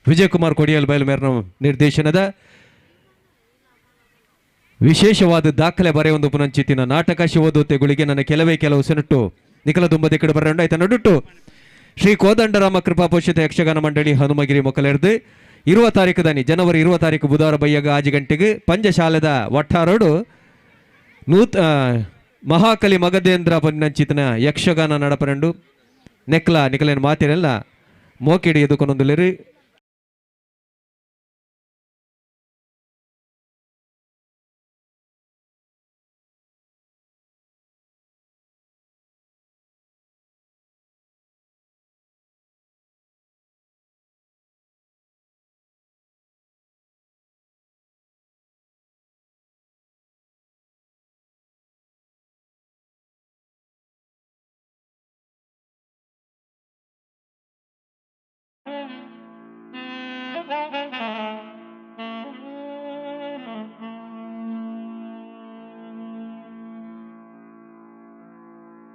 ವಿಜಯಕುಮಾರ್ ಕೊಡಿಯಲ್ ಬಯಲು ಮೇರ್ನ ನಿರ್ದೇಶನದ ವಿಶೇಷವಾದ ದಾಖಲೆ ಬರೆಯೊಂದು ಪುನಂಚಿತ್ತಿನ ನಾಟಕ ಶಿವದೂತೆಗಳಿಗೆ ನನ್ನ ಕೆಲವು ಸೆನಟ್ಟು ನಿಖಲ ತುಂಬದೆ ಕಡೆ ಬರೋಣ ಆಯ್ತಾ ನಡುಟ್ಟು ಶ್ರೀ ಕೋದಂಡರಾಮ ಕೃಪಾಪೋಷಿತ ಯಕ್ಷಗಾನ ಮಂಡಳಿ ಹನುಮಗಿರಿ ಮೊಕಲೆರ್ದು 20 ತಾರೀಕು ದನಿ ಜನವರಿ 20 ತಾರೀಕು ಬುಧವಾರ ಬಯ್ಯಾಗ 6 ಗಂಟೆಗೆ ಪಂಚಶಾಲೆದ ಒಟ್ಟಾರೋಡು ಮಹಾಕಲಿ ಮಗಧೇಂದ್ರ ಪನ್ನಂಚಿತನ ಯಕ್ಷಗಾನ ನಡಪರಂಡು ನಿಖಲೇನು ಮಾತಿನೆಲ್ಲ ಮೋಕಿಡಿ ಎದುಕೊಂಡೊಂದುಲೇರಿ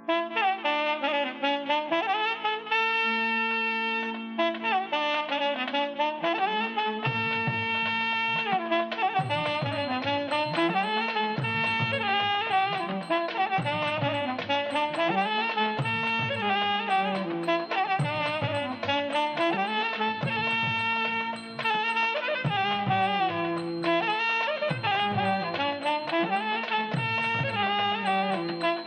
Thank you.